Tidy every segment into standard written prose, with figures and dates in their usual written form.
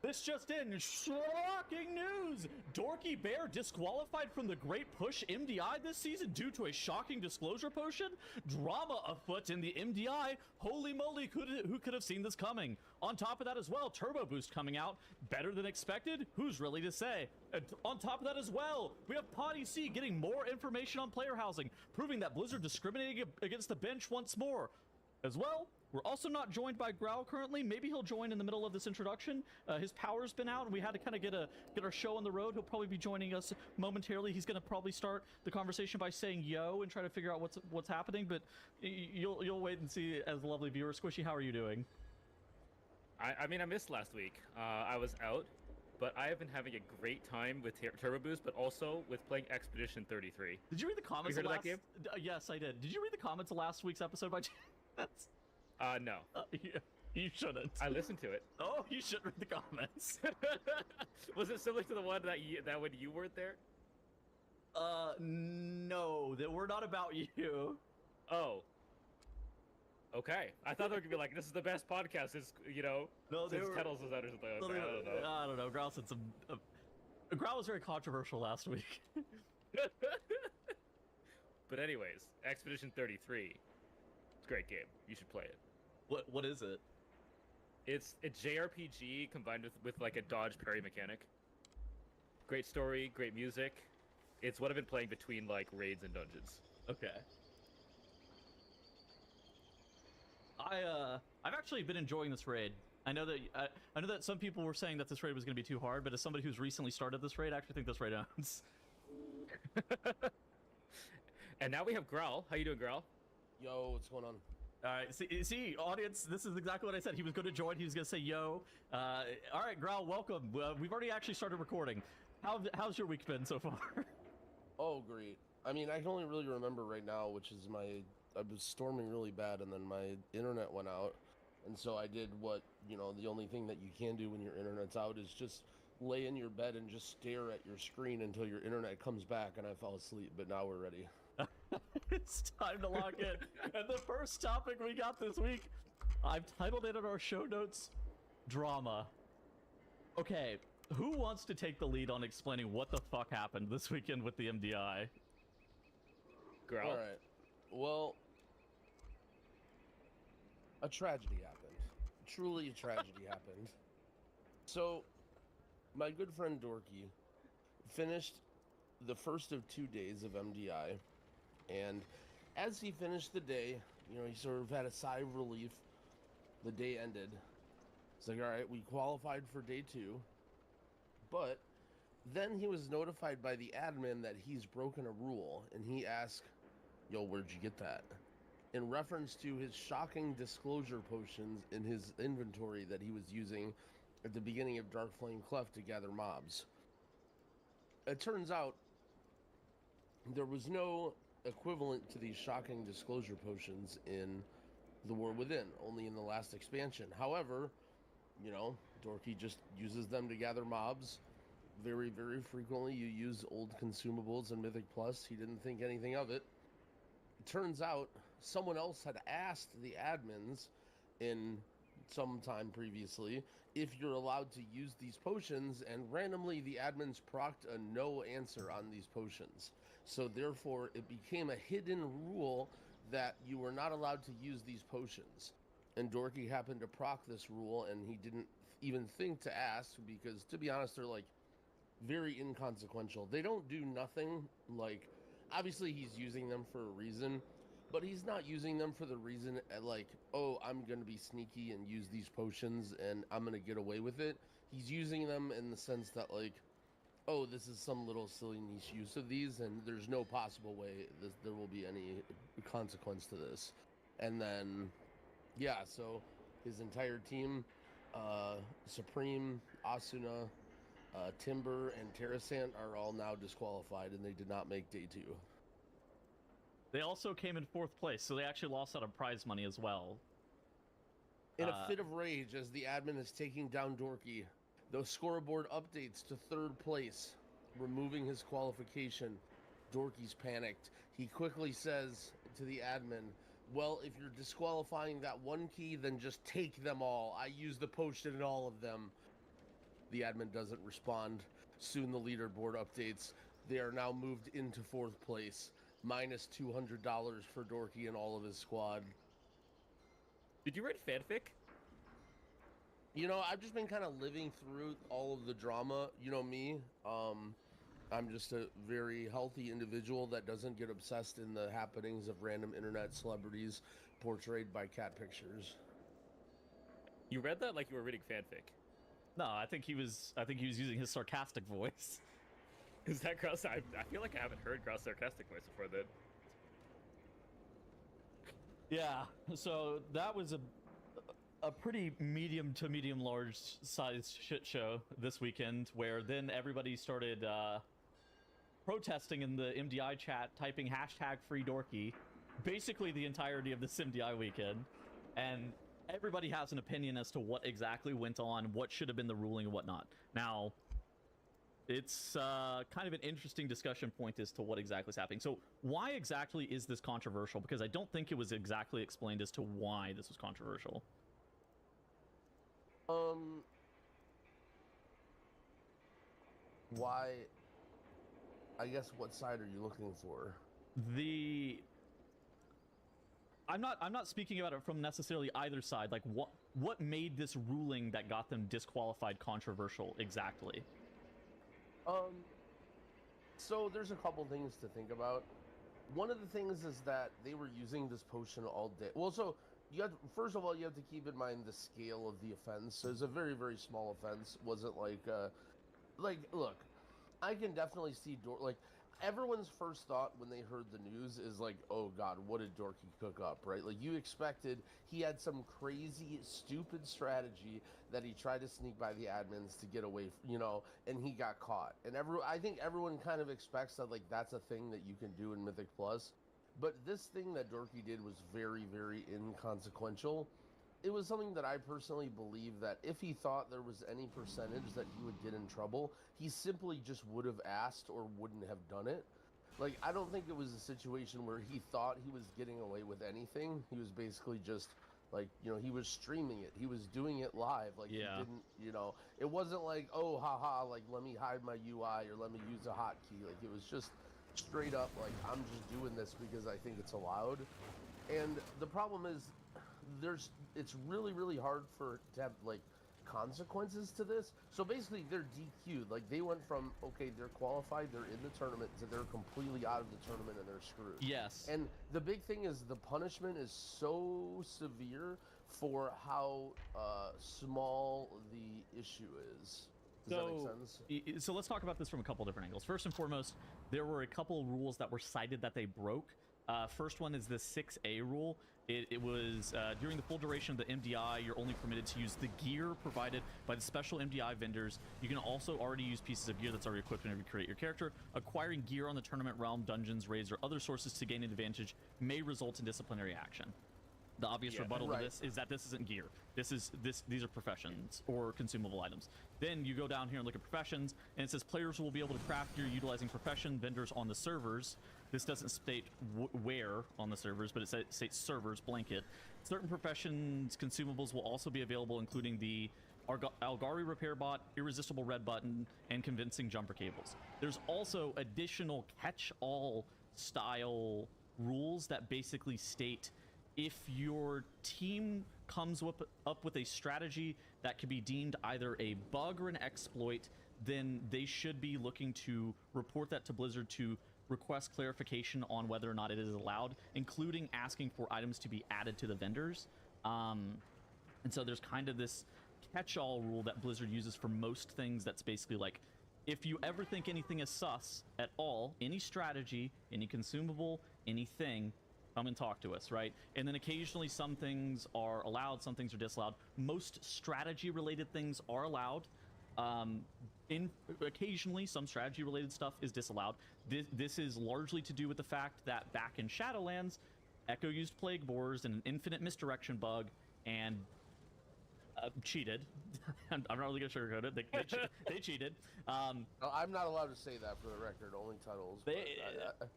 This just in, shocking news! Dorky Bear disqualified from the Great Push MDI this season due to a shocking disclosure potion? Drama afoot in the MDI. Holy moly, who could have seen this coming? On top of that as well, Turbo Boost coming out. Better than expected? Who's really to say? And on top of that as well, we have Potty C getting more information on player housing, proving that Blizzard discriminating against the bench once more. As well, we're also not joined by Growl currently. Maybe he'll join in the middle of this introduction. His power's been out, and we had to kind of get our show on the road. He'll probably be joining us momentarily. He's going to probably start the conversation by saying "yo" and try to figure out what's happening. But you'll wait and see as a lovely viewer. Squishy, how are you doing? I mean, I missed last week. I was out, but I have been having a great time with Turbo Boost, but also with playing Expedition 33. Did you read the comments? Have you heard of that game? Yes, I did. Did you read the comments of last week's episode by chance? No. You shouldn't. I listened to it. Oh, you should read the comments. Was it similar to the one that when you weren't there? No, that were not about you. Oh. Okay. I thought they were gonna be like, "This is the best podcast." Since no, since Kettles is out or something. I don't know. I don't know. Growl said some. Growl was very controversial last week. But anyways, Expedition 33. It's a great game. You should play it. What is it? It's a JRPG combined with like a dodge parry mechanic. Great story, great music. It's what I've been playing between like raids and dungeons. Okay. I've actually been enjoying this raid. I know that some people were saying that this raid was going to be too hard, but as somebody who's recently started this raid, I actually think this raid owns. And now we have Growl. How you doing, Growl? Yo, what's going on? All right, see, audience, this is exactly what I said. He was going to join. He was going to say, yo. All right, Growl, welcome. We've already actually started recording. How's your week been so far? Oh, great. I mean, I can only really remember right now, which is I was storming really bad, and then my internet went out. And so I did what, the only thing that you can do when your internet's out is just lay in your bed and just stare at your screen until your internet comes back, and I fell asleep, but now we're ready. It's time to lock in. And the first topic we got this week, I've titled it in our show notes, Drama. Okay, who wants to take the lead on explaining what the fuck happened this weekend with the MDI? Growl. All right. Well, a tragedy happened. Truly a tragedy happened. So, my good friend Dorky finished the first of 2 days of MDI, and as he finished the day, he sort of had a sigh of relief. The day ended. It's like, all right, we qualified for day 2, but then he was notified by the admin that he's broken a rule, and he asked, yo, where'd you get that? In reference to his shocking disclosure potions in his inventory that he was using at the beginning of Dark Flame Cleft to gather mobs. It turns out there was no equivalent to these shocking disclosure potions in the War Within, only in the last expansion. However, Dorky just uses them to gather mobs. Very, very frequently you use old consumables in Mythic Plus. He didn't think anything of it. It turns out someone else had asked the admins in some time previously if you're allowed to use these potions, and randomly the admins procced a no answer on these potions. So therefore it became a hidden rule that you were not allowed to use these potions. And Dorky happened to proc this rule, and he didn't even think to ask, because to be honest, they're like very inconsequential. They don't do nothing. Like, obviously he's using them for a reason, but he's not using them for the reason like, oh, I'm going to be sneaky and use these potions and I'm going to get away with it. He's using them in the sense that like, oh, this is some little silly niche use of these, and there's no possible way there will be any consequence to this. And then, yeah, so his entire team, Supreme, Asuna, Timber, and Terrasant are all now disqualified, and they did not make day 2. They also came in 4th place, so they actually lost out on prize money as well. In a fit of rage, as the admin is taking down Dorky, the scoreboard updates to 3rd place, removing his qualification. Dorky's panicked. He quickly says to the admin, well, if you're disqualifying that one key, then just take them all. I used the potion in all of them. The admin doesn't respond. Soon the leaderboard updates. They are now moved into 4th place, minus $200 for Dorky and all of his squad. Did you write fanfic? You know, I've just been kind of living through all of the drama. You know me. I'm just a very healthy individual that doesn't get obsessed in the happenings of random internet celebrities portrayed by cat pictures. You read that like you were reading fanfic. No, I think he was using his sarcastic voice. Is that Gross? I feel like I haven't heard Gross sarcastic voice before then. Yeah, so that was a pretty medium to medium large sized shit show this weekend, where then everybody started protesting in the MDI chat, typing #FreeDorky, basically the entirety of this MDI weekend, and everybody has an opinion as to what exactly went on, what should have been the ruling and whatnot. Now, it's kind of an interesting discussion point as to what exactly is happening. So why exactly is this controversial? Because I don't think it was exactly explained as to why this was controversial. Why? I guess what side are you looking for? I'm not speaking about it from necessarily either side. Like what made this ruling that got them disqualified controversial exactly? So there's a couple things to think about. One of the things is that they were using this potion all day. Well, so first of all, you have to keep in mind the scale of the offense. So it's a very, very small offense. Wasn't like, look, I can definitely see everyone's first thought when they heard the news is like, oh God, what did Dorky cook up, right? Like you expected he had some crazy, stupid strategy that he tried to sneak by the admins to get away, and he got caught. And I think everyone kind of expects that like that's a thing that you can do in Mythic Plus. But this thing that Dorky did was very, very inconsequential. It was something that I personally believe that if he thought there was any percentage that he would get in trouble, he simply just would have asked or wouldn't have done it. Like, I don't think it was a situation where he thought he was getting away with anything. He was basically just, like, he was streaming it. He was doing it live. Like, yeah. He didn't, it wasn't like, oh, haha, like, let me hide my UI or let me use a hotkey. Like, it was just straight up, like, I'm just doing this because I think it's allowed. And the problem is, it's really, really hard to have like consequences to this. So basically they're DQ'd. Like they went from, okay, they're qualified, they're in the tournament, to they're completely out of the tournament and they're screwed. Yes. And the big thing is the punishment is so severe for how small the issue is. Does that make sense? So let's talk about this from a couple different angles. First and foremost, there were a couple rules that were cited that they broke. First one is the 6A rule. It was during the full duration of the MDI, you're only permitted to use the gear provided by the special MDI vendors. You can also already use pieces of gear that's already equipped whenever you create your character. Acquiring gear on the tournament realm, dungeons, raids, or other sources to gain an advantage may result in disciplinary action. The obvious rebuttal to this is that this isn't gear. These are professions or consumable items. Then you go down here and look at professions, and it says players will be able to craft gear utilizing profession vendors on the servers. This doesn't state where on the servers, but it states servers, blanket. Certain professions consumables will also be available, including the Algari repair bot, irresistible red button, and convincing jumper cables. There's also additional catch-all style rules that basically state if your team comes up with a strategy that could be deemed either a bug or an exploit, then they should be looking to report that to Blizzard to request clarification on whether or not it is allowed, including asking for items to be added to the vendors. And so there's kind of this catch-all rule that Blizzard uses for most things that's basically like, if you ever think anything is sus at all, any strategy, any consumable, anything, come and talk to us, right? And then occasionally some things are allowed, some things are disallowed. Most strategy-related things are allowed. Occasionally, some strategy-related stuff is disallowed. This is largely to do with the fact that back in Shadowlands, Echo used Plague Borers and an infinite misdirection bug and cheated. I'm not really gonna sugarcoat it. They cheated. I'm not allowed to say that for the record. Only tunnels.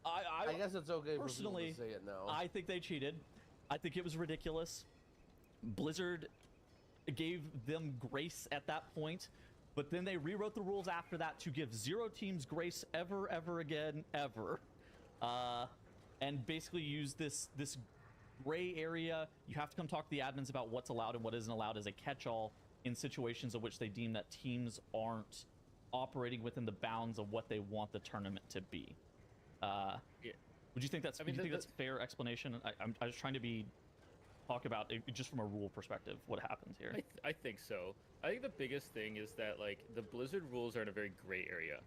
I guess it's okay personally, for people to say it now. I think they cheated. I think it was ridiculous. Blizzard gave them grace at that point But then they rewrote the rules after that to give 0 teams grace ever again, ever. And basically use this gray area. You have to come talk to the admins about what's allowed and what isn't allowed as a catch-all in situations in which they deem that teams aren't operating within the bounds of what they want the tournament to be. Yeah. Would you think that's? Would you think that's a fair explanation? I was trying to talk about it just from a rule perspective. What happens here? I think so. I think the biggest thing is that like the Blizzard rules are in a very gray area.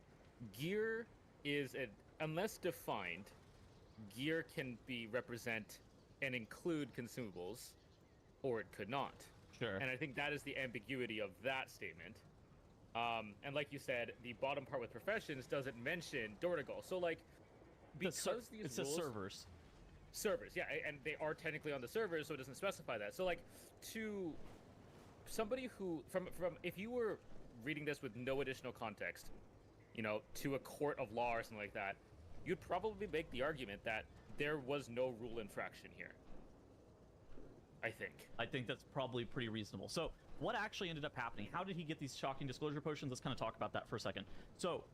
Gear is unless defined, gear can represent and include consumables, or it could not. Sure. And I think that is the ambiguity of that statement. And like you said, the bottom part with professions doesn't mention Dortigal. So like, because these it rules, says servers. Servers, yeah, and they are technically on the servers, so it doesn't specify that. So like, to somebody who from if you were reading this with no additional context, you know, to a court of law or something like that, you'd probably make the argument that there was no rule infraction here. I think that's probably pretty reasonable. So what actually ended up happening? How did he get these shocking disclosure potions? Let's kind of talk about that for a second. So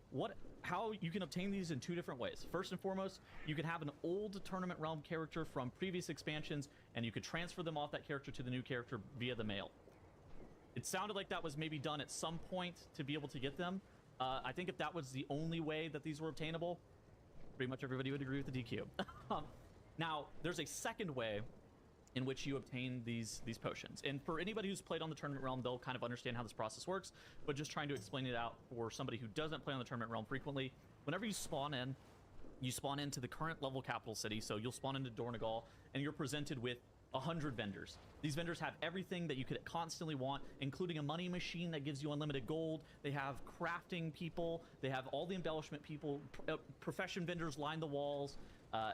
how you can obtain these in 2 different ways. First and foremost, you can have an old Tournament Realm character from previous expansions, and you could transfer them off that character to the new character via the mail. It sounded like that was maybe done at some point to be able to get them. I think if that was the only way that these were obtainable, pretty much everybody would agree with the DQ. Now, there's a second way in which you obtain these potions. And for anybody who's played on the Tournament Realm, they'll kind of understand how this process works, but just trying to explain it out for somebody who doesn't play on the Tournament Realm frequently, whenever you spawn into the current level capital city, so you'll spawn into Dornigal, and you're presented with 100 vendors. These vendors have everything that you could constantly want, including a money machine that gives you unlimited gold. They have crafting people. They have all the embellishment people. Profession vendors line the walls.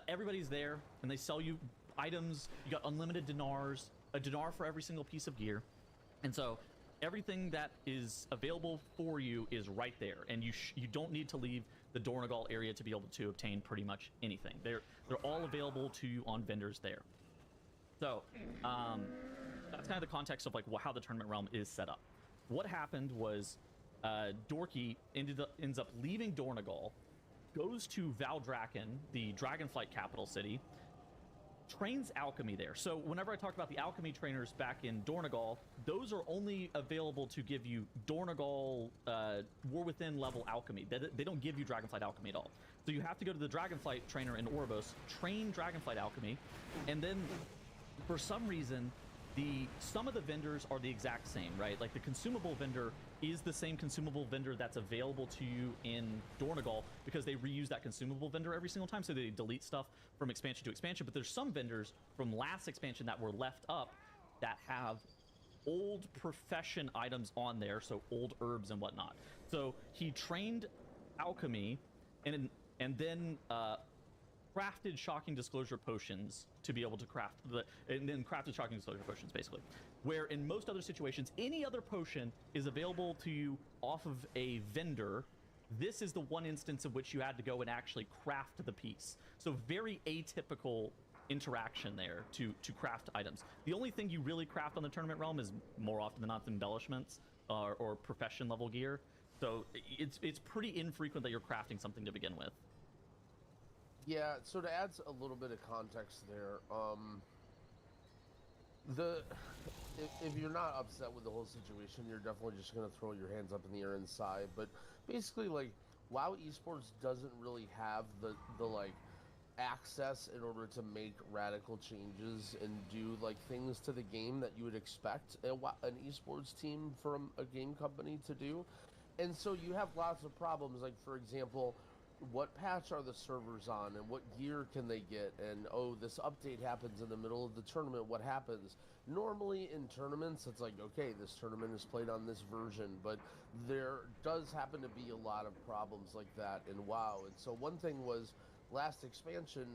Everybody's there, and they sell you items. You got unlimited dinars, a dinar for every single piece of gear. And so everything that is available for you is right there, and you don't need to leave the Dornigal area to be able to obtain pretty much anything. They're all available to you on vendors there. So that's kind of the context of like how the Tournament Realm is set up. What happened was Dorky ends up leaving Dornigal, goes to Valdraken, the Dragonflight capital city, trains alchemy there. So whenever I talk about the alchemy trainers back in Dornigal, those are only available to give you Dornigal War Within level alchemy. They don't give you Dragonflight alchemy at all. So you have to go to the Dragonflight trainer in Oribos, train Dragonflight alchemy, and then for some reason, some of the vendors are the exact same, right? Like the consumable vendor is the same consumable vendor that's available to you in Dornigal because they reuse that consumable vendor every single time, so they delete stuff from expansion to expansion. But there's some vendors from last expansion that were left up that have old profession items on there, so old herbs and whatnot. So he trained alchemy and then crafted shocking disclosure potions to be able to crafted shocking disclosure potions, basically. Where in most other situations, any other potion is available to you off of a vendor. This is the one instance of which you had to go and actually craft the piece. So very atypical interaction there to craft items. The only thing you really craft on the Tournament Realm is more often than not embellishments or profession level gear. So it's pretty infrequent that you're crafting something to begin with. Yeah, so to add a little bit of context there, if you're not upset with the whole situation, you're definitely just going to throw your hands up in the air and sigh. But basically, like, WoW Esports doesn't really have the like access in order to make radical changes and do like things to the game that you would expect an esports team from a game company to do. And so you have lots of problems, like for example, what patch are the servers on and what gear can they get, and oh, this update happens in the middle of the tournament, what happens? Normally in tournaments it's like, okay, this tournament is played on this version, but there does happen to be a lot of problems like that in WoW. And so one thing was, last expansion,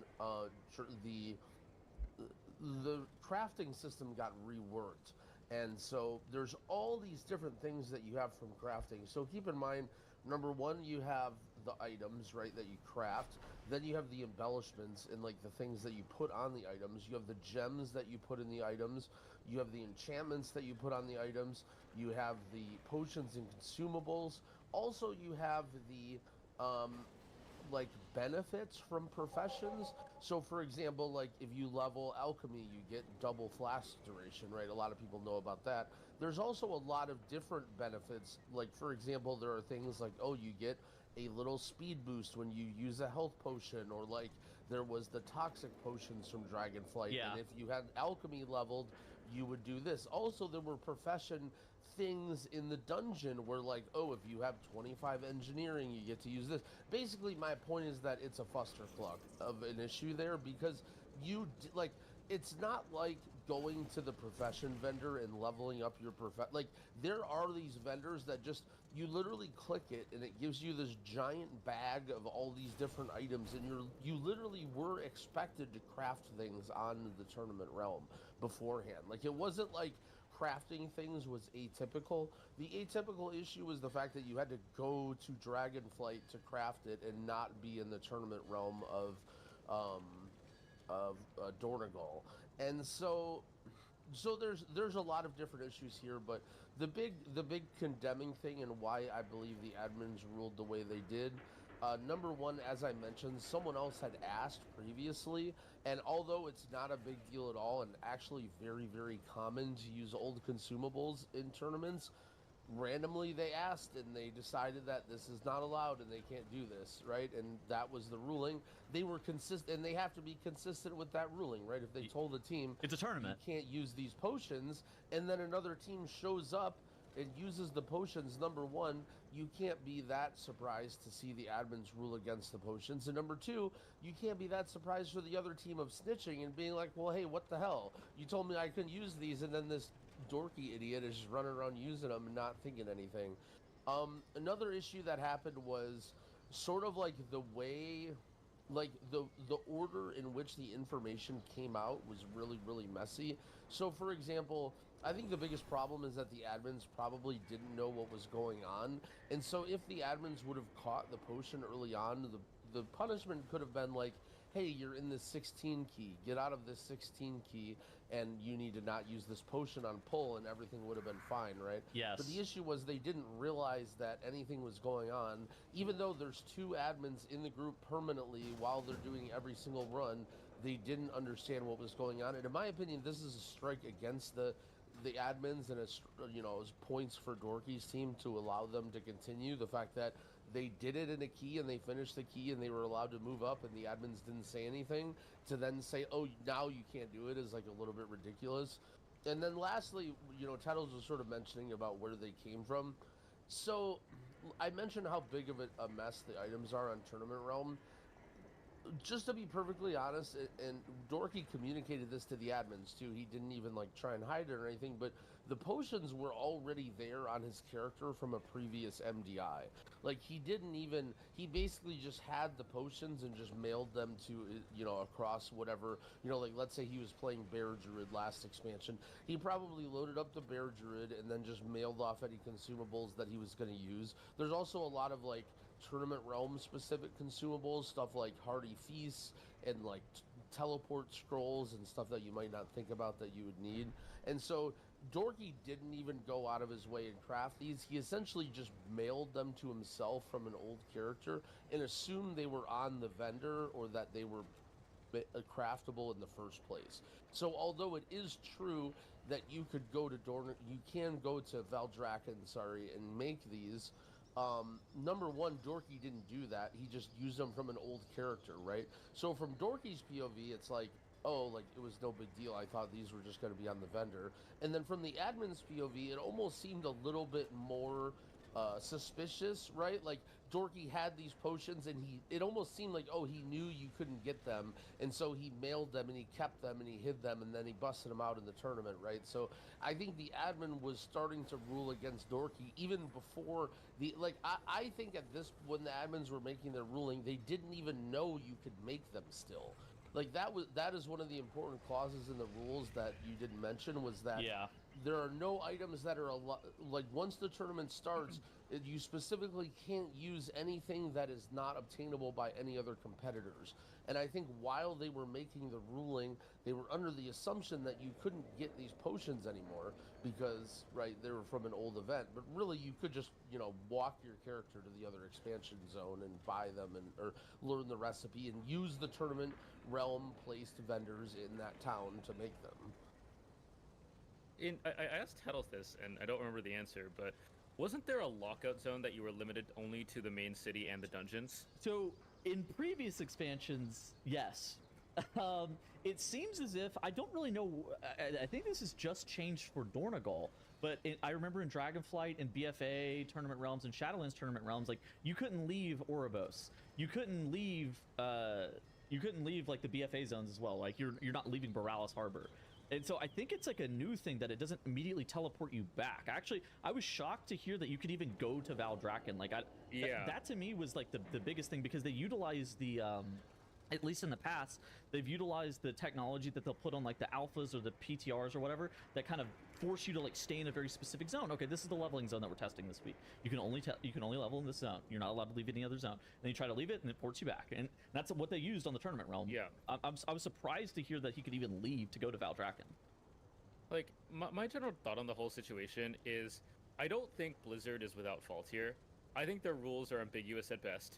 the crafting system got reworked, and so there's all these different things that you have from crafting. So keep in mind, number one, you have the items, right, that you craft. Then you have the embellishments and like the things that you put on the items. You have the gems that you put in the items. you have the enchantments that you put on the items, you have the potions and consumables. Also, you have the like benefits from professions. So for example, like if you level alchemy, you get double flask duration, right? A lot of people know about that. There's also a lot of different benefits. Like for example, there are things like, oh, you get a little speed boost when you use a health potion, or like there was the toxic potions from Dragonflight. Yeah. And if you had alchemy leveled, you would do this. Also, there were profession things in the dungeon where, like, oh, if you have 25 engineering, you get to use this. Basically, my point is that it's a fustercluck of an issue there, because like, it's not like going to the profession vendor and leveling up your like, there are these vendors that just, you literally click it and it gives you this giant bag of all these different items, and you literally were expected to craft things on the tournament realm beforehand. Like, it wasn't like crafting things was atypical. The atypical issue was the fact that you had to go to Dragonflight to craft it and not be in the tournament realm of Dornegal. And so there's a lot of different issues here, but the big condemning thing, and why I believe the admins ruled the way they did, number one, as I mentioned, someone else had asked previously, and although it's not a big deal at all and actually very, very common to use old consumables in tournaments, randomly they asked and they decided that this is not allowed and they can't do this, right? And that was the ruling. They were consistent, and they have to be consistent with that ruling, right? If they told the team, It's a tournament, you can't use these potions, and then another team shows up and uses the potions, number one, you can't be that surprised to see the admins rule against the potions. And number two, you can't be that surprised for the other team of snitching and being like, well, hey, what the hell? You told me I couldn't use these, and then this dorky idiot is just running around using them and not thinking anything. Another issue that happened was sort of like the way, like the order in which the information came out was really, really messy. So for example, I think the biggest problem is that the admins probably didn't know what was going on. And so if the admins would have caught the potion early on, the punishment could have been like, hey, you're in this 16 key, get out of this 16 key, and you need to not use this potion on pull, and everything would have been fine, right? Yes. But the issue was they didn't realize that anything was going on, even though there's 2 admins in the group permanently while they're doing every single run. They didn't understand what was going on, and in my opinion, this is a strike against the admins, and it's, you know, as points for Dorky's team to allow them to continue. The fact that they did it in a key and they finished the key and they were allowed to move up and the admins didn't say anything, to then say, oh, now you can't do it, is like a little bit ridiculous. And then lastly, you know, Tattles was sort of mentioning about where they came from. So I mentioned how big of a mess the items are on Tournament Realm. Just to be perfectly honest, and Dorky communicated this to the admins too, he didn't even like try and hide it or anything, but the potions were already there on his character from a previous MDI. Like, he basically just had the potions and just mailed them to, you know, across whatever, you know, like let's say he was playing Bear Druid last expansion, he probably loaded up the Bear Druid and then just mailed off any consumables that he was going to use. There's also a lot of like Tournament Realm specific consumables, stuff like Hardy Feasts and like teleport scrolls and stuff that you might not think about that you would need. And so Dorky didn't even go out of his way and craft these. He essentially just mailed them to himself from an old character and assumed they were on the vendor or that they were craftable in the first place. So although it is true that you could go to you can go to Valdrakken, and make these, number one, Dorky didn't do that. He just used them from an old character, right? So from Dorky's POV, it's like, oh, like, it was no big deal. I thought these were just going to be on the vendor. And then from the admin's POV, it almost seemed a little bit more suspicious, right? Like, Dorky had these potions, and it almost seemed like, oh, he knew you couldn't get them, and so he mailed them, and he kept them, and he hid them, and then he busted them out in the tournament, right? So I think the admin was starting to rule against Dorky even before I think at this, when the admins were making their ruling, they didn't even know you could make them still. Like, that is one of the important clauses in the rules that you didn't mention, was that there are no items that are like once the tournament starts, you specifically can't use anything that is not obtainable by any other competitors. And I think while they were making the ruling, they were under the assumption that you couldn't get these potions anymore because, right, they were from an old event. But really, you could just, walk your character to the other expansion zone and buy them or learn the recipe and use the tournament realm placed vendors in that town to make them. I asked Heddles this, and I don't remember the answer, but wasn't there a lockout zone that you were limited only to the main city and the dungeons? So in previous expansions, yes. It seems as if, I don't really know, I think this has just changed for Dornogal, but I remember in Dragonflight and BFA Tournament Realms and Shadowlands Tournament Realms, like, you couldn't leave Ouroboros. You couldn't leave like the BFA zones as well. Like, you're not leaving Borealis Harbor. And so I think it's like a new thing that it doesn't immediately teleport you back. Actually, I was shocked to hear that you could even go to Valdrakken. Like, that to me was like the biggest thing, because they utilize the, at least in the past, they've utilized the technology that they'll put on like the alphas or the PTRs or whatever that kind of force you to like stay in a very specific zone. Okay, this is the leveling zone that we're testing this week. You can only level in this zone. You're not allowed to leave any other zone. And then you try to leave it, and it ports you back. And that's what they used on the tournament realm. Yeah, I was surprised to hear that he could even leave to go to Valdrakken. Like, my general thought on the whole situation is, I don't think Blizzard is without fault here. I think their rules are ambiguous at best.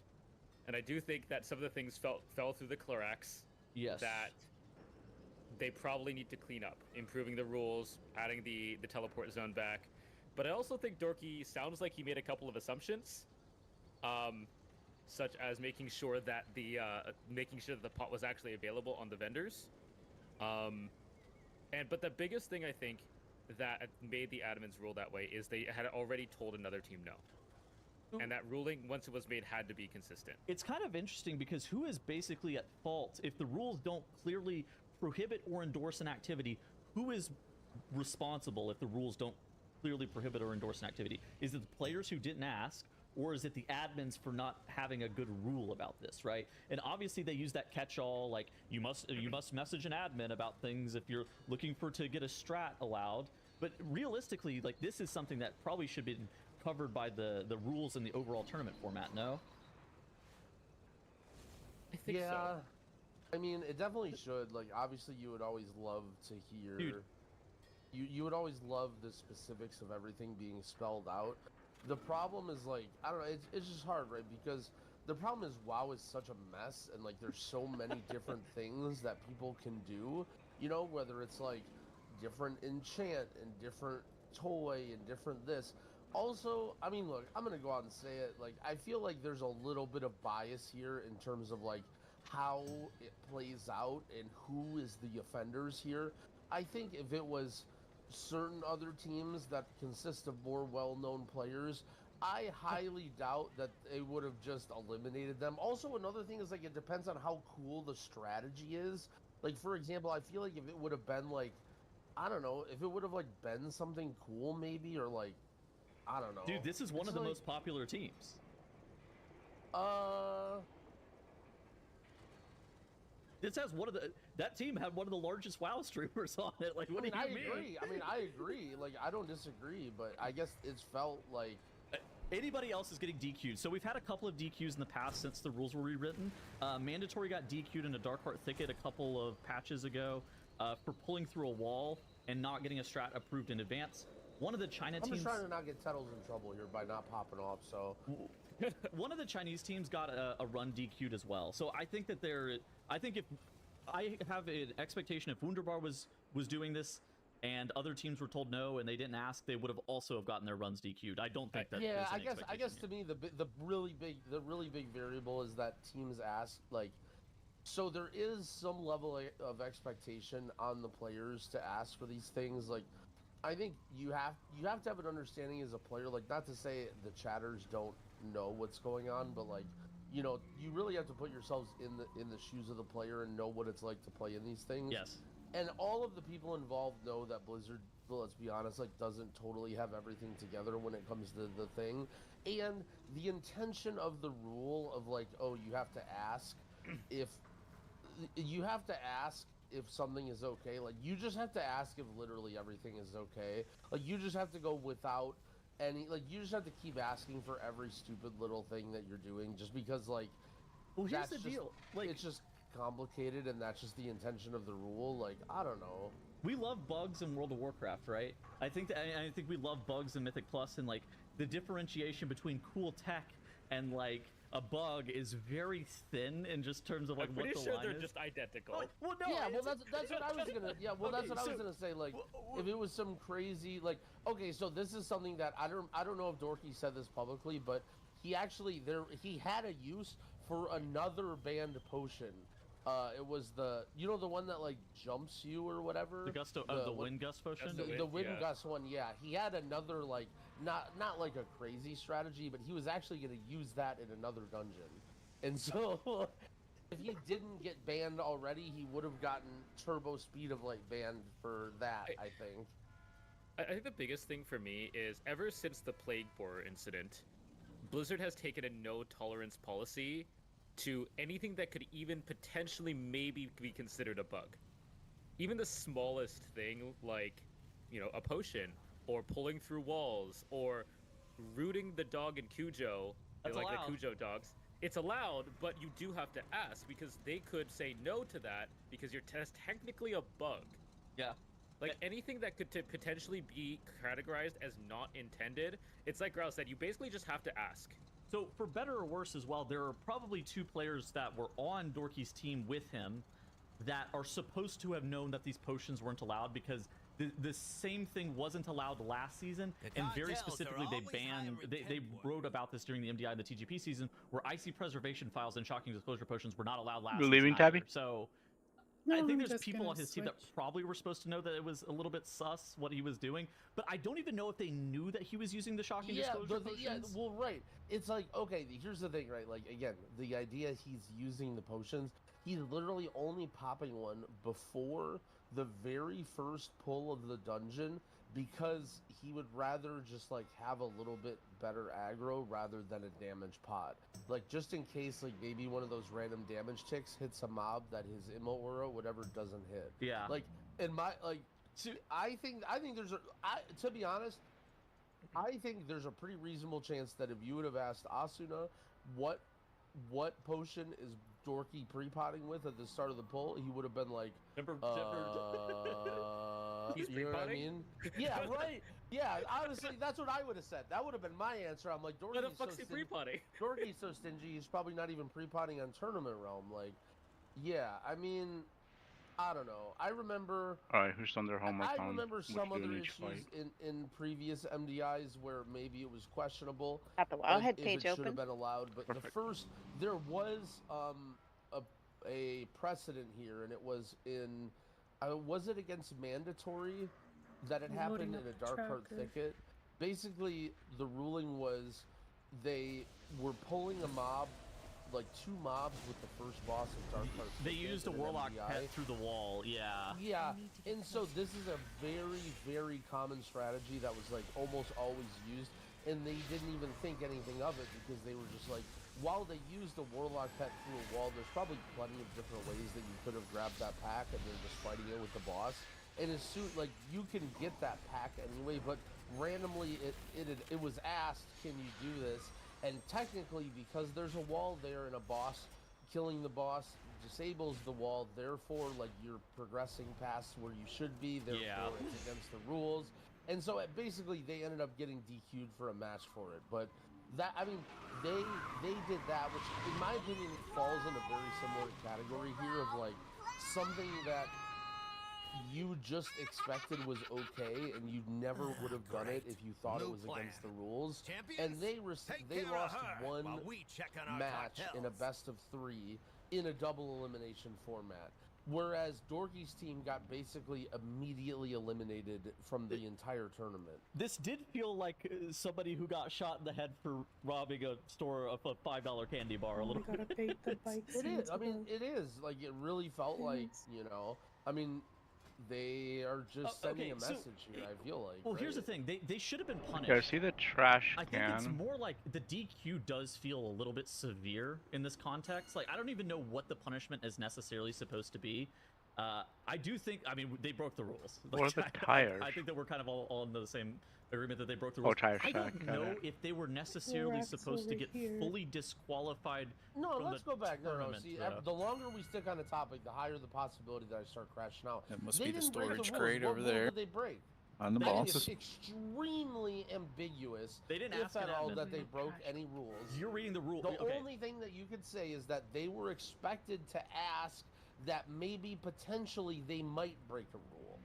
And I do think that some of the things fell through the cracks. Yes. That they probably need to clean up, improving the rules, adding the teleport zone back. But I also think Dorky sounds like he made a couple of assumptions, such as making sure that the pot was actually available on the vendors. But the biggest thing I think that made the admins rule that way is they had already told another team no. And that ruling, once it was made, had to be consistent. It's kind of interesting because who is basically at fault if the rules don't clearly prohibit or endorse an activity? Who is responsible if the rules don't clearly prohibit or endorse an activity? Is it the players who didn't ask, or is it the admins for not having a good rule about this, right? And obviously they use that catch-all, like you must message an admin about things if you're looking to get a strat allowed. But realistically, like, this is something that probably should be covered by the rules in the overall tournament format, no? I think so. I mean, it definitely should. Like, obviously, you would always love to hear... Dude. You would always love the specifics of everything being spelled out. The problem is, like, I don't know, it's just hard, right? Because the problem is WoW is such a mess, and, like, there's so many different things that people can do, whether it's, like, different enchant and different toy and different this. Also, I mean, look, I'm gonna go out and say it, like, I feel like there's a little bit of bias here in terms of, like, how it plays out and who is the offenders here. I think if it was certain other teams that consist of more well-known players, I highly doubt that they would have just eliminated them. Also, another thing is, like, it depends on how cool the strategy is. Like, for example, I feel like if it would have been, like, I don't know, if it would have, like, been something cool maybe, or, like, I don't know. Dude, this is one of the most popular teams. This has that team had one of the largest WoW streamers on it. Like, what do you mean? I agree. Like, I don't disagree, but I guess it's felt like anybody else is getting DQ'd. So we've had a couple of DQs in the past since the rules were rewritten. Mandatory got DQ'd in a Darkheart Thicket a couple of patches ago for pulling through a wall and not getting a strat approved in advance. One of the China teams... I'm just trying to not get Tettles in trouble here by not popping off, so... One of the Chinese teams got a run DQ'd as well. So I think that I think if... I have an expectation if Wunderbar was doing this and other teams were told no and they didn't ask, they would have also gotten their runs DQ'd. I don't think that... Yeah, I guess to me, the really big variable is that teams ask, like... So there is some level of expectation on the players to ask for these things, like... I think you have to have an understanding as a player, like, not to say the chatters don't know what's going on, but, like, you really have to put yourselves in the shoes of the player and know what it's like to play in these things. Yes. And all of the people involved know that Blizzard, let's be honest, like, doesn't totally have everything together when it comes to the thing. And the intention of the rule of, like, oh, you have to ask if something is okay. Like, you just have to ask if literally everything is okay. Like, you just have to go without any, like, you just have to keep asking for every stupid little thing that you're doing, just because, like, Well, here's that's the deal. Like, it's just complicated, and that's just the intention of the rule. Like, I don't know. we love bugs in World of Warcraft, right? I think we love bugs in Mythic Plus, and like the differentiation between cool tech and like a bug is very thin in just terms of like I'm what pretty the sure line they're is. just identical. Well, no, Yeah, well, it's- that's what I was gonna. Yeah, well, that's Okay, what I was so- gonna say. Like, if it was some crazy, like, okay, so this is something that I don't know if Dorky said this publicly, but he actually he had a use for another banned potion. It was the the one that like jumps you or whatever. the wind gust potion. The wind yeah. gust one, yeah. He had another like not like a crazy strategy, but he was actually gonna use that in another dungeon, and so. If he didn't get banned already, he would have gotten turbo speed of light banned for that, I think. I think the biggest thing for me is ever since the Plague Borer incident, Blizzard has taken a no tolerance policy to anything that could even potentially maybe be considered a bug. Even the smallest thing, like, a potion, or pulling through walls, or rooting the dog in Cujo, That's like allowed. the Cujo dogs. It's allowed, but you do have to ask, because they could say no to that because that's technically a bug. Yeah. Like, anything that could potentially be categorized as not intended, it's like Grouse said, you basically just have to ask. So, for better or worse as well, there are probably 2 players that were on Dorky's team with him that are supposed to have known that these potions weren't allowed, because the same thing wasn't allowed last season, and very specifically they wrote about this during the MDI and the TGP season, where icy preservation files and shocking disclosure potions were not allowed last Believing season either. Tabby? So No, I think I'm there's just people gonna on his team that switch. probably were supposed to know that it was a little bit sus what he was doing, but I don't even know if they knew that he was using the shocking disclosure potions. Well, right. It's like, okay, here's the thing, right? Like, again, the idea he's using the potions, he's literally only popping one before the very first pull of the dungeon, because he would rather just like have a little bit better aggro rather than a damage pot. Like, just in case, like, maybe one of those random damage ticks hits a mob that his immo aura whatever doesn't hit. Yeah. Like, in my I think there's to be honest, I think there's a pretty reasonable chance that if you would have asked Asuna what potion is Dorky pre-potting with at the start of the pull, he would have been like, He's you know what I pre-potting? mean? Yeah, right. Yeah, honestly, that's what I would have said. That would have been my answer. I'm like, Why the Dorky's fuck's he pre-potting? Dorky's so stingy, he's probably not even pre-potting on Tournament Realm. Like, yeah, I mean, I don't know. I remember... Alright, who's done their homework I on remember what some to do other in each issues fight? in previous MDIs where maybe it was questionable. Got the Wildhead if page it should have open. been allowed, but the Perfect. first there was a precedent here, and it was in was it against mandatory that it happened Loading in up a the Dark Heart tracker. thicket. Basically, the ruling was they were pulling a mob, like 2 mobs with the first boss of Dark Heart. They Thicket used a in an warlock MDI. pet through the wall, yeah. Yeah, and so this is a very, very common strategy that was like almost always used, and they didn't even think anything of it because they were just like, while they used the warlock pet through a wall, there's probably plenty of different ways that you could have grabbed that pack and they're just fighting it with the boss. And as soon, like, you can get that pack anyway, but randomly it was asked, can you do this? And technically, because there's a wall there and a boss, killing the boss disables the wall, therefore, like, you're progressing past where you should be, therefore it's against the rules. And so basically they ended up getting DQ'd for a match for it. But that, I mean, they did that, which in my opinion falls in a very similar category here of like something that you just expected was okay, and you never would have done it if you thought it was against the rules. And they lost one match in a best of 3 in a double elimination format. Whereas Dorky's team got basically immediately eliminated from the entire tournament. This did feel like somebody who got shot in the head for robbing a store of a $5 candy bar a We little gotta bit. bait the bikes. It is. I into mean, the- it is. Like, it really felt like, you know, I mean, they are just sending a okay, so, message here, I feel like. Well, here's the right? thing. They should have been punished. Yeah, see the trash I think it's can? more like the DQ does feel a little bit severe in this context. Like, I don't even know what the punishment is necessarily supposed to be. I do think, I mean, they broke the rules. What are the I tires? think that we're kind of all in the same agreement that they broke the Oh, rules. tire I don't stack, got know it. if they were necessarily Racks supposed to over get here. fully disqualified. No, from let's the go back. No, tournament, see, though. the longer we stick on the topic, the higher the possibility that I start crashing out. That must They be the didn't break storage rules. crate What over rule there did they break? on the I think boss. it's extremely ambiguous, They didn't if ask at an all, admin. that they broke any rules. You're reading the rule. The Okay. only thing that you could say is that they were expected to ask that maybe potentially they might break a rule.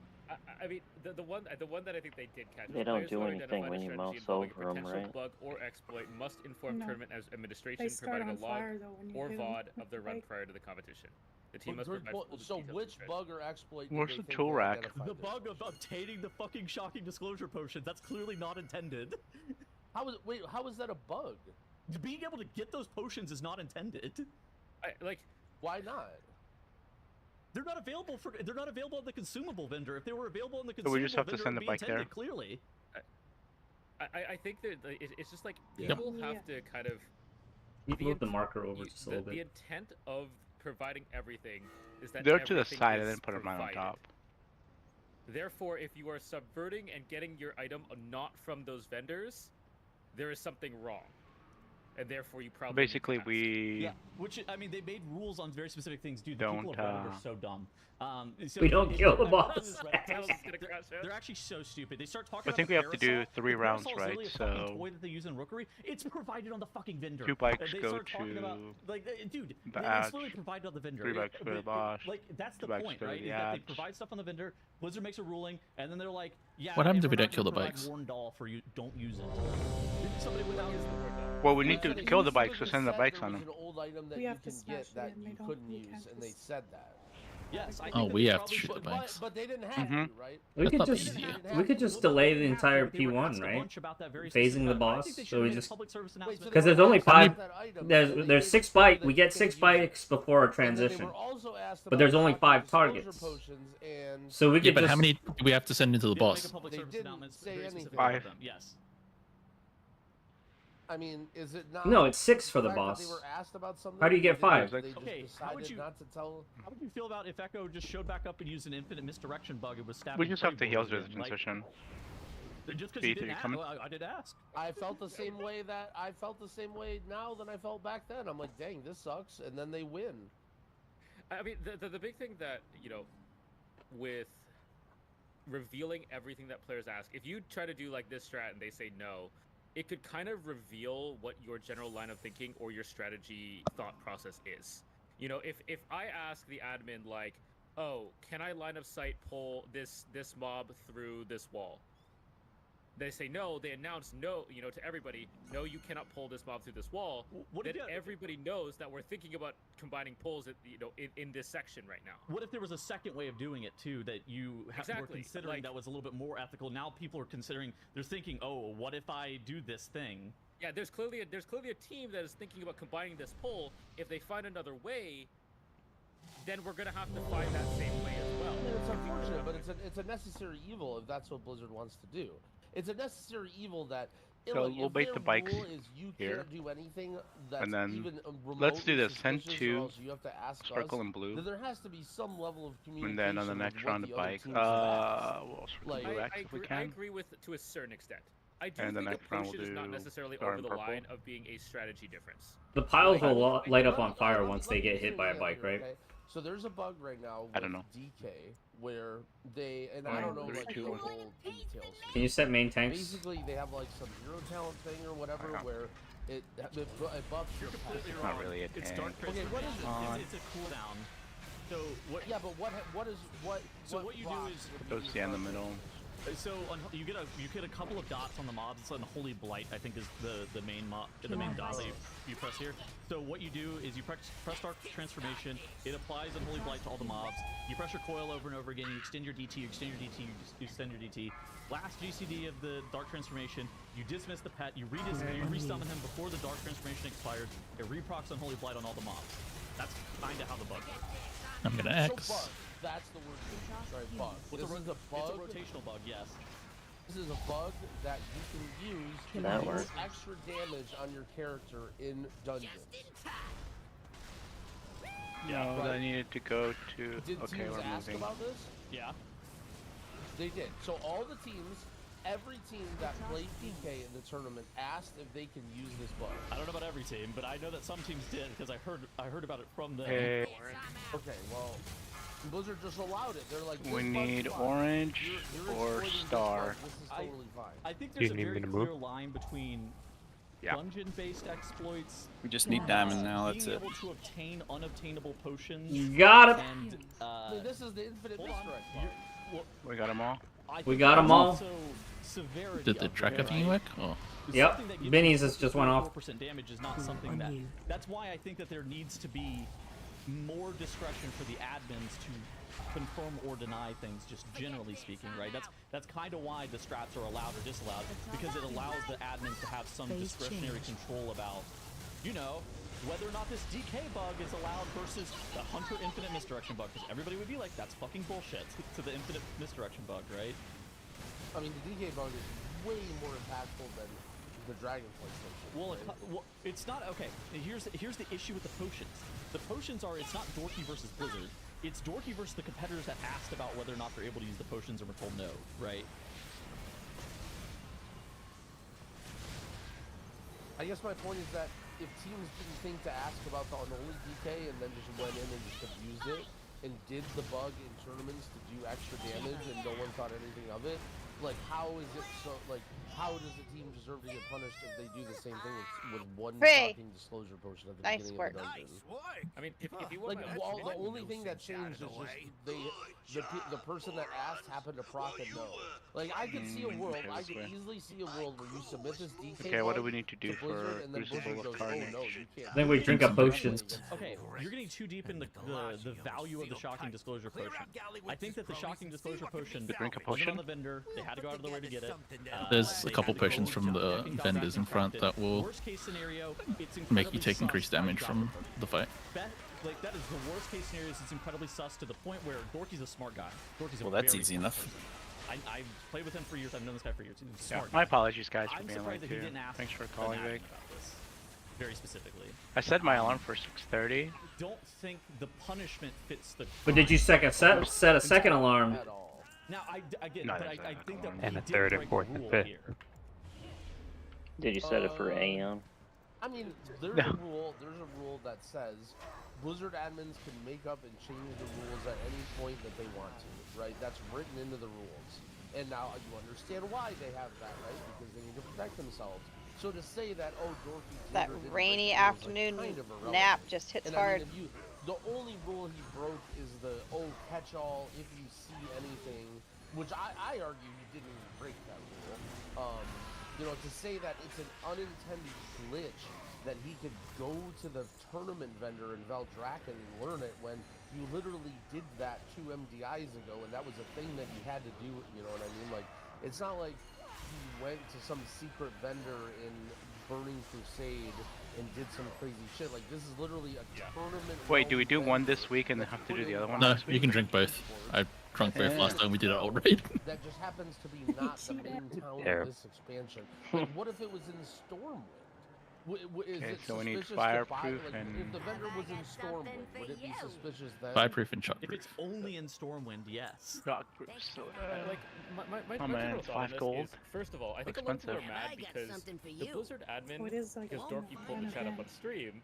I mean, the one that I think they did catch. They was don't players do who anything identified a when you strategy mouse involving over 'em, potential right? bug or exploit must inform No. tournament administration, They start providing on a log fire though when you or hit 'em. VOD of their run Like, prior to the competition. The team But must provide full so details of which the bug or exploit did Where's they the think tool they rack? identified The this? bug of obtaining the fucking shocking disclosure potions, that's clearly not intended. How is that a bug? Being able to get those potions is not intended. Why not? They're not available on the consumable vendor. If they were available on the So consumable we just have to vendor, send it'd the be bike there. intended, clearly. I think that it's just like Yep. people have to kind of You the move the int- marker over you- just a little the bit. intent of providing everything is that They're to the everything side and is then put mine on provided. top. Therefore, if you are subverting and getting your item not from those vendors, there is something wrong, and therefore you probably need to Basically, ask. we Yeah, which, I mean, they made rules on very specific things, dude. The Don't, people of Reddit are uh, so dumb. So We don't if- kill the I've boss. read this Reddit That was post, gonna crash out. they're actually so stupid. They start talking I about think the we have to do parasol. 3 The rounds, parasol is right? literally a fucking So toy that they use in Rookery. It's provided on the fucking vendor. 2 bikes They go start talking about, to like, dude, the it's literally Ash, provided on the vendor. 3 bikes go to the boss, Like, that's the 2 bikes point, go to right? the Is that they Ash. provide stuff on the vendor, Blizzard makes a ruling, and then they're like, yeah, What happens and if we we're don't not kill the gonna provide bikes? Warn doll for you, don't use it. Somebody without Well, we need So to they kill the bikes, so specifically send the said bikes there on was them. an old item that We you have to can smash get it that and they you don't- couldn't you use, can't and they just- said that. Yes, I Oh, think we that have to probably shoot the should- bikes. But they didn't have Mhm. to, right? We That's could not just the idea. we could just Well, delay they the have to, entire but they were P1, asked a right? bunch about that very Phasing specific the item. I boss, think they so should have we made a just- public service Wait, announcement. so they Because there's were only asked about 5 that item, There's so they there's didn't 6 say bike. that We you get couldn't 6 use it. bikes before our And then they transition. were also asked But there's about only shocking 5 disclosure targets. potions, and So we Yeah, could but just how many do we have to send into the You have to boss? make a public They service didn't announcement say very anything. specific about 5. them. Yes. I mean, is it not? No, it's 6 for the fact that boss. They were asked about something. How do you get they 5? They just Okay, how would decided you- not to tell. How would you feel about if Echo just showed back up and used an infinite misdirection bug and was stabbing? We just have to prey heal boards his again? Like, transition. just because Speed, you are didn't you ask, coming? well, I did ask. I felt the same way now than I felt back then. I'm like, dang, this sucks, and then they win. I mean, the big thing that, with revealing everything that players ask, if you try to do like this strat and they say no, it could kind of reveal what your general line of thinking or your strategy thought process is. If I ask the admin like, oh, can I line of sight pull this mob through this wall? They say no, they announce no, to everybody, no, you cannot pull this mob through this wall. What if Then you- everybody knows that we're thinking about combining pulls in this section right now. What if there was a second way of doing it too that you were Exactly, considering like- that was a little bit more ethical? Now people are considering, they're thinking, oh, what if I do this thing? Yeah, there's clearly a team that is thinking about combining this pull. If they find another way, then we're gonna have to find that same way as well. I mean, it's unfortunate, but it's a necessary evil if that's what Blizzard wants to do. It's a necessary evil that. So look, we'll if bait their the bikes rule is you here, can't do anything that's and then even let's do remotely this. Send suspicious, or 2, else you have to ask circle us, in blue, then there has to be some level of communication. and then on the with next what round the of other bike. teams have asked. What else we Like- can do I X if we agree, I can? agree with to a certain extent. I do And the think a next round we'll potion is not do necessarily star over and the purple. line of being a strategy difference. The piles will Let me- light up let on me- fire let me- once let they me get give you hit an by a example bike, here, right? okay? So there's a bug right now with I don't know. DK where they, and I One, don't know three, like two, the one. whole details. Can you set main tanks? Basically, they have like some hero talent thing or whatever Yeah. where it buffs your Completely passive. wrong. Not really a It's tank. dark Okay, what is it? On. It's a cooldown. So what? Yeah, but what is what? So what you do rocks is- would Go you stand in the use middle. So you get a couple of dots on the mobs. It's on Holy Blight, I think, is the main dot that you press here. So what you do is you press Dark Transformation. It applies on Holy Blight to all the mobs. You press your coil over and over again. You extend your DT. You extend your DT. You extend your DT. Last GCD of the Dark Transformation, you dismiss the pet. You resummon him before the Dark Transformation expires. It reprocs on Holy Blight on all the mobs. That's kind of how the bug works. I'm gonna So X. bug. That's the word. Sorry, bug. This is a It's a bug. rotational bug, yes. This is a bug that you can use to That deal works. extra damage on your character in dungeons. Yeah. No, I needed to go to. Did Okay, teams we're ask moving. about this? Yeah. They did. So all the teams, every team that played DK in the tournament asked if they can use this bug. I don't know about every team, but I know that some teams did because I heard about it from them. Hey, Okay, well, Blizzard just allowed it. They're like, we this bug's need fine. orange You're or exploiting this star. bug. This is totally fine. I think there's a need very me to clear move? line between Yeah. dungeon-based exploits. We just need diamond now. That's being it. able to obtain unobtainable potions. You got it. And I mean, this is the infinite hold on. misdirect You're- bug. well, We got them all. I We think got 'em there's all. also severity Did the of tracker it, thing right? work? Oh. Yep, Something that gives Benny's you just went off. 34% damage is not something that. That's why I think that there needs to be more discretion for the admins to confirm or deny things, just generally speaking, right? That's kind of why the strats are allowed or disallowed, because it allows the admins to have some discretionary control about, you know, whether or not this DK bug is allowed versus the Hunter Infinite Misdirection bug, because everybody would be like, that's fucking bullshit to the Infinite Misdirection bug, right? I mean, the DK bug is way more impactful than the Dragonfly station. Well, right? it's not okay. Here's the issue with the potions. The potions are, it's not Dorky versus Blizzard. It's Dorky versus the competitors that asked about whether or not they're able to use the potions and were told no, right? I guess my point is that if teams didn't think to ask about the unholy DK and then just went in and just abused it and did the bug in tournaments to do extra damage and no one thought anything of it, like how is it so, like how does a team deserve to get punished if they do the same thing with one Free. shocking disclosure potion at the Nice beginning work. of the dungeon? I mean, if you Like, want well, the only thing that changed is just the person that asked happened to proc a no. Like, I could see a world, okay, I this could way. easily see a world where you submit this DK Okay, what do bug we need to do to Blizzard, for and then Crucible Blizzard of goes, Carnage? oh no, you can't. I think we drink a Some potion. Okay, you're getting too deep in the value of the shocking disclosure potion. I think that the shocking disclosure potion drink a wasn't potion? on the vendor. They had to go out of their way to get it. There's a They couple had to go potions from the fucking vendors in front contracted. that will Worst case scenario, it's make you incredibly take sus increased by damage from Dragon. the fight. Like that is the worst case scenario. It's incredibly sus to the point where Dorky's a smart guy. Dorky's a Well, that's very easy smart enough. person. I've played with him for years. I've known this guy for years. He's a Yeah, smart my guy. apologies, guys, for I'm being surprised late that he too. didn't ask Thanks for an calling, admin Vic. about this, very specifically. I set my alarm for 6:30. I don't think the punishment fits the. But did you set a second alarm? At all. Now I get, No, but there's I that think that one. we And a did third and break fourth a and rule fifth. here. Did you set it for Aeon? I mean, there's No. a rule. There's a rule that says Blizzard admins can make up and change the rules at any point that they want to. Right? That's written into the rules. And now you understand why they have that, right? Because they need to protect themselves. So to say that, oh, Dorky That Blizzard didn't rainy break the rules, afternoon like, kind of irrelevant. nap just hits And I hard. mean, if you, the only rule he broke is the catch-all if you see anything, which I argue he didn't even break that rule. You know, to say that it's an unintended glitch that he could go to the tournament vendor in Valdraken and learn it when you literally did that 2 MDIs ago and that was a thing that you had to do, you know what I mean? Like, it's not like he went to some secret vendor in Burning Crusade and did some crazy shit. Like, this is literally a tournament. Wait, do we do one event this week and then that's have to do put the in other one No, next you week? can drink both. I drunk both last time we did it outright. that just happens to be not the main town There. of this expansion. Like, what if it was in Stormwind? Is Okay, it so we need suspicious to buy, fireproof like, and- if the vendor was in Stormwind, would it be suspicious then? Fireproof and If shockproof. it's only in Stormwind, yes. Shockproof soda. Like my Oh, man, general thought on 5 this gold. is, first of all, I think a lot of people are Expensive. mad because the Blizzard admin, What is like because all Dorky pulled the chat up on stream,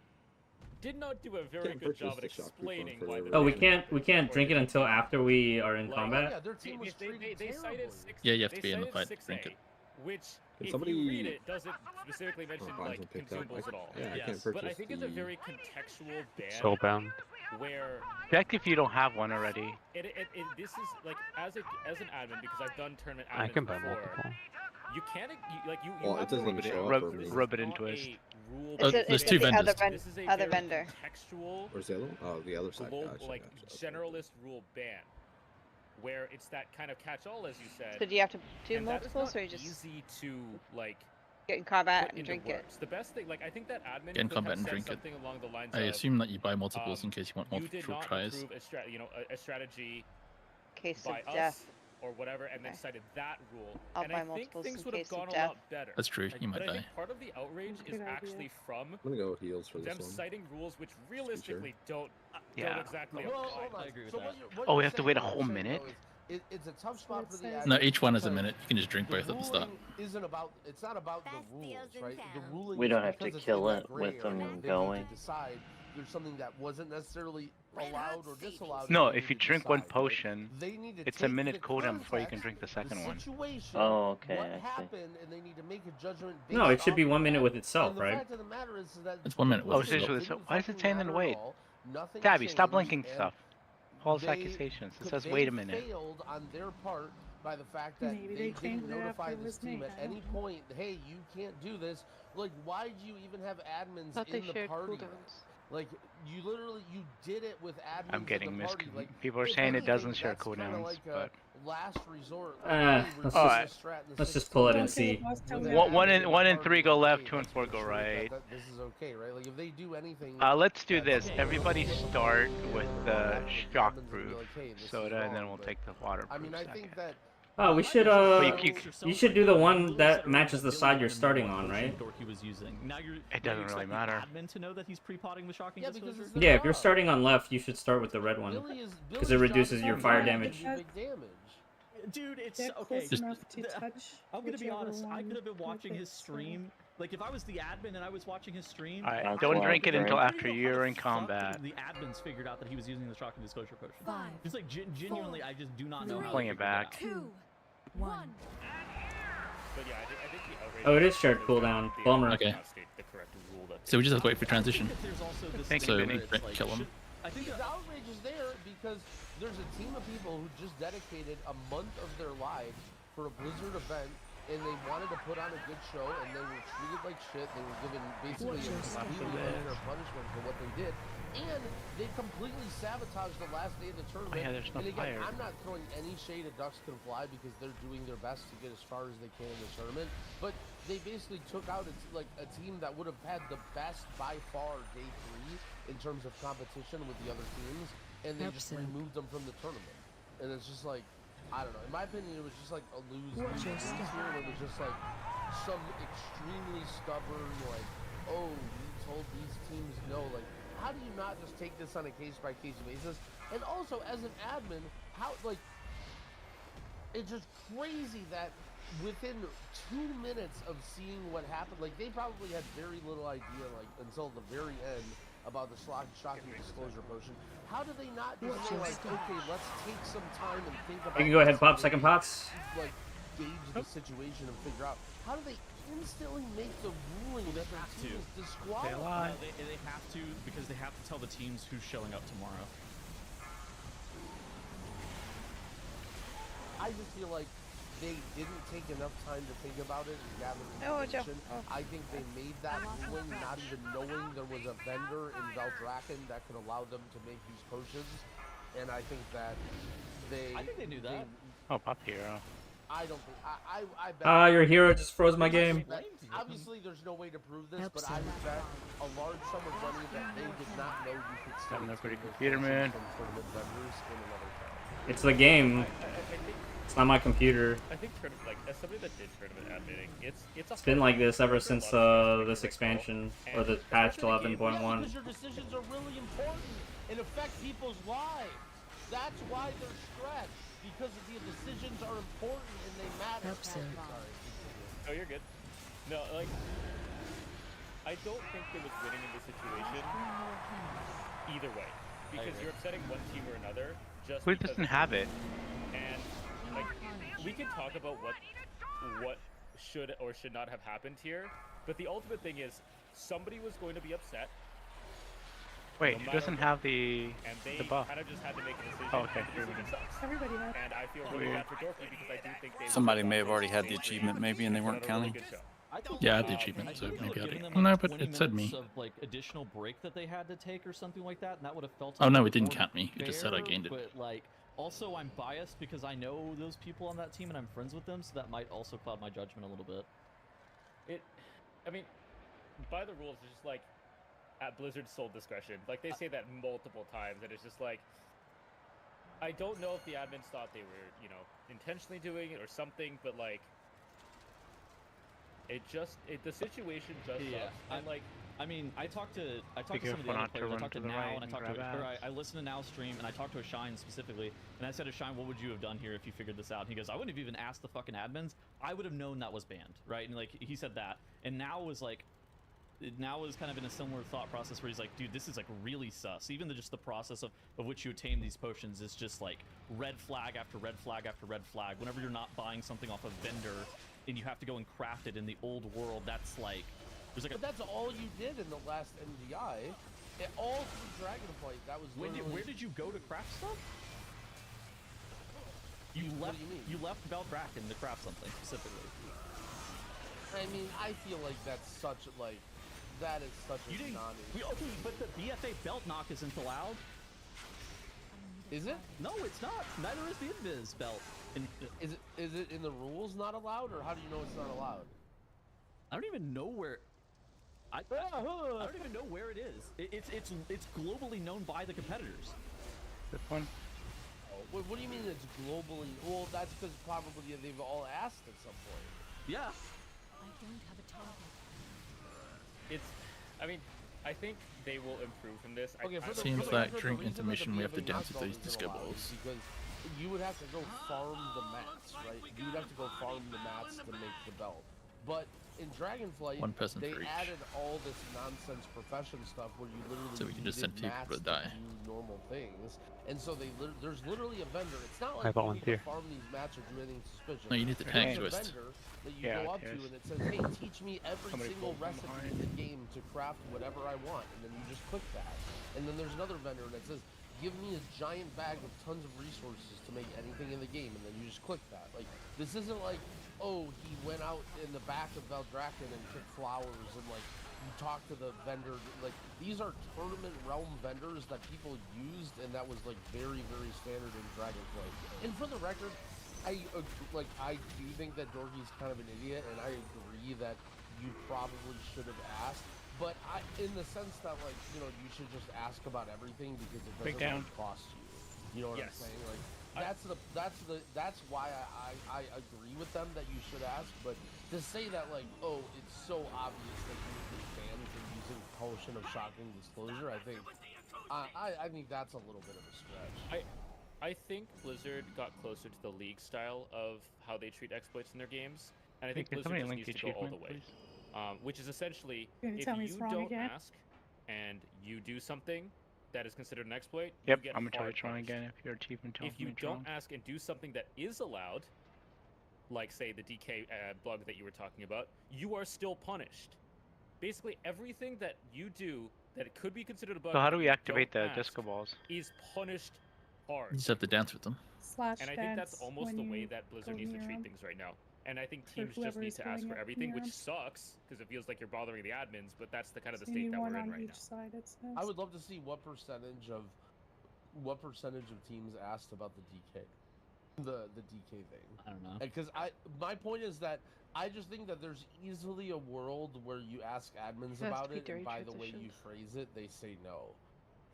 did not do a very Can't good job at purchase the shock explaining coupon why for the Oh, we ban can't drink it until after we are in Like- Oh, combat. yeah, their team was treated they cited terribly. 6. Yeah, you have to they be in the cited fight to drink it. 6A, which, Can if somebody- you read it, doesn't specifically mention Oh, like Bonzo picked up. consumables at all. Yeah, I Yes, can't purchase But I think it's a the- very contextual ban Soulbound. where Check if you don't have one already. this is like as an admin, because I've done tournament admins I can buy before. multiple. You can't you Well, it have to doesn't rub it show in. up Rub- for me. rub it in Not twist. a rule There's based two ban. vendors. This is a other very vendor. contextual, Where's the other one? Oh, the other side. global, Gotcha, like gotcha. Okay. generalist rule ban, where it's that kind of catch-all, as you said. So do you have to do and that is multiples, not or you just easy to like get in combat put and into drink it? words. The best thing, like I think that admin Get in could combat have and said drink it. something along the lines I of, assume that you buy multiples in case you want you did multiple not tries. approve a strategy Case by of us death. or whatever, and then Okay. cited that rule. I'll and buy I think multiples things in would have case of gone a death. lot better. That's true. You might But I die. think part of the outrage is Good idea. actually from I'm gonna go heals for them this one. citing rules which realistically don't Yeah. exactly Well, apply. hold on. I agree with So that. what Oh, we you're have to saying- wait a what whole you're saying, minute? though, is it's a tough spot what for it the says. No, admins each one is a because minute. You can just drink the both at the start. ruling isn't about. It's not about the rules, right? The ruling. We is don't have to because it's kill in that it gray with them area. They need to going. decide there's something that wasn't necessarily allowed or disallowed. No, they if you need to drink one decide, right? potion, They need to it's a take minute the cooldown before you can context, drink the second the one. situation, Oh, okay, what I see. happened, and they need to make a judgment. No, based it should off be of 1 minute that. with itself, And the right? fact of the matter is that It's 1 minute Oh, with it's itself. usually didn't why does it fucking say in the matter at wait? all. Nothing Tabby, stop changed, linking and stuff. False they accusations. It could- says they wait a minute. failed on their part by the fact that Maybe they they changed didn't it notify after it this was team made, at I any don't know. point. Hey, you can't do this. Like, why do you even have admins Thought they in the shared party? cooldowns. Like, you literally did it with admins I'm getting in the party. Like, people are if saying it anything, doesn't share that's kinda cooldowns, like a but last resort. Like, Uh, hey, we're let's doing just- this strat in the let's just 16th, pull it and like, see. Last time with we an had One admin in- the one in party, 3 go like, left, hey, 2 and let's 4 make go sure right. that this is okay, right? Like, if they do anything. Let's do that's this. okay, Everybody we'll start do it, with or the admins will be shockproof like, hey, this is soda, and then wrong, we'll but- take the waterproof I mean, I second. think that. Oh, we should But you should do the one that matches the side you're starting on, right? Dorky was using. Now you're. It doesn't really matter. Admin to know that he's pre-potting the shocking Yeah, because disclosure. it's the Yeah, if you're job. starting on left, you should start with the red one. Billy's Because it job reduces is your to fire do damage. big damage. Dude, it's Get okay. close enough to touch. I'm gonna be whichever honest. I one could have been watching his rotates, so- stream. Like, if I was the admin and I was watching his stream, Alright, That's don't why drink it I'm until very- after you're in combat. The admins figured out that he was using the shocking disclosure potion. 5, Just like genuinely, I just do not know how. Playing they it figured back. out. 2, 1. But yeah, I think the outrage. Oh, it is shared cooldown. Bummer. Okay. Not state the correct rule that So we just have to wait for transition. I think that there's also this Thank you, thing Vinny. where it's like, Kill him. I think The outrage is there because there's a team of people who just dedicated a month of their lives for a Blizzard event, and they wanted to put on a good show, and they were treated like shit. They were given basically a completely unfair punishment for what they did, and they completely sabotaged the last day of the tournament. yeah, there's no and again, fire. I'm not throwing any shade at Ducks Can Fly because they're doing their best to get as far as they can in the tournament, but they basically took out a team that would have had the best by far day 3 in terms of competition with the other teams, and they just removed them from the tournament. And it's just like, I don't know. In my opinion, it was just like a lose-lose here. It was just like some extremely stubborn, like, oh, you told these teams no. Like, how do you not just take this on a case-by-case basis? And also, as an admin, how, like, it's just crazy that within 2 minutes of seeing what happened, like, they probably had very little idea, like, until the very end about the shocking disclosure potion. How do they not just say, like, okay, let's take some time and think about You can go ahead and pop this second pots. like, gauge the situation and figure out how do they instantly make the ruling that their team is disqualified? they have to because they have to tell the teams who's showing up tomorrow. I just feel like they didn't take enough time to think about it and gather Oh, Joe. information. Oh. I think they made that ruling not even knowing there was a vendor in Valdraken that could allow them to make these potions, and I think that I think they knew that. Oh, Pop Hero. I don't think I bet. Your hero just froze my game. Obviously, there's no way to prove this, but I would bet a large sum of money that they did not know you could still Having a pretty obtain computer, those man. from tournament vendors in another town. It's the game. I think It's not my computer. I think like as somebody that did tournament admitting, it's It's been like this ever since this expansion or the patch Yeah, 11.1. because your decisions are really important and affect people's lives. That's why they're stretched, because the decisions are important and they matter. Sorry. Oh, you're good. No, like, I don't think there was winning in this situation either way, because you're upsetting one team or another just Who because. doesn't have it? And like, we can talk about what should or should not have happened here, but the ultimate thing is somebody was going to be upset. Wait, No who doesn't matter have the And they buff? kind of just had to make a decision. Oh, okay. and the decision sucks. Everybody had. And I feel really bad for Dorky because I do think they. Somebody may have already had the achievement, maybe, and they weren't counting. Yeah, I had the achievement, so maybe I did. No, but it said me. Of, like, additional break that they had to take or something like that, and that would have felt. Oh, no, like it didn't more count me. It just said I fair, gained it. But like, also I'm biased because I know those people on that team and I'm friends with them, so that might also cloud my judgment a little bit. I mean, by the rules, it's just like at Blizzard's sole discretion. Like they say that multiple times, and it's just like I don't know if the admins thought they were, you know, intentionally doing it or something, but like, the situation just sucks. And like, I mean, I talked to some of the careful other not to players. I run talked to to the Now, right and I and talked to, grab or ass. I listened to Now stream, and I talked to a Shine specifically, and I said to Shine, what would you have done here if you figured this out? And he goes, I wouldn't have even asked the fucking admins. I would have known that was banned, right? And like he said that, and Now was like, Now is kind of in a similar thought process where he's like, dude, this is like really sus. Even just the process of which you attain these potions is just like red flag after red flag after red flag. Whenever you're not buying something off a vendor and you have to go and craft it in the old world, that's like, there's like But that's all you did in the last MDI. All through Dragonflight, that was literally... where did you go to craft stuff? You left. What do you mean? You left Valdrakken to craft something specifically. I mean, I feel like that's such like that is such a You didn't. non-issue. Okay, but the BFA belt knock isn't allowed. Is it? No, it's not. Neither is the Invis belt. Is it in the rules not allowed, or how do you know it's not allowed? I don't even know where. I don't even know where it is. It's globally known by the competitors. This one. What do you mean it's globally? Well, that's because probably they've all asked at some point. Yeah. I don't have a target. I mean, I think they will improve from this. Okay, for the, Seems for the like record, during the reason intermission that we have to the dance BFA with these isn't disco allowed balls. is because you would have to go farm the mats, right? You would have to go farm the mats to make the belt. But in Dragonflight, One person they for each. added all this nonsense profession stuff where you literally So we can just needed send people mats to die. do normal things. And so there's literally a vendor. It's not I like you need to volunteer. farm these mats or do anything suspicious. No, you need the There's tank a twist. vendor that you Yeah, go up to yes. and it says, hey, teach me every Somebody single pulled from recipe behind. in the game to craft whatever I want. And then you just click that. And then there's another vendor that says, give me a giant bag of tons of resources to make anything in the game. And then you just click that. Like, this isn't like, oh, he went out in the back of Valdrakken and picked flowers and like, you talk to the vendor. Like, these are tournament realm vendors that people used, and that was like very, very standard in Dragonflight. And for the record, I do think that Dorky's kind of an idiot, and I agree that you probably should have asked. But in the sense that, like, you know, you should just ask about everything because it doesn't really cost you. You know what I'm saying? Like, that's why I agree with them that you should ask. But to say that, like, oh, it's so obvious that you would get banned for using Potion of Shocking Disclosure, I think that's a little bit of a stretch. I think Blizzard got closer to the League style of how they treat exploits in their games, and I think Can Blizzard somebody just link needs the to go all the achievement, way. please? Which is essentially, You're gonna if tell me you it's wrong don't again? ask and you do something that is considered an exploit, Yep, you get I'm gonna try hard to try punished. again if your achievement tells If you me it's don't wrong. ask and do something that is allowed, like say the DK bug that you were talking about, you are still punished. Basically, everything that you do that could be considered a bug. So how do that we you activate the don't ask disco balls? Is punished hard. You just have to dance with them. Slash And I think that's dance almost when the way you that Blizzard go needs to near treat 'em. things right now. And I think For teams just whoever need is to ask going for up everything, near which 'em. sucks because it feels like you're bothering the admins. But that's the kind of the So you state need that one we're in on right each now. side, it says. I would love to see what percentage of teams asked about the DK, the DK thing. I don't know. Because my point is that I just think that there's easily a world where you ask admins about it, and by the way you phrase it, they say no.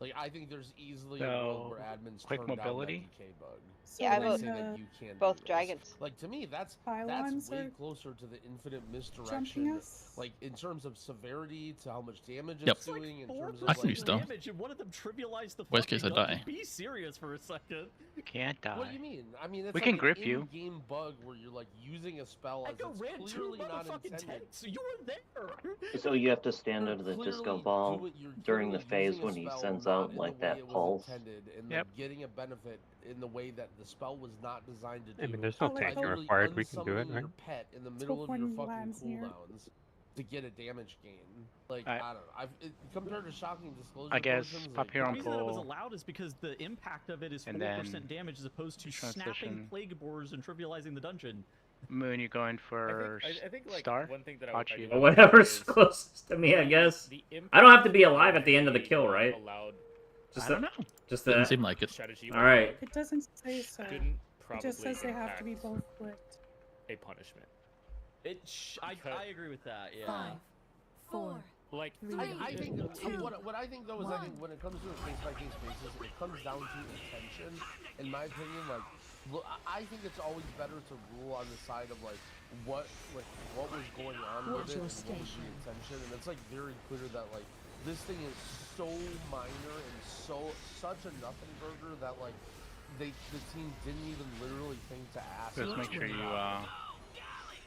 Like, I think there's easily a world where admins quick turn mobility? down that DK bug. So Yeah, I They vote say that you can't both do this. dragons. Like, to me, that's Pylons way are closer to the infinite jumping misdirection. us. Like, in terms of severity, to how much damage Yep. it's doing, in terms of I can like, use them. damage, and one of them trivialized the Worst case, I fucking dungeon. die. Be serious for a second. You can't die. What do you mean? I mean, it's We like can an grip you. in-game bug where you're like using a spell as Echo it's ran two clearly not motherfucking intended. tents. You were there. So you have to stand You're under the disco clearly ball you're during the clearly phase using a when he spell sends not out in the like way that it was pulse. intended, and Yep. like getting a benefit in the way that the spell was not designed to do. I mean, there's no like, By tanking literally required. We can do it, unsummoning right? your pet in the Let's middle hope of your one fucking lands near. cooldowns to get a damage gain. Like, I- I don't know. Compared to shocking disclosure I guess potions, pop like, here The on reason that it was pull. allowed is because the impact of it is And 4% then damage as opposed to snapping transition. plague boars and trivializing the dungeon. Moon, you going for I think like star? one thing that I Hachi. do Or like whatever's is closest to me, I guess. the I don't have to be impact alive at the end of the a kill, right? Allowed Just I don't know. Just Doesn't that. seem like it. strategy. All right. It doesn't say so. Shouldn't It probably just says they have to be impact both clicked. a punishment. I Because- agree with that. Yeah. 5, 4, Like, I think what I think though is I think when it comes to a case by case basis, it comes down to intention. In my opinion, like, I think it's always better to rule on the side of like what was going on with it and what was the intention. And it's like very clear that like this thing is so minor and such a nothing burger that like the team didn't even literally think to ask. Just make sure you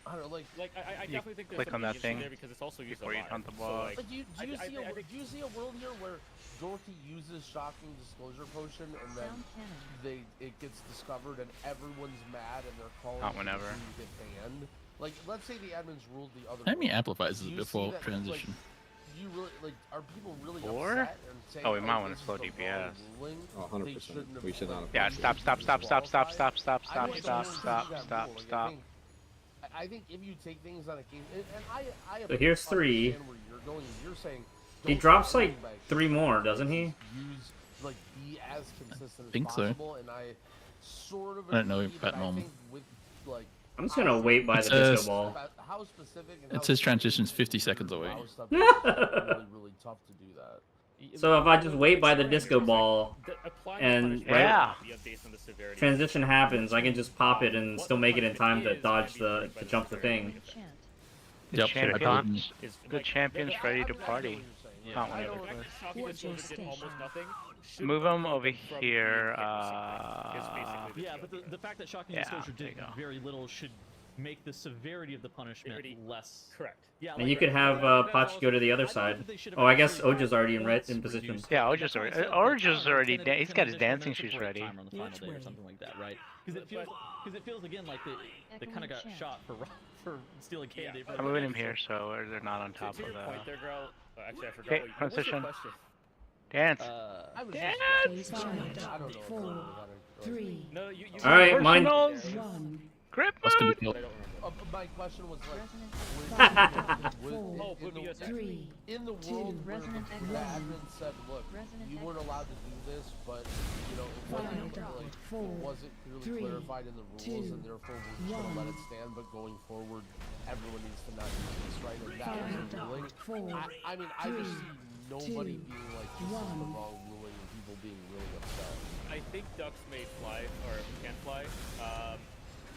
I don't know, I definitely think there's click on that thing there because it's also used before a you lot. hunt the So, ball. like, Like, do you see a world here where Dorothy uses shocking disclosure potion and then it gets discovered and everyone's mad and they're calling Not for whenever. the team to get banned? Like, let's say the admins ruled the other How many way. amplifies Do is you before see that, transition? Like, you really are people really Four? upset and saying, Oh, we might wanna this is slow the DPS. wrong ruling? Oh, They 100%. shouldn't have, We should not have. Yeah, stop. I don't think I think if you take things on a game, and I So here's 3. understand where you're going. You're saying He don't drops do like anything by 3 more, doesn't he? use like be as consistent think as so. possible, and I sort of I don't know agree, about but I normal. think with like I'm just gonna wait by It's the a- disco ball. how specific and It how says specific transition's you 50 use seconds your away. mouse stuff is really tough to do that. So if I just wait by the disco ball, and based on the severity. transition happens, I can just pop it and still make it in time to dodge to jump the thing. Yep, champions. Is, Good champions Yeah, ready I to mean, I party. get what you're saying. Not I whenever. don't- What's your station? Move them over here. Yeah, but the fact that shocking Yeah, disclosure there did you go. very little should make the severity of the punishment Severity. less. Correct. Yeah, And you could have Potch go to the other side. Oh, I guess Oja's already in position. Yeah, Oja's already he's got his dancing shoes ready. On the final day or something like that, right? Because it feels again like they kind of got shot for stealing candy. Yeah. I'm moving him here so they're not on top To of your the point there, girl. Actually, I forgot. Okay, what was your transition. question? dance. I was Dance! just, I don't know. if Four, I really had a- 3, No, you. All right, mine. Personals. 1. Grip What's gonna mode. be killed? My question was like, Oh, put me as 3. in the Two, world where Resident the Evil. admin said, look, Resident you weren't Evil. allowed to do this, but you know, it wasn't like Four, it wasn't clearly three, clarified in the rules, two, and therefore we're just gonna let it stand. But going forward, everyone needs to not use this, right? And that was the ruling. Four, I mean, I just see nobody two, being like, this is the one. wrong ruling, and people being really upset. I think ducks may fly or can fly.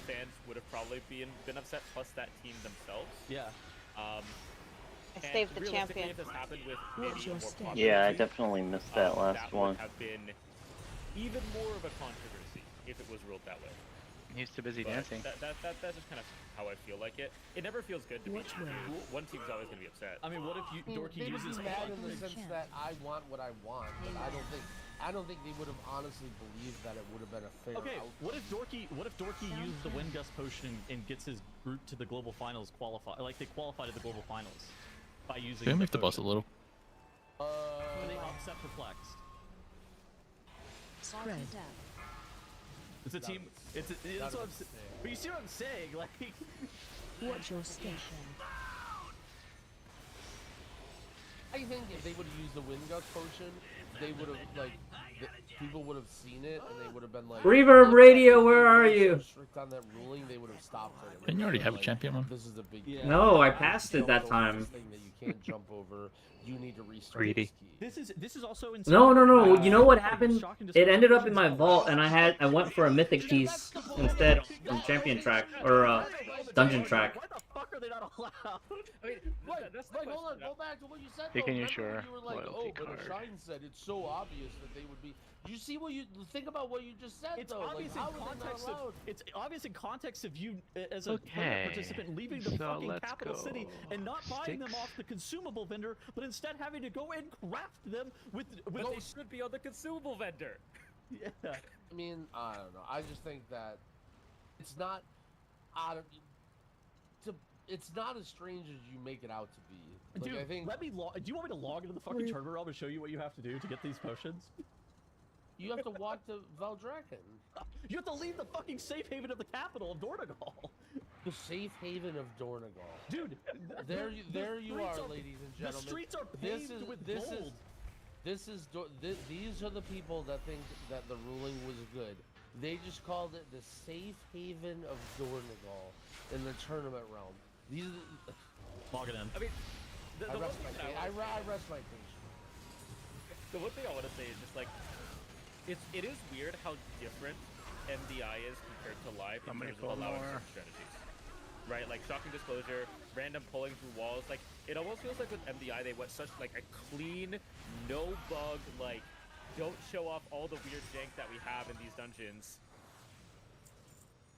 Fans would have probably been upset, plus that team themselves. Yeah. I saved the champion. If this happened with What's maybe a your more state? popular Yeah, I team, definitely missed that last that one. would have been even more of a controversy if it was ruled that way. He's too busy But dancing. That's just kind of how I feel like it. It never feels good to be. Which way? One team's always going to be upset. I mean, what if I mean, Dorky they would uses be mad in the Good sense chance. that I want what I want, but I don't think they would have honestly believed that it would have been a fair Okay, outcome. what if Dorky used the wind gust potion and gets his group to the global finals they qualify to the global finals by using Can we the move the boss a potion? little? Are they upset perplexed? Spread. It's a team. It's what I'm, but you see what I'm saying? Like, What's your station? I think if they would have used the wind gust potion, they would have people would have seen it and they would have been like, Reverb Radio, where are if they you? were strict on that ruling, they would have stopped it. Didn't you already have a champion one? This is a big Yeah. deal. No, I You passed it jumped that over time. this thing that you can't jump over. You need to restart Greedy. this key. this is also in. No. You know what happened? It ended up in my vault, and I went for a mythic piece instead from champion track or dungeon track. Why the fuck are they not allowed? I mean, that's the Wait, hold on, question. go back to what you said. You though. can use Remember your when you were like, loyalty oh, but card. Shine said it's so obvious that they would be. You see what you think about what you just said It's though. obvious like, how in are they not context of allowed? it's obvious in context of you as a Okay, tournament participant leaving the so fucking let's capital city go. and not buying them Sticks. off the consumable vendor, but instead having to go and craft them with. But they should be on the consumable vendor. Yeah. I mean, I don't know. I just think that it's not out of. It's not as strange as you make it out to be. Like, Dude, I think let me log. Do you want me to log into the fucking Wait. tournament realm and show you what you have to do to get these potions? you have to walk to Valdraken, You have to leave the fucking safe haven of the capital of Dornegal. the safe haven of Dornegal. Dude, There you streets are, ladies and The gentlemen. streets are This paved is with this gold. these are the people that think that the ruling was good. They just called it the safe haven of Dornegal in the tournament realm. These are Log it in. I mean, The I one rest thing my that case. I rest my case. The one thing I want to say is just like, it is weird how different MDI is compared to live in Somebody terms of pull allowing more. certain strategies. Right, like shocking disclosure, random pulling through walls. Like it almost feels like with MDI they went such like a clean, no bug, like don't show off all the weird jank that we have in these dungeons,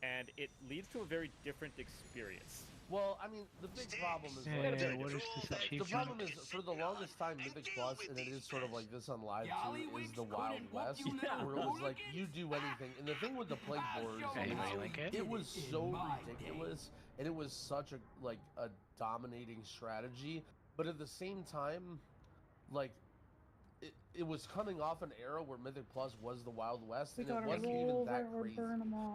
and it leads to a very different experience. Well, I mean, the big problem is Yeah, what is this the achievement? problem is for the longest time, Mythic Plus, and it is sort of like this on live too, is the Wild West, where it was like you do anything. And the thing with the Plague Boars Anybody is like it? it was so ridiculous, and it was such a dominating strategy. But at the same time, like it was coming off an era where Mythic Plus was the Wild West, and it wasn't even that crazy.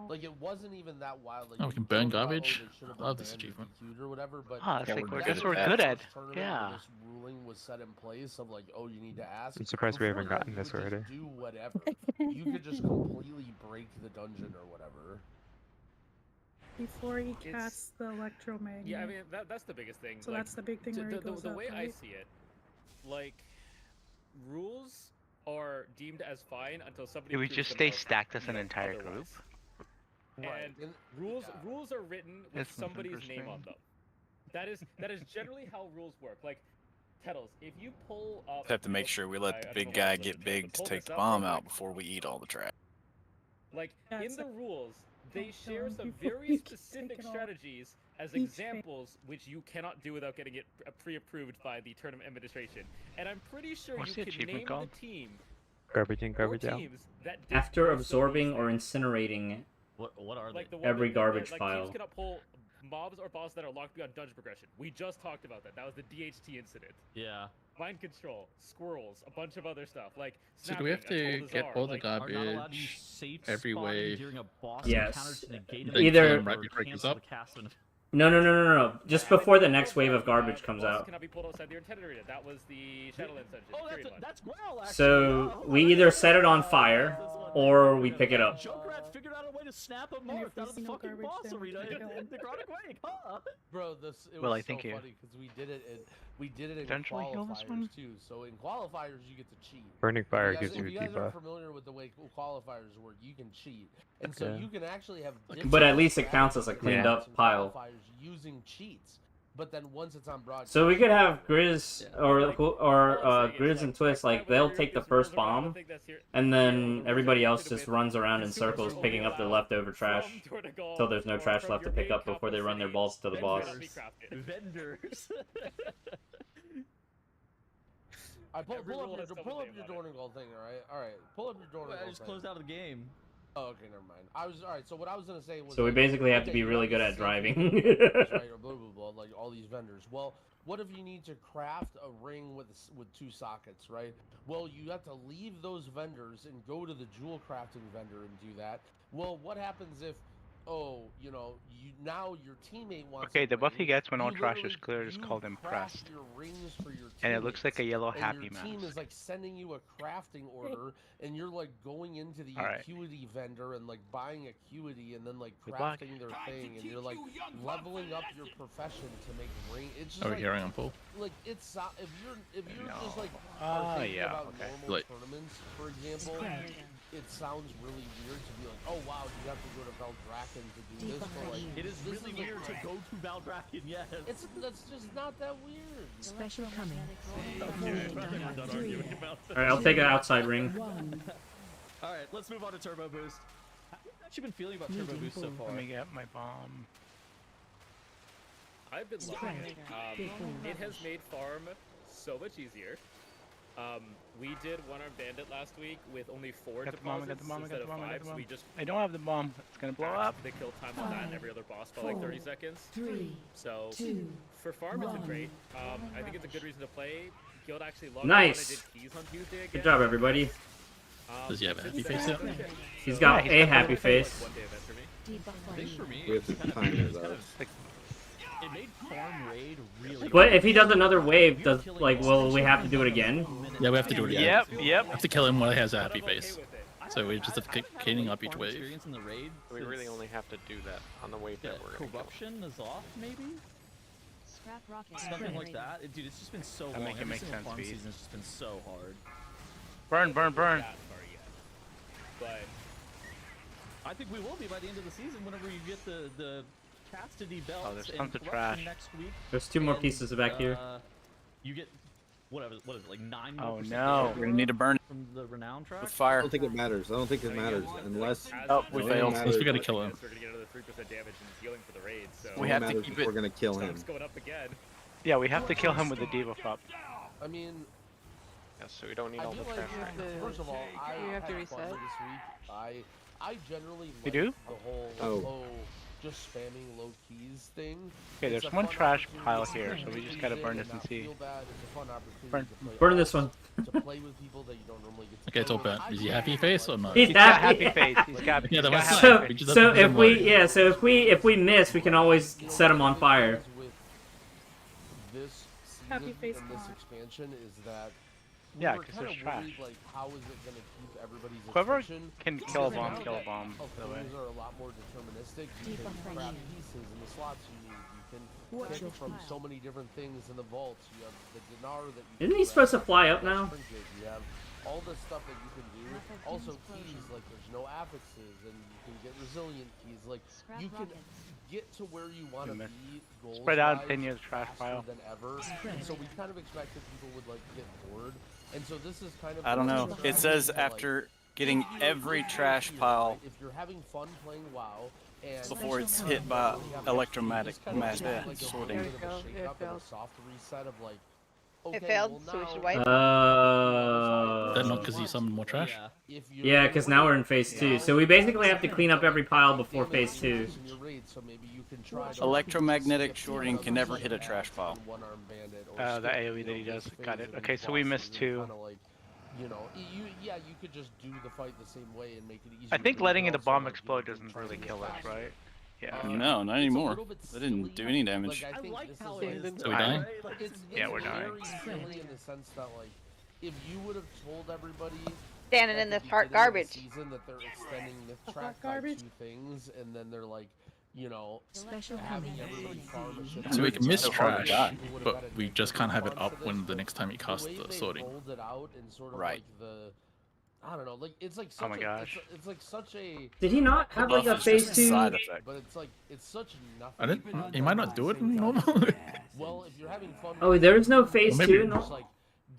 Like it wasn't even that wild. Like Oh, we can burn garbage? I love this achievement. Or whatever, but Ah, that's Yeah, like we're that's good what at we're that. good at. tournament where Yeah. this ruling was set in place of like, oh, you need to ask. I'm surprised we Before haven't that, gotten you this would just already. do whatever. You could just completely break the dungeon or whatever. Before he casts the electromagnet. Yeah, I mean that's the biggest thing. So like, that's the big thing where he goes the up, way I right? see it, like rules are deemed as fine until somebody. Do we proves just stay themselves, stacked as you an know, entire otherwise. group? Right. And rules are written with That's somebody's interesting. name on them. That is generally how rules work. Like Kettles, if you pull up, Have to make sure we let I the don't big know guy what get it is, big but to pull take this the up bomb real out quick. before we eat all the trash. Like Yeah, in it's the like- rules, they Don't share kill him some before very you can specific take it all. strategies as Each examples, which you cannot do without getting it pre-approved by the tournament administration. And I'm pretty sure What's you the can achievement name called? the team Garbage in, or garbage out. teams that did After most of absorbing these or things. incinerating What are Like they? the one every that- garbage like, file. Teams cannot pull mobs or bosses that are locked beyond dungeon progression. We just talked about that. That was the DHT incident. Yeah. Mind control, squirrels, a bunch of other stuff like. So do we have snapping, a to get Tol'Dazar, all the like, Are not allowed to use garbage safe every spotting way? during a boss Yes. encounter to negate They Either- kill him right or before he goes cancel up? the cast of an- No. Just Yeah, before and the then next also wave of the, garbage comes bosses out. cannot be pulled outside their intended arena. That was the Shadowlands dungeon. Oh, period one. that's Growl, actually. So we either set it on fire or we pick it up. Junkrat figured out a way to snap a And mark if out of the there's no fucking garbage, boss then we arena can in kill him. Necrotic Wake, huh? Bro, it Well, was I think so you- funny because we did it in Eventually heal this qualifiers one? too. So in qualifiers you get to cheat. Burning fire If gives you you guys, a if you guys are debuff. familiar with the way qualifiers work, you can cheat, and so Okay. you can actually have. But at least it counts as a different cleaned Yeah. up pile. qualifiers using cheats. But then once it's on broadcast, So we could have Grizz All I'm saying is, Grizz and Twist, like they'll take the first bomb, and then everybody else just runs around in circles picking up the leftover trash until there's no trash left to pick up before they run their balls to the boss. Vendors. I pull Every up rule has your someone's name on it. Dornigal thing. All right. Pull up your Dornigal I thing. just closed out of the game. Oh, okay, never mind. All right. So what I was gonna say was. So we like, basically have to okay, be you really good these at safe driving. vendors, right, or blah blah blah, like all these vendors. Well, what if you need to craft a ring with two sockets, right? Well, you have to leave those vendors and go to the jewel crafting vendor and do that. Well, what happens if, now your teammate wants. Okay, a the buff he ring, gets when you all trash is literally- cleared is you called craft impressed. your rings for your And it looks like a teammates, yellow and happy your team mask. is like sending you a crafting order, and you're like going into the Alright. acuity vendor and like buying acuity and then like Good luck. crafting their thing, and you're like leveling up your profession to make ring. It's just Are we like, hearing on pull? like it's if you're just like Ah, are thinking yeah, about okay. normal Like- tournaments, for example, it sounds really weird to be like, oh wow, you have to go to Veldraken to do this, but like It is this really is weird to go to Valdrakian, yes. that's just not that weird. Special coming. I'm done arguing about this. Alright, I'll take an outside ring. Alright, let's move on to Turbo Boost. How have you actually been feeling about Turbo Boost so far? Let me get my bomb. I've been loving it. It has made farm so much easier. We did one-armed bandit last week with only 4 Got the bomb, I got deposits the bomb, I instead got of the bomb, I got 5, the so bomb. we just I don't have the bomb. It's gonna blow up. halved the kill time on that and every other boss by like 30 seconds. 3, So 2, for farm, it's been great. I think it's a good reason to play. Guild actually logged Nice. on and did keys on Tuesday again. Good job, everybody. Does he have a happy since face then, yet? okay. He's So, got he's a got happy it's been, like, face. one day event for me. I think for me, We have it's some kind of, timers it's kind out. of, it made farm raid really But if he does another wave, will we have to do it again? Yeah, we have to do it again. Yep. We have to kill him when he has a happy But I'm okay face. with it. So we just have to keep cleaning up each farm wave. experience in the raid. We really since only have to do that on the wave the that we're gonna go. corruption is off, maybe? Scrap rocket. something like that. Dude, it's just been so That long. make it Every make single sense, farm Pete. season has just been so hard. Burn, burn, burn. That far yet. But I think we will be by the end of the season whenever you get the chastity belts there's and tons of corruption trash. next week. There's 2 more and, pieces back here. You get what is it, like 9 Oh, more no. We're gonna need to burn it from the renown track? with I fire. don't think it matters. I don't think it matters unless. Oh, we it failed. matters Unless we gotta if- kill him. we're gonna get another 3% damage and healing for the raid. So We it have to matters keep if it- We're gonna kill him. Stock's going up again. Yeah, we have to kill him with the Diva Pop. I mean, Yeah, so we don't need I all feel the like trash right now. first of all, I You have to had fun reset. this week. I generally You like do? the whole Oh. just spamming low keys thing. Okay, It's there's a one fun trash opportunity pile to here, get so we your just gotta keys burn in this and and not see. feel bad. It's a fun opportunity Burn- to play burn off, this one. to play with people that you don't normally get to Okay, it's play all with. bad. Is he happy face or not? He's He's got happy. happy face. He's got, Yeah, he's that got was happy So, We face. just have so to if do we, more. yeah, so if we miss, we can always set him on fire. With this Happy season face and this mod. expansion is that Yeah, we were 'cause kinda there's trash. worried, like, how is it going to keep everybody's Whoever attention? can Because kill a now bomb, kill a that bomb. That way. things are a lot more deterministic. You Deep can up grab right pieces in the slots you need. You Watch can your pick from fire. so many different things in the vaults. You have the dinar that you Isn't can he grab, supposed to fly up you have now? trinket, you have all the stuff that you can do. Rapid Also explosion. keys, like there's no affixes, and you can get resilient keys. Like Scrap you can rockets. get to where you want to Goodness. be goals Spread out and near the trash faster pile. than ever. And so we kind of expected people would like get bored. And so this is kind of I don't know. the It says strategy to, like, after getting you know, every if you're trash here, pile right, if you're having fun playing WoW and before it's hit by electromagnetic like sorting. a There you go. shake It up and a failed. soft reset of like It okay, failed, well, so we now should wipe. That not because you summoned more trash? Yeah. if you're Yeah, because now we're in phase 2, so we basically have to clean up every pile before phase 2. in your raid, so maybe you can try to Electromagnetic skip shorting can another never hit a season trash pile. on one-arm bandit or The skip, AoE you that know, he does. this Got phase it. of Okay, these so we bosses missed and 2. kinda like, you know, you could just do the fight the same way and make it easier. I think but you letting can the also, bomb like, explode you know, doesn't try really to get kill us, faster. right? Yeah. No, not It's a anymore. little bit That didn't do silly. any damage. Like, I think like this how is it like- is. So we dying? It's Yeah, we're dying. very silly in the sense that like if you would have told everybody Standing at in the this hot beginning of the garbage. season that they're extending myth The track hot by garbage? 2 things and then they're like, you know, Special having coming everybody soon. farm a shit So we ton can of miss stuff, trash, people would've but had a we just can't have it response up to when this, the but next time you cast way the they sorting. rolled it out in sort of Right. like the I don't know, like it's like Oh such my a, gosh. it's like such a Did he not have like a Buff is phase just a 2? side effect. but it's like it's such nothing. I didn't. He might not do it normal. Well, if you're having fun Oh, with there it, is no phase maybe- 2? just No? like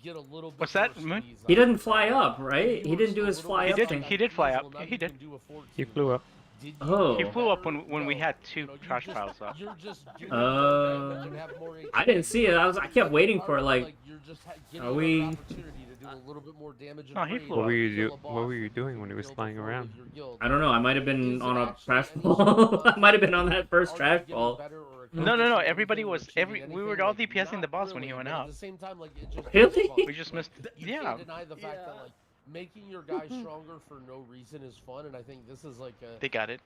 get a little bit What's that, more Moon? squeeze He out. didn't fly up, right? He didn't do his fly He up did- thing. he did fly up. Well, now Yeah, you he did. can do a 14. He flew up. Did you Oh. He get flew up better? when we No. had You 2 know, you trash just- piles up. You're just doing Oh. damage and have more I didn't see it. I kept waiting for it. Like, you're just giving are him we- an opportunity to do a little bit more damage. No, he and flew raid, up. kill a boss What were you that doing can when he was kill flying before around? with your guild. I don't know. I might have been Is on it a actually trash any ball. sort of I might have been on that first are you trash getting ball. better or No, accomplishing everybody anything or was achieving we were anything? all Like, DPSing the not boss when he really, went but up. At the same time, like it just Really? is fun. We just missed. You Yeah. can't deny the fact that like making your guy stronger for no reason is fun, and I think this is like a They got it.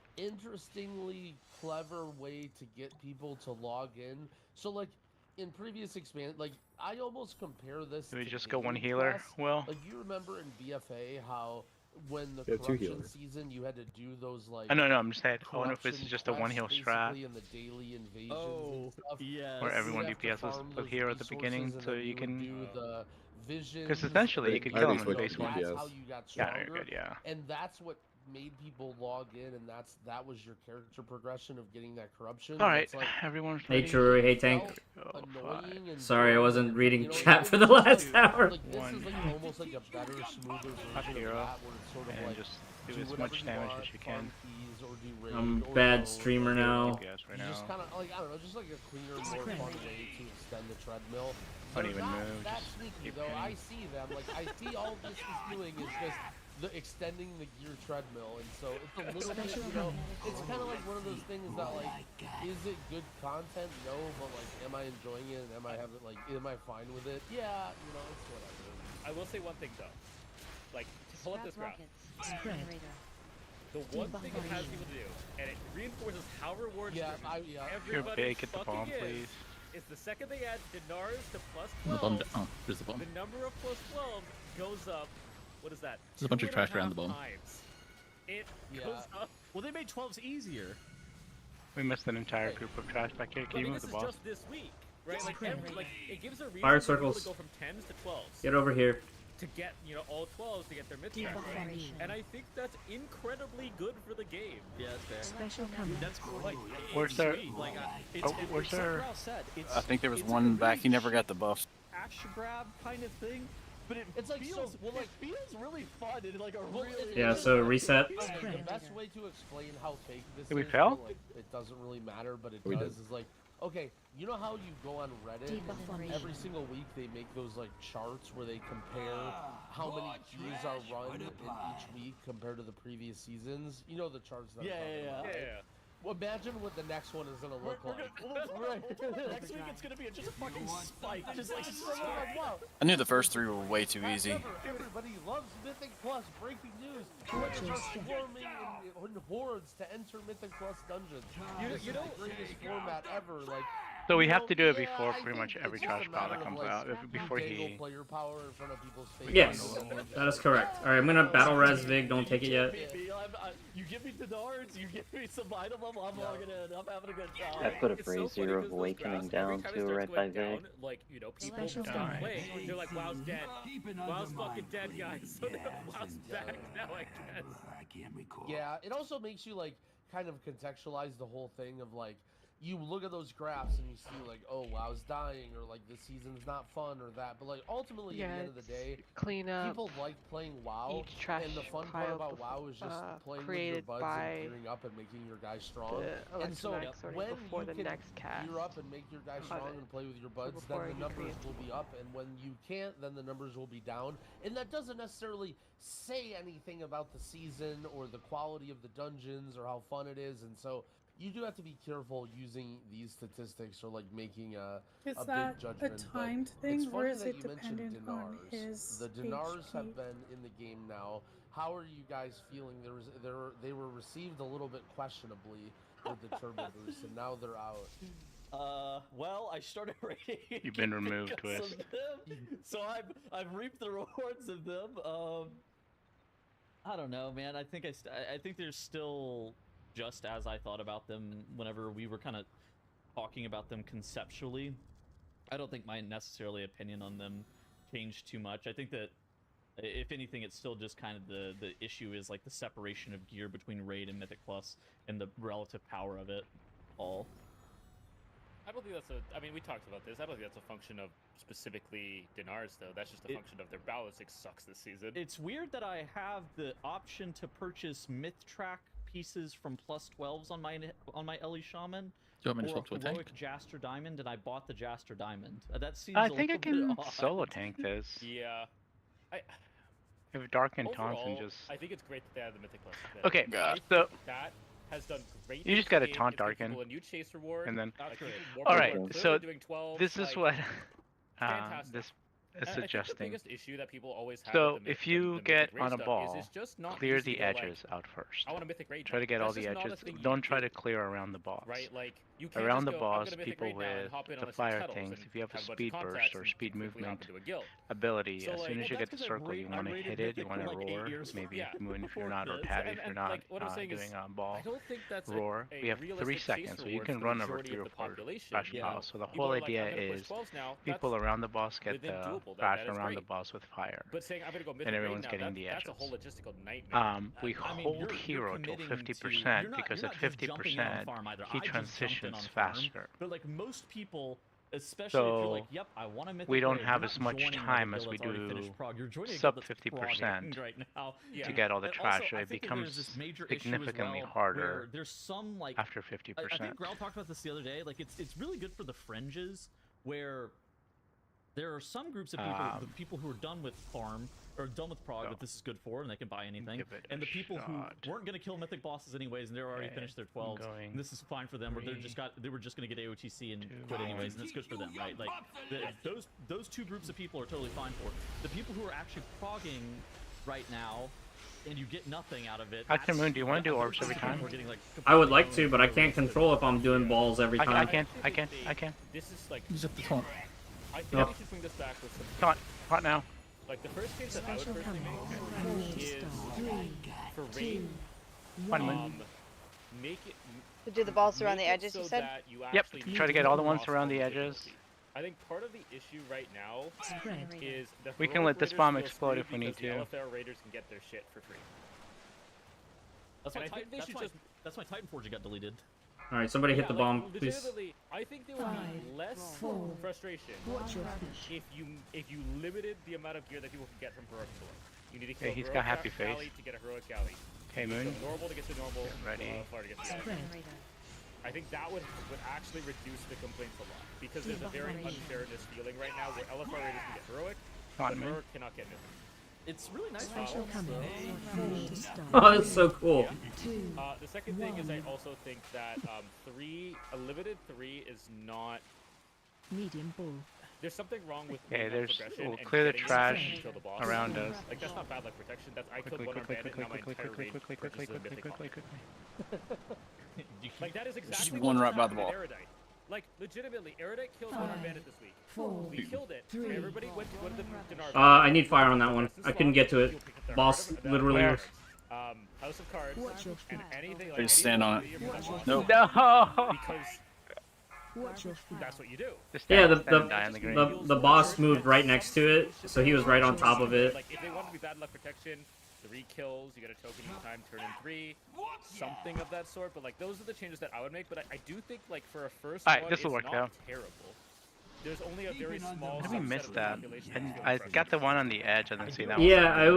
interestingly clever way to get people to log in. So like in previous expand, like I almost compare this. Do we to just go one daily healer? quests. Well, Like you remember in BFA how when the Yeah, 2 corruption healers. season you had to do those like. no, I'm just saying. I wonder if this is corruption just a one heal quests, strat basically, in the daily invasions Oh, and stuff. yeah. where You'd everyone have to DPSs farm with those here at the beginning, resources, and so then you would can. do the visions. Because essentially you could I kill think him in switch phase to 1. DPS. That's how you got Yeah, stronger. you're good. Yeah. And that's what made people log in, and that was your character progression of getting that corruption. All and right, it's like, everyone's Hey, ready. True. Hey, Tank. Oh, annoying and Sorry, I boring, wasn't and, reading you know, chat it's for the just last like- hour. Like, this is like almost like a better, smoother Up version hero, of that, where it's sort of and like just do do as whatever much you damage want, as you farm can. keys, or do raid, I'm or bad go, streamer or, now. DPS right you just now. kind of like I don't know, just like a cleaner, more fun way to extend the treadmill. Don't They're even not move, that just sneaky keep though. I hitting. see them. Like I see all this is doing is just the extending the gear treadmill, and so it's a little bit, you know, it's kind of like one of those things that like, is it good content? No, but like, am I enjoying it? Am I having like, am I fine with it? Yeah, you know, it's whatever. I will say one thing though, like to pull up this graph. Generator. The one thing it has people to do, and it reinforces how reward Yeah, driven yeah. You're everybody big, get the fucking bomb, is, please. is the second they add dinars to plus The 12, bomb. Oh, there's the bomb. the number of plus 12 goes up. What is that? There's a bunch of trash around the 2.5 bomb. times. It Yeah. goes up. Well, they made 12s easier. We missed an entire group of trash back here. I Can you mean, move this the is ball? just this week. right? Like it gives a reason Fire for people to circles. go from 10s to 12s. Get over here. To get, all 12s to get their mid track, right? And I think that's incredibly good for the game. Yeah, it's fair. Special coming. That's like, Where's their? like Where's their? said, I think there was one back. He never got the buff. action grab kind of thing, but it like feels so- it feels really fun and like a really Yeah, so reset. The best way to explain how fake this Did we is, fail? like, it doesn't really matter, but it We does, did. is like, okay, you know how you go on Reddit, Debuff every single week they make those like charts where they compare how many keys are run in each week compared to the previous seasons? You know the charts that I'm talking about, right? Yeah. Well, imagine what the next one is gonna look like. Next week it's gonna be just a fucking spike, just like Wow. I knew the first three were way too easy. Everybody loves Mythic Plus. Breaking news. Players are swarming in hordes to enter Mythic Plus dungeons. You know, the greatest format ever. Like, So we have to do it before I pretty much think every it's just trash a pile matter that of, comes like, out before dangle he. player power in front of people's faces. Yes, that is correct. Alright, I'm gonna battle res Vig, don't take it yet. You give me the darts, you give me some item, I'm logging in, I'm having a good time. I put a It's so funny brazier 'cause of those awakening graphs, every down time it too, starts right by going Vig. down, like, people Special start coming. playing, they're like, WoW's dead. WoW's fucking dead, guys. So WoW's back now, I guess. Yeah, it also makes you like kind of contextualize the whole thing of like you look at those graphs and you see like, oh, WoW's dying, or like this season's not fun, or that. But like ultimately, at the end of the day, clean up people like playing WoW, each trash and the fun part pile about WoW is just playing with your created buds by and gearing up and making your guys strong. the And so electronic sorting when before you the can next cast gear up and make your guys of strong it, and play with your buds, before then the you numbers create. will be up, and when you can't, then the numbers will be down. And that doesn't necessarily say anything about the season or the quality of the dungeons or how fun it is, and so you do have to be careful using these statistics or like making a Is big that a judgment. but timed it's thing, or funny is that it you mentioned dependent on dinars. his The dinars HP? have been in the game now. How are you guys feeling? They were received a little bit questionably with the turbo boost, and now they're out. Well, I started raiding. You've been removed, because Twist. of them, so I've reaped the rewards of them. I don't know, man. I think I think they're still just as I thought about them whenever we were kind of talking about them conceptually. I don't think my necessarily opinion on them changed too much. I think that if anything, it's still just kind of the issue is like the separation of gear between Raid and Mythic Plus and the relative power of it all. I don't think that's a. I mean, we talked about this. I don't think that's a function of specifically dinars, though. That's just a function of their balancing sucks this season. It's weird that I have the option to purchase myth track pieces from +12s on my Ellie Shaman. Do you want me to or swap to a tank? heroic Jaster Diamond, and I bought the Jaster Diamond. That seems. I a think I little can bit odd. solo tank this. Yeah. If Dark and Overall, Taunt and just. I think it's great that they have the Mythic Plus. Okay, I think so that has done great. you just got gotta taunt Darken, a new chase reward, and then. like, people more All people right, are clearly so doing 12, this is like, what fantastic. this is And I think the suggesting. biggest issue that people always have So with the if you Mythic get Raid on a stuff ball, is it's just not clear easy the to, like, edges out first. I want a Mythic Raid Try to now. get all That's the just not a edges. thing you Don't can try do. to clear around the boss. Right, like you can't Around just the go, I'm boss, gonna Mythic people Raid now and with hop in the on a fire Kettles things, and if you have a have a bunch of speed burst contacts or and speed quickly hop movement into a guild. ability, So, as like, soon as you well, get that's the 'cause circle, you I want to raided hit it, you Mythic want for to like 8 roar, years maybe yeah, if you're before not or this, tabby, and- if you're and, not like, what I'm saying is, doing a ball. I don't think that's roar. a We have 3 realistic chase seconds, so you reward can for the run over majority 3 of or the 4 population. trash Yeah. piles. So the People whole are like, idea I'm gonna push is 12s now. people That's around the boss get within the doable. crash That is around the great. boss with fire. But saying I'm gonna go Mythic And Raid everyone's now, getting the that's a edges. whole logistical nightmare. We I mean, hold you're hero till committing 50% you're not because at just jumping in on 50% farm either. he I just jumped in transitions on farm, faster. But like most people, especially if you're like, So yep, I want to Mythic we don't Raid, have you're as not much joining time a as guild we that's already do finished prog. You're joining a sub guild that's 50% progging right now. Yeah. to get all the And trash. also, So I it think that there's becomes this major issue as significantly well, harder where there's some like after I 50%. think Growl talked about this the other day. Like it's really good for the fringes where there are some groups of people, the people who are done with farm or done with prog that this is good for and they can buy anything, Give it and a the people shot. who weren't going to kill mythic bosses anyways and they're already Okay, finished their 12s, going and this is fine for them, or they were just going to get AOTC and quit anyways, and that's good for them, right? Like those two groups of people are totally fine for. The people who are actually progging right now and you get nothing out of it. Dr. Moon, do you want to do orbs every time? I would like to, but I can't control if I'm doing balls every time. I can. This is like. Use up the taunt. I think we should swing this back with some. Taunt now. Like the first case that I would Special personally coming. make is 3, for raid. 1. Make it. To do the balls around the make it edges, you so said? that you Yep. actually Try to get all the ones around the edges. I think part of the issue right now is the We can heroic let this raiders bomb feel explode if screwed we need because to. The LFR raiders can get their shit for free. That's And why, I think they should just. that's why Titan Forge got deleted. All right, somebody hit the like, bomb, please. legitimately, I think there would be less frustration if you limited the amount of gear that people can get from heroic sword. You need to kill Okay, he's a got heroic happy galley face. to get a heroic galley. Okay, Moon. So normal to get to normal. Get ready. LFR to get to I think that would actually reduce the complaints a lot because there's a very unfairness feeling right now where LFR raiders can get heroic, but heroic cannot get mythic. It's really nice. Oh, that's so cool. The second thing is I also think that a limited 3 is not. Medium bull. There's something wrong with Okay, there's. progression We'll and clear the getting trash to kill the boss. around us. Like that's not bad luck protection. That's I killed one armed bandit and now my entire raid purchases a mythic armor. Like that is exactly Just one right by the wall. Erudite. Like legitimately, Erudite killed one armed bandit this week. We killed it. Everybody went to the Dinar. I need fire on that one. I couldn't get to it. Boss literally. House of Cards and anything like. Please stand on it. Nope. No. Because that's what you do. Yeah, the boss moved right next to it, so he was right on top of it. Like if they want to be bad luck protection, 3 kills, you get a token each time, turn in 3, something of that sort. But like those are the changes that I would make. But I do think like for a first one, this will work not though. Terrible. There's only a very small. How did we subset miss of the that? population And that's I feeling got the frustrated. one on the edge. I didn't see that one. Yeah, I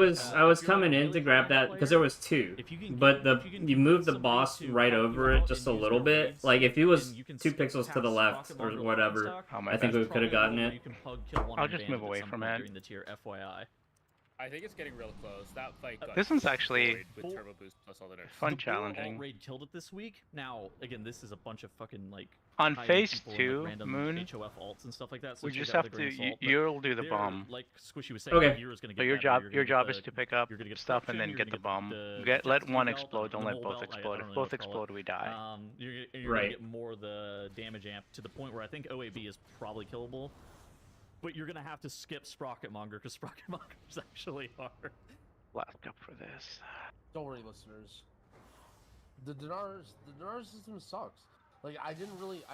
was coming in to grab that because there was 2, but you moved the boss right over it just a little bit. Like if he was 2 pixels to the left or whatever, I think we could have gotten it. I'll just move away from it. During the tier, FYI. I think it's getting real close. That fight got This one's actually destroyed with turbo boost plus all the nerfs. fun, The challenging. Alt raid killed it this week. Now, again, this is a bunch of fucking like On high-end phase people and, 2, like, random Moon, HOF alts and stuff like that. So we take just that have with a grain to. of salt, but You'll do the they're, bomb. Like Squishy was saying, Okay. gear is gonna So get your better, job, you're your gonna job get is to pick up you're gonna get stuff and protection, then you're get the gonna bomb. get Let dexterity one belt, explode. Don't the let noble both belt, I explode. don't If know both what to call explode, we die. You're Right. gonna get more of the damage amp to the point where I think OAB is probably killable. But you're gonna have to skip Sprocket Monger because Sprocket Monger is actually hard. Last up for this. Don't worry, listeners. The dinar system sucks. Like I didn't really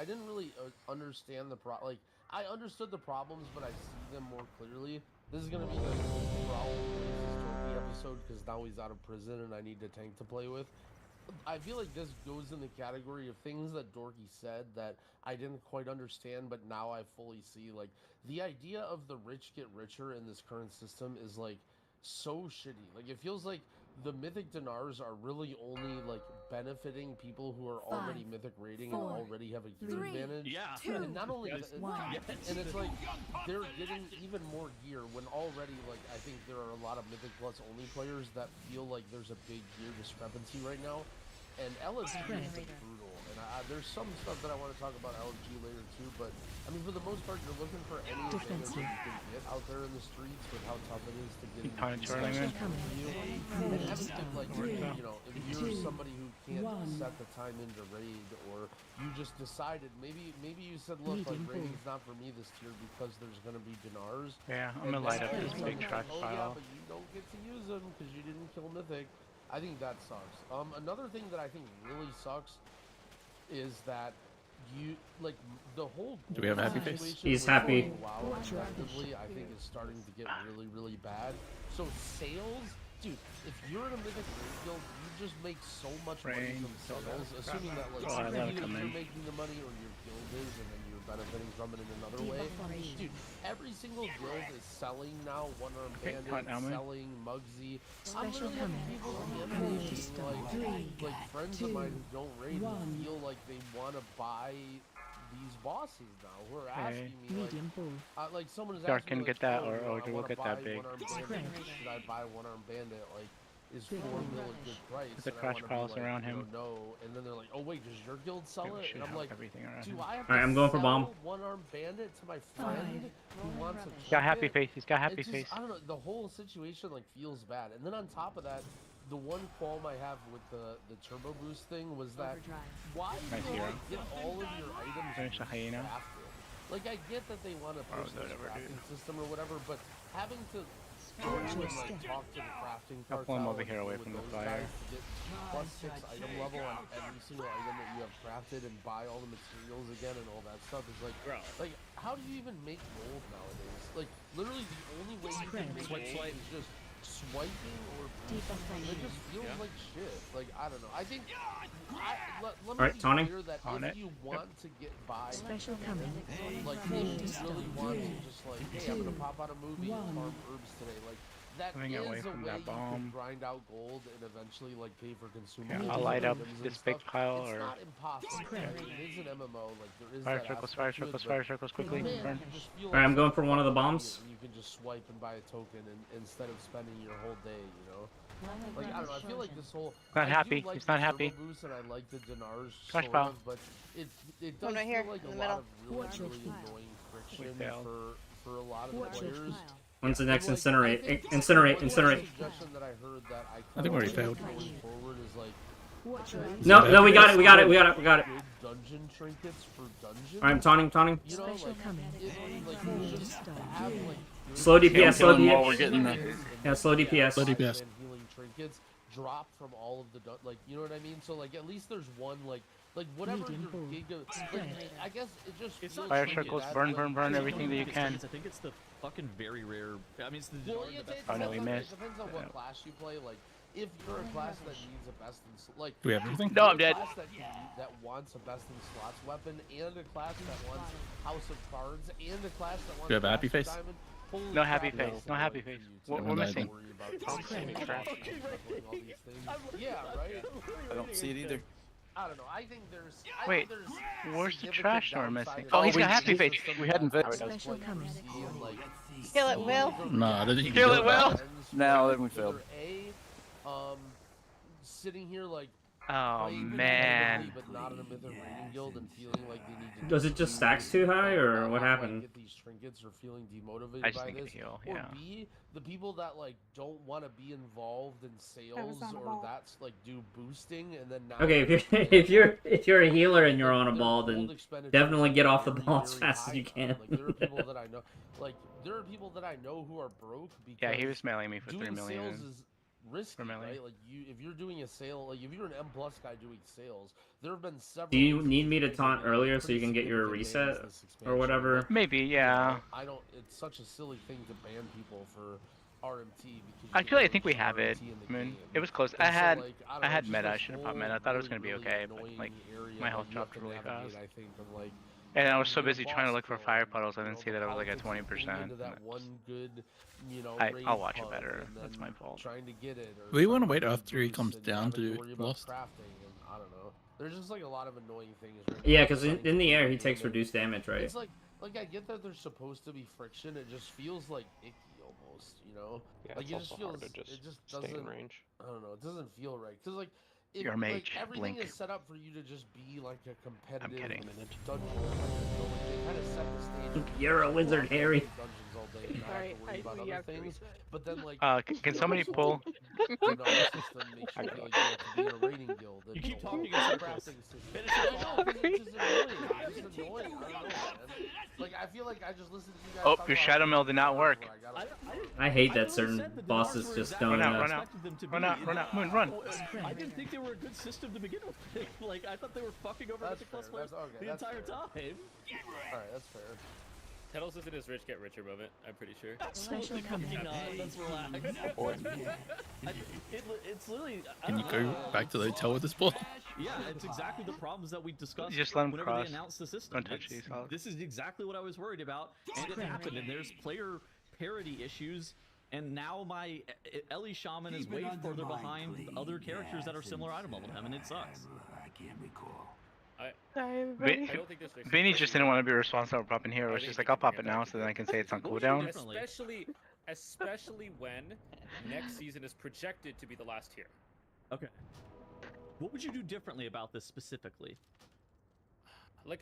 understand the like I understood the problems, but I see them more clearly. This is gonna be the problem Dorky episode because now he's out of prison and I need a tank to play with. I feel like this goes in the category of things that Dorky said that I didn't quite understand, but now I fully see. Like the idea of the rich get richer in this current system is like so shitty. Like it feels like the mythic dinars are really only like benefiting people who are already mythic rating and already have a gear advantage. Yeah. And not only that, and it's like they're getting even more gear when already like I think there are a lot of mythic plus only players that feel like there's a big gear discrepancy right now. And LFG is brutal, and there's some stuff that I want to talk about LFG later too, but I mean for the most part you're looking for any advantage that you can get out there in the streets with how tough it is to get into and having to, like, you know, if you're somebody who can't set the time into raid, or you just decided maybe you said look like raiding's not for me this tier because there's gonna be dinars. Yeah, I'm gonna light up this big trash Yeah, pile. but you don't get to use them because you didn't kill mythic. I think that sucks. Another thing that I think really sucks is that you like the whole. Do we have a happy face? He's happy. Wow, effectively, I think is starting to get really bad. So sales, dude, if you're in a mythic raid guild, you just make so much money from sales, assuming that like either you're making the money or your guild is, and then you're benefiting from it in another way. Dude, every single guild is selling now. One Armed Bandit, selling Muggsy. I'm literally having people in the MLA being like friends of mine who don't raid who feel like they want to buy these bosses now. Who are asking me like someone is Dark asking me, can like, get that, oh, or you know, I we'll wanna get buy that big. One-Armed Bandit. Should I buy One Armed Bandit? Like, is 4 mil a good price? The And I crash wanna be piles like, around you know, him. no, and then they're like, oh wait, does your guild sell We it? should And I'm have like, everything around do him. I have Alright, to I'm going for sell bomb. One-Armed Bandit to my friend who wants a He's got happy token? face. He's got happy It's face. just, I don't know, the whole situation like feels bad. And then on top of that, the one qualm I have with the turbo boost thing was that why do Nice you hero. like, get all of your items Finish the hyena. crafted? Like I get that they want to push this whatever, crafting dude. system or whatever, but having to go and like talk to the crafting I'll cartel pull him over and here away deal from with the those fire. guys to get +6 item level on every single item that you have crafted and buy all the materials again and all that stuff is like how do you even make gold nowadays? Like, literally the only way you can make gold is just swiping or boosting. It just feels like shit. Like, I don't know. I think, let me be clear that if you want to get by, Special coming. like, if you really want to just like, hey, I'm gonna pop out a movie and farm herbs today, like, that is a way you can grind out gold and eventually like pay for consumables. I'll light up this big pile, It's or not impossible. Right? It is an MMO. Like there is fire that circles, aspect fire to circles, it, fire circles, quickly. but Burn. you just feel Alright, I'm like going for one of the fucking bombs. idiot when you can just swipe and buy a token instead of spending your whole day. You know. Like I don't know. I feel like this whole. Not I happy. Do like He's not the happy. turbo boost and I like the dinars Flash sort pile. of, but it does One right feel here, like in a the lot middle. of really annoying friction failed. for a lot of the players. When's the next Like, incinerate? I think Incinerate, one incinerate. suggestion that I heard that I think we already failed. Going forward is like No, we got it, we got it, we got it, we got it. good dungeon trinkets for dungeons. Alright, I'm taunting. You know, like, you just have like Slow DPS, slow While we're DPS. getting the Yeah, slow DPS. Slow DPS. and healing trinkets drop from all of the like, you know what I mean? So like at least there's one like whatever your giga, like, I guess it just It's feels not Fire like circles, that, burn, like, burn, burn you everything that you can. I think it's the fucking very rare. I mean, it's the. Well, Oh, no, we it missed. depends on what class you play. Like, if you're a class that needs a best in like, Do we have everything? No, I'm you're a dead. class that wants a best in slots weapon, and a class that wants House of Cards, and a class that wants. Do you have a happy Master face? Diamond. Holy No crap, happy it's face, no annoying happy for face. you to We're have to missing. worry about doing all these things. Yeah, right. I don't see it either. I don't know. I think there's. Wait, where's the trash store missing? Oh, Oh, he's got happy face. We hadn't fixed. Special coming. Kill it, Will. No, that didn't Kill it, Will. Now then we failed. Sitting here like. Oh playing man. competitively, But not in a mythic raiding guild and feeling like they need to. Does it just stacks too high, or not, what like, happened? Get these trinkets or feeling demotivated I just by need to this. heal, Or yeah. B, the people that like don't want to be involved in sales on a or ball. that's like do boosting and then now. Okay, if you're a healer and you're on a ball, then definitely get off the ball as fast as you can. Like there are people that I know, like there are people that I know who are broke because Yeah, he was mailing me for doing 3 million. sales is risky, for melee. right? Like if you're doing a sale, like if you're an M+ guy doing sales, there have been several. Do you need me to instances taunt where earlier so pretty you can get your significant reset bans this or expansion. whatever? Maybe, You yeah. know, I don't. It's such a silly thing to ban people for RMT because. Actually, I think we have it. I mean, it was close. I had meta. I should have popped meta. I thought it was gonna be okay, but like my health dropped really fast. I think of like. And I was so busy trying to look for fire puddles, I didn't see that I was like at 20%. I'll watch it better. That's my fault. Trying to get it. We want to wait after he comes down to do Lost. I don't know. There's just like a lot of annoying things. Right Yeah, because in the air he takes reduced damage, right? It's like I get that there's supposed to be friction. It just feels like icky almost, you know. Yeah, like it's it also just feels. hard to It just just stay in doesn't. range. I don't know. It doesn't feel right because like. If, You're a mage, like, everything blink. is set up for you to just be like a competitive kidding. dungeon. They kind of set the stage. You're a wizard, Harry. Dungeons all day and not have to worry about other things. But then like. Can somebody pull? The system makes you feel like you have to be in a raiding guild. And You keep the whole talking in circles. crafting system. It's just annoying. It's just annoying. I don't know, man. Like I feel like I just listen to you guys. Oh, talk your about shadow mill did not work. I hate that certain bosses just don't. Run out, Moon, run. I didn't think they were a good system to begin with. Like I thought they were fucking over That's Mythic Plus fair, players that's- okay, the that's entire fair. time. Alright, that's fair. Tettles isn't his rich get richer moment, I'm pretty sure. Special coming. Let's relax. It's literally. Can you go back to the hotel with this ball? Yeah, it's exactly the problems that we discussed Just let 'em whenever cross. they announced the system. Don't touch It's- these, Alex. This is exactly what I was worried about, and it happened. And there's player parity issues, and now my Ellie Shaman is way further behind other characters that are similar item level to him, and it sucks. Sorry, everybody. I don't think this Vinny just didn't want to be responsible for popping hero. It's just like I'll pop it now so then I can say it's on cooldown. Especially when next season is projected to be the last tier. Okay. What would you do differently about this specifically?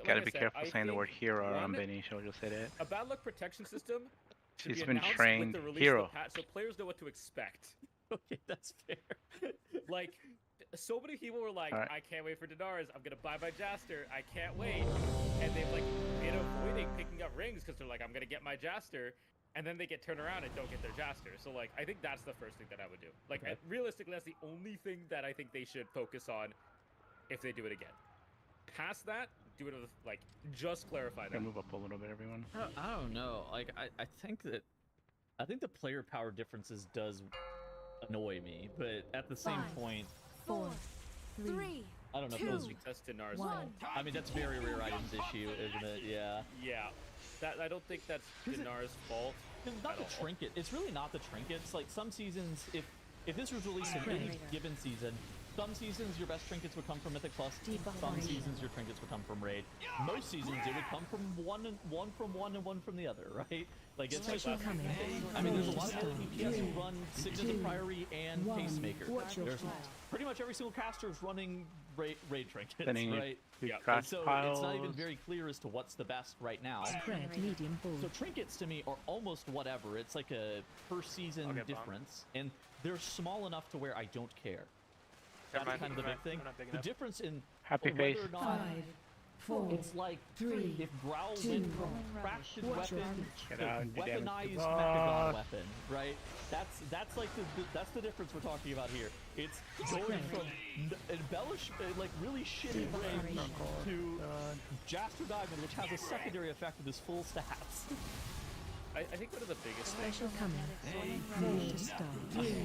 Gotta be careful saying the word hero around Vinny. She'll just say that. A bad luck protection system should She's be been announced trained with the release hero. of the patch so players know what to expect. Okay, that's fair. Like, so many people were like, I can't wait for Dinars, I'm gonna buy my Jaster, I can't wait. And they've like been avoiding picking up rings because they're like, I'm gonna get my Jaster. And then they get turned around and don't get their Jaster. So like, I think that's the first thing that I would do. Like, realistically, that's the only thing that I think they should focus on if they do it again. Past that, do it with, like, just clarify that. Move up a little bit, everyone. I don't know. Like, I think the player power differences does annoy me, but at the same point, 4, 3, I don't know if those. That's Dinar's One. fault. I mean, that's very rare items issue, isn't it? Yeah. Yeah. I don't think that's Dinar's fault. It's not the trinket. It's really not the trinkets. Like some seasons, if this was released in any given season, some seasons your best trinkets would come from Mythic Plus. Some seasons your trinkets would come from Raid. Most seasons it would come from one from one and one from the other, right? Like it's like I mean, there's a lot of other DPS who run Signet of Priory and Pacemaker. There's pretty much every single caster is running raid trinkets, right? Yeah. So it's not even very clear as to what's the best right now. So trinkets to me are almost whatever. It's like a per season difference, and they're small enough to where I don't care. That's kind of the big thing. The difference in Happy face. whether or not 4, it's like 3, if Growl 2, went from crafted weapon to weaponized Oh. Mechagon weapon, right? That's like that's the difference we're talking about here. It's going from embellish, like really shitty range to Jaster Diamond, which has a secondary effect of his full stats. I think one of the biggest things. Special coming.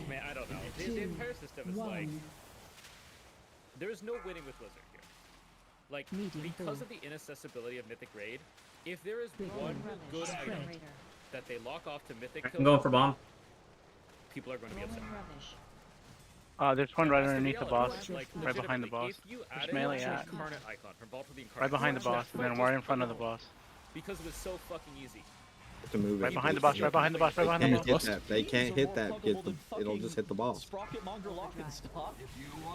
Man, I don't know. The entire system is like. There is no winning with Blizzard here. Like, because of the inaccessibility of Mythic Raid, if there is one good item that they lock off to Mythic I'm going for bomb. people are going to be upset. There's one right underneath the boss, Like, right behind the boss. if you There's added melee an at. Incarnate icon from Vault of the Incarnate, Right behind the boss, and then right in front of the boss. because it was so fucking easy. To move Right it. behind the boss, right behind the boss, right behind the boss. They can't hit that. It'll just hit the boss. Sprocket Monger Lock and stop.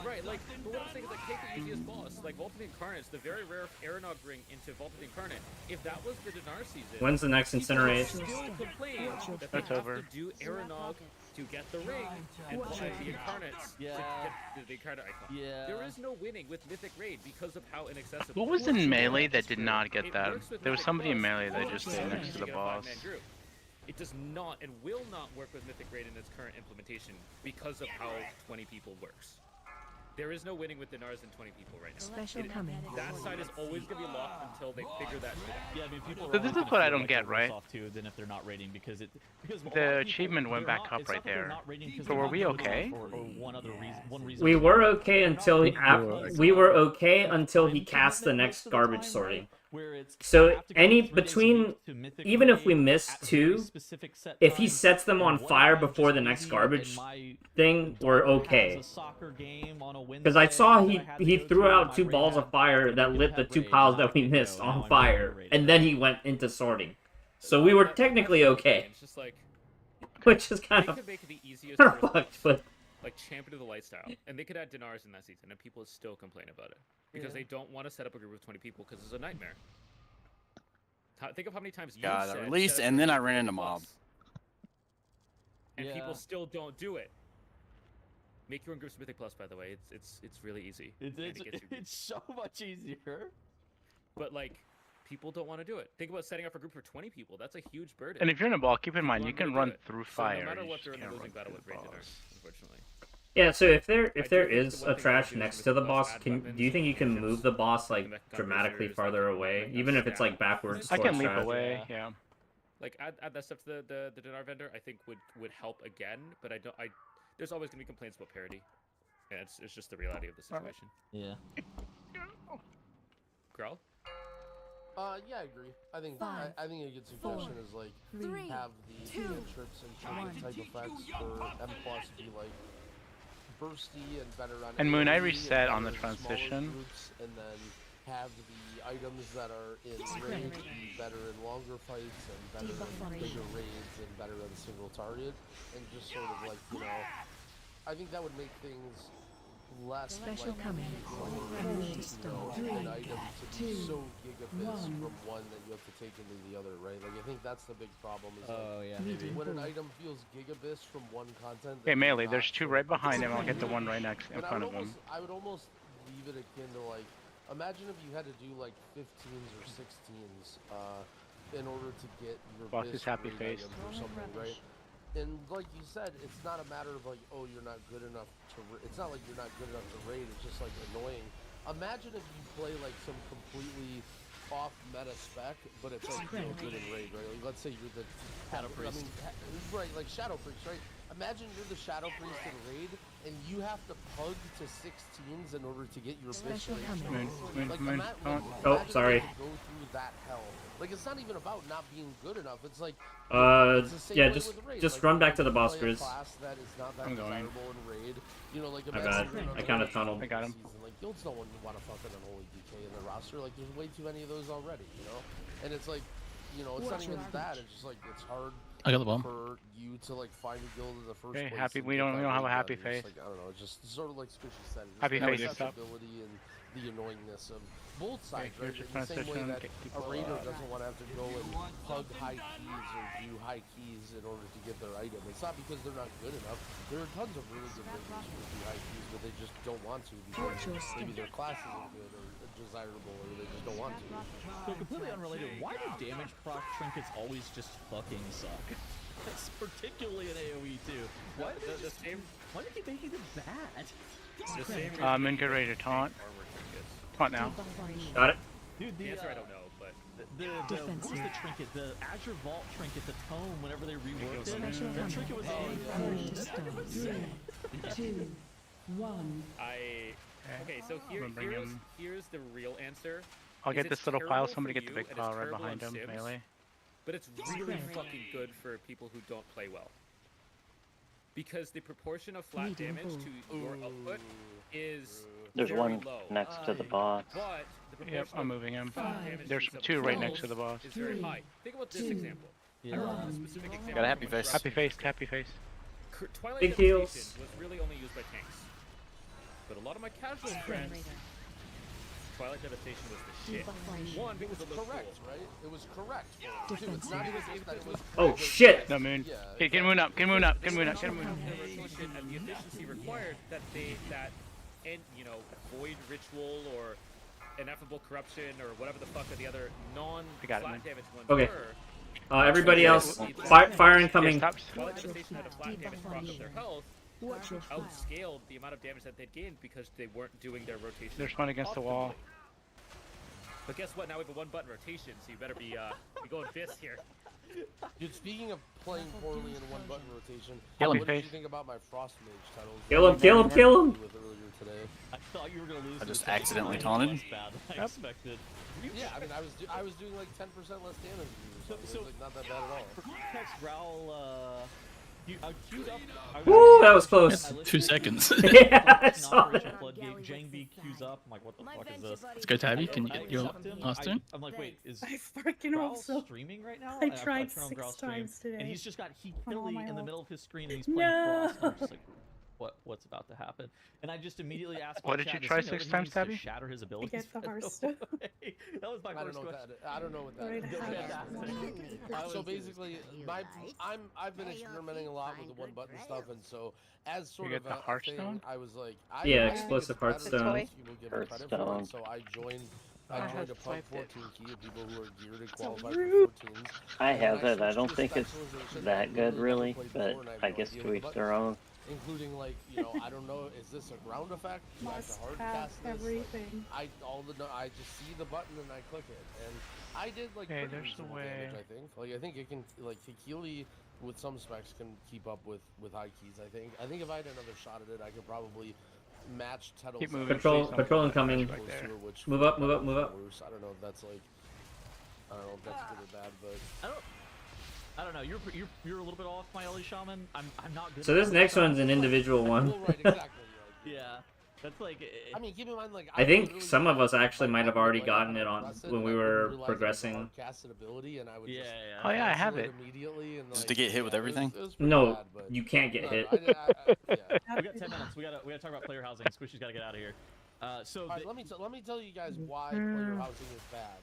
Right, like, but what I'm saying is, like, take the easiest boss, like Vault of the Incarnates, the very rare Aeronog ring into Vault of the Incarnate. If that was the Dinar season, When's the next Incinerate? still complain that That's they have over. to do Aeronog to get the ring and buy the Incarnates to get the Incarnate icon. Yeah. There is no winning with Mythic Raid because of how inaccessible. What was in melee that did not get It that? works with There was Mythic somebody in Plus, melee that all just of a stayed sudden next to you the get a boss. five-man group. It does not and will not work with Mythic Raid in its current implementation because of how 20 people works. There is no winning with Dinars than 20 people right now. Special coming. That side is always going to be locked until they figure that shit out. Yeah, I mean, people So are this always is gonna what I feel don't like get, they're worse right? off too than if they're not raiding because a lot The of people, achievement went they're back not- up it's right not that they're there. not raiding 'cause So they're were not we raiding okay? Or one reason. We were okay until we were okay until he cast the next garbage sorting. So any between, even if we miss 2, if he sets them on fire before the next garbage thing, we're okay. Because I saw he threw out 2 balls of fire that lit the 2 piles that we missed on fire, and then he went into sorting. So we were technically okay, It's just like which is kind they of could make it the easiest fucked, but like Champion of the Light style, and they could add Dinars in that season, and people still complain about it because they don't want to set up a group of 20 people because it's a nightmare. Think of how many times you Got said it released, set up and a then I group ran of into 20 mob. plus, and people still don't do it. Make your own groups of Mythic Plus, by the way. It's really easy. and it gets you It's so much easier. But like, people don't want to do it. Think about setting up a group for 20 people. That's a huge burden. And if you're in a ball, keep in mind you People can aren't run gonna do it. through So fire. no matter you what, just they're in a can't losing run battle through with the Raid boss. Dinars, unfortunately. yeah. So if there do think is the one a thing trash they do next with to the Mythic boss, Plus, add do you weapons, think you can cantrips, move the boss like Mech Gun dramatically Braziers, farther like away, Mech even Gun if it's like Stab. backwards? I can towards leap trash? away, yeah. Like add that stuff to the Dinar vendor. I think would help again, but there's always gonna be complaints about parity. Yeah, it's just the reality of the situation. Yeah. Growl? Yeah, I agree. I think Five, I think a good suggestion is like 3, have the trips and trinket type effects for M plus be like bursty and better on. And Moon, I AoE reset and on the better in smaller transition. groups, and then have the items that are in raid be better in longer fights and better in bigger raids and better in single target, and just sort of like I think that would make things less Special like coming. an item to be so gigabits from one that you have to take into the other, right? Like I think that's the big problem is Oh yeah, maybe. when an item feels gigabits from one content. Okay, that melee, not there's 2 from- right behind him. I'll get the one right next in But front of him. I would almost leave it akin to like, imagine if you had to do like 15s or 16s in order to get your Boss is best happy raid face. items or something, right? And like you said, it's not a matter of like, oh, you're not good enough to. It's not like you're not good enough to raid. It's just like annoying. imagine if you play like some completely off meta spec, but it's like real good in raid, right? Like, let's say you're the Shadow Priest. I mean, right, like Shadow Priest, right? Imagine you're the Shadow Priest in raid, and you have to pug to 16s in order to get your bitch raid. Like, Oh, sorry. Go through that hell. Like, it's not even about not being good enough. It's like yeah, just run back to the boss, Grizz. I'm going. In raid. You know, like, My bad. I kind of tunneled. I got him. Like, guilds don't want to fucking unholy DK in their roster. Like, there's way too many of those already, you know? And it's like, you know, it's not even that. It's just like, it's hard I got the bomb. for you to, like, find a guild in the first Okay, place. happy. and We get don't that have a raid happy done. face. Like, I don't know, it's just sort of like Squishy said. It's Happy the face, stop. accessibility and the annoyingness of both sides, Okay, right? here's In the same way transition, that get a people raider up. doesn't want to have to go and plug high keys or do high keys in order to get their item. It's not because they're not good enough. There are tons of really good raiders who do high keys, but they just don't want to because maybe their class isn't good or desirable, or they just don't want to. So completely unrelated, why do damage proc trinkets always just fucking suck? It's particularly in AoE too. Why do they why do they keep making them bad? The same I'm in good ready to taunt. Taunt now. Got it. Dude, The answer I don't know, but what was the trinket? The Azure Vault trinket, the tome, whenever they reworked it, that trinket was okay, so here's the real answer. I'll get It's this little terrible pile. Somebody for get the you, big and pile it's right terrible behind on him. Sims, Melee. But it's really fucking good for people who don't play well. Because the proportion of flat damage to your output is There's very one low. next to the boss. But the Yep, proportion I'm of moving him. damage There's to two right next subs to the boss. is very high. Think about this example. I remember the specific example. Got a happy face. Happy face. Happy face. Twilight Big Devastation heals. was really only used by tanks. But a lot of my casual friends, Twilight Devastation was the shit. One, because it looked Correct, cool. right? It was correct. Too. It's not even that it was Oh shit! No moon. Yeah, Okay, get moon up. Get moon up. Get moon up. Get moon up. The rotation and the efficiency required that void ritual or ineffable corruption or whatever the fuck are the other non-flat man. damage ones Okay. were. Everybody else, fire incoming. Twilight Devastation had a flat damage proc of their health, outscaled the amount of damage that they'd gained because they weren't doing their rotation. There's one against the wall. But guess what? Now we have a one-button rotation, so you better be going fist here. Dude, speaking of playing poorly in one-button rotation, Kill him, what did you face. think about my Frost Mage titles? Kill him! Kill him! Kill him! With earlier today. I thought you were gonna lose. I just the second accidentally round. taunted. Less bad than I expected. Yeah, I mean, I was doing like 10% less damage than you, so it was like not that bad at all. For context, Growl, I queued up. Woo, that was close. I listened 2 to seconds. Yeah, I saw Operation that. Floodgate, Jangby queues up. I'm like, what the fuck is this? Let's go, Tabby. Can you I get your accept him. last turn? I'm like, wait, is I freaking Growl also. streaming right now? I And tried turned on 6 Growl's stream, times today. and he's just got Heat on all Killy my in the health. middle of his screen, and he's playing No. Frost. And I'm just like, what's about to happen? And I just immediately asked. What my did you chat, try does he know 6 that he times, needs to Tabby? Shatter his I abilities. get the right Hearthstone. away? That was my I first don't know question. what that. I don't know what that Right is. ahead. So basically, I've been experimenting a lot with the one-button stuff, and so as sort You of get the a Hearthstone? thing, I was like, Yeah, I think explosive it's better Hearthstone. than most people give it credit for, Hearthstone. and so I joined a pub 14 key of people who are geared and qualified rude. for 14s. I And have it. I switched don't to a think it's specialization that I've good, never really, played but before, and have I no guess idea to what each the their buttons own. do. Including like, I don't know, is this a ground effect? Do I have to Must hard have cast this? Like, everything. I just see the button and I click it, and I did like Okay, pretty there's the reasonable way. damage. I think it can like Kikili with some specs can keep up with high keys. I think if I had another shot at it, I could probably match Tettle's. Keep moving. Patrol incoming. Close to her, which Move up, move up, move up. worse. I don't know if that's like, I don't know if that's good or bad, but I don't know. You're a little bit off, my Ellie Shaman. I'm not good. So at this that. next one's an individual one. well, right, exactly. Yeah, that's like. I mean, keep in mind, like I think literally some of us like, actually might have I would already play gotten on it on Blessed, when and we I wouldn't were realize it was a progressing. hard-casted ability, and I would just Oh yeah, I cancel have it it. immediately, and, Just like, to get hit with everything? It was pretty No, bad, but you can't get hit. We got 10 minutes. We gotta talk about player housing. Squishy's gotta get out of here. So Alright, let me tell you guys why player housing is bad.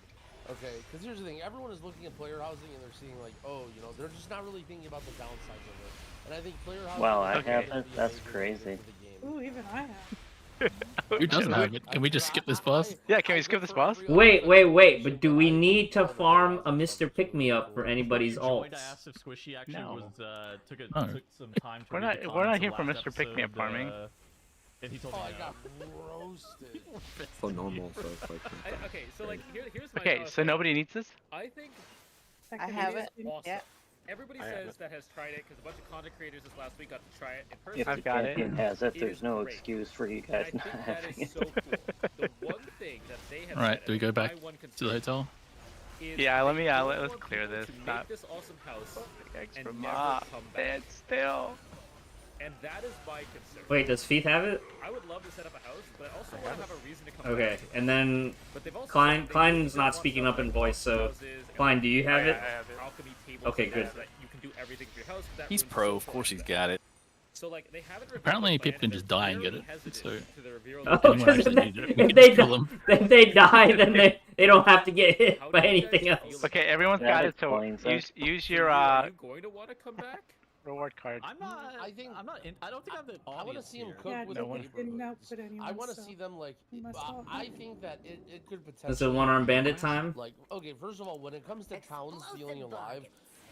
Okay, because here's the thing: everyone is looking at player housing and they're seeing like, oh, they're just not really thinking about the downsides of it. And I think player housing. Wow, is I really have gonna it? be a That's major crazy. benefit to the game. Ooh, even I have. Who doesn't have it? Can we just skip this boss? Yeah, can we skip this boss? Wait, but do we need to farm a Mr. Pick-Me-Up for anybody's joined, I alts? asked if Squishy actually No. took Oh. some time to We're read not- the we're not comments here of for last Mr. Pick-Me-Up episode, farming. And he told Oh, me I no. got roasted. So normal, so it's like. Okay, so like here's my Okay, so nobody needs this? I think I have it. awesome. Yeah. Everybody I have says it. that has tried it because a bunch of content creators this last week got to try it in person. If I've the got it. champion has it, It there's is no great. excuse for you And guys I not think that having is it. so cool. The one thing that they have Alright, said, do we and go my back one to the concern hotel? is Yeah, let they me don't let's want clear people this. to make Stop. this awesome house and Extra never mob. come back. Still. And that is my concern. Wait, does Feeth have it? I would love to set up a house, but I also want to have a reason to come Okay, back. and then But they've also Klein's said they not want speaking stuff up in like voice, so houses and Klein, do you have Yeah, it? I have it. alchemy tables Okay, and good. that, so that you can do everything for your house. That He's ruins pro, social of course he's aspect. got it. So like they haven't revealed Apparently the people plan, can just they're die and get very it, hesitant so- to reveal Oh, the Anyone because actually need it, we if can they just kill him. if they die, then they don't have to get hit How by do you guys anything feel else. about Okay, everyone's That got it, so explains it. use So your are you going to want to come back? reward card. I'm not. I think- I'm not. I don't think I'm the I want to audience see him here. cook Yeah, with No the one. didn't neighborhoods. output anyone. I want to so see them like. he must all I have it. think that it could potentially. Is it one-armed be bandit time? Like, okay, first of all, when it comes to towns feeling alive,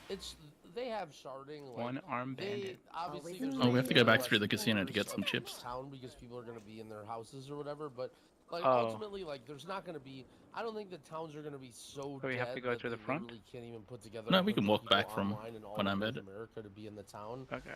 it's they have sharding. Like, One arm bandit. obviously. Always there's Oh, we have to go less back through the casino to get players some of chips. Town because people are going to be in their houses or whatever, but like Oh. ultimately, like there's not going to be. I don't think the towns are going to be so. So we have to dead go that through the they front? literally can't even put together. No, we can 100 walk people back from online in all when of I'm North at it. America to be in the town. Okay.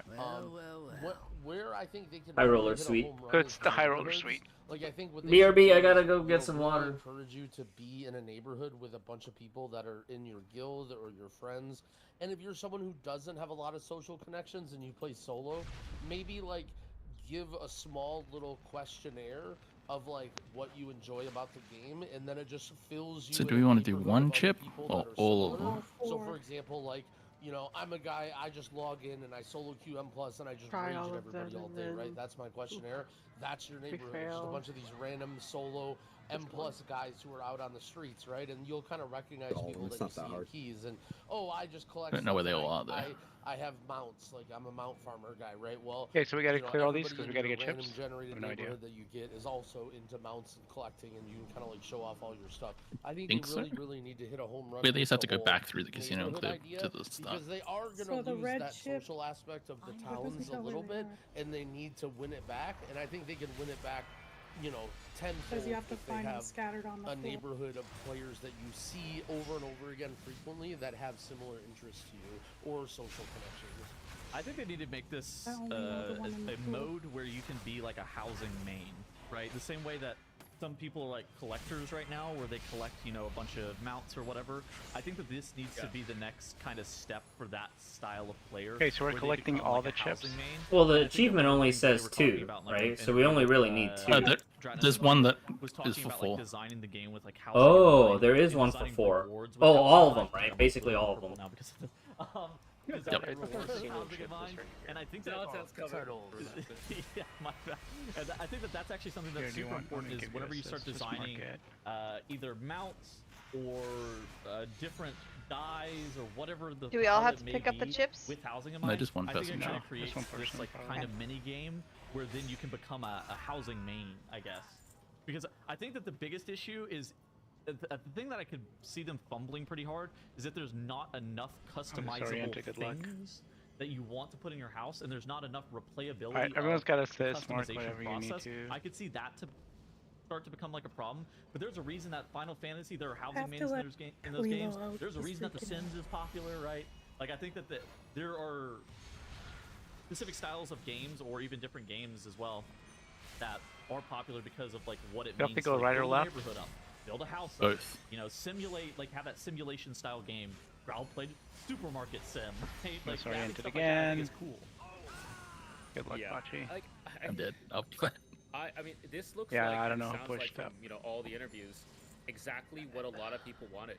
Where I think they can High really roller hit a suite. home run Go is to the high roller neighborhoods. suite. Like I think what they BRB, should I do gotta is, go you get know, some really water. encourage you to be in a neighborhood with a bunch of people that are in your guild or your friends. And if you're someone who doesn't have a lot of social connections and you play solo, maybe like give a small little questionnaire of like what you enjoy about the game, and then it just fills you. So do in we a want to do neighborhood one of other chip people or that are all of similar. them? So for example, like, you know, I'm a guy, I just log in and I solo queue M+, and I just Try rage all at of everybody them all and day, then- right? That's my questionnaire. That's your neighborhood. It's just a fail. bunch of these random solo M+ guys who are out on the streets, right? And you'll kind of recognize Oh, people it's that you not that see in hard. keys, and oh, I just collect. I don't know where stuff, they and all are, though. I have mounts, like I'm a mount farmer guy, right? Well, Okay, so we gotta you know, clear all these everybody because we in gotta your get random chips. generated I have no idea. neighborhood that you get is also into mounts and collecting, and you can kind of like show off all your stuff. I think Think they so? really need to hit a home run. We at with least have the to go whole back through the casino and neighborhood clear idea, to the stuff. because they are So gonna the lose red that chip- social aspect of the What towns doesn't a tell little where bit, they and they need to win it back. And I think they can win it back, you know, tenfold Because you have to if they find them have scattered on the a floor. neighborhood of players that you see over and over again frequently that have similar interests to you or social connections. I think they need to make this I only know the one in the a pool. mode where you can be like a housing main, right? The same way that some people are like collectors right now, where they collect, you know, a bunch of mounts or whatever. I think that this needs to be the next kind of step for that style of player. Okay, so we're where they collecting become, all like, the a housing chips. main. Well, the And I think that achievement one of the only things they says were talking 2, about, like, right? in So we only really need 2. There's one that was is talking for about, 4. like, designing the game with like housing. Oh, and there is and one for designing 4. rewards with Oh, housing all of in them, mind. right? I'm Basically looking all of purple them. now because of the, Yep. designing It's rewards with casino housing in chips, mind. right here. And I think No, that that's covered. yeah, my bad. And I think that that's actually something that's Here, do you super want- important. let me Is give you whenever a you start Swiss designing market. either mounts or different dyes or whatever the Do we all hell have it to may pick up the be chips? with housing in No, mind. just one I think person. it kind No, of creates just one this person, like probably. kind of mini game where then you can become a housing main, I guess. Because I think that the biggest issue is the thing that I could see them fumbling pretty hard is that there's not enough customizable Anta, good luck. things that you want to put in your house, and there's not enough replayability. Alright, everyone's of got a the Swiss mark, customization whatever you need process. to. I could see that to start to become like a problem, but there's a reason that Final Fantasy, there are housing Have to mains in let those Cleo games. out. There's a He's reason that The freaking out. Sims is popular, right? Like I think that there are specific styles of games, or even different games as well, that are popular because of like what it You have means to go like, right or build a left? neighborhood up, build a house up, Both. you know, simulate, like have that simulation style game. Growl played Supermarket Sim, right? Like Disoriented that stuff like that I think again. is cool. Good luck, Yeah. Bachi. Like, I'm dead. I mean, this looks Yeah, like, I don't and know who sounds like pushed from, up. you know, all the interviews, exactly what a lot of people wanted.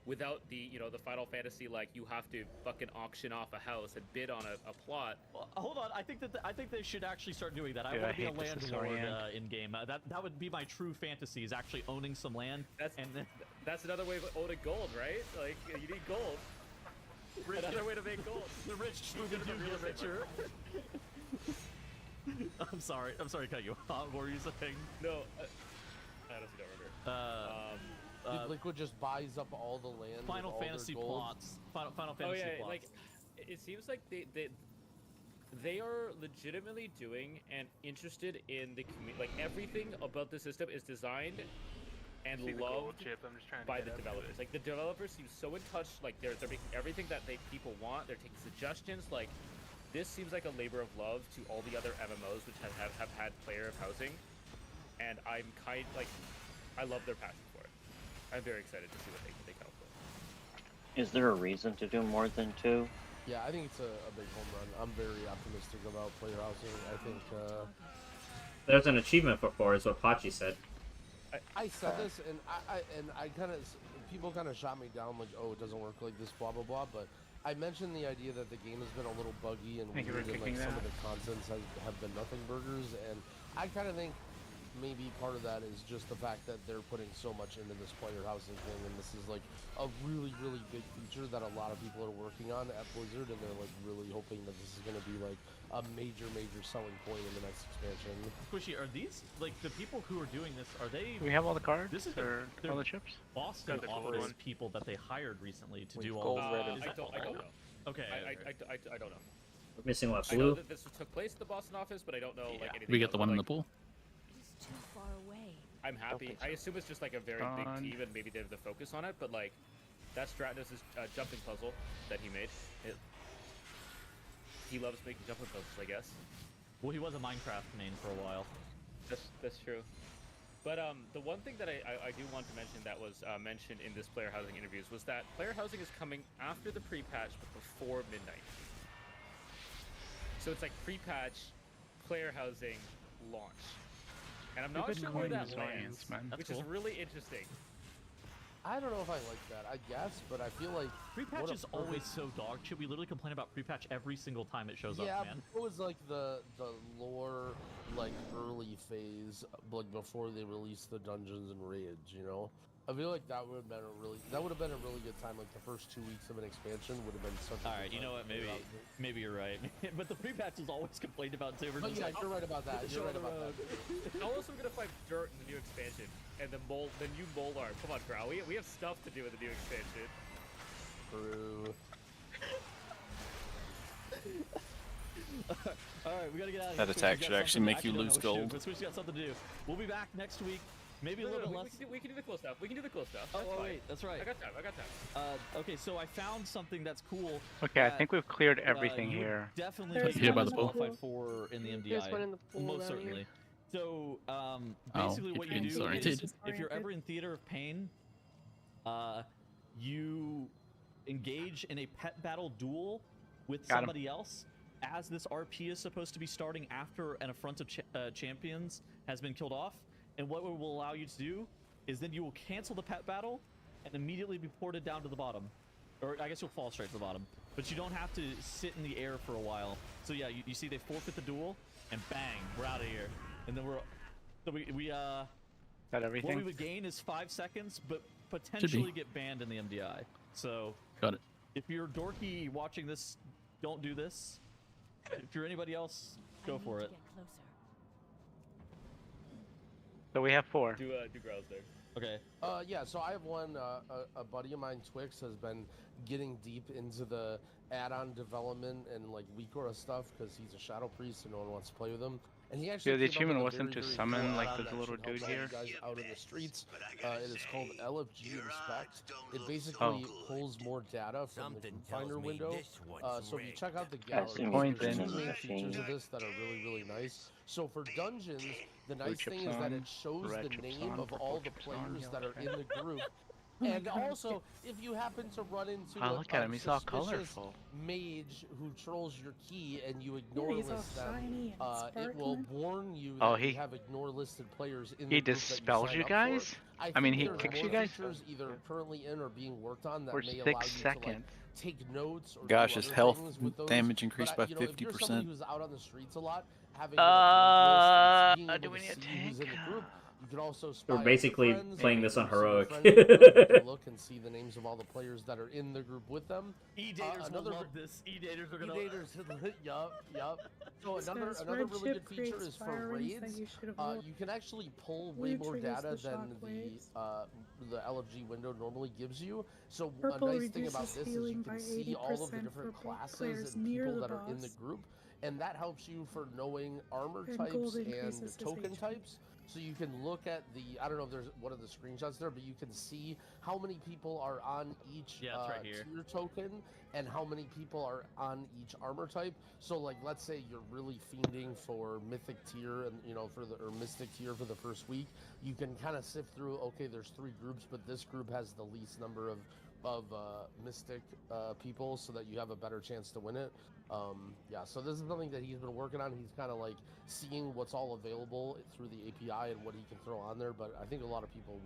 Without the, you know, the Final Fantasy, like, you have to fucking auction off a house and bid on a plot. Well, hold on, I think that I think they should actually start doing that. I Dude, want I to be a hate this landlord disorient. in game. That would be my true fantasy, is actually owning some land. That's and then that's another way of owning gold, right? Like, you need gold. Another way to make gold. the rich do get richer. I'm sorry to cut you off. What were you saying? No, I honestly don't remember. Liquid just buys up all the land. Final with all Fantasy their gold. plots. Final Oh Fantasy yeah, plots. like, it seems like they they are legitimately doing and interested in the community. Like everything about the system is designed and loved by the developers. Like the developers seem so in touch. Like they're making everything that people want. They're taking suggestions. Like this seems like a labor of love to all the other MMOs which have had player housing, and I'm I love their passion for it. I'm very excited to see what they can come up with. Is there a reason to do more than 2? Yeah, I think it's a big home run. I'm very optimistic about player housing. I think there's an achievement for 4, is what Pachi said. I said this, and I kind of, people kind of shot me down like, oh, it doesn't work like this, blah blah blah. But I mentioned the idea that the game has been a little buggy and weird, and like some of the contents have been nothing burgers, and I kind of think maybe part of that is just the fact that they're putting so much into this player housing thing, and this is like a really big feature that a lot of people are working on at Blizzard, and they're like really hoping that this is going to be like a major selling point in the next expansion. Squishy, are these like the people who are doing this? Are they? Do we have all the cards? This is all the chips. Boston office people that they hired recently to do all. I don't know. Okay. I don't know. We're missing what, I blue? know that this took place at the Boston office, but I don't know like anything. We get the one in the pool. Too far away. I'm happy. I assume it's just like a very big team, and maybe they have the focus on it. But like, that's Stratus's jumping puzzle that he made. He loves making jumping puzzles, I guess. Well, he was a Minecraft main for a while. That's true. But the one thing that I do want to mention that was mentioned in this player housing interviews was that player housing is coming after the pre-patch, but before midnight. So it's like pre-patch, player housing, launch. And I'm not sure where that lands, which is really interesting. I don't know if I like that. I guess, but I feel like pre-patch is always so dog shit. We literally complain about pre-patch every single time it shows up, man. Yeah, it was like the lore like early phase, like before they released the dungeons and raids. You know, I feel like that would have been a really good time. Like the first 2 weeks of an expansion would have been such. All right, you know what? Maybe you're right. But the pre-patch is always complained about too. But yeah, you're right about that. You're right about that. How else are we gonna find dirt in the new expansion? And the new mole arm. Come on, Grau. We have stuff to do with the new expansion. True. Alright, we gotta get out of here. That attack should actually make you lose gold. But Switch got something to do. We'll be back next week. Maybe a little bit less. We can do the cool stuff. We can do the cool stuff. Oh, wait, that's right. I got time. Okay, so I found something that's cool. Okay, I think we've cleared everything here. Definitely here by the pool. Qualified for in the MDI. There's one in the pool. Most certainly. So, basically what you do is, if you're ever in Theater of Pain, you engage in a pet battle duel with somebody else, as this RP is supposed to be starting after an Affront of Champions has been killed off. And what it will allow you to do is then you will cancel the pet battle and immediately be ported down to the bottom. Or I guess you'll fall straight to the bottom. But you don't have to sit in the air for a while. So yeah, you see they forfeit the duel, and bang, we're out of here. And then got everything. What we would gain is 5 seconds, but potentially get banned in the MDI. So got it. If you're dorky watching this, don't do this. If you're anybody else, go for it. So we have 4. Do Grau's there. Okay. Yeah, so I have one, a buddy of mine, Twix, has been getting deep into the add-on development and like Weekora stuff because he's a Shadow Priest and no one wants to play with him. And he actually the achievement wasn't to summon like this little dude here. Guys out in the streets. It is called LFG Inspect. It basically pulls more data from the Finder window. So if you check out the gallery, there's two main features of this that are really nice. So for dungeons, the nice thing is that it shows the name of all the players that are in the group. And also, if you happen to run into a suspicious mage who trolls your key and you ignore list them, it will warn you that you have ignore listed players in the He group dispels that you guys? I mean, he kicks you guys? Either currently in or being worked on that For may 6 allow you seconds. to like, take notes or Gosh, do his other health things with those. damage increased by But, you know, if you're 50%. somebody who's out on the streets a lot, having a list and do being we able need to a see who's in the group, you can also spy We're on basically your friends, playing this on some of your heroic. friends can look and see the names of all the players that are in the group with them. E-daters will love this. E-daters are gonna. E-daters, yup. So another really good feature is for raids. You can actually pull way more data than the LFG window normally gives you. So a nice thing about this is you can see all of the different classes and people that are in the group. and that helps you for knowing armor And types gold and increases his token HP. types. So you can look at the, I don't know if there's one of the screenshots there, but you can see how many people are on each Yeah, it's right here. tier token and how many people are on each armor type. So like, let's say you're really fiending for mythic tier and or mystic tier for the first week, you can kind of sift through, okay, there's 3 groups, but this group has the least number of mystic people, so that you have a better chance to win it. Yeah, so this is something that he's been working on. He's kind of like seeing what's all available through the API and what he can throw on there. But I think a lot of people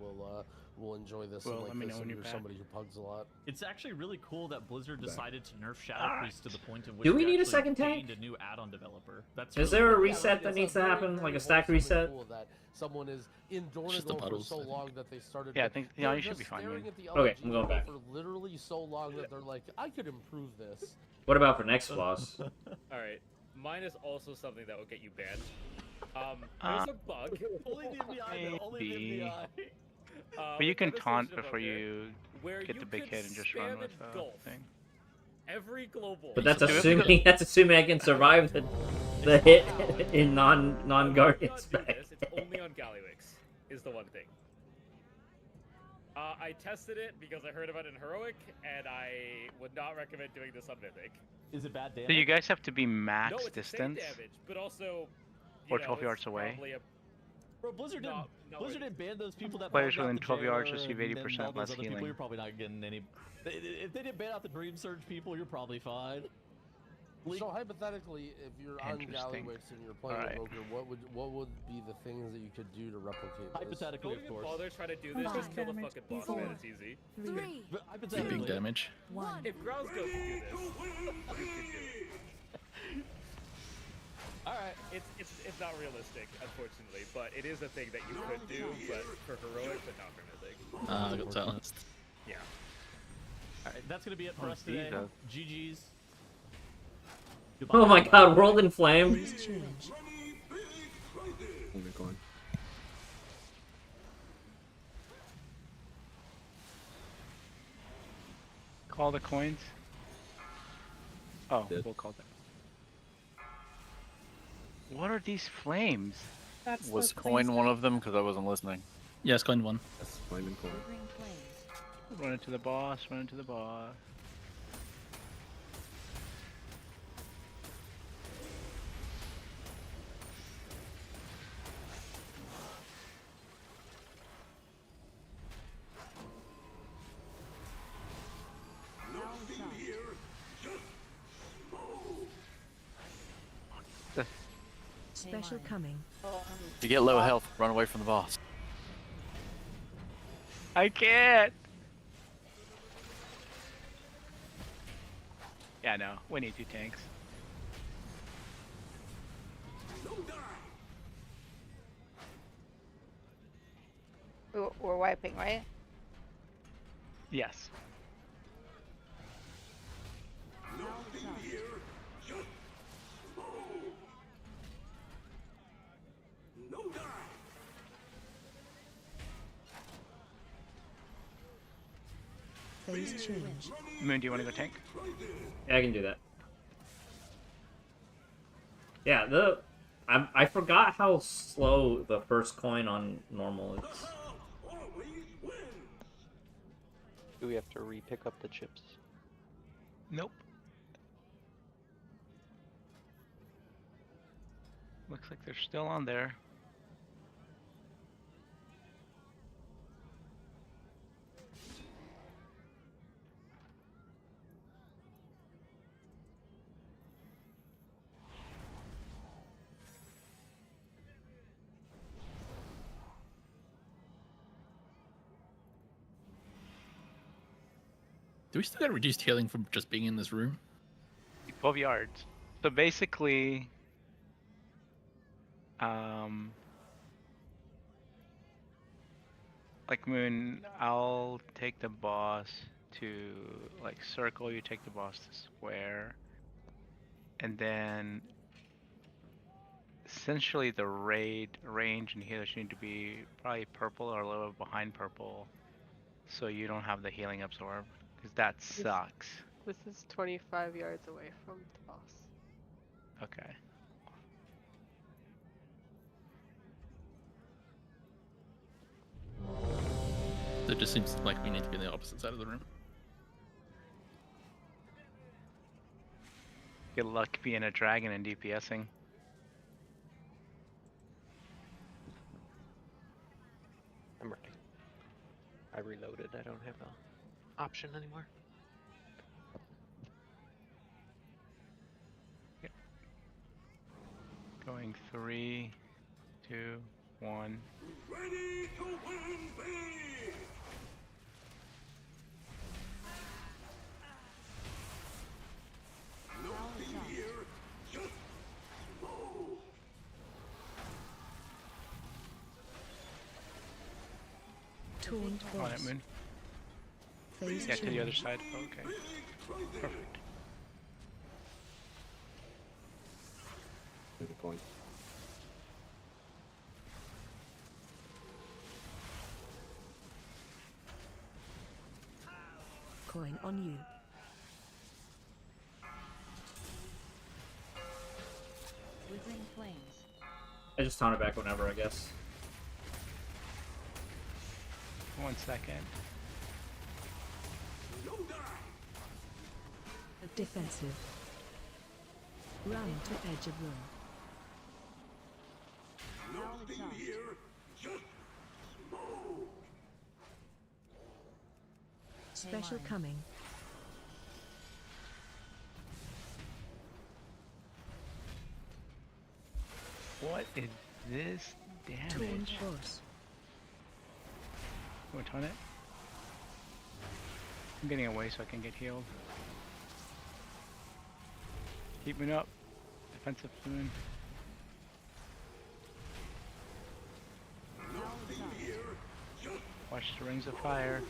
will enjoy this. Well, and let like me this know when if you're you're back. somebody who pugs a lot. It's actually really cool that Blizzard decided to nerf Shadow Priest to the point of which Do we they need a actually second tank? gained a new add-on developer. That's Is really there a cool. reset that needs to happen, like a stack reset? Cool that someone is in just the Dornigal for puddles, so I think. long that they started. Yeah, I think they're you should just be fine. staring Man. at the Okay, LG I'm going back. for literally so long that they're like, I could improve this. What about for next boss? All right, mine is also something that will get you banned. There's a bug. Only the MDI, though. Only the Maybe. MDI. But you can with taunt Legislation before Bug there, you where get you the big could hit and just run spam with and the gulf thing. every global. But that's So we have to assuming I can survive the hit in non-guardian Do spec. this, it's only on Gallywix, is the one thing. I tested it because I heard about it in Heroic, and I would not recommend doing this on Mythic. Is it bad damage? So you guys have to be max No, it's insane distance damage, but also, or know, 12 yards it's away. probably a Bro, Blizzard No, didn't ban those people that Players bombed out within the 12 yards jailer receive and 80% all those less other people, healing. you're probably not getting any. If they didn't ban out the Dream Surge people, you're probably fine. So hypothetically, if you're on Interesting. Gallywix and you're playing Alright. Evoker, what would be the things that you could do to replicate this? Hypothetically, don't of even course. bother trying to do this. Just kill the fucking boss, man. It's easy. 3, But Big hypothetically, damage. 1. If Groundsgo can do this, you can do it. Alright. It's not realistic, unfortunately, but it is a thing that you could do, but for Heroic, but not for Mythic. I got silenced. Yeah. Alright, that's gonna be it for Oh, us today. Jesus. GG's. Goodbye. Oh my god, World in Flame! Please choose. Unicorn. Call the coins. Oh, Did. we'll call that. What are these flames? That's Was the coin thing. one of them? Because I wasn't listening. Yes, coin one. That's flaming coin. Green flames. Run into the boss, run into the boss. Special coming. If you get low health, run away from the boss. I can't! Yeah, no, we need 2 tanks. We're wiping, right? Yes. Phase change. Moon, do you want to go tank? Yeah, I can do that. Yeah, I forgot how slow the first coin on normal is. Do we have to re-pick up the chips? Nope. Looks like they're still on there. Do we still get reduced healing from just being in this room? 12 yards. So basically, like Moon, I'll take the boss to like circle, you take the boss to square, and then essentially the range and healers need to be probably purple or a little behind purple, so you don't have the healing absorb, because that sucks. This is 25 yards away from the boss. Okay. It just seems like we need to be on the opposite side of the room. Good luck being a dragon and DPSing. I'm ready. I reloaded. I don't have a option anymore. Yep. Going 3, 2, 1. Ready to win big! Nothing here, just smoke! Taunt On it, boss. Moon. Phase Yeah, to the other change. side. Okay. Perfect. Good point. Coin on you. Withering flames. I just taunt it back whenever, I guess. 1 second. Defensive. Run to edge of room. Nothing here, just smoke! Special coming. What is this Taunt damage? boss. Want to taunt it? I'm getting away so I can get healed. Keep me up. Defensive Moon. Watch the rings of fire.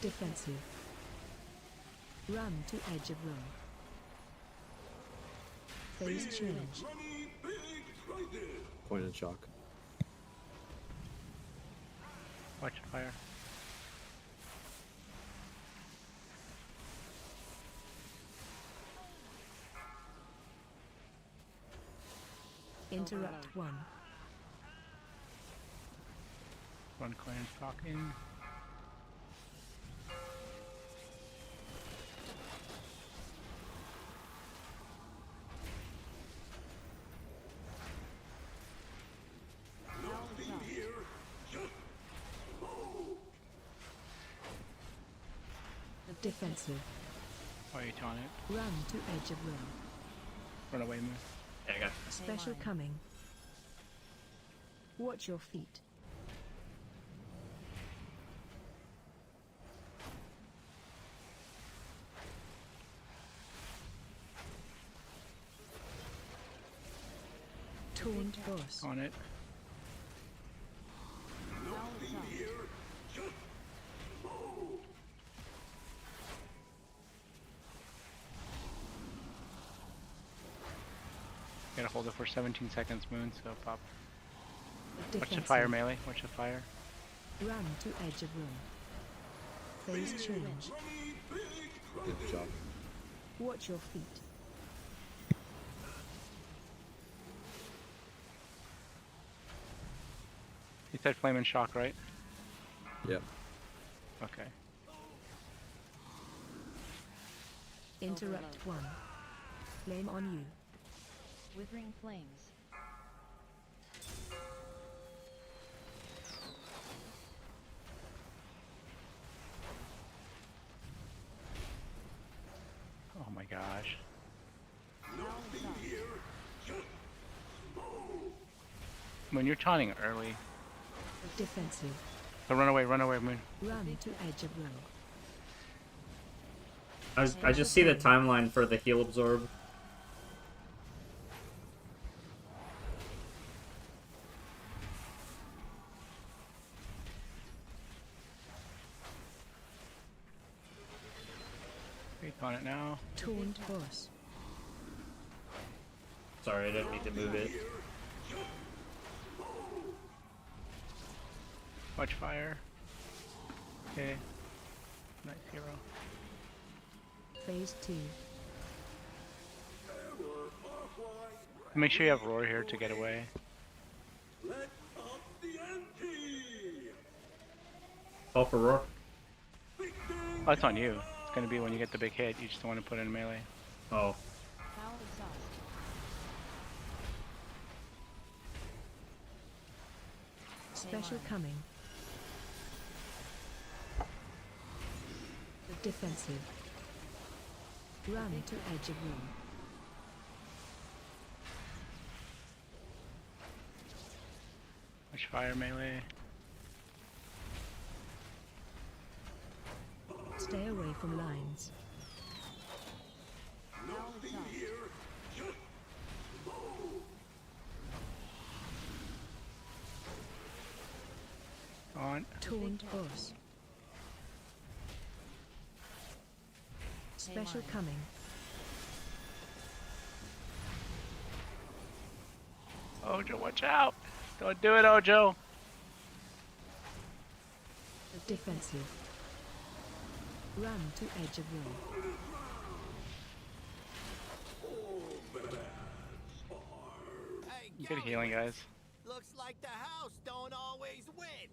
Defensive. Run to edge of room. Phase change. Point and shock. Watch the fire. Interrupt 1. One coin and shock in. Defensive. Why are you taunt it? Run to edge of room. Run away, Moon. Yeah, I got Special coming. Watch your feet. Taunt boss. On it. Gotta hold it for 17 seconds, Moon, so pop. Watch the fire melee, watch the fire. Run to edge of room. Phase change. Good job. Watch your feet. You said flame and shock, right? Yep. Okay. Interrupt 1. Flame on you. Withering flames. Oh my gosh. Moon, you're taunting early. Defensive. So run away, Moon. Run to edge of room. I just see the timeline for the heal absorb. Wait on it now. Taunt boss. Sorry, I didn't mean to move it. Watch fire. Okay. Nice hero. Phase 2. Make sure you have Roar here to get away. Let up the ante. Call for Roar. Oh, it's on you. It's gonna be when you get the big hit. You just don't want to put in melee. Oh. Special coming. Defensive. Run to edge of room. Much fire melee. Stay away from lines. Nothing here. Just move. On. Taunt boss. Special coming. Ojo, watch out! Don't do it, Ojo! Defensive. Run to edge of room. Good healing, guys. Looks like the house don't always win.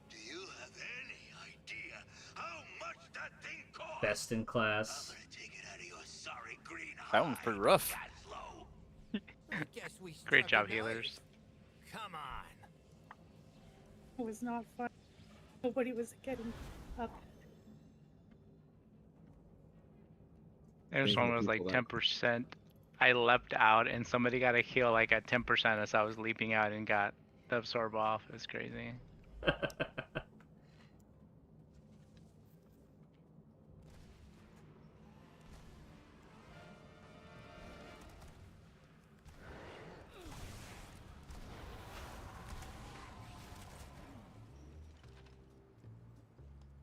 Do you have any idea how much that thing costs? Best in class. Take it out of your sorry green That one's pretty rough. Guess we Great struck job, a nerve. healers. Come on. It was not fun. Nobody was getting up. There's one that was like 10%. I leapt out and somebody got a heal like at 10% as I was leaping out and got the absorb off. It was crazy.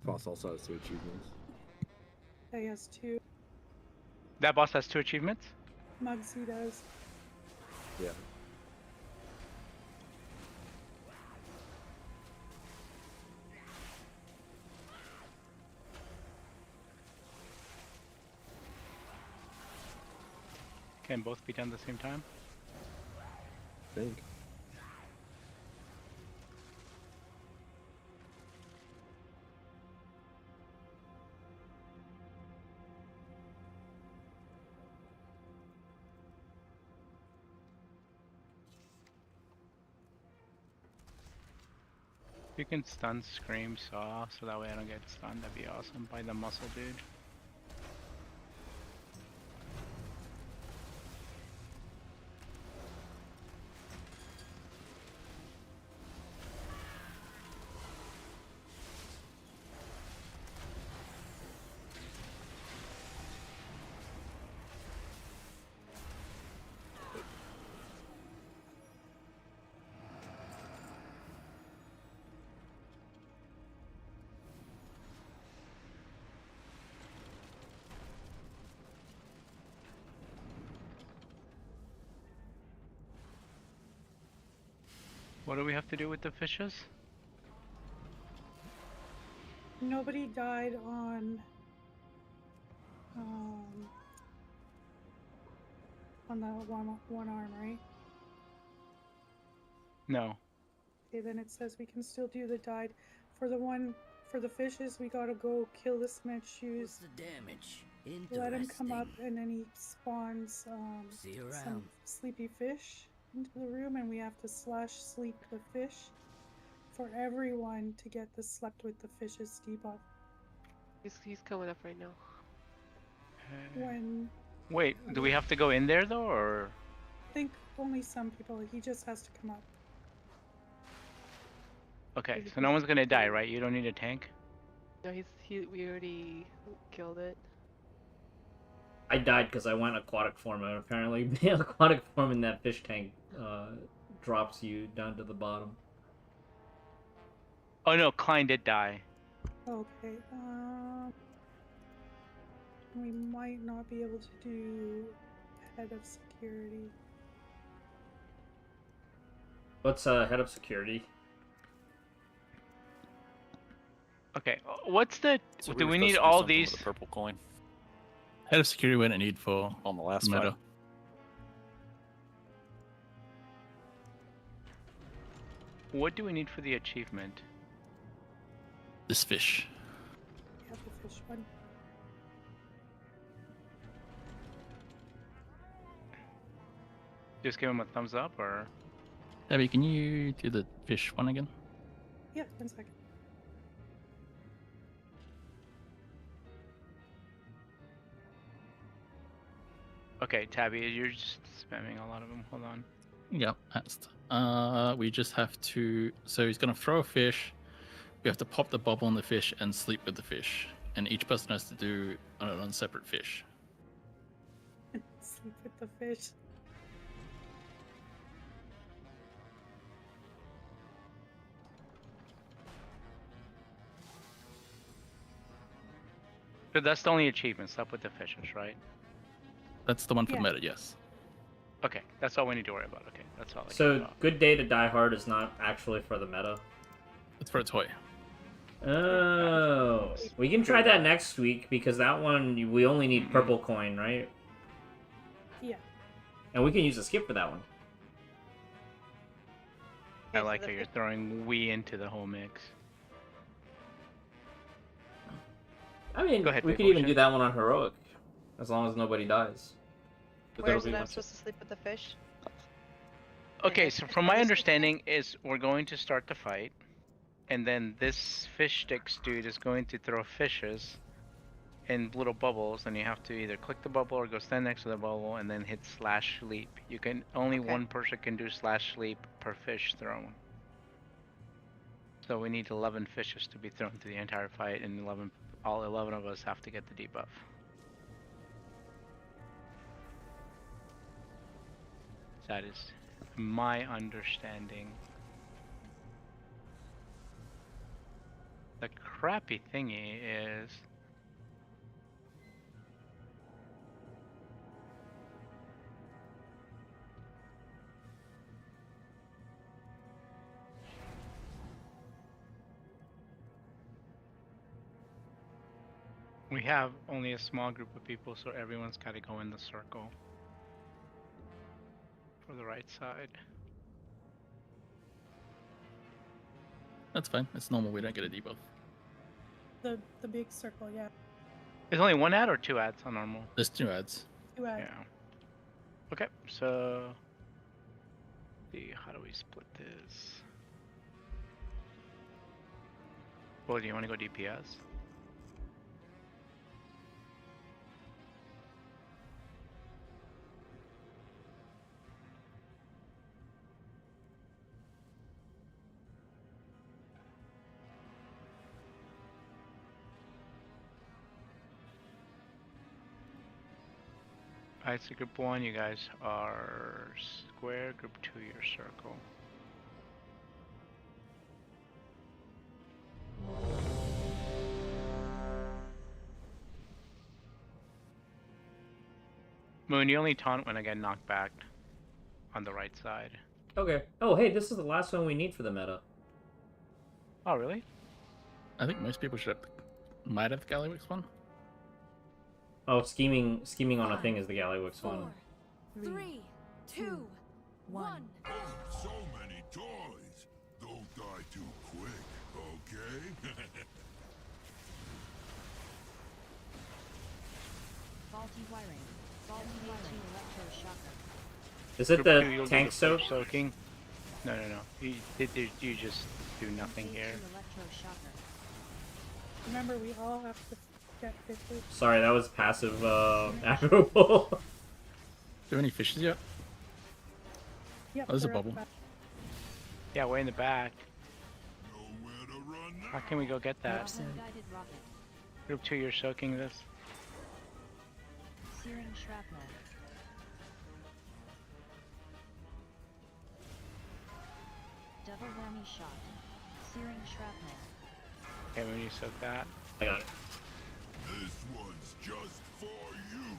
Boss also has 2 achievements. He has 2. That boss has 2 achievements? Mugsy does. Yeah. Can both be done at the same time? I think. If you can stun Scream Saw so that way I don't get stunned, that'd be awesome. By the muscle dude. What do we have to do with the fishes? Nobody died on the one arm, right? No. Okay, then it says we can still do the died. For the fishes, we gotta go kill the Smith shoes. The damage. Let him come up, and then he spawns See you some around. sleepy fish into the room, and we have to slash sleep the fish for everyone to get the slept with the fishes debuff. He's coming up right now. When Wait, do we have to go in there though, or? I think only some people. He just has to come up. Okay, so no one's gonna die, right? You don't need a tank? No, we already killed it. I died because I went aquatic form, and apparently the aquatic form in that fish tank drops you down to the bottom. Oh no, Klein did die. Okay. We might not be able to do head of security. What's head of security? Okay, what's the? So do were we supposed need to do all something these? with the purple coin Head of security we didn't need for on the last meta. fight. What do we need for the achievement? This fish. Yeah, the fish one. Just give him a thumbs up, or? Abby, can you do the fish one again? Yeah, 1 second. Okay, Tabby, you're just spamming a lot of them. Hold on. Yep, that's. We just have to. So he's gonna throw a fish. We have to pop the bubble on the fish and sleep with the fish, and each person has to do on separate fish. Sleep with the fish. But that's the only achievement, slept with the fishes, right? That's the one for Yeah. meta, yes. Okay, that's all we need to worry about. Okay, that's all. I care So, about. Good Day to Die Hard is not actually for the meta. It's for a toy. Oh, we can try that next week because that one we only need purple coin, right? Yeah. And we can use a skip for that one. I like how you're throwing we into the whole mix. I mean, Go ahead, we Big could even Ocean. do that one on heroic, as long as nobody dies. But Where that'll is be it I'm once- supposed to sleep with the fish? Okay, so from my understanding is we're going to start the fight, and then this fish sticks dude is going to throw fishes in little bubbles, and you have to either click the bubble or go stand next to the bubble and then hit slash sleep. You can only one person can do slash sleep per fish thrown. So we need 11 fishes to be thrown to the entire fight, and all 11 of us have to get the debuff. That is my understanding. The crappy thingy is we have only a small group of people, so everyone's got to go in the circle for the right side. That's fine. It's normal. We don't get a debuff. The big circle, yeah. There's only one ad or two ads on normal? There's 2 ads. You add. Yeah. Okay, so how do we split this? Well, do you want to go DPS? Alright, so group 1, you guys are square, group 2, your circle. Moon, you only taunt when I get knocked back on the right side. Okay. Oh, hey, this is the last one we need for the meta. Oh, really? I think most people might have the Gallywix one. Oh, scheming on a thing is the Gallywix one. 3, 2, 1. Oh, so many toys. Don't die too quick, okay? Faulty wiring. Faulty wiring. Electroshocker. Is it Group 2, the you'll do tank the soak? fish soaking? No. You just do nothing here. Electroshocker. Remember, we all have to get fishes. Sorry, that was passive aggro pull. Do you have any fishes yet? Yep, Oh, there's a they're at the bubble. back. Yeah, way in the back. Nowhere to run now. How can we go get that? Guided rocket. Group 2, you're soaking this. Searing shrapnel. Double whammy shot. Searing shrapnel. Okay, when you soak that. I got it. This one's just for you.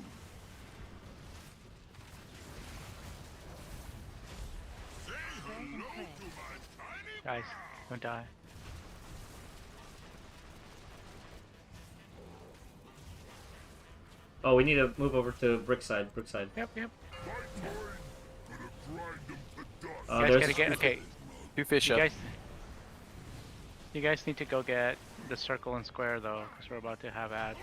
Say hello to my tiny Guys, don't die. Oh, we need to move over to Brickside. Yep. fight hard. Gonna grind them to dust. Oh, Guys there's gotta get, okay. 2 fish You up. guys need to go get the circle and square though, because we're about to have ads.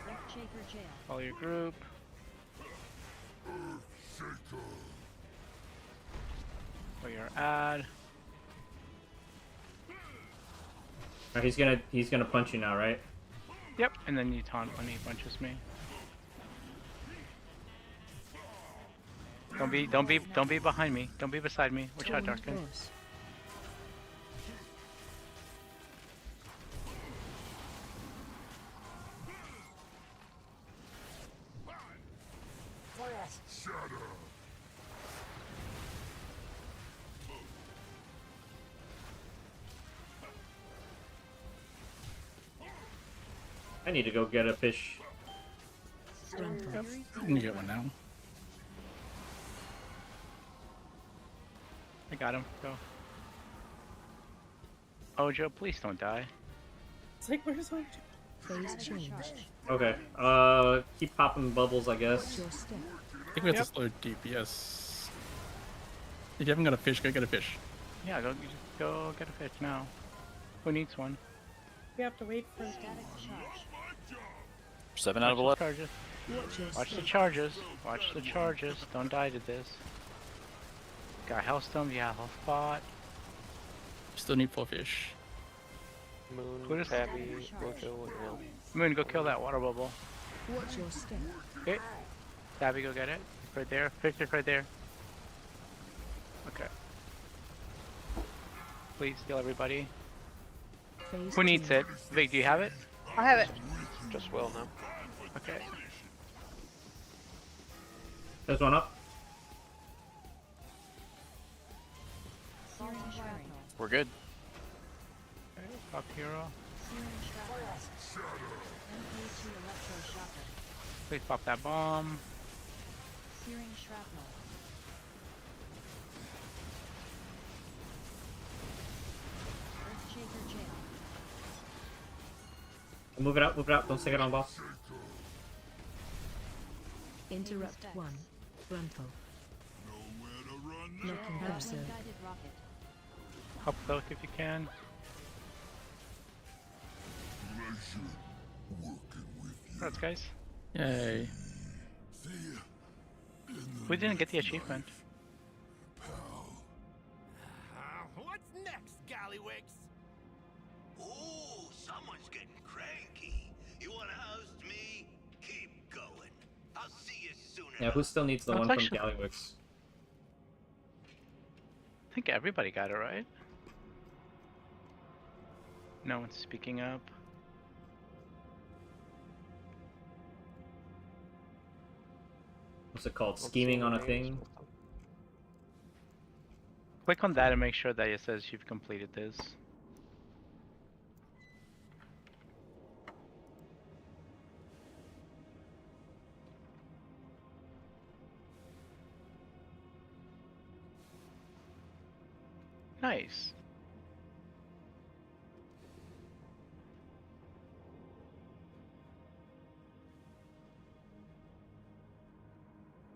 Earthshaker jail. Follow your group. For your ad. Alright, he's gonna punch you now, right? Yep, and then you taunt when he punches me. Don't be behind me. Don't be beside me. Watch out, Darkin. I need to go get a fish. Yep. You get one now. I got him. Go. Ojo, please don't die. It's like, where's Ojo? Phase change. Okay. Keep popping bubbles, I guess. I think we have to slow DPS. If you haven't got a fish, go get a fish. Yeah, go get a fish now. Who needs one? We have to wait for Static charge. 7 out of 11. Charges. Watch the charges. Watch the charges. Don't die to this. Got Hellstone, yeah, health bot. Still need 4 fish. Moon, Tabby, Mojo, and Will. Moon, go kill that water bubble. Watch your step. Okay. Tabby, go get it. Right there. Fish it right there. Okay. Please heal everybody. Phase Who needs it? Vic, do you have it? I have it. Just Will now. Okay. There's one up. Searing shrapnel. We're good. Okay, pop hero. Searing shrapnel. MK2 electroshocker. Please pop that bomb. Searing shrapnel. Earthshaker jail. Move it out, don't stick it on boss. Interrupt 1. Frontal. Knocking cursor. Guided rocket. Help those if you can. Congrats, guys. Yay. We didn't get the achievement. What's next, Gallywix? Ooh, someone's getting cranky. You wanna oust me? Keep going. I'll see you soon Yeah, who still needs the That's one from actually- Gallywix? I think everybody got it right. No one's speaking up. What's it called? Scheming on a thing? Click on that and make sure that it says you've completed this. Nice.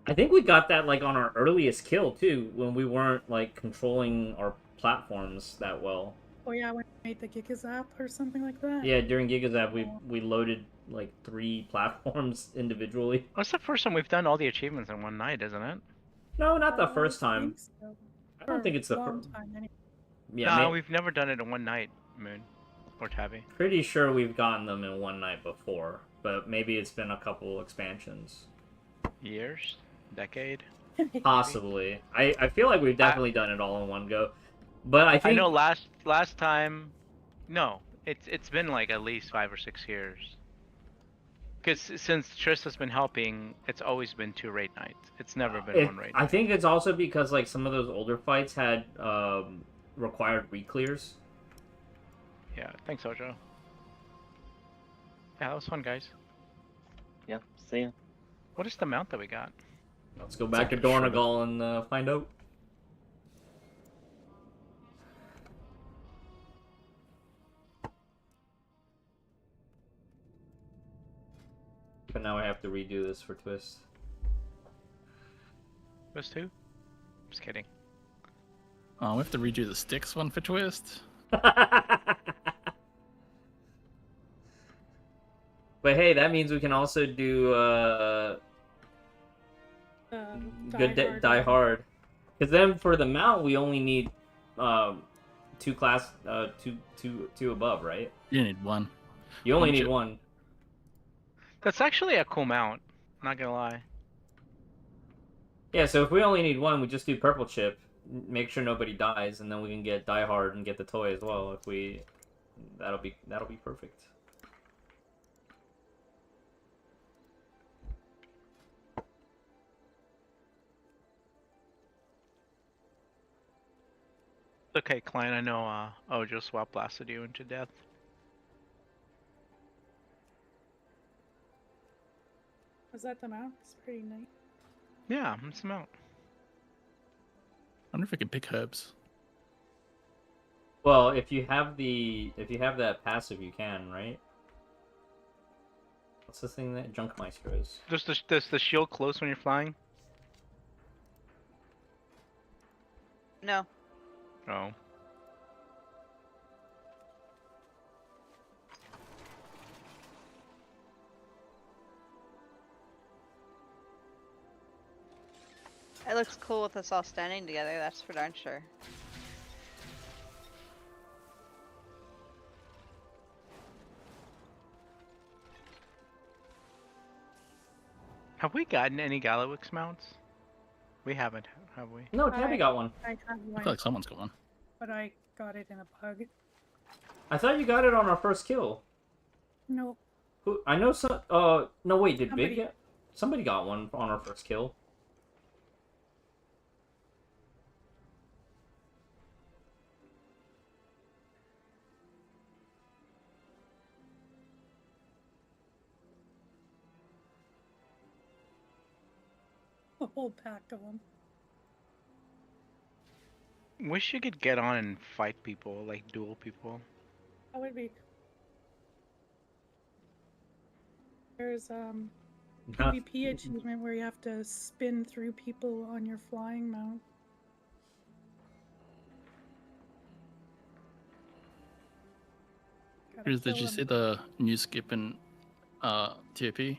I think we got that like on our earliest kill too, when we weren't like controlling our platforms that well. Oh yeah, when I made the Gigazap or something like that. Yeah, during Gigazap we loaded like 3 platforms individually. That's the first time we've done all the achievements in one night, isn't it? No, not the I first think time. so. I don't think it's the long first. time anyway. Yeah, No, we've never done it in one night, Moon. Or Tabby. pretty sure we've gotten them in one night before, but maybe it's been a couple expansions. Years? Decade? Possibly. I feel like we've definitely done it all in one go. But I I think know last time. No, it's been like at least 5 or 6 years. Because since Triss has been helping, it's always been 2 raid nights. It's never been 1 raid I night. think it's also because like some of those older fights had required reclears. Yeah, thanks, Ojo. Yeah, that was fun, guys. Yeah, see ya. What is the mount that we got? Let's go back to Dornagal and find out. But now I have to redo this for Twist. Twist 2? Just kidding. Oh, we have to redo the sticks one for twist. But hey, that means we can also do Die Hard. Because then for the mount, we only need two above, right? You need one. You only need one. That's actually a cool mount. Not gonna lie. Yeah, so if we only need one, we just do purple chip, make sure nobody dies, and then we can get Die Hard and get the toy as well. If we, that'll be perfect. Okay, Klein, I know Ojo swap blasted you into death. Was that the mount? It's pretty nice. Yeah, it's a mount. I wonder if I can pick herbs. Well, if you have that passive, you can, right? What's the thing that Junk Maestro is? Does the shield close when you're flying? No. Oh. It looks cool with us all standing together, that's for darn sure. Have we gotten any Galawix mounts? We haven't, have we? No, Tabby got one. I got one. I feel like someone's got one. But I got it in a bug. I thought you got it on our first kill. No. Who? I know some. No, wait. Did Somebody- Big get? Somebody got one on our first kill. A whole pack of them. Wish you could get on and fight people, like duel people. That would be. There's PvP achievement where you have to spin through people on your flying mount. Gotta Did kill you them. see the new skip in TOP?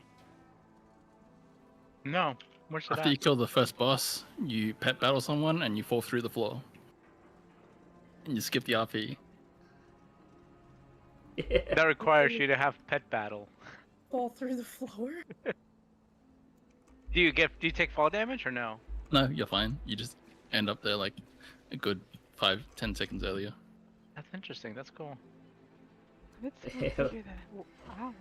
No. Where's that? After you kill the first boss, you pet battle someone and you fall through the floor. And you skip the RP. That requires you to have pet battle. Fall through the floor. Do you take fall damage or no? No, you're fine. You just end up there like a good 5-10 seconds earlier. That's interesting. That's cool. Let's figure that out.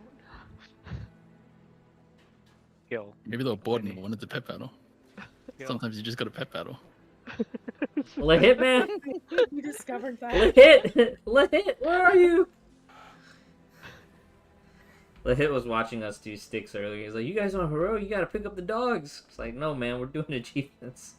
Kill. Maybe they were bored and wanted to pet battle. Kill. Sometimes you just gotta pet battle. Let man. You discovered that. Let where are you? Lahit was watching us do sticks earlier. He's like, "You guys on Hero? You gotta pick up the dogs." It's like, "No, man, we're doing achievements."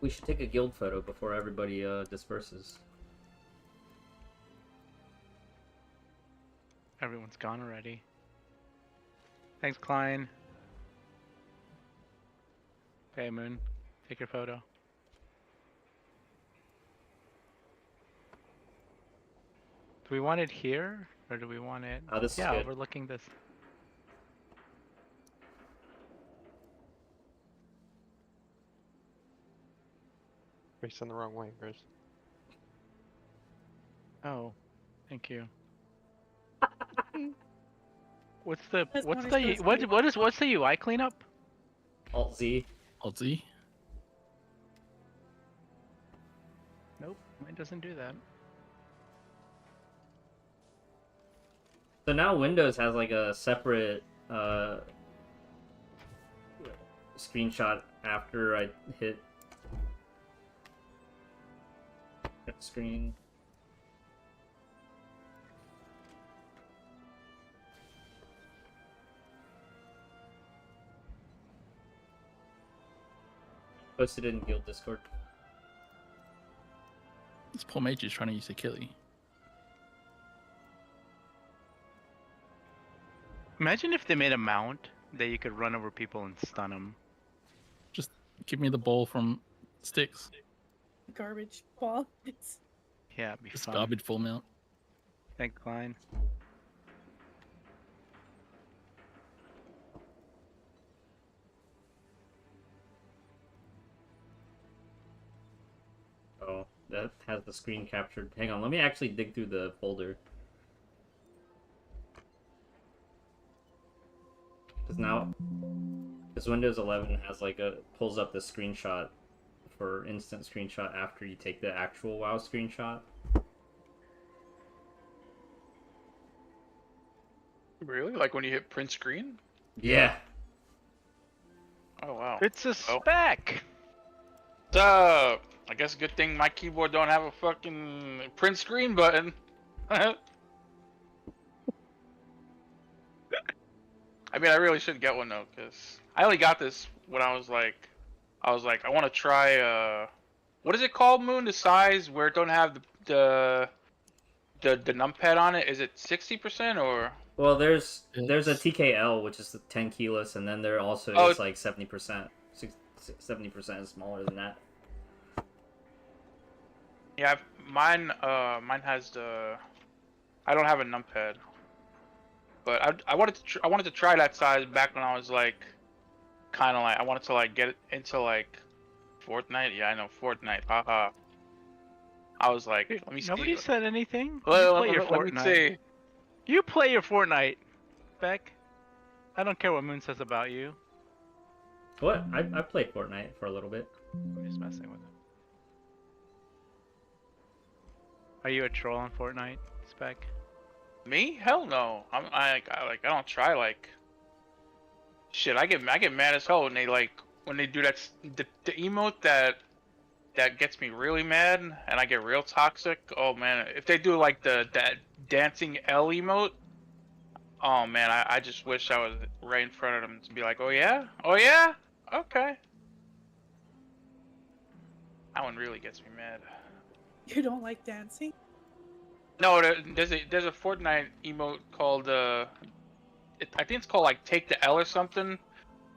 We should take a guild photo before everybody disperses. Everyone's gone already. Thanks, Klein. Okay, Moon. Take your photo. Do we want it here? Or do we want it... Oh, this is yeah, good. overlooking this. Facing the wrong way, Chris. Oh, thank you. What's the This what's one the is supposed to be- what's the UI cleanup? Alt Z. Alt Z? Nope, mine doesn't do that. So now Windows has like a separate screenshot after I hit screen. Posted it in guild Discord. This poor mage is trying to use Achilles. Imagine if they made a mount that you could run over people and stun them. Just give me the ball from sticks. Garbage ball. Yeah, it'd be It's fun. garbage full mount. Thank Klein. Oh, that has the screen captured. Hang on, let me actually dig through the folder. Because now, this Windows 11 has like pulls up the screenshot for instant screenshot after you take the actual WoW screenshot. Really? Like when you hit print screen? Yeah. Oh wow. It's a spec. I guess good thing my keyboard don't have a fucking print screen button. I mean, I really should get one though, cause I only got this when I was like, I want to try. What is it called, Moon? The size where it don't have the numpad on it. Is it 60% or? Well, there's a TKL, which is the 10 keyless, and then there also is like 70%. 70% is smaller than that. Yeah, mine has the. I don't have a numpad, but I wanted to try that size back when I was like, kind of like I wanted to like get into like Fortnite. Yeah, I know Fortnite. Haha. I was like, let me see. Nobody said anything. Well, you play your let me see. You play your Fortnite, Beck. I don't care what Moon says about you. What? I played Fortnite for a little bit. I'm just messing with him. Are you a troll on Fortnite, Spec? Me? Hell no. I don't try like. Shit, I get mad as hell when they do that the emote that gets me really mad and I get real toxic. Oh man, if they do like that dancing L emote, oh man, I just wish I was right in front of them to be like, oh yeah, okay. That one really gets me mad. You don't like dancing? No, there's a Fortnite emote called I think it's called like Take the L or something,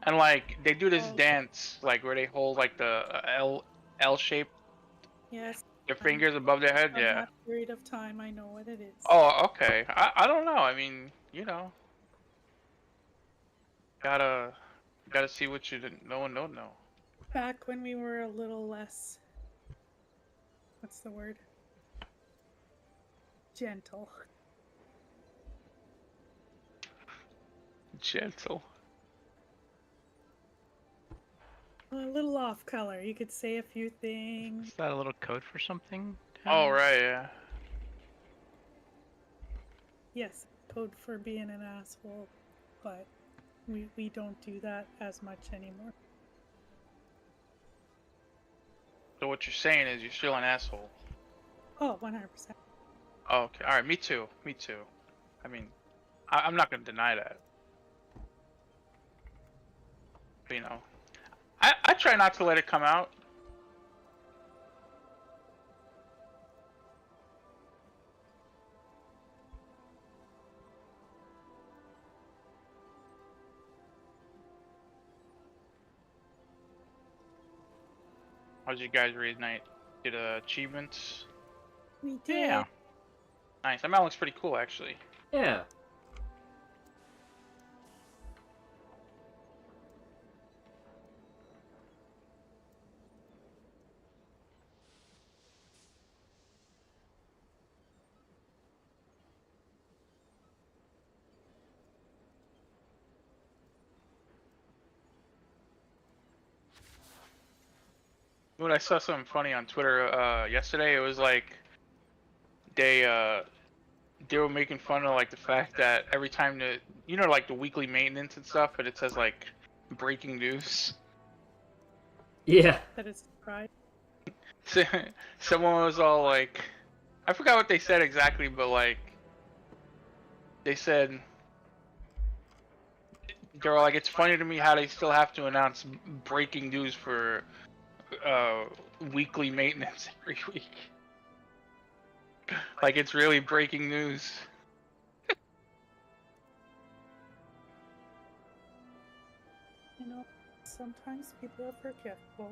and like they do this dance like where they hold like the L shape. Yes. Their fingers above their head. From Yeah. that period of time, I know what it is. Oh, okay. I don't know. I mean, you know, gotta see what you didn't know and don't know. Back when we were a little less. What's the word? Gentle. Gentle. A little off color. You could say a few things. Is that a little code for something? Oh right, yeah. Yes, code for being an asshole, but we don't do that as much anymore. So what you're saying is you're still an asshole. Oh, 100%. Oh, okay. All right. Me too. I mean, I'm not gonna deny that. But, you know, I try not to let it come out. How's you guys read night? Did achievements? We did. Yeah. Nice. That mount looks pretty cool, actually. Yeah. When I saw something funny on Twitter yesterday, it was like they were making fun of like the fact that every time like the weekly maintenance and stuff, but it says like breaking news. Yeah. That is right. Someone was all like, I forgot what they said exactly, but like they said they were like, it's funny to me how they still have to announce breaking news for weekly maintenance every week. Like it's really breaking news. You know, sometimes people are forgetful.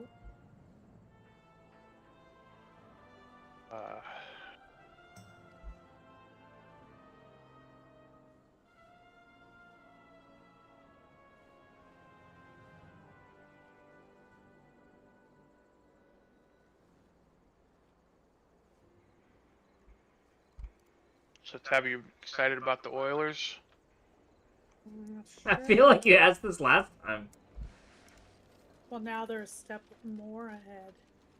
So Tab, you excited about the Oilers? I feel like you asked this last time. Well, now they're a step more ahead.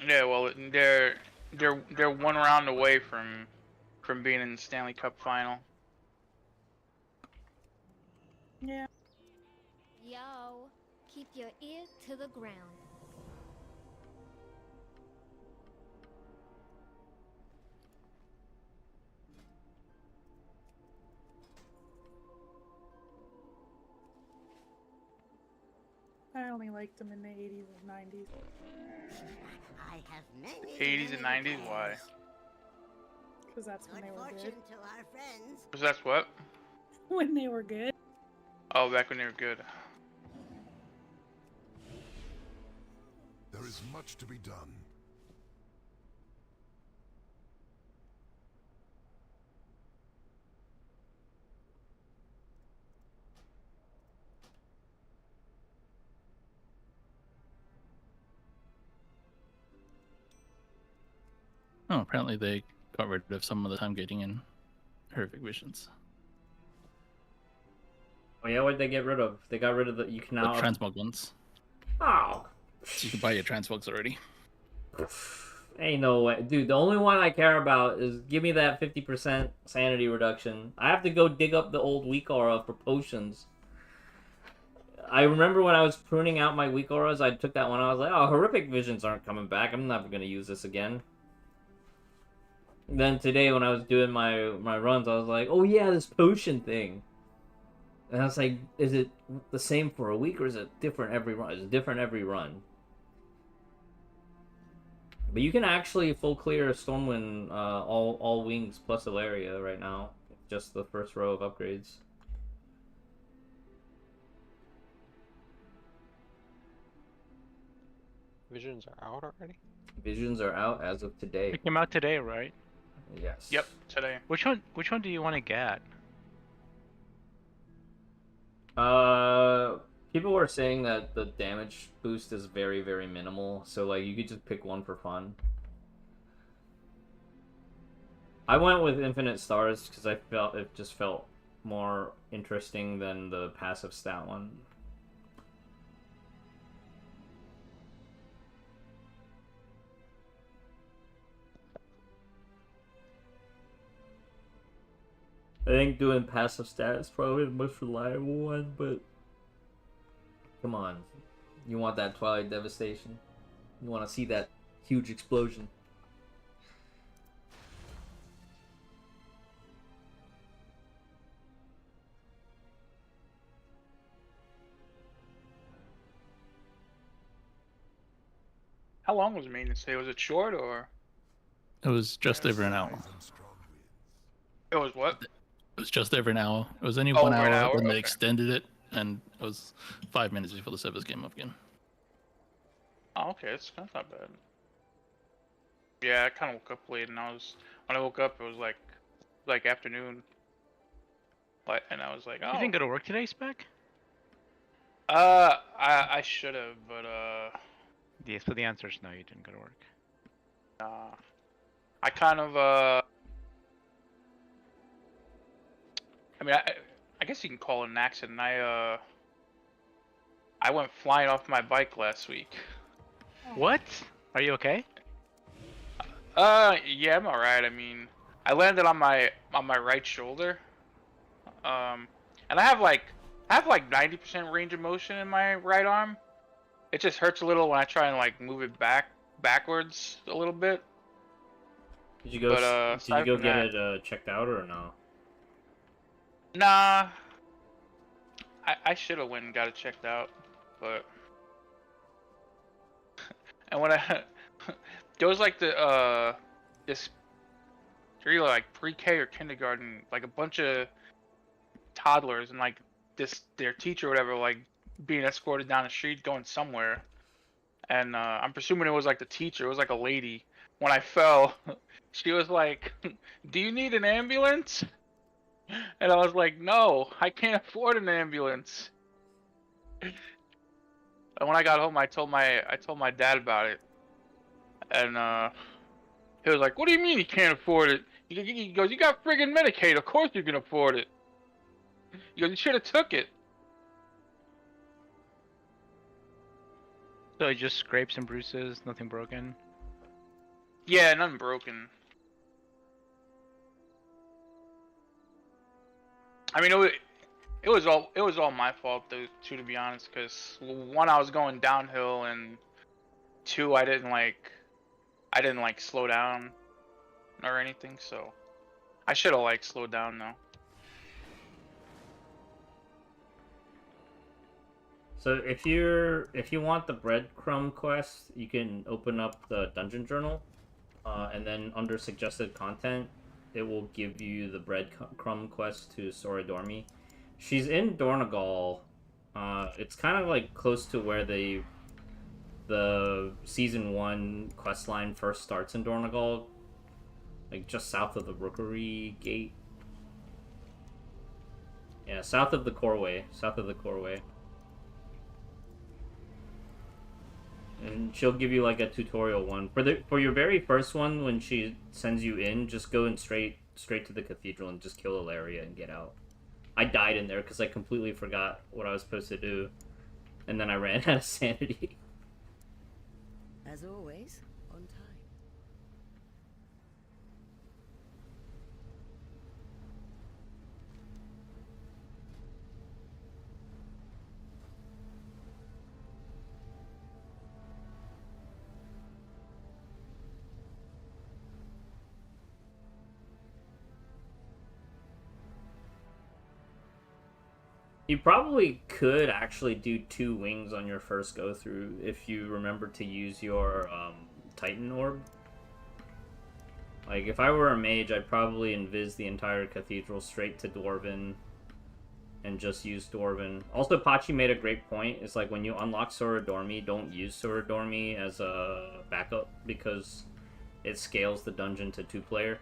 Yeah, well, they're one round away from being in the Stanley Cup final. Yeah. Yo, keep your ear to the ground. I only liked them in the 80s and 90s. I have many 80s and 90s, why? Because that's when they were good. to our friends. Because that's what? When they were good. Oh, back when they were good. There is much to be done. Oh, apparently they got rid of some of the time gating in horrific visions. Oh yeah, what'd they get rid of? They got rid of the you can The now transmog ones. Oh. So you can buy your transmogs already. Ain't no way. Dude, the only one I care about is give me that 50% sanity reduction. I have to go dig up the old weak aura for potions. I remember when I was pruning out my weak auras, I took that one. I was like, oh, horrific visions aren't coming back. I'm never going to use this again. Then today when I was doing my runs, I was like, oh yeah, this potion thing. And I was like, is it the same for a week or is it different every run? It's different every run. But you can actually full clear Stormwind all wings plus Ilaria right now. Just the first row of upgrades. Visions are out already? Visions are out as of today. It came out today, right? Yes. Yep, today. Which one do you want to get? People were saying that the damage boost is very, very minimal, so like you could just pick one for fun. I went with Infinite Stars because I felt it just felt more interesting than the passive stat one. I think doing passive stat is probably the most reliable one, but come on. You want that Twilight Devastation. You want to see that huge explosion. How long was maintenance day? Was it short or? It was just over an hour. It was what? It was just over an hour. It was only Oh, 1 over hour, an hour? then they Okay. extended it, and it was 5 minutes before the servers came up again. Oh, okay, that's not bad. Yeah, I kind of woke up late, and when I woke up, it was like afternoon. And I was like, oh. You didn't go to work today, Spec? I should have, but Yeah, so the answer is no, you didn't go to work. I kind of I mean, I guess you can call it an accident. I went flying off my bike last week. What? Are you okay? Yeah, I'm alright. I mean, I landed on my right shoulder. And I have like 90% range of motion in my right arm. It just hurts a little when I try and like move it backwards a little bit. Did you go get it checked out or no? Nah. I should have went and got it checked out, but And when I there was like this really like pre-K or kindergarten, like a bunch of toddlers and like their teacher or whatever, like being escorted down the street going somewhere. And I'm presuming it was like the teacher. It was like a lady. When I fell, she was like, "Do you need an ambulance?" And I was like, "No, I can't afford an ambulance." And when I got home, I told my dad about it, and he was like, "What do you mean you can't afford it?" He goes, "You got friggin' Medicaid. Of course you can afford it." He goes, "You should have took it." So just scrapes and bruises, nothing broken. Yeah, nothing broken. I mean, it was all my fault though, too, to be honest. Cause one, I was going downhill, and two, I didn't like slow down or anything. So I should have like slowed down though. So if you want the breadcrumb quest, you can open up the dungeon journal, and then under suggested content, it will give you the breadcrumb quest to Sora Dormi. She's in Dornagal. It's kind of like close to where the season 1 quest line first starts in Dornagal, like just south of the Rookery Gate. Yeah, south of the Coreway. And she'll give you like a tutorial one for your very first one. When she sends you in, just go in straight to the cathedral and just kill Ilaria and get out. I died in there because I completely forgot what I was supposed to do, and then I ran out of sanity. As always, on time. You probably could actually do 2 wings on your first go through if you remember to use your Titan orb. Like if I were a mage, I'd probably invis the entire cathedral straight to Dwarven and just use Dwarven. Also, Pachi made a great point. It's like when you unlock Sora Dormi, don't use Sora Dormi as a backup because it scales the dungeon to 2-player.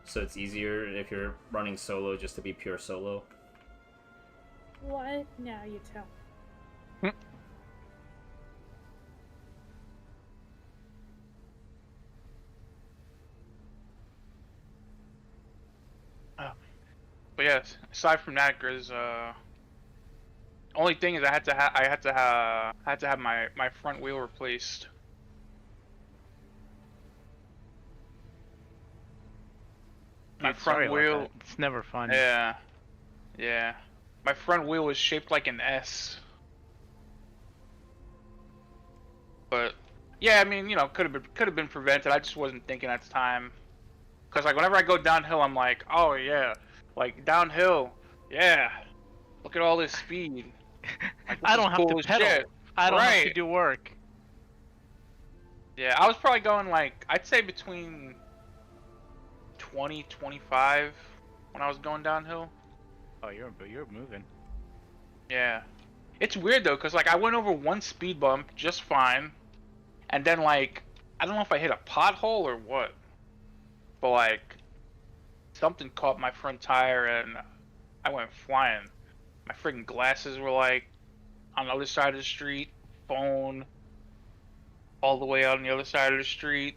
So it's easier if you're running solo just to be pure solo. What? Now you tell. But yes, aside from that, Grizz, only thing is I had to have my front wheel replaced. My front wheel. It's never fun. Yeah. My front wheel was shaped like an S. But yeah, I mean, you know, could have been prevented. I just wasn't thinking at the time. Cause like whenever I go downhill, I'm like, oh yeah, like downhill, yeah. Look at all this speed. Like, I don't have to pedal. Shit. I don't have to do work. Yeah, I was probably going like, I'd say between 20, 25 when I was going downhill. Oh, you're moving. Yeah. It's weird though, cause like I went over one speed bump just fine, and then like I don't know if I hit a pothole or what, but like something caught my front tire and I went flying. My freaking glasses were like on the other side of the street, phone all the way out on the other side of the street.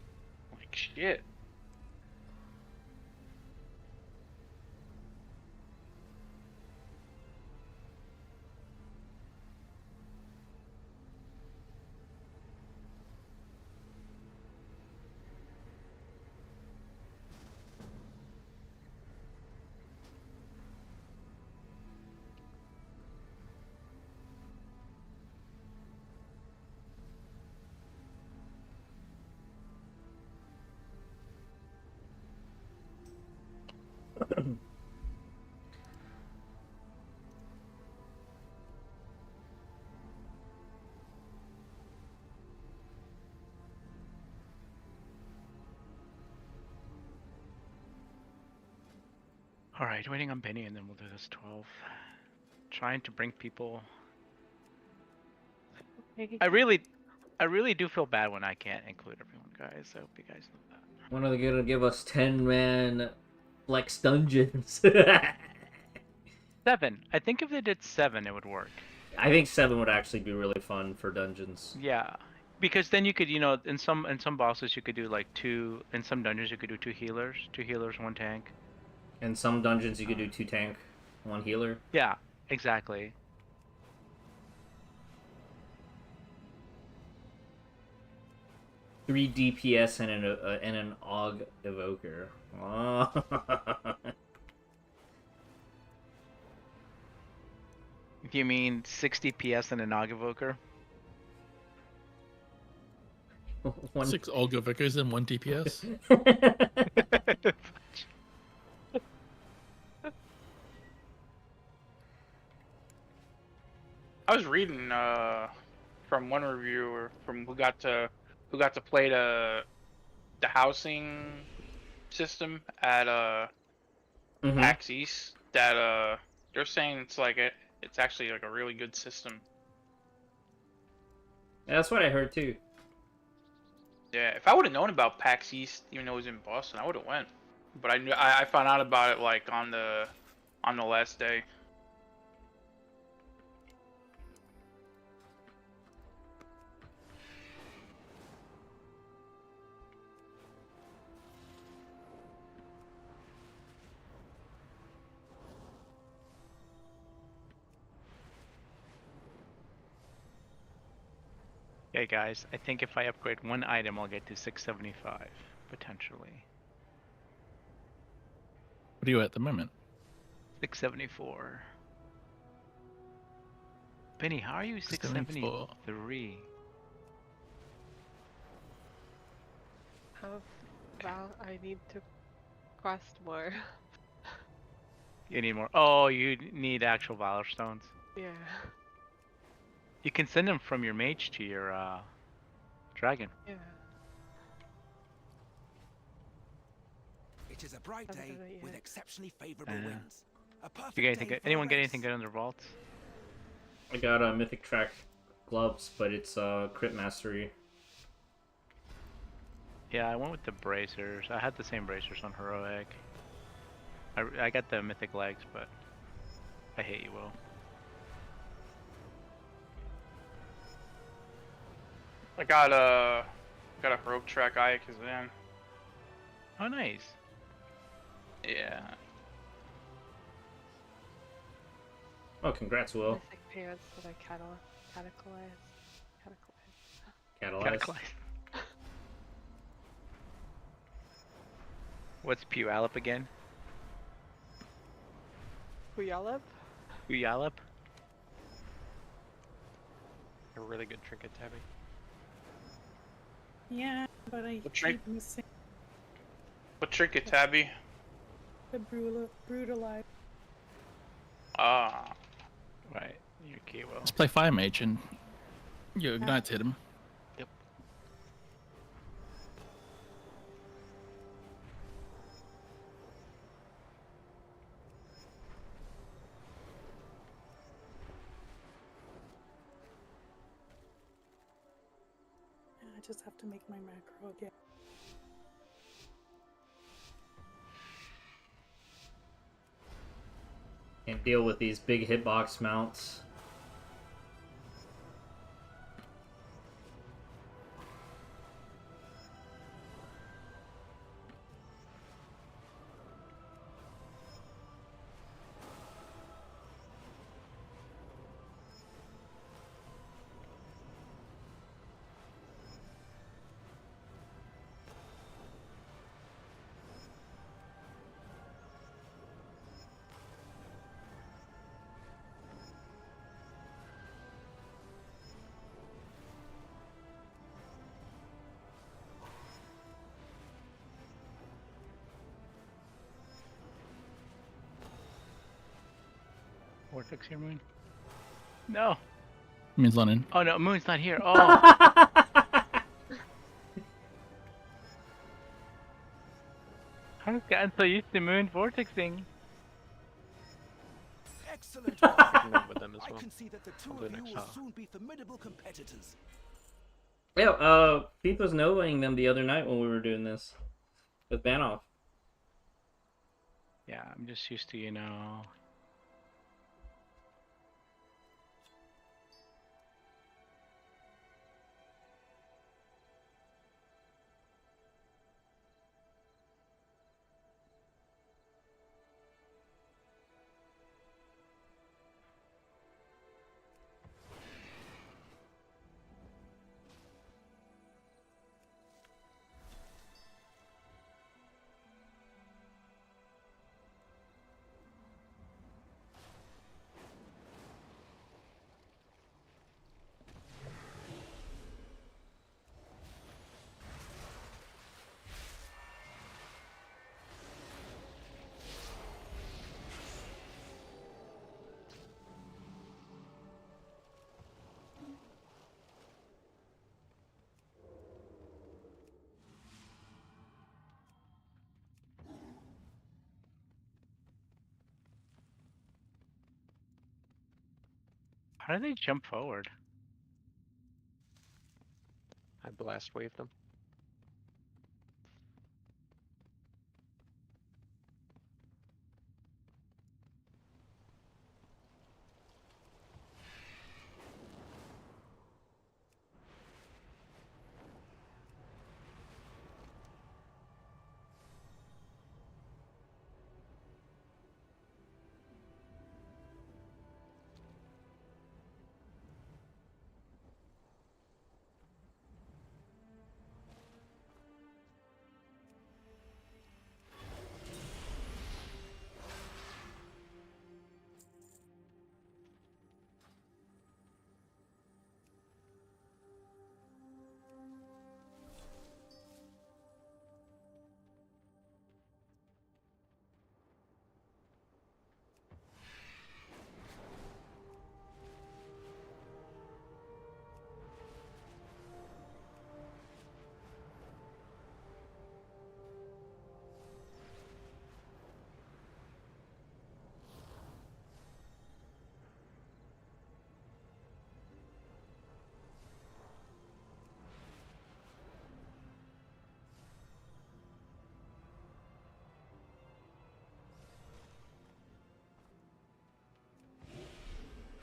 Like shit. All right, waiting on Benny, and then we'll do this 12. Trying to bring people. I really do feel bad when I can't include everyone, guys. I hope you guys know that. When are they gonna give us 10-man flex dungeons? 7. I think if they did 7, it would work. I think 7 would actually be really fun for dungeons. Yeah, because then you could, you know, in some bosses you could do like 2. In some dungeons you could do 2 healers, 1 tank. In some dungeons you could do 2 tank, 1 healer. Yeah, exactly. Three DPS and an AUG evoker. Oh. You mean 60 PS and an AUG evoker? 6 AUG evokers and 1 DPS. I was reading from one reviewer from who got to play the housing system at PAX East that they're saying it's actually like a really good system. Yeah, that's what I heard too. Yeah, if I would have known about PAX East, even though it was in Boston, I would have went. But I found out about it like on the last day. Okay, guys, I think if I upgrade 1 item, I'll get to 675, potentially. What are you at the moment? 674. Benny, how are you 673? Val, I need to quest more. You need more. Oh, you need actual Valor Stones. Yeah. You can send them from your mage to your dragon. Yeah. It is a bright day with exceptionally favorable winds. A perfect You get anything day good? for Anyone a get race. anything good on their vaults? I got a Mythic Track gloves, but it's crit mastery. Yeah, I went with the bracers. I had the same bracers on heroic. I got the mythic legs, but I hate you, Will. I got a heroic track Ayakazan. Oh, nice. Yeah. Oh, congrats, Will. Mythic pants that I cataclysed. Catalyze. What's Puyallup again? Puyallup? Puyallup? A really good trinket, Tabby. Yeah, but I keep missing What trinket, Tabby? the brutalize. Ah. Right. You're key, Will. Let's play Fire Mage and your ignites hit him. Yep. I just have to make my macro again. Can't deal with these big hitbox mounts. Vortex here, Moon? No. Moon's not in. Oh no, Moon's not here. Oh. I've gotten so used to Moon vortexing. Excellent. I can move with them as I well. can see that the two I'll do of you next will turn. soon be formidable competitors. Yeah, Pete was novaing them the other night when we were doing this with Banoff. Yeah, I'm just used to, you know. How do they jump forward? I blast wave them.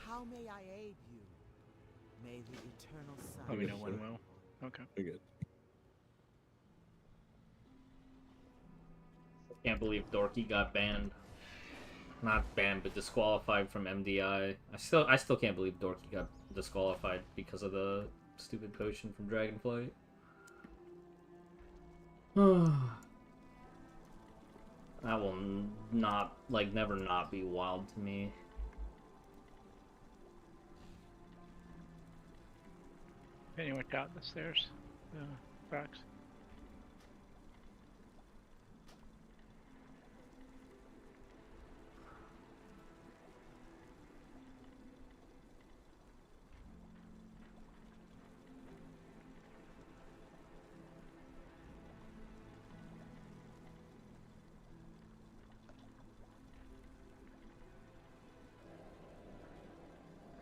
How may I aid you? May the eternal sun. Let me know when will. Okay. Very good. Can't believe Dorky got banned. Not banned, but disqualified from MDI. I still can't believe Dorky got disqualified because of the stupid potion from Dragonflight. That will not, like, never not be wild to me. Anyone got the stairs? Box.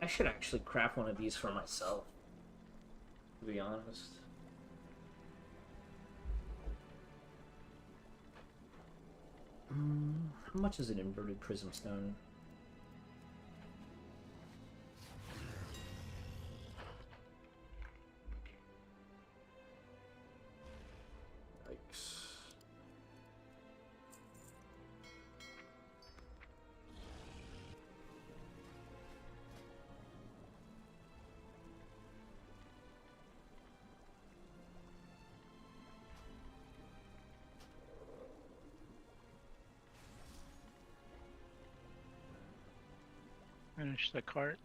I should actually craft one of these for myself, to be honest. How much is an inverted prism stone? Yikes. Finish the cart.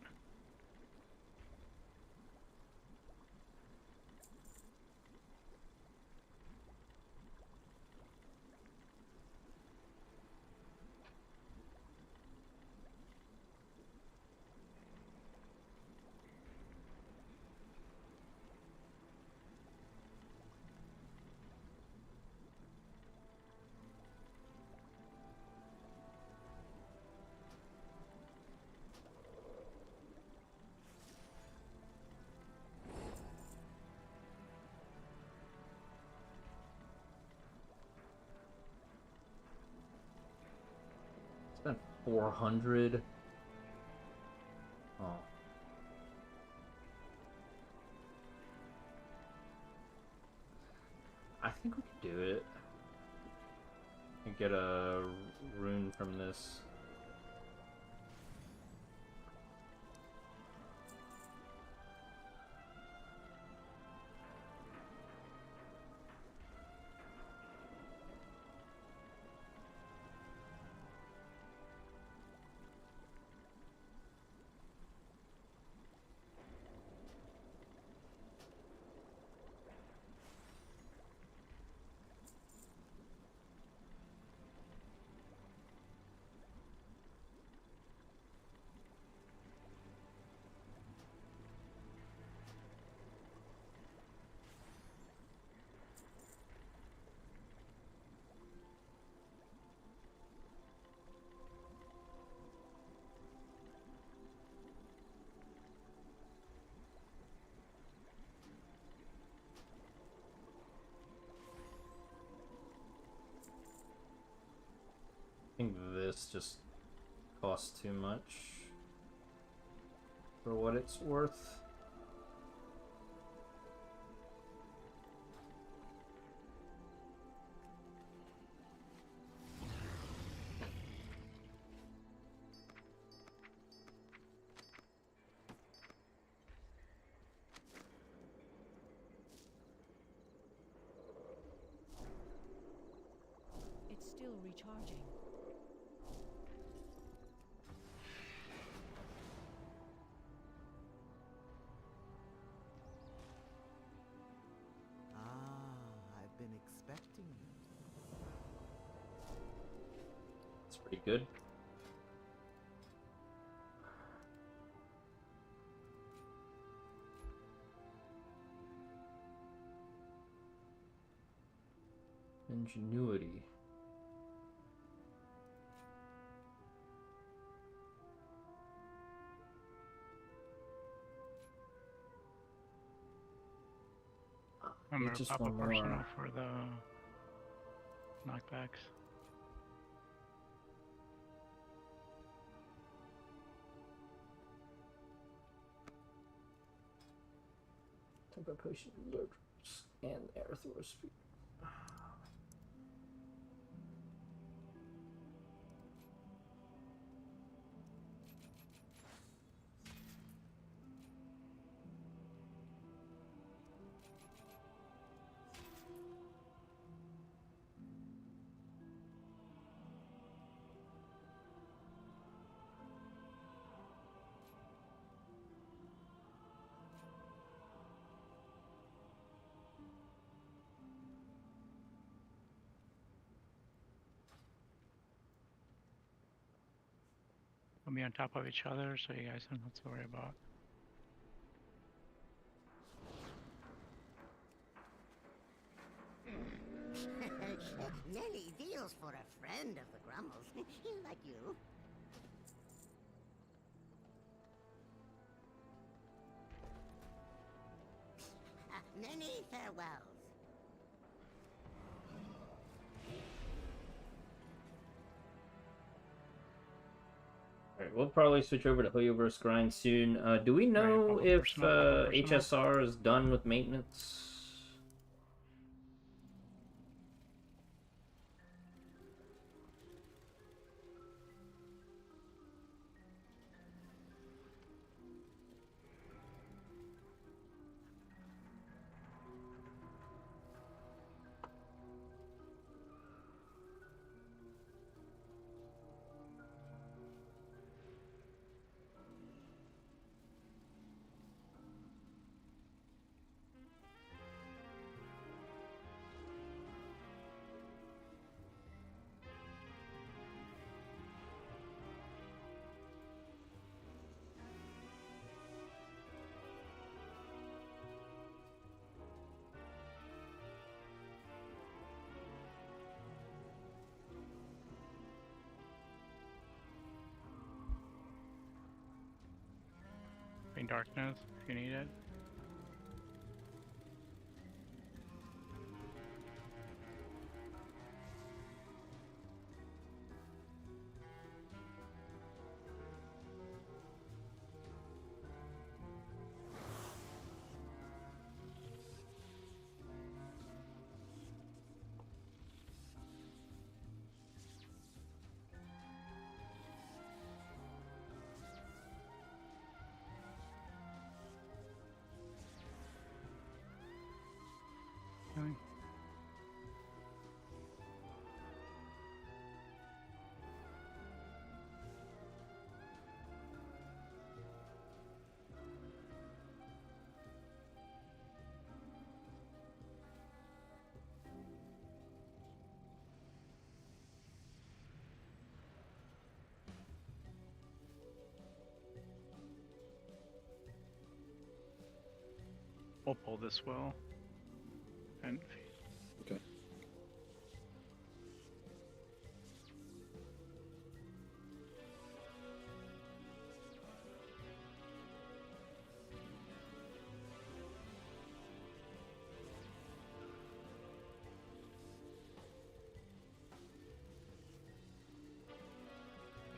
Spent 400. Oh. I think we could do it. And get a rune from this. I think this just costs too much for what it's worth. It's still recharging. I've been expecting you. It's pretty good. Ingenuity. I'm gonna just pop one up more. arsenal for the knockbacks. Temper potion alerts and air throw speed. We'll be on top of each other, so you guys don't have to worry about. Nelly deals for a friend of the Grummels. Like you. Many farewells. Alright, we'll probably switch over to hoyoverse grind soon. Do we know if HSR is done with maintenance? Bring darkness if you need it. We'll pull this well. And Okay.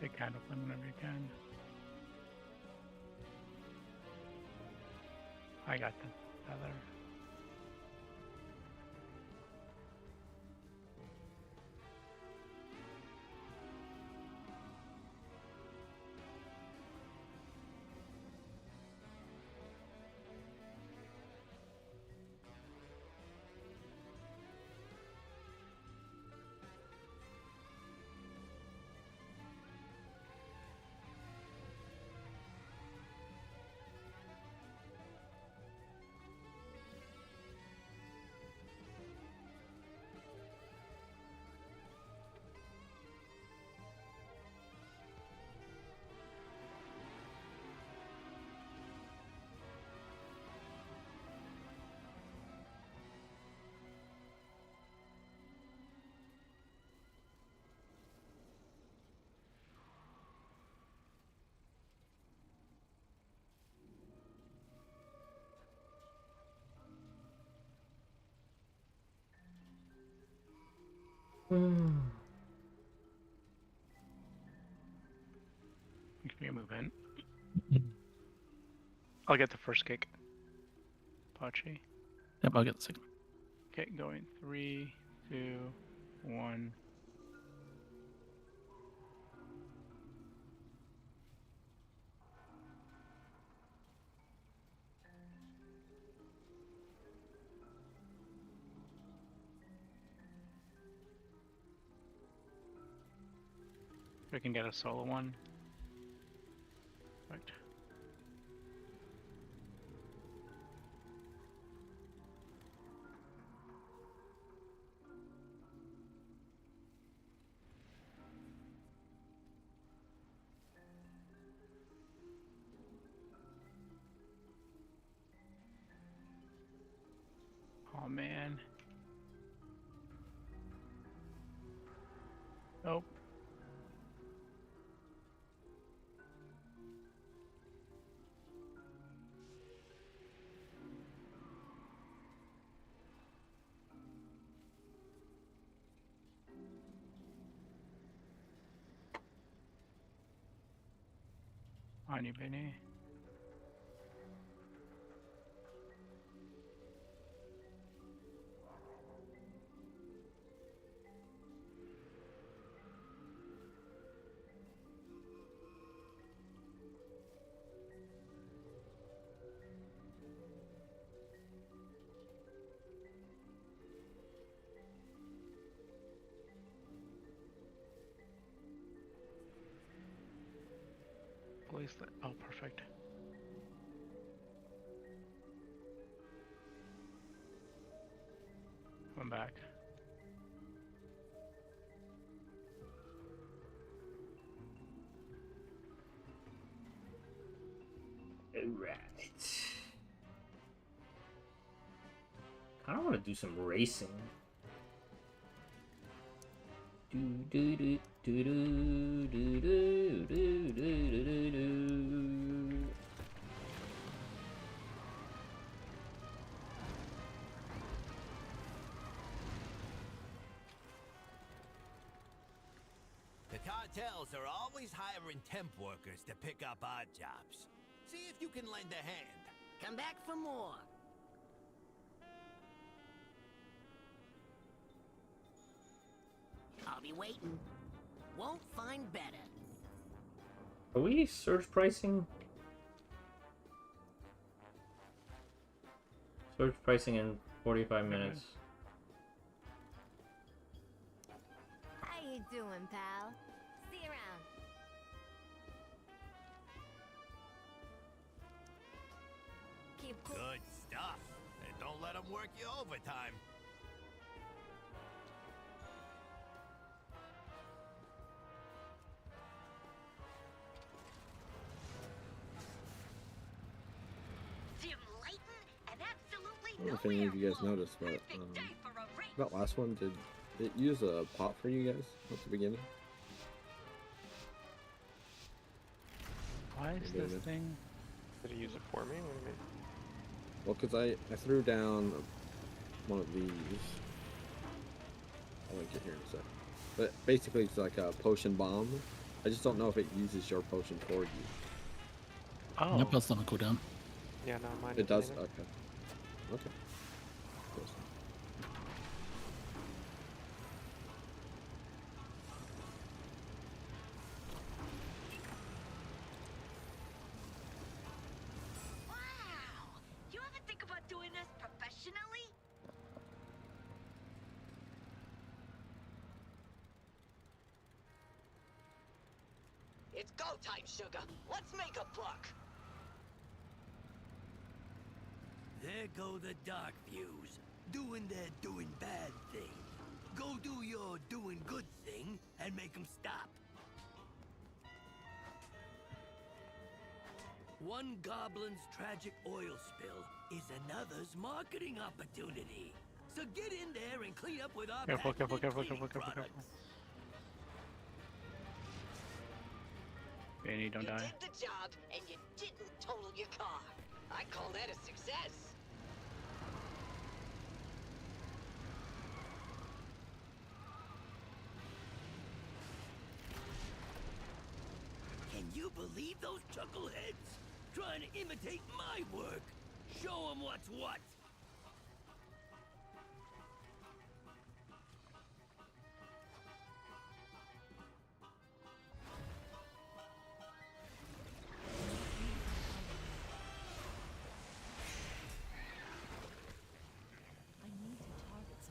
take kind of whenever you can. I got the feather. Give me a move in. I'll get the first kick. Pachi. Yep, I'll get the second. Okay, going 3, 2, 1. We can get a solo one. Right. Oh man. Nope. On you, Benny. Place that. Oh, perfect. I'm back. Alright. I don't want to do some racing. Do do do do do do do do do do do. The cartels are always hiring temp workers to pick up odd jobs. See if you can lend a hand. Come back for more. I'll be waiting. Won't find better. Are we surge pricing? Surge pricing in 45 minutes. How you doing, pal? See you around. Keep cool. Good stuff. And don't let them work you overtime. Dim lightin' and absolute don't know if any of you guys noticed, but that last one, did it use a pot for you guys at the beginning? Why is Maybe this thing? Did he use it for me? What do you mean? Well, because I threw down one of these. I'll link it here in a sec. But basically, it's like a potion bomb. I just don't know if it uses your potion for you. Oh. Yep, that's not a cooldown. Yeah, no, mine It does? either. Okay. Okay. Cool. Wow! You ever think about doing this professionally? It's go time, sugar. Let's make a buck. There go the dark views, doing their doing bad thing. Go do your doing good thing and make them stop. One goblin's tragic oil spill is another's marketing opportunity. So get in there and clean up with our Careful, careful, patented careful, cleaning careful, careful, products. Benny, don't You die. did the job, and you didn't total your car. I call that a success. Can you believe those chuckleheads? Trying to imitate my work. Show them what's what.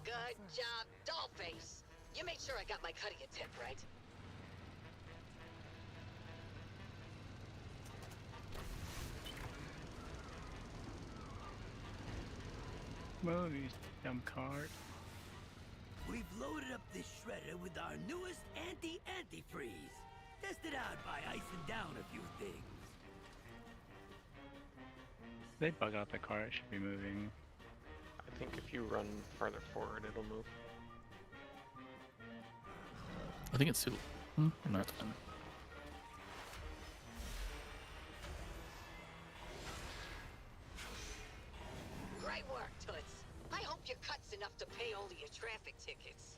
Good job, Dollface. You made sure I got my cutting tip right. Move, you dumb cart. We've loaded up this shredder with our newest anti-antifreeze. Tested out by icing down a few things. They bug out the car, it should be moving. I think if you run farther forward, it'll move. I think it's too. No, it's fine. Great work, Toots. I hope your cut's enough to pay all of your traffic tickets.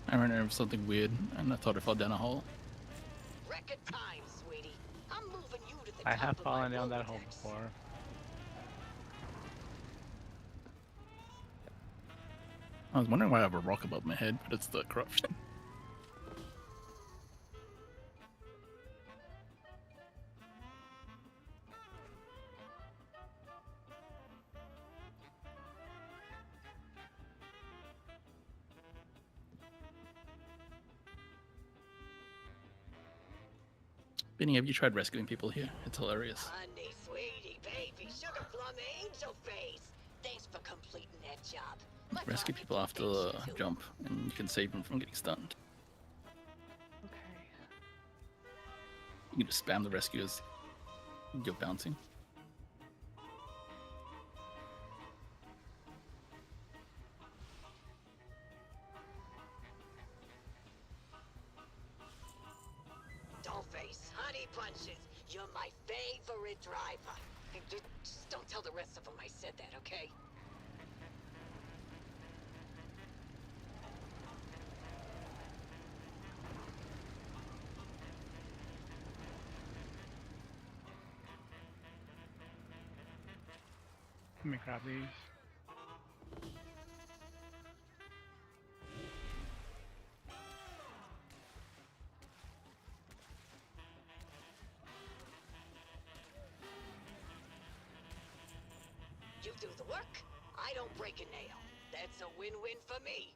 I ran over something weird, and I thought I fell down a hole. Record time, sweetie. I'm moving you to the I top have of fallen my down that hole Rolodex. before. I was wondering why I have a rock above my head, but it's the corruption. Benny, have you tried rescuing people here? It's hilarious. Honey, sweetie, baby, sugar plum angel face. Thanks for completing that job. My Rescue people after the jump, and you can save them from getting stunned. Okay. You can just spam the rescuers. You're bouncing. Dollface, honey bunches, you're my favorite driver. Just don't tell the rest of them I said that, okay? Let me grab these. You do the work, I don't break a nail. That's a win-win for me.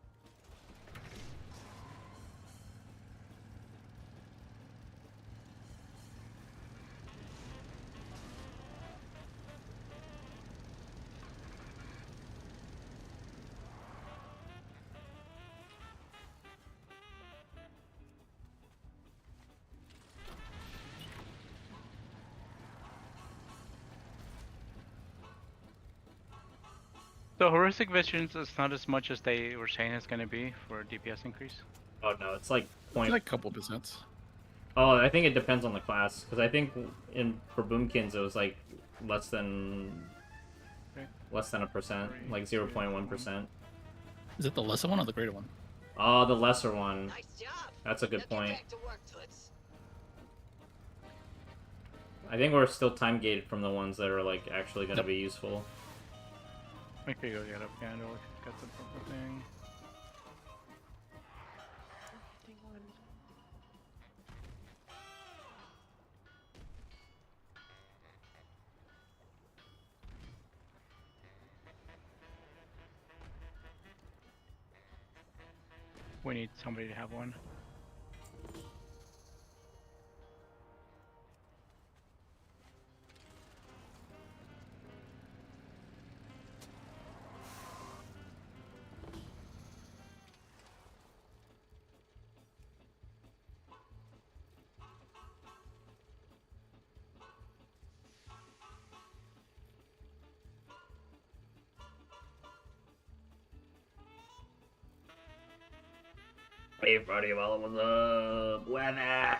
So heuristic visions is not as much as they were saying it's going to be for DPS increase. Oh no, it's like point. It's like a couple percent. Oh, I think it depends on the class, because I think for Boomkins it was like less than a percent, like 0.1%. Is it the lesser one or the greater one? Oh, the lesser one. That's a good point. I think we're still time gated from the ones that are like actually going to be useful. Make sure you go get up candle if you've got the purple thing. We need somebody to have one. Hey, buddy, well, what's up? Weather.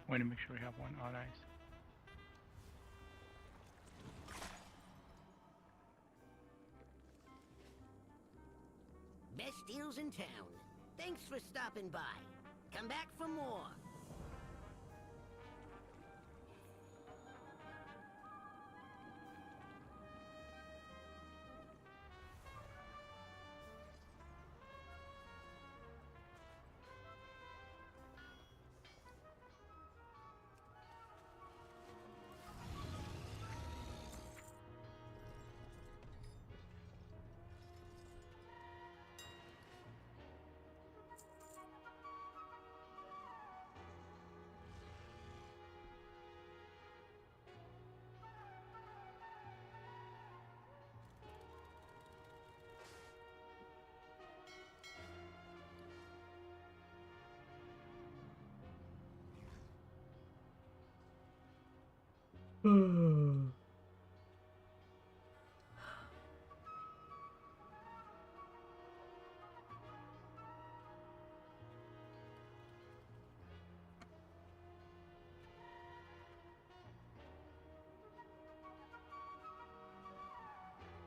Wait to make sure we have one. Oh, nice. Best deals in town. Thanks for stopping by. Come back for more.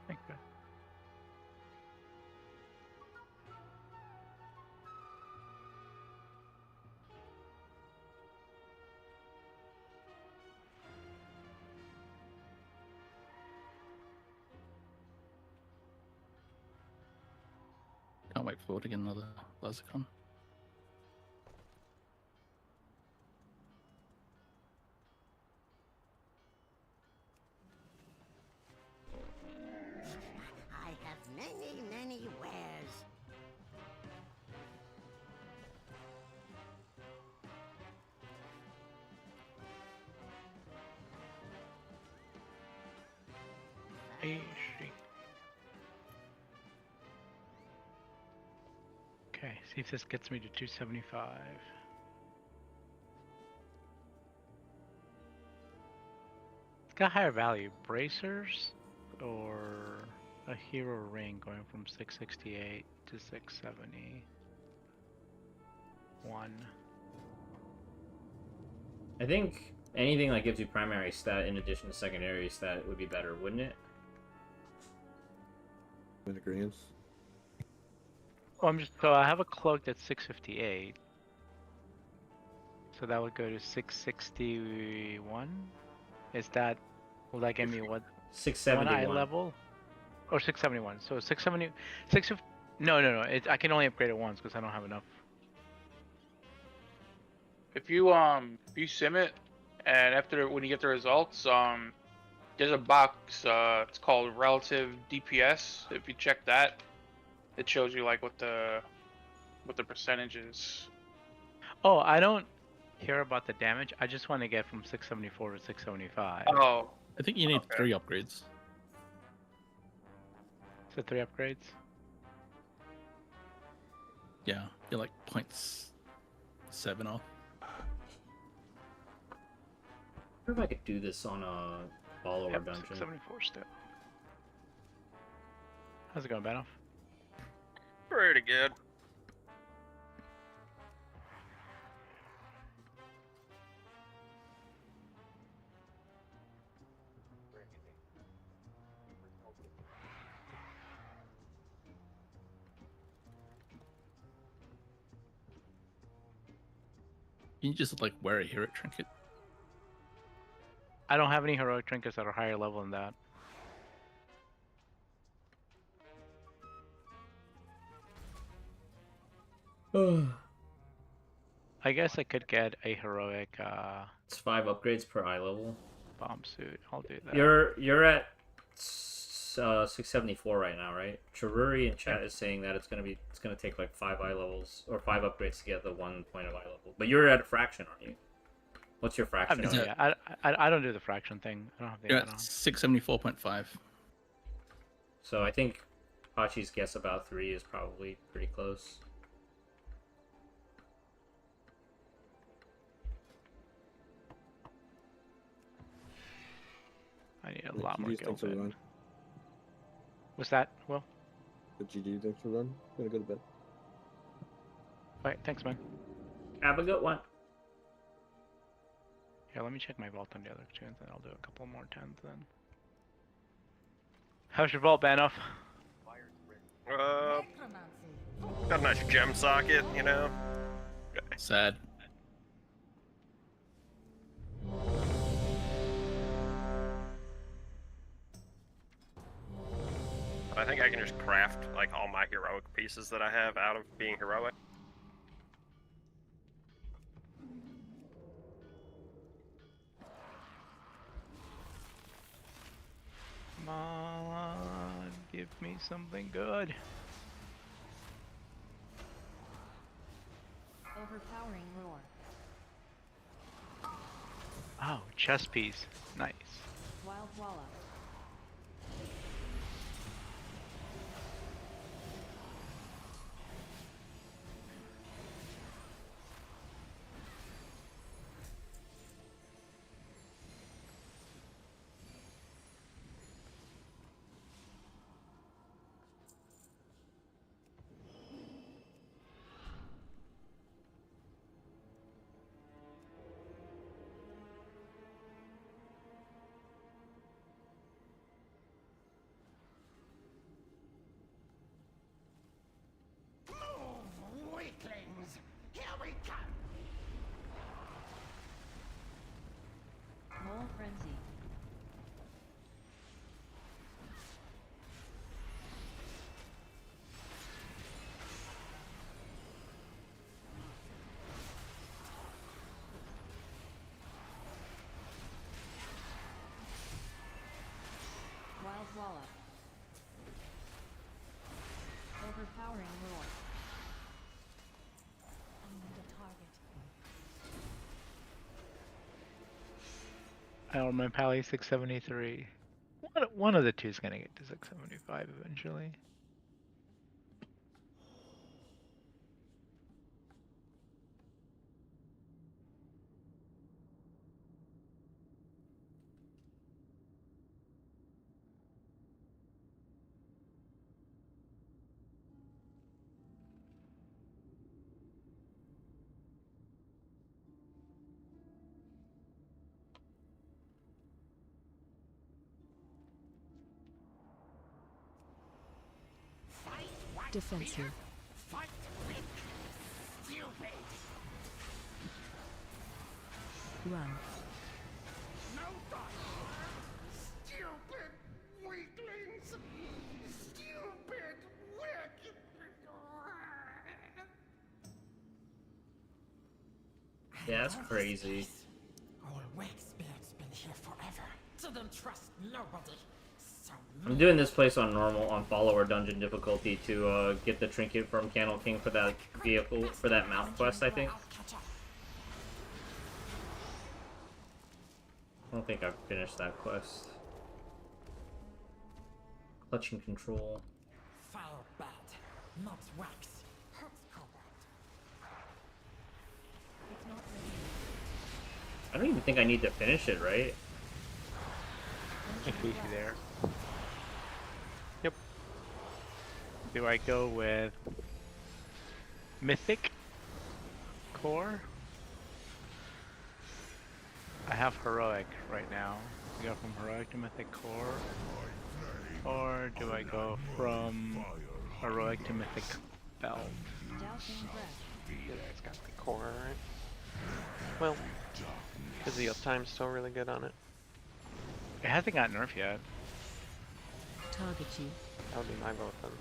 Thank you. Can't wait for it to get another Lazicon. I have many, many wares. Okay, see if this gets me to 275. It's got higher value. Bracers or a hero ring going from 668 to 670. I think anything that gives you primary stat in addition to secondary stat would be better, wouldn't it? In agreement. Well, so I have a cloak that's 658. So that would go to 661. Will that give me what? 671. One eye level? Or 671. So 670. No. I can only upgrade it once because I don't have enough. If you sim it, and when you get the results, There's a box. It's called relative DPS. If you check that, it shows you like what the percentage is. Oh, I don't care about the damage. I just want to get from 674 to 675. Oh. I think you need 3 upgrades. So 3 upgrades? Yeah, you're like 0.7 off. I wonder if I could do this on a follower dungeon. 674 still. How's it going, Banoff? Pretty good. Can you just like wear a hero trinket? I don't have any heroic trinkets that are higher level than that. I guess I could get a heroic It's 5 upgrades per eye level. bomb suit. I'll do that. You're at 674 right now, right? Chiruri in chat is saying that it's gonna take like 5 eye levels or 5 upgrades to get the 1 point of eye level. But you're at a fraction, aren't you? What's your fraction? I don't do the fraction thing. I don't have the You're at 674.5. So I think Hachi's guess about 3 is probably pretty close. I need a lot more GG's, thanks for gilbit. run. What's that, Will? The GG, thanks for run. I'm gonna go to bed. Alright, thanks, man. Have a good one. Here, let me check my vault on the other two, and then I'll do a couple more 10s then. How's your vault, Banoff? Got a nice gem socket, you know. Sad. I think I can just craft like all my heroic pieces that I have out of being heroic. Come on, give me something good. Overpowering roar. Oh, chest piece. Nice. Wild Walla. Weaklings! Here we come! Mole Frenzy. Wild Walla. Overpowering roar. I need a target. Oh, my pally 673. One of the two is gonna get to 675 eventually. Defensive. Fight with stupid! Run. No thought! Stupid weaklings! Stupid wicked! Yeah, that's crazy. Our wax beard's been here forever. To the trust nobody. So I'm doing this place on normal, on follower dungeon difficulty to get the trinket from Candle King for that vehicle, for that mount quest, I think. I don't think I've finished that quest. Clutch and control. Fire bad, not wax. Hurts cobalt. I don't even think I need to finish it, right? I see you there. Yep. Do I go with Mythic Core? I have Heroic right now. Do I go from Heroic to Mythic Core? Or do I go from Heroic to Mythic Belt? Yeah, it's got the core, right? Well, because the uptime's still really good on it. It hasn't got nerfed yet. Target you. That would be my vote then.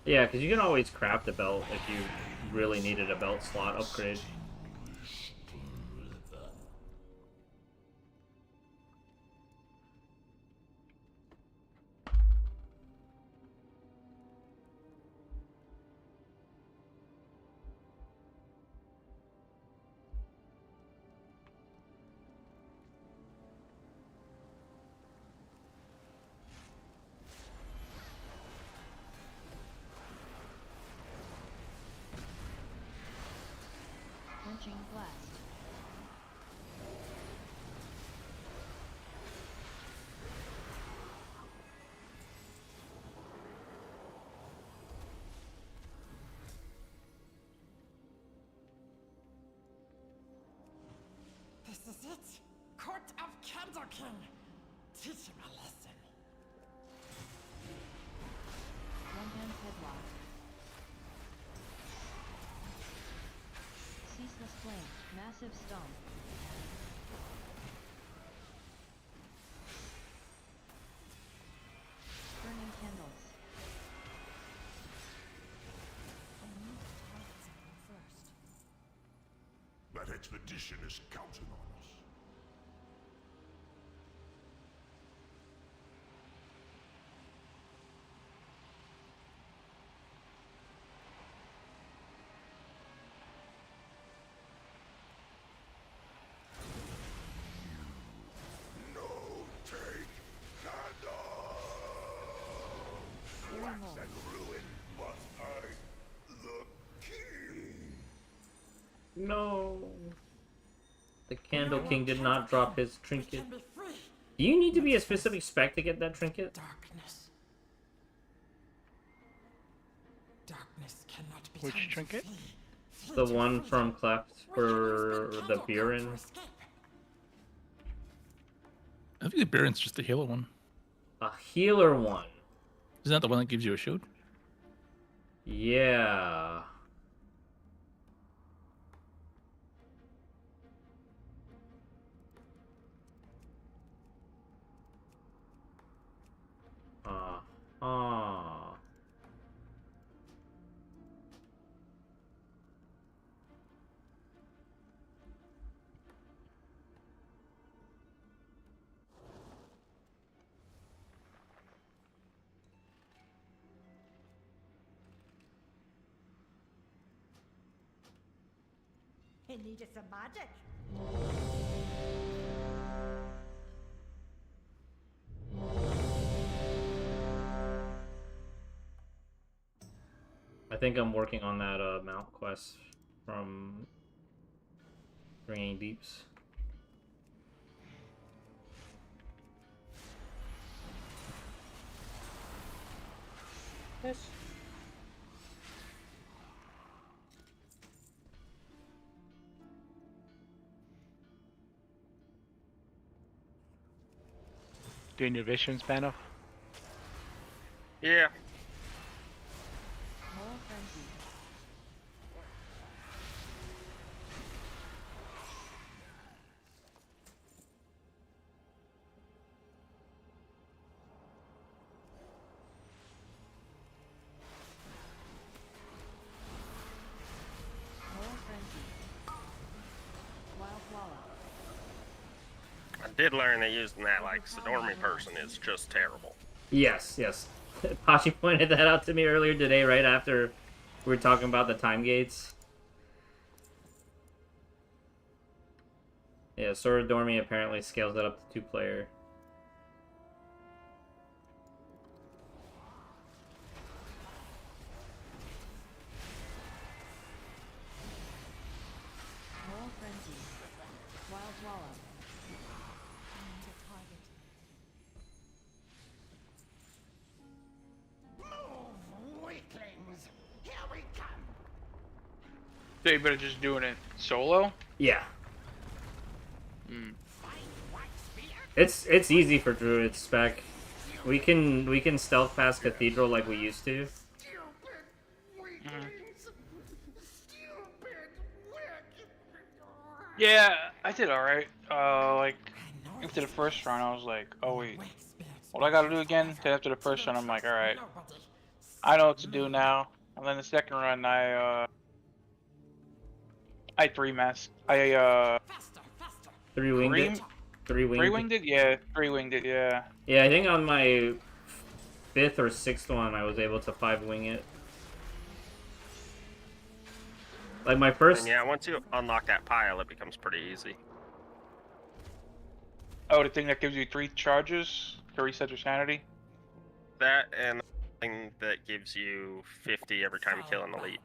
Yeah, because you can always craft a belt if you really needed a belt slot upgrade. Launching blast. This is it. Court of Candle King. Teach him a lesson. One-hand headlock. Ceaseless flame. Massive stomp. Burning candles. I need to target something first. That expedition is counting on us. No take candle. Wax and ruin, but I, the king. No. The Candle King did not drop his trinket. Do you need to be a specific spec to get that trinket? Darkness. Darkness cannot be Which trinket? The one from Cleft for the Burin. I think the Baron's just a healer one. A healer one. Isn't that the one that gives you a shield? Yeah. He needed some magic. I think I'm working on that mount quest from Ringing Deeps. Fish. Doing your visions, Bano? Yeah. Moral frenzy. Moral frenzy. Wild Walla. did learn that using that like Sidormi person is just terrible. Yes, yes. Pachi pointed that out to me earlier today, right after we were talking about the time gates. Yeah, Sword Dormi apparently scales that up to 2-player. Moral frenzy. Wild wallow. Move, weaklings! Here we come! So you better just doing it solo? Yeah. Hmm. It's easy for Druid spec. We can stealth past Cathedral like we used to. Yeah, I did alright. Like, after the first run, I was like, oh wait, what do I gotta do again? Then after the first run, I'm like, alright, I know what to do now. And then the second run, I 3-masked. I 3-winged it? 3-winged it? Yeah, 3-winged it, yeah. Yeah, I think on my 5th or 6th one, I was able to 5-wing it. Like my first... And yeah, once you unlock that pile, it becomes pretty easy. Oh, the thing that gives you 3 charges to reset your sanity? That and the thing that gives you 50 every time you kill an elite.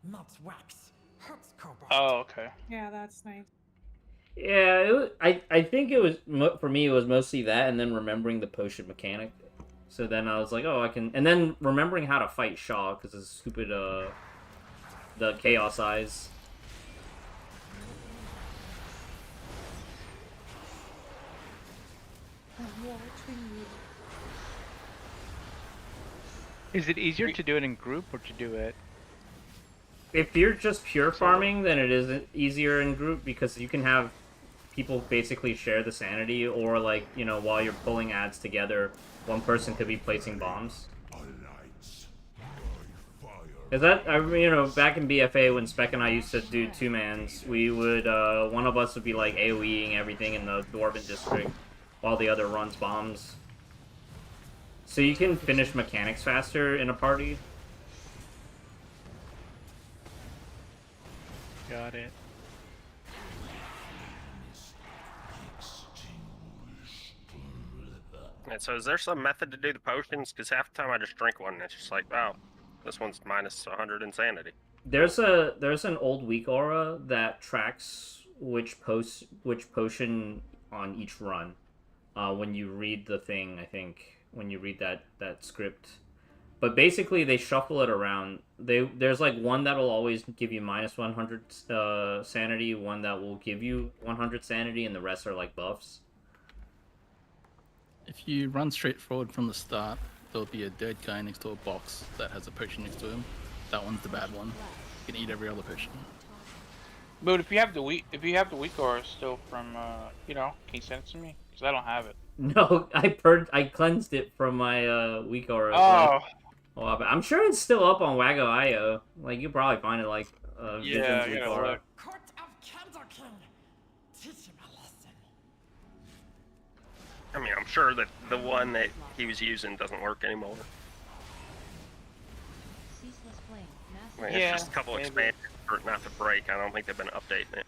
Not wax. Hurts cobalt. Oh, okay. Yeah, that's nice. Yeah, it was, I think it was, for me, it was mostly that, and then remembering the potion mechanic. So then I was like, oh, I can... And then remembering how to fight Shaw, because it's stupid, the Chaos Eyes. Is it easier to do it in group or to do it? If you're just pure farming, then it is easier in group, because you can have people basically share the sanity, or like, you know, while you're pulling ads together, one person could be placing bombs. Is that, you know, back in BFA when Spec and I used to do 2-mans, we would, one of us would be like AoEing everything in the Dwarven district, while the other runs bombs. So you can finish mechanics faster in a party. Got it. And so is there some method to do the potions? Because half the time I just drink one and it's just like, wow, this one's minus 100 insanity. There's an old weak aura that tracks which potion on each run. When you read the thing, I think, when you read that script. But basically, they shuffle it around. There's like one that'll always give you minus 100 sanity, one that will give you 100 sanity, and the rest are like buffs. If you run straight forward from the start, there'll be a dead guy next to a box that has a potion next to him. That one's the bad one. You can eat every other potion. But if you have the weak aura still from, you know, can you send it to me? Because I don't have it. No, I cleansed it from my weak aura. Oh. Well, I'm sure it's still up on Wago.io. Like, you probably find it like yeah, Vision's weak aura. Court of Candlekin. Teach him a lesson. I mean, I'm sure that the one that he was using doesn't work anymore. I mean, it's just a couple expansions for it not to break. I don't think they've been updating it.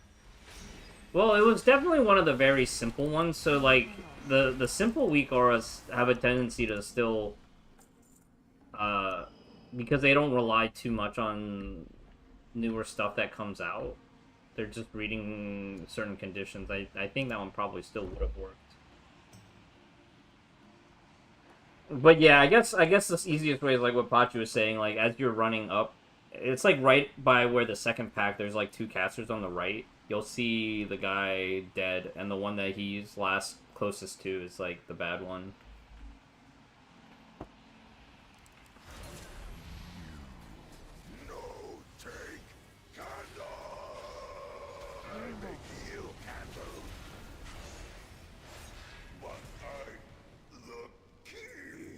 Well, it was definitely one of the very simple ones. So, like, the simple weak auras have a tendency to still, because they don't rely too much on newer stuff that comes out. They're just reading certain conditions. I think that one probably still would have worked. But yeah, I guess the easiest way is like what Pachi was saying. Like, as you're running up, it's like right by where the second pack, there's like 2 casters on the right. You'll see the guy dead, and the one that he's closest to is like the bad one.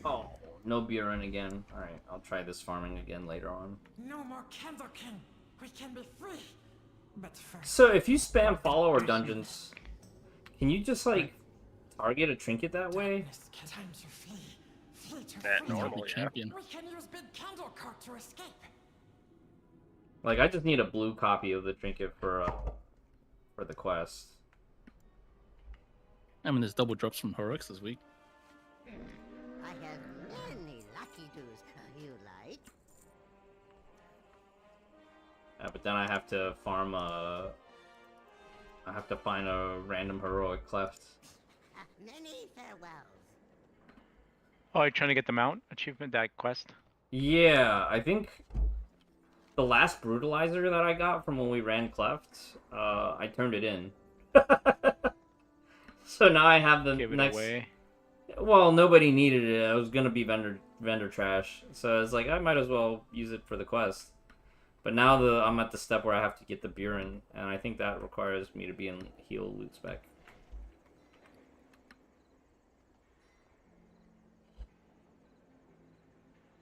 Oh, no Buren again. Alright, I'll try this farming again later on. No more Candlekin. We can be free. But first, So if you spam follower dungeons, can you just like target a trinket that way? Time to flee. Flee to Yeah, freedom. normal, yeah. champion. We can use big candle cart to escape. Like, I just need a blue copy of the trinket for the quest. I mean, there's double drops from Horrocks this week. I have many lucky doos. You like? Yeah, but then I have to farm I have to find a random heroic cleft. Many farewells. Oh, you're trying to get the mount achievement, that quest? Yeah, I think the last brutalizer that I got from when we ran cleft, I turned it in. So now I have the Give it next. away. Well, nobody needed it. I was gonna be vendor trash, so it's like I might as well use it for the quest. But now I'm at the step where I have to get the Buren, and I think that requires me to be in heal loot spec.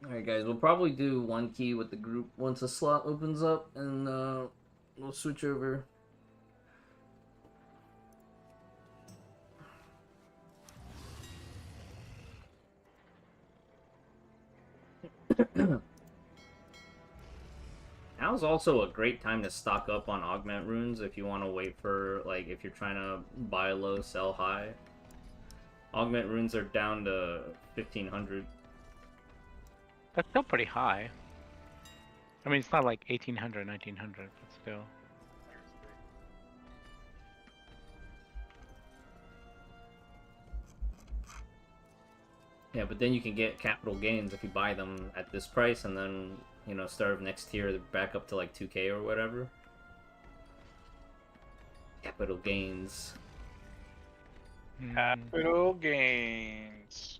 Alright guys, we'll probably do one key with the group once a slot opens up, and we'll switch over. Now's also a great time to stock up on augment runes if you want to wait for, like, if you're trying to buy low, sell high. Augment runes are down to 1500. That's still pretty high. I mean, it's not like 1800, 1900, but still. Yeah, but then you can get capital gains if you buy them at this price, and then, you know, start of next tier, they're back up to like 2k or whatever. Capital gains. Capital gains.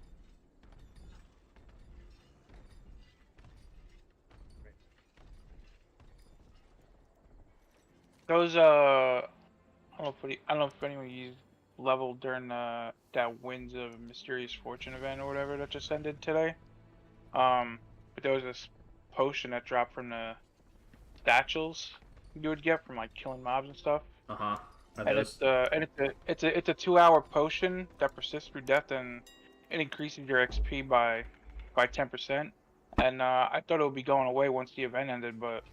Those I don't know if anyone used leveled during that Winds of Mysterious Fortune event or whatever that just ended today. But there was this potion that dropped from the statues you would get from like killing mobs and stuff. And it's a 2-hour potion that persists through death, and it increases your XP by 10%. And I thought it would be going away once the event ended, but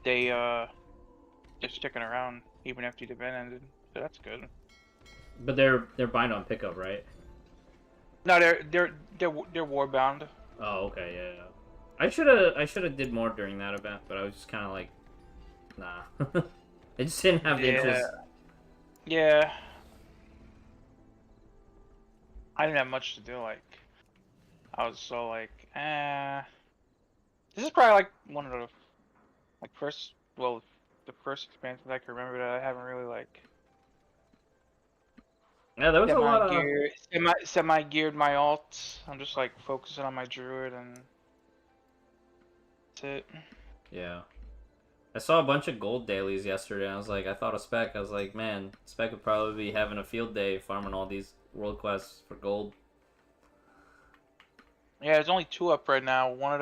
they're sticking around even after the event ended, so that's good. But they're bind on pickup, right? No, they're warbound. Oh, okay, yeah. I should have did more during that event, but I was just kind of like, nah. I just didn't have the interest. Yeah. I didn't have much to do. Like, I was so like, This is probably like one of the the first expansions I can remember that I haven't really like. Yeah, there was a lot of semi-geared my alt. I'm just like focusing on my druid, and that's it. Yeah. I saw a bunch of gold dailies yesterday, and I was like, I thought of Spec. I was like, man, Spec would probably be having a field day farming all these world quests for gold. Yeah, there's only 2 up right now. One of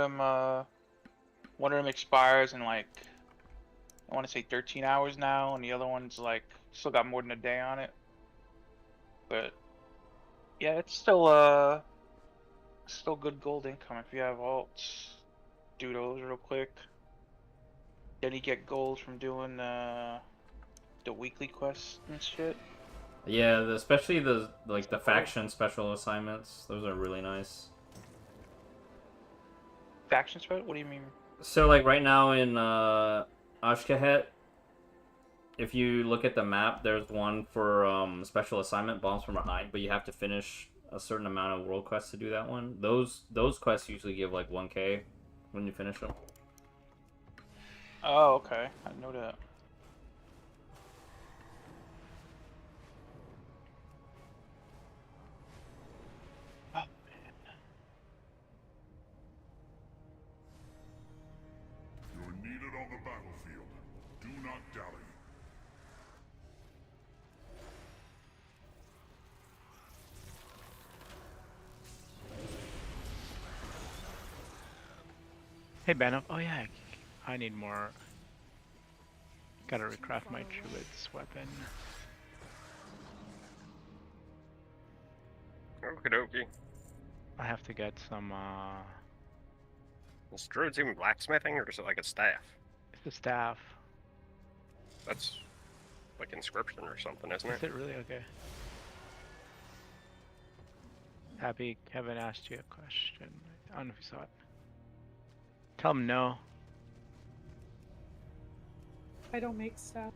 them expires in like, I want to say 13 hours now, and the other one's like still got more than a day on it. But yeah, it's still good gold income if you have alts. Do those real quick. Then you get gold from doing the weekly quests and shit. Yeah, especially the faction special assignments. Those are really nice. Faction special? What do you mean? So like right now in Ashkahet, if you look at the map, there's one for special assignment, bombs from behind, but you have to finish a certain amount of world quests to do that one. Those quests usually give like 1k when you finish them. Oh, okay. I know that. Oh, man. You're needed on the battlefield. Do not dally. Hey, Bano. Oh yeah, I need more. Gotta recraft my druid's weapon. Okie dokie. I have to get some. Is druids even blacksmithing, or is it like a staff? It's a staff. That's like inscription or something, isn't it? Is it really? Okay. Happy Kevin asked you a question. I don't know if you saw it. Tell him no. I don't make stuff.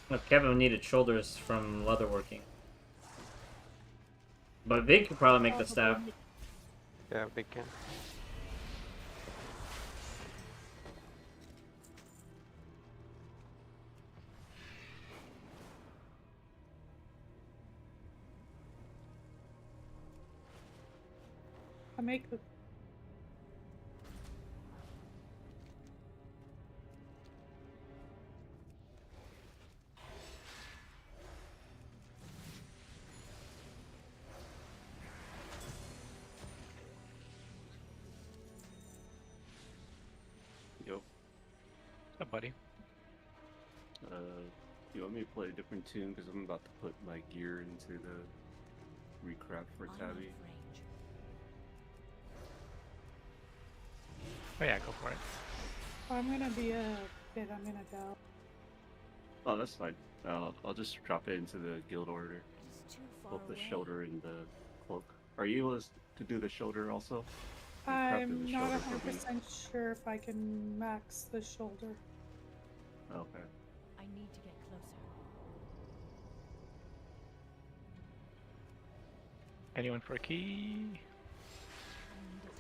Well, Kevin needed shoulders from leatherworking. But Vig could probably make the staff. Yeah, Vig can. I make the. Yo. What's up, buddy? You want me to play a different tune? Because I'm about to put my gear into the recraft for Tabby. Oh yeah, go for it. I'm gonna be a bit. I'm gonna go. Oh, that's fine. I'll just drop it into the guild order. Both the shoulder and the cloak. Are you able to do the shoulder also? I'm not 100% sure if I can max the shoulder. Okay. I need to get closer. Anyone for a key?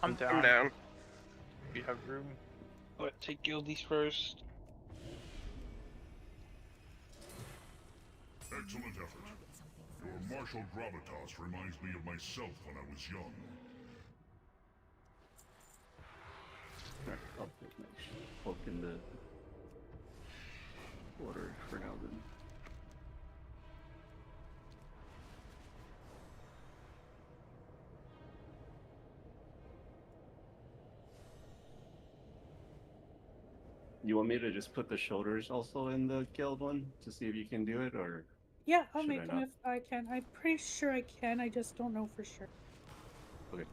I'm down. I'm down. We have room. Let's take guildies first. Excellent effort. Your martial gravitas reminds me of myself when I was young. Alright, I'll put my cloak in the order for now then. You want me to just put the shoulders also in the guild one to see if you can do it, or? Yeah, I'll should I make them not? if I can. I'm pretty sure I can. I just don't know for sure. Okay.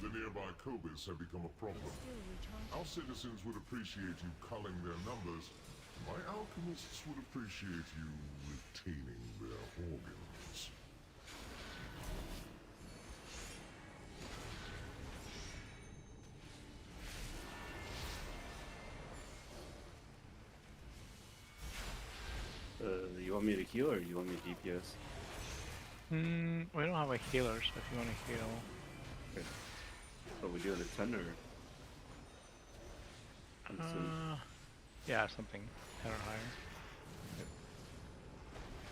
The nearby Cobis have become a problem. Our citizens would appreciate you culling their numbers. My alchemists would appreciate you retaining their organs. You want me to heal or you want me to DPS? We don't have a healer, so if you want to heal. Okay. So we do it at 10 or? Yeah, something 10 or higher.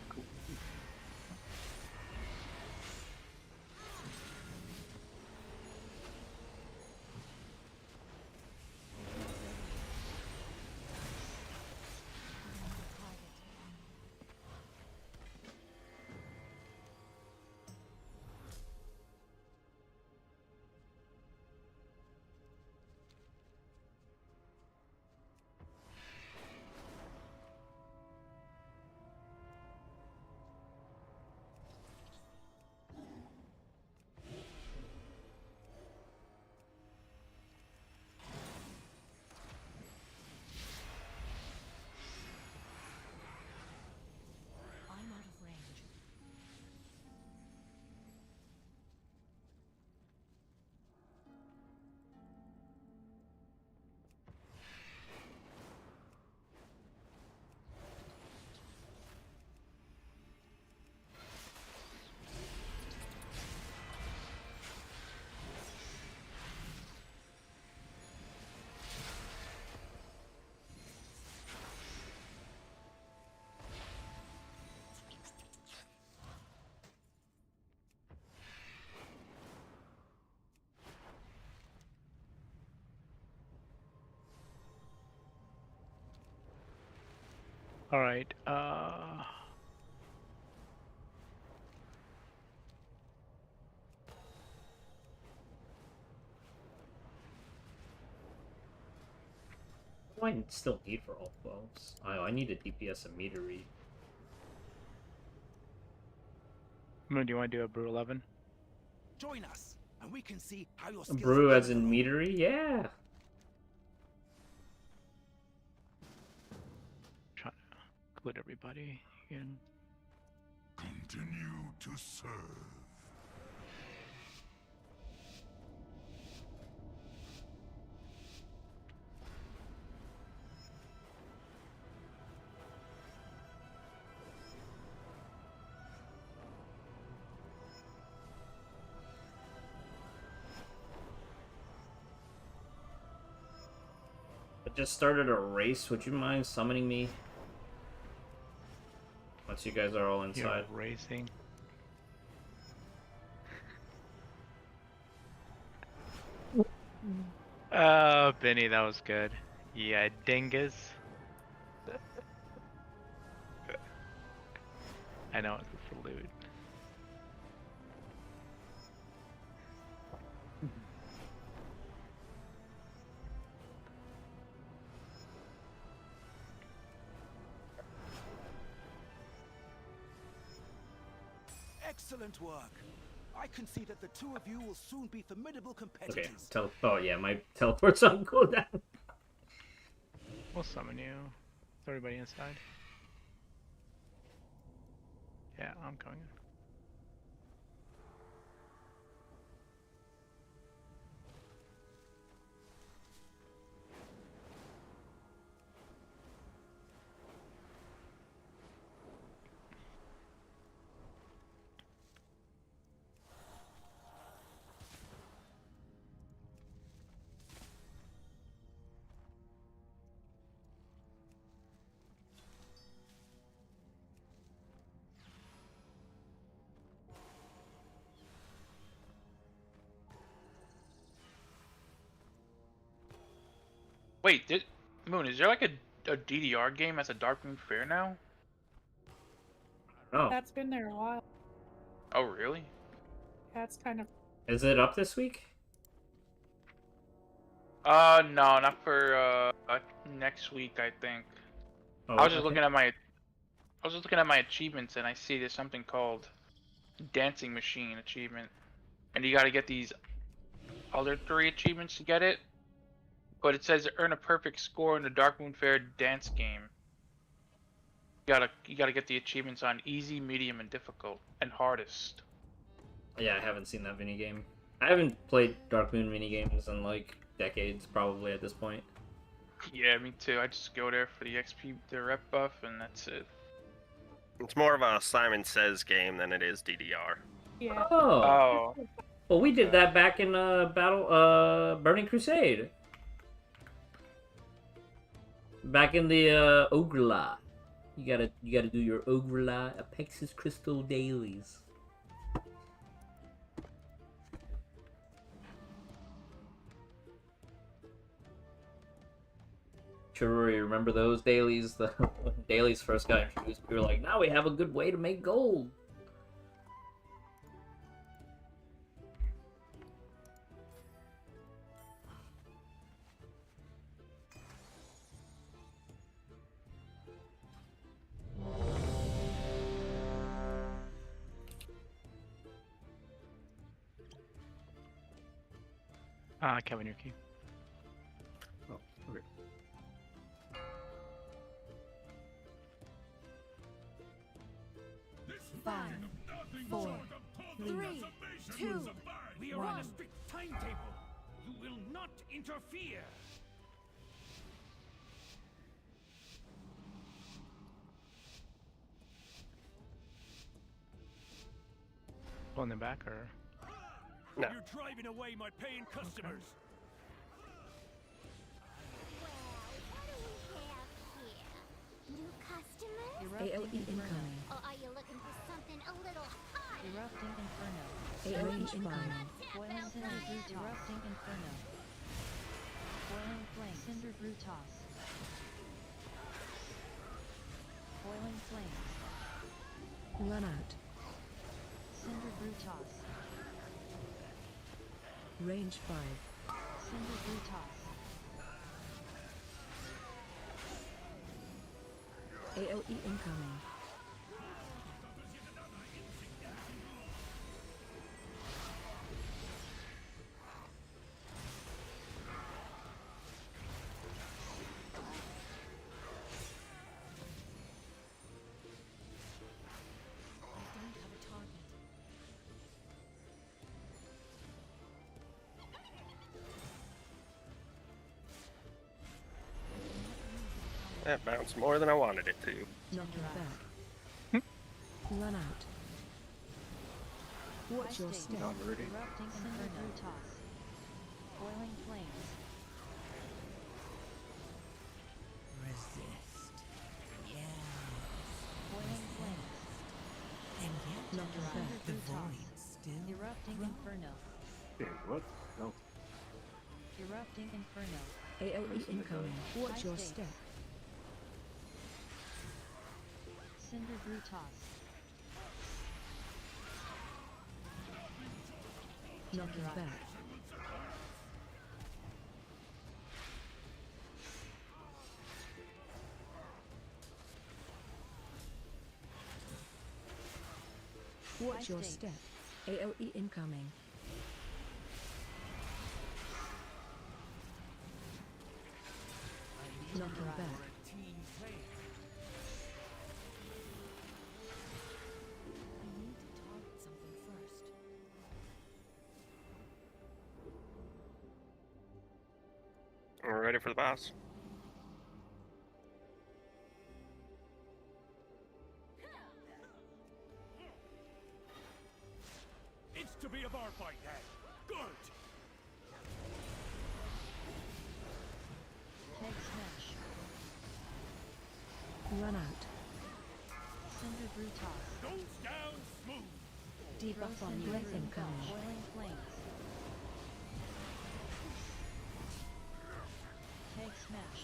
Cool. I'm out of range. All right. Why I still need for all 12s? Oh, I need a DPS and meter read. Moon, do you want to do a brew 11? Join us, and we can see how your A skills brew are as in metery? Yeah. Trying to include everybody again. Continue to serve. I just started a race. Would you mind summoning me? Once you guys are all inside. You're racing. Oh, Benny, that was good. Yeah, dingus. I know it's for loot. Excellent work. I can see that the two of you will soon be formidable competitors. Okay, oh yeah, my teleport's on cooldown. We'll summon you. Is everybody inside? Yeah, I'm coming in. Wait, Moon, is there like a DDR game as a Darkmoon Fair now? Oh. That's been there a while. Oh, really? That's kind of. Is it up this week? No, not for next week, I think. Oh, I was just looking at my achievements, and I see there's something called Dancing Machine achievement, and you got to get these other 3 achievements to get it. But it says earn a perfect score in the Darkmoon Fair dance game. You gotta get the achievements on easy, medium, and difficult, and hardest. Yeah, I haven't seen that minigame. I haven't played Darkmoon minigames in like decades, probably at this point. Yeah, me too. I just go there for the XP, the rep buff, and that's it. It's more of a Simon Says game than it is DDR. Yeah. Oh. Well, we did that back in Burning Crusade. Back in the Ogre-La. You gotta do your Ogre-La Apexis Crystal dailies. Sure, you remember those dailies? The when dailies first got introduced, we were like, now we have a good way to make gold. Kevin, your key. Oh, okay. Five, 4, 3, 2, We are on a strict timetable. You will not interfere. Pulling them back, or? No. You're driving away my paying customers. New customers? AOE incoming. Or are you looking for something a little hot? Erupting Inferno. AOE incoming. Boiling Cinder Brew Toss. Erupting Inferno. Boiling Flame. Cinder Brew Toss. Boiling Flames. Run out. Cinder Brew Toss. Range 5. Cinder Brew Toss. AOE incoming. That bounced more than I wanted it to. Knock it back. Run out. Watch your step. Erupting inferno toss. Boiling flames. Resist. Yeah. Boiling flames. And yet, Knock it back. the void still. Erupting inferno. Wait, what? No. Erupting inferno. AOE incoming. Watch your step. Cinder brew toss. Knock it back. Watch your step. AOE incoming. Knock it back. We're ready for the boss. It's to be a bar fight then. Good. Head smash. Run out. Cinder brew toss. Goes down smooth. Debuff on you incoming. Boiling flames. Head smash.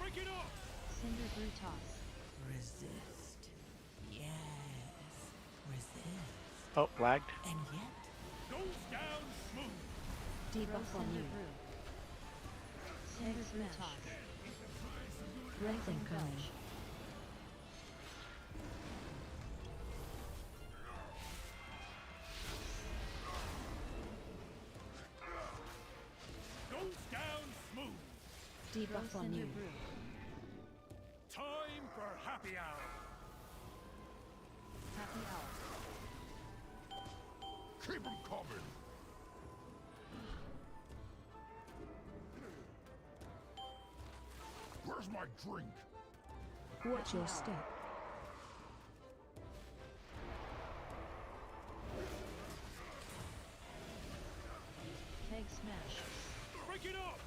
Break it off. Cinder brew toss. Resist. Yes. Resist. Oh, lagged. And yet, Goes down smooth. Debuff on you. Cinder brew toss. Wraith incoming. Goes down smooth. Debuff on you. Time for happy hour. Happy hour. Keep 'em coming. Where's my drink? Watch your step. Keg smash. Break it off.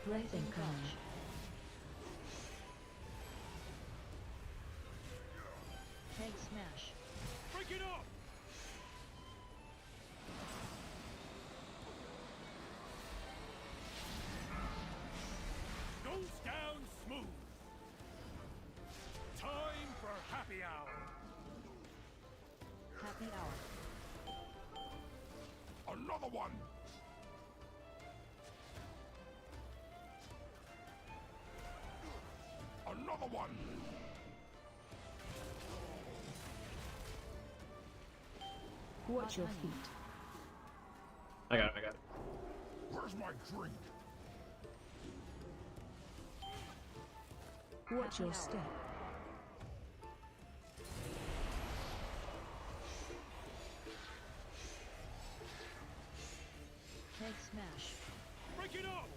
Wraith incoming. Keg smash. Break it off. Goes down smooth. Time for happy hour. Happy hour. Another one. Another one. Watch your feet. I got it. Where's my drink? Watch your step. Keg smash. Break it off.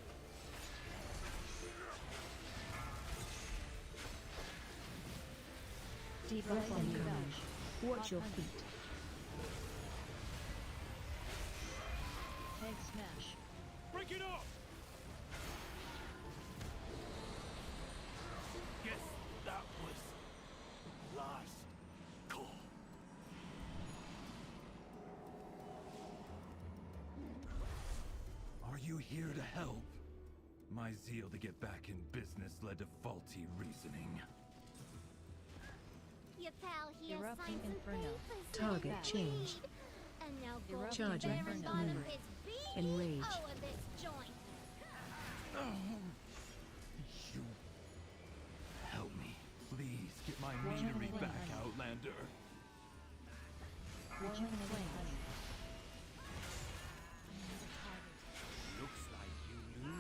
Debuff on you. Watch your feet. Keg smash. Break it off. Guess that was last call. Are you here to help? My zeal to get back in business led to faulty reasoning. Your pal here Erupting signed some inferno. papers Target with changed. me. And now go Charging. to the very bottom of his being Enrage. over this joint. You help me, please. Get my meadery back, Outlander. Rejuvenating honey. Looks like you lose.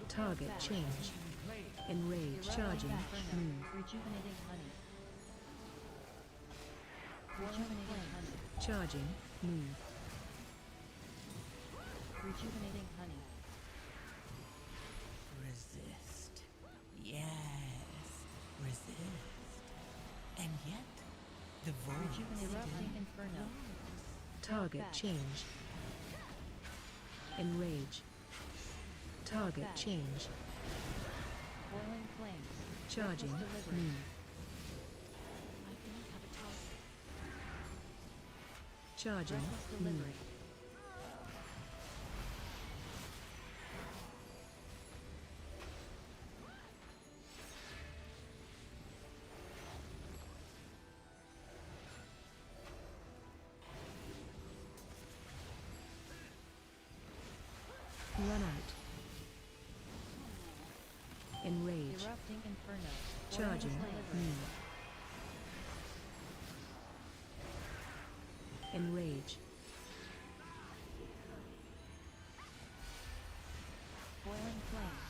Target change. Enrage. Charging. Move. Rejuvenating honey. Rejuvenating honey. Charging. Move. Rejuvenating honey. Resist. Yes, resist. And yet, the void Erupting inferno. Target change. Enrage. Target change. Boiling flames. Charging. Move. Charging. Move. Run out. Enrage. Erupting inferno. Charging. Move. Enrage. Boiling flames.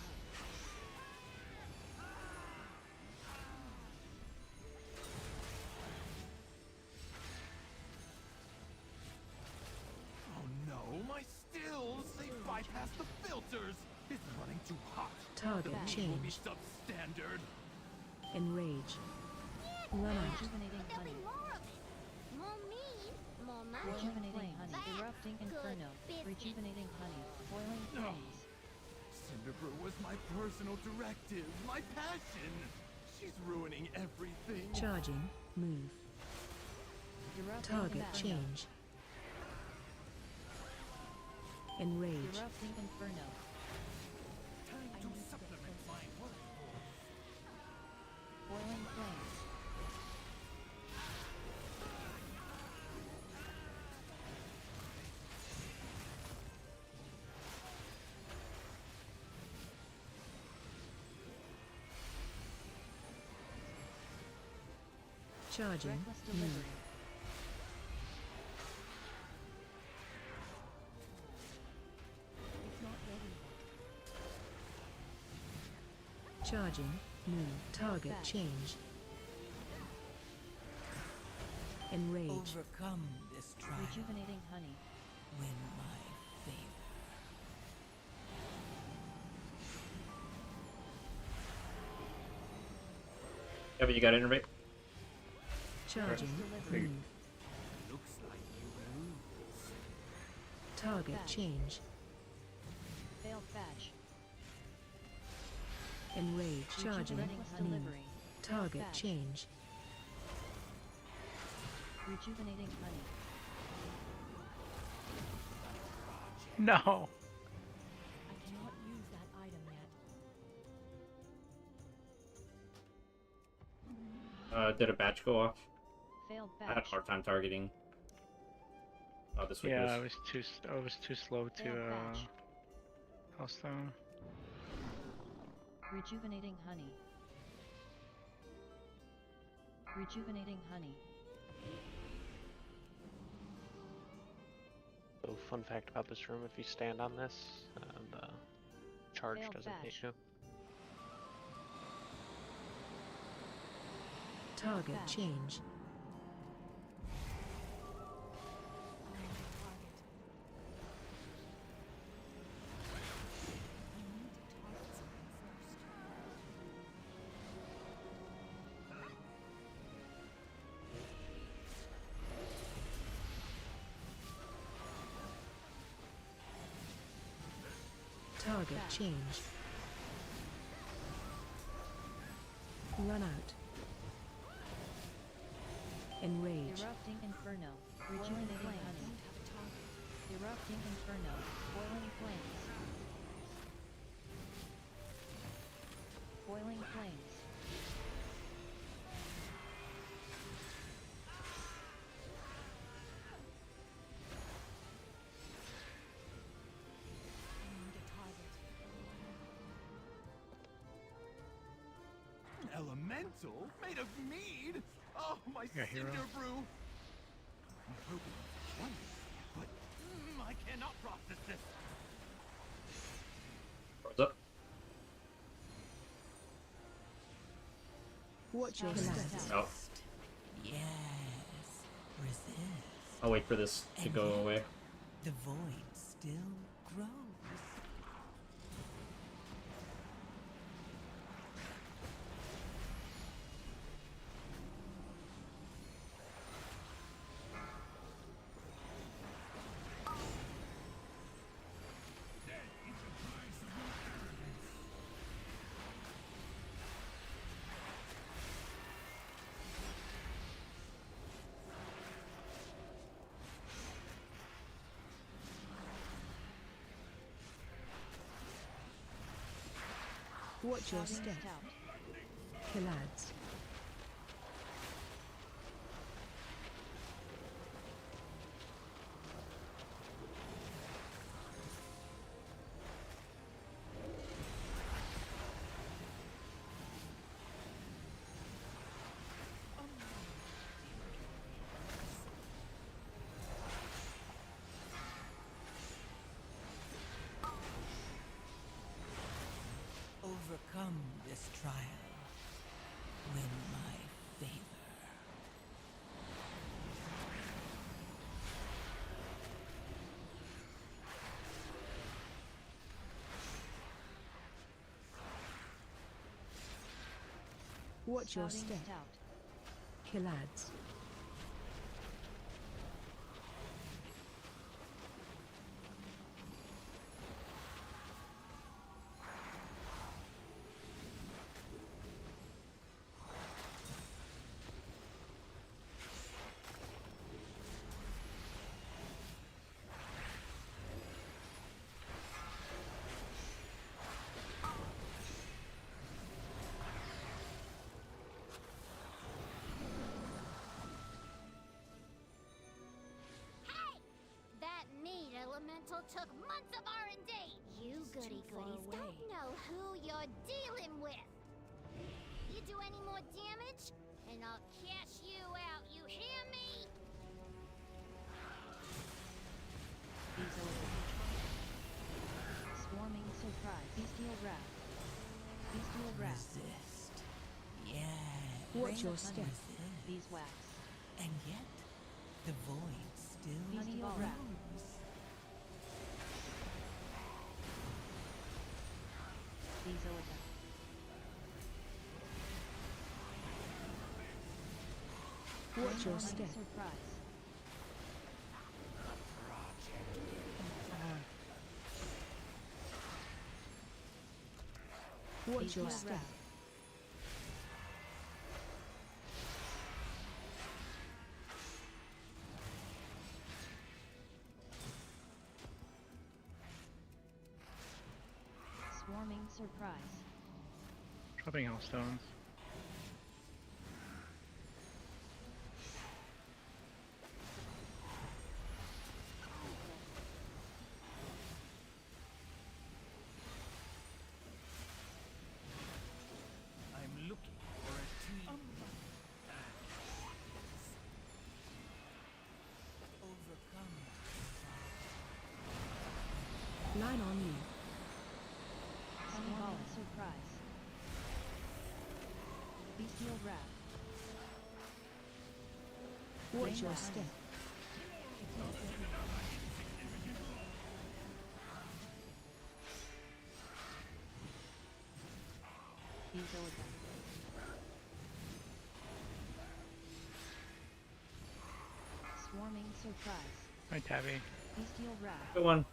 Oh no, my stills! They bypassed the filters! It's running too hot. Target the beat will be change. substandard. Enrage. Run out. Rejuvenating honey. More mean, more money. Rejuvenating honey. That's Erupting good inferno. business. Rejuvenating honey. Boiling No. flames. Cinderbrew was my personal directive, my passion. She's ruining everything. Charging. Move. Target change. Enrage. Erupting inferno. Time to supplement my workforce. Boiling flames. Charging. Move. Charging. Move. Target change. Enrage. overcome this trial. Rejuvenating honey. Win my favor. Yeah, but you got innervate? Charging. Right. Move. Looks like you lose. Target change. Failed fetch. Enrage. Charging. Move. Target change. Rejuvenating honey. No. I cannot use that item yet. Did a batch go off? Failed I had a batch. hard time targeting. This weakness. Yeah, I was too slow to house down. Rejuvenating honey. Rejuvenating honey. So, fun fact about this room: if you stand on this, the charge Failed doesn't hit batch. you. Target change. Target change. Run out. Enrage. Erupting inferno. Rejuvenating honey. Erupting inferno. Boiling flames. Swirling flames. Elemental? Made of mead? Oh, my Yeah, hero. cinder brew! I'm hoping it's one, but I cannot process this. What's up? Watch your step. Oh, Yes. Resist. I'll wait for this to go away. The void still grows. Watch your step. Killads. Overcome this trial. Win my favor. Watch your step. Killads. That meat elemental took months of R&D. You goody goodies don't know who you're dealing with. You do any more damage, and I'll cash you out. You hear me? Swarming surprise. Bestial wrath. Bestial wrath. Resist. Yes. Watch your step. Resist. Beeswax. And yet, the void still Bestial grows. wrath. Bezoida. Watch your step. Surprise. Watch your step. Swarming surprise. Dropping hellstones. I'm looking for a team. Overcome. Line on you. Swarming surprise. Bestial wrath. Watch your step. Bezoida. Swarming surprise. Hi, Tabby. Bestial wrath. Good one.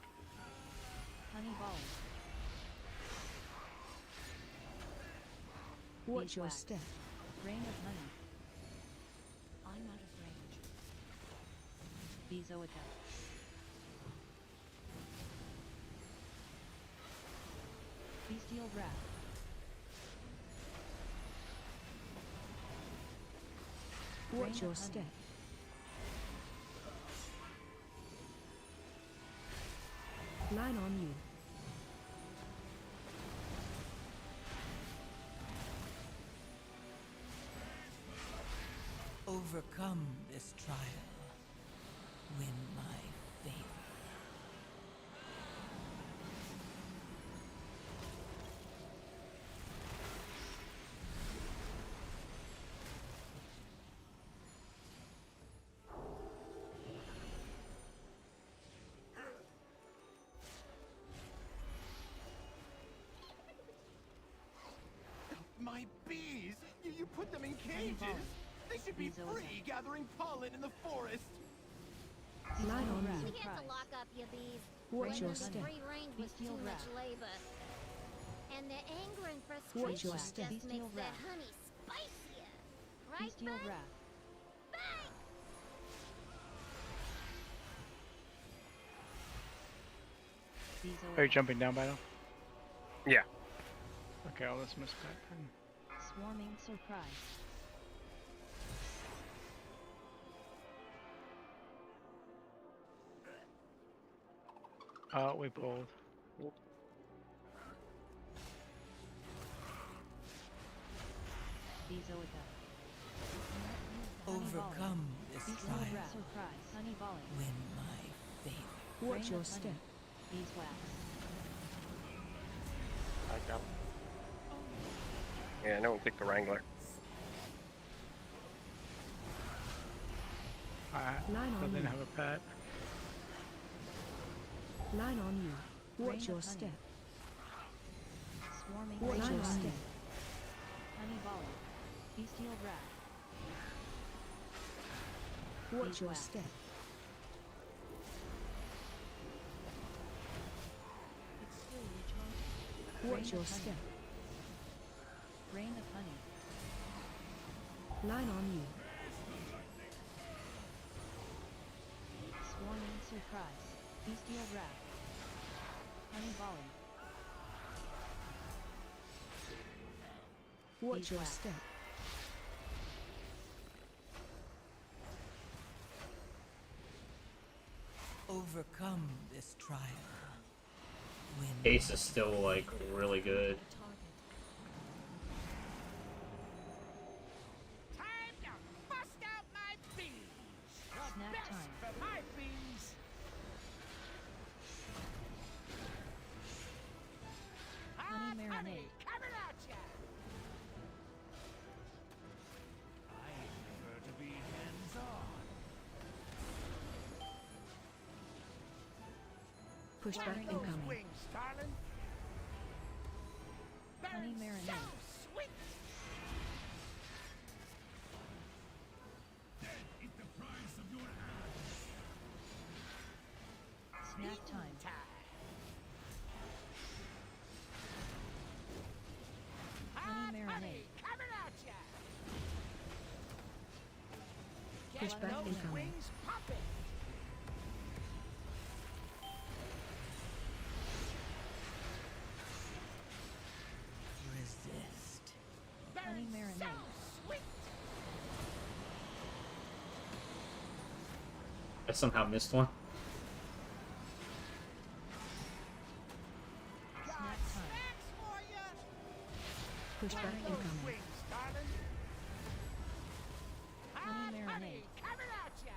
Honey balls. Watch your step. Rain of honey. I'm out of range. Bezoida. Bestial wrath. Watch your step. Line on you. Overcome this trial. Win my favor. My bees! You put them in cages! They should be free gathering pollen in the forest! Line on We you. had to lock up your bees. Watch your Running step. free range was too Bestial much wrath. labor. And their anger and Watch your frustration step. just makes Bestial their wrath. honey spicier. Right, Bestial bud? wrath. Are you jumping down, Bido? Yeah. Okay, I'll let's miss that then. Swarming surprise. We pulled. Overcome this trial. Surprise. Honey volley. Win my favor. Watch your step. Beeswax. I got Yeah, no one picked the Wrangler. Line on Doesn't you. have a pet. Line on you. Watch your step. Swarming. Watch Line your on step. you. Honey volley. Bestial wrath. Watch your step. Watch your step. Rain of honey. Line on you. Swarming surprise. Bestial wrath. Honey volley. Watch your step. Overcome this trial. Win. Ace is still like really good. Time to bust out my bees. The Snack best time. for my bees. Honey marinade. Coming at ya. I prefer to be hands-on. Pushback Those incoming. wings, darling. Honey They're marinade. so sweet. Snack time. Honey marinade. Coming at ya. Pushback Get those incoming. wings popping. Resist. Honey They're marinade. so sweet. I somehow missed one. Snack time. Snacks for ya. Pushback Those incoming. wings, darling. Honey Hot marinade. coming at ya.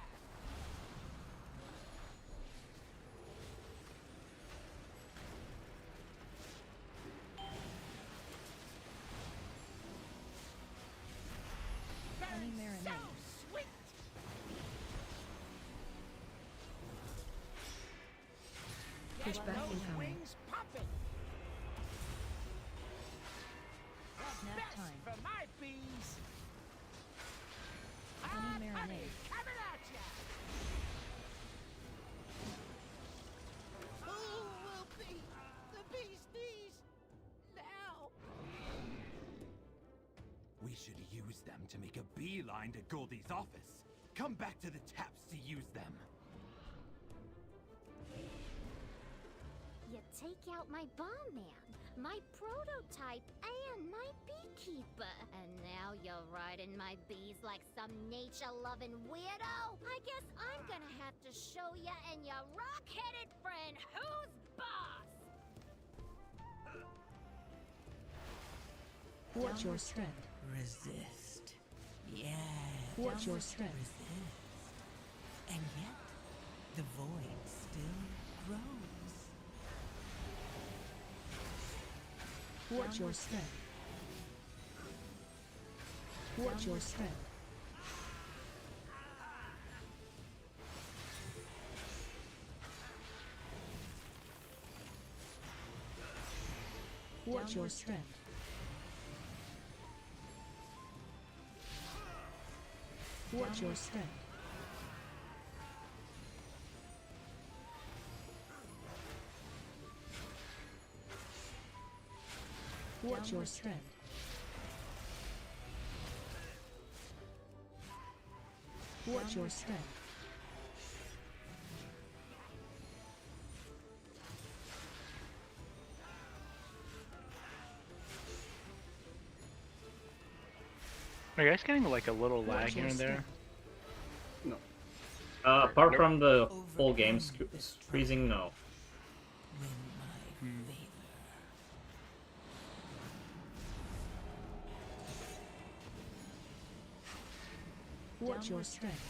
Honey They're marinade. so sweet. Get Pushback those incoming. wings popping. The Snack best time. for my bees. Honey Hot marinade. coming at ya. Who will be the beasties now? We should use them to make a beeline to Goldie's office. Come back to the taps to use them. You take out my bomb man, my prototype, and my beekeeper. And now you're riding my bees like some nature-loving weirdo? I guess I'm gonna have to show ya and your rock-headed friend who's boss! Watch your strength. Resist. Yeah. Watch your strength. Resist. And yet, the void still grows. Watch your strength. Watch your strength. Watch your strength. Watch your strength. Watch your strength. Watch your strength. Are you guys getting like a little lag here and there? No. Apart from the full game freezing, no. Watch your strength.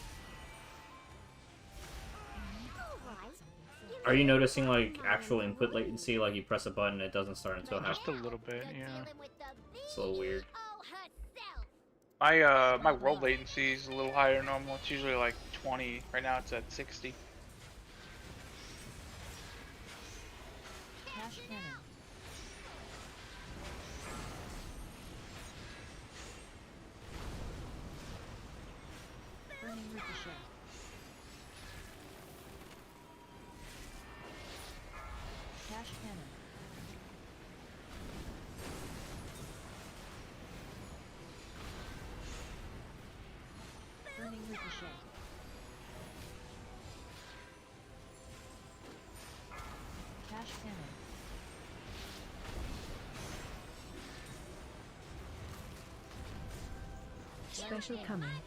Are you noticing like actual input latency? Like you press a button, it doesn't start until half. Just a little bit, yeah. It's a little weird. My world latency is a little higher than normal. It's usually like 20. Right now it's at 60. Cash cannon. Burning ricochet. Cash cannon. Burning ricochet. Cash cannon. Special coming.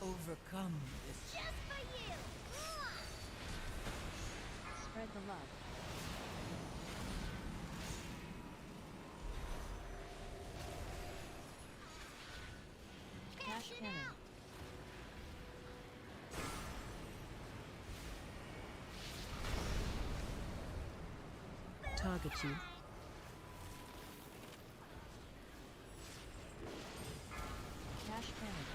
Overcome this. Just for you! Spread the love. Cash cannon. Target you. Cash cannon.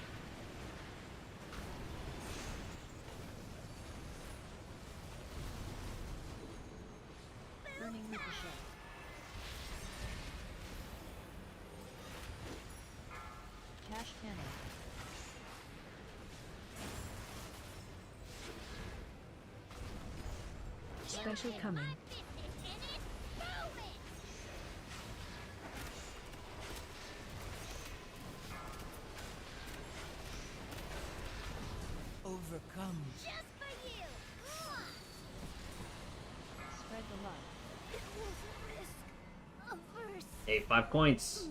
Burning ricochet. Cash cannon. Special coming. Overcome. Just for you! Spread the love. It was risk-averse. Hey, 5 points.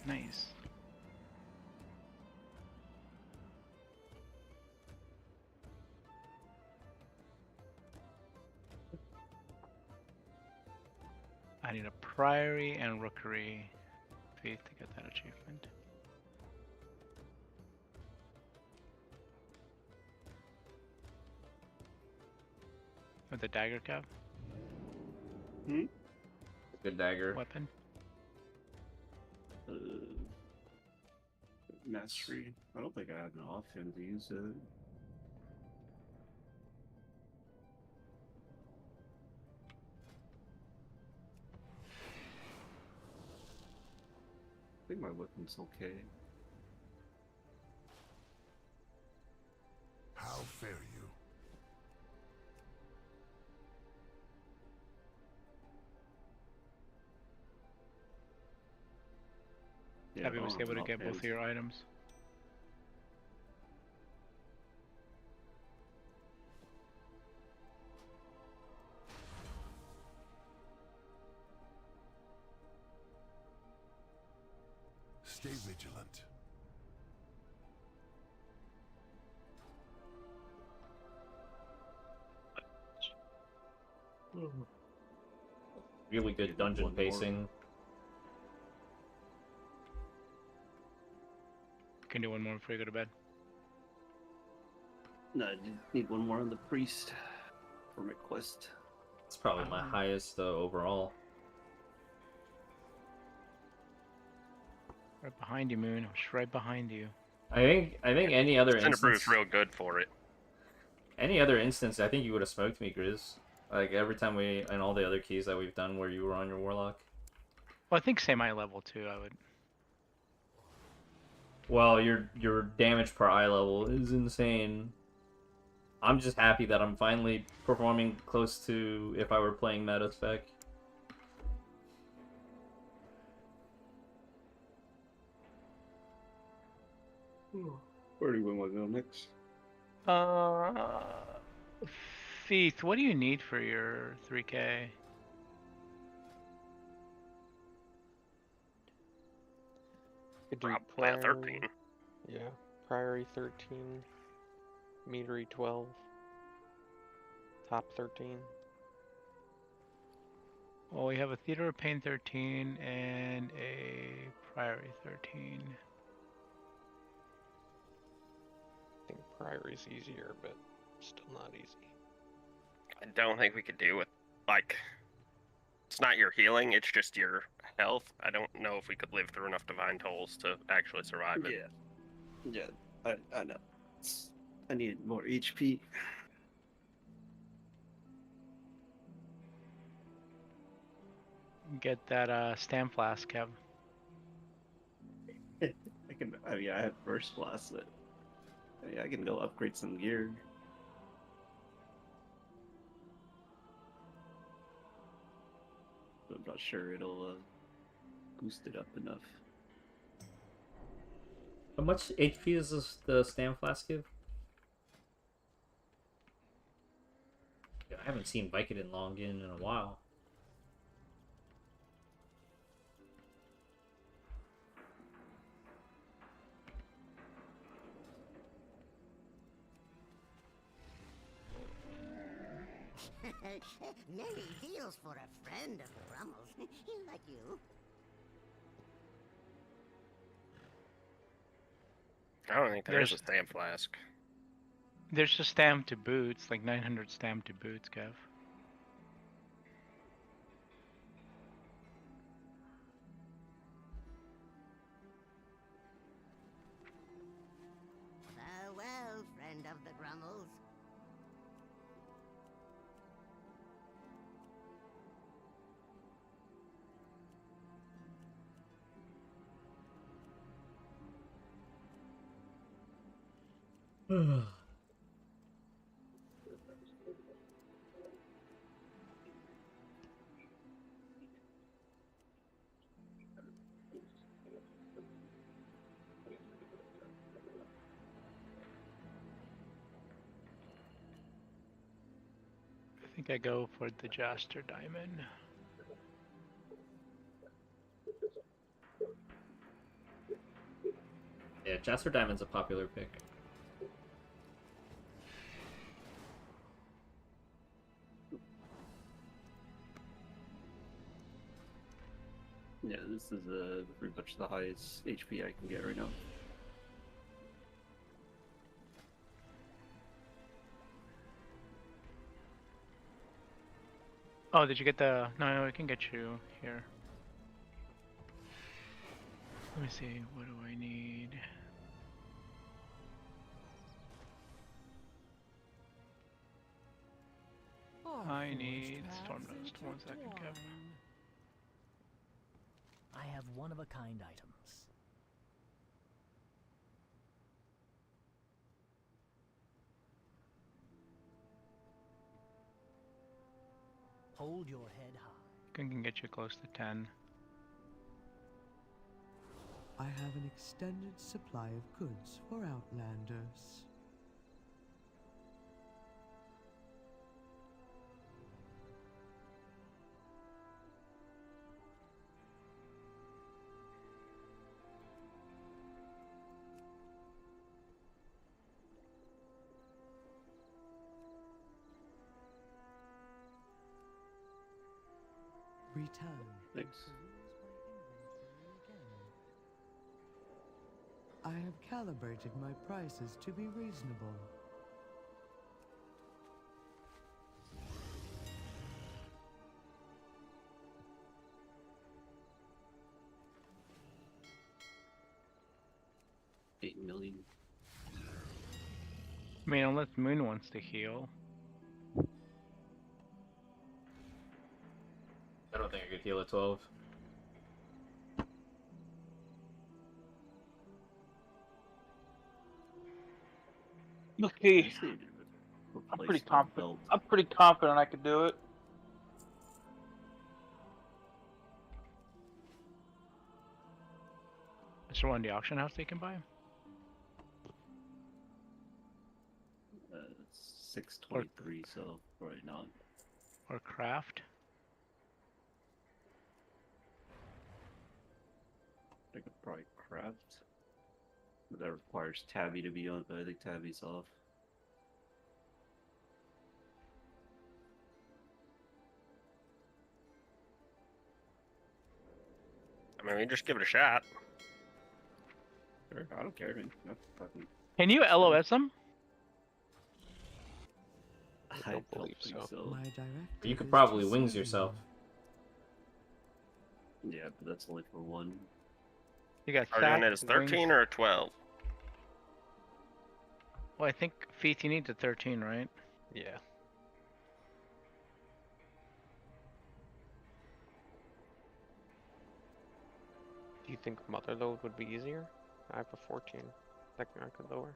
Nice. I need a Priory and Rookery Faith to get that achievement. With the dagger cap? Good dagger. Weapon? Mastery. I don't think I had an offhand to use it. I think my weapon's okay. How fare you? Happy was able to get both of your items. stay vigilant. Really good dungeon pacing. Can do one more before you go to bed. No, I need one more on the priest for my quest. It's probably my highest overall. Right behind you, Moon. I'm just right behind you. I think any other Cinderbru's instance, real good for it. any other instance, I think you would have smoked me, Grizz. Like every time and all the other keys that we've done where you were on your warlock. Well, I think same eye level too. I would. Well, your damage per eye level is insane. I'm just happy that I'm finally performing close to if I were playing meta spec. Where do we want to go next? Feeth, what do you need for your 3K? Could do Plant 13. Yeah, Priory 13, Meadery 12, Top 13. Well, we have a Theater of Pain 13 and a Priory 13. I think Priory's easier, but still not easy. I don't think we could do with, like, it's not your healing, it's just your health. I don't know if we could live through enough Divine Tolls to actually survive it. Yeah, I know. I need more HP. Get that Stam Flask, Kev. I have Burst Blast. I can go upgrade some gear. But I'm not sure it'll boost it up enough. How much HP does the Stam Flask give? Yeah, I haven't seen Vicodin login in a while. Nelly deals for a friend of Grummel's. Like you. I don't think there's a Stam Flask. There's a Stam to boots, like 900 Stam to boots, Kev. Farewell, friend of the Grummels. I think I go for the Jaster Diamond. Yeah, Jaster Diamond's a popular pick. Yeah, this is pretty much the highest HP I can get right now. Oh, did you get the... No, I can get you here. Let me see, what do I need? I need Stormdust. 1 second, Kev. I have one-of-a-kind items. Hold your head high. Can get you close to 10. I have an extended supply of goods for Outlanders. Return. Thanks. I have calibrated my prices to be reasonable. $8 million. I mean, unless Moon wants to heal. I don't think I could heal at 12. Okay. I'm pretty confident I could do it. Is there one in the auction house they can buy? 623, so right now. Or craft? I could probably craft. But that requires Tabby to be on, but I think Tabby's off. I mean, we just give it a shot. Sure, I don't care, man. Can you LOS them? I don't believe so. You could probably wings yourself. Yeah, but that's only for one. You got Are you doing it as 13 or a 12? Well, I think Feet, you need the 13, right? Yeah. Do you think Mother Load would be easier? I have a 14. I think I could lower.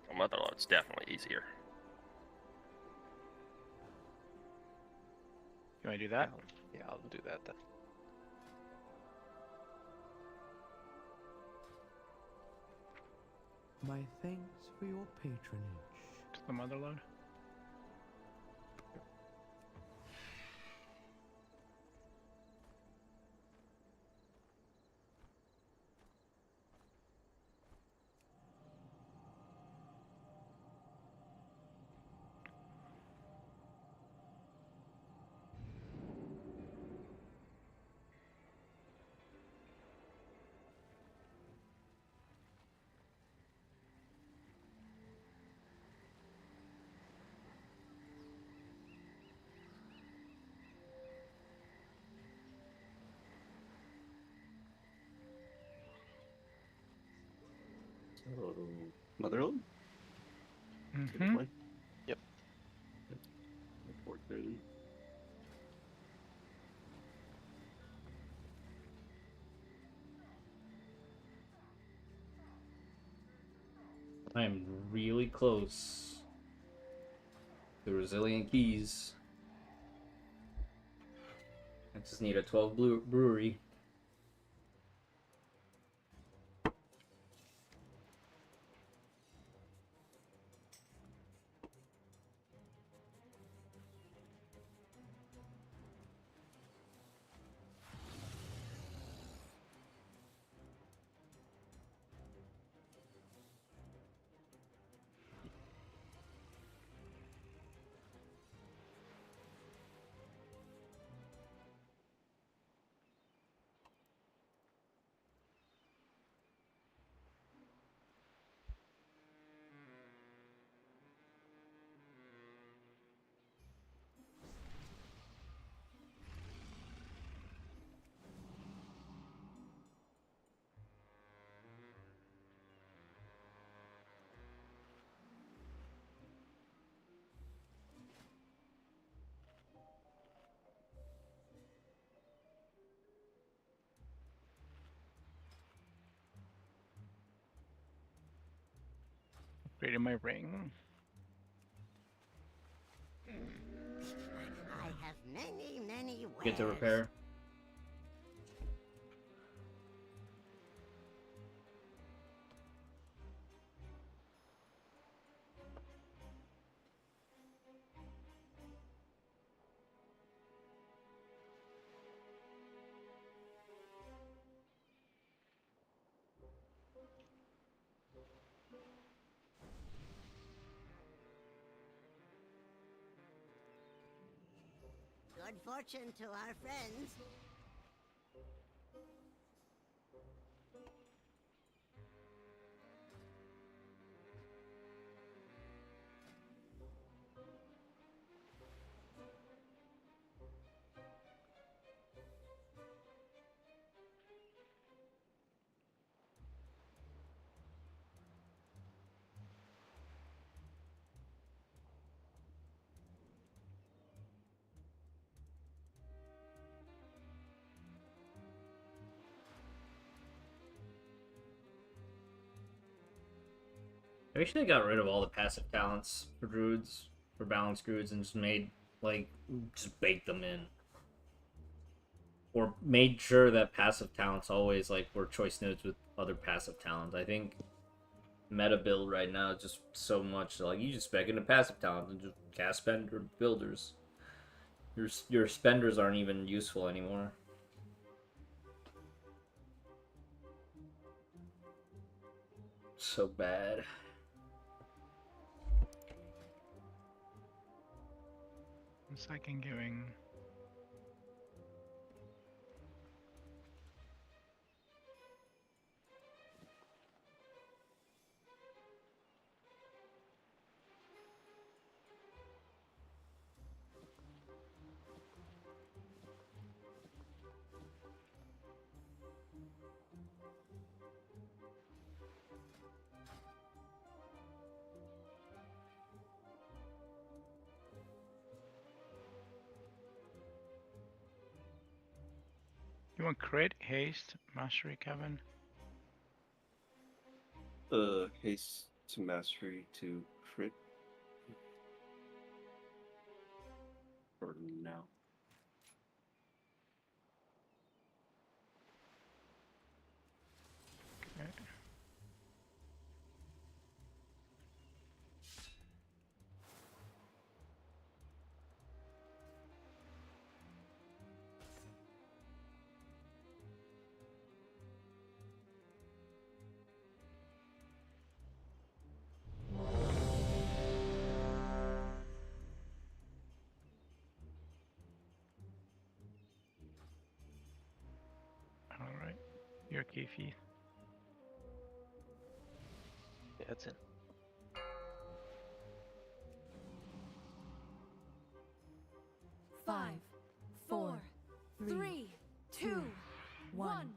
Well, Mother Load's definitely easier. You want to do that? Yeah, I'll do that then. My thanks for your patronage. To the Mother Load? So, Motherland? Mm-hmm. Yep. 430. I am really close to Resilient Keys. I just need a 12 brewery. Upgraded my ring. I have many ways. Get to repair. Good fortune to our friends. I actually got rid of all the passive talents for druids, for balanced druids, and just made, like, just baked them in. Or made sure that passive talents always, like, were choice nodes with other passive talents. I think meta build right now is just so much, like, you just spec into passive talents and just cast spender builders. Your spenders aren't even useful anymore. So bad. One second, giving. You want crit, haste, mastery, Kevin? Haste to mastery to crit. For now. Okay. Alright. Your Keefe. Yeah, that's it. Five, four, three, two, one.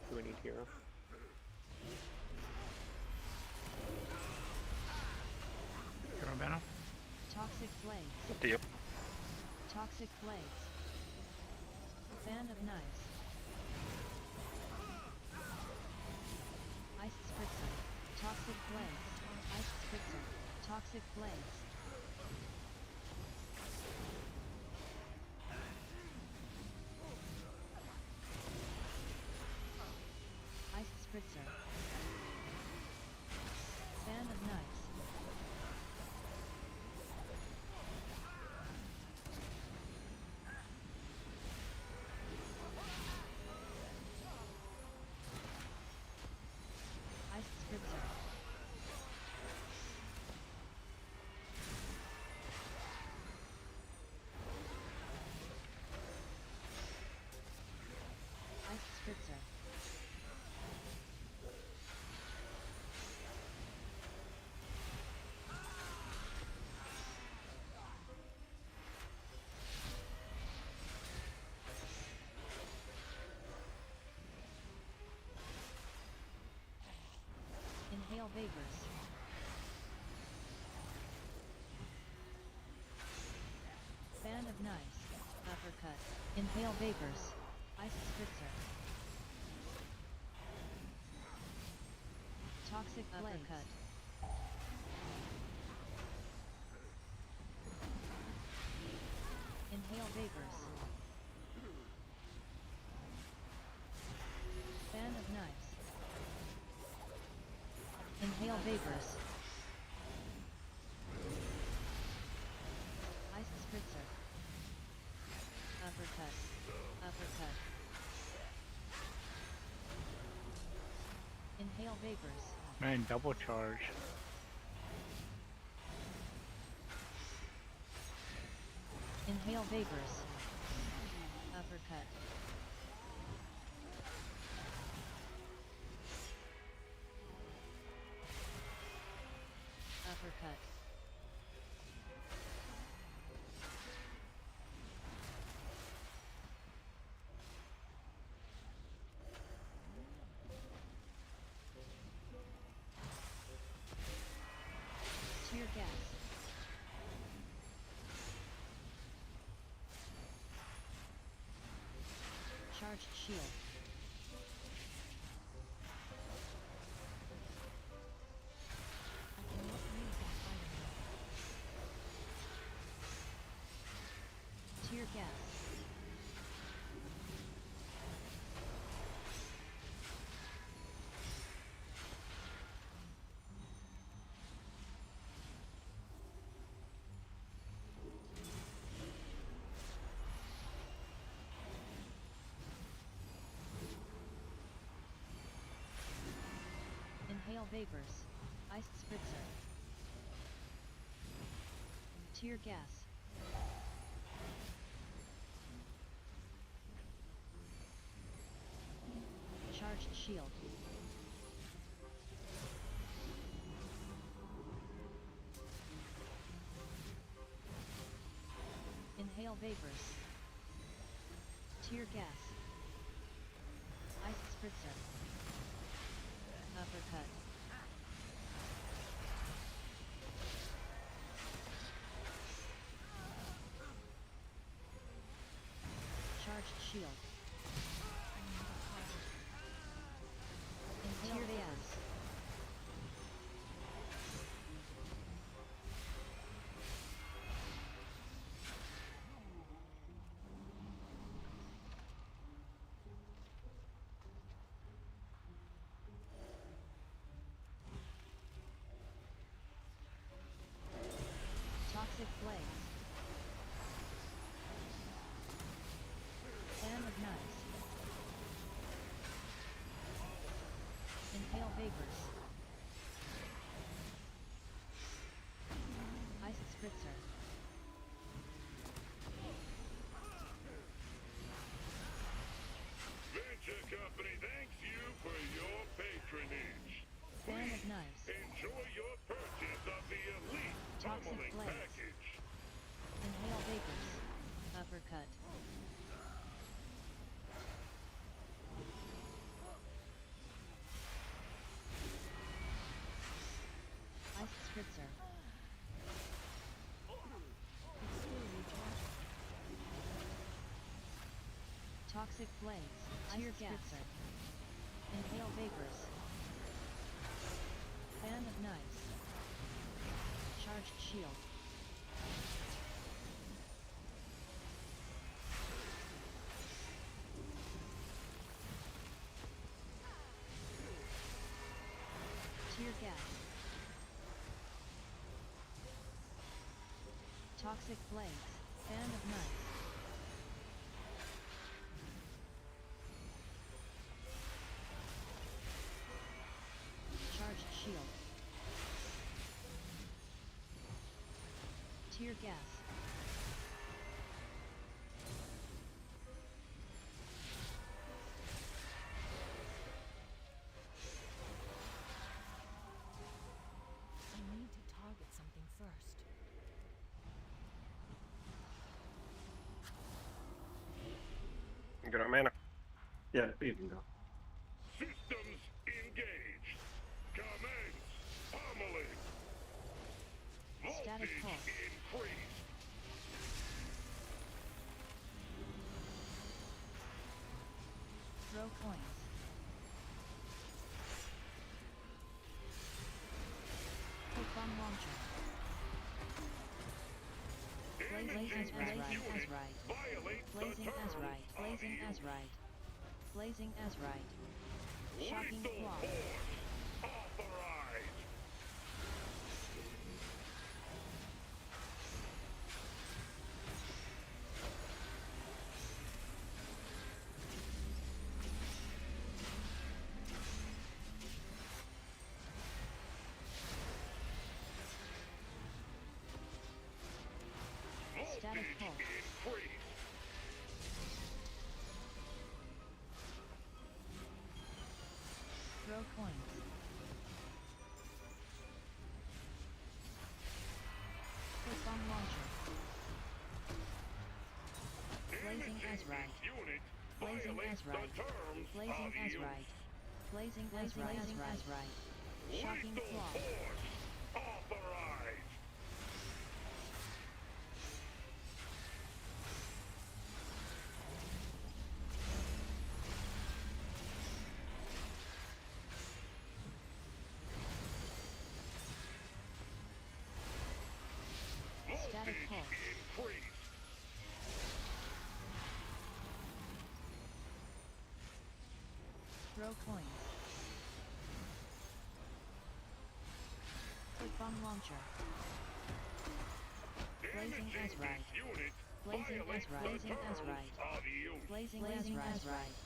Do we need hero? Hero banner? Toxic Blades. Up to you. Toxic Blades. Fan of Knives. Ice Spritzer. Toxic Blades. Ice Spritzer. Toxic Blades. Ice Spritzer. Fan of Knives. Ice Spritzer. Ice Spritzer. Inhale Vapors. Fan of Knives. Uppercut. Inhale Vapors. Ice Spritzer. Toxic Blades. Uppercut. Inhale Vapors. Fan of Knives. Inhale Vapors. Ice Spritzer. Inhale vapors. Man, double charge. Inhale vapors. Uppercut. Uppercut. Tear gas. Charged shield. I cannot use that item now. Tear gas. Inhale vapors. Ice spritzer. Tear gas. Charged shield. Inhale vapors. Tear gas. Ice spritzer. Uppercut. Charged shield. Inhale gas. Toxic blaze. Fan of knives. Inhale vapors. Ice spritzer. Venture Company thanks you for your patronage. Fan of knives. Enjoy your purchase of the elite Toxic pummeling blaze. package. Inhale vapors. Uppercut. Ice spritzer. Toxic blaze. Tear gas. Inhale vapors. Fan of knives. Charged shield. Tear gas. Toxic blaze. Fan of knives. Charged shield. Tear gas. I need to target something first. Good on mana. Yeah, you can go. Systems engaged. Commence pummeling. Static Voltage pulse. increased. Throw coins. Poke bomb launcher. Blazing as right. Blazing as right. Blazing as right. Blazing as right. Shocking claw. Authorized. Static pulse. Throw coins. Click bomb launcher. Blazing Azrite. Blazing Azrite. Blazing Azrite. Blazing Azrite. Shocking flaw. Static pulse. Throw coins. Click bomb launcher. Blazing Azrite. Blazing Azrite. Blazing Azrite. Blazing Azrite.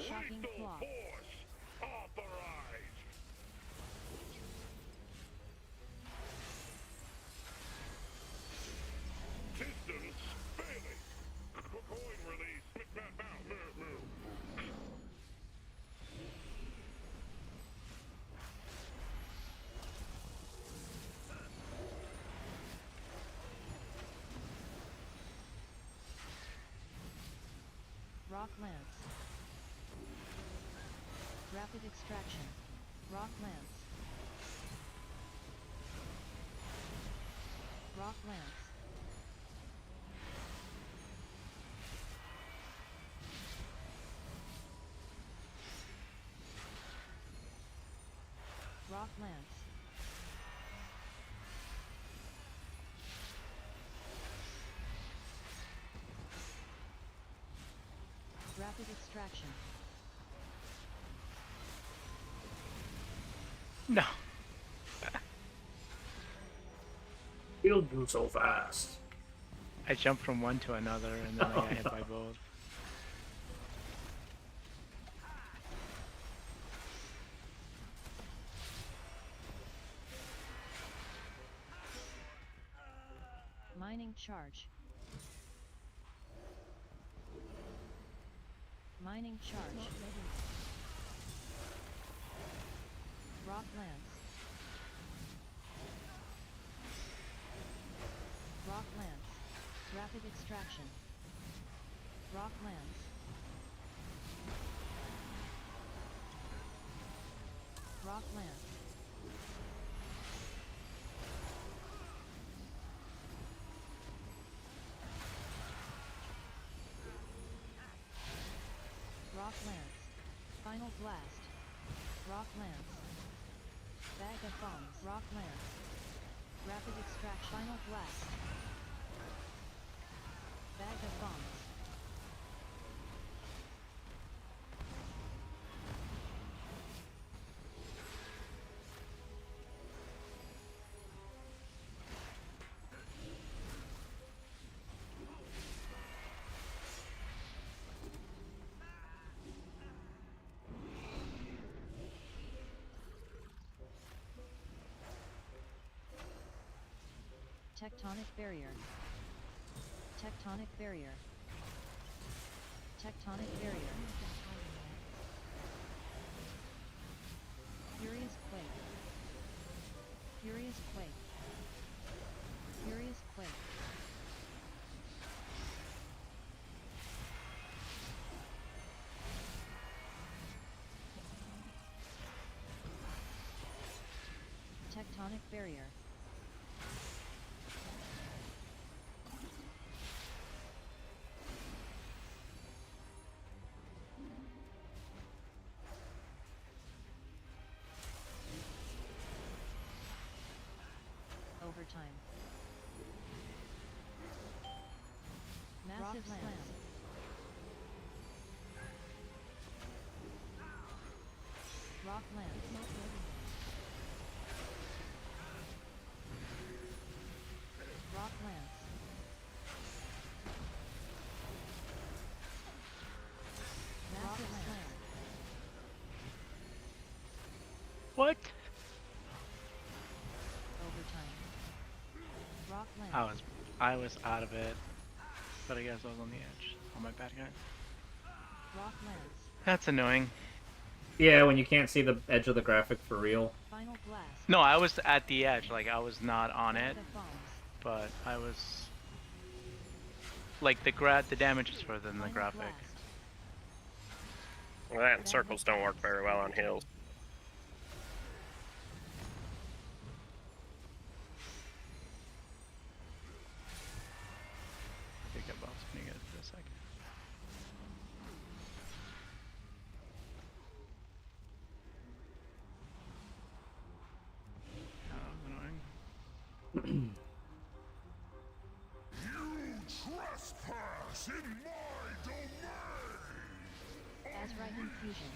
Shocking claw. Systems failing. Coin release. Rock lance. Rapid extraction. Rock lance. Rock lance. Rock lance. Rapid extraction. No. You'll do so fast. I jumped from one to another and then I got hit by both. Mining charge. Mining charge. Rock lance. Rock lance. Rapid extraction. Rock lance. Rock lance. Rock lance. Final blast. Rock lance. Bag of bombs. Rock lance. Rapid extraction. Final blast. Bag of bombs. Tectonic barrier. Tectonic barrier. Tectonic barrier. Furious quake. Furious quake. Furious quake. Tectonic barrier. Overtime. Massive slam. Rock lance. Rock lance. Massive slam. What? Overtime. lance. I was out of it, but I guess I was on the edge. Oh my bad, guys. Rock lance. That's annoying. Yeah, when you can't see the edge of the graphic for real. Final blast. No, I was at the edge. Like I was not on it, Bag of bombs. but I was. Like the damage is further than the graphic. Blast. Well, that and circles don't work very well on hills. Pick up bombs when you get it for a second. Oh, that was annoying. Trespass in my domain! Azrite infusion.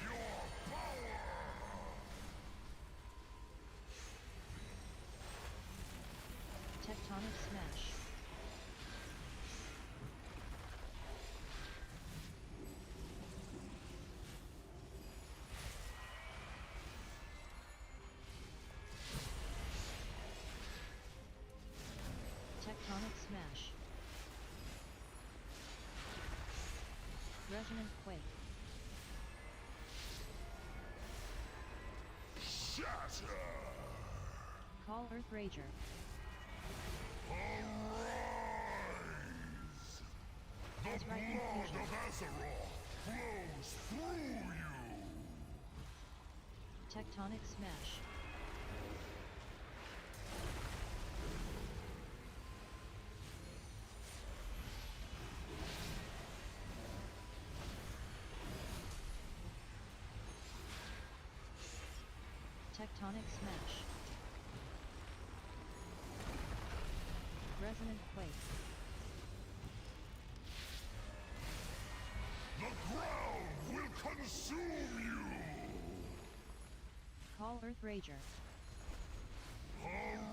Tectonic smash. Tectonic smash. Resonant quake. Shatter! Call Earth Rager. Arise! The Azrite blood infusion. of Azeroth flows through you! Tectonic smash. Tectonic smash. Resonant quake. The ground will consume you! Call Earth Rager. Arise!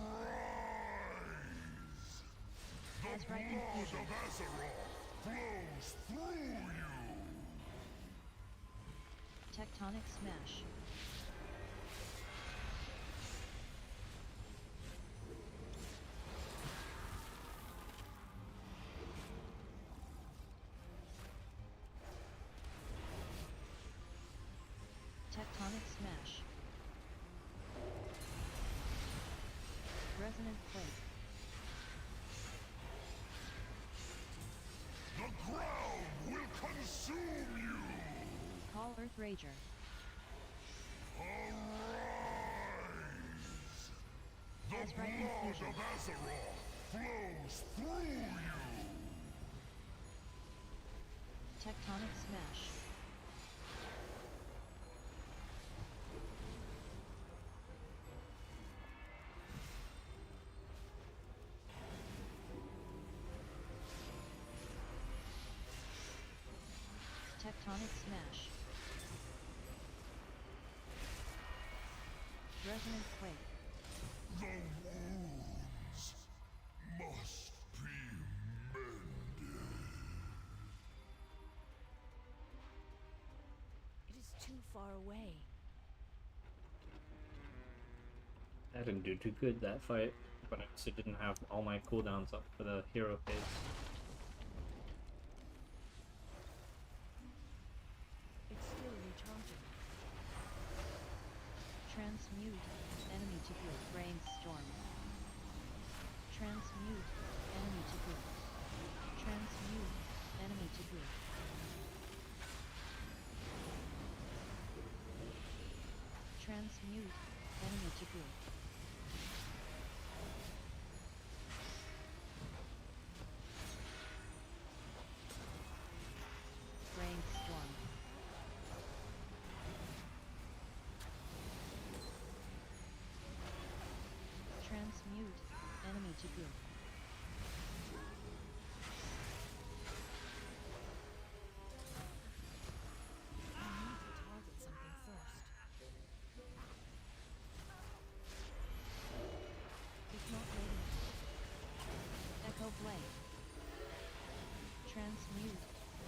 The Azrite blood infusion. of Azeroth flows through you! Tectonic smash. Tectonic smash. Resonant quake. The ground will consume you! Call Earth Rager. Arise! The Azrite blood infusion. of Azeroth flows through you! Tectonic smash. Tectonic smash. Resonant quake. The wounds must be mended. It is too far away. I didn't do too good that fight, but I also didn't have all my cooldowns up for the hero phase. It's still recharging. Transmute. Enemy to group. Brainstorm. Transmute. Enemy to group. Transmute. Enemy to group. Transmute. Enemy to group. Brainstorm. Transmute. Enemy to group. I need to target something first. It's not ready. Echo Blade. Transmute.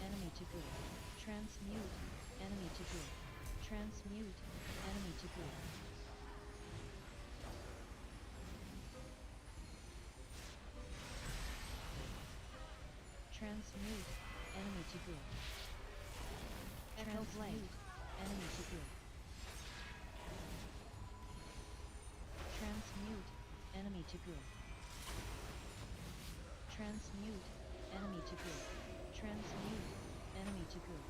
Enemy to group. Transmute. Enemy to group. Transmute. Enemy to group. Transmute. Enemy to group. Echo flame. Enemy to group. Transmute. Enemy to group. Transmute. Enemy to group. Transmute. Enemy to group.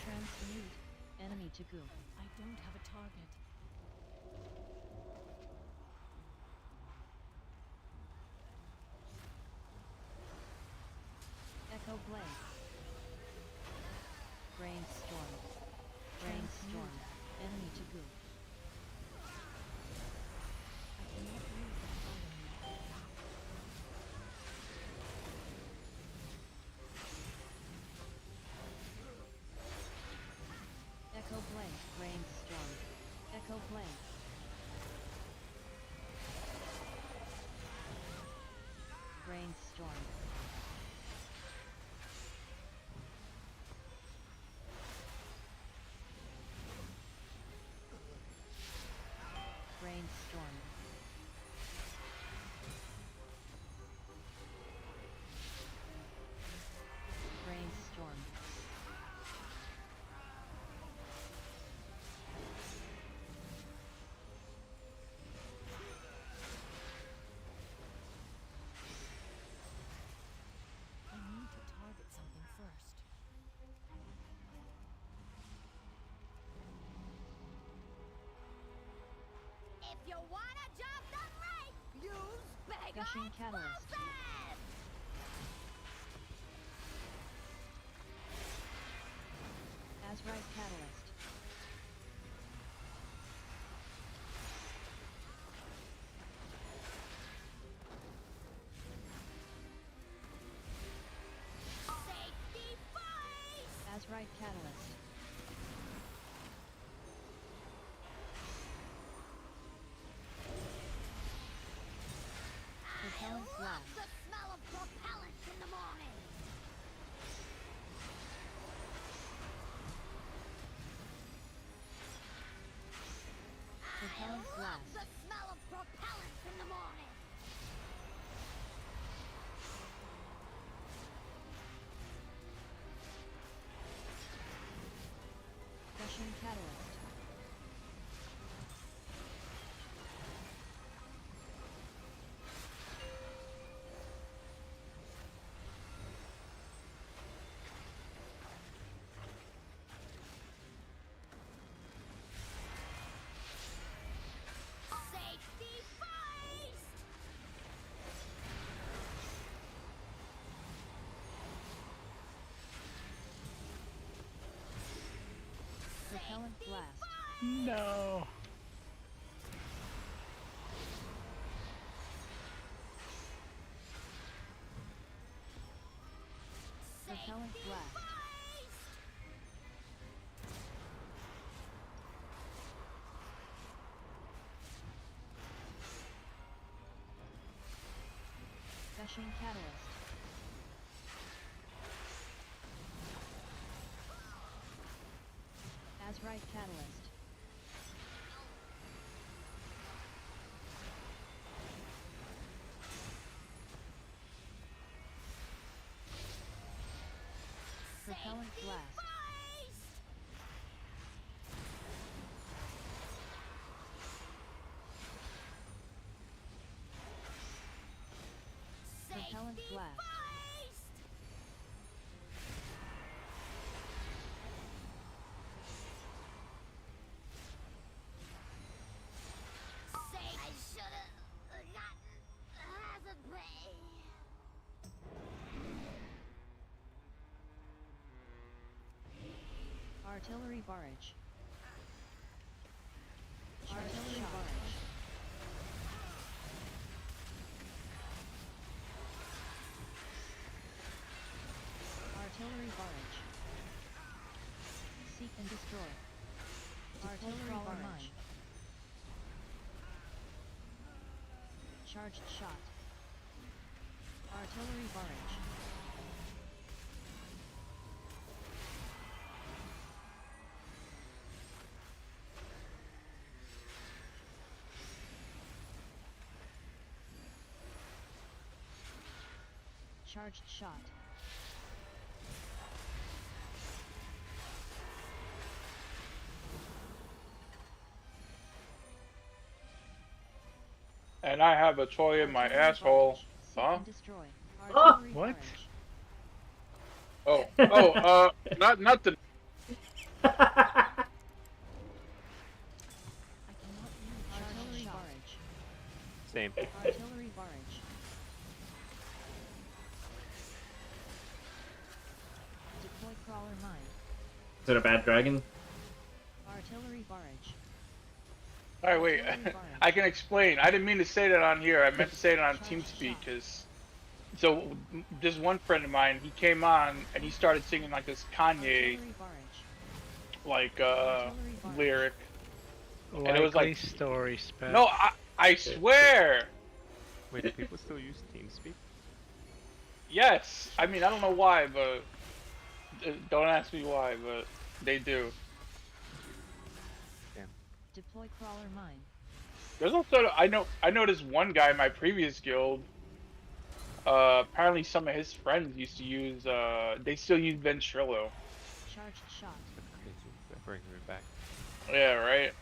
Transmute. Enemy to group. I don't have a target. Echo blade. Brainstorm. Brainstorm. Enemy to group. Echo blade. Brainstorm. Echo blade. Brainstorm. Brainstorm. Brainstorm. I need to target something first. If you wanna job done right, use big Gushing catalyst. Azrite catalyst. Safety first! Azrite catalyst. Propellant Love blast. the smell of propellant in the morning. Propellant Love blast. the smell of propellant in the morning. Gushing catalyst. Safety first! Propellant blast. No. Propellant blast. Gushing catalyst. Azrite catalyst. Propellant blast. Propellant blast. I should've gotten hazard pay. Artillery barrage. Artillery barrage. Artillery barrage. Seek and destroy. Artillery barrage. Charged shot. Artillery barrage. Charged shot. And I have a toy in my asshole. Huh? Destroy. Oh! What? Not the. Artillery barrage. Same. Artillery barrage. Deploy crawler mine. Is it a bad dragon? Artillery barrage. Alright, wait. I can explain. I didn't mean to say that on here. I meant to say it on TeamSpeak, because... So, this one friend of mine, he came on, and he started singing, like, this Kanye, like, lyric. And it was like... story spec. No, I swear! Wait, do people still use TeamSpeak? Yes! I mean, I don't know why, but... Don't ask me why, but they do. Deploy crawler mine. There's also I know this one guy in my previous guild. Apparently some of his friends used to use they still use Ventrilo. Charged shot. That brings me back. Yeah, right.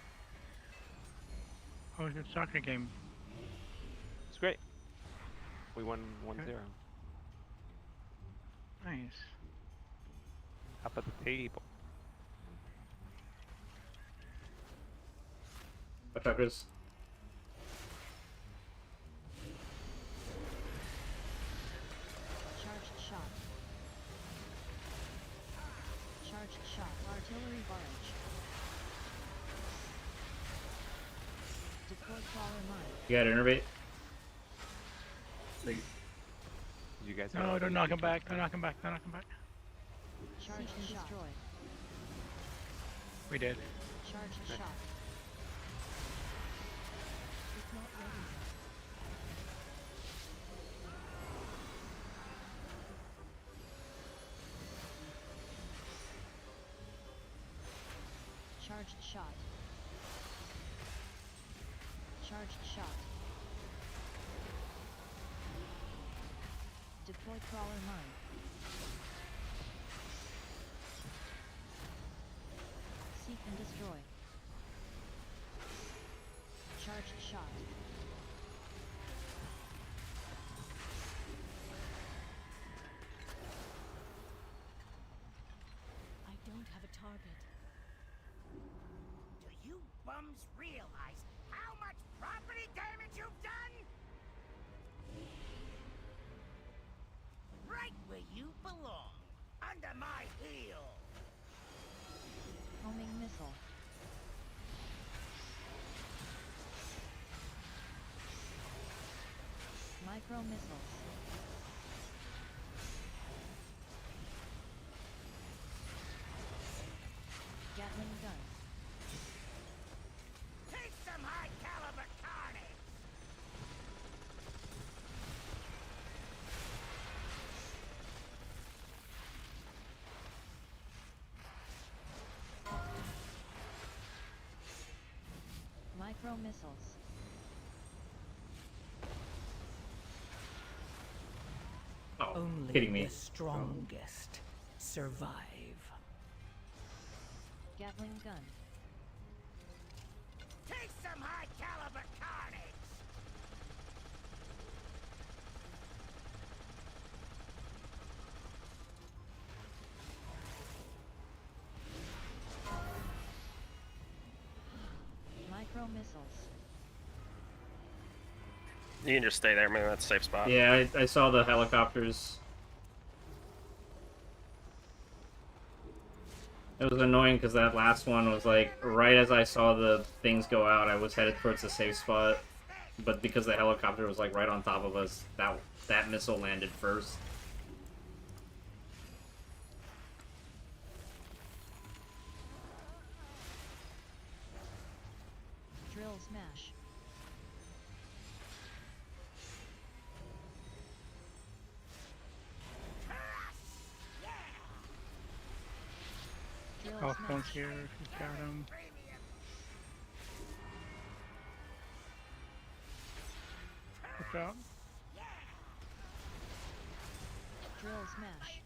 How was your soccer game? It's great. We won 1-0. Nice. How about the table? Attackers. Charged shot. Charged shot. Artillery barrage. Deploy crawler mine. You got innervate? You guys No, don't knock him back. Don't knock him back. Don't knock him back. Charge and destroy. We did. Charged shot. It's not ready yet. Charged shot. Charged shot. Deploy crawler mine. Seek and destroy. Charged shot. I don't have a target. Do you bums realize how much property damage you've done? Right where you belong, under my heel. Homing missile. Micro missiles. Gatling gun. Take some high caliber carnage. Micro missiles. Oh, Only kidding me. the strongest survive. Gatling gun. Take some high caliber carnage. Micro missiles. You can just stay there, maybe that's a safe spot. Yeah, I saw the helicopters. It was annoying because that last one was like, right as I saw the things go out, I was headed towards the safe spot. But because the helicopter was like right on top of us, that missile landed first. Drill smash. Drill Alphone's smash. here if you've got him. Watch out. Drill smash.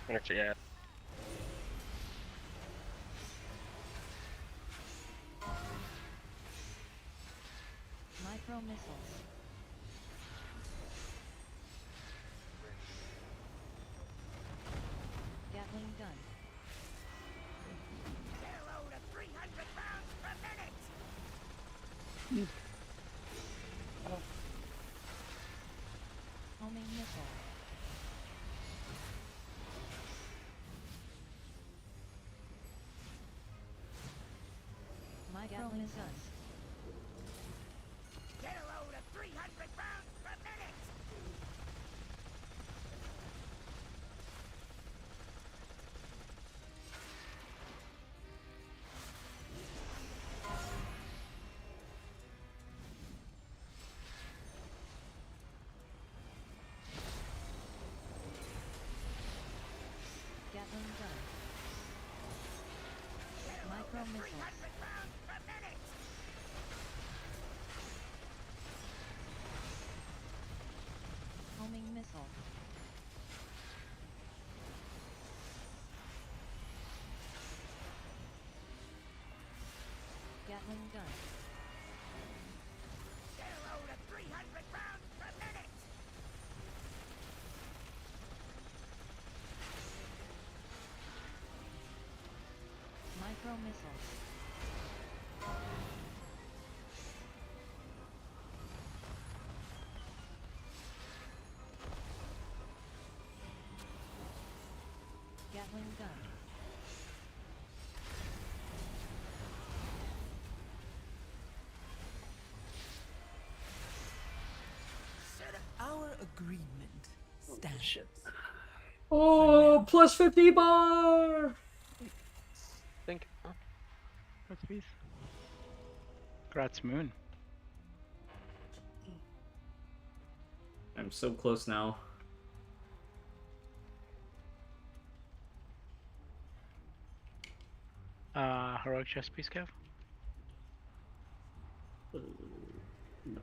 Actually, yeah. Micro missiles. Gatling gun. Get a load of 300 rounds per minute! Homing missile. Micro missiles. Get a load of 300 rounds per minute! Gatling gun. Micro missiles. Homing missile. Gatling gun. Get a load of 300 rounds per minute! Micro missiles. Gatling gun. Our agreement stands. Oh, plus 50 bar! Think. Huh? What's these? Grats Moon. I'm so close now. Heroic chest piece, Kev? No.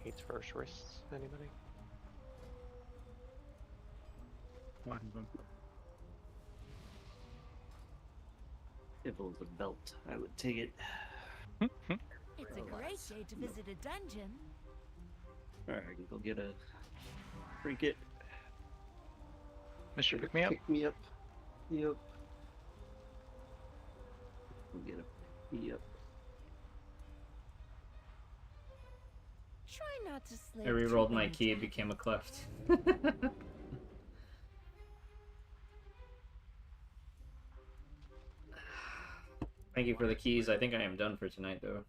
Hates first wrists. Anybody? One of them. If it was a belt, I would take it. It's a great day to visit a dungeon. Alright, I can go get a trinket. Mr. Pick Me Up? Pick me up. Yep. Go get a pick me up. Try not to slip. I re-rolled my key, it became a cleft. Thank you for the keys. I think I am done for tonight, though.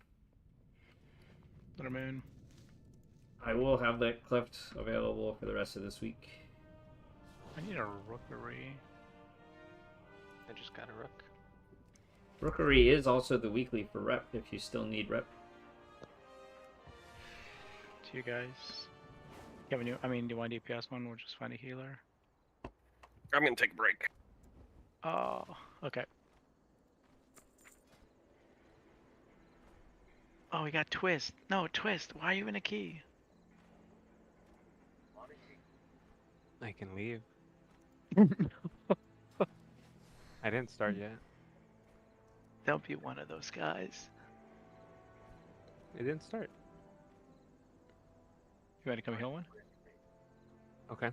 Little Moon. I will have that cleft available for the rest of this week. I need a Rookery. I just got a rook. Rookery is also the weekly for rep if you still need rep. To you guys. You have a new, I mean, do you want DPS one? We'll just find a healer. I'm gonna take a break. Oh, okay. Oh, we got Twist. No, Twist. Why are you in a key? I can leave. I didn't start yet. Don't be one of those guys. It didn't start. You want to come heal one? Okay.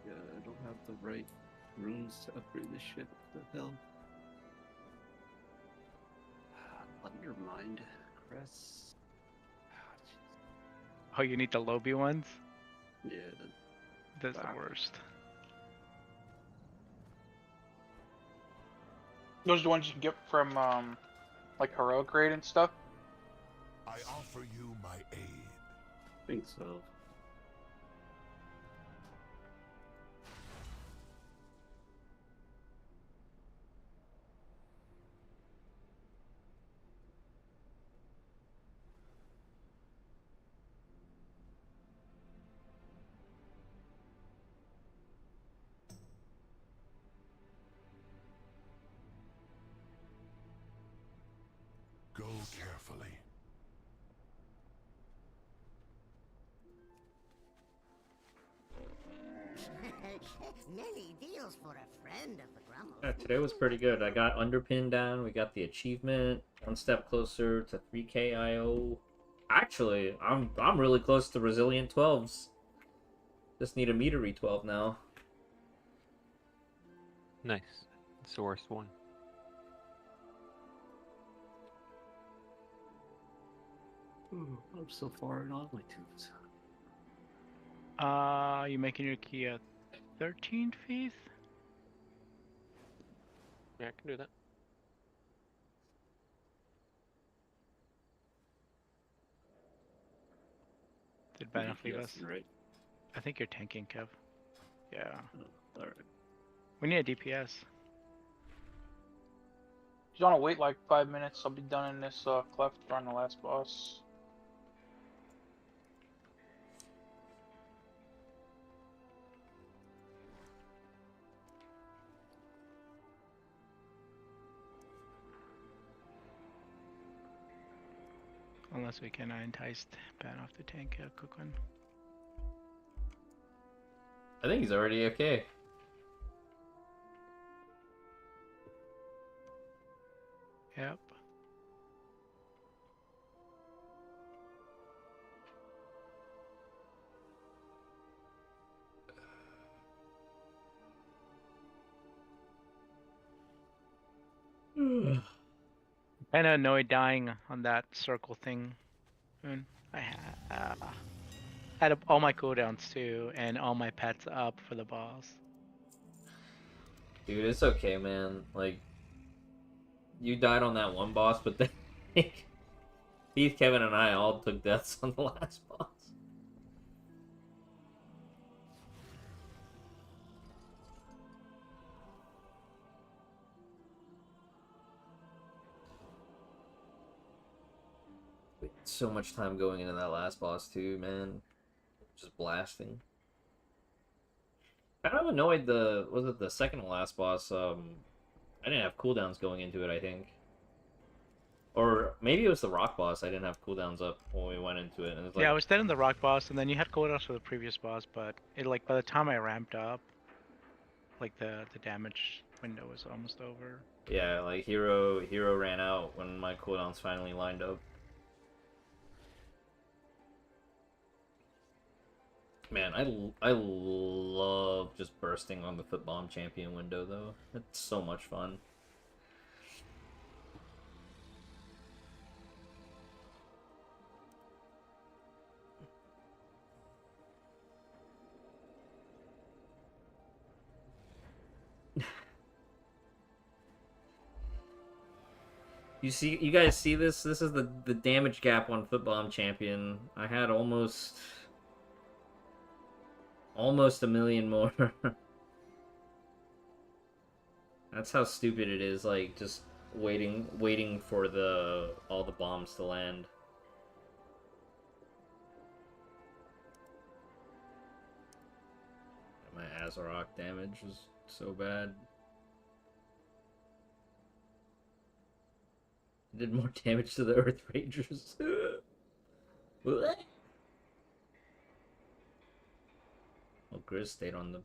Yeah, I don't have the right runes to upgrade this shit. What the hell? Let your mind, Cress. Oh, you need the Lobby ones? Yeah. That's the worst. Those are the ones you can get from, like, heroic grade and stuff? I offer you my aid. I think so. Many deals for a friend of the Grumble. Yeah, today was pretty good. I got Underpin down. We got the achievement. One step closer to 3K IO. Actually, I'm really close to Resilient 12s. Just need a metery 12 now. Nice. It's the worst one. Ooh, I'm so far in all my tubes. You making your key at 13 feet? Yeah, I can do that. Did Banff leave us? Right. I think you're tanking, Kev. Yeah. Oh, alright. We need a DPS. If you want to wait like 5 minutes, I'll be done in this cleft during the last boss. Unless we can entice Banff to tank a quick one. I think he's already okay. Yep. Kinda annoyed dying on that circle thing. I had all my cooldowns too, and all my pets up for the boss. Dude, it's okay, man. Like, you died on that one boss, but then Heath, Kevin, and I all took deaths on the last boss. So much time going into that last boss too, man. Just blasting. Kind of annoyed was it the second to last boss? I didn't have cooldowns going into it, I think. Or maybe it was the rock boss. I didn't have cooldowns up when we went into it. And it was like, Yeah, I was dead in the rock boss, and then you had cooldowns for the previous boss, but it like by the time I ramped up, like the damage window was almost over. yeah, like hero ran out when my cooldowns finally lined up. Man, I love just bursting on the foot bomb champion window though. It's so much fun. You guys see this? This is the damage gap on foot bomb champion. I had almost a million more. That's how stupid it is, like just waiting for all the bombs to land. My Azarok damage was so bad. It did more damage to the Earth Rangers. Oh, Grizz stayed on the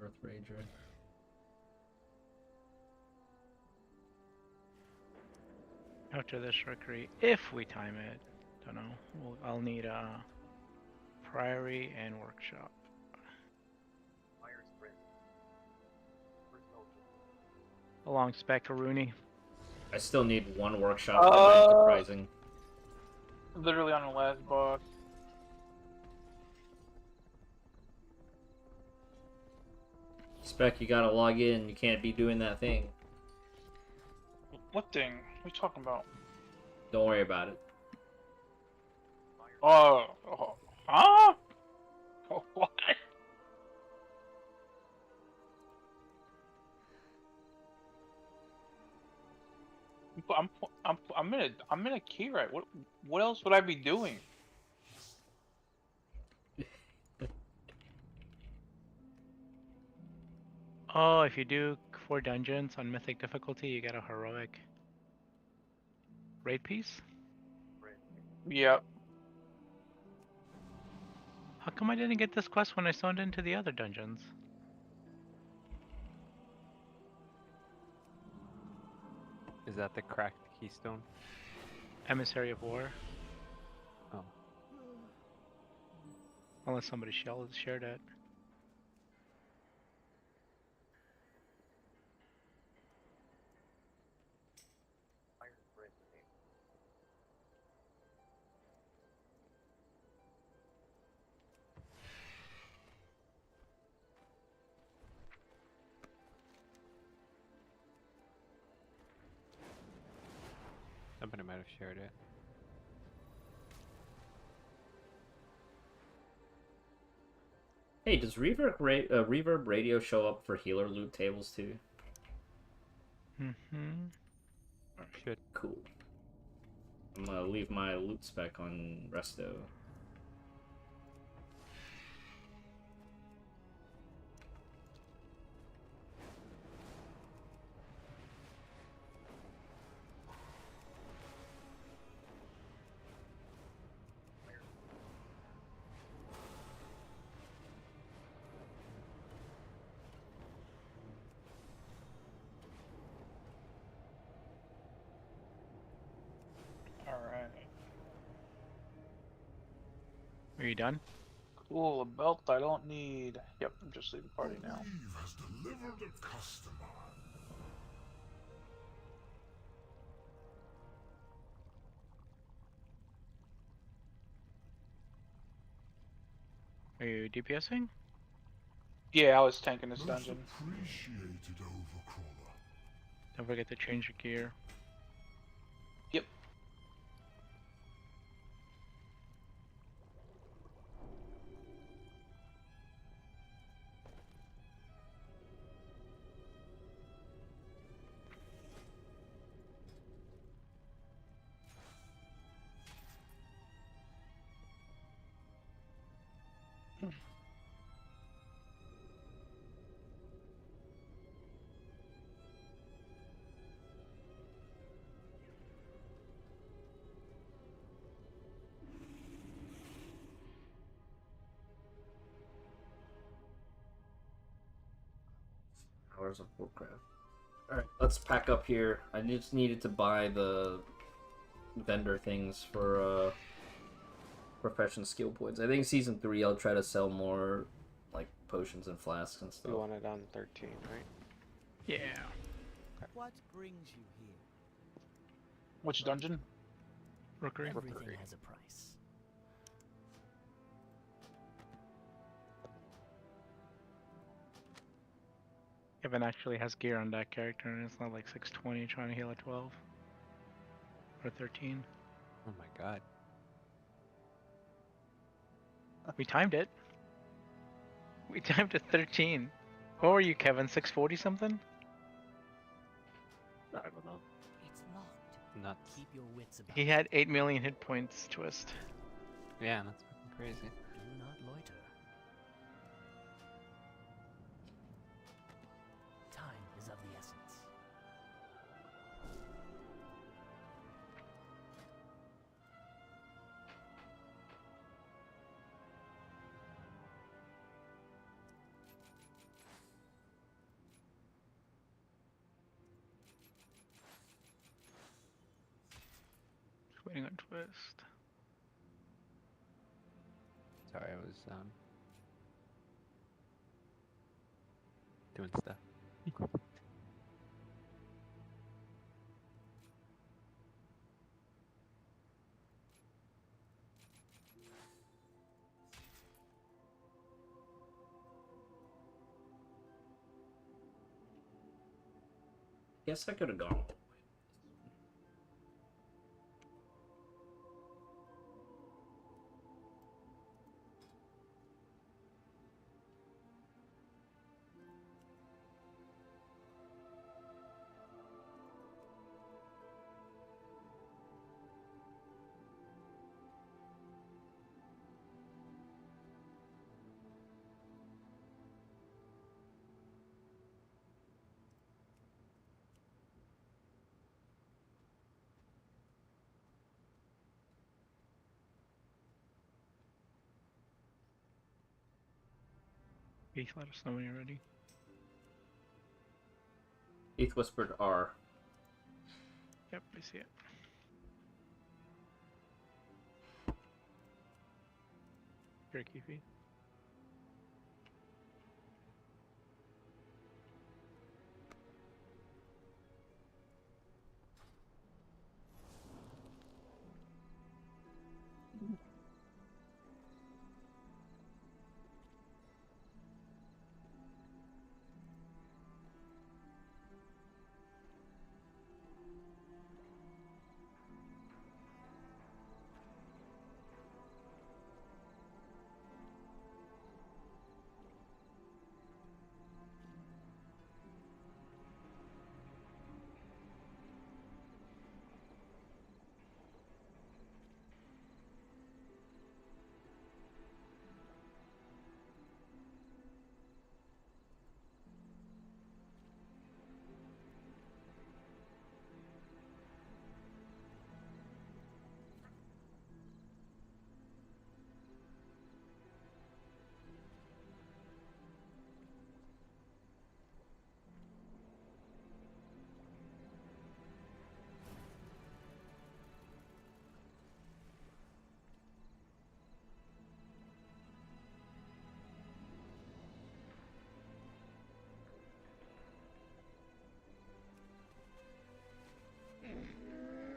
Earth Ranger. After this Rookery, if we time it, don't know. I'll need a Priory and Workshop. Along Speckaroonie. I still need one workshop for Night Surprising. Literally on the last boss. Spec, you gotta log in. You can't be doing that thing. What thing? What are you talking about? Don't worry about it. Huh? What? I'm in a key right. What else would I be doing? Oh, if you do 4 dungeons on Mythic difficulty, you get a heroic raid piece? Yep. How come I didn't get this quest when I zoned into the other dungeons? Is that the cracked keystone? Emissary of War. Oh. Unless somebody shared it. Somebody might have shared it. Hey, does reverb radio show up for healer loot tables too? Mm-hmm. Should. Cool. I'm gonna leave my loot spec on resto. Alright. Are you done? Cool, a belt I don't need. Yep, I'm just leaving party now. Weave has delivered a customer. Are you DPSing? Yeah, I was tanking this dungeon. Appreciated, Overcrawler. Don't forget to change your gear. Yep. Hours of Warcraft. Alright, let's pack up here. I just needed to buy the vendor things for profession skill points. I think season 3 I'll try to sell more like potions and flasks and stuff. You want it on 13, right? Yeah. What brings you here? Which dungeon? Rookery. Everything has a price. Kevin actually has gear on that character, and it's not like 620 trying to heal at 12 or 13. Oh my god. We timed it. We timed it 13. What were you, Kevin? 640 something? I don't know. It's locked. Nuts. Keep your wits about He had 8 million hit points, Twist. Yeah, that's fucking crazy. Do not loiter. Time is of the essence. Just waiting on Twist. Sorry, I was doing stuff. Guess I could have gone. Please let us know when you're ready. Heath whispered R. Yep, I see it. Jerky feed.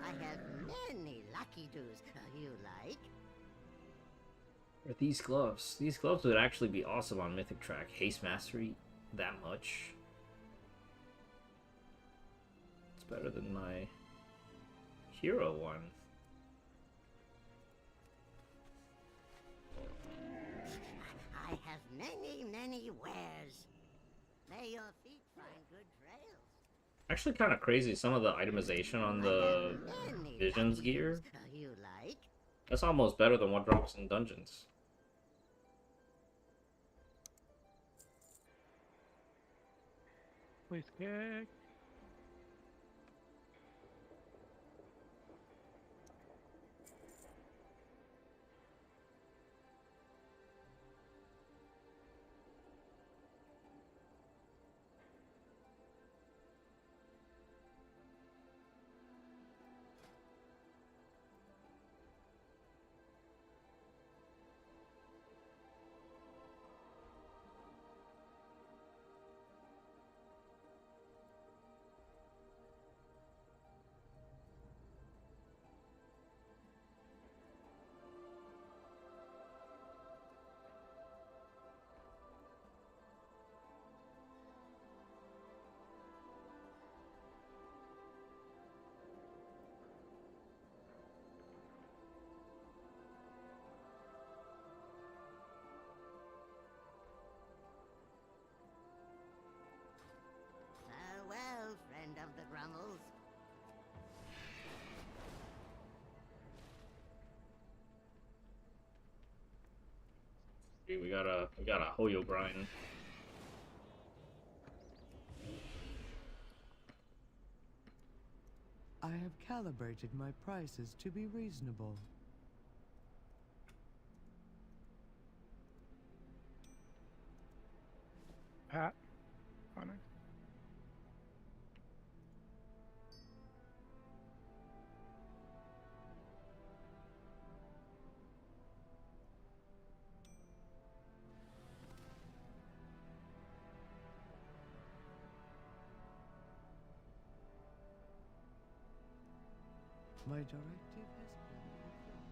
I have many lucky doos. You like? Or these gloves. These gloves would actually be awesome on Mythic Track. Haste Mastery that much. It's better than my hero one. I have many wares. May your feet find good trails. Actually kind of crazy, some of the itemization on the Visions gear. You like? That's almost better than what drops in dungeons. Please kick. Farewell, friend of the Grummels. Okay, we got a hoyogrind. I have calibrated my prices to be reasonable. Pat. Connor. My directive has been fulfilled.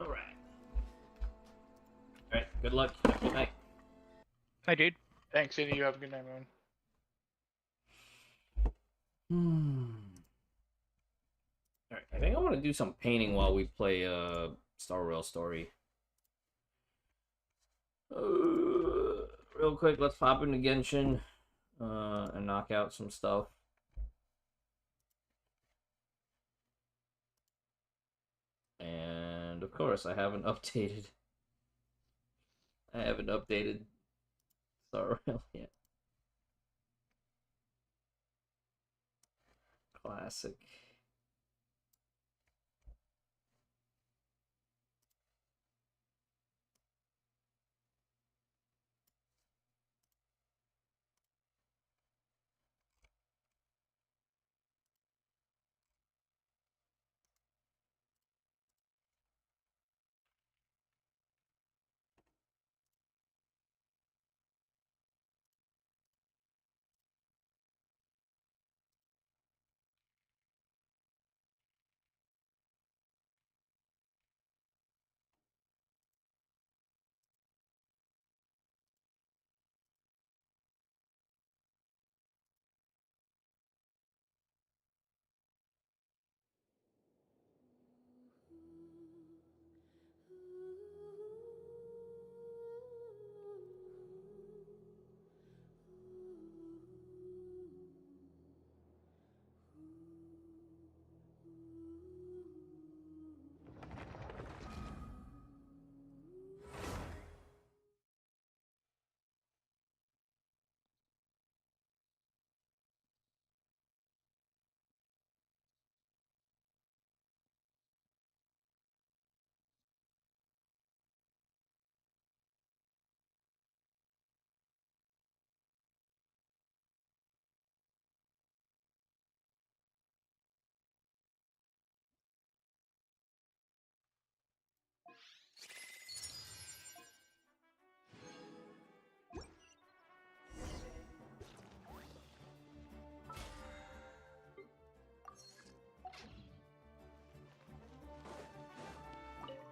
Alright. Alright, good luck. Have a good night. Hi, dude. Thanks, Indy. You have a good night, man. Alright, I think I want to do some painting while we play Star Rail Story. Real quick, let's pop into Genshin and knock out some stuff. And of course, I haven't updated Star Rail yet. Classic.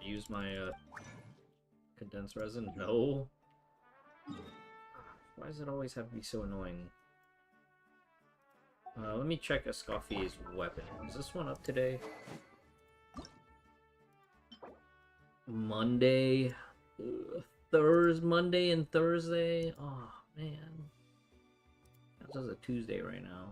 Use my condensed resin? No. Why does it always have to be so annoying? Let me check Escoffier's weapon. Is this one up today? Monday? Monday and Thursday? Oh, man. That was a Tuesday right now.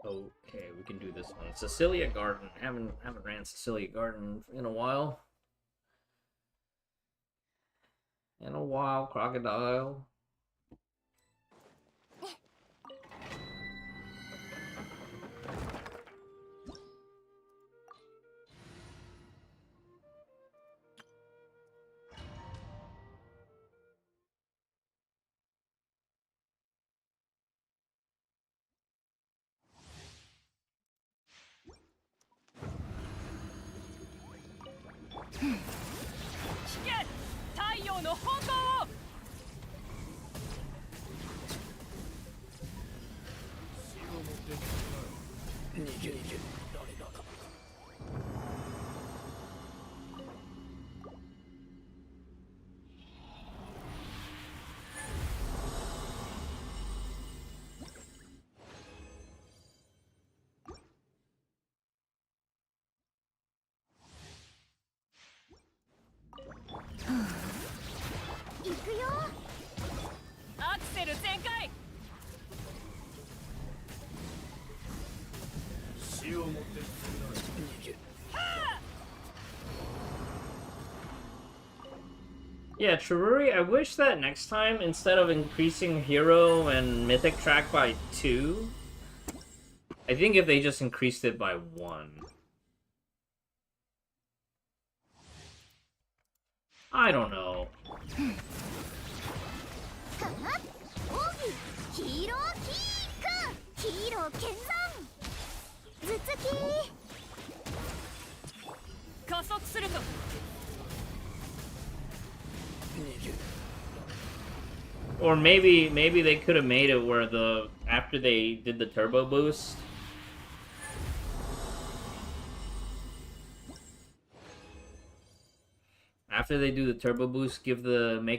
Okay, we can do this one. Cecilia Garden. Haven't ran Cecilia Garden in a while. Crocodile. Yeah, Trururi, I wish that next time, instead of increasing Hero and Mythic track by 2, I think if they just increased it by 1. I don't know. Or maybe they could have made it where after they did the turbo boost, make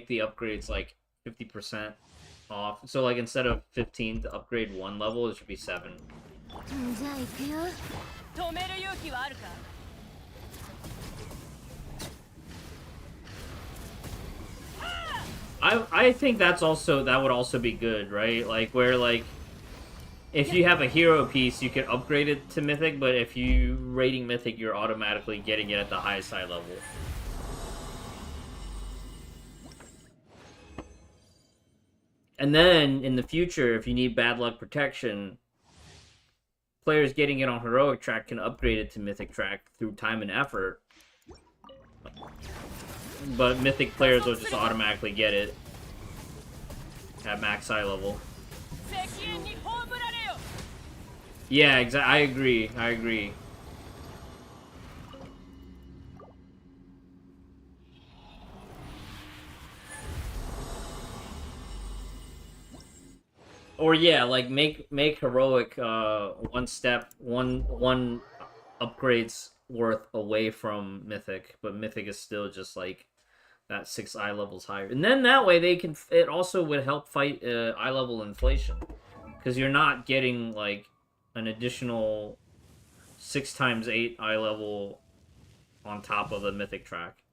the upgrades like 50% off. So like instead of 15 to upgrade 1 level, it should be 7. I think that would also be good, right? Like where like if you have a hero piece, you can upgrade it to Mythic, but if you rating Mythic, you're automatically getting it at the highest high level. And then in the future, if you need bad luck protection, players getting it on heroic track can upgrade it to Mythic track through time and effort. But Mythic players will just automatically get it at max high level. Yeah, I agree. Or yeah, like make heroic one upgrades worth away from Mythic, but Mythic is still just like that 6 eye levels higher. And then that way it also would help fight eye level inflation, because you're not getting like an additional 6 times 8 eye level on top of the Mythic track.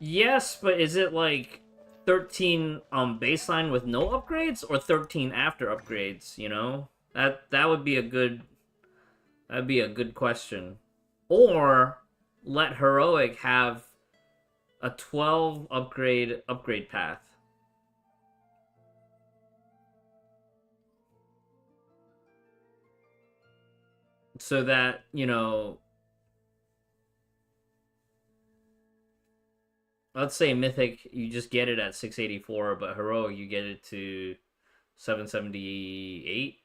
Yes, but is it like 13 baseline with no upgrades, or 13 after upgrades, you know? That would be a good question. Or let heroic have a 12 upgrade path. So that, you know, let's say Mythic, you just get it at 684, but Heroic, you get it to 778.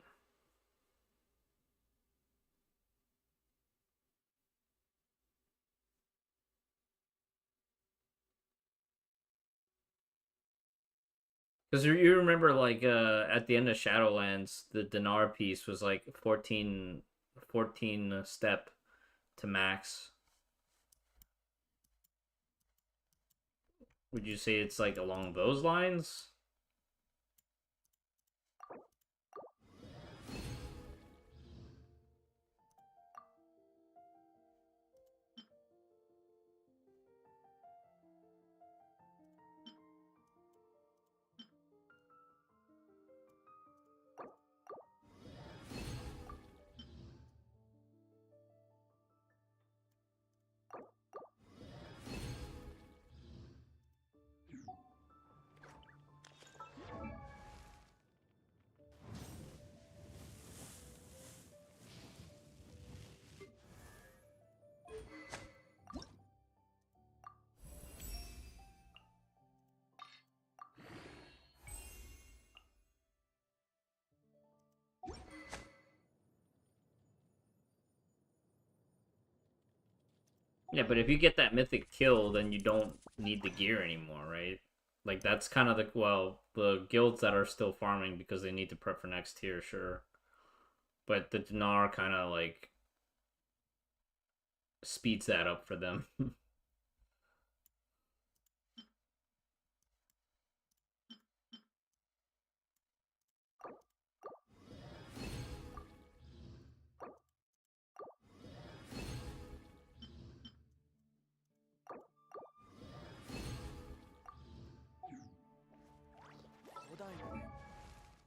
Because you remember, like, at the end of Shadowlands, the Dinar piece was like 14 step to max. Would you say it's like along those lines? Yeah, but if you get that mythic kill, then you don't need the gear anymore, right? Like, that's kind of the guilds that are still farming because they need to prep for next tier, sure. But the Dinar kind of, like, speeds that up for them.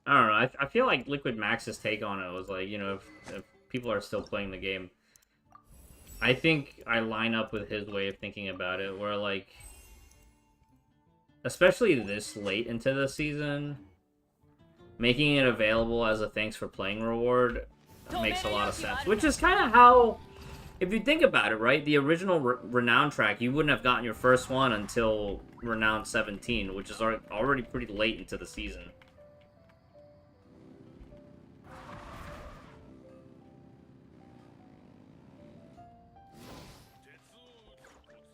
I don't know. I feel like Liquid Max's take on it was like, you know, if people are still playing the game, I think I line up with his way of thinking about it, where like, especially this late into the season, making it available as a thanks for playing reward makes a lot of sense. Which is kind of how, if you think about it, right? The original Renown track, you wouldn't have gotten your first one until Renown 17, which is already pretty late into the season.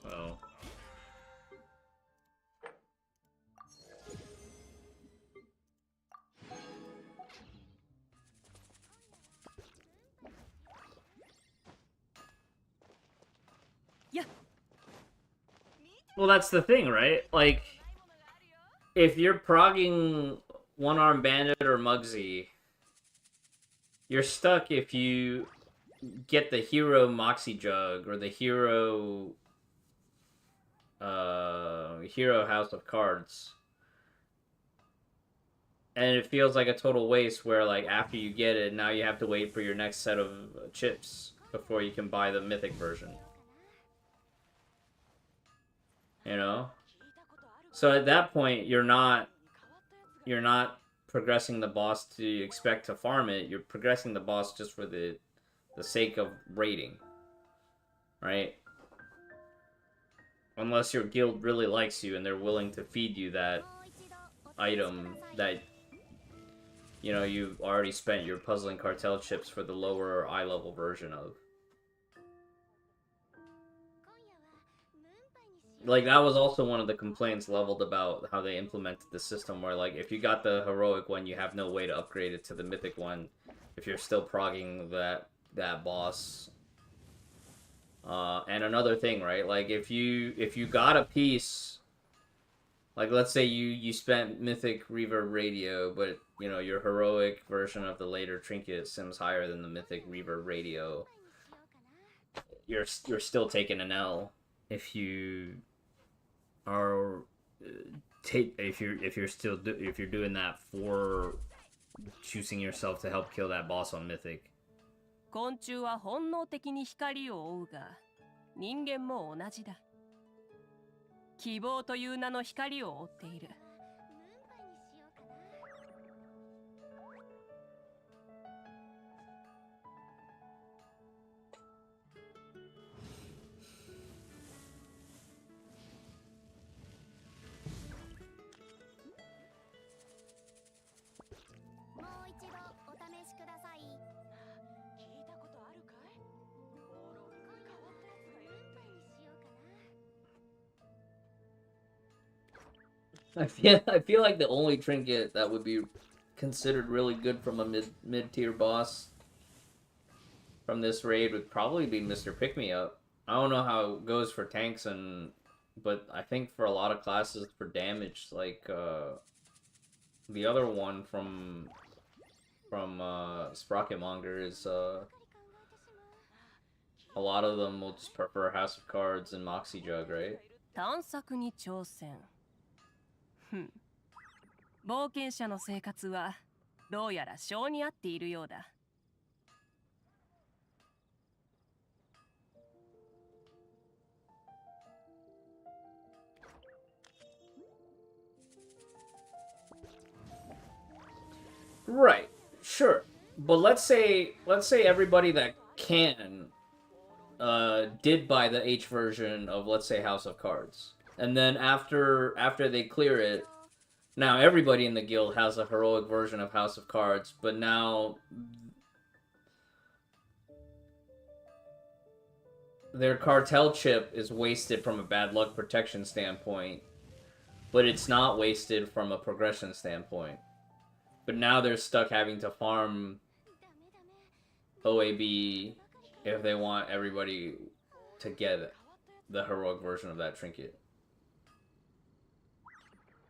So... Well, that's the thing, right? Like, if you're progging One Arm Bandit or Muggsy, you're stuck if you get the hero Moxie Jug or the hero House of Cards. And it feels like a total waste where, like, after you get it, now you have to wait for your next set of chips before you can buy the Mythic version. You know? So at that point, you're not progressing the boss to expect to farm it. You're progressing the boss just for the sake of raiding. Right? Unless your guild really likes you and they're willing to feed you that item that, you know, you've already spent your puzzling cartel chips for the lower eye level version of. Like, that was also one of the complaints leveled about how they implemented the system, where, like, if you got the heroic one, you have no way to upgrade it to the mythic one if you're still progging that boss. And another thing, right? Like, if you got a piece, like, let's say you spent Mythic Reverb Radio, but, you know, your heroic version of the later trinket sims higher than the Mythic Reverb Radio, you're still taking an L if you are if you're doing that for choosing yourself to help kill that boss on Mythic. 昆虫は本能的に光を追うが、人間も同じだ。希望という名の光を追っている。I feel like the only trinket that would be considered really good from a mid-tier boss from this raid would probably be Mr. Pick-Me-Up. I don't know how it goes for tanks but I think for a lot of classes for damage, like the other one from Sprocketmonger is a lot of them will just prefer House of Cards and Moxie Jug, right? 探索に挑戦。冒険者の生活はどうやら性に合っているようだ。Right, sure, but let's say everybody that can did buy the H version of, let's say, House of Cards. And then after they clear it, now everybody in the guild has a heroic version of House of Cards, but now their cartel chip is wasted from a bad luck protection standpoint, but it's not wasted from a progression standpoint. But now they're stuck having to farm OAB if they want everybody to get the heroic version of that trinket.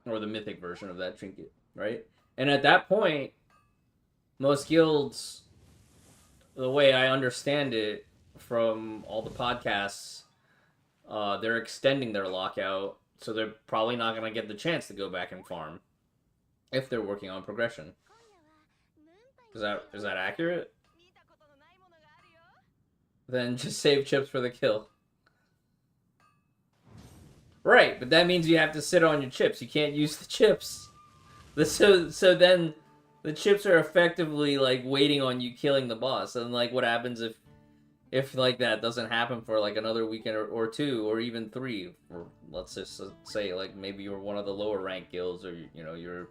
Or the mythic version of that trinket, right? And at that point, most guilds, the way I understand it from all the podcasts, they're extending their lockout, so they're probably not going to get the chance to go back and farm if they're working on progression. Is that accurate? Then just save chips for the kill. Right, but that means you have to sit on your chips. You can't use the chips. So then the chips are effectively like waiting on you killing the boss. And like what happens if like that doesn't happen for like another weekend or two or even 3, or let's just say like maybe you're one of the lower rank guilds, or you know your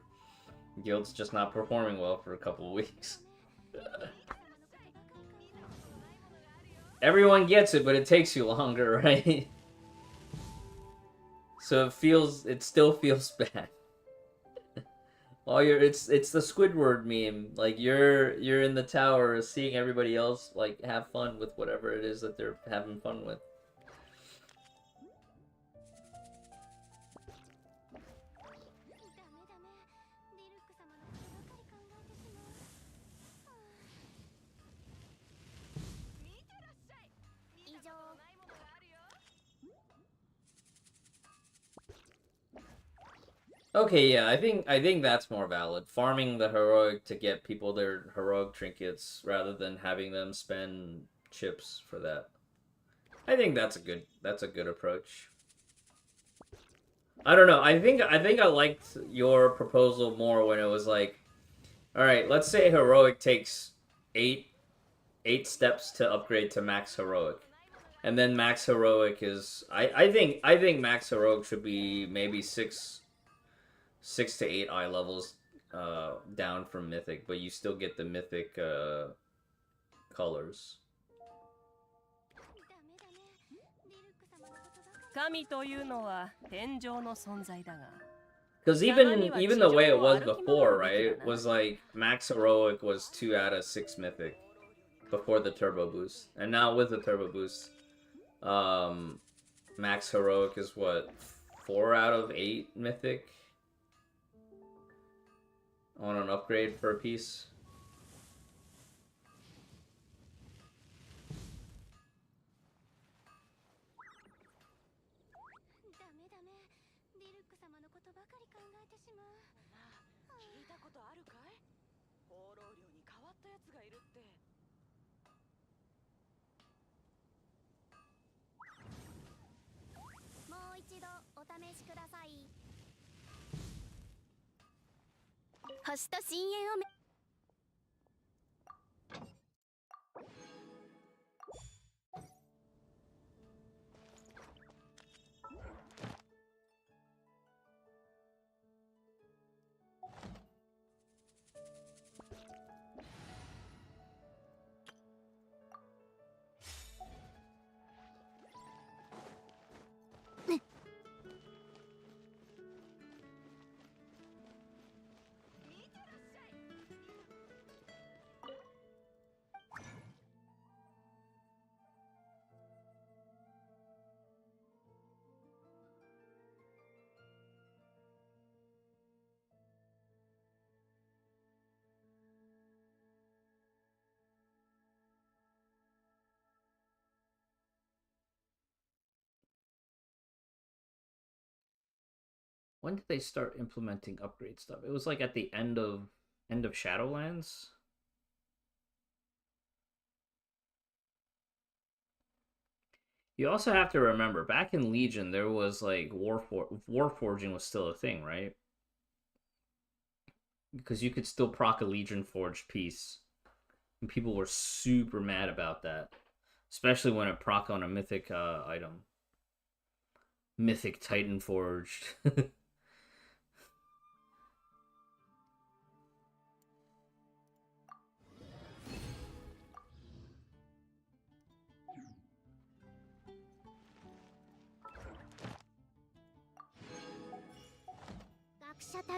guild's just not performing well for a couple of weeks. Everyone gets it, but it takes you longer, right? So it still feels bad. It's the Squidward meme. Like you're in the tower seeing everybody else like have fun with whatever it is that they're having fun with. Okay, yeah, I think that's more valid. Farming the heroic to get people their heroic trinkets rather than having them spend chips for that. I think that's a good approach. I don't know. I think I liked your proposal more when it was like, all right, let's say heroic takes 8 steps to upgrade to max heroic. And then max heroic is I think max heroic should be maybe 6 to 8 eye levels down from mythic, but you still get the mythic colors. 神というのは天上の存在だが Because even the way it was before, right? It was like max heroic was 2 out of 6 mythic before the turbo boost, and now with the turbo boost, max heroic is what, 4 out of 8 mythic on an upgrade for a piece. When did they start implementing upgrade stuff? It was like at the end of Shadowlands. You also have to remember, back in Legion, there was like Warforging was still a thing, right? Because you could still proc a Legion Forged piece, and people were super mad about that, especially when it proc on a mythic item, Mythic Titan Forged.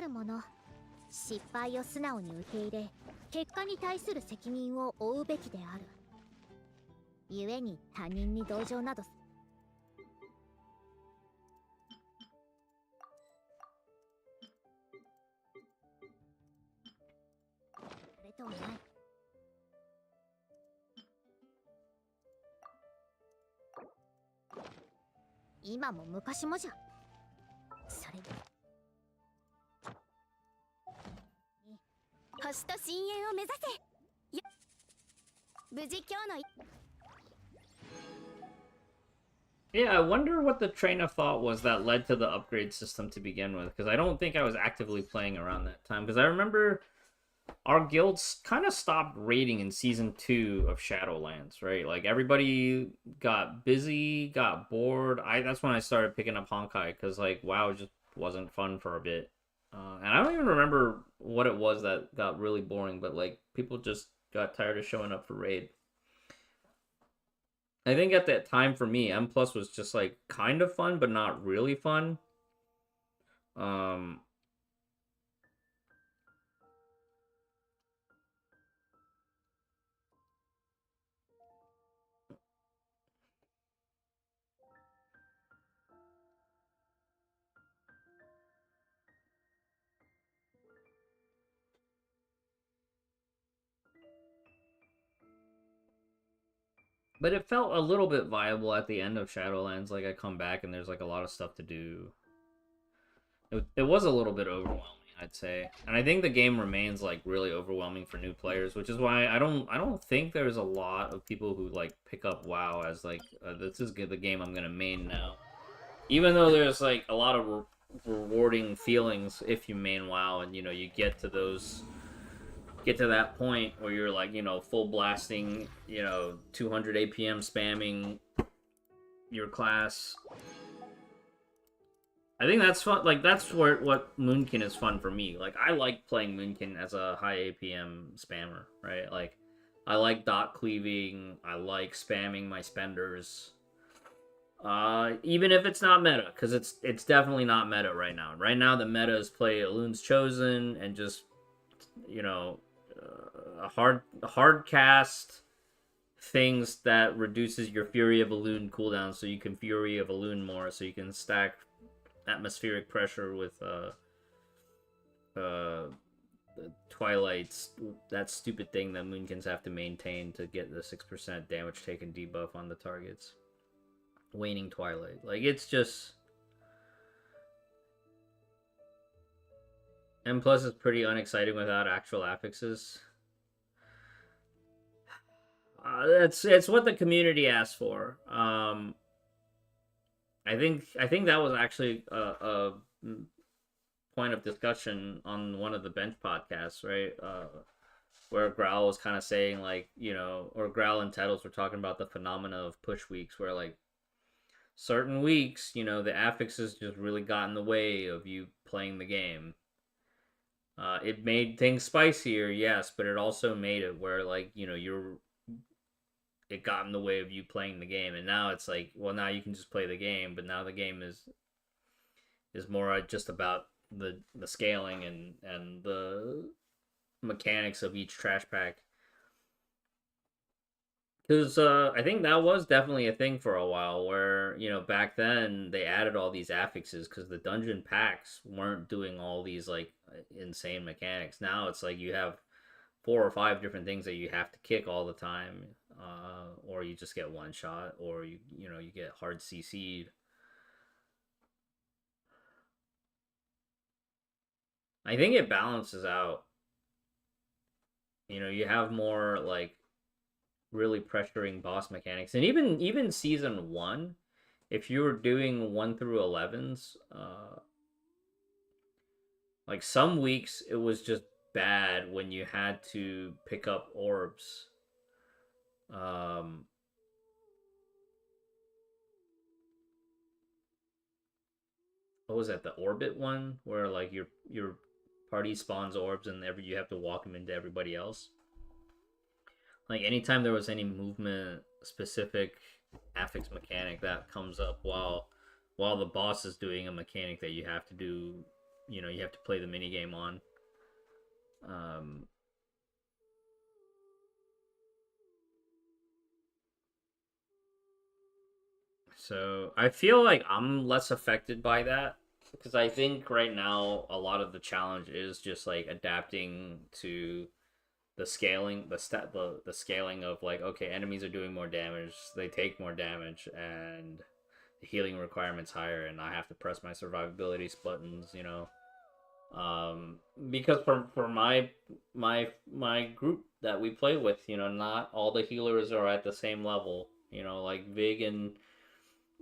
Mono. 失敗を素直に受け入れ、結果に対する責任を負うべきである。故に他人に同情など。それとはない。今も昔もじゃ。それで。 星と深淵を目指せ。Yeah, I wonder what the train of thought was that led to the upgrade system to begin with, because I don't think I was actively playing around that time, because I remember our guilds kind of stopped raiding in Season 2 of Shadowlands, right? Like, everybody got busy, got bored. That's when I started picking up Honkai, because, like, WoW just wasn't fun for a bit. And I don't even remember what it was that got really boring, but, like, people just got tired of showing up for raid. I think at that time for me, M+ was just like kind of fun, but not really fun. But it felt a little bit viable at the end of Shadowlands. Like, I come back and there's like a lot of stuff to do. It was a little bit overwhelming, I'd say. And I think the game remains like really overwhelming for new players, which is why I don't think there's a lot of people who like pick up WoW as like this is the game I'm gonna main now. Even though there's like a lot of rewarding feelings if you main WoW, and you know you get to that point where you're like, you know, full blasting, you know, 200 APM spamming your class. I think that's fun. Like, that's what Moonkin is fun for me. Like, I like playing Moonkin as a high APM spammer, right? Like, I like dot cleaving. I like spamming my spenders. Even if it's not meta, because it's definitely not meta right now. Right now, the meta is play Elun's Chosen and just, you know, a hard cast things that reduces your Fury of Elune cooldown, so you can Fury of Elune more, so you can stack atmospheric pressure with the Twilight's, that stupid thing that Moonkins have to maintain to get the 6% damage taken debuff on the targets. Waning Twilight. Like, it's just... M+ is pretty unexciting without actual affixes. It's what the community asked for. I think that was actually a point of discussion on one of the bench podcasts, right? Where Growl was kind of saying, like, you know, or Growl and Tettles were talking about the phenomena of push weeks, where, like, certain weeks, you know, the affixes just really got in the way of you playing the game. It made things spicier, yes, but it also made it where, like, you know, it got in the way of you playing the game, and now it's like, well, now you can just play the game, but now the game is more just about the scaling and the mechanics of each trash pack. Because I think that was definitely a thing for a while, where, you know, back then they added all these affixes because the dungeon packs weren't doing all these like insane mechanics. Now it's like you have 4 or 5 different things that you have to kick all the time, or you just get one shot, or you get hard CC'd. I think it balances out. You know, you have more like really pressuring boss mechanics, and even season 1, if you were doing 1 through 11s, like some weeks it was just bad when you had to pick up orbs. What was that, the orbit one, where like your party spawns orbs and you have to walk them into everybody else? Like, anytime there was any movement specific affix mechanic that comes up while the boss is doing a mechanic that you have to do, you know, you have to play the minigame on. So I feel like I'm less affected by that, because I think right now a lot of the challenge is just like adapting to the scaling, the scaling of like, okay, enemies are doing more damage, they take more damage, and the healing requirement's higher, and I have to press my survivability buttons, you know. Because for my group that we play with, you know, not all the healers are at the same level. You know, like Vig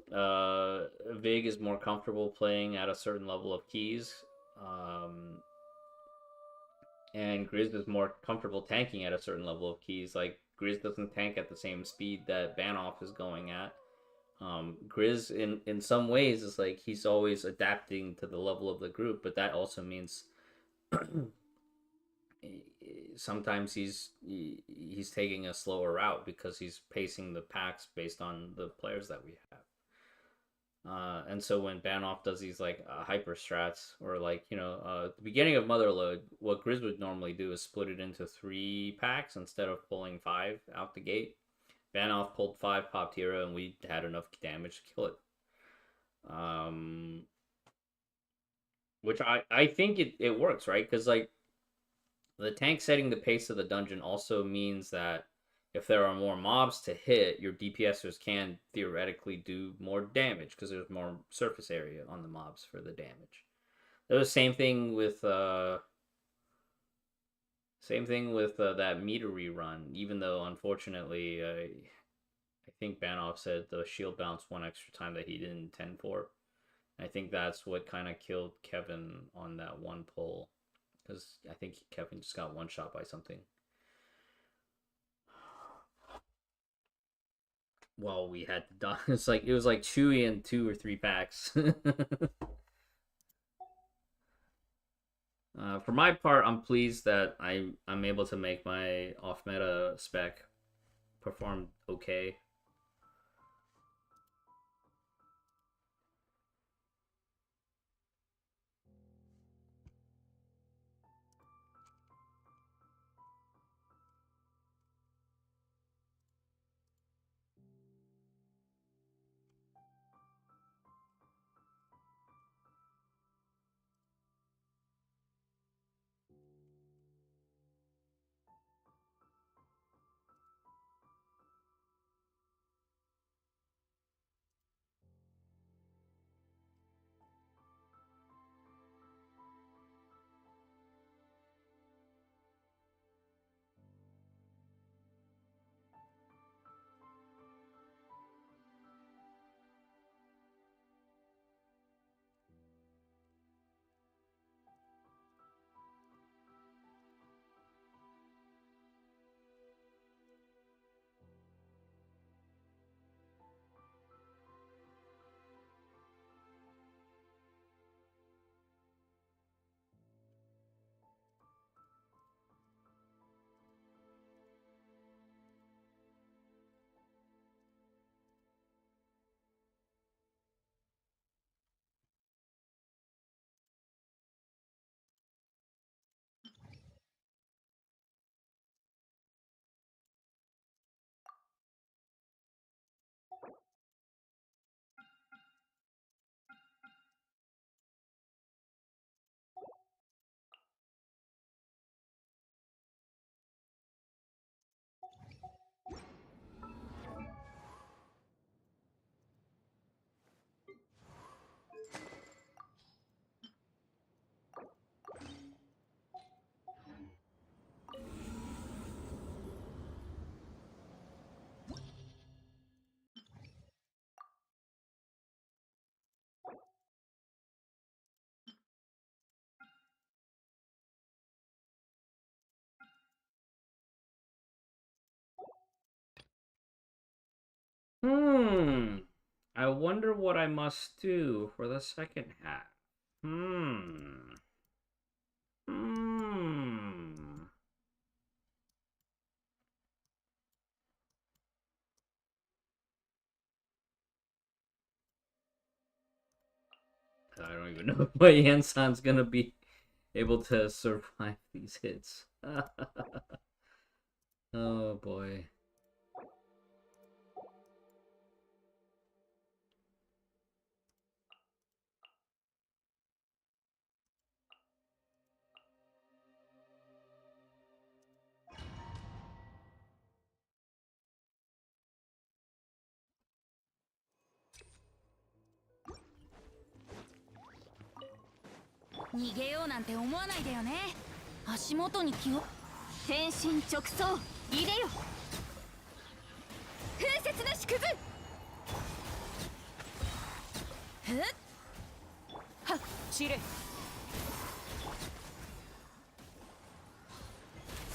is more comfortable playing at a certain level of keys. And Grizz is more comfortable tanking at a certain level of keys. Like Grizz doesn't tank at the same speed that Banoff is going at. Grizz in some ways is like he's always adapting to the level of the group, but that also means sometimes he's taking a slower route because he's pacing the packs based on the players that we have. And so when Banoff does these like hyper strats or like, you know, the beginning of Motherload, what Grizz would normally do is split it into 3 packs instead of pulling 5 out the gate. Banoff pulled 5, popped hero, and we had enough damage to kill it. Which I think it works, right? Because like the tank setting the pace of the dungeon also means that if there are more mobs to hit, your DPSers can theoretically do more damage because there's more surface area on the mobs for the damage. It was same thing with that metery run. Even though unfortunately, I think Banoff said the shield bounced 1 extra time that he didn't intend for. I think that's what kind of killed Kevin on that one pull, because I think Kevin just got one shot by something. Well, we had to die. It was like Chewy in 2 or 3 packs. For my part, I'm pleased that I'm able to make my off meta spec perform okay. I wonder what I must do for the second half. I don't even know if my Yansan's gonna be able to survive these hits. Oh boy. 逃げようなんて思わないでよね。足元に気を。天心直送入れよ。風雪の縮図。ふっはっ散れ。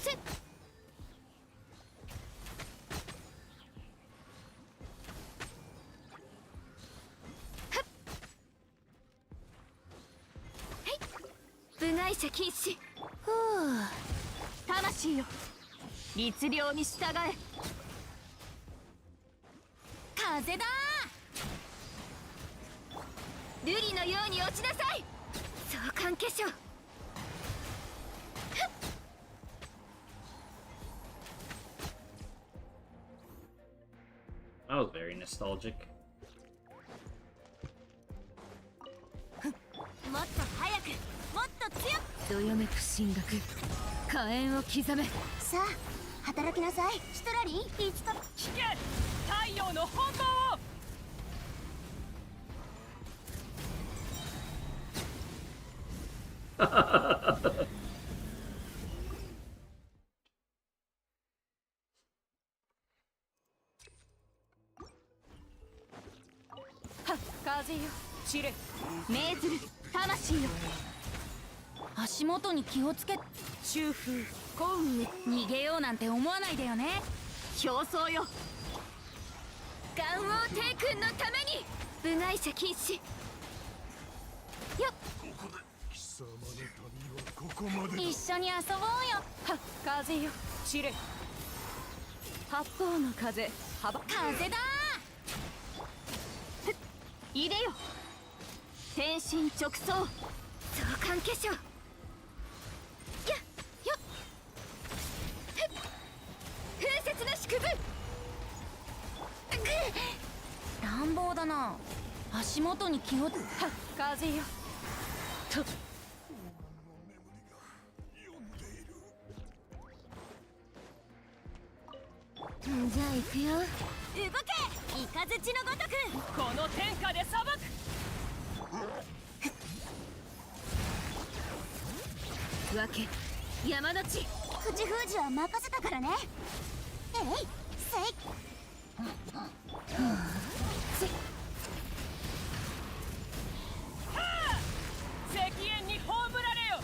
せっ部外者禁止。ふう、魂よ律令に従え。風だー。瑠璃のように落ちなさい。相関化粧。 That was very nostalgic. もっと早く、もっと強く。どよめく進学、火炎を刻め。さあ、働きなさい。シトラリン、いつか。聞け、太陽の本望を。風よ散れ。命ずる魂よ。足元に気をつけ。中風幸運へ。逃げようなんて思わないでよね。表層よ。元王帝君のために。部外者禁止。よっ、貴様の旅はここまでだ。一緒に遊ぼうよ。はっ、風よ散れ。八方の風、幅風だー。入れよ。天心直送相関化粧。やっよっ、ふっ風雪の縮図。乱暴だな。足元に気を。はっ、風よと。じゃあ行くよ。動け、イカズチのごとく。この天下で裁く。わけ山の地。口封じは任せたからね。えいせい。せい。はあ、石煙に葬られよ。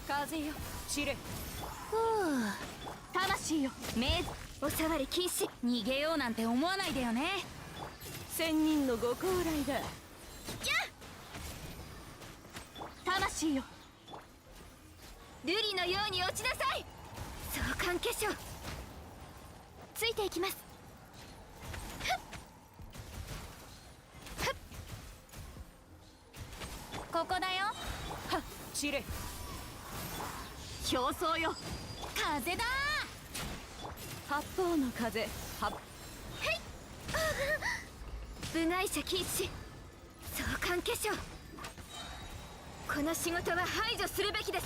風よ散れ。ふう、魂よ命。お触り禁止。逃げようなんて思わないでよね。仙人のご高来だ。やっ、魂よ瑠璃のように落ちなさい。相関化粧。ついていきます。ふっふっ、ここだよ。はっ、散れ。表層よ風だー。八方の風、はっ。へい部外者禁止。相関化粧。この仕事は排除するべきです。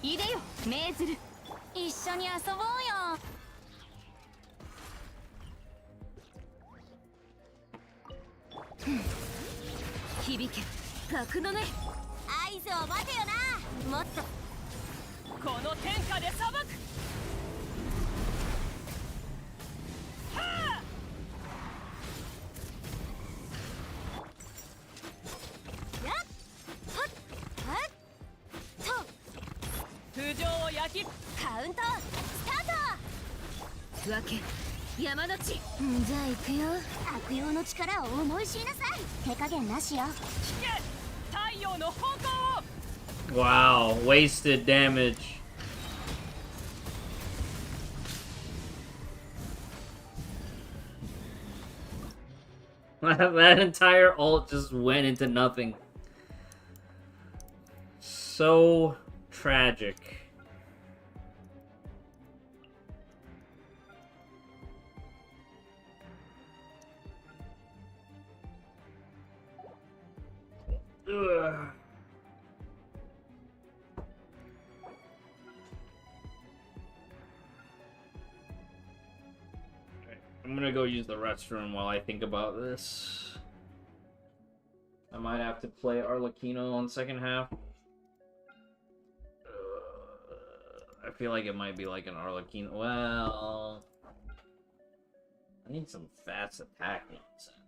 入れよ命ずる。一緒に遊ぼうよ。響け格のね。合図を待てよな。もっと。この天下で裁く。はあ、やっはっはっと。頭上を焼き。カウントスタート。わけ山の地。じゃあ行くよ。悪用の力を思い知りなさい。手加減なしよ。聞け、太陽の方向を。Wow, wasted damage. That entire ult just went into nothing. So tragic. Ugh. I'm gonna go use the restroom while I think about this. I might have to play Arlecchino on second half. I feel like it might be like an Arlecchino. Well, I need some fast attack nonsense.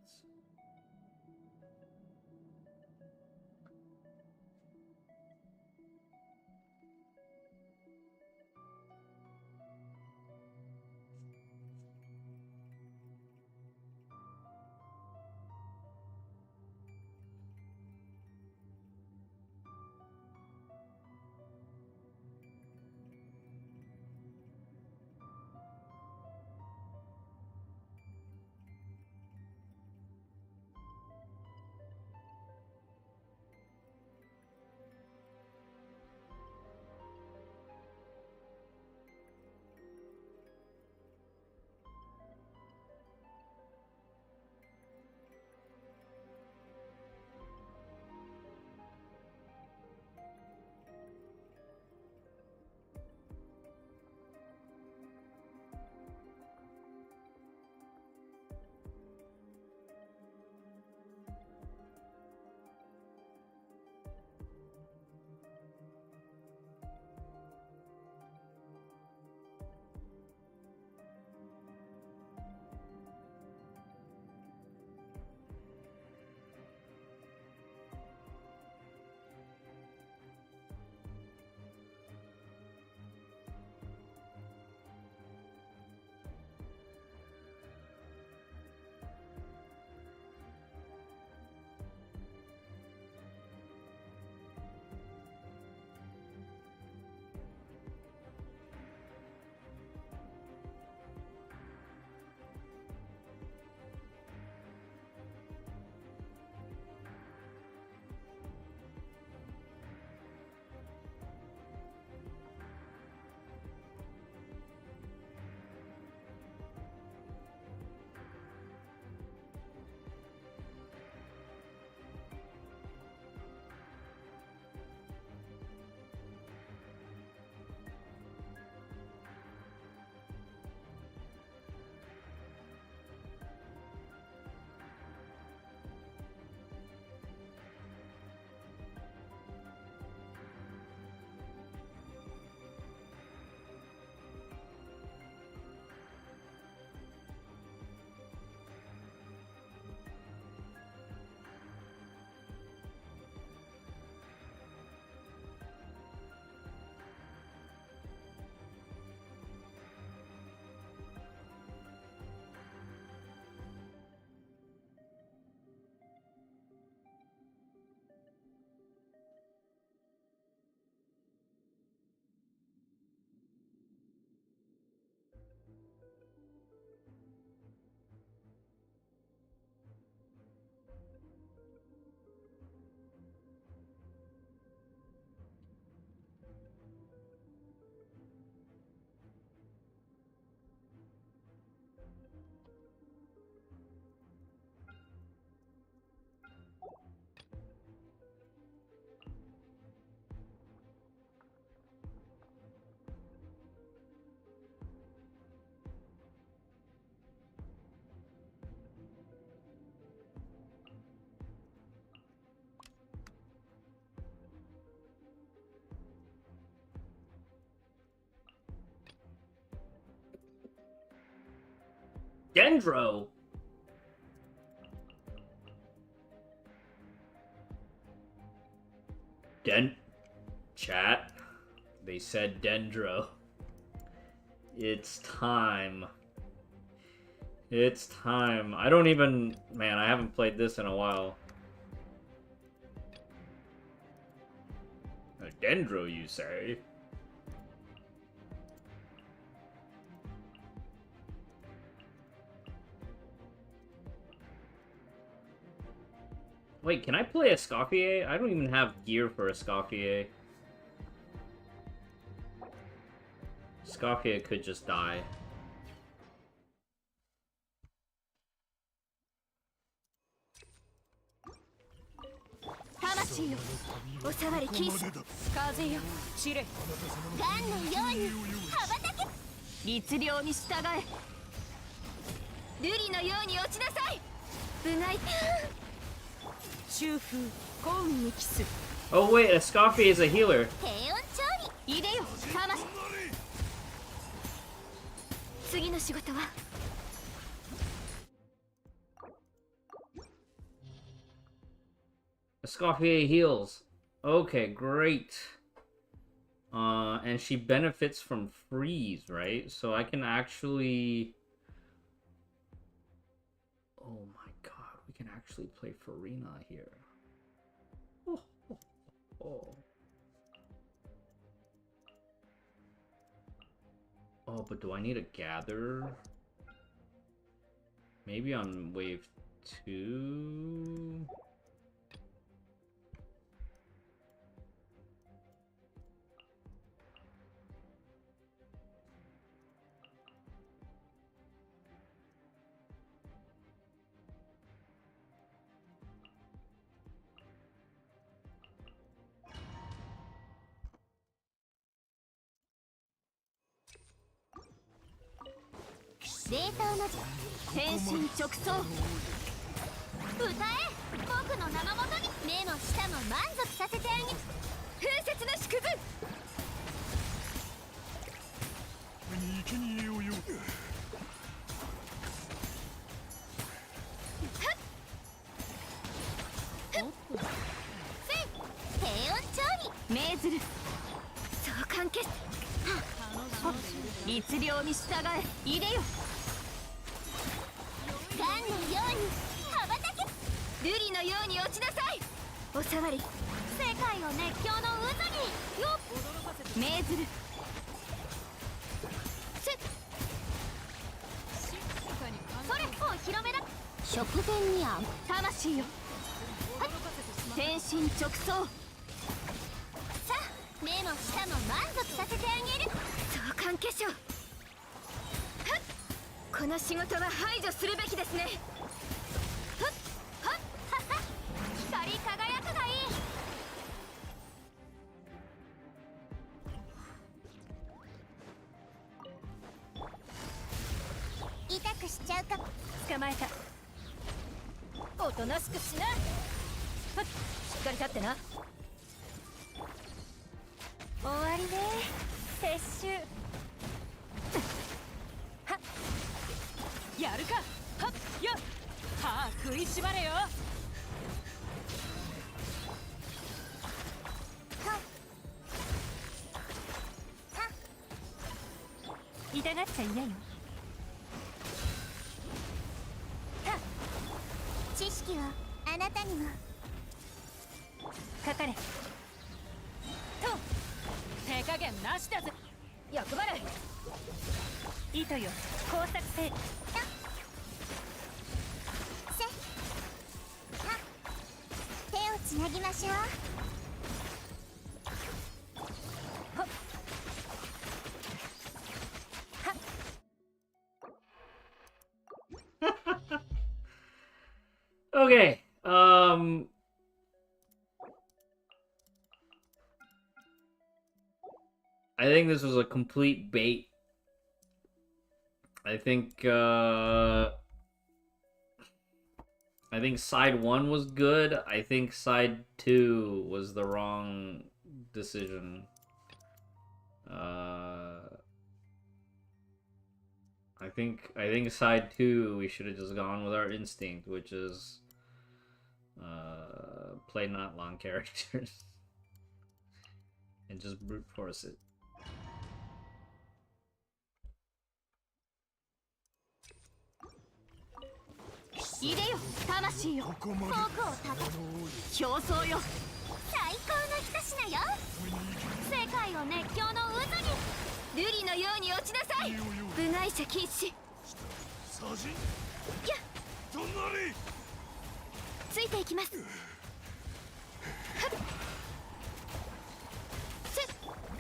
Dendro! Chat. They said Dendro. It's time. It's time. I don't even... Man, I haven't played this in a while. A Dendro, you say? Wait, can I play a Escoffier? I don't even have gear for a Escoffier. Escoffier could just die. 瑠璃のように落ちなさい。部外中風幸運に帰す。 Oh wait, a Scoffy is a healer. 平穏調理入れよ魂。次の仕事は A Scoffy heals. Okay, great. And she benefits from freeze, right? So I can actually... Oh my god, we can actually play Farina here. Oh, but do I need a gather? Maybe on wave 2?データ同じ変身直送。歌え僕の名のもとに。目も舌も満足させてあげる。風雪の縮図。生贄をよ。低温調理命ずる。相関決律令に従え入れよ。ガンのように羽ばたけ。瑠璃のように落ちなさい。おさわり世界を熱狂の渦によっ命ずる。それお披露目だ。食前に合う魂よ。変身直送。さあ目も舌も満足させてあげる。相関化粧。この仕事は排除するべきですね。光り輝くがいい。痛くしちゃうかも。捕まえた。おとなしくしな。しっかり立ってな。終わりね撤収。はっやるか。はっよっ歯食いしばれよ。はっ痛がっちゃいないよ。知識はあなたにも。かかれ。と手加減なしだぜ。欲張れ。糸よ工作せ。手をつなぎましょう。ほっOkay, I think this was a complete bait. I think side 1 was good. I think side 2 was the wrong decision. I think side 2 we should have just gone with our instinct, which is play not long characters and just brute force it. Ire yo, tamashii yo. Foku o taku. Hyōsou yo. Saikou no hitoshina yo. Sekai o nekkyou no uzu ni. Ruri no you ni ochi nasai. Bugaisha kinshi. Ya. Tsuite ikimasu.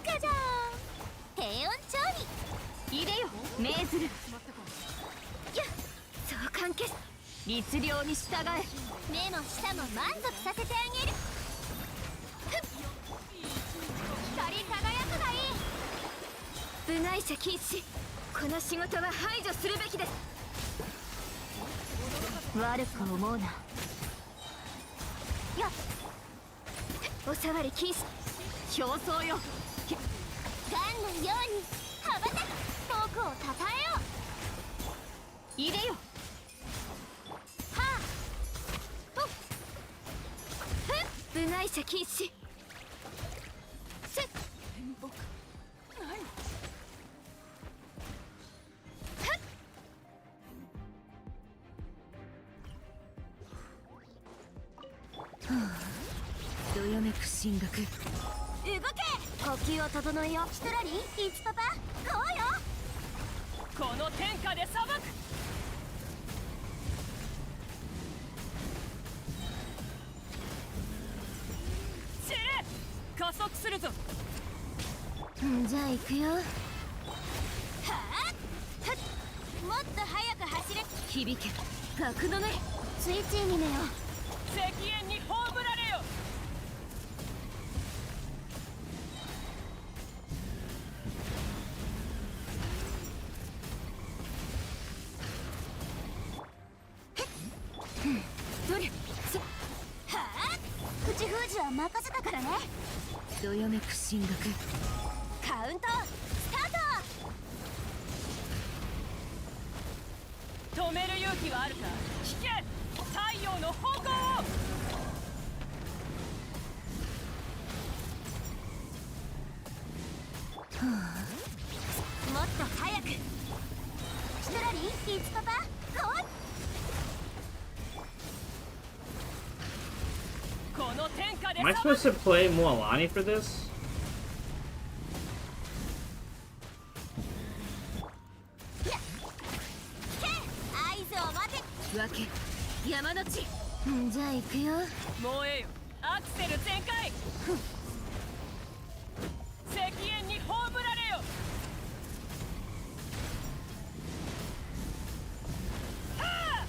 Kajaan. Heion chou ni. Ire yo, meizuru. Ya. 相関係律令に従え。目も舌も満足させてあげる。光り輝くがいい。部外者禁止。この仕事は排除するべきです。悪く思うな。よっ、おさわり禁止。競争よ。ガンのように羽ばたく僕をたたえよう。入れよ。はあ、ほっ、ふっ、部外者禁止。せっ、僕ない。どよめく進学。動け。呼吸を整えよう。シトラリー、イチパパ、こうよ。この天下で裁く。知れ、加速するぞ。じゃあ行くよ。はあ、はっ、もっと速く走れ。響け、格の目。スイッチにめよう。赤煙に葬られよ。どれ、はあ、口封じは任せたからね。どよめく進学。カウントスタート。止める勇気はあるか。聞け、太陽の方向を。もっと早く。シトラリー、イチパパ、こう。この天下で Am I supposed to play Mualani for this? 合図を待て。わけ山の地。じゃあ行くよ。燃えよ、アクセル全開。赤煙に葬られよ。はあ、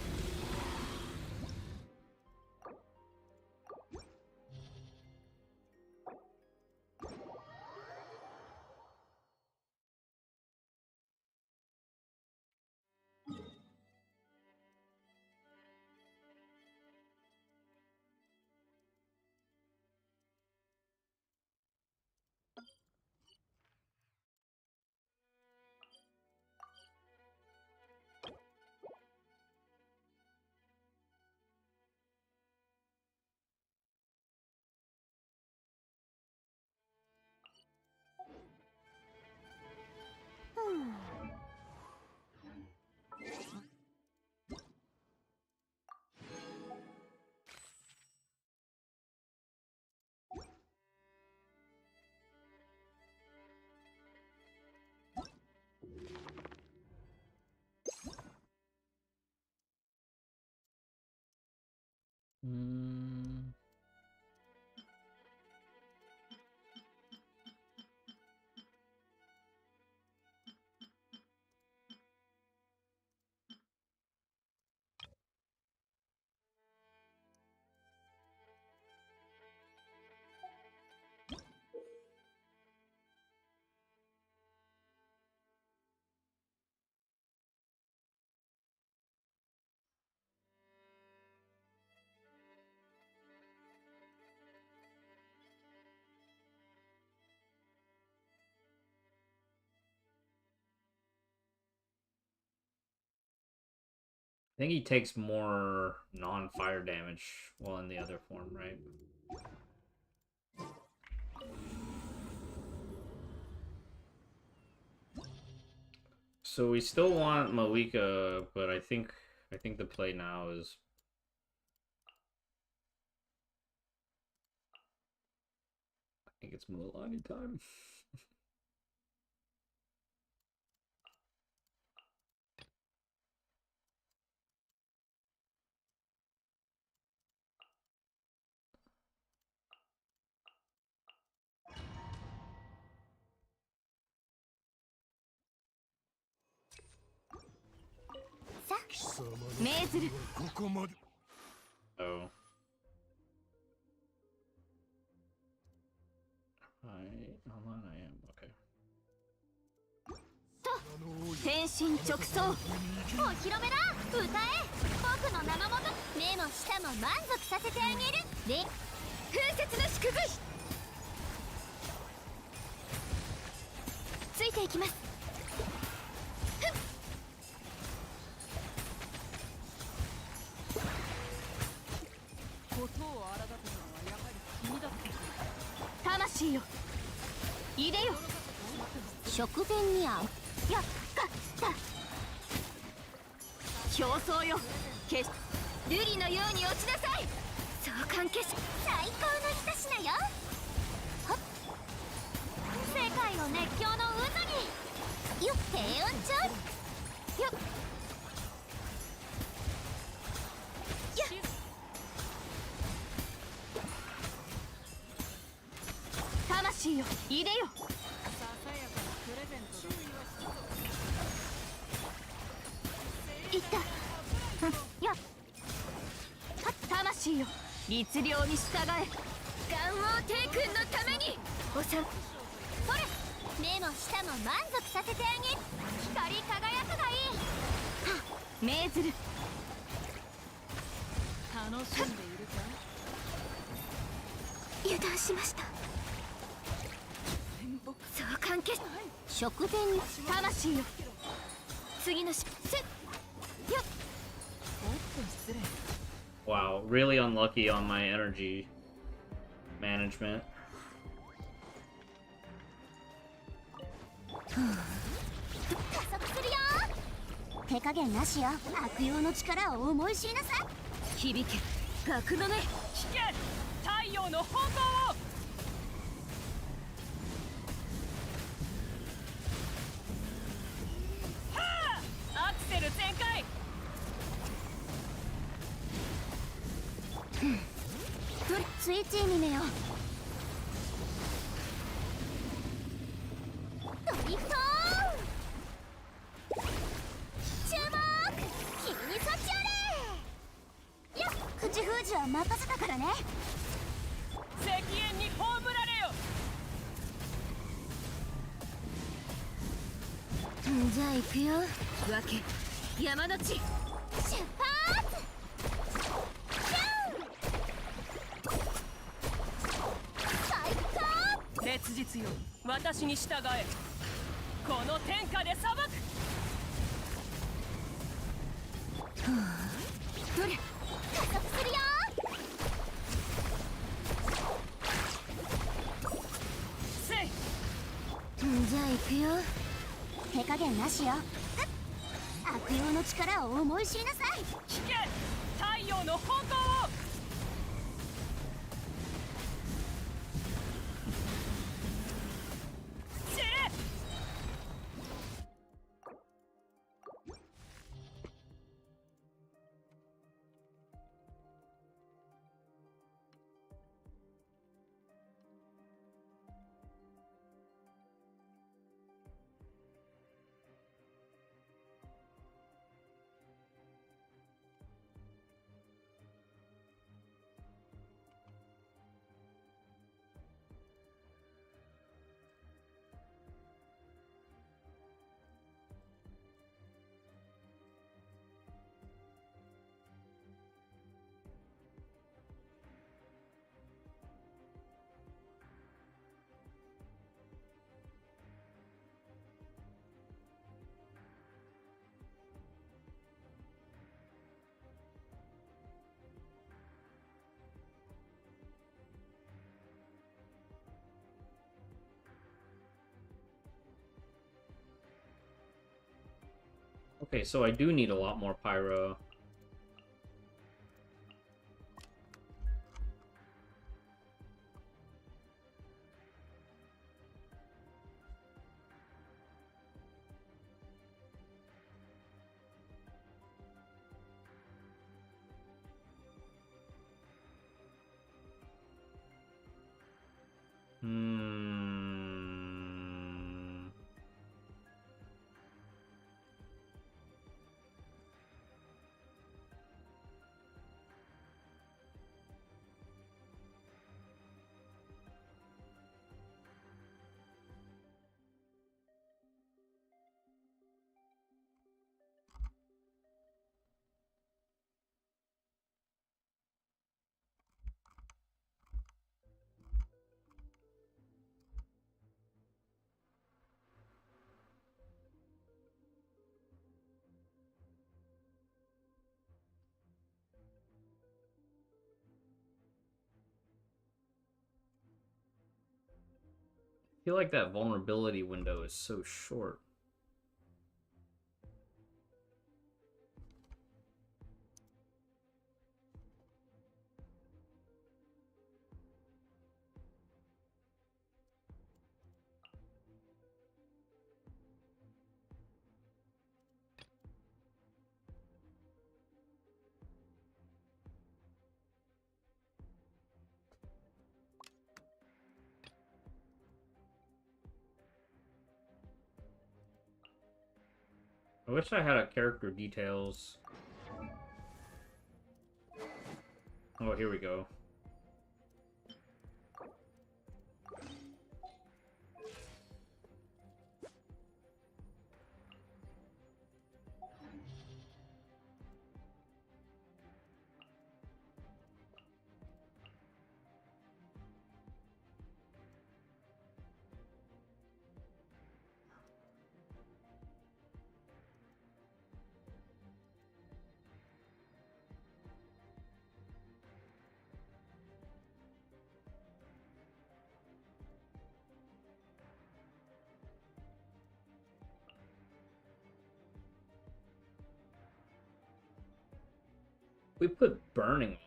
I think he takes more non-fire damage while in the other form, right? So we still want Moika, but I think the play now is I think it's Mualani time. Oh. Online I am, okay. 天心直送。お披露目だ。歌え。僕僕の名も目も舌も満足させてあげるで風雪の縮図ついていきますことを荒立てたのはやはり君だった魂よいでよ食弁にあやっかった表層よ消し瑠璃のように落ちなさい相関消し最高の一品よはっ世界を熱狂の渦によっ平穏調よっ魂よいでよささやかなプレゼントだいったやっ魂よ律令に従え元王帝君のためにおさそれ目も舌も満足させてあげ光り輝くがいいはっ命ずる楽しんでいるか油断しました相関消し食弁に魂よ次のしせよっおっと失礼 Wow, really unlucky on my energy management. 加速するよ手加減なしよ悪用の力を思い知りなさい響け学の目聞け太陽の方向をはあアクセル全開スイッチに目よドリフト注目君にそっちあれよっ口封じは任せたからね石煙に葬られよじゃあ行くよわけ山の地出発烈日よ私に従えこの天下で裁くどれ加速するよせいじゃあ行くよ手加減なしよ悪用の力を思い知りなさい聞け太陽の方向をOkay, so I do need a lot more pyro. feel like that vulnerability window is so short. I wish I had a character details. Oh, here we go. We put burning on it.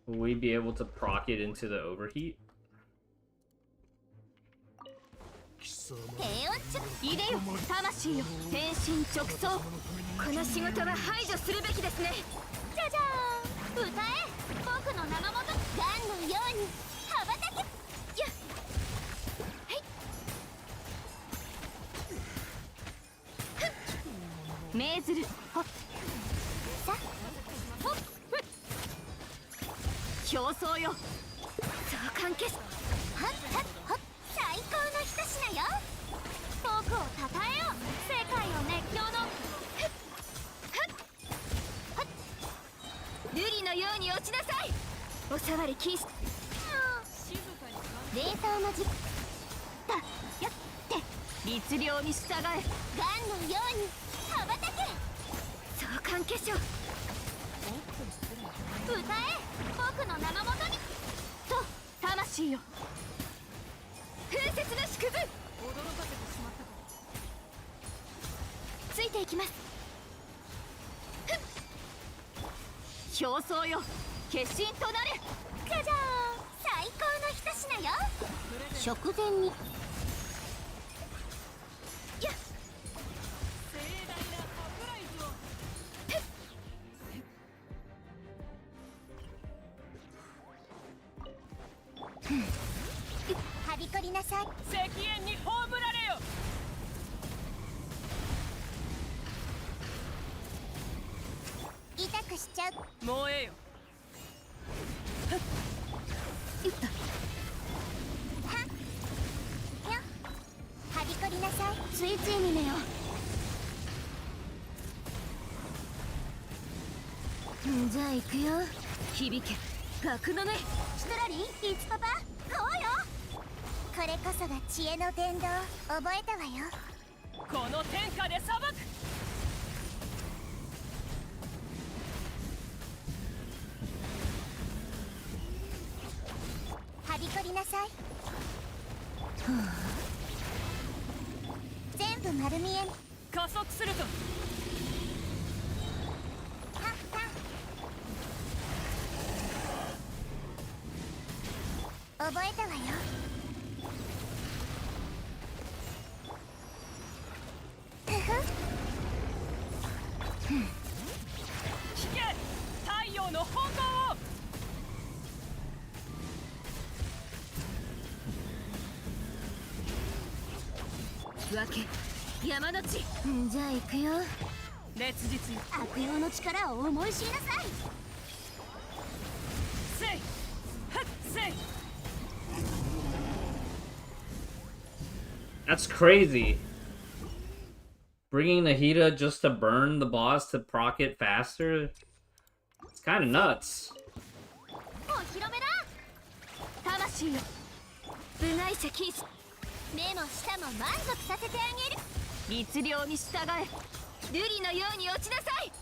Will we be able to proc it into the overheat? いでよ魂よ天心直送この仕事は排除するべきですねじゃじゃーん歌え僕の名のもとガンのように羽ばたけやっはい命ずるほっさほっ競争よ相関消すはっはっほっ最高の一品よ僕をたたえよ世界を熱狂のふっふっはっ瑠璃のように落ちなさいお触り禁止冷凍のじだよって律令に従えガンのように羽ばたけ相関化粧歌え僕の名のもとにと魂よ風雪の縮図驚かせてしまったかついていきますふっ表層よ決心となれじゃじゃーん最高の一品よ食前にやっ盛大なサプライズをふっはびこりなさい石煙に葬られよ痛くしちゃう燃えよはっいったはっよはびこりなさいついついに寝よじゃあ行くよ響け学のねシトラリンいつパパ買おうよこれこそが知恵の伝道覚えたわよこの天下で裁くはびこりなさい全部丸見え加速すると覚えたわよ聞け太陽の本能を分け山の地じゃあ行くよ烈日悪用の力を思い知りなさいせいはっせいThat's crazy. Bringing the Hita just to burn the boss to proc it faster? It's kind of nuts. お披露目だ魂よ部外者禁止目も舌も満足させてあげる律令に従え瑠璃のように落ちなさい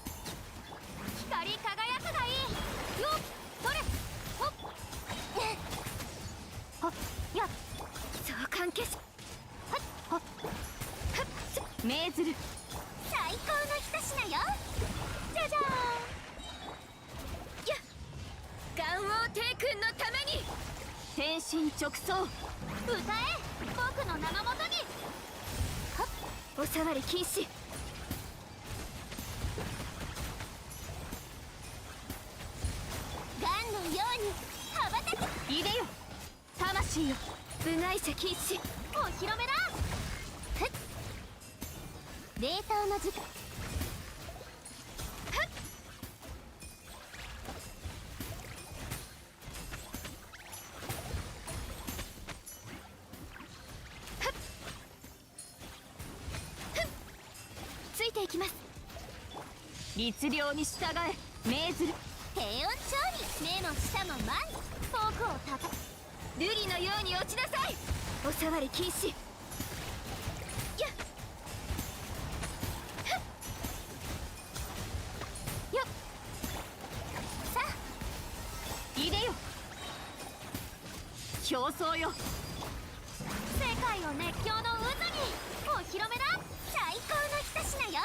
光り輝くがいいよっけし命ずる最高の一品よ。じゃじゃーん。やっ元王帝君のために天身直送歌え僕の名のもとに。はっお触り禁止。ガンのように羽ばたけ。いでよ魂よ部外者禁止。お披露目だ。ふっ冷凍の時間。ふっついていきます。律令に従え命ずる。平穏調理目も舌も満足。フォークをたた瑠璃のように落ちなさい。お触り禁止。やっよっさあいでよ競争よ。世界を熱狂の渦にお披露目だ。最高の一品よ。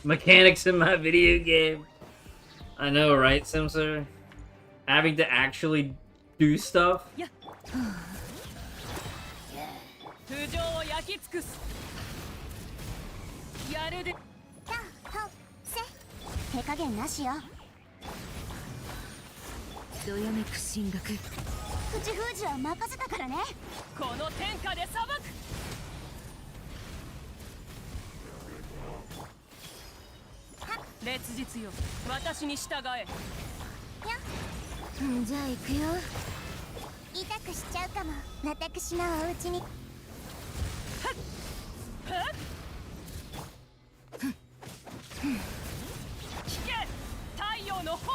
Mechanics in my video game. I know, right, Simser? Having to actually do stuff? 頭上を焼き尽くす。やるで。手加減なしよ。どよめく進学口封じは任せたからね。この天下で裁く。烈日よ私に従え。じゃあ行くよ。痛くしちゃうかも私のお家に。聞け太陽の方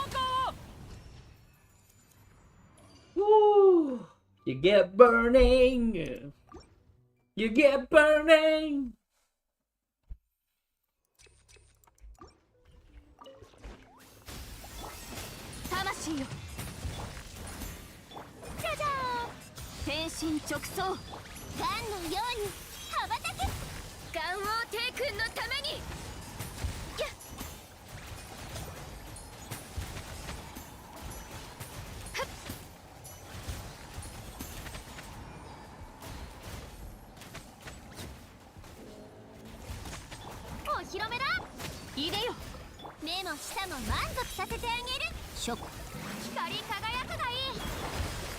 向を。 Woo! You get burning! You get burning! 魂よじゃじゃーん天身直送ガンのように羽ばたけ。元王帝君のために。やっはっお披露目だ。いでよ目も舌も満足させてあげる。光り輝くがいい。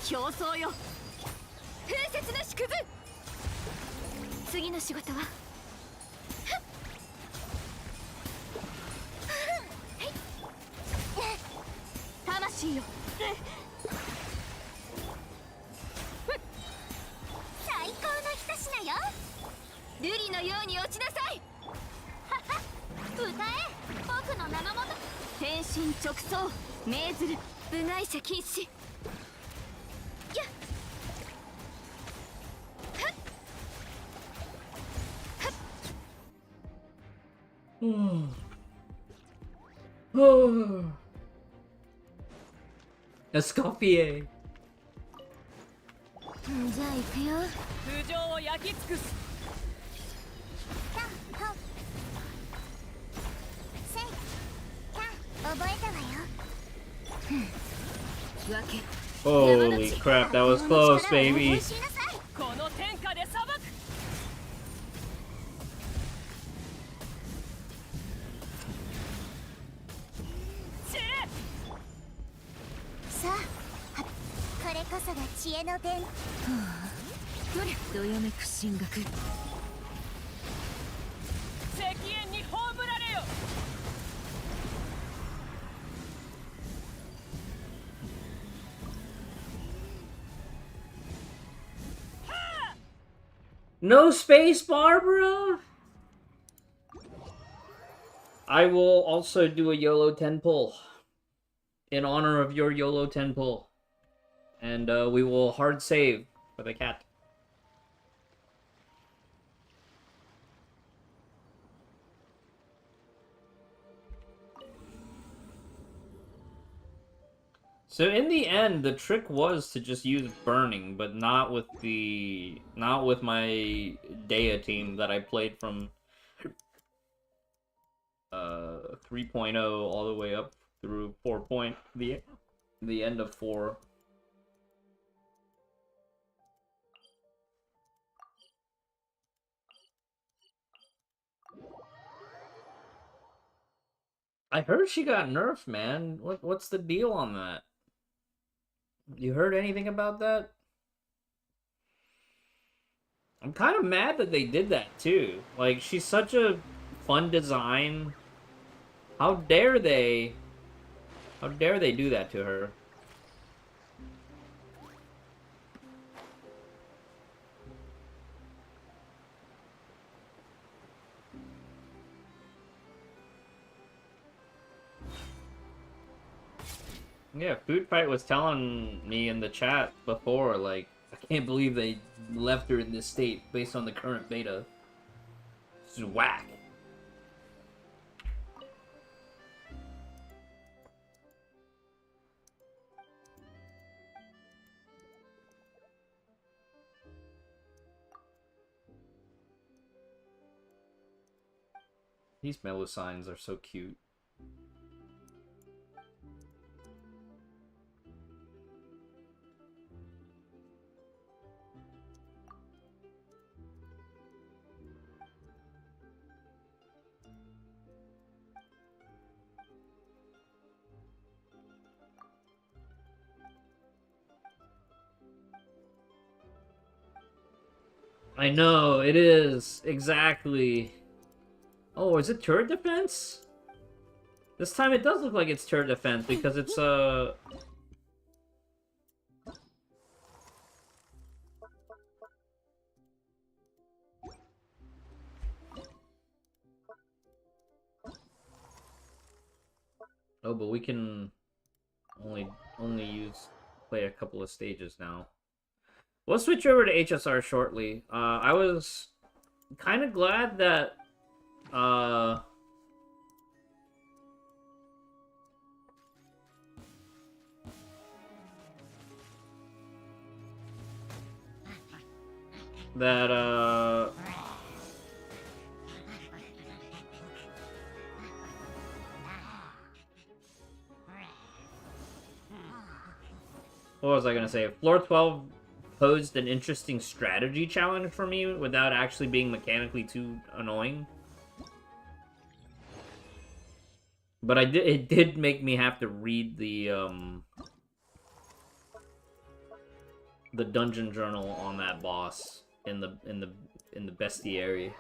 競争よ風雪の縮図。次の仕事は魂よ最高の一品よ。瑠璃のように落ちなさい。歌え僕の名のもと。天身直送命ずる部外者禁止。やっはっはっEscoffier. じゃあ行くよ。頭上を焼き尽くす。覚えたわよ。Holy crap, that was close, baby. この天下で裁く。さあ、これこそが知恵の伝。どよめく進学。石煙に葬られよ。No space, Barbara? I will also do a YOLO 10 pull in honor of your YOLO 10 pull. And we will hard save for the cat. So in the end, the trick was to just use burning, but not with my Dea team that I played from 3.0 all the way up through 4. The end of 4. I heard she got nerfed, man. What's the deal on that? You heard anything about that? I'm kind of mad that they did that too. Like, she's such a fun design. How dare they? How dare they do that to her? Yeah, Food Fight was telling me in the chat before, like, I can't believe they left her in this state based on the current beta. This is whack. These mellow signs are so cute. I know, it is. Exactly. Oh, is it turret defense? This time it does look like it's turret defense because it's, Oh, but we can only play a couple of stages now. We'll switch over to HSR shortly. I was kind of glad that, what was I gonna say? Floor 12 posed an interesting strategy challenge for me without actually being mechanically too annoying. But it did make me have to read the dungeon journal on that boss in the bestiary.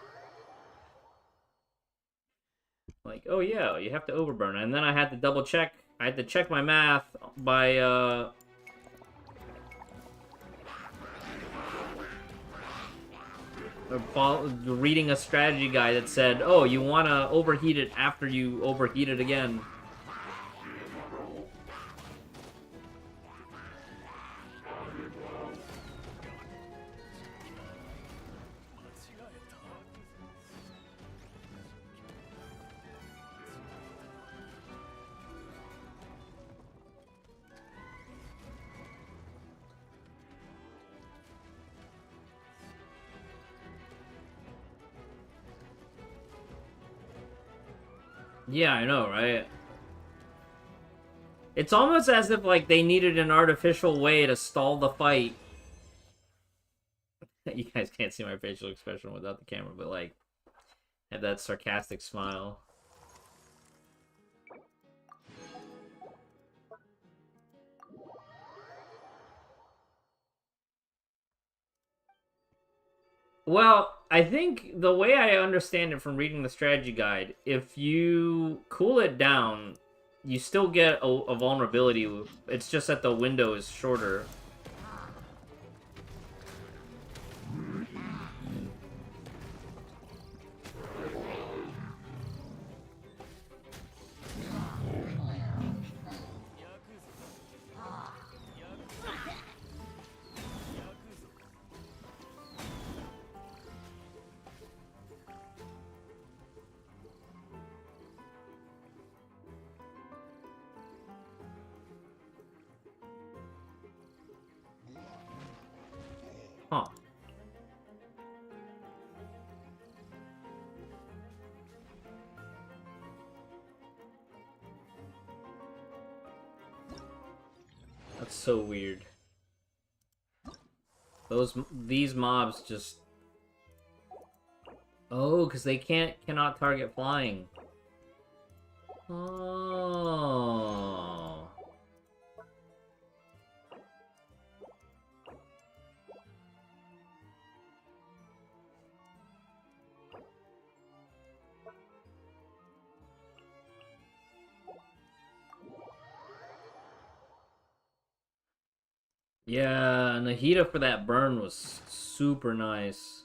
Like, oh yeah, you have to overburn, and then I had to double check. I had to check my math by reading a strategy guide that said, oh, you want to overheat it after you overheat it again. Yeah, I know, right? It's almost as if, like, they needed an artificial way to stall the fight. You guys can't see my facial expression without the camera, but, like, I have that sarcastic smile. Well, I think the way I understand it from reading the strategy guide, if you cool it down, you still get a vulnerability. It's just that the window is shorter. It's so weird. These mobs just... Oh, because they cannot target flying. Oh. Yeah, and the Nahida for that burn was super nice.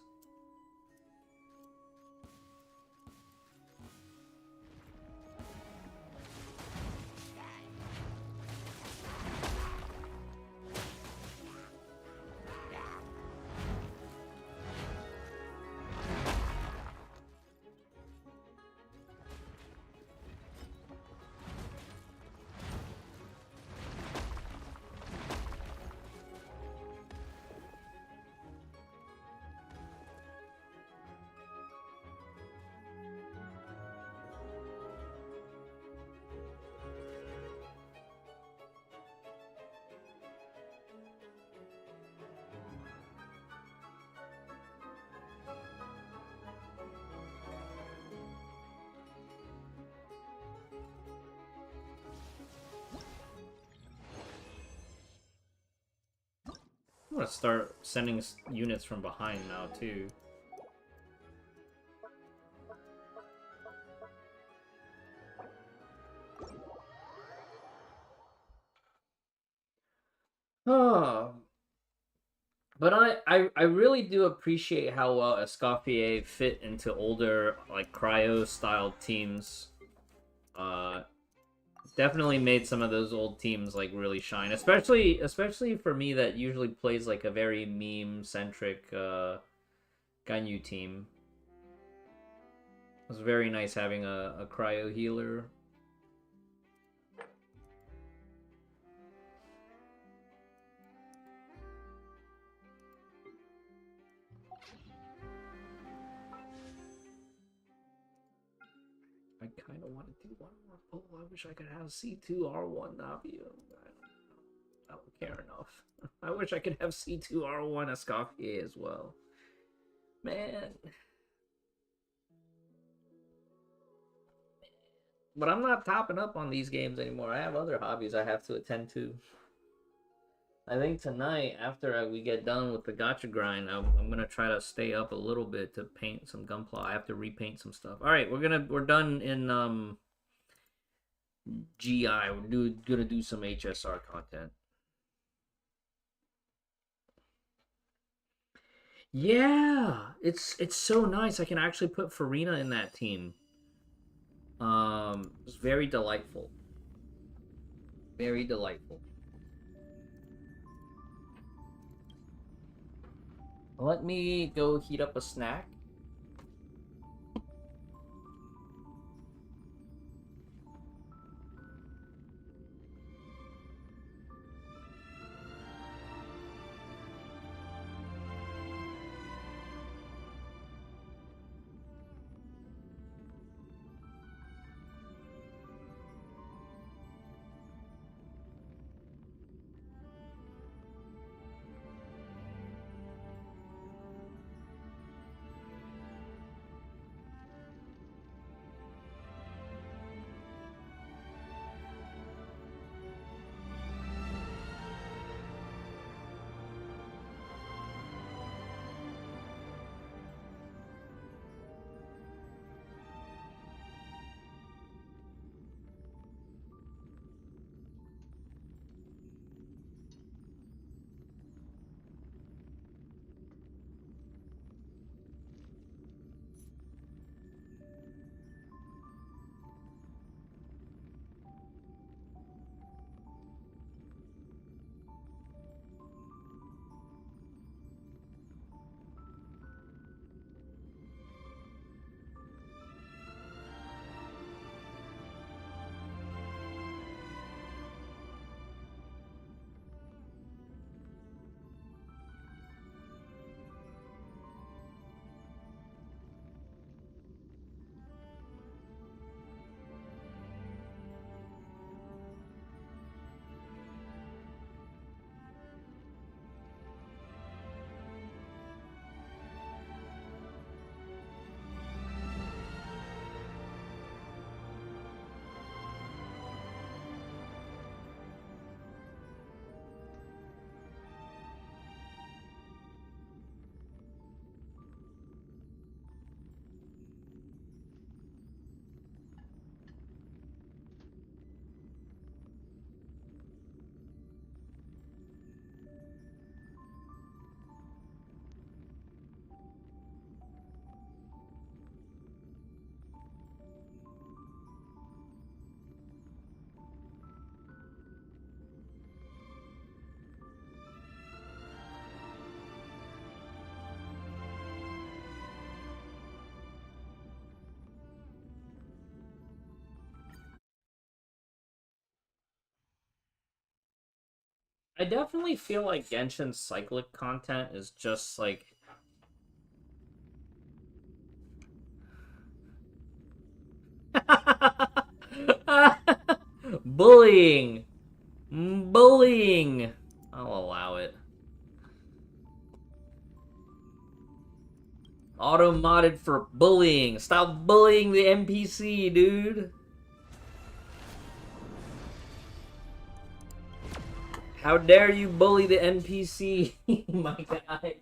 I'm gonna start sending units from behind now, too. Oh. But I really do appreciate how well Escoffier fit into older, like, cryo-style teams. Definitely made some of those old teams, like, really shine. Especially for me that usually plays, like, a very meme-centric, Ganyu team. It was very nice having a cryo healer. I kind of want to do one more pull. I wish I could have C2R1 Navi. I don't care enough. I wish I could have C2R1 Escoffier as well. Man. But I'm not topping up on these games anymore. I have other hobbies I have to attend to. I think tonight, after we get done with the gacha grind, I'm gonna try to stay up a little bit to paint some Gunpla. I have to repaint some stuff. All right, we're done in GI. We're gonna do some HSR content. Yeah, it's so nice. I can actually put Farina in that team. It's very delightful. Very delightful. Let me go heat up a snack. I definitely feel like Genshin's cyclic content is just like bullying. Bullying. I'll allow it. Auto modded for bullying. Stop bullying the NPC, dude. How dare you bully the NPC, my guy.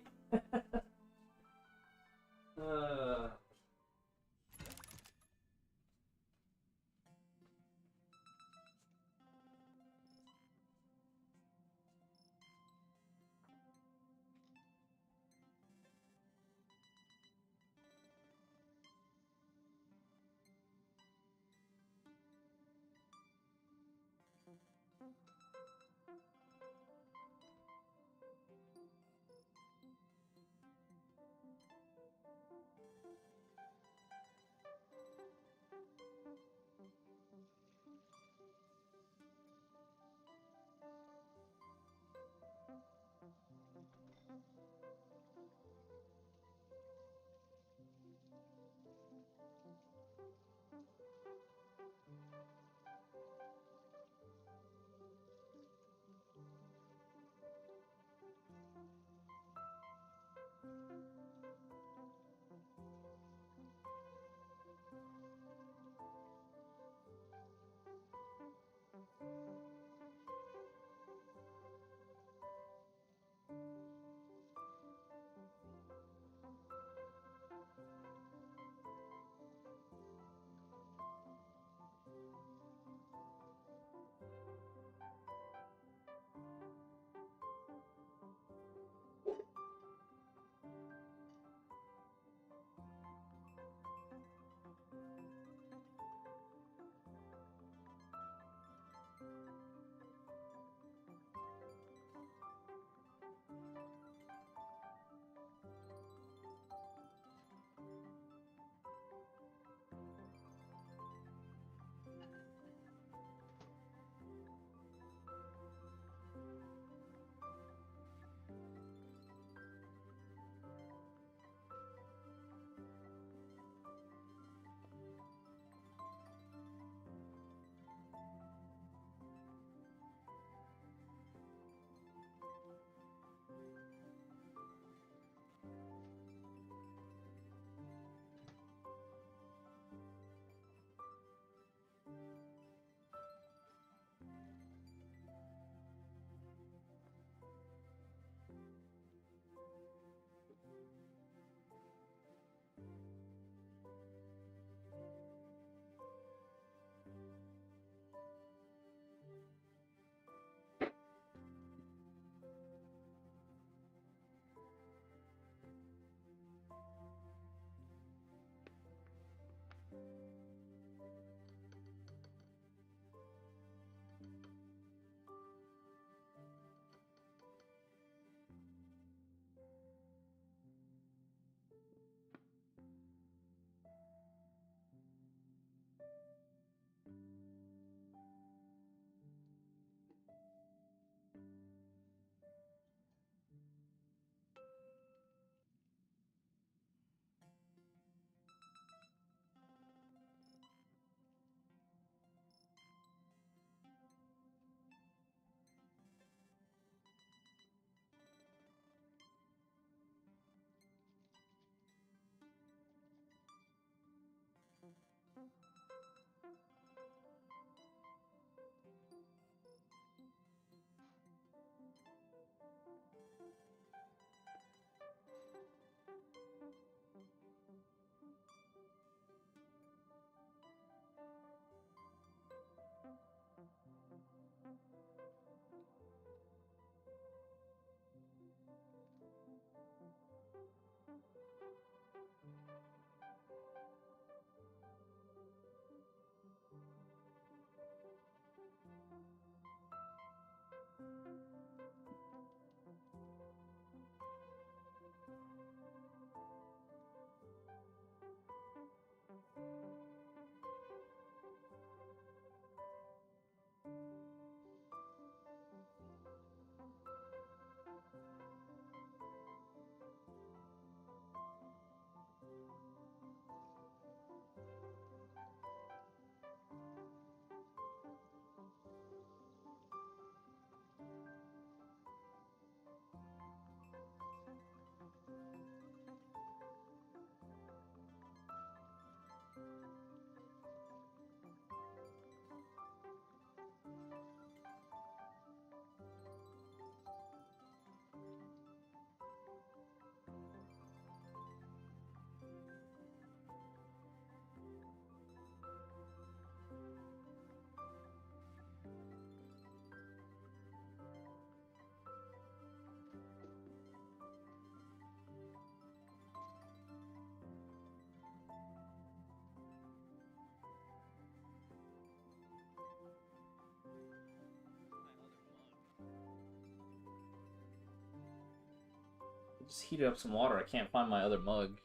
Just heated up some water. I can't find my other mug.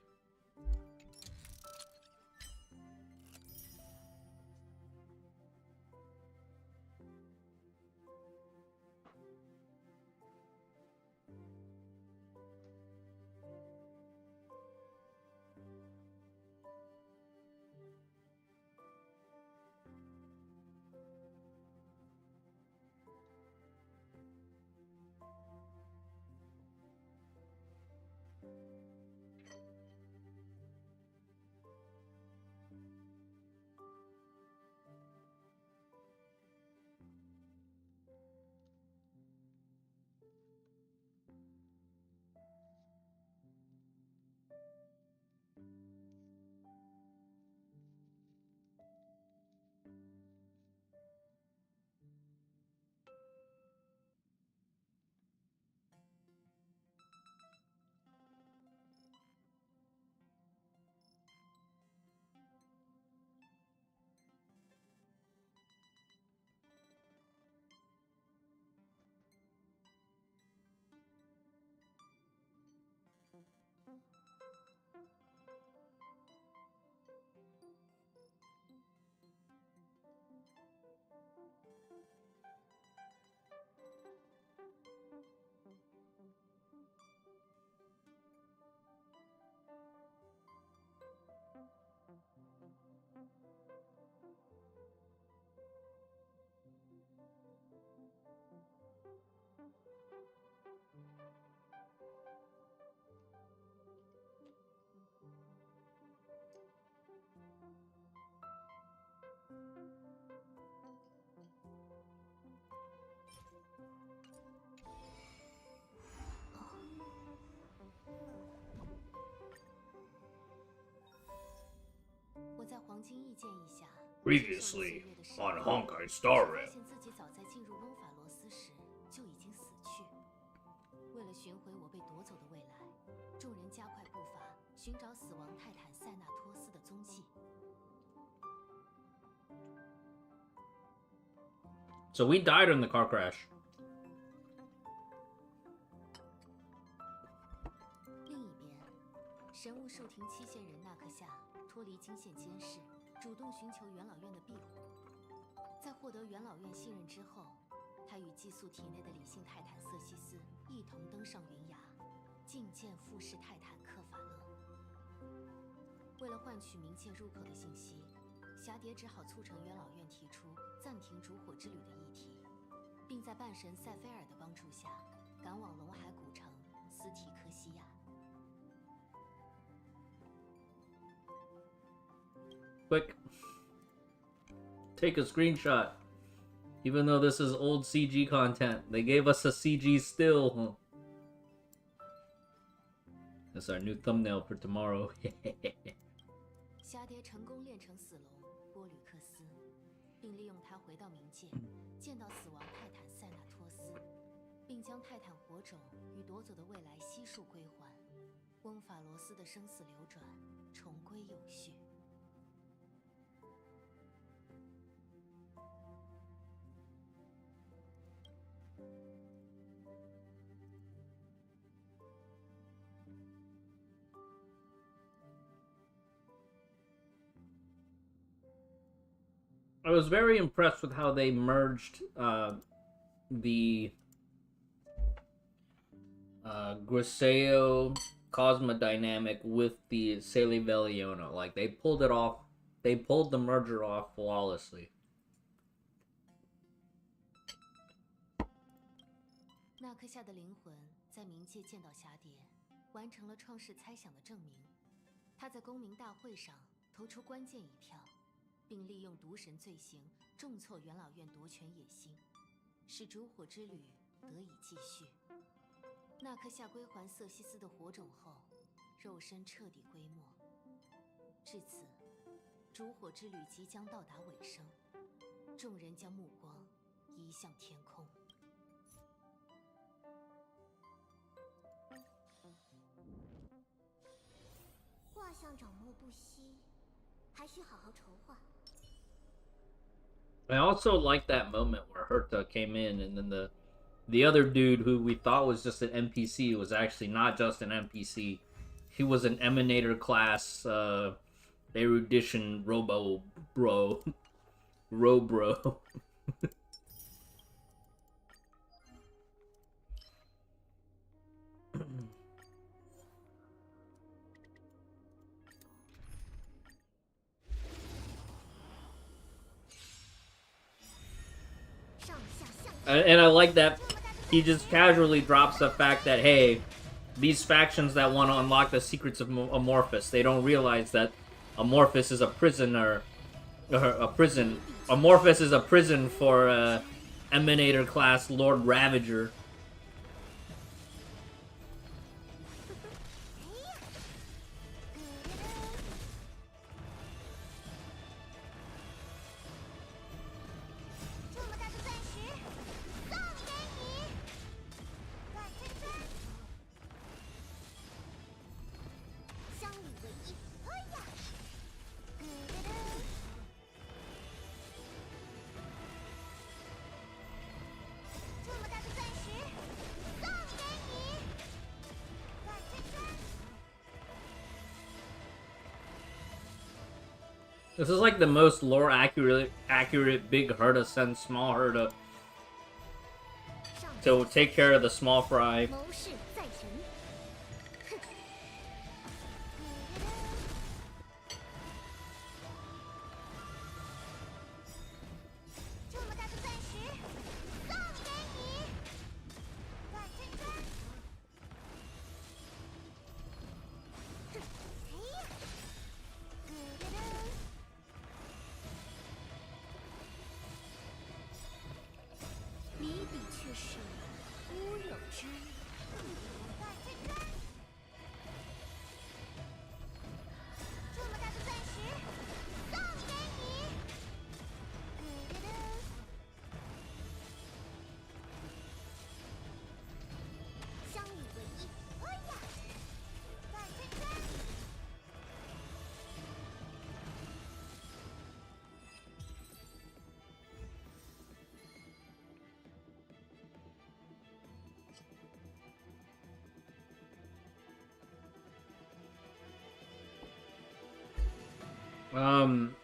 Previously on Honkai Star Rail. 发现自己早在进入翁法罗斯时就已经死去。为了寻回我被夺走的未来，众人加快步伐，寻找死亡泰坦塞纳托斯的踪迹。 So we died in the car crash. 另一边，神物兽庭期限人纳克夏脱离金线监视，主动寻求元老院的庇护。在获得元老院信任之后，他与寄宿体内的理性泰坦瑟西斯一同登上云崖，觐见副氏泰坦克法勒。为了换取冥界入口的信息，霞蝶只好促成元老院提出暂停烛火之旅的议题，并在半神塞菲尔的帮助下，赶往龙海古城斯提科西亚。 Quick. Take a screenshot. Even though this is old CG content, they gave us a CG still. That's our new thumbnail for tomorrow. 霞蝶成功炼成死龙波吕克斯，并利用它回到冥界，见到死亡泰坦塞纳托斯，并将泰坦火种与夺走的未来悉数归还。翁法罗斯的生死流转重归有序。 I was very impressed with how they merged the Griseo Cosma dynamic with the Sele Veliona. Like, they pulled it off. They pulled the merger off flawlessly. 纳克夏的灵魂在冥界见到霞蝶，完成了创世猜想的证明。他在公民大会上投出关键一票。 并利用毒神罪行重挫元老院夺权野心，使烛火之旅得以继续。纳克夏归还瑟西斯的火种后，肉身彻底归没。至此，烛火之旅即将到达尾声，众人将目光移向天空。画像掌墨不息，还需好好筹划。 I also like that moment where Herta came in and then the other dude who we thought was just an NPC was actually not just an NPC. He was an Emanator class erudition robo bro. Robro. And I like that he just casually drops the fact that, hey, these factions that want to unlock the secrets of Amorphous, they don't realize that Amorphous is a prisoner, a prison. Amorphous is a prison for Emanator class Lord Ravager. This is like the most lore accurate big Herda sends small Herda to take care of the small fry.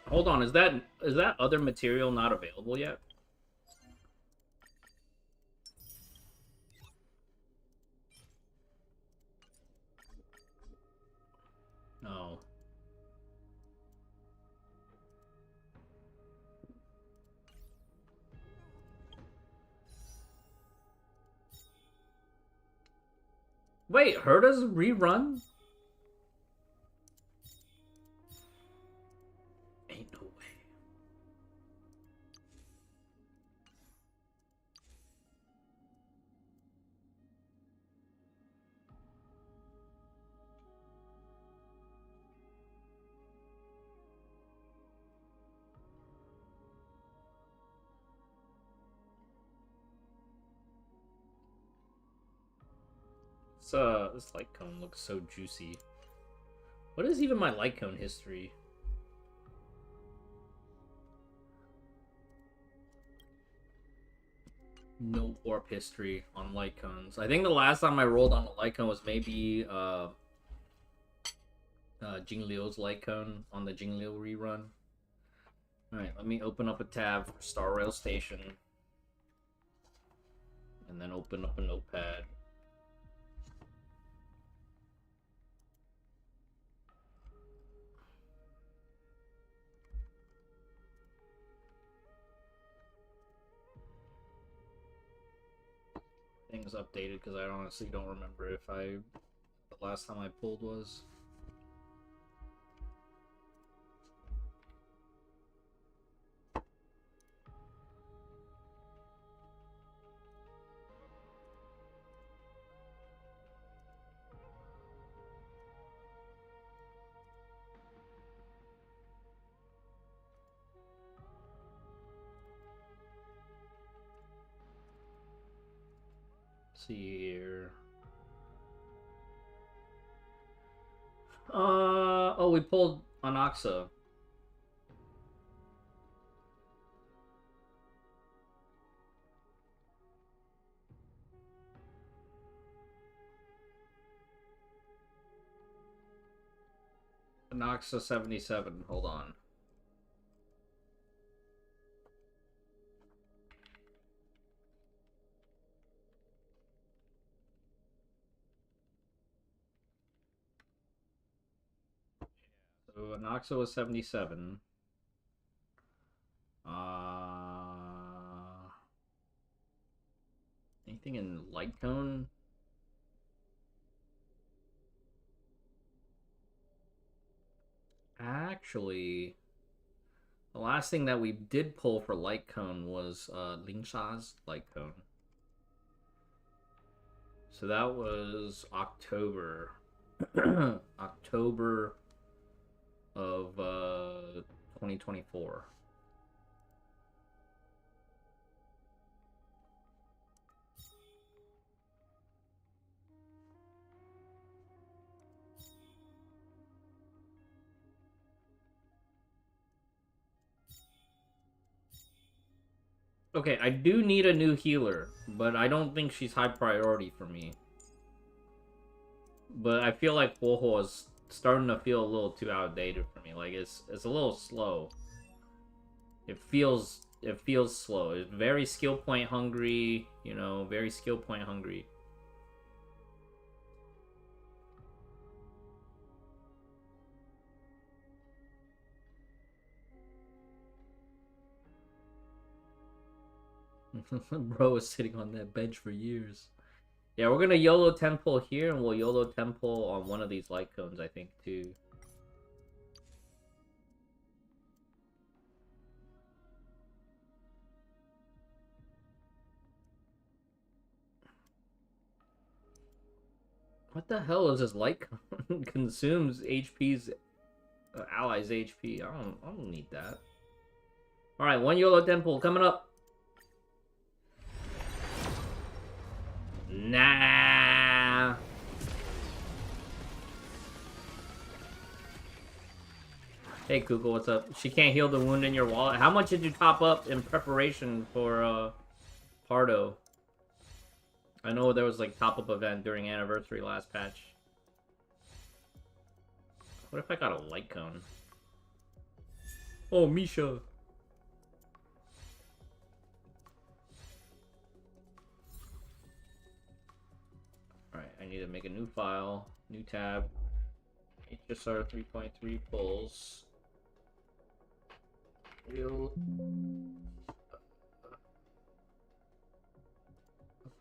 Hold on, is that other material not available yet? No. Wait, Herda's rerun? Ain't no way. This light cone looks so juicy. What is even my light cone history? No warp history on light cones. I think the last time I rolled on a light cone was maybe Jingliu's light cone on the Jingliu rerun. Alright, let me open up a tab for Star Rail Station. And then open up a notepad. Things updated because I honestly don't remember if the last time I pulled was. See here. Oh, we pulled Anaxa. Noxa 77. Hold on. So Noxa was 77. Anything in light cone? Actually, the last thing that we did pull for light cone was Lingsha's light cone. So that was October. October of 2024. Okay, I do need a new healer, but I don't think she's high priority for me. But I feel like Woho is starting to feel a little too outdated for me. Like it's a little slow. It feels slow. It's very skill point hungry, you know, very skill point hungry. Bro was sitting on that bench for years. Yeah, we're gonna YOLO temple here, and we'll YOLO temple on one of these light cones, I think, too. What the hell is this light cone? Consumes HP's allies' HP. I don't need that. All right, one YOLO temple coming up. Nah. Hey, Kuko, what's up? She can't heal the wound in your wallet. How much did you top up in preparation for Pardo? I know there was like top-up event during anniversary last patch. What if I got a light cone? Oh, Misha. Alright, I need to make a new file, new tab. HSR 3.3 pulls.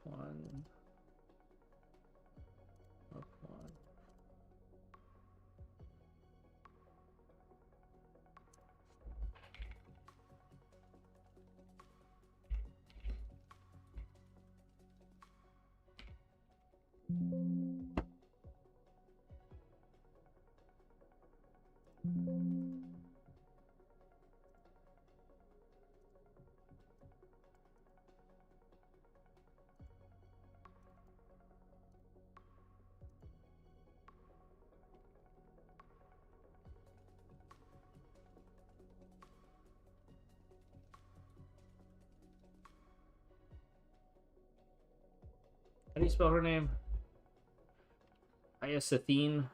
Upon. How do you spell her name? Iasathine.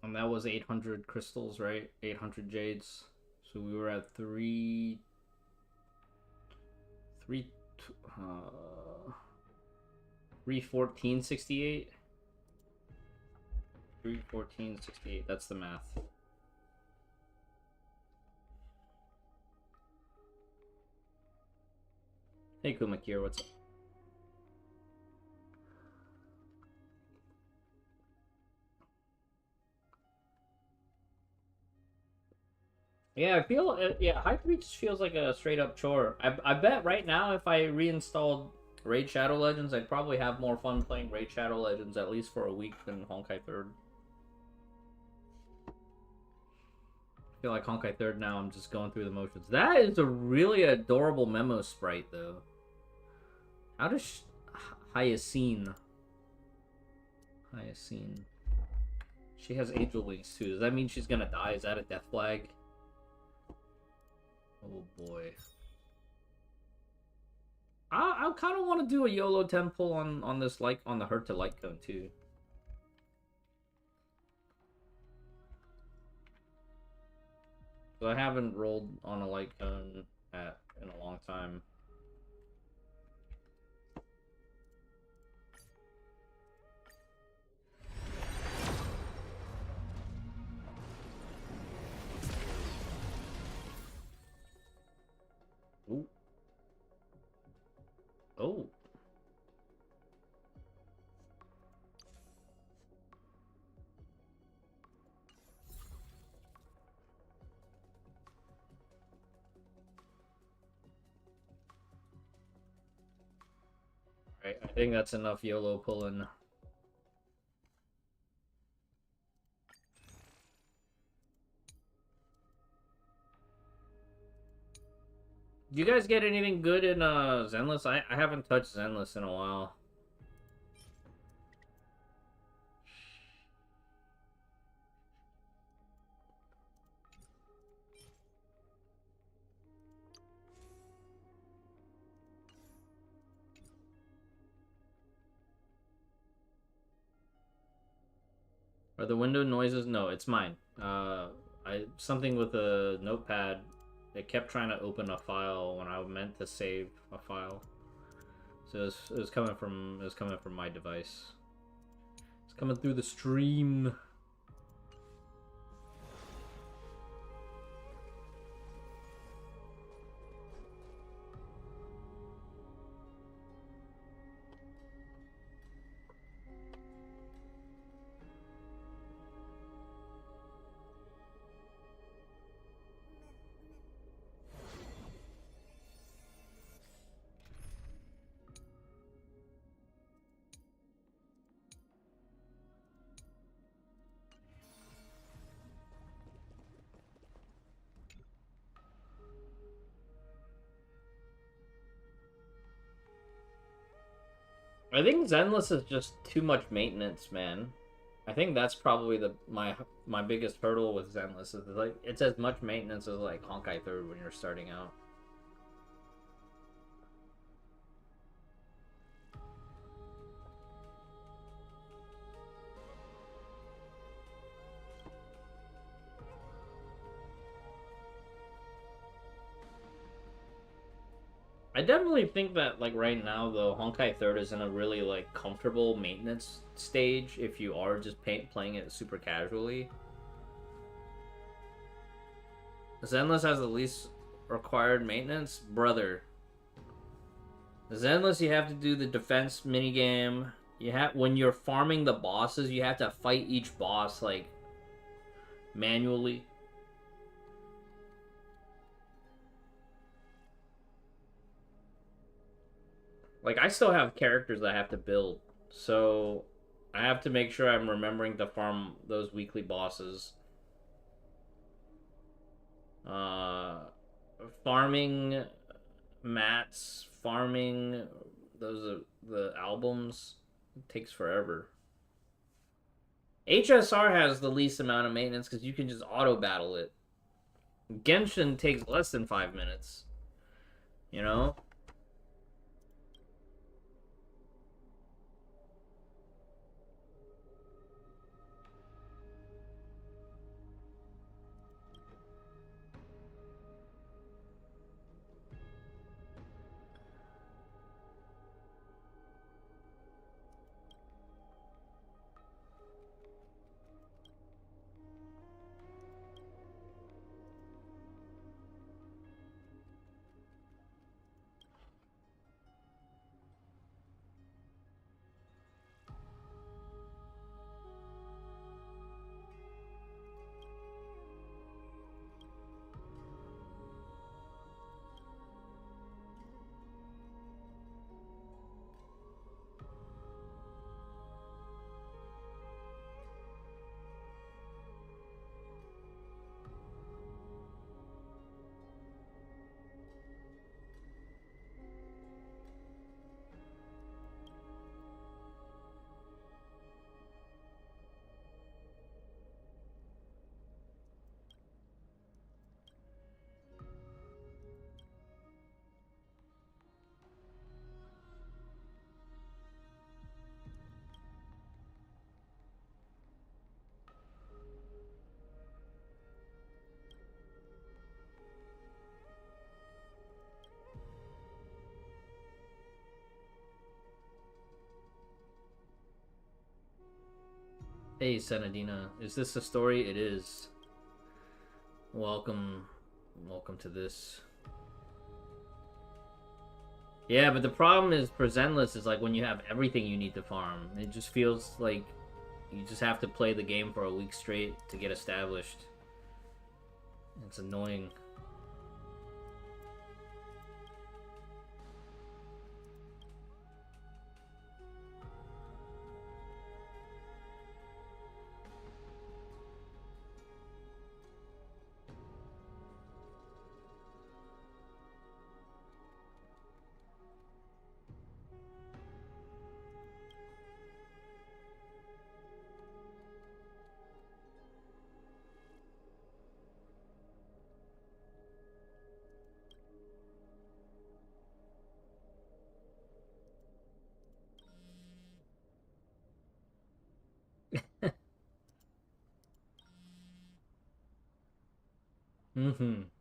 And that was 800 crystals, right? 800 jades. So we were at 314.68. 314.68. That's the math. Hey Kumakir, what's up? Yeah, I feel yeah, Hype Reach feels like a straight up chore. I bet right now if I reinstalled Raid Shadow Legends, I'd probably have more fun playing Raid Shadow Legends at least for a week than Honkai 3rd. I feel like Honkai 3rd now, I'm just going through the motions. That is a really adorable memo sprite though. How does Hyacine She has angel wings too. Does that mean she's gonna die? Is that a death flag? Oh boy. I kind of want to do a YOLO temple on this on the hurt to light cone too. So I haven't rolled on a light cone in a long time. Ooh. Oh. Right, I think that's enough YOLO pulling. Do you guys get anything good in Zenless? I haven't touched Zenless in a while. Are the window noises? No, it's mine. Something with a notepad. It kept trying to open a file when I meant to save a file. So it was coming from my device. It's coming through the stream. I think Zenless is just too much maintenance, man. I think that's probably my biggest hurdle with Zenless is like it's as much maintenance as like Honkai Third when you're starting out. I definitely think that, like, right now, though, Honkai Third is in a really, like, comfortable maintenance stage if you are just playing it super casually. Zenless has the least required maintenance? Brother. Zenless, you have to do the defense minigame. When you're farming the bosses, you have to fight each boss, like, manually. Like, I still have characters that I have to build, so I have to make sure I'm remembering to farm those weekly bosses. Farming mats, farming the albums takes forever. HSR has the least amount of maintenance because you can just auto battle it. Genshin takes less than 5 minutes. You know? Hey, Senadina, is this a story? It is. Welcome to this. Yeah, but the problem is presentless is like when you have everything you need to farm. It just feels like you just have to play the game for a week straight to get established. It's annoying.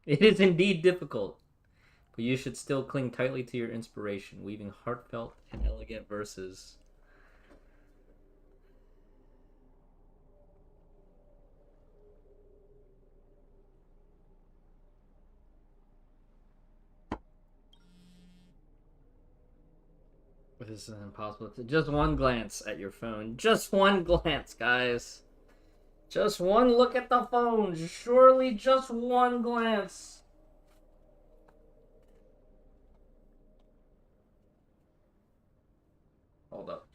It is indeed difficult, but you should still cling tightly to your inspiration, weaving heartfelt and elegant verses. This is impossible. Just one glance at your phone. Just one glance, guys. Just one look at the phone. Surely just one glance. Hold up.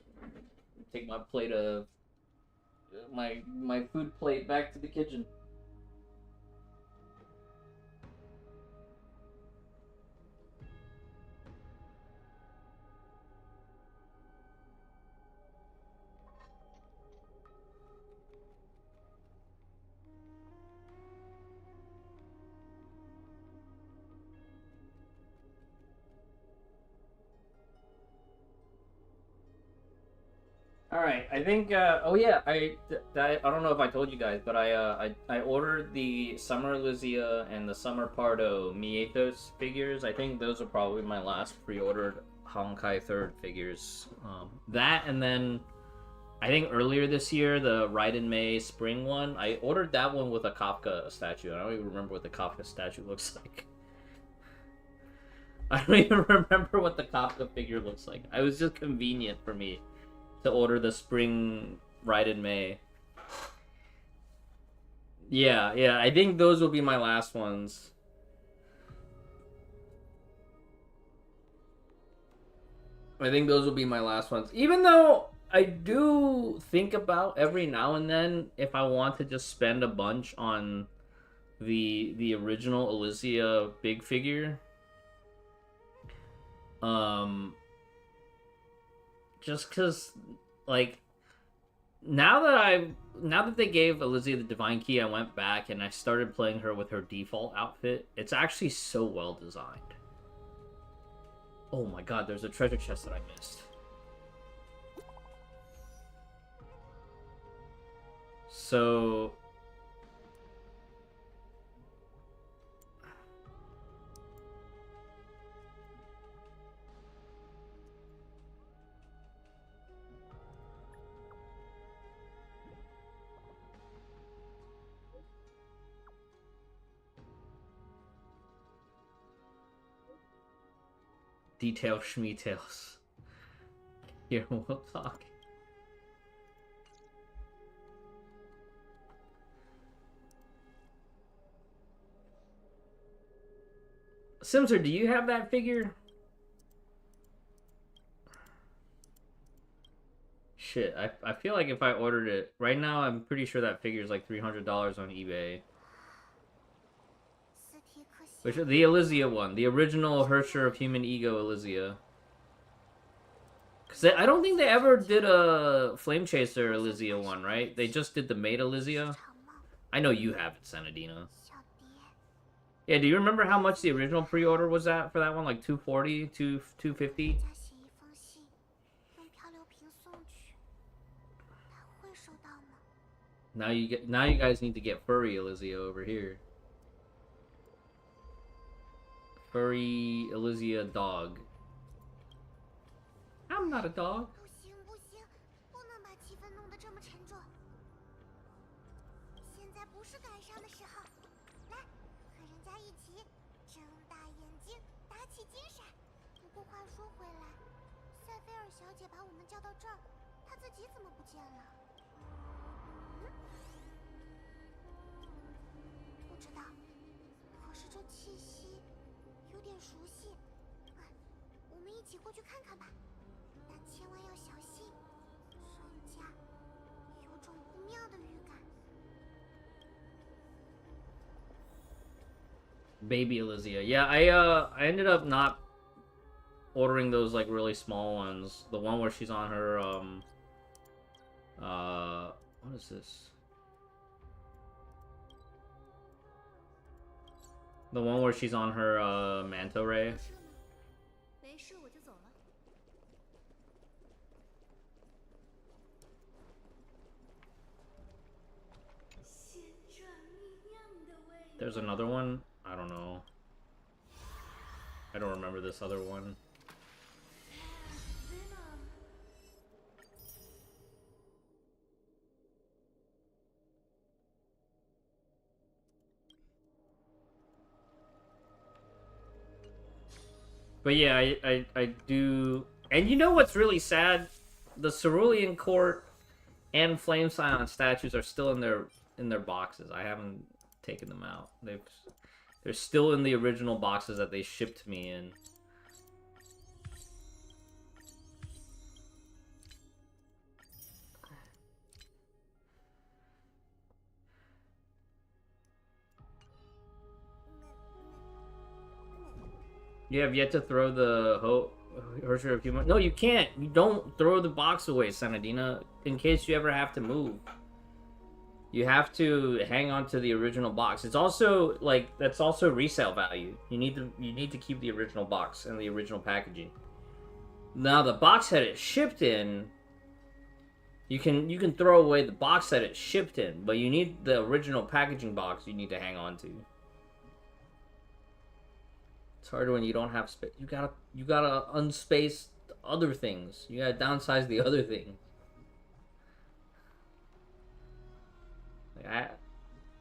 Take my plate of my food plate back to the kitchen. All right, I think. Oh yeah, I don't know if I told you guys, but I ordered the Summer Lizia and the Summer Pardo Mietos figures. I think those are probably my last pre-ordered Honkai 3rd figures. That and then I think earlier this year the Raiden Mei Spring one. I ordered that one with a Kafka statue. I don't even remember what the Kafka statue looks like. I don't even remember what the Kafka figure looks like. It was just convenient for me to order the Spring Raiden Mei. Yeah, I think those will be my last ones. I think those will be my last ones. Even though I do think about every now and then if I want to just spend a bunch on the original Elysia big figure. Just cause like now that they gave Elysia the Divine Key, I went back and I started playing her with her default outfit. It's actually so well designed. Oh my god, there's a treasure chest that I missed. So detail schmetails. Here, we'll talk. Simser, do you have that figure? Shit, I feel like if I ordered it right now, I'm pretty sure that figure is like $300 on eBay. Which the Elysia one, the original Hersher of Human Ego Elysia. Cause I don't think they ever did a Flame Chaser Elysia one, right? They just did the Maid Elysia. I know you have it, Senadina. Yeah, do you remember how much the original pre-order was at for that one? Like $240, $250? Now you guys need to get furry Elysia over here. Furry Elysia dog. I'm not a dog. 小姐把我们叫到这儿，她自己怎么不见了？不知道，可是这气息有点熟悉。我们一起过去看看吧，但千万要小心，人家有种不妙的预感。 Baby Elysia. Yeah, I ended up not ordering those like really small ones. The one where she's on her what is this? The one where she's on her manta ray. 没事，我就走了。 There's another one? I don't know. I don't remember this other one. But yeah, I do... And you know what's really sad? The Cerulean Court and Flame Scion statues are still in their boxes. I haven't taken them out. They're still in the original boxes that they shipped me in. You have yet to throw the Hershey of Human. No, you can't. You don't throw the box away, Sanadina, in case you ever have to move. You have to hang on to the original box. It's also like that's also resale value. You need to keep the original box and the original packaging. Now the box that it shipped in, you can throw away the box that it shipped in, but you need the original packaging box. You need to hang on to. It's harder when you don't have space. You gotta unspace other things. You gotta downsize the other thing. Like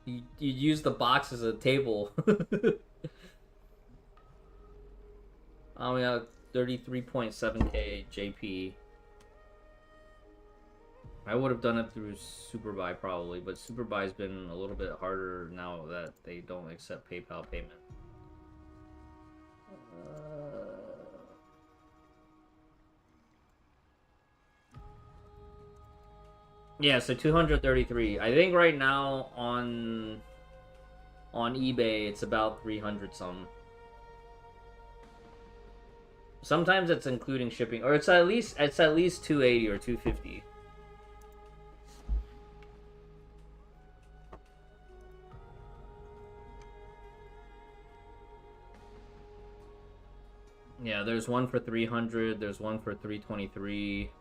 you use the box as a table. Oh yeah, 33.7k JP. I would have done it through Superbuy probably, but Superbuy's been a little bit harder now that they don't accept PayPal payment. Yeah, so 233. I think right now on eBay it's about 300 some. Sometimes it's including shipping, or it's at least 280 or 250. Yeah, there's one for 300, there's one for 323.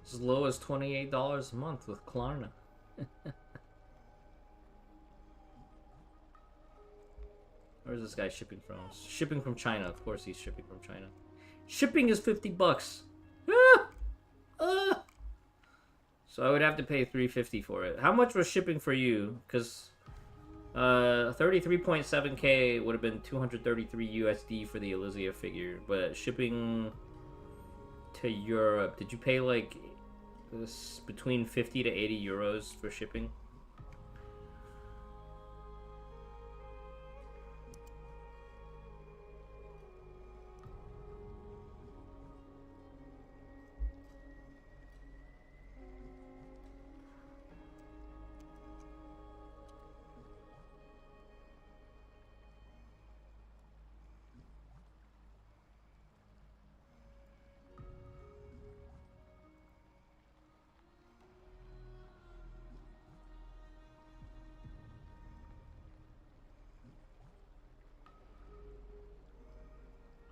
As low as $28 a month with Klarna. Where's this guy shipping from? Shipping from China. Of course he's shipping from China. Shipping is 50 bucks. So I would have to pay $350 for it. How much was shipping for you? Because 33.7k would have been 233 USD for the Elysia figure, but shipping to Europe. Did you pay like this between 50 to 80 euros for shipping?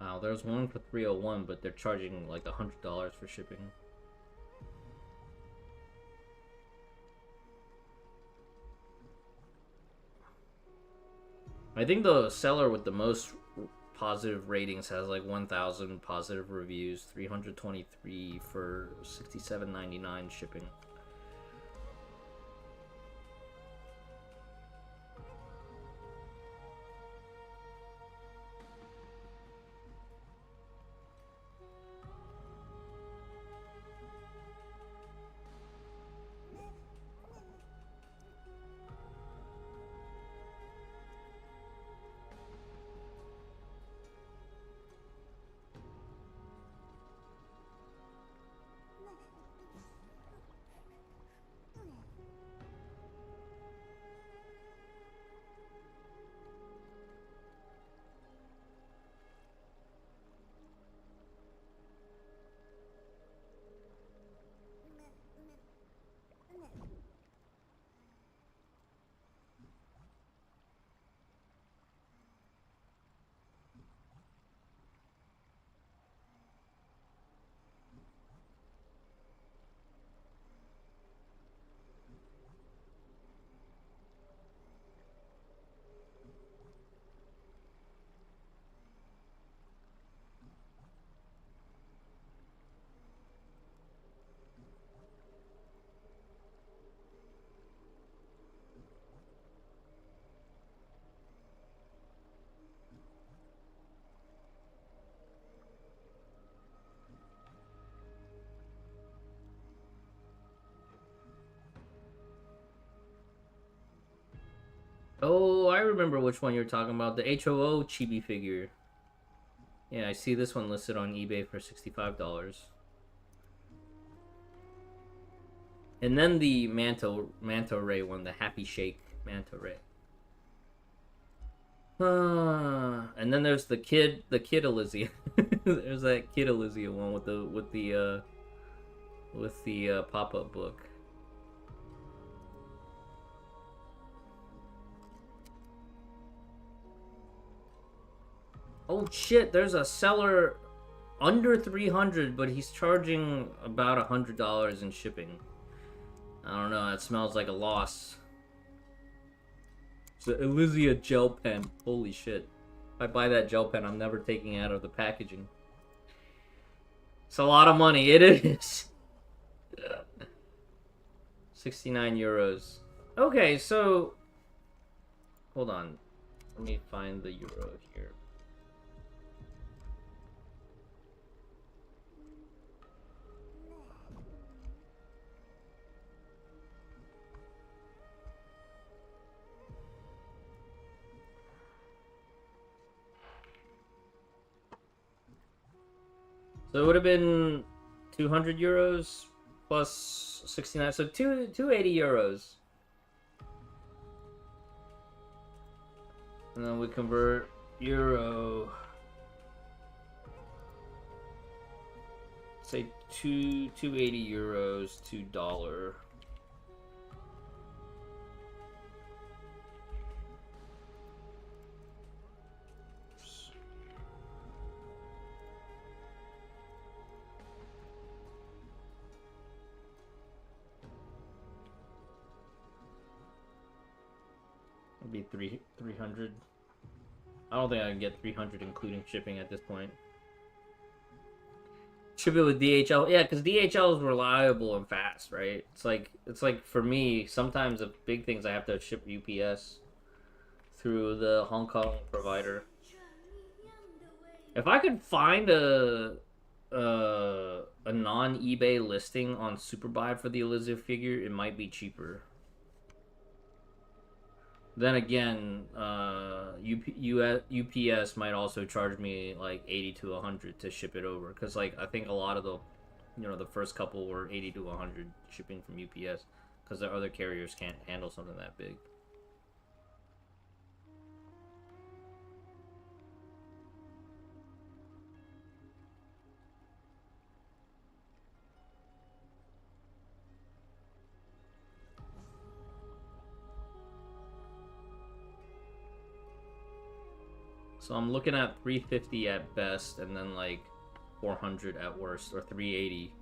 Wow, there's one for 301, but they're charging like $100 for shipping. I think the seller with the most positive ratings has like 1,000 positive reviews, 323 for $67.99 shipping. Oh, I remember which one you're talking about. The HOO chibi figure. Yeah, I see this one listed on eBay for $65. And then the Manta Ray one, the Happy Shake Manta Ray. And then there's the Kid Elysia. There's that Kid Elysia one with the pop-up book. Oh shit, there's a seller under 300, but he's charging about $100 in shipping. I don't know, that smells like a loss. It's the Elysia gel pen. Holy shit. If I buy that gel pen, I'm never taking it out of the packaging. It's a lot of money, it is. 69 euros. Okay, so... Hold on. Let me find the euro here. So it would have been 200 euros plus 69, so 280 euros. And then we convert euro. Say 280 euros to dollar. Be 300. I don't think I can get 300 including shipping at this point. Ship it with DHL, yeah, because DHL is reliable and fast, right? It's like for me, sometimes the big things I have to ship UPS through the Hong Kong provider. If I could find a a non-eBay listing on Superbuy for the Elizabeth figure, it might be cheaper. Then again, UPS might also charge me like 80 to 100 to ship it over, because like I think a lot of the, you know, the first couple were 80 to 100 shipping from UPS, because the other carriers can't handle something that big. So I'm looking at 350 at best, and then like 400 at worst, or 380.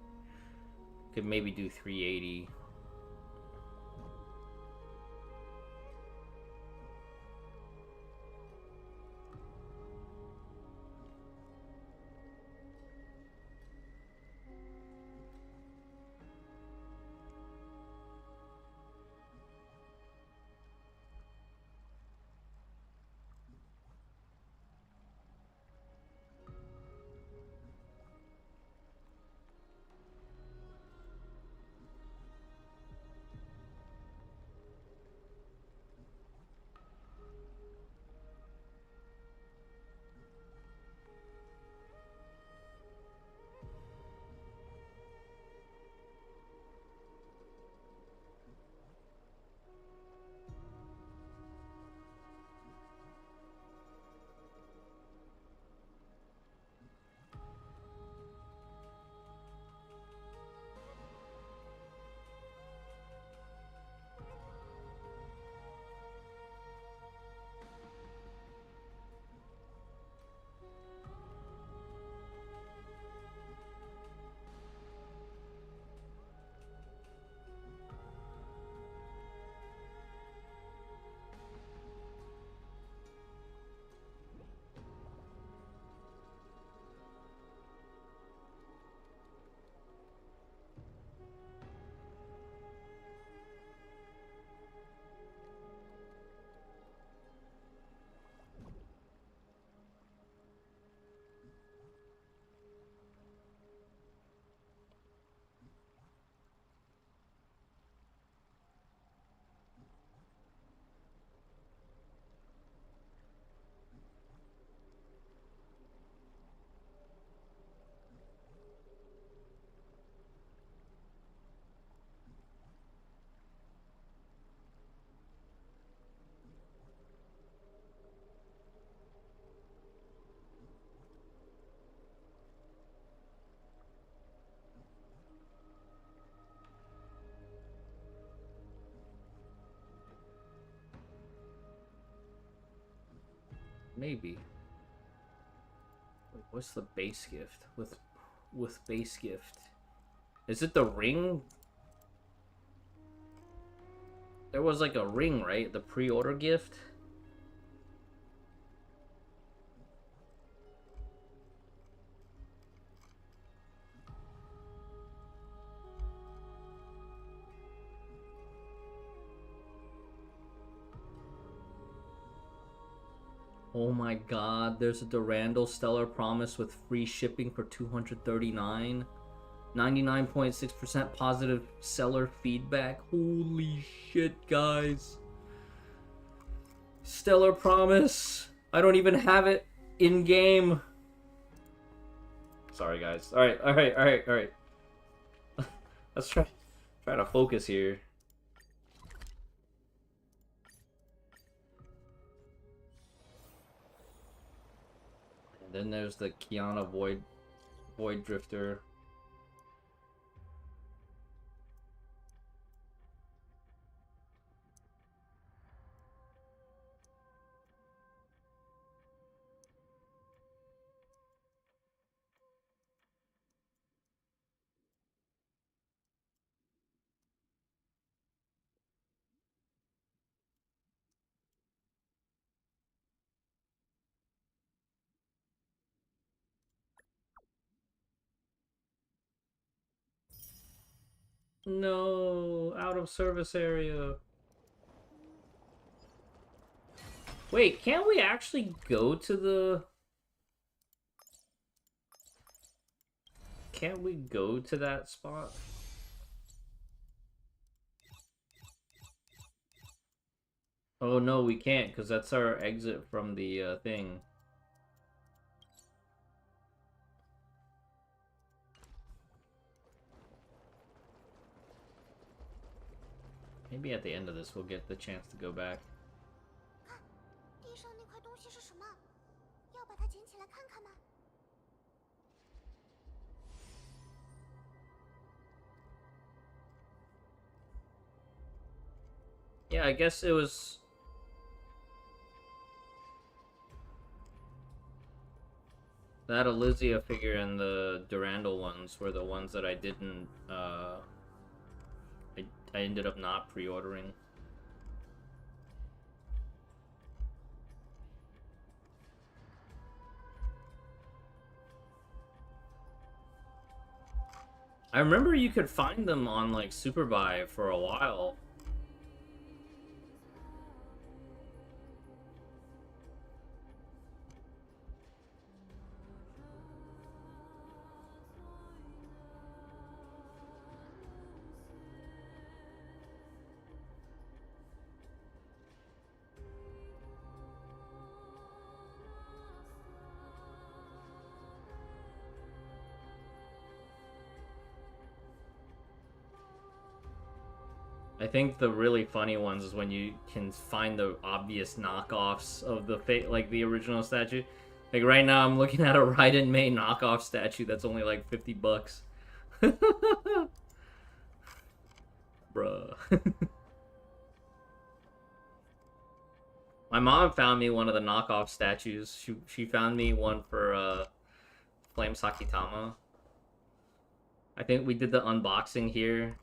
Could maybe do 380. Maybe. Wait, what's the base gift? With base gift. Is it the ring? There was like a ring, right? The pre-order gift? Oh my god, there's a Durandal Stellar Promise with free shipping for $239. 99.6% positive seller feedback. Holy shit, guys. Stellar Promise. I don't even have it in game. Sorry, guys. Alright. Let's try to focus here. And then there's the Kiana Void Drifter. No, out of service area. Wait, can't we actually go to the... can't we go to that spot? Oh no, we can't, because that's our exit from the thing. Maybe at the end of this we'll get the chance to go back. Yeah, I guess it was... That Elysia figure and the Durandal ones were the ones that I didn't, I ended up not pre-ordering. I remember you could find them on, like, Superbuy for a while. I think the really funny ones is when you can find the obvious knockoffs of the like the original statue. Like right now I'm looking at a Raiden Mei knockoff statue that's only like $50. Bruh. My mom found me one of the knockoff statues. She found me one for Flame Sakitama. I think we did the unboxing here.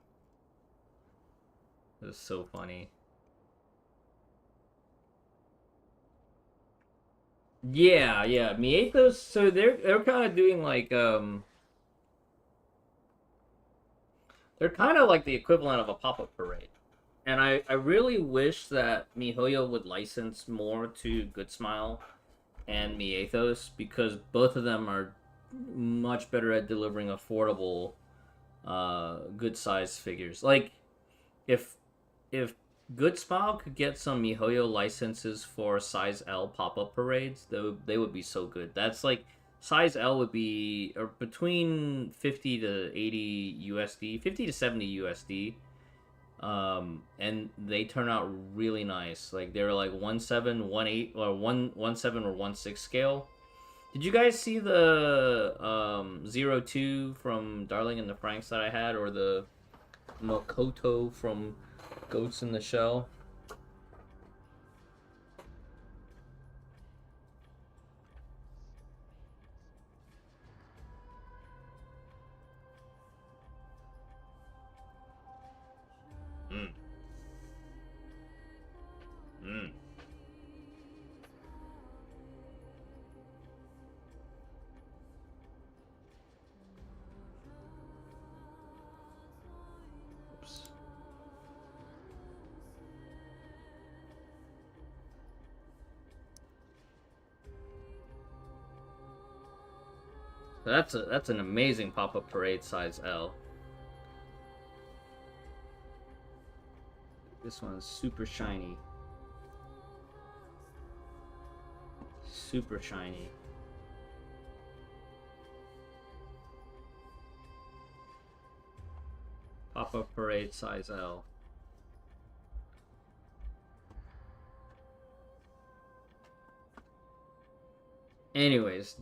It was so funny. Yeah, Miethos, so they're kind of doing like they're kind of like the equivalent of a pop-up parade. And I really wish that miHoYo would license more to Good Smile and Miethos, because both of them are much better at delivering affordable good size figures. Like if Good Smile could get some miHoYo licenses for size L pop-up parades, they would be so good. That's like, size L would be between 50 to 80 USD, 50 to 70 USD. And they turn out really nice. Like they're like 1/7, 1/8, or 1/7 or 1/6 scale. Did you guys see the 02 from Darling in the Franxx that I had, or the Makoto from Goats in the Shell? Oops. That's an amazing pop-up parade size L. This one's super shiny. Super shiny. Pop-up parade size L. Anyways,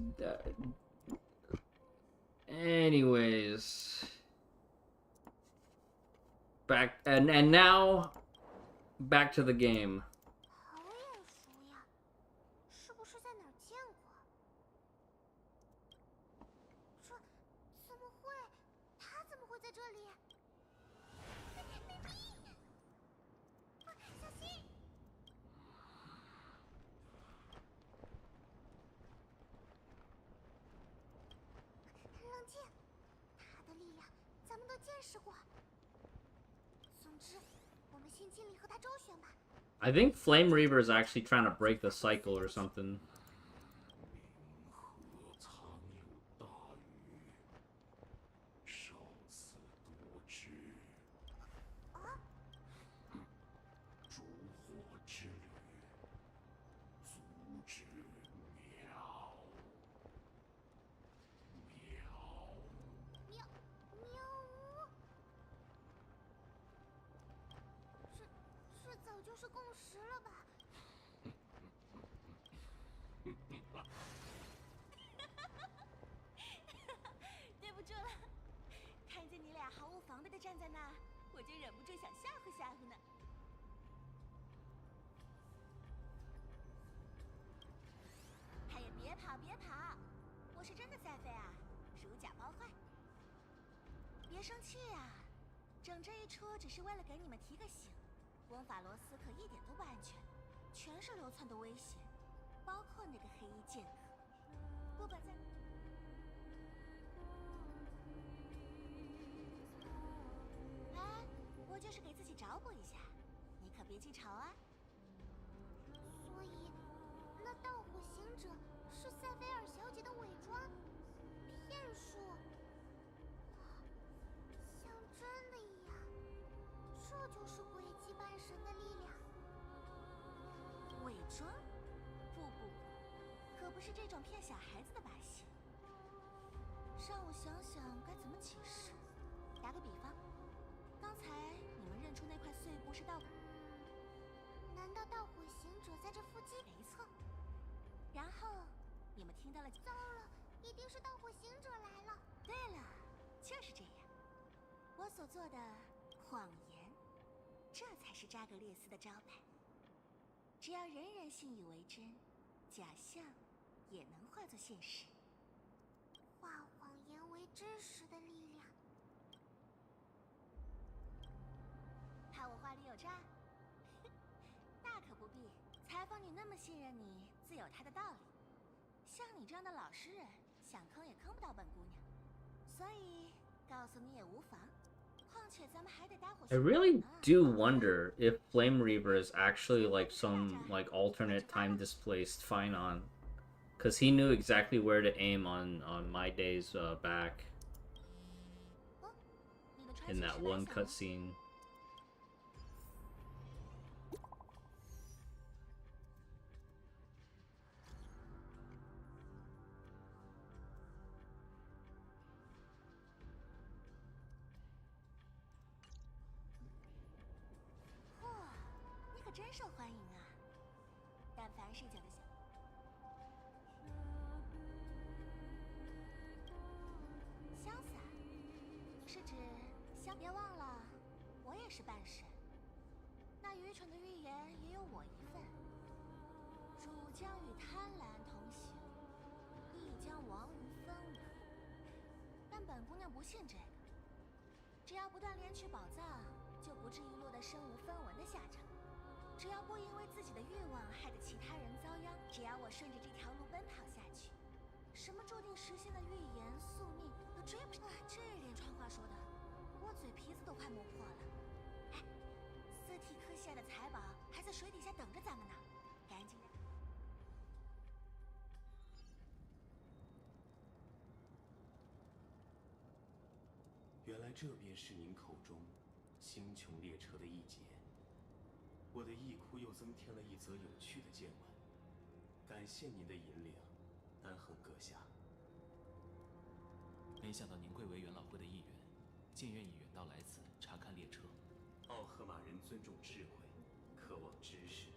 back and now back to the game. I think Flame Reaver is actually trying to break the cycle or something. 是共识了吧？对不住了，看见你俩毫无防备的站在那儿，我就忍不住想吓唬吓唬呢。哎呀，别跑别跑，我是真的在飞啊，如假包换。别生气呀，整这一出只是为了给你们提个醒。温法罗斯可一点都不安全，全是流窜的危险，包括那个黑衣剑客。不管在……哎，我就是给自己找补一下，你可别记仇啊。所以，那盗火行者是塞菲尔小姐的伪装骗术，像真的一样。这就是诡计半神的力量。伪装？不，可不是这种骗小孩子的把戏。让我想想该怎么解释。打个比方，刚才你们认出那块碎布是盗火，难道盗火行者在这附近？没错。然后你们听到了，糟了，一定是盗火行者来了。对了，就是这样。我所做的谎言，这才是扎格列斯的招牌。只要人人信以为真，假象也能化作现实。化谎言为真实的力量。怕我话里有诈？大可不必。采访女那么信任你，自有她的道理。像你这样的老实人，想坑也坑不到本姑娘，所以告诉你也无妨。况且咱们还得搭伙。I really do wonder if Flame Reaver is actually like some like alternate time displaced Phynon, because he knew exactly where to aim on my days back in that one cutscene. 真受欢迎啊！但凡是酒的潇洒，是指香。别忘了，我也是半神。那愚蠢的预言也有我一份。主将与贪婪同行，亦将亡于分文。但本姑娘不信这个，只要不断敛取宝藏，就不至于落得身无分文的下场。 只要不因为自己的欲望害得其他人遭殃，只要我顺着这条路奔跑下去，什么注定实现的预言、宿命都追不上。这连串话说的，我嘴皮子都快磨破了。哎，斯提克县的财宝还在水底下等着咱们呢，赶紧的。原来这便是您口中星穹列车的一节。 我的义库又增添了一则有趣的见闻，感谢您的引领，丹恒阁下。没想到您贵为元老会的一员，竟愿意远道来此查看列车。奥赫马人尊重智慧，渴望知识。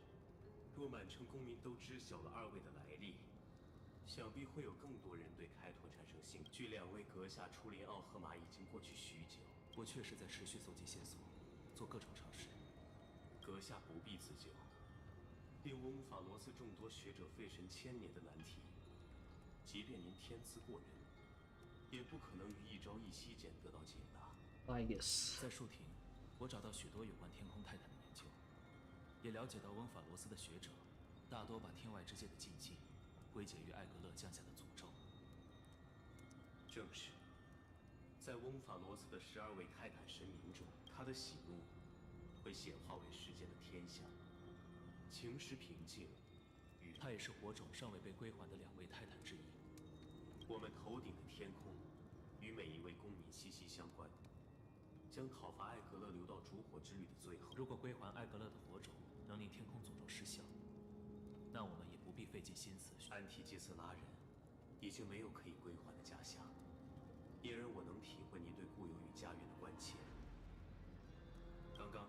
若满城公民都知晓了二位的来历，想必会有更多人对开拓产生兴趣。据两位阁下出临奥赫马已经过去许久，我确实在持续搜集线索，做各种尝试。 阁下不必自救。令翁法罗斯众多学者费神千年的难题，即便您天资过人，也不可能于一朝一夕间得到解答。在树亭，我找到许多有关天空泰坦的研究，也了解到翁法罗斯的学者大多把天外之界的禁忌归结于艾格勒降下的诅咒。正是，在翁法罗斯的12位泰坦神明中，他的喜怒 会显化为世间的天象，晴时平静，他也是火种尚未被归还的2位泰坦之一。我们头顶的天空，与每一位公民息息相关。将讨伐艾格勒留到烛火之旅的最后。如果归还艾格勒的火种能令天空诅咒失效，那我们也不必费尽心思。安提杰瑟拉人已经没有可以归还的家乡，因而我能体会您对故友与家园的关切。刚刚，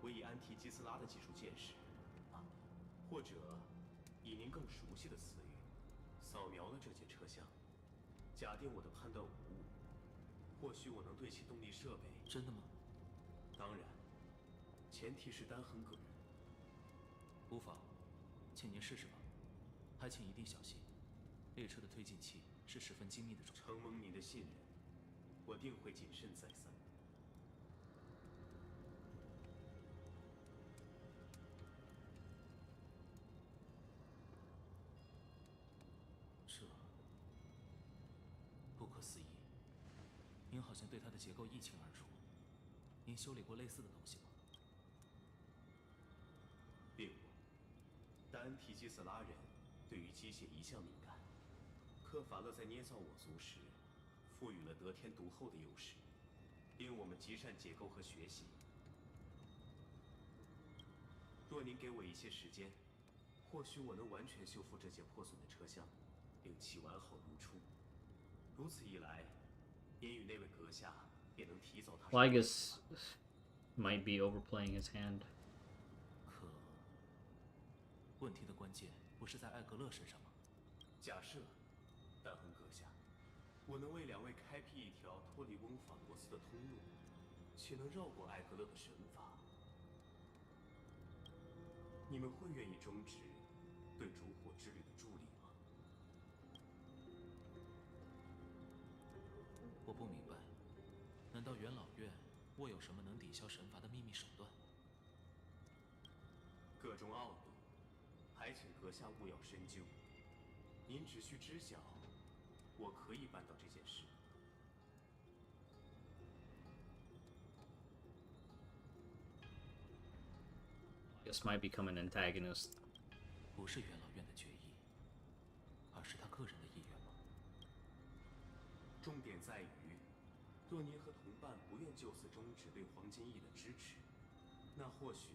我我以安提基斯拉的技术见识，或者以您更熟悉的词语，扫描了这节车厢，假定我的判断无误，或许我能对其动力设备。真的吗？当然，前提是单横个人。无妨，请您试试吧，还请一定小心。列车的推进器是十分精密的种。承蒙您的信任，我定会谨慎再三。这不可思议！您好像对它的结构一清二楚。您修理过类似的东西吗？并不。但安提基斯拉人对于机械一向敏感。克法勒在捏造我族时，赋予了得天独厚的优势，令我们极善解构和学习。若您给我一些时间，或许我能完全修复这节破损的车厢，令其完好如初。如此一来，您与那位阁下也能提早踏上。Well, I guess might be overplaying his hand. 可问题的关键不是在艾格勒身上吗？假设，丹亨阁下，我能为两位开辟一条脱离翁法罗斯的通路，且能绕过艾格勒的神法，你们会愿意终止对烛火之旅的助力吗？我不明白，难道元老院握有什么能抵消神罚的秘密手段？各中奥秘，还请阁下勿要深究。您只需知晓，我可以办到这件事。This might become an antagonist. 不是元老院的决议，而是他个人的意愿吗？重点在于，若您和同伴不愿就此终止对黄金翼的支持，那或许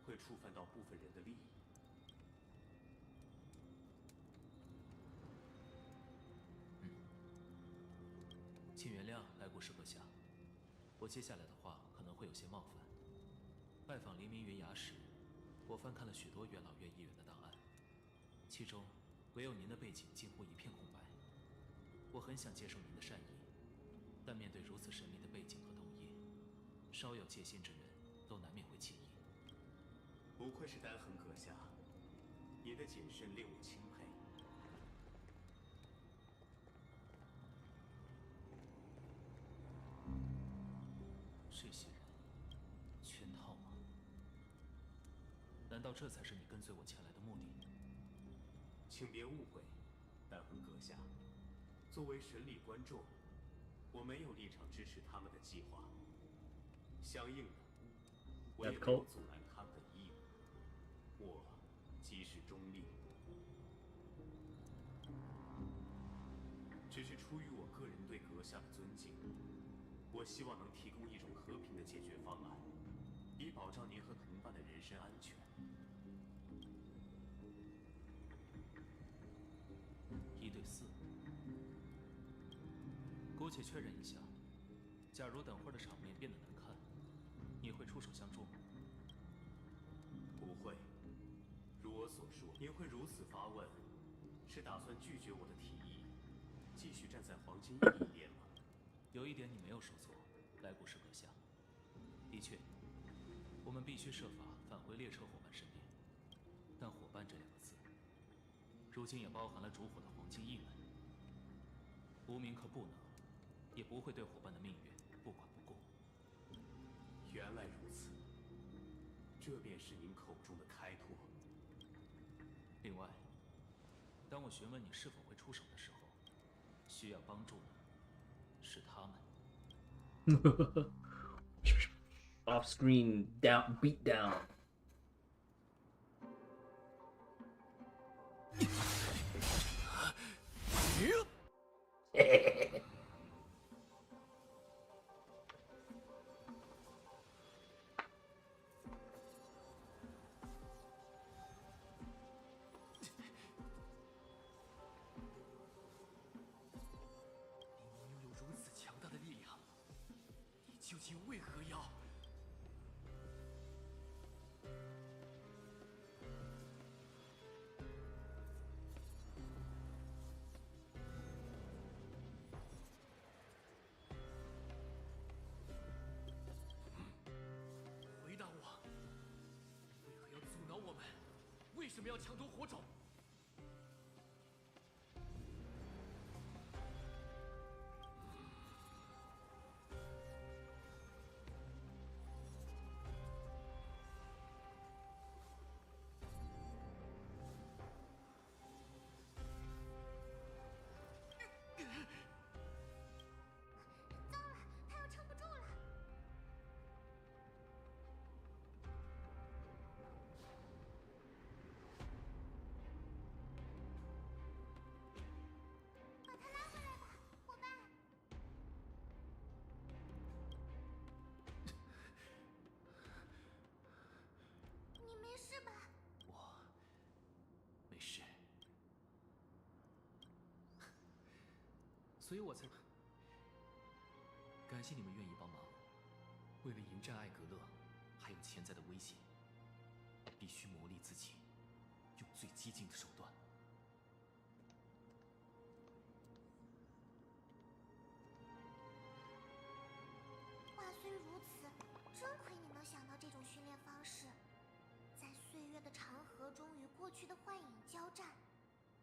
会触犯到部分人的利益。请原谅莱古士阁下，我接下来的话可能会有些冒犯。拜访黎明云崖时，我翻看了许多元老院议员的档案，其中唯有您的背景近乎一片空白。我很想接受您的善意，但面对如此神秘的背景和同业，稍有戒心之人都难免会起疑。不愧是丹亨阁下，您的谨慎令我钦佩。这些人圈套吗？难道这才是你跟随我前来的目的？请别误会，丹亨阁下，作为审理观众，我没有立场支持他们的计划。相应的，我也没有阻拦他们的义务。我即是中立，只是出于我个人对阁下的尊敬，我希望能提供一种和平的解决方案，以保障您和同伴的人身安全。1对4，姑且确认一下，假如等会儿的场面变得难看，你会出手相助吗？不会。如我所说，您会如此发问，是打算拒绝我的提议，继续站在黄金翼一边吗？有一点你没有说错，莱古士阁下。的确，我们必须设法返回列车伙伴身边，但伙伴这2个字，如今也包含了烛火的黄金翼们。无名可不能，也不会对伙伴的命运不管不顾。原来如此，这便是您口中的开拓。另外，当我询问你是否会出手的时候，需要帮助的是他们。Off-screen down beat down. 拥有如此强大的力量，你究竟为何要？什么要抢夺火种？糟了，他要撑不住了。把他拉回来吧，伙伴。你没事吧？我没事，所以我才感谢你们愿意帮忙。为了迎战艾格勒，还有潜在的危险，必须磨砺自己，用最激进的手段。话虽如此，真亏你能想到这种训练方式，在岁月的长河中与过去的幻影交战，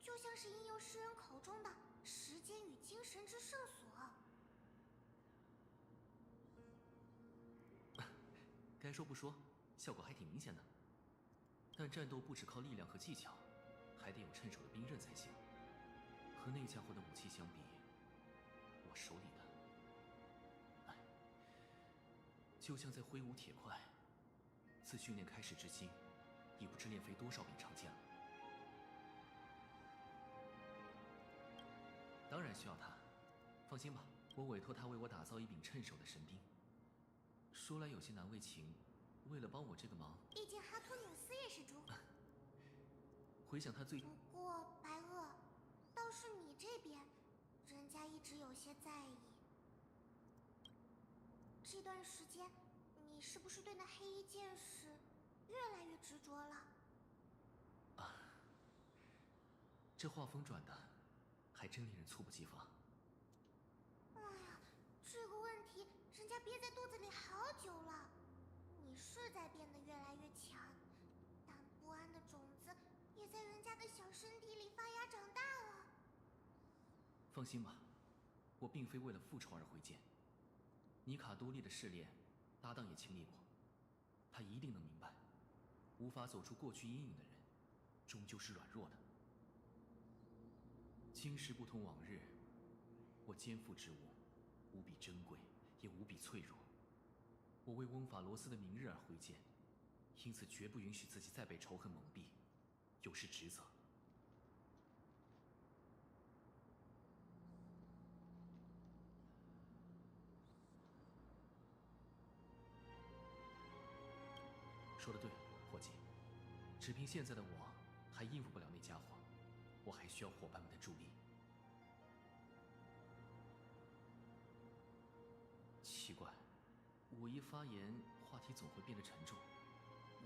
就像是吟游诗人口中的时间与精神之圣所。该说不说，效果还挺明显的。但战斗不只靠力量和技巧，还得有趁手的兵刃才行。和那家伙的武器相比，我手里的，哎，就像在挥舞铁块。自训练开始至今，也不知练飞多少柄长剑了。当然需要他，放心吧，我委托他为我打造一柄趁手的神兵。说来有些难为情，为了帮我这个忙，毕竟哈托纽斯也是猪。回想他最……不过白鳄，倒是你这边，人家一直有些在意。这段时间，你是不是对那黑衣剑士越来越执着了？啊，这画风转的，还真令人猝不及防。哎呀，这个问题人家憋在肚子里好久了。你是在变得越来越强，但不安的种子也在人家的小身体里发芽长大了。放心吧，我并非为了复仇而回剑。尼卡多利的试炼，搭档也经历过，他一定能明白，无法走出过去阴影的人，终究是软弱的。今时不同往日，我肩负之物无比珍贵，也无比脆弱。我为翁法罗斯的明日而挥剑，因此绝不允许自己再被仇恨蒙蔽，有失职责。说得对，伙计，只凭现在的我，还应付不了那家伙，我还需要伙伴们的助力。奇怪，我一发言，话题总会变得沉重，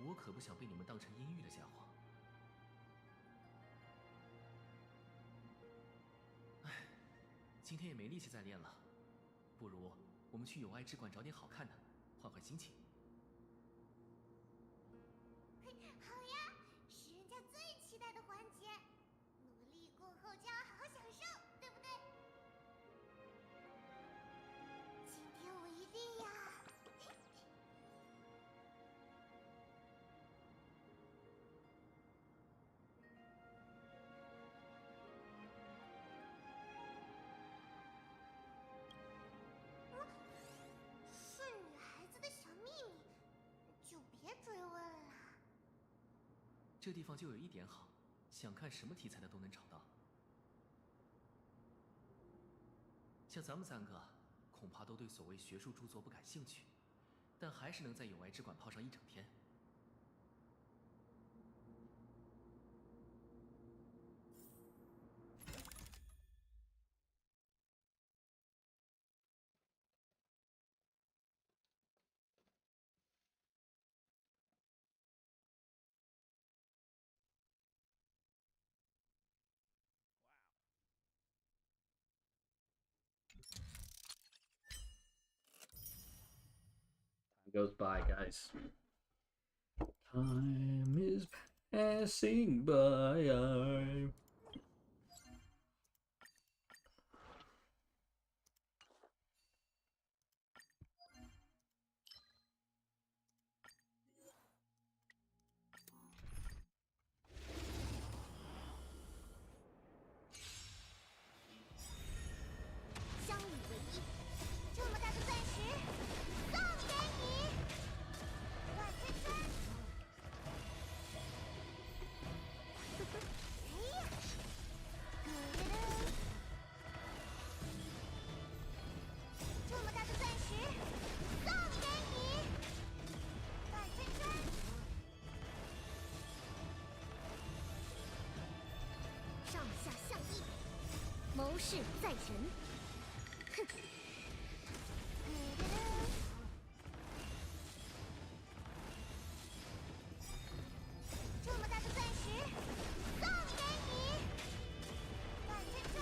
我可不想被你们当成阴郁的家伙。唉，今天也没力气再练了，不如我们去友爱之馆找点好看的，换换心情。好呀，是人家最期待的环节，努力过后就要好好享受，对不对？今天我一定要……是女孩子的小秘密，就别追问了。这地方就有一点好，想看什么题材的都能找到。像咱们三个，恐怕都对所谓学术著作不感兴趣，但还是能在友爱之馆泡上一整天。Goes by, guys. Time is Passing by.相与为一，这么大的钻石送给你，万圈圈。哎呀，咕噜噜，这么大的钻石送给你，万圈圈。上下相依，谋事在人。哼！这么大的钻石送给你，万圈圈。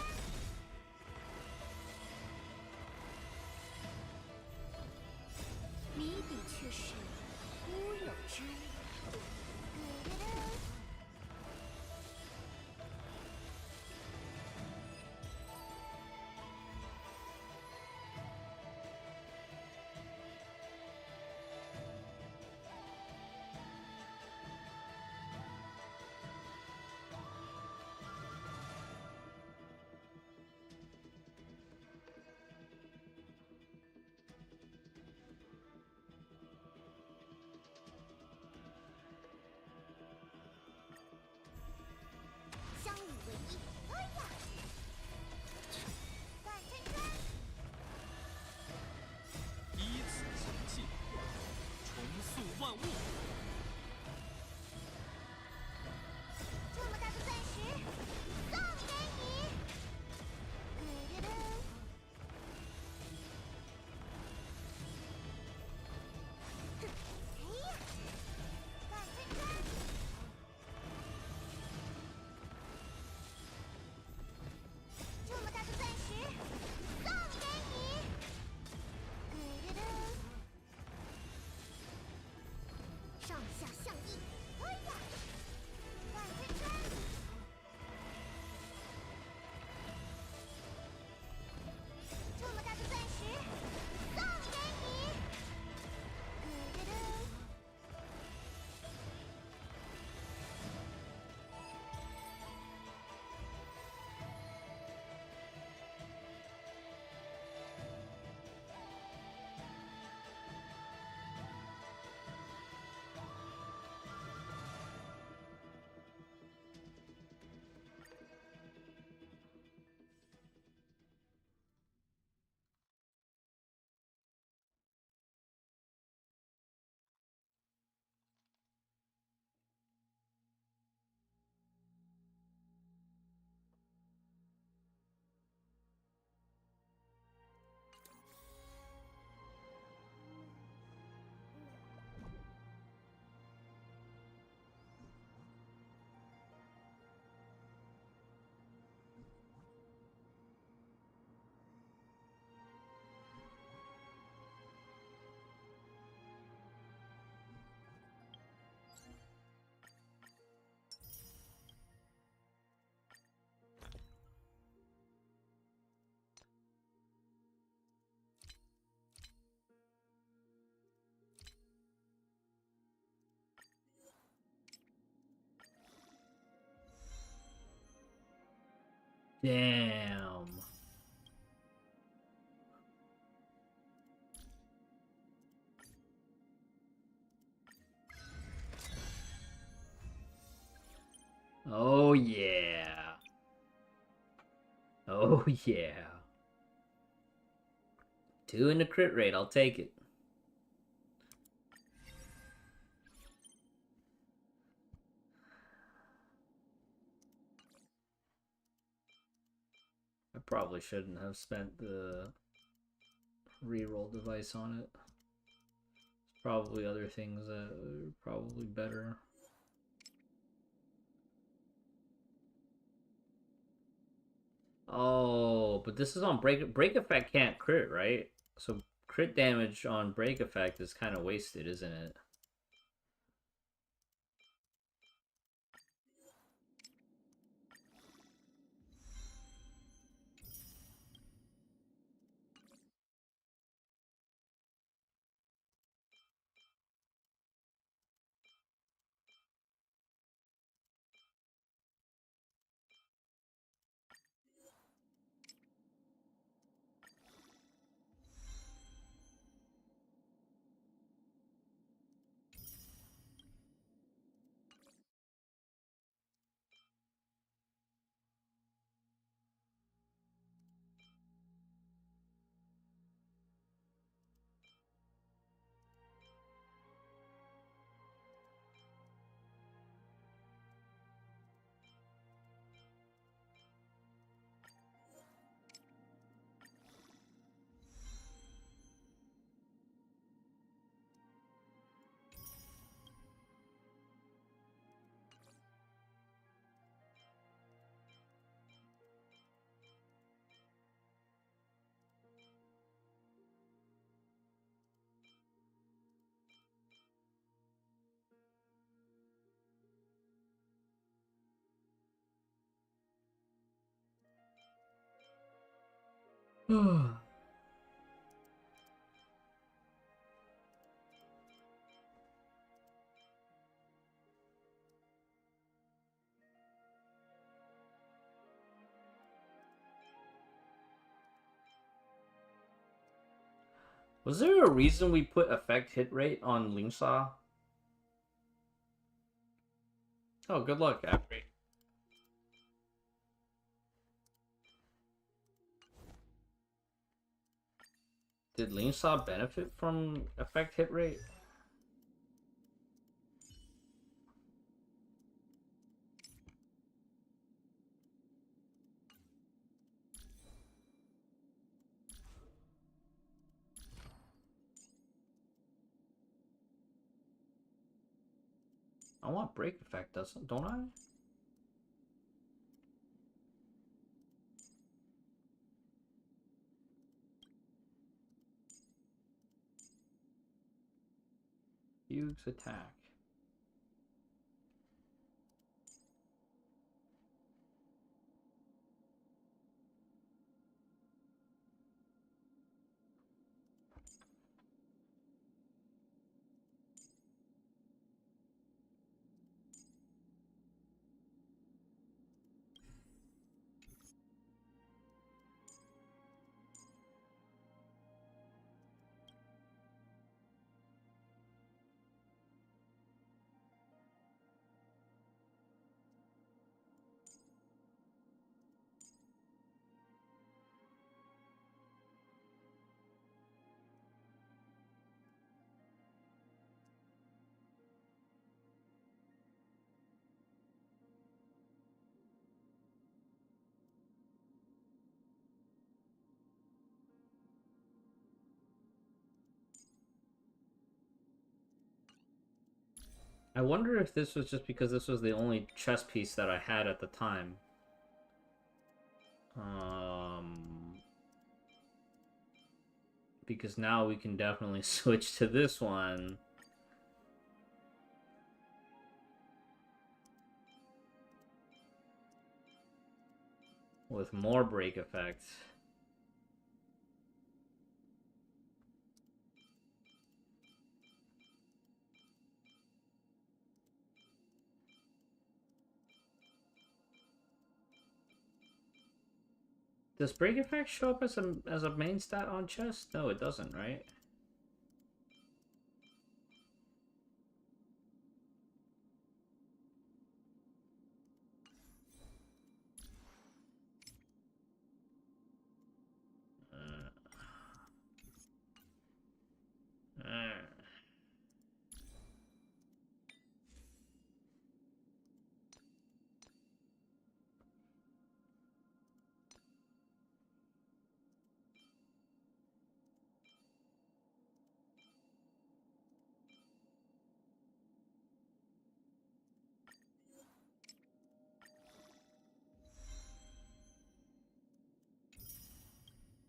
谜底却是乌有之物。相与为一，哎呀！万圈圈。依此行气，重塑万物。这么大的钻石送给你，咕噜噜。哼！哎呀，万圈圈。这么大的钻石送给你，咕噜噜。上下相依，哎呀，万圈圈。这么大的钻石送给你，咕噜噜。Damn. Oh yeah. Oh yeah. 2 in the crit rate, I'll take it. I probably shouldn't have spent the reroll device on it. There's probably other things that are probably better. Oh, but this is on break effect can't crit, right? So crit damage on break effect is kind of wasted, isn't it? Was there a reason we put effect hit rate on Lingsa? Oh, good luck, Afri. Did Lingsa benefit from effect hit rate? I want break effect, don't I? Fugue's attack. I wonder if this was just because this was the only chess piece that I had at the time. Because now we can definitely switch to this one. With more break effects. Does break effect show up as a main stat on chess? No, it doesn't, right?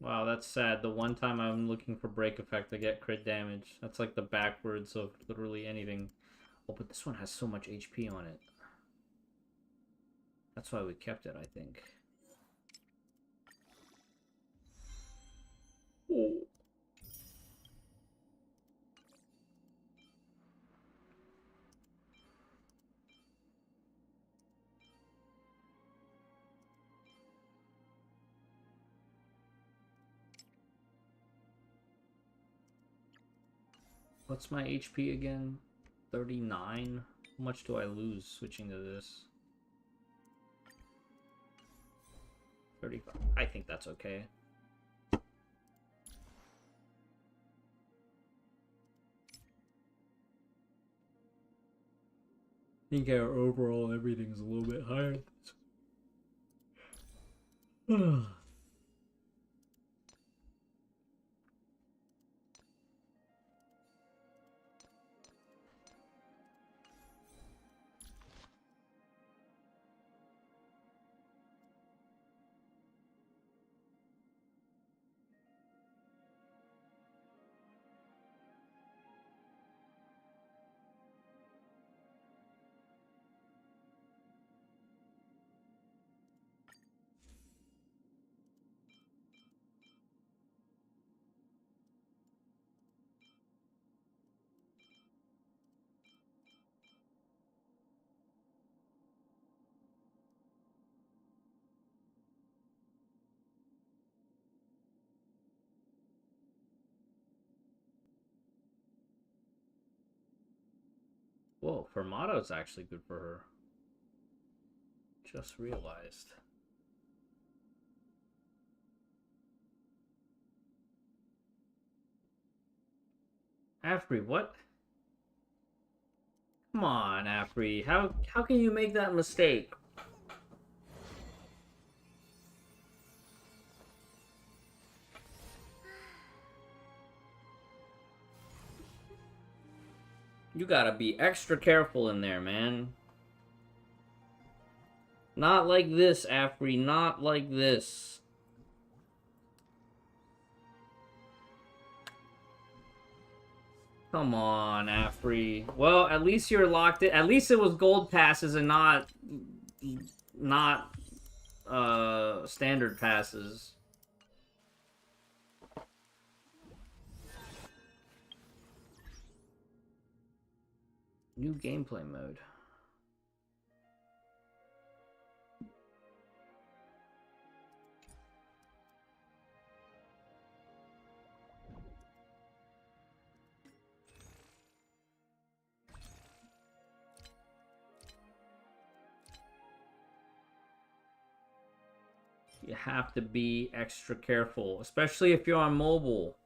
Wow, that's sad. The one time I'm looking for break effect, I get crit damage. That's like the backwards of literally anything. Oh, but this one has so much HP on it. That's why we kept it, I think. Oh. What's my HP again? 39? How much do I lose switching to this? 35. I think that's okay. I think our overall everything's a little bit higher. Whoa, Fermato's actually good for her. Just realized. Afri, what? Come on, Afri. How can you make that mistake? You gotta be extra careful in there, man. Not like this, Afri. Not like this. Come on, Afri. Well, at least you're locked in. At least it was gold passes and not standard passes. New gameplay mode. You have to be extra careful, especially if you're on mobile.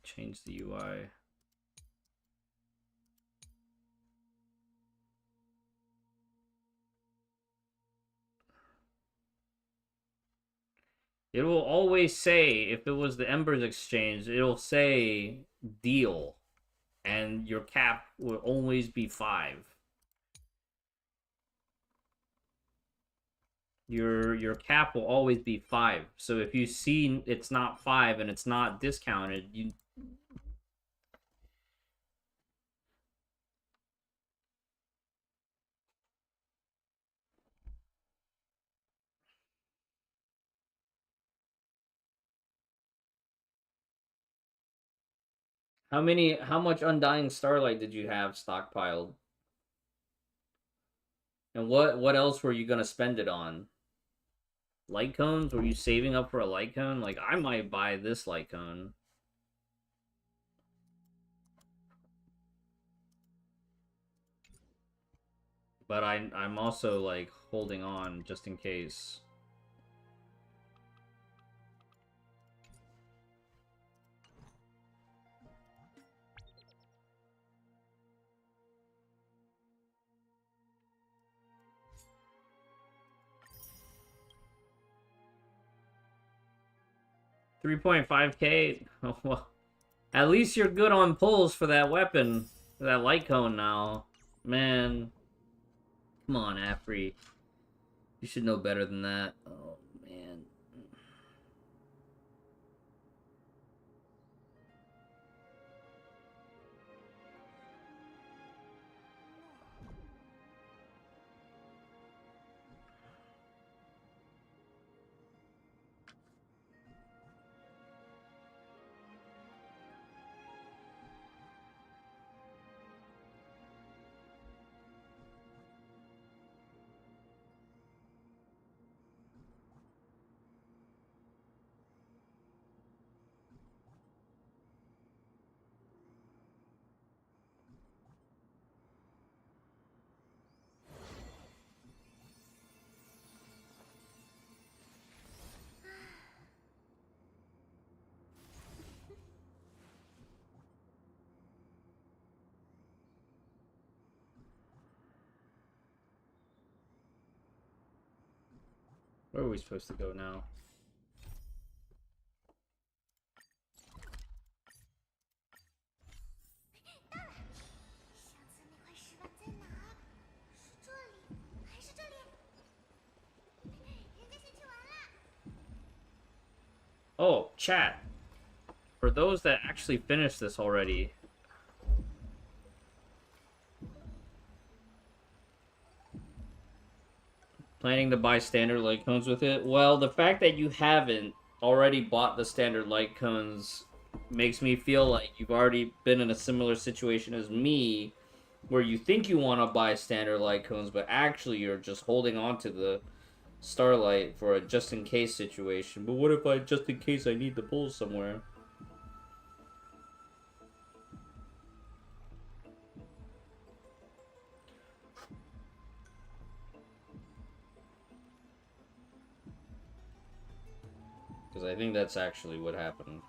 Change the UI. It will always say, if it was the Embers exchange, it'll say deal. And your cap will always be 5. Your cap will always be 5. So if you see it's not 5 and it's not discounted, you... How much Undying Starlight did you have stockpiled? And what else were you gonna spend it on? Light cones? Were you saving up for a light cone? Like, I might buy this light cone. But I'm also, like, holding on just in case. $3.5K? Oh, well, at least you're good on pulls for that weapon. For that light cone now. Man. Come on, Afri. You should know better than that. Oh, man. Where are we supposed to go now? Oh, chat. For those that actually finished this already, planning to buy standard light cones with it? Well, the fact that you haven't already bought the standard light cones makes me feel like you've already been in a similar situation as me, where you think you want to buy standard light cones, but actually you're just holding on to Starlight for a just in case situation. But what if I just in case I need to pull somewhere? Because I think that's actually what happened.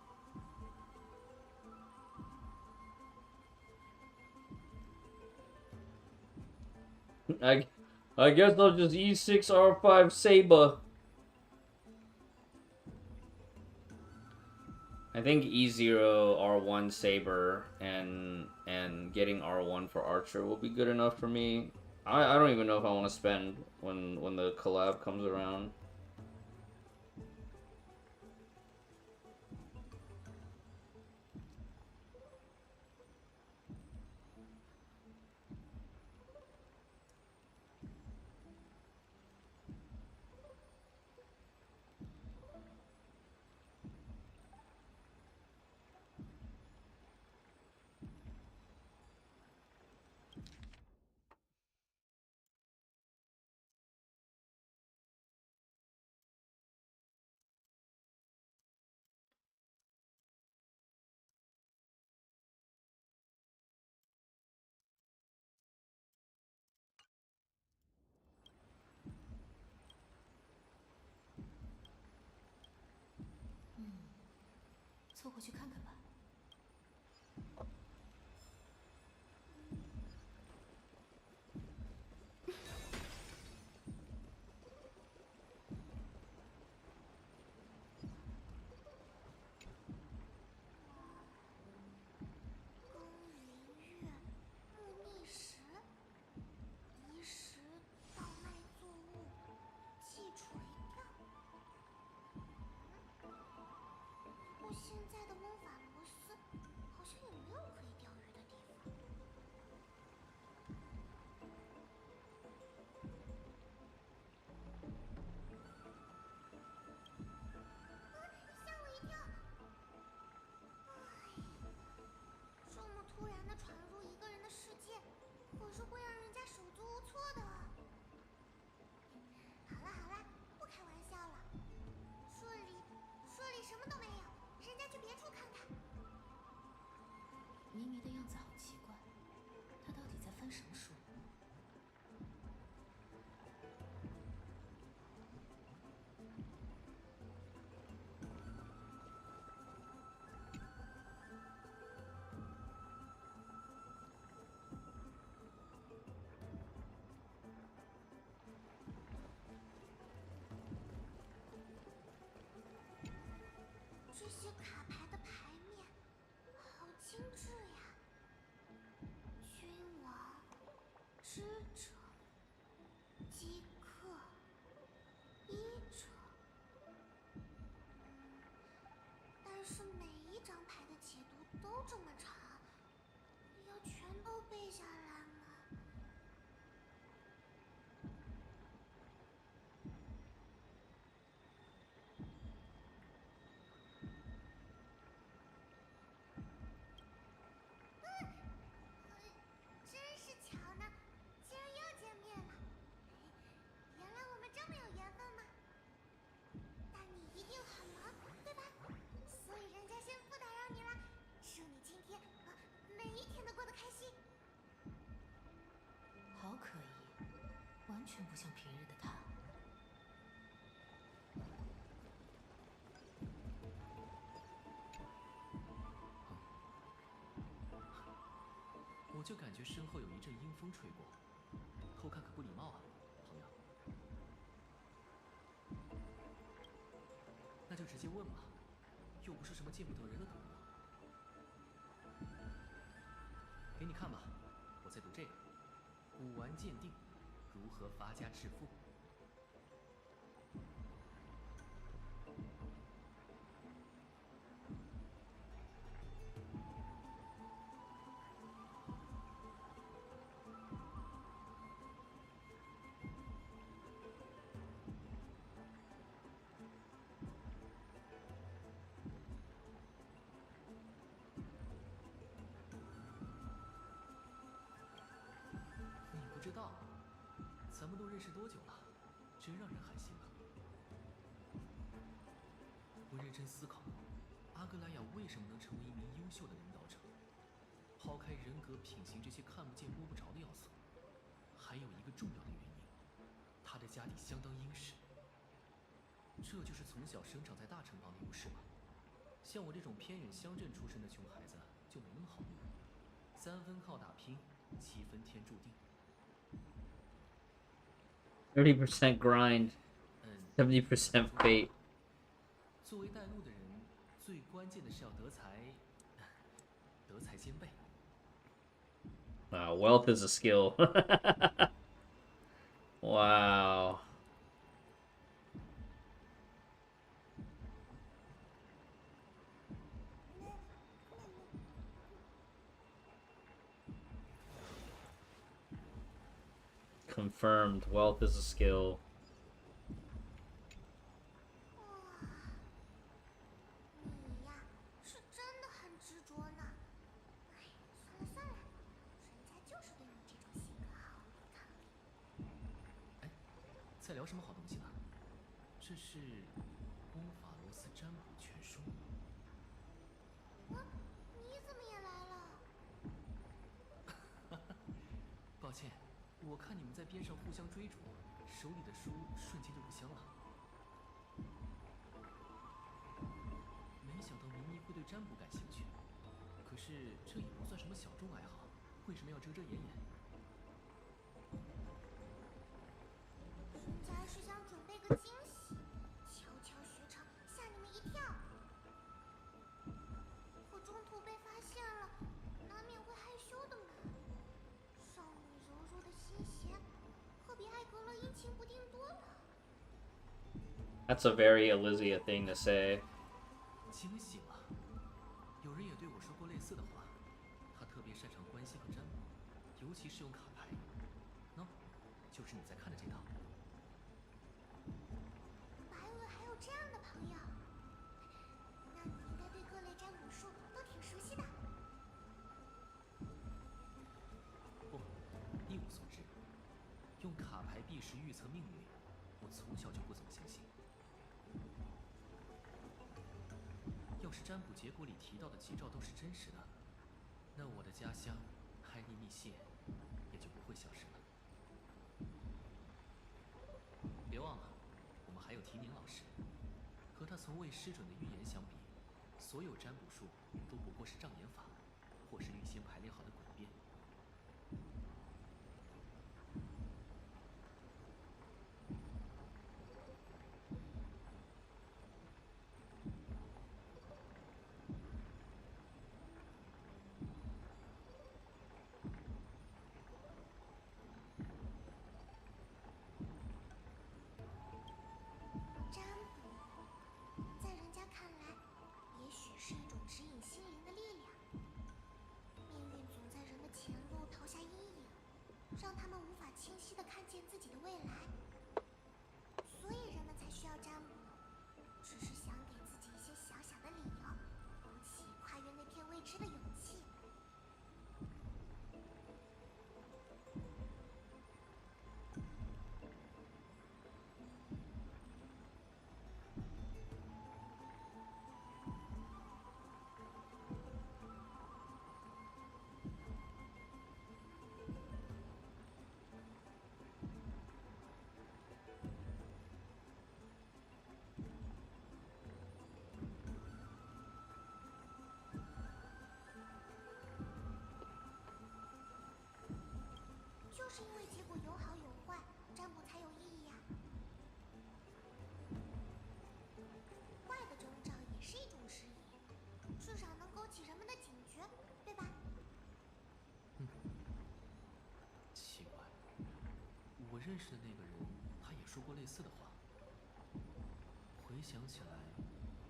I guess I'll just E6 R5 Saber. I think E0 R1 Saber and getting R1 for Archer will be good enough for me. I don't even know if I want to spend when the collab comes around.凑合去看看吧。现在的翁法罗斯好像也没有可以钓鱼的地方。吓我一跳！这么突然的闯入一个人的世界，可是会让人家手足无措的。好啦好啦，不开玩笑了。这里什么都没有。人家去别处看看。迷迷的样子好奇怪，他到底在翻什么书？这些卡牌的牌面好精致呀！君王、知者、饥客、医者，但是每一张牌的解读都这么长，要全都背下来吗？真是巧呢，今儿又见面了。原来我们这么有缘分吗？但你一定很忙，对吧？所以人家先不打扰你了。祝你今天每一天都过得开心。好可疑，完全不像平日的他。我就感觉身后有一阵阴风吹过，偷看可不礼貌啊，朋友。那就直接问吧，又不是什么见不得人的赌博。给你看吧，我在赌这个，古玩鉴定，如何发家致富。你不知道，咱们都认识多久了？真让人寒心啊！我认真思考，阿格莱亚为什么能成为一名优秀的领导者？抛开人格、品行这些看不见摸不着的要素，还有一个重要的原因，他的家底相当殷实。这就是从小生长在大城邦的优势吧。像我这种偏远乡镇出身的穷孩子就没那么好命，3分靠打拼，7分天注定。30% grind, 70% fate. 作为带路的人，最关键的是要德才兼备。Wow, wealth is a skill. Wow. Confirmed, wealth is a skill. 你呀，是真的很执着呢。哎，算了算了，人家就是对你这种性格毫不抗拒。哎，在聊什么好东西呢？这是欧法罗斯占卜全书。啊，你怎么也来了？抱歉，我看你们在边上互相追逐，手里的书瞬间就不香了。没想到明妮会对占卜感兴趣，可是这也不算什么小众爱好，为什么要遮遮掩掩？人家是想准备个惊喜，悄悄学成，吓你们一跳。可中途被发现了，难免会害羞的嘛。少女柔弱的心弦，可比艾格勒阴晴不定多了。 That's a very Elysia thing to say. 惊喜了，有人也对我说过类似的话。他特别擅长关系和占卜，尤其是用卡牌。喏，就是你在看的这套。白鹅还有这样的朋友，那你应该对各类占卜术都挺熟悉的。不，一无所知。用卡牌避时预测命运，我从小就不怎么相信。要是占卜结果里提到的吉兆都是真实的，那我的家乡海尼密县也就不会消失了。别忘了，我们还有提宁老师，和他从未失准的预言相比，所有占卜术都不过是障眼法，或是预先排列好的诡辩。占卜，在人家看来，也许是一种指引心灵的力量。命运总在人的前路投下阴影，让他们无法清晰地看见自己的未来。所以人们才需要占卜，只是想给自己一些小小的理由，鼓起跨越那片未知的勇气。就是因为结果有好有坏，占卜才有意义呀。坏的征兆也是一种指引，至少能勾起人们的警觉，对吧？奇怪，我认识的那个人，他也说过类似的话。回想起来，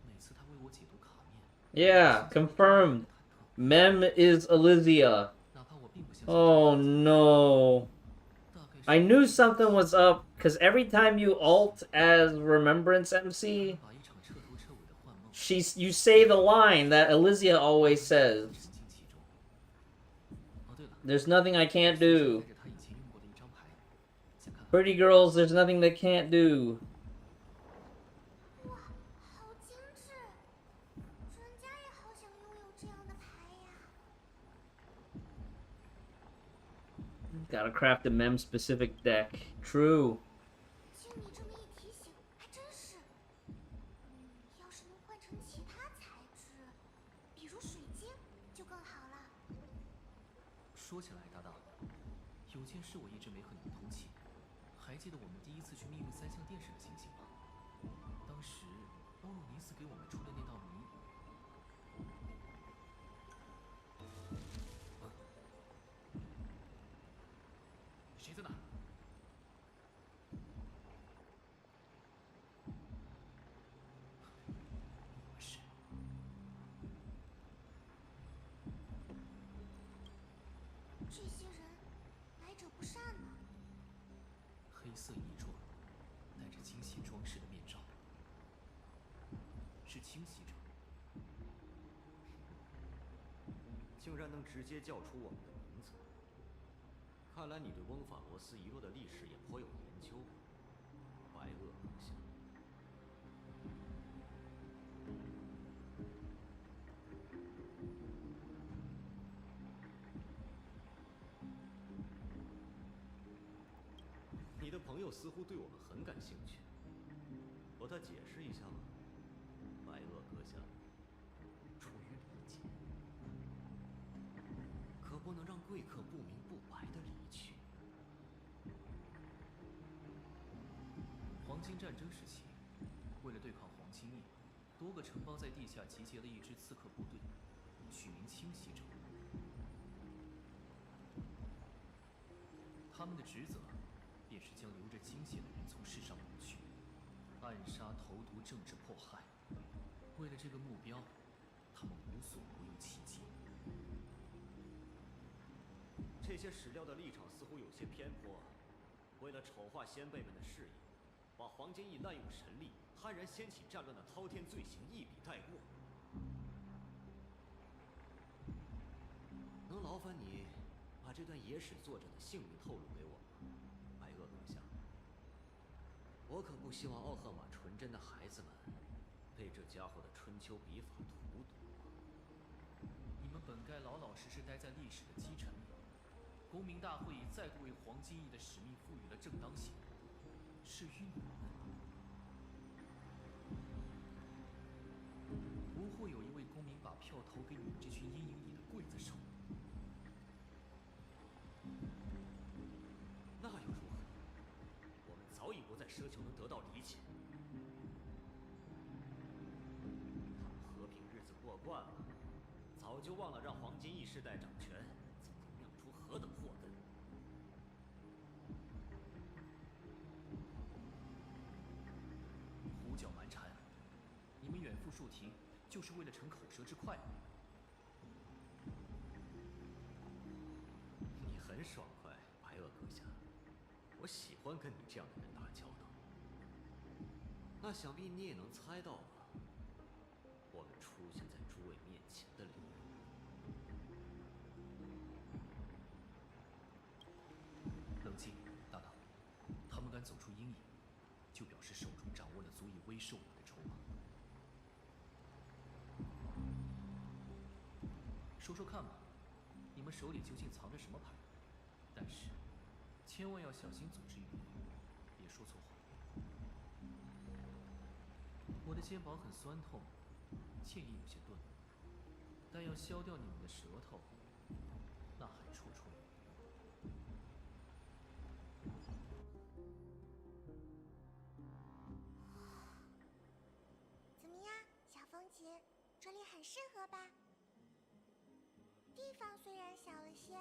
每次他为我解读卡面， Yeah, confirmed. Mem is Elysia. Oh no. I knew something was up, because every time you alt as Remembrance MC, you say the line that Elysia always says. There's nothing I can't do. Pretty girls, there's nothing they can't do. Gotta craft a mem-specific deck. True.说起来，搭档，有件事我一直没和你们通气。还记得我们第一次去命运3项电视的情形吗？当时欧鲁尼斯给我们出的那道谜。谁在哪？是。这些人来者不善呢。黑色衣装，戴着精细装饰的面罩，是清洗者。竟然能直接叫出我们的名字，看来你对翁法罗斯遗落的历史也颇有研究，白垩阁下。你的朋友似乎对我们很感兴趣，和他解释一下吧，白垩阁下。出于理解，可不能让贵客不明不白的离去。黄金战争时期，为了对抗黄金翼，多个城邦在地下集结了一支刺客部队，取名清洗者。他们的职责便是将流着精血的人从世上抹去，暗杀、投毒、政治迫害。为了这个目标，他们无所不用其极。这些史料的立场似乎有些偏颇，为了丑化先辈们的事业，把黄金翼滥用神力、悍然掀起战乱的滔天罪行一笔带过。能劳烦你把这段野史作者的姓名透露给我吗，白垩阁下？我可不希望奥赫玛纯真的孩子们被这家伙的春秋笔法荼毒。你们本该老老实实待在历史的基层里。公民大会再度为黄金翼的使命赋予了正当性，至于你们，不会有一位公民把票投给你们这群阴影里的刽子手。那又如何？我们早已不再奢求能得到理解。他们和平日子过惯了，早就忘了让黄金翼世代掌权曾经酿出何等祸根。胡搅蛮缠，你们远赴戍庭，就是为了逞口舌之快吗？你很爽快，白垩阁下。我喜欢跟你这样的人打交道。那想必你也能猜到吧？我们出现在诸位面前的理由。冷静，搭档。他们敢走出阴影，就表示手中掌握了足以威慑我们的筹码。说说看吧，你们手里究竟藏着什么牌？但是，千万要小心组织语言，别说错话。我的肩膀很酸痛，剑也有些钝，但要削掉你们的舌头，那还绰绰有余。怎么样，小风琴，这里很适合吧？地方虽然小了些，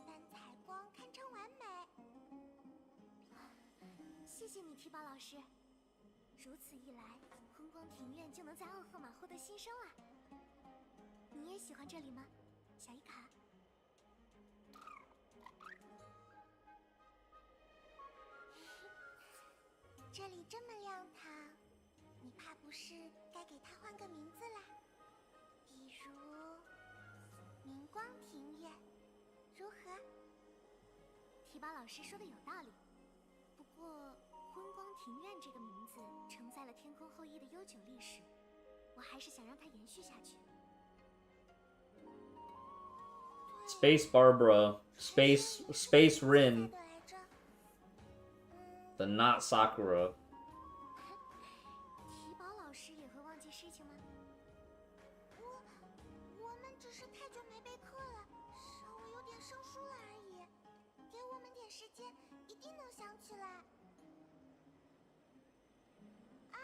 但采光堪称完美。谢谢你，提宝老师。如此一来，昏光庭院就能在奥赫玛获得新生了。你也喜欢这里吗，小伊卡？这里这么亮堂，你怕不是该给它换个名字啦？比如明光庭院，如何？提宝老师说的有道理，不过过昏光庭院这个名字承载了天空后裔的悠久历史，我还是想让它延续下去。Space Barbara, Space Rin, the not Sakura. 提宝老师也会忘记事情吗？我们只是太久没备课了，稍微有点生疏了而已。给我们点时间，一定能想起来。啊，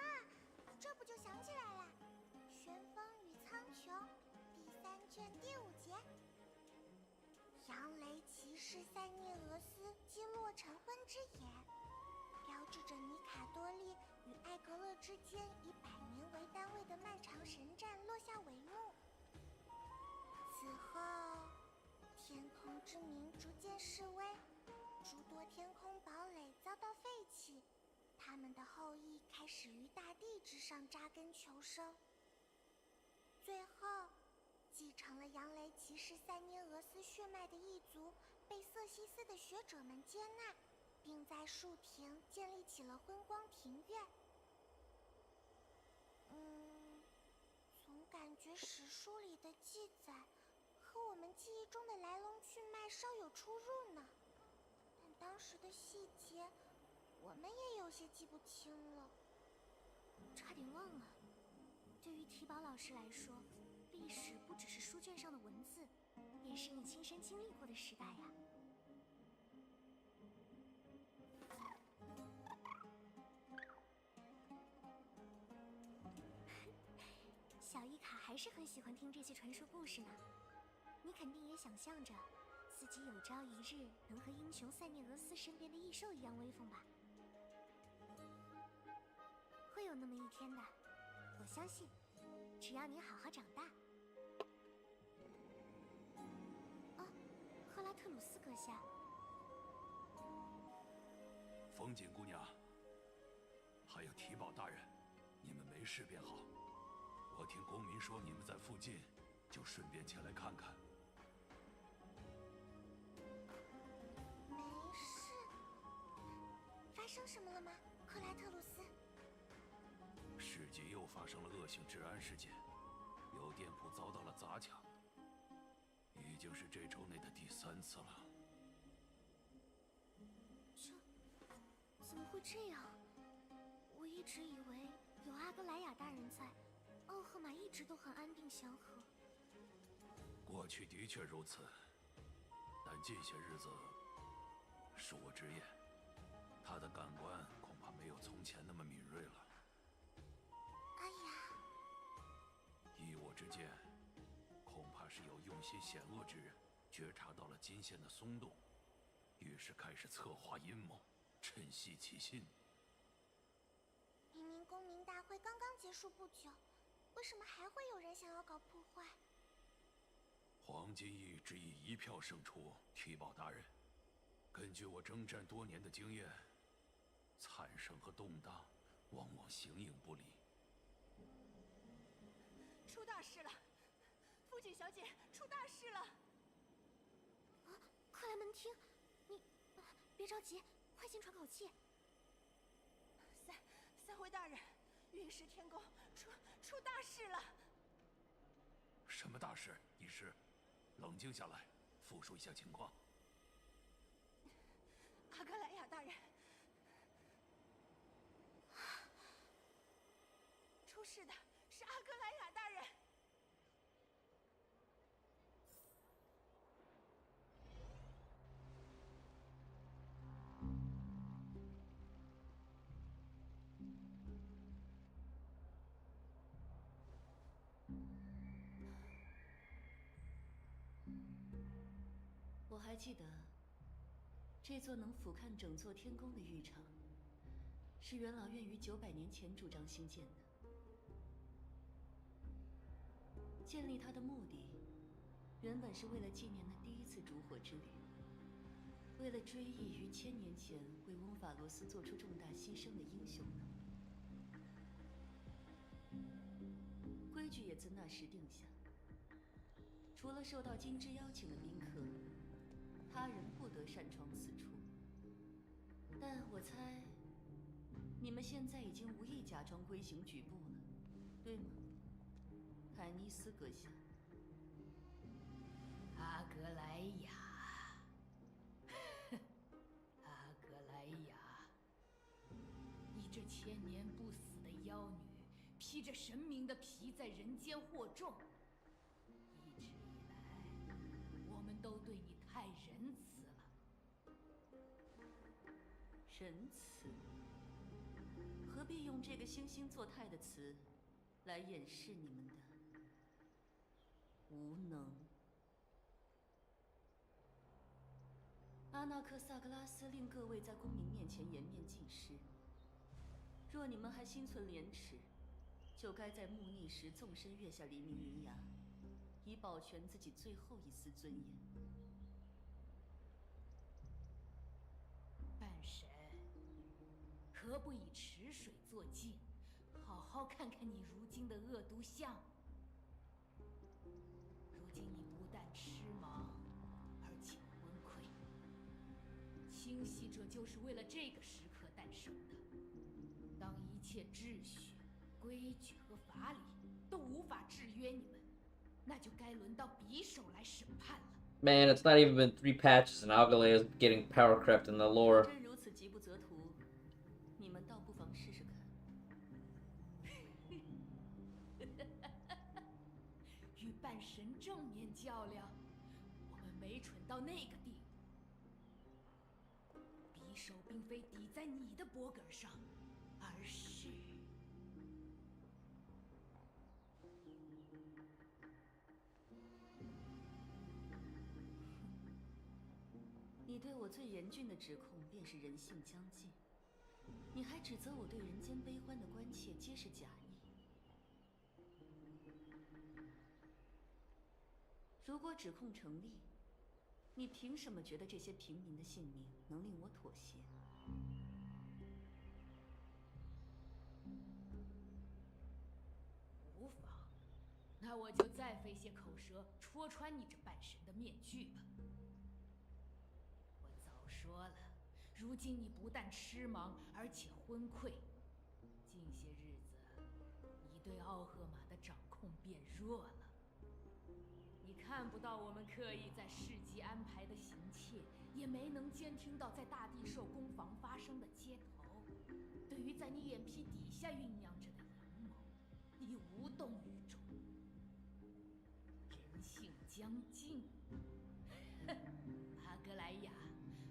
这不就想起来了，《旋风与苍穹》第3卷第5节。杨雷骑士塞涅俄斯击落晨昏之眼，标志着尼卡多利与艾格勒之间以100年为单位的漫长神战落下帷幕。此后，天空之民逐渐式微，诸多天空堡垒遭到废弃，他们的后裔开始于大地之上扎根求生。最后，继承了杨雷骑士塞涅俄斯血脉的一族被瑟西斯的学者们接纳，并在树亭建立起了昏光庭院。总感觉史书里的记载和我们记忆中的来龙去脉稍有出入呢，但当时的细节我们也有些记不清了，差点忘了。对于提宝老师来说，历史不只是书卷上的文字，也是你亲身经历过的时代呀。小伊卡还是很喜欢听这些传说故事呢。你肯定也想象着自己有朝一日能和英雄塞涅俄斯身边的异兽一样威风吧？会有那么一天的，我相信，只要你好好长大。赫拉特鲁斯阁下，风景姑娘，还有提宝大人，你们没事便好。我听公民说你们在附近，就顺便前来看看。没事。发生什么了吗，克莱特鲁斯？市集又发生了恶性治安事件，有店铺遭到了砸抢，已经是这周内的第3次了。怎么会这样？我一直以为有阿格莱亚大人在，奥赫玛一直都很安定祥和。过去的确如此，但近些日子，恕我直言，他的感官恐怕没有从前那么敏锐了。哎呀，依我之见，恐怕是有用心险恶之人觉察到了金线的松动，于是开始策划阴谋，趁隙起信。明明公民大会刚刚结束不久，为什么还会有人想要搞破坏？黄金翼只以1票胜出，提宝大人。根据我征战多年的经验，惨胜和动荡往往形影不离。出大事了，父亲小姐出大事了！克莱门汀，你别着急，快先喘口气。三位大人，陨石天宫出大事了！什么大事？医师，冷静下来，复述一下情况。阿格莱亚大人，出事的是阿格莱亚大人。我还记得，这座能俯瞰整座天宫的浴场，是元老院于900年前主张兴建的。建立它的目的，原本是为了纪念那第1次烛火之旅，为了追忆于1000年前为翁法罗斯做出重大牺牲的英雄们。规矩也自那时定下，除了受到金枝邀请的宾客，他人不得擅闯此处。但我猜，你们现在已经无意假装规行矩步了，对吗，凯尼斯阁下？阿格莱雅，阿格莱雅，你这千年不死的妖女，披着神明的皮在人间惑众。一直以来，我们都对你太仁慈了。仁慈？何必用这个惺惺作态的词来掩饰你们的无能？阿纳克萨格拉斯令各位在公民面前颜面尽失。若你们还心存廉耻，就该在暮逆时纵身跃下黎明云崖，以保全自己最后一丝尊严。半神，何不以池水作镜，好好看看你如今的恶毒相？如今你不但痴盲，而且昏聩。清晰者就是为了这个时刻诞生的。当一切秩序、规矩和法理都无法制约你们，那就该轮到匕首来审判了。 Man, it's not even been 3 patches and Algalea is getting power crept in the lore. 真如此急不择途，你们倒不妨试试看。与半神正面较量，我们没蠢到那个地步。匕首并非抵在你的脖梗上，而是……你对我最严峻的指控便是人性将尽，你还指责我对人间悲欢的关切皆是假意。如果指控成立，你凭什么觉得这些平民的性命能令我妥协？无妨，那我就再费些口舌戳穿你这半神的面具吧。 说了，如今你不但痴盲，而且昏聩。近些日子，你对奥赫玛的掌控变弱了。你看不到我们刻意在市集安排的行窃，也没能监听到在大地兽攻防发生的接头。对于在你眼皮底下酝酿着的阴谋，你无动于衷。人性将尽，阿格莱雅。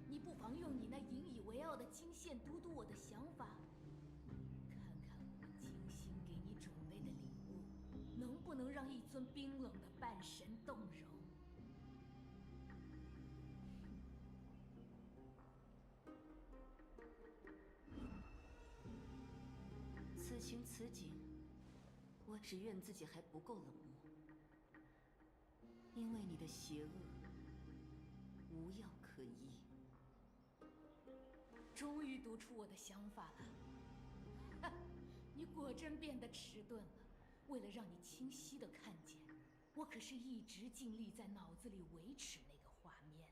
你不妨用你那引以为傲的金线读读我的想法，看看我们精心给你准备的礼物，能不能让一尊冰冷的半神动容？此情此景，我只怨自己还不够冷漠，因为你的邪恶无药可医。 终于读出我的想法了，哈！你果真变得迟钝了。为了让你清晰地看见，我可是一直尽力在脑子里维持那个画面呢。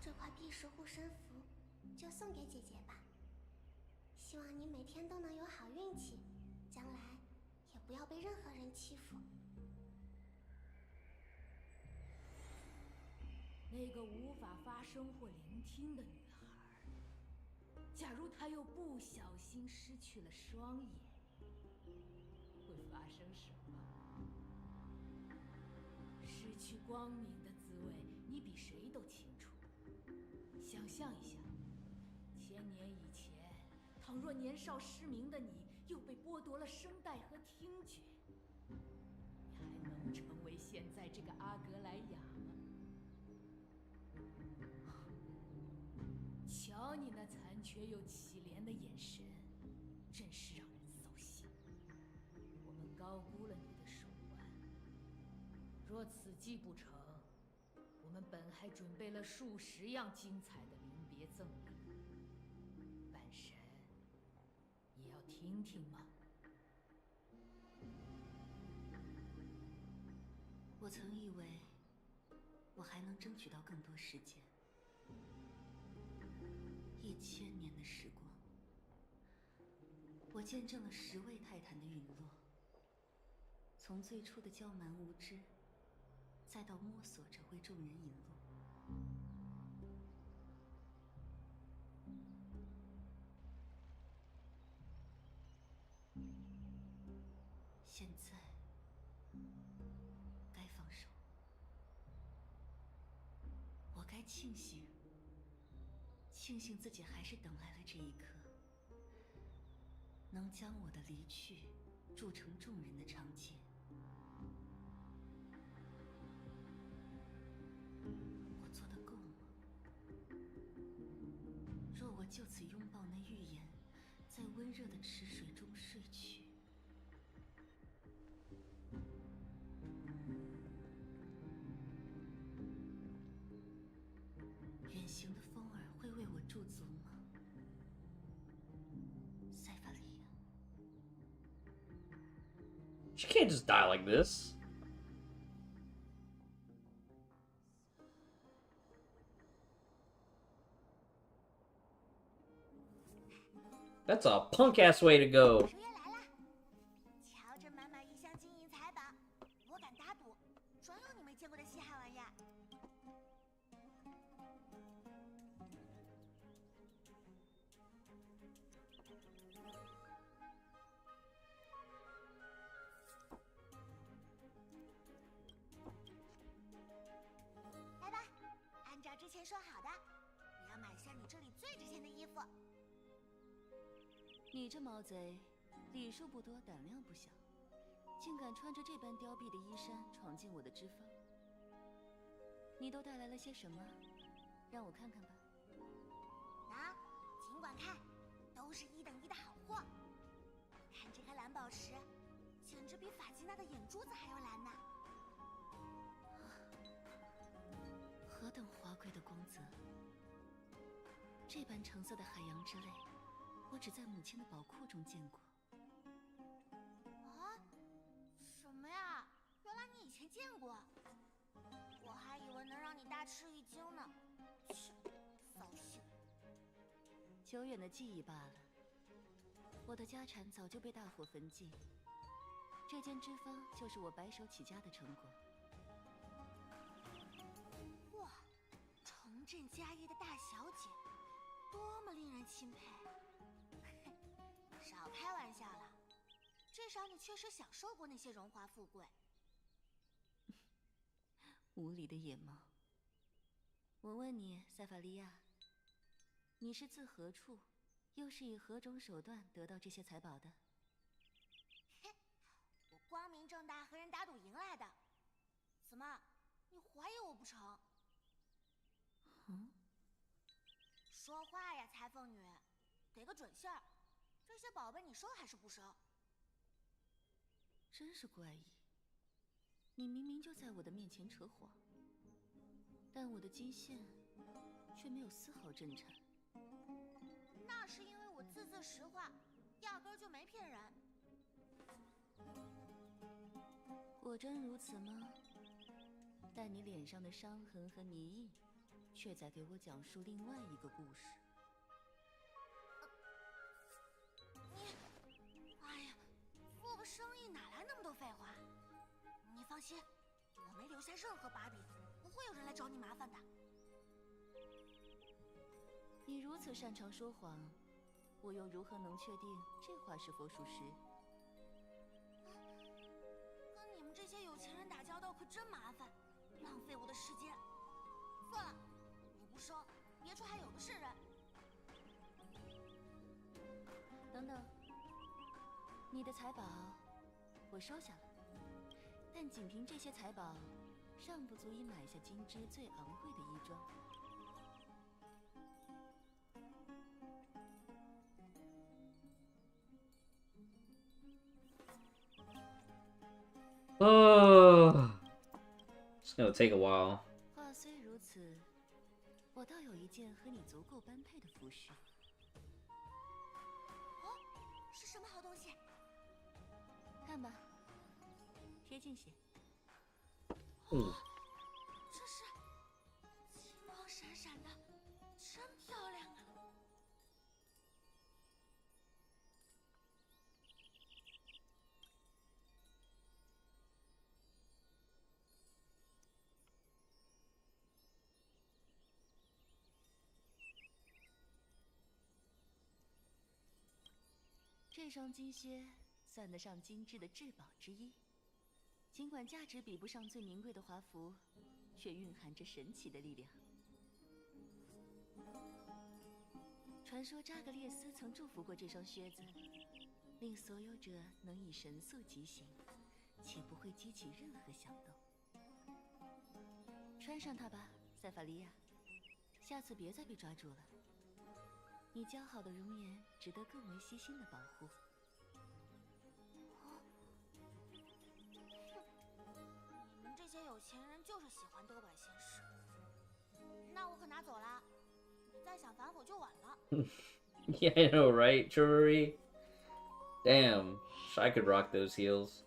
这块碧石护身符就送给姐姐吧，希望你每天都能有好运气，将来也不要被任何人欺负。 那个无法发声或聆听的女孩，假如她又不小心失去了双眼，会发生什么？失去光明的滋味，你比谁都清楚。想象一下，1000年以前，倘若年少失明的你又被剥夺了声带和听觉，你还能成为现在这个阿格莱雅？ 瞧你那残缺又乞怜的眼神，真是让人扫兴。我们高估了你的手腕。若此计不成，我们本还准备了数十样精彩的临别赠礼。半神，你要听听吗？我曾以为我还能争取到更多时间。1000年的时光，我见证了10位泰坦的陨落，从最初的骄蛮无知，再到摸索着为众人引路。现在该放手，我该庆幸，庆幸自己还是等来了这一刻，能将我的离去铸成众人的长剑。我做得够吗？若我就此拥抱那预言，在温热的池水中睡去，远行的风儿会为我驻足吗？塞法利亚。 She can't just die like this. That's a punk ass way to go. 瞧这满满一箱金银财宝，我敢打赌，专有你没见过的稀罕玩意儿。来吧，按照之前说好的，我要买下你这里最值钱的衣服。 你这毛贼，礼数不多，胆量不小，竟敢穿着这般凋敝的衣衫闯进我的脂肪。你都带来了些什么？让我看看吧。啊，尽管看，都是1等1的好货。看这颗蓝宝石，简直比法吉娜的眼珠子还要蓝呢。何等华贵的光泽！这般橙色的海洋之泪。 我只在母亲的宝库中见过。啊？什么呀？原来你以前见过，我还以为能让你大吃一惊呢。切，扫兴。久远的记忆罢了。我的家产早就被大火焚尽，这间脂坊就是我白手起家的成果。哇，重振家业的大小姐，多么令人钦佩！ 少开玩笑了，至少你确实享受过那些荣华富贵。无理的野猫。我问你，塞法利亚，你是自何处，又是以何种手段得到这些财宝的？嘿，我光明正大和人打赌赢来的。怎么，你怀疑我不成？嗯？说话呀，裁缝女，给个准信儿。 这些宝贝你收还是不收？真是怪异，你明明就在我的面前扯谎，但我的金线却没有丝毫震颤。那是因为我字字实话，压根儿就没骗人。果真如此吗？但你脸上的伤痕和泥印，却在给我讲述另外一个故事。 生意哪来那么多废话？你放心，我没留下任何把柄，不会有人来找你麻烦的。你如此擅长说谎，我又如何能确定这话是否属实？跟你们这些有钱人打交道可真麻烦，浪费我的时间。算了，你不收，别处还有的是人。等等。 你的财宝，我收下了，但仅凭这些财宝，尚不足以买下金枝最昂贵的衣装。It's gonna take a while. 话虽如此，我倒有一件和你足够般配的服饰。哦，是什么好东西？ 看吧，贴近些。哦，这是金光闪闪的，真漂亮啊！这双金靴算得上精致的至宝之一，尽管价值比不上最名贵的华服，却蕴含着神奇的力量。传说扎格列斯曾祝福过这双靴子，令所有者能以神速疾行，且不会激起任何响动。穿上它吧，塞法利亚，下次别再被抓住了。你姣好的容颜值得更为细心的保护。你们这些有钱人就是喜欢多管闲事。那我可拿走了，再想反悔就晚了。Yeah, I know, right, Jewelry? Damn, I could rock those heels.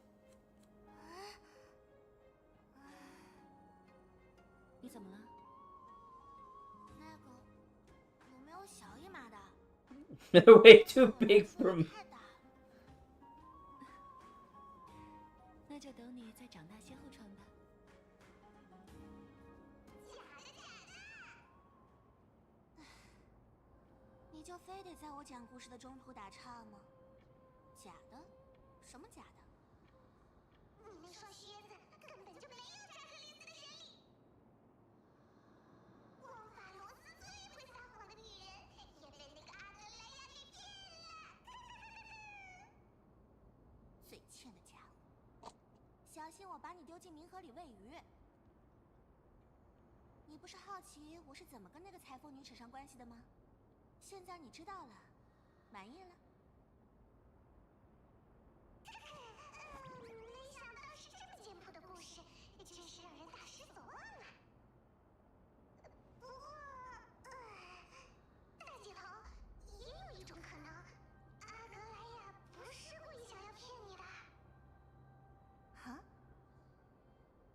你怎么了？那个有没有小一码的？ Way too big for me. 那就等你再长大些后穿吧。你就非得在我讲故事的中途打岔吗？假的？什么假的？你那双靴子根本就没有扎克里斯的实力。光法罗斯最会撒谎的女人，也被那个阿德莱亚给骗了。嘴欠的家伙，小心我把你丢进冥河里喂鱼。你不是好奇我是怎么跟那个裁缝女扯上关系的吗？现在你知道了，满意了？没想到是这么简朴的故事，真是让人大失所望啊。不过，大姐头，也有一种可能，阿格莱亚不是故意想要骗你的。啊？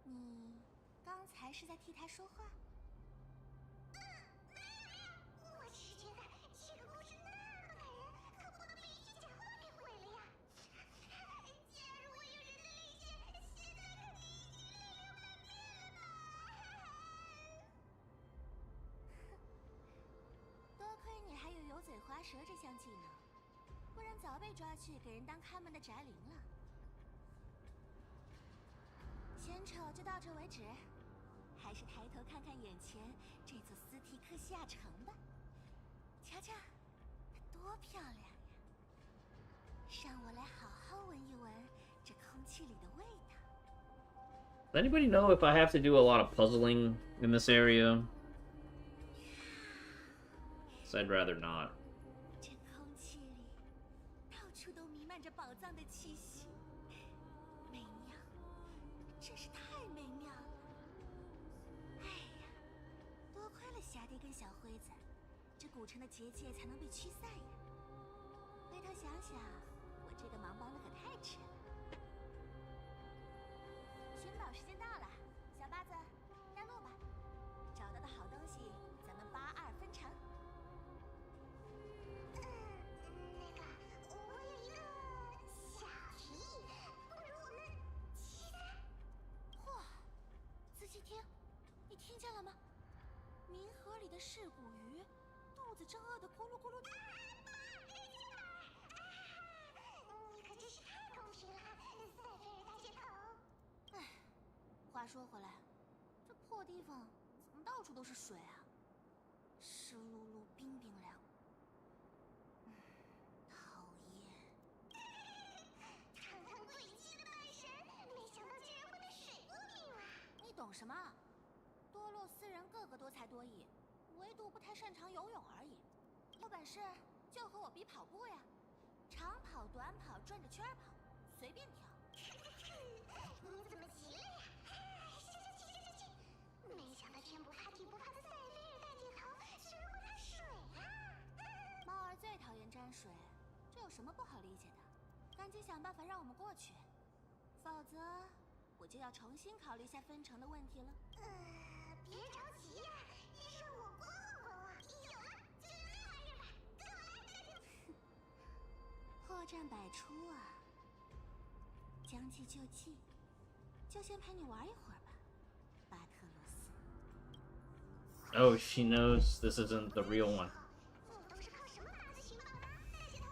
你刚才是在替他说话？我只是觉得这个故事那么感人，可不能被一句假话给毁了呀！既然如果有人的泪腺，现在肯定已经泪流满面了吧？多亏你还有油嘴滑舌这项技能，不然早被抓去给人当看门的宅灵了。闲扯就到这为止，还是抬头看看眼前这座斯提克西亚城吧。瞧瞧，它多漂亮呀！让我来好好闻一闻这空气里的味道。 Does anybody know if I have to do a lot of puzzling in this area? So I'd rather not. 这空气里到处都弥漫着宝藏的气息，美妙，真是太美妙了！哎呀，多亏了霞蝶跟小辉子，这古城的结界才能被驱散呀。回头想想，我这个忙帮的可太迟了。寻宝时间到了，小八子，带路吧。找到的好东西，咱们82分成。那个，我有一个小提议，不如我们骑在……嚯，仔细听，你听见了吗？冥河里的噬骨鱼，肚子正饿得咕噜咕噜。你可真是太公平了，塞菲尔大姐头。哎，话说回来，这破地方怎么到处都是水啊？湿漉漉、冰冰凉。讨厌。堂堂最气的半神，没想到竟然会被水过敏了。你懂什么？多洛斯人个个多才多艺，唯独不太擅长游泳而已。有本事就和我比跑步呀，长跑、短跑、转着圈跑，随便挑。你怎么急了呀？去！没想到天不怕地不怕的塞菲尔大姐头居然会怕水啊！猫儿最讨厌沾水，这有什么不好理解的？赶紧想办法让我们过去，否则我就要重新考虑一下分成的问题了。别着急呀，让我逛逛啊！有了，就用那玩意儿吧，跟我来！破绽百出啊！将计就计，就先陪你玩一会儿吧，巴特罗斯。Oh, she knows this isn't the real one. 你都是靠什么法子寻宝的，大姐头？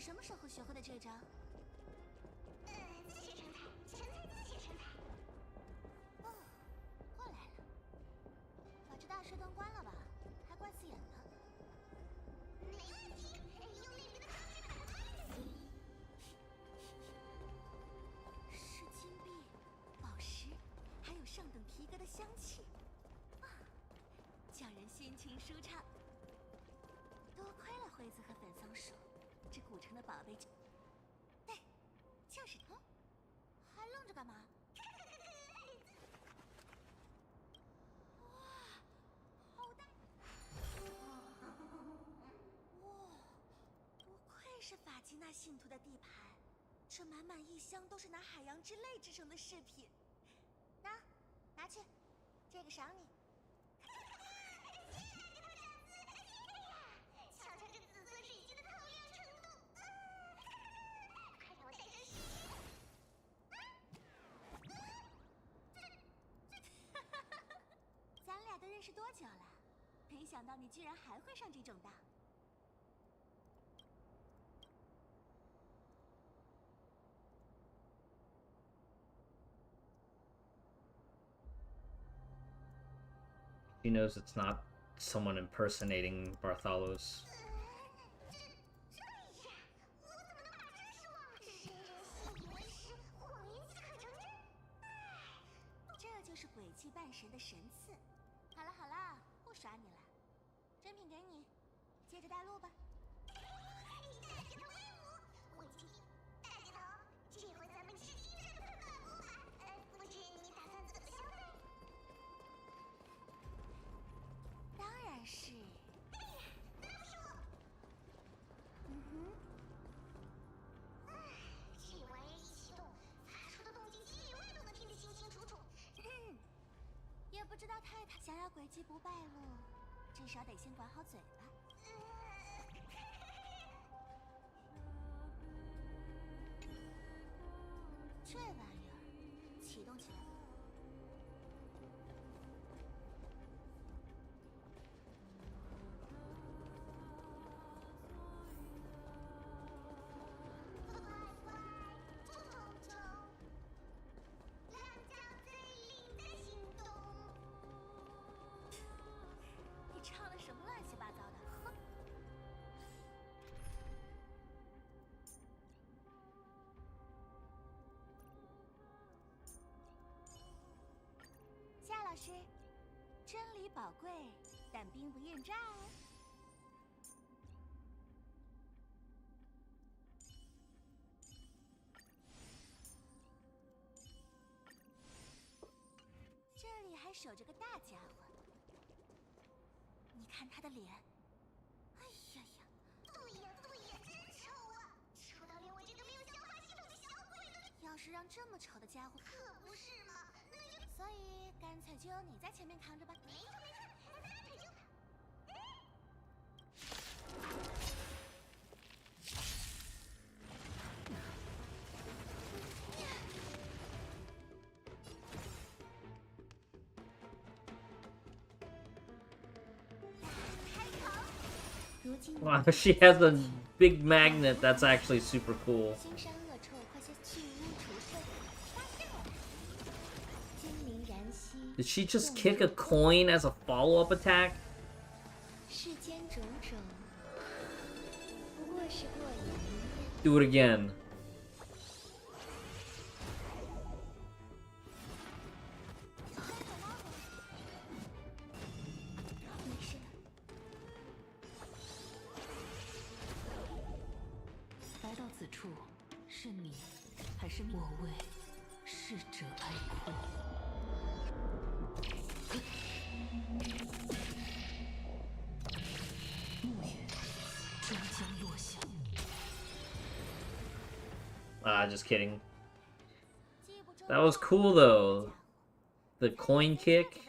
什么时候学会的这招？自学成才，成才自学成才。哦，过来了。把这大水灯关了吧，还怪刺眼的。没问题，用里面的汤水把它拍死。是金币、宝石，还有上等皮革的香气，啊，叫人心情舒畅。多亏了灰子和粉松鼠，这古城的宝贝就……对，就是它。还愣着干嘛？哇，好大！哇，不愧是法基纳信徒的地盘，这满满一箱都是拿海洋之泪制成的饰品。拿去，这个赏你。瞧瞧这紫色水晶的透亮程度，快让我带上视线。咱俩都认识多久了？没想到你居然还会上这种当。He knows it's not someone impersonating Bartholos. 这就是鬼气半神的神赐。好了好了，不耍你了，真品给你，接着带路吧。大姐头威武！我今天大姐头，这回咱们吃第一顿的饭不吧？不知你打算怎么消费？当然是。哎呀，那不是我。这玩意一启动，发出的动静几里外都能听得清清楚楚。也不知道太太想要诡计不败露，至少得先管好嘴巴。这玩意儿启动起来。你唱的什么乱七八糟的？哼！夏老师，真理宝贵，但兵不厌诈哦。这里还守着个大家伙，你看他的脸，哎呀呀，对呀，真丑啊，丑到连我这个没有消化系统的小鬼都……要是让这么丑的家伙，可不是嘛？那就……所以干脆就由你在前面扛着吧。没错，咱俩腿就跑。Wow, she has a big magnet. That's actually super cool. Did she just kick a coin as a follow-up attack? Do it again. Just kidding. That was cool though. The coin kick.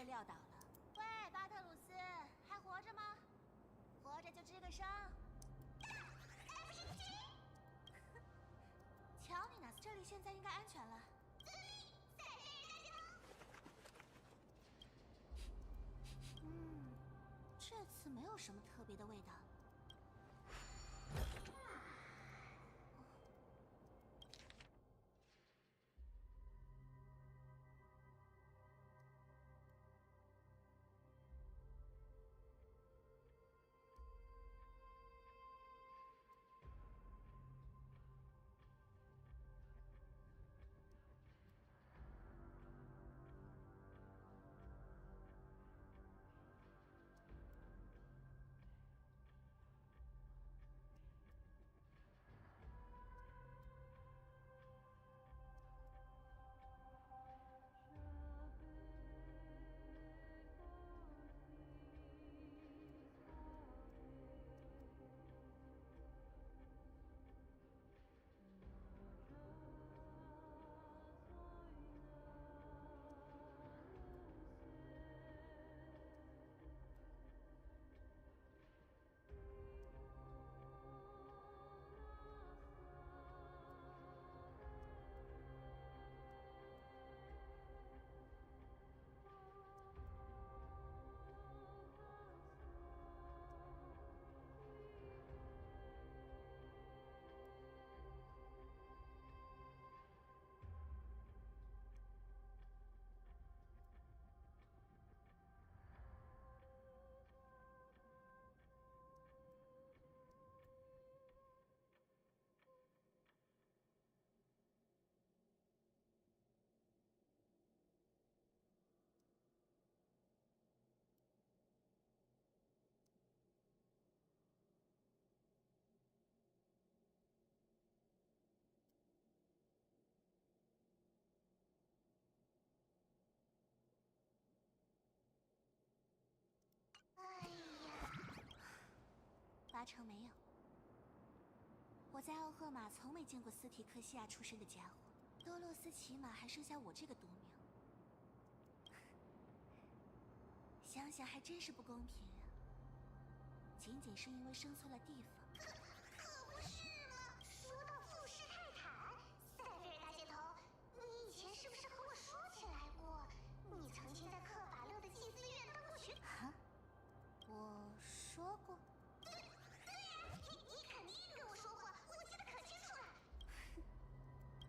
8成没有。我在奥赫玛从没见过斯提克西亚出身的家伙，多洛斯起码还剩下我这个独苗。想想还真是不公平啊！仅仅是因为生错了地方。可不是嘛！说到富士泰坦，塞菲尔大姐头，你以前是不是和我说起来过，你曾经在克法勒的祭司院当过学？啊？我说过？对呀，你肯定跟我说过，我记得可清楚了。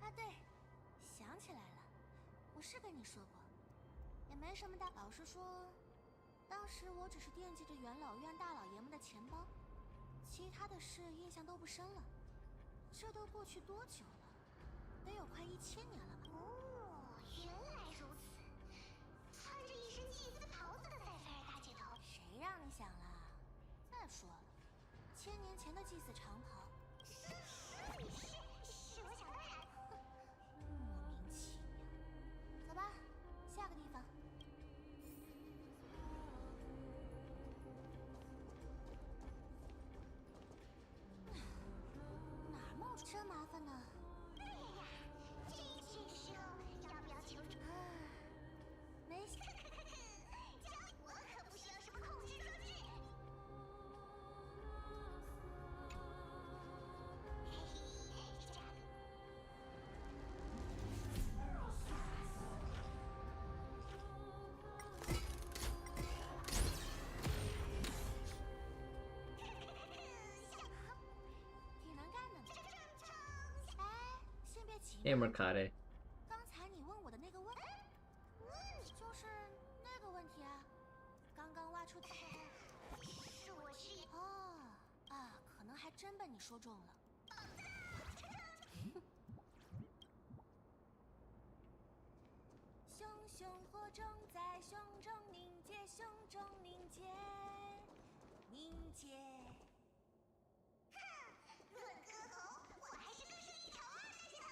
啊，对，想起来了，我是跟你说过，也没什么大。老实说，当时我只是惦记着元老院大老爷们的钱包，其他的事印象都不深了。这都过去多久了？得有快1000年了吧？哦，原来如此。穿着一身祭司袍子的塞菲尔大姐头，谁让你想了？再说了，1000年前的祭祀长袍，是我想当然。莫名其妙。走吧，下个地方。哪儿冒出这麻烦呢？对呀，这时候要不要求助？没想。我可不需要什么控制装置。嘿嘿，这样。挺能干的呢。哎，先别急。Hey, Mercade. 刚才你问我的那个问题，就是那个问题啊。刚刚挖出的。是我是。哦啊，可能还真被你说中了。熊熊火正在胸中凝结，胸中凝结，凝结。论歌喉，我还是更胜一筹啊，大姐头。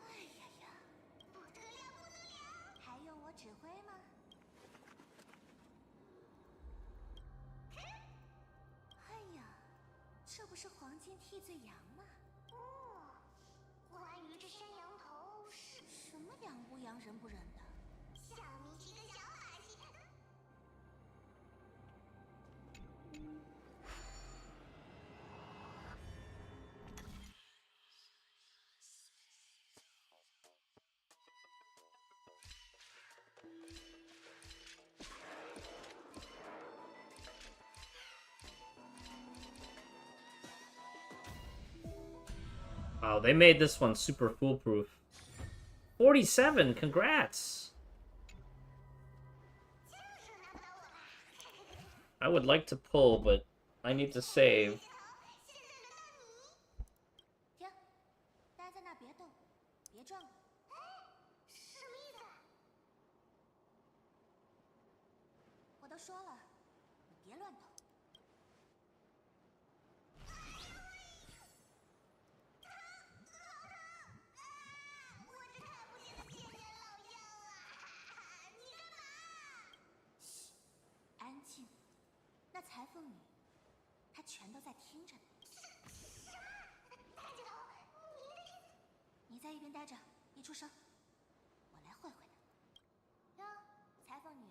哎呀呀，不得了，不得了！还用我指挥吗？哎呀，这不是黄金替罪羊吗？哦，关于这山羊头是什么羊不羊人不人的？小明提个小把戏。Wow, they made this one super foolproof. 47, congrats! I would like to pull, but I need to save. 停，待在那别动，别撞我。什么意思？我都说了，你别乱动。安静，那裁缝女，她全都在听着呢。什么？大姐头，你的意思？你在一边待着，别出声，我来会会她。哟，裁缝女，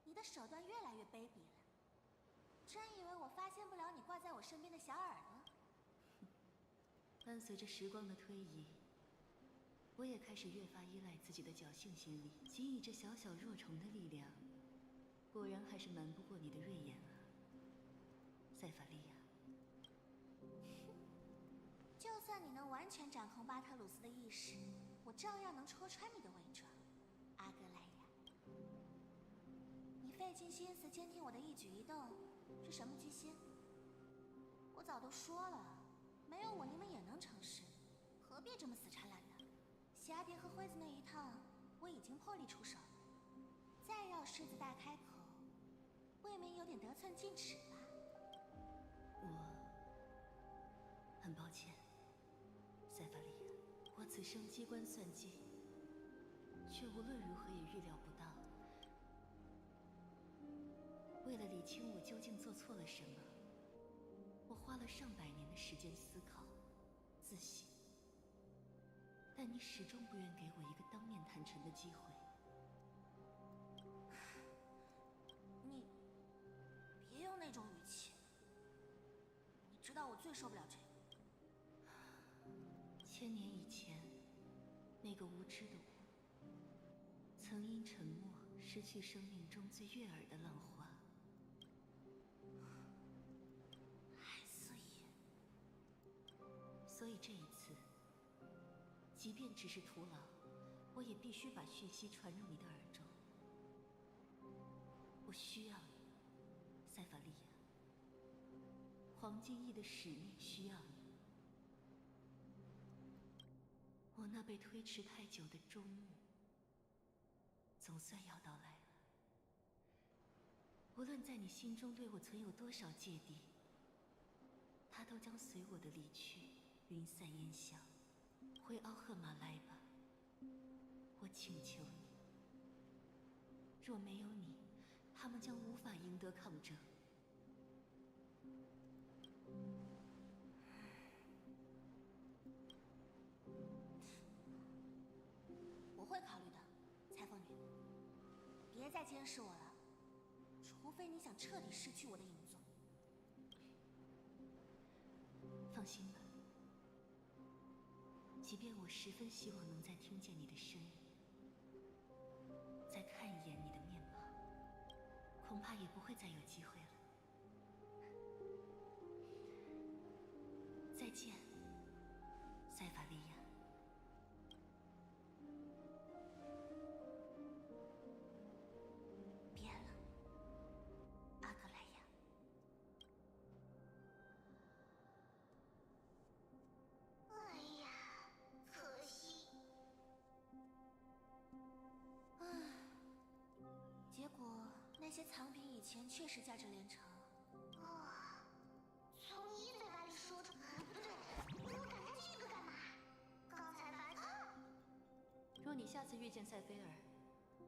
你的手段越来越卑鄙了。真以为我发现不了你挂在我身边的小耳朵？伴随着时光的推移，我也开始越发依赖自己的侥幸心理。仅以这小小弱虫的力量，果然还是瞒不过你的锐眼啊，塞法利亚。就算你能完全掌控巴特鲁斯的意识，我照样能戳穿你的伪装，阿格莱亚。你费尽心思监听我的一举一动，是什么居心？我早都说了，没有我你们也能成事，何必这么死缠烂打？霞蝶和辉子那一趟，我已经破例出手了，再要狮子大开口，未免有点得寸进尺吧？我很抱歉，塞法利亚，我此生机关算尽，却无论如何也预料不到，为了理清我究竟做错了什么，我花了上百年的时间思考、自省。但你始终不愿给我一个当面坦诚的机会。你别用那种语气，你知道我最受不了这个。千年以前，那个无知的我，曾因沉默失去生命中最悦耳的浪花。所以这一次，即便只是徒劳，我也必须把讯息传入你的耳中。我需要你，塞法利亚。黄金翼的使命需要你。我那被推迟太久的终幕，总算要到来了。无论在你心中对我存有多少芥蒂，它都将随我的离去云散烟消。回奥赫马来吧，我请求你。若没有你，他们将无法赢得抗争。我会考虑的，裁缝女。别再监视我了，除非你想彻底失去我的影踪。放心吧，即便我十分希望能再听见你的声音，再看一眼你的面庞，恐怕也不会再有机会了。再见，塞法利亚。别了，阿格莱亚。哎呀，可惜。结果那些藏品以前确实价值连城。从你嘴巴里说出，不对，你赶他这个干嘛？刚才发现。若你下次遇见塞菲尔，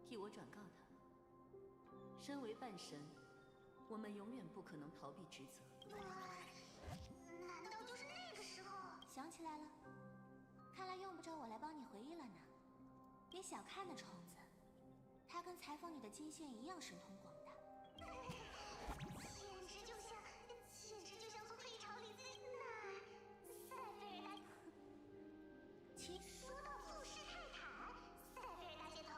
替我转告他，身为半神，我们永远不可能逃避职责。难道就是那个时候？想起来了，看来用不着我来帮你回忆了呢。别小看那虫子，它跟裁缝女的金线一样神通广大。简直就像从退潮里最塞菲尔大。说到富士泰坦，塞菲尔大姐头，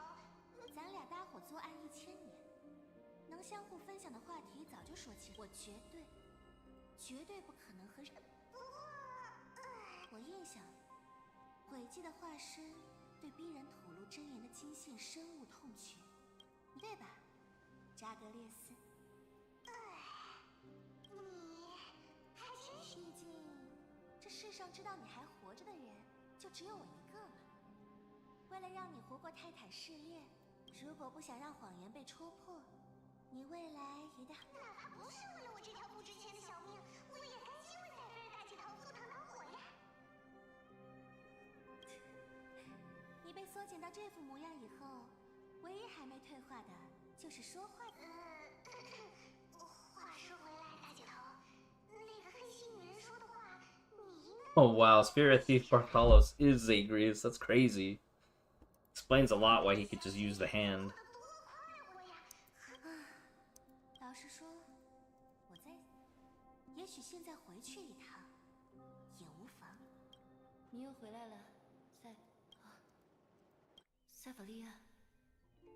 咱俩搭伙作案1000年，能相互分享的话题早就说起。我绝对不可能和人。不过，我印象，诡计的化身对逼人吐露真言的金线深恶痛绝，对吧，扎格列斯？你还真是。毕竟，这世上知道你还活着的人，就只有我一个嘛。为了让你活过泰坦试炼，如果不想让谎言被戳破，你未来也得……哪怕不是为了我这条不值钱的小命，我也甘心为塞菲尔大姐头赴汤蹈火呀！你被缩减到这副模样以后，唯一还没退化的就是说话的。话说回来，大姐头，那个黑心女人说的话，你应该。 Oh wow, Spirit Thief Barthalos is Zagreus. That's crazy. Explains a lot why he could just use the hand. 老实说，也许现在回去一趟也无妨。你又回来了，塞法利亚，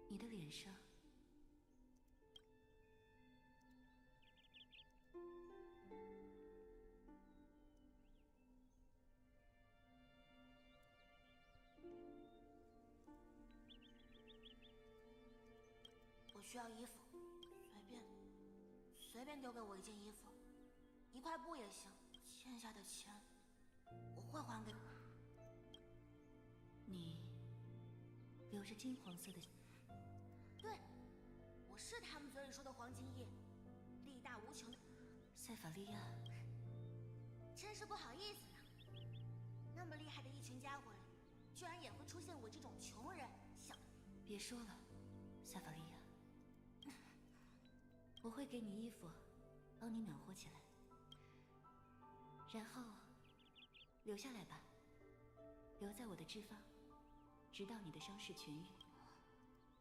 你的脸上。我需要衣服，随便丢给我一件衣服，1块布也行。欠下的钱我会还给你。你留着金黄色的。对，我是他们嘴里说的黄金翼，力大无穷。塞法利亚，真是不好意思了。那么厉害的一群家伙里，居然也会出现我这种穷人。别说了，塞法利亚。我会给你衣服，帮你暖和起来，然后留下来吧，留在我的脂肪，直到你的伤势痊愈。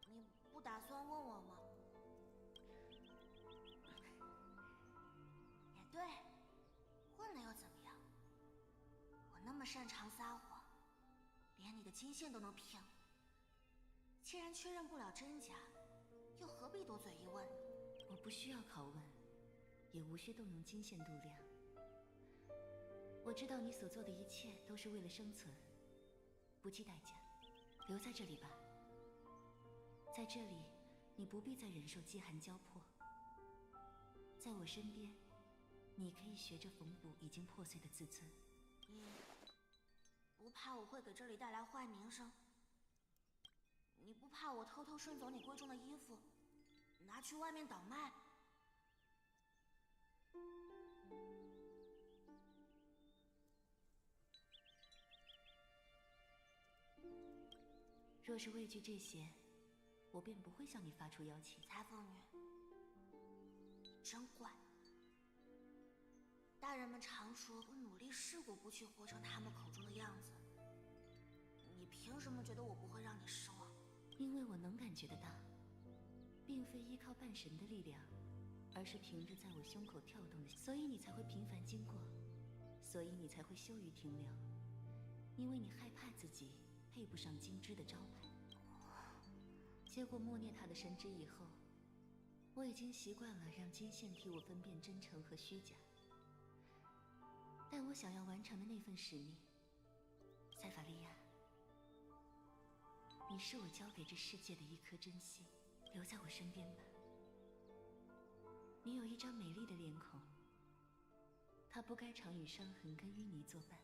你不打算问我吗？也对，问了又怎么样？我那么擅长撒谎，连你的金线都能骗我。既然确认不了真假，又何必多嘴一问呢？我不需要拷问，也无需动用金线度量。我知道你所做的一切都是为了生存，不计代价。留在这里吧，在这里，你不必再忍受饥寒交迫。在我身边，你可以学着缝补已经破碎的自尊。你不怕我会给这里带来坏名声？你不怕我偷偷顺走你贵重的衣服，拿去外面倒卖？若是畏惧这些，我便不会向你发出邀请。裁缝女，真怪。大人们常说我努力试过不去活成他们口中的样子，你凭什么觉得我不会让你失望？因为我能感觉得到，并非依靠半神的力量，而是凭着在我胸口跳动的，所以你才会频繁经过，所以你才会羞于停留，因为你害怕自己配不上金枝的招牌。接过默念他的神旨以后，我已经习惯了让金线替我分辨真诚和虚假。但我想要完成的那份使命，塞法利亚，你是我交给这世界的一颗真心，留在我身边吧。你有一张美丽的脸孔，它不该常与伤痕跟淤泥作伴。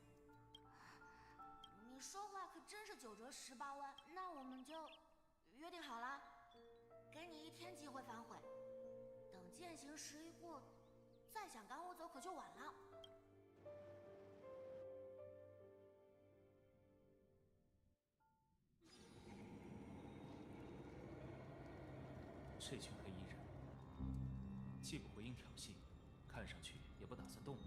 你说话可真是9折18弯，那我们就约定好了，给你1天机会反悔，等践行时一过，再想赶我走可就晚了。这群黑衣人既不回应挑衅，看上去也不打算动武，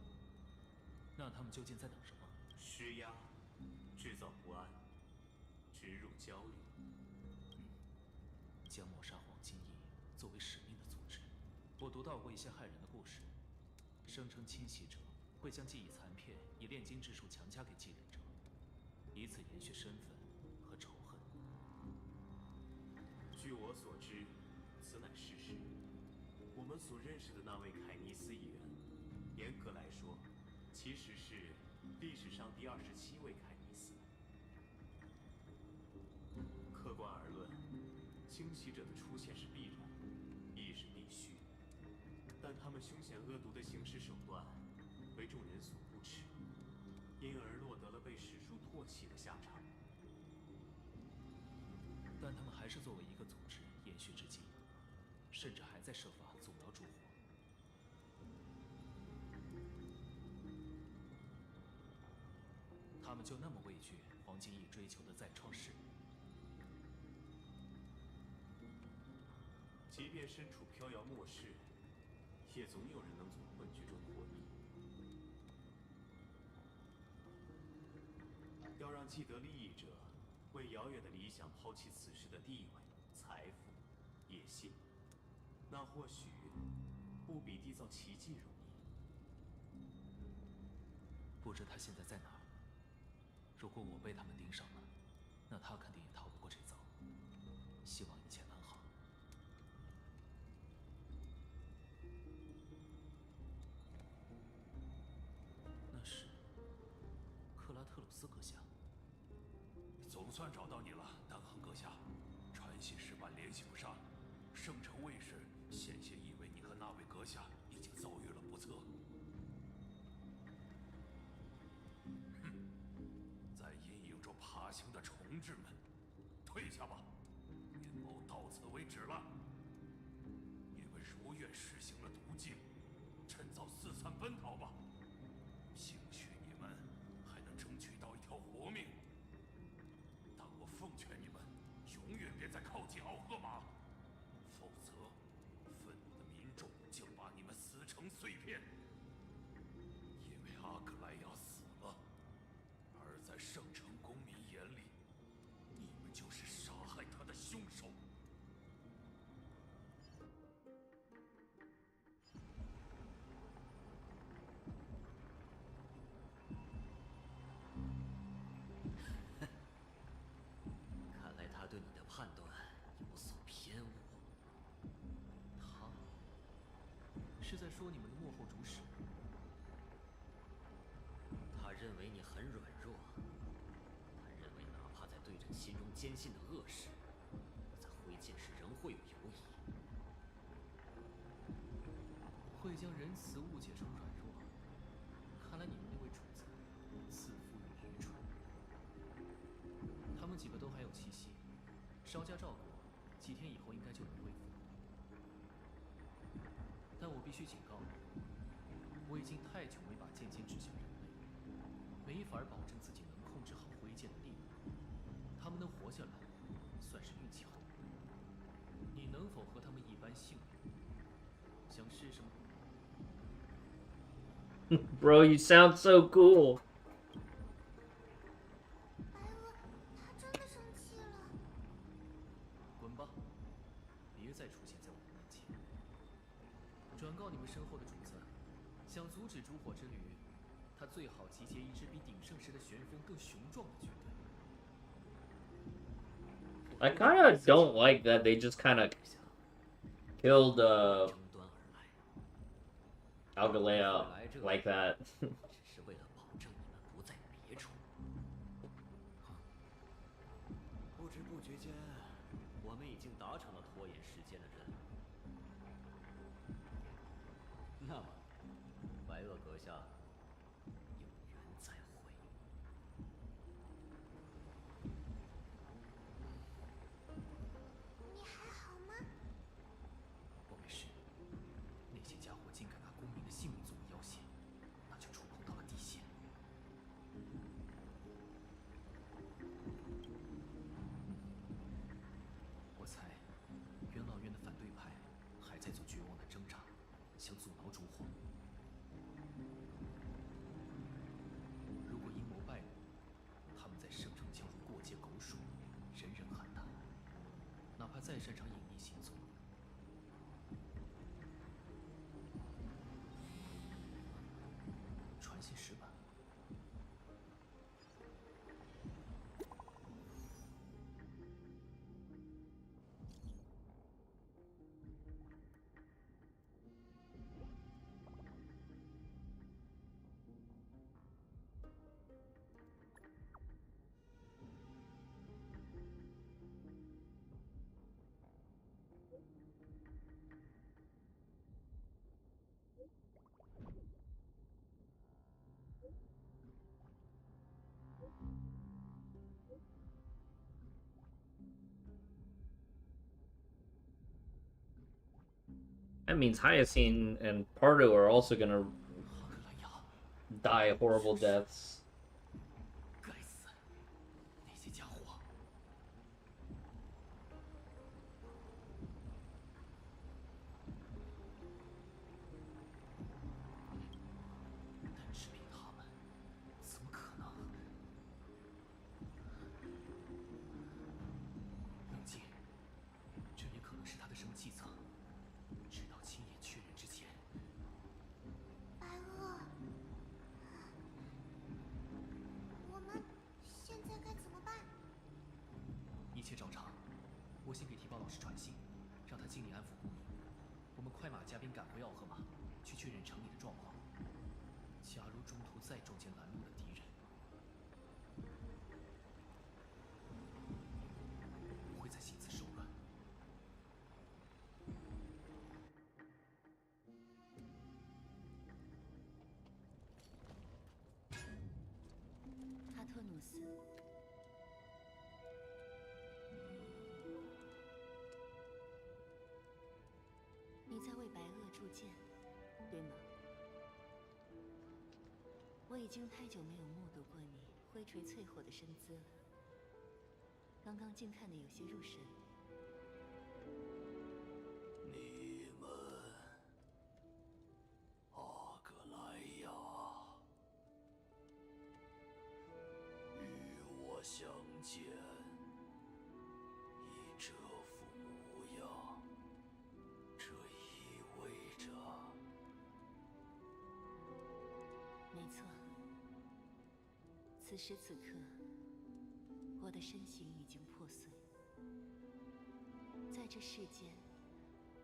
那他们究竟在等什么？施压，制造不安，植入焦虑。将抹杀黄金翼作为使命的组织。我读到过一些骇人的故事，声称侵袭者会将记忆残片以炼金之术强加给继任者，以此延续身份和仇恨。据我所知，此乃事实。我们所认识的那位凯尼斯议员，严格来说，其实是历史上第27位凯尼斯。客观而论，侵袭者的出现是必然，亦是必须。但他们凶险恶毒的行事手段，为众人所不齿，因而落得了被史书唾弃的下场。但他们还是作为一个组织延续至今，甚至还在设法阻挠烛火。他们就那么畏惧黄金翼追求的再创世？即便身处飘摇末世，也总有人能从困局中获益。要让既得利益者为遥远的理想抛弃此时的地位、财富、野心，那或许不比缔造奇迹容易。不知他现在在哪儿？如果我被他们盯上了，那他肯定也逃不过这遭。希望一切安好。那是克拉特鲁斯阁下。总算找到你了，丹亨阁下。传信使办联系不上，圣城卫士险些以为你和那位阁下已经遭遇了不测。哼，在阴影中爬行的虫豸们，退下吧，阴谋到此为止了。你们如愿实行了毒戒，趁早四散奔逃吧。兴许你们还能争取到一条活命。但我奉劝你们，永远别再靠近奥赫玛，否则愤怒的民众碎片。因为阿克莱亚死了，而在圣城公民眼里，你们就是杀害他的凶手。看来他对你的判断有所偏误。他是在说你们的幕后主使。他认为你很软弱，他认为哪怕在对阵心中坚信的恶事，你在挥剑时仍会有犹疑。会将仁慈误解成软弱，看来你们那位主子自负与愚蠢。他们几个都还有气息，稍加照顾，几天以后应该就能恢复。但我必须警告你，我已经太久没把剑尖指向人类，没法保证自己能控制好挥剑的力量。他们能活下来，算是运气好。你能否和他们一般幸运？想试试吗？ Bro, you sound so cool. 滚吧，别再出现在我的面前。转告你们身后的主子，想阻止烛火之旅，他最好集结一支比鼎盛时的旋风更雄壮的军队。I kind of don't like that they just kind of killed Algalea like that. 只是为了保证你们不在别处。不知不觉间，我们已经达成了拖延时间的任务。那么，白垩阁下，有缘再会。你还好吗？我没事。那些家伙竟敢拿公民的性命作为要挟，那就触碰到了底线。我猜，元老院的反对派还在做绝望的挣扎，想阻挠烛火。如果阴谋败露，他们在圣城将会过街狗鼠，人人喊打。哪怕再擅长隐匿行踪，传信石板。That means Hyacine and Pardo are also gonna die horrible deaths. 该死，那些家伙！但只凭他们，怎么可能？冷静，这也可能是他的什么计策。直到亲眼确认之前。白垩，我们现在该怎么办？一切照常。我先给提报老师传信，让他尽力安抚公民。我们快马加鞭赶回奥赫玛，去确认城里的状况。假如中途再撞见拦路的敌人，不会再心慈手软。阿特努斯，你在为白垩铸剑，对吗？我已经太久没有目睹过你挥锤淬火的身姿了，刚刚竟看得有些入神。你们，奥相见，以这副模样，这意味着……没错，此时此刻，我的身形已经破碎。在这世间，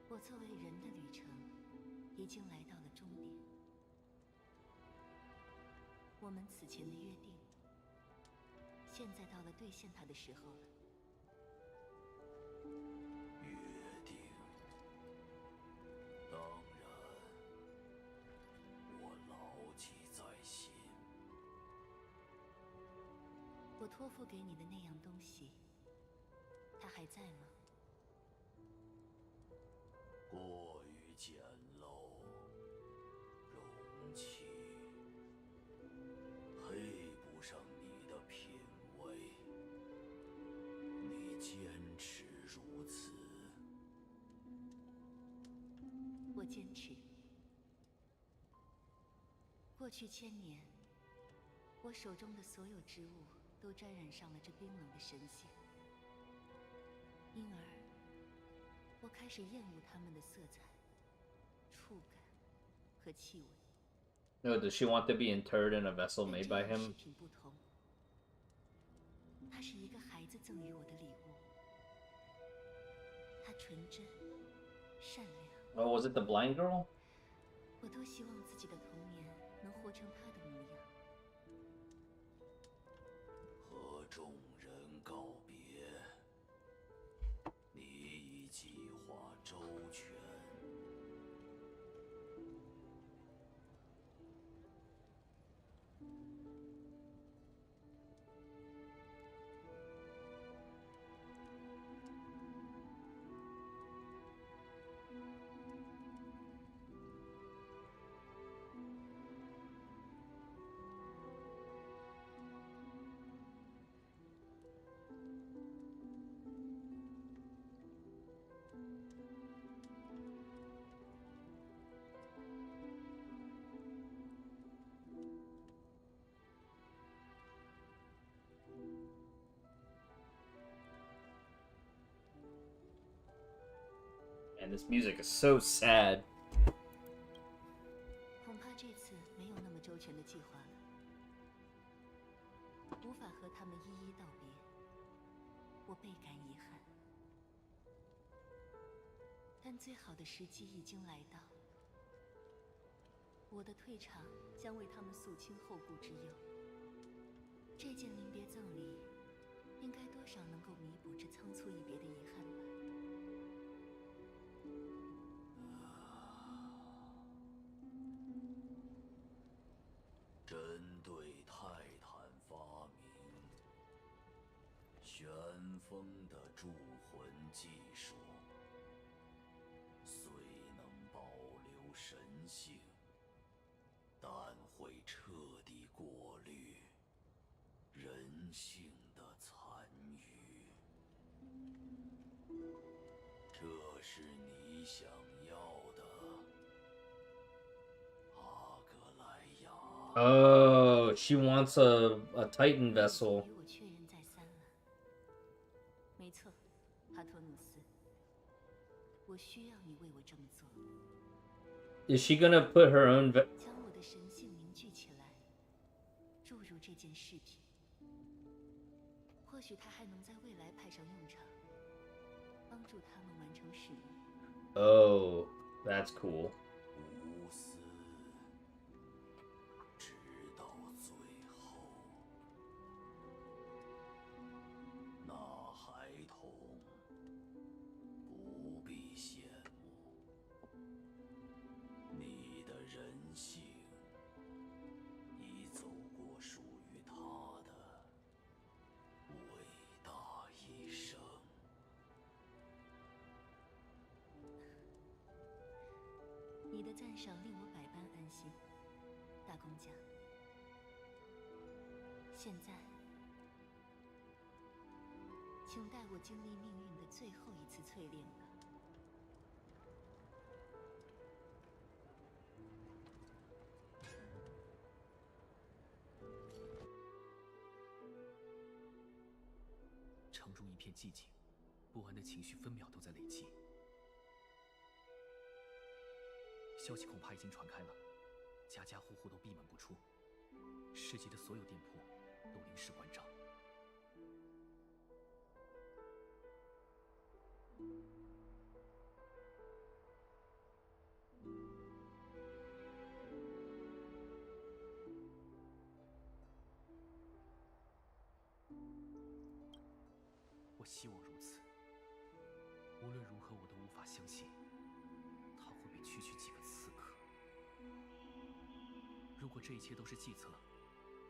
我作为人的旅程已经来到了终点。我们此前的约定，现在到了兑现它的时候了。约定，当然，我牢记在心。我托付给你的那样东西，它还在吗？过于简陋，容器配不上你的品味。你坚持如此，我坚持。过去1000年，我手中的所有植物都沾染上了这冰冷的神性，因而我开始厌恶它们的色彩、触感和气味。No, does she want to be interred in a vessel made by him? 它是一个孩子赠予我的礼物，它纯真、善良。Oh, was it the blind girl? 我多希望自己的童年能活成他的模样。和众人告别，你已计划周全。And this music is so sad. 恐怕这次没有那么周全的计划了，无法和他们一一道别，我倍感遗憾。但最好的时机已经来到，我的退场将为他们肃清后顾之忧。这件临别赠礼，应该多少能够弥补这仓促一别的遗憾吧。针对泰坦发明旋风的铸魂技术，虽能保留神性，但会彻底过滤人性的残余。这是你想要的，阿格莱亚。Oh, she wants a Titan vessel. 与我确认再三了。没错，哈托努斯，我需要你为我这么做。Is she gonna put her own 将我的神性凝聚起来，注入这件饰品。或许它还能在未来派上用场，帮助他们完成使命。Oh, that's cool. 无私，直到最后。那孩童不必羡慕，你的人性已走过属于他的伟大一生。你的赞赏令我百般安心，大公家。现在，请带我经历命运的最后一次淬炼吧。片寂静，不安的情绪分秒都在累积。消息恐怕已经传开了，家家户户都闭门不出，市集的所有店铺都临时关张。我希望如此。无论如何，我都无法相信他会被区区几个刺客。如果这一切都是计策，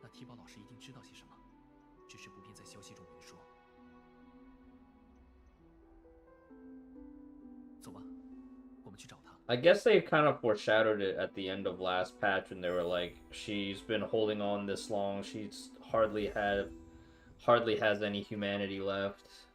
那提宝老师一定知道些什么，只是不便在消息中明说。走吧，我们去找他。I guess they kind of foreshadowed it at the end of last patch when they were like, she's been holding on this long, she's hardly has any humanity left.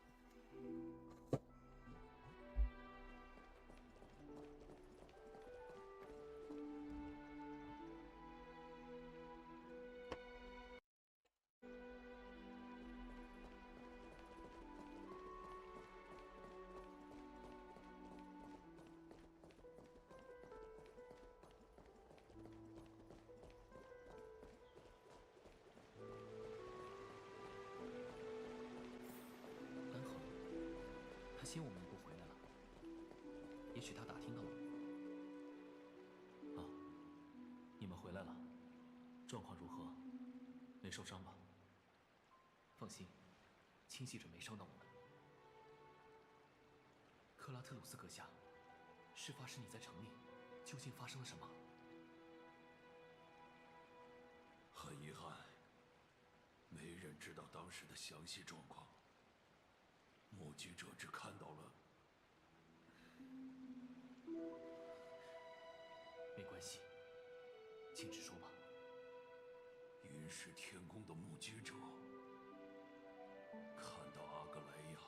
他先我们一步回来了，也许他打听到了我。啊，你们回来了，状况如何？没受伤吧？放心，清洗者没伤到我们。克拉特鲁斯阁下，事发时你在城里，究竟发生了什么？很遗憾，没人知道当时的详细状况。目击者只看到了。没关系，请直说吧。云是天空的目击者看到阿格莱亚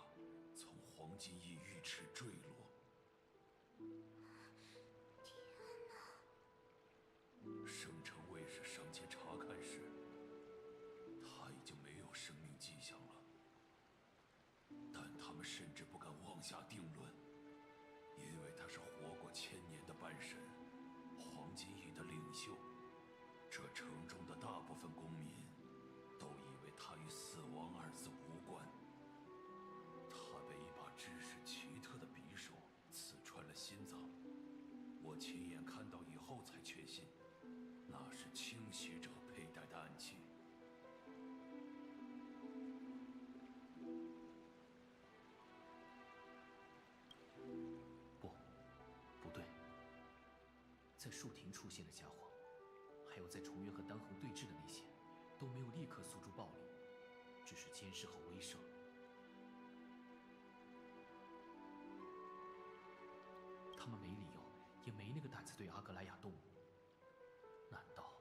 从黄金翼浴池坠落。圣城卫士上前查看时，他已经没有生命迹象了。但他们甚至不敢妄下定论，因为他是活过1000年的半神，黄金翼的领袖。这城中的大部分公民都以为他与死亡2字无关。他被一把知识奇特的匕首刺穿了心脏，我亲眼看到以后才确信，那是清洗者佩戴的暗器。不对，在树亭出现的家伙，还有在重渊和丹红对峙的那些，都没有立刻诉诸暴力，只是监视和威慑。他们没理由，也没那个胆子对阿格莱亚动武。难道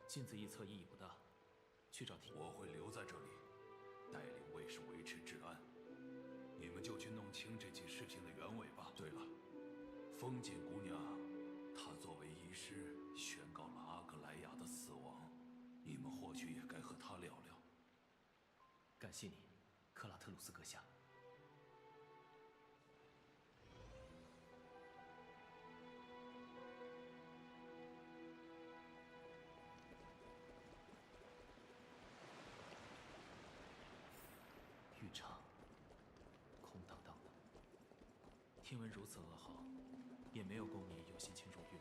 镜子一侧意义不大？去找我会留在这里，带领卫士维持治安。你们就去弄清这起事情的原委吧。对了，风景姑娘，她作为医师宣告了阿格莱亚的死亡，你们或许也该和她聊聊。感谢你，克拉特鲁斯阁下。浴场空荡荡的，天文如此噩耗，也没有供你有心情入浴。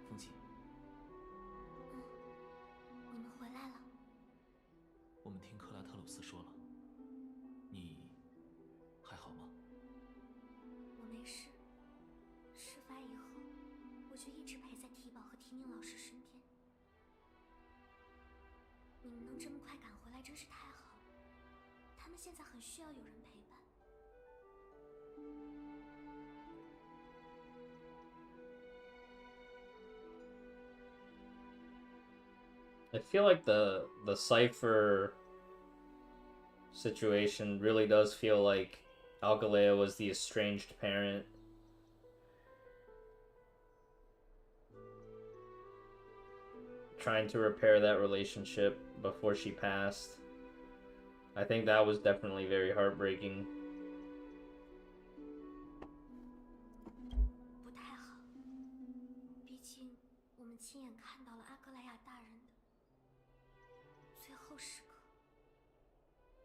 风起，你们回来了。我们听克拉特鲁斯说了，你还好吗？我没事。事发以后，我就一直陪真是太好了，他们现在很需要有人陪伴。I feel like the Cypher situation really does feel like Algalea was the estranged parent. Trying to repair that relationship before she passed. I think that was definitely very heartbreaking. 不太好，毕竟我们亲眼看到了阿格莱亚大人的最后时刻。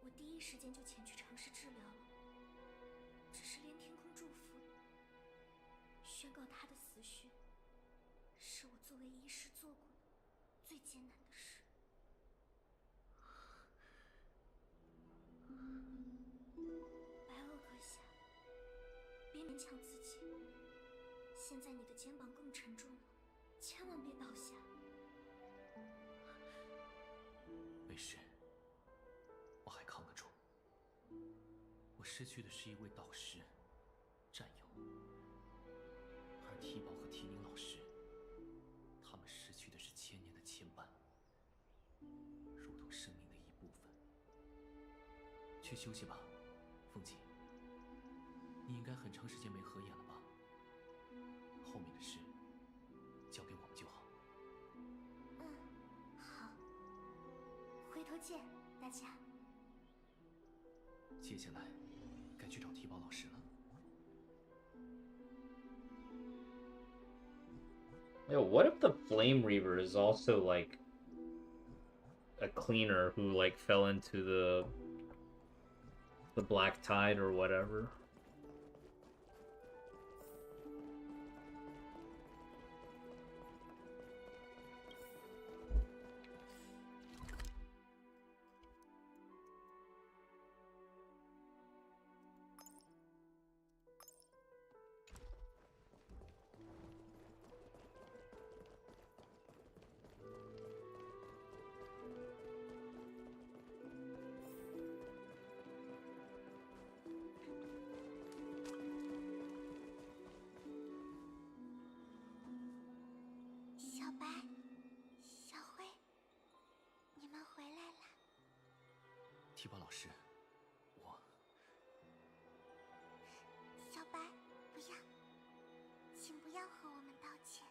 我第一时间就前去尝试治疗了，只是连天空祝福，宣告他的死讯，是我作为医师做过的最艰难的事。白垩阁下，别勉强自己，现在你的肩膀更沉重了，千万别倒下。没事，我还扛得住。我失去的是一位导师、战友，而提宝和提宁老师，他们失去的是千年的牵绊，如同生命的一部分。去休息吧，凤姐。你应该很长时间没合眼了吧？后面的事交给我们就好。好，回头见，大家。接下来该去找提宝老师了。Yo, what if the Flame Reaver is also like a cleaner who like fell into the black tide or whatever?提宝老师，我……小白，不要，请不要和我们道歉。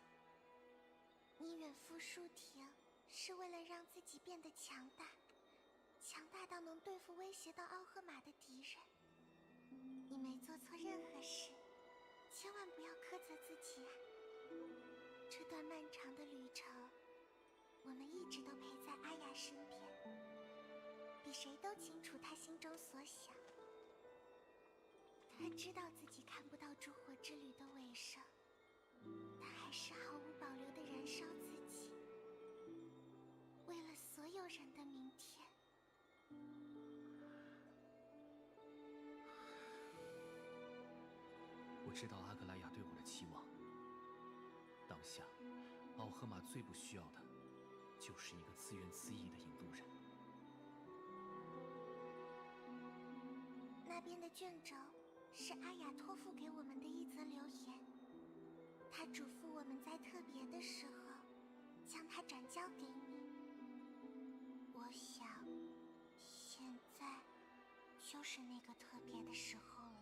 你远赴舒婷，是为了让自己变得强大，强大到能对付威胁到奥赫玛的敌人。你没做错任何事，千万不要苛责自己啊！这段漫长的旅程，我们一直都陪在阿雅身边。比谁都清楚他心中所想，他知道自己看不到烛火之旅的尾声，他还是毫无保留地燃烧自己，为了所有人的明天。我知道阿格莱亚对我的期望。当下，奥赫玛最不需要的，就是一个自怨自艾的引路人。那边的卷轴是阿雅托付给我们的一则留言，他嘱咐我们在特别的时候将它转交给你。我想，现在就是那个特别的时候了。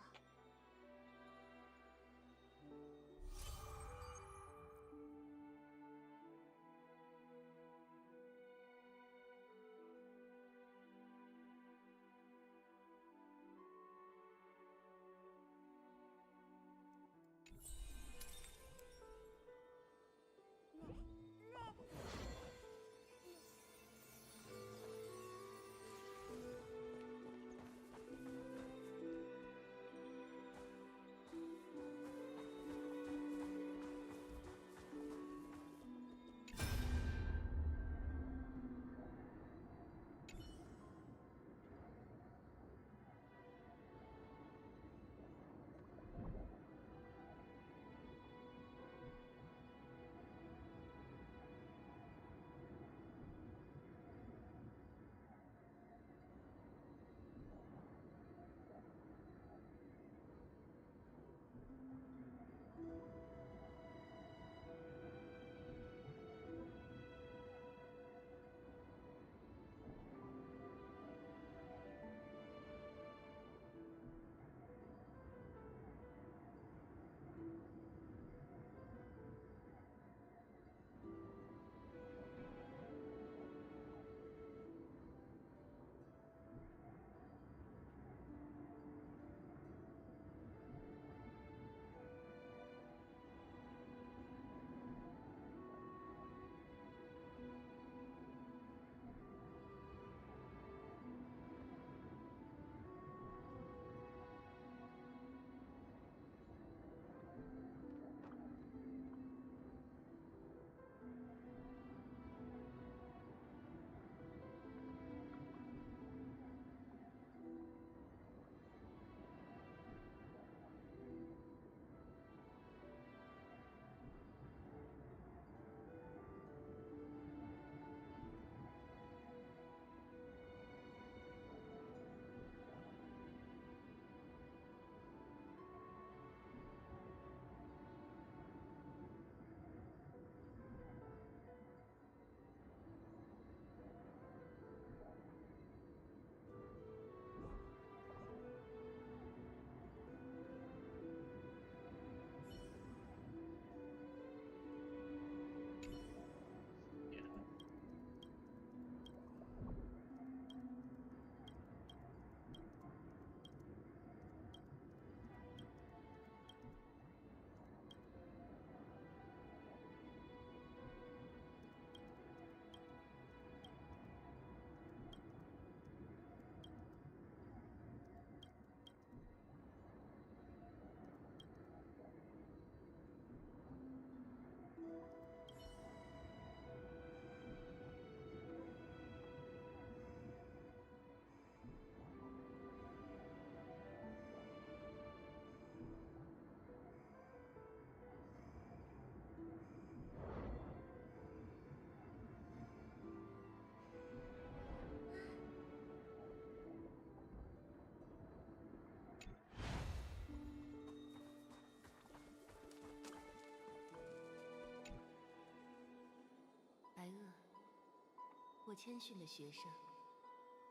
我谦逊的学生，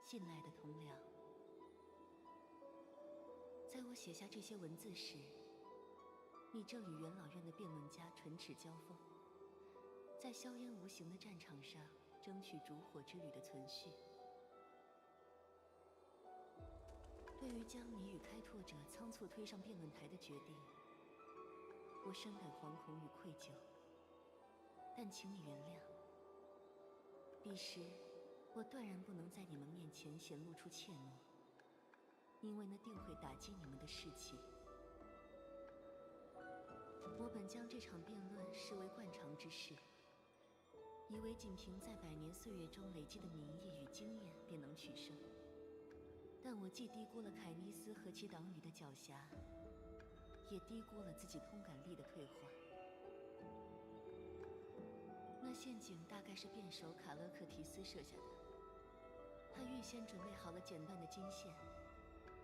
信赖的同僚。在我写下这些文字时，你正与元老院的辩论家唇齿交锋，在硝烟无形的战场上争取烛火之旅的存续。对于将你与开拓者仓促推上辩论台的决定，我深感惶恐与愧疚。但请你原谅，彼时我断然不能在你们面前显露出怯懦，因为那定会打击你们的士气。我本将这场辩论视为惯常之事，以为仅凭在百年岁月中累积的民意与经验便能取胜。但我既低估了凯尼斯和其党羽的狡黠，也低估了自己通感力的退化。那陷阱大概是辩手卡勒克提斯设下的，他预先准备好了剪断的金线，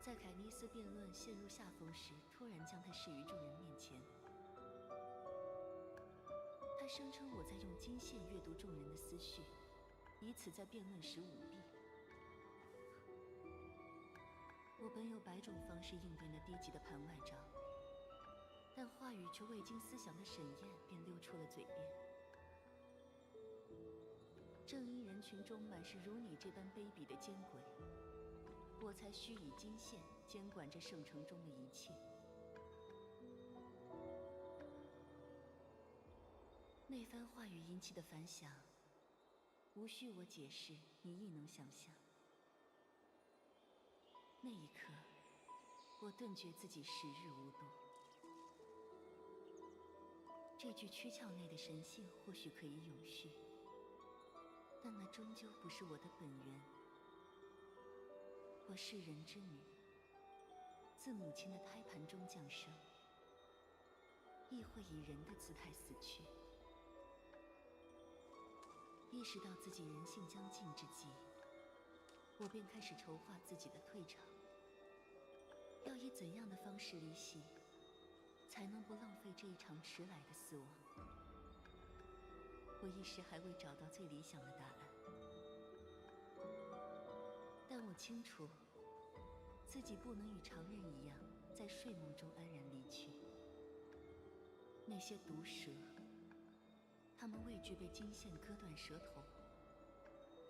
在凯尼斯辩论陷入下风时，突然将它示于众人面前。他声称我在用金线阅读众人的思绪，以此在辩论时舞弊。我本有100种方式应对那低级的盘外招，但话语却未经思想的审验便溜出了嘴边。正因人群中满是如你这般卑鄙的奸鬼，我才需以金线监管着圣城中的一切。那番话语引起的反响，无需我解释，你亦能想象。那一刻，我顿觉自己时日无多。这具躯壳内的神性或许可以永续，但那终究不是我的本源。我是人之女，自母亲的胎盘中降生，亦会以人的姿态死去。意识到自己人性将尽之际，我便开始筹划自己的退场。要以怎样的方式离席，才能不浪费这一场迟来的死亡？我一时还未找到最理想的答案，但我清楚，自己不能与常人一样，在睡梦中安然离去。那些毒蛇，他们畏惧被金线割断舌头，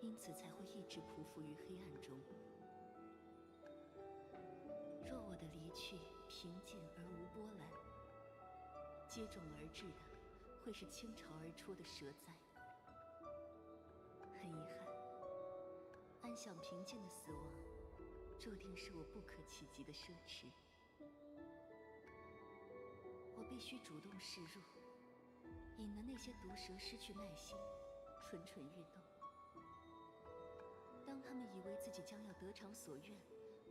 因此才会一直匍匐于黑暗中。若我的离去平静而无波澜，接踵而至的会是倾巢而出的蛇灾。很遗憾，安享平静的死亡，注定是我不可企及的奢侈。我必须主动示弱，引得那些毒蛇失去耐心，蠢蠢欲动。当他们以为自己将要得偿所愿，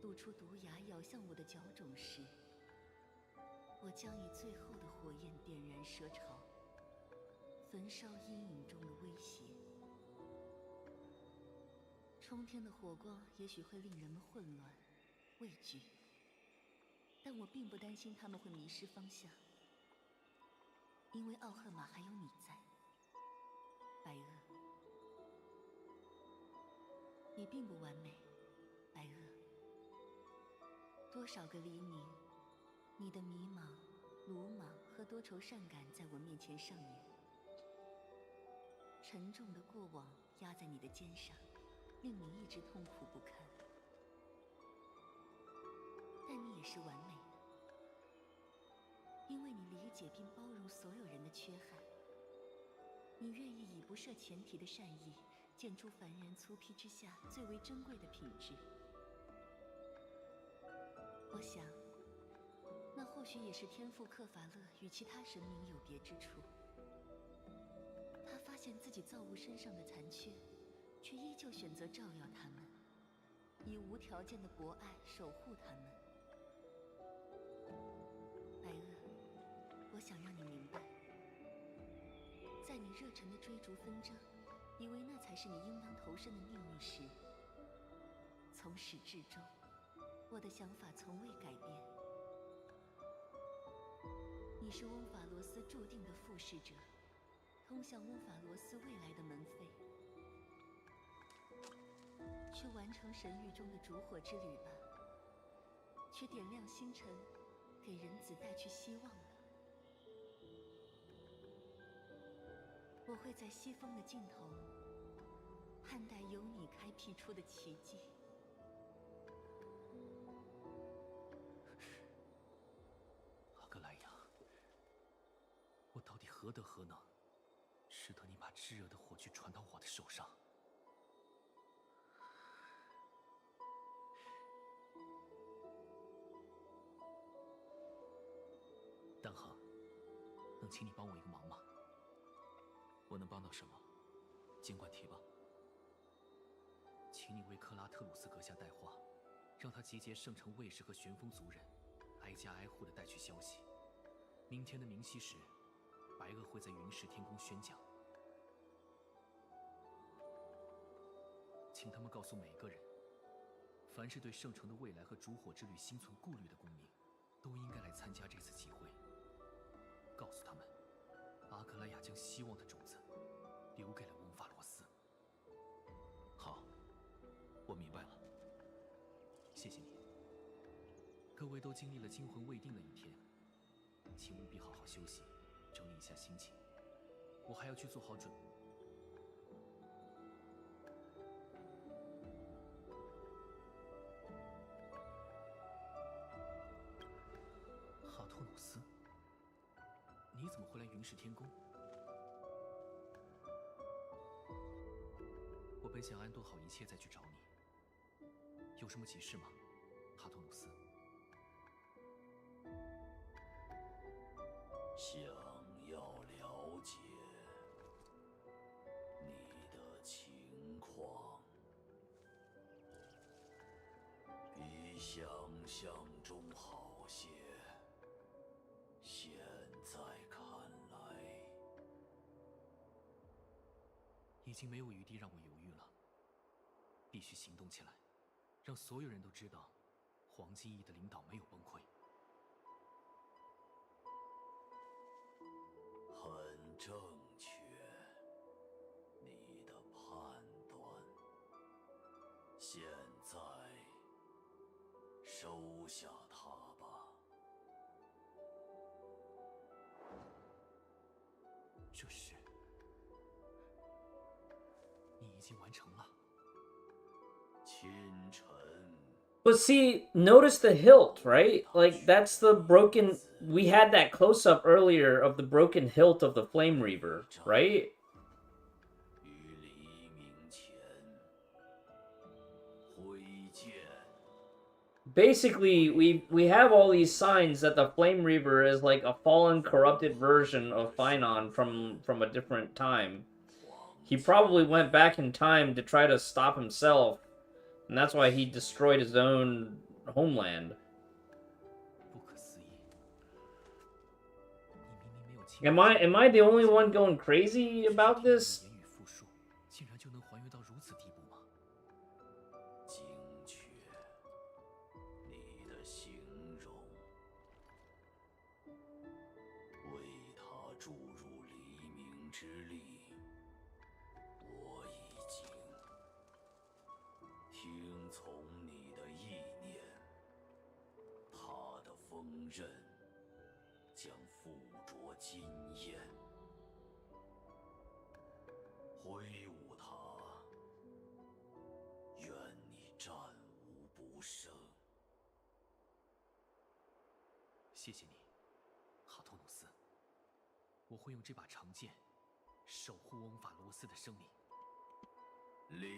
露出毒牙咬向我的脚踵时，我将以最后的火焰点燃蛇巢，焚烧阴影中的威胁。冲天的火光也许会令人们混乱、畏惧，但我并不担心他们会迷失方向，因为奥赫玛还有你在，白垩。你并不完美，白垩。多少个黎明，你的迷茫、鲁莽和多愁善感在我面前上演。沉重的过往压在你的肩上，令你一直痛苦不堪。但你也是完美的，因为你理解并包容所有人的缺憾。你愿意以不设前提的善意，建出凡人粗坯之下最为珍贵的品质。我想，那或许也是天赋克法勒与其他神明有别之处。他发现自己造物身上的残缺，却依旧选择照耀他们，以无条件的博爱守护他们。白垩，我想让你明白，在你热忱的追逐纷争，以为那才是你应当投身的命运时，从始至终，我的想法从未改变。你是翁法罗斯注定的复世者，通向翁法罗斯未来的门扉。去完成神域中的烛火之旅吧，去点亮星辰，给人子带去希望了。我会在西风的尽头，盼待由你开辟出的奇迹。阿格莱雅，我到底何德何能，使得你把炙热的火炬传到我的手上？丹航，能请你帮我一个忙吗？我能帮到什么，尽管提吧。请你为克拉特鲁斯阁下带话，让他集结圣城卫士和旋风族人，挨家挨户地带去消息。明天的明夕时，白垩会在云石天宫宣讲，请他们告诉每个人，凡是对圣城的未来和烛火之旅心存顾虑的公民，都应该来参加这次集会。告诉他们，阿克莱雅将希望的种子留给了翁法罗斯。好，我明白了，谢谢你。各位都经历了惊魂未定的一天，请务必好好休息，整理一下心情。我还要去做好准备。哈托努斯，你怎么会来云石天宫？我本想安顿好一切再去找你，有什么急事吗，哈托努斯？想要了解你的情况，比想象中好些。现在看来，已经没有余地让我犹豫了，必须行动起来，让所有人都知道，黄金翼的领导没有崩溃。很正确，你的判断。现在收下它吧。这是，你已经完成了。清晨。But see, notice the hilt, right? Like, that's the broken... We had that close-up earlier of the broken hilt of the Flame Reaver, right? Basically, we have all these signs that the Flame Reaver is like a fallen, corrupted version of Finon from a different time. He probably went back in time to try to stop himself, and that's why he destroyed his own homeland. Am I the only one going crazy about this? 竟然就能还原到如此地步吗？精确，你的形容，为他注入黎明之力，我已经听从你的意念，他的锋刃将附着经验，挥舞它，愿你战无不胜。谢谢你，哈托努斯。我会用这把长剑守护翁法罗斯的生命。另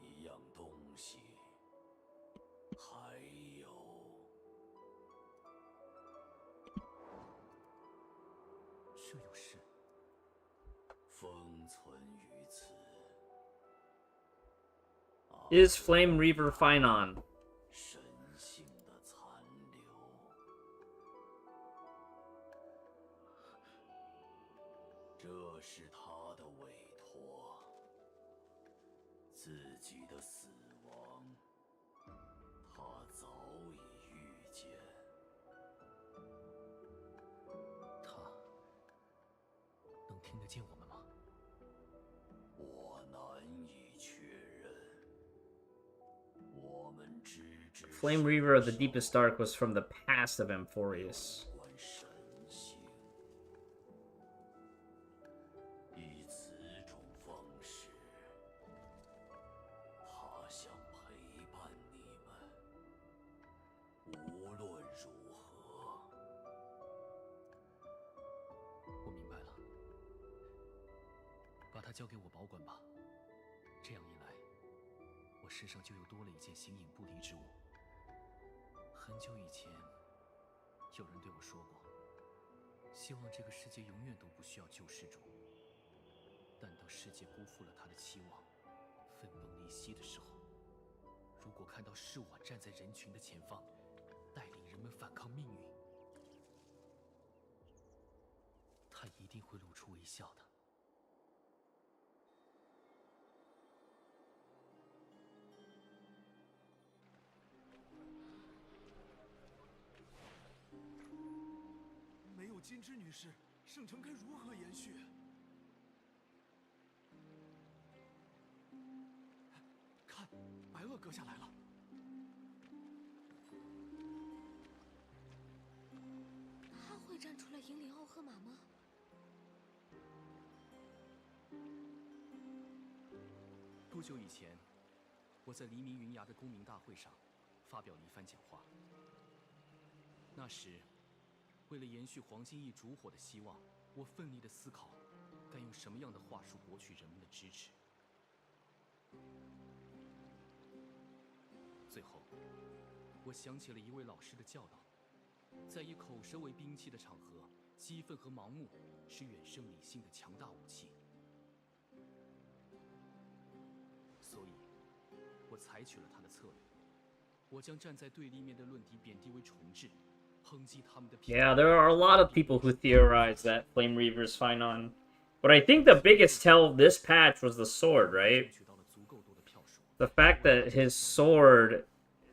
一样东西，还有。这有事。封存于此。Is Flame Reaver Finon? 神性的残留。这是他的委托。自己的死亡，他早已预见。他能听得见我们吗？我难以确认。Flame Reaver of the Deepest Dark was from the past of Amphorius.我明白了，把它交给我保管吧。这样一来，我身上就又多了一件形影不离之物。很久以前，有人对我说过，希望这个世界永远都不需要救世主。但当世界辜负了他的期望，分崩离析的时候，如果看到是我站在人群的前方，带领人们反抗命运，他一定会露出微笑的。没有金枝女士，圣城该如何延续？看，白垩阁下来了。他会站出来引领奥赫玛吗？不久以前，我在黎明云崖的公民大会上发表了一番讲话。那时，为了延续黄金翼烛火的希望，我奋力地思考，该用什么样的话术博取人们的支持。最后，我想起了一位老师的教导：在以口舌为兵器的场合，激愤和盲目是远胜理性的强大武器。所以，我采取了他的策略，我将站在对立面的论敌贬低为重置。Yeah, there are a lot of people who theorize that Flame Reaver's fine on. But I think the biggest tell of this patch was the sword, right? The fact that his sword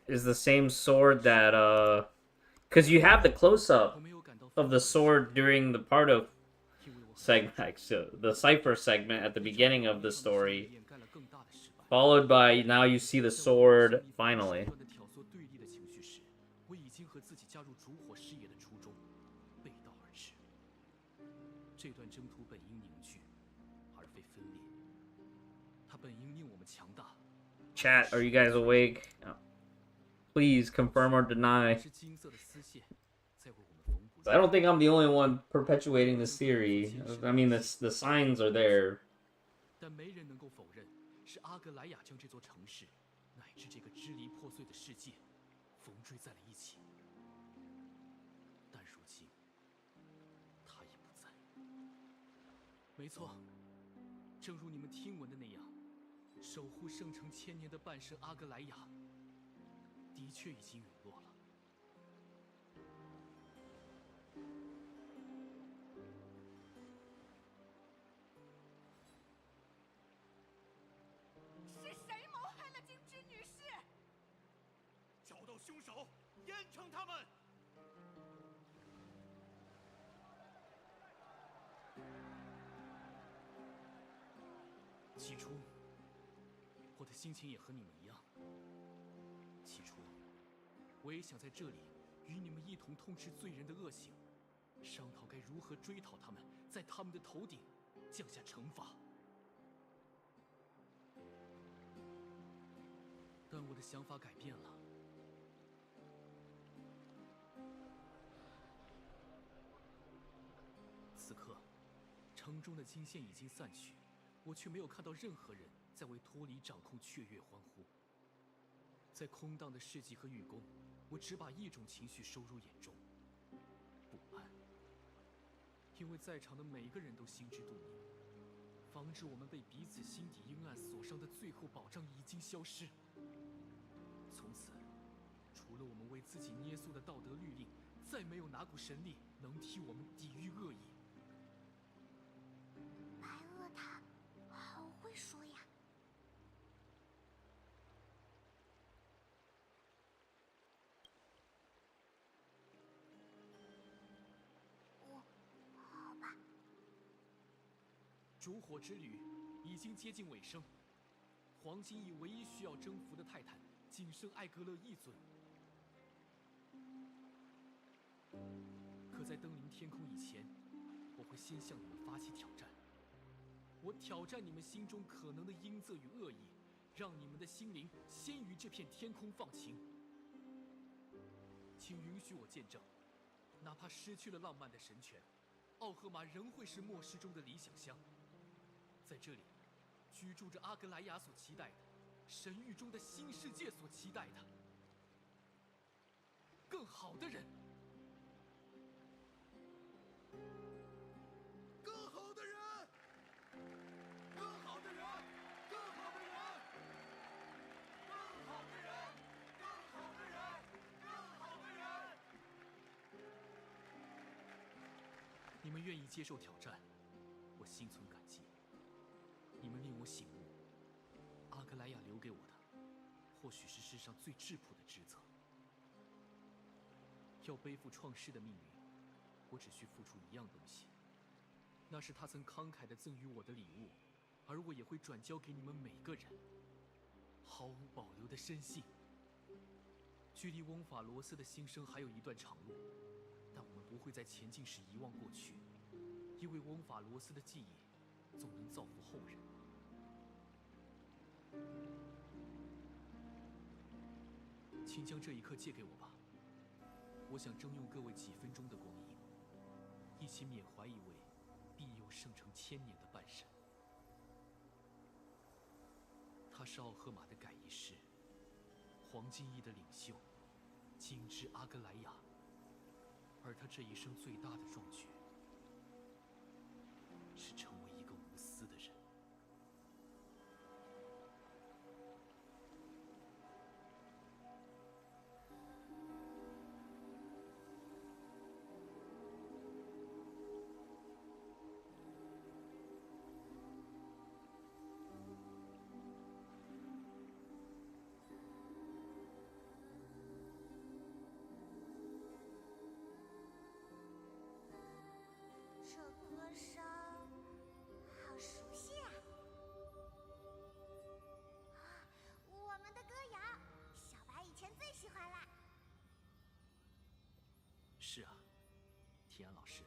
is the same sword that, because you have the close-up of the sword during the part of segment, so the Cypher segment at the beginning of the story, followed by now you see the sword finally. 加入烛火事业的初衷背道而驰。这段征途本应凝聚，而非分裂。它本应令我们强大。Chat, are you guys awake? Oh. Please confirm or deny. I don't think I'm the only one perpetuating this theory. I mean, the signs are there. 但没人能够否认，是阿格莱亚将这座城市乃至这个支离破碎的世界缝缀在了一起。 没错，正如你们听闻的那样，守护圣城千年的半神阿格莱亚，的确已经陨落了。是谁谋害了金枝女士？找到凶手，严惩他们！ 起初，我的心情也和你们一样。起初，我也想在这里与你们一同痛斥罪人的恶行，商讨该如何追讨他们，在他们的头顶降下惩罚。但我的想法改变了。此刻，城中的金线已经散去。 我却没有看到任何人在为脱离掌控雀跃欢呼。在空荡的世纪和雨宫，我只把一种情绪收入眼中：不安。因为在场的每个人都心知肚明，防止我们被彼此心底阴暗所伤的最后保障已经消失。从此，除了我们为自己捏塑的道德律令，再没有哪股神力能替我们抵御恶意。 会说呀，好吧。烛火之旅已经接近尾声，黄金翼唯一需要征服的泰坦仅剩艾格勒一尊。在登临天空以前，我会先向你们发起挑战。我挑战你们心中可能的阴恻与恶意，让你们的心灵先于这片天空放晴。请允许我见证，哪怕失去了浪漫的神权，奥赫玛仍会是末世中的理想乡。在这里，居住着阿格莱亚所期待的，神域中的新世界所期待的，更好的人。更好的人，更好的人，更好的人，更好的人，更好的人，更好的人。你们愿意接受挑战，我心存感激。你们令我醒悟，阿格莱亚留给我的，或许是世上最质朴的职责。要背负创世的命运，我只需付出一样东西，那是他曾慷慨地赠予我的礼物，而我也会转交给你们每个人，毫无保留的深信。距离翁法罗斯的新生还有一段长路，但我们不会在前进时遗忘过去，因为翁法罗斯的记忆总能造福后人。请将这一刻借给我吧，我想征用各位几分钟的光阴，一起缅怀一位庇佑圣城1000年的半神。他是奥赫玛的改衣师，黄金翼的领袖，金之阿格莱亚。而他这一生最大的壮举，是成为一个无私的人。这歌声好熟悉啊！我们的歌谣，小白以前最喜欢啦。是啊，提安老师，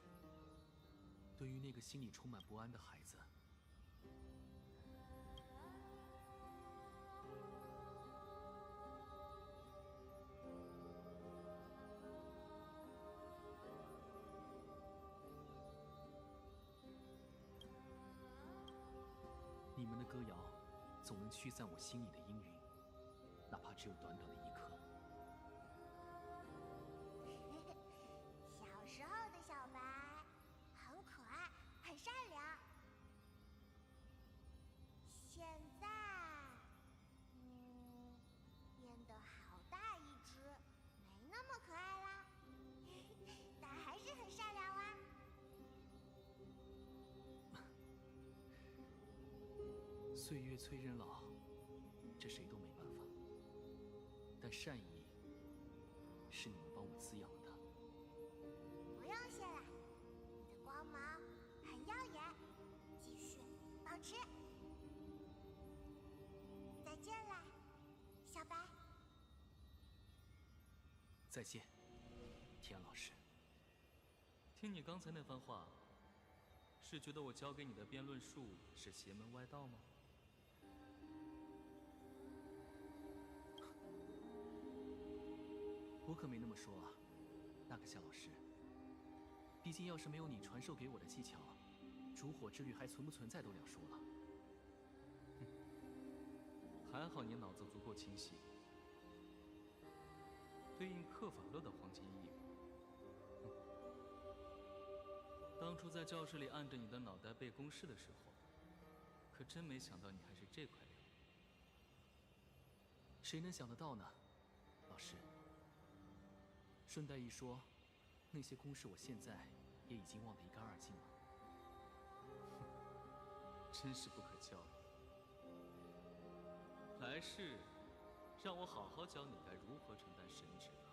对于那个心里充满不安的孩子，你们的歌谣总能驱散我心里的阴云，哪怕只有短短的一刻。小时候的小白很可爱，很善良。现在，变得好大一只，没那么可爱啦，但还是很善良啊。岁月催人老，这谁都没办法。但善意是你们帮我滋养的。不用谢了，你的光芒很耀眼，继续保持。再见了，小白。再见，提安老师。听你刚才那番话，是觉得我教给你的辩论术是邪门歪道吗？我可没那么说啊，纳克夏老师。毕竟要是没有你传授给我的技巧，烛火之旅还存不存在都两说了。还好你脑子足够清晰。对应克法勒的黄金翼，当初在教室里按着你的脑袋背公式的时候，可真没想到你还是这块料。谁能想得到呢，老师？顺带一说，那些公式我现在也已经忘得一干二净了。真是不可教也。来世，让我好好教你该如何承担神职了。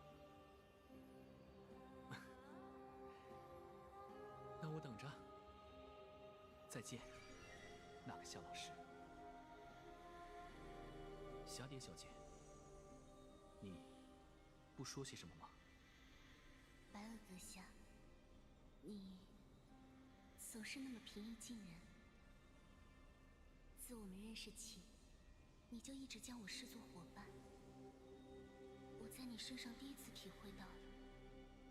那我等着。再见，纳克夏老师。霞蝶小姐，你不说些什么吗？白垩阁下，你总是那么平易近人。自我们认识起，你就一直将我视作伙伴。我在你身上第一次体会到了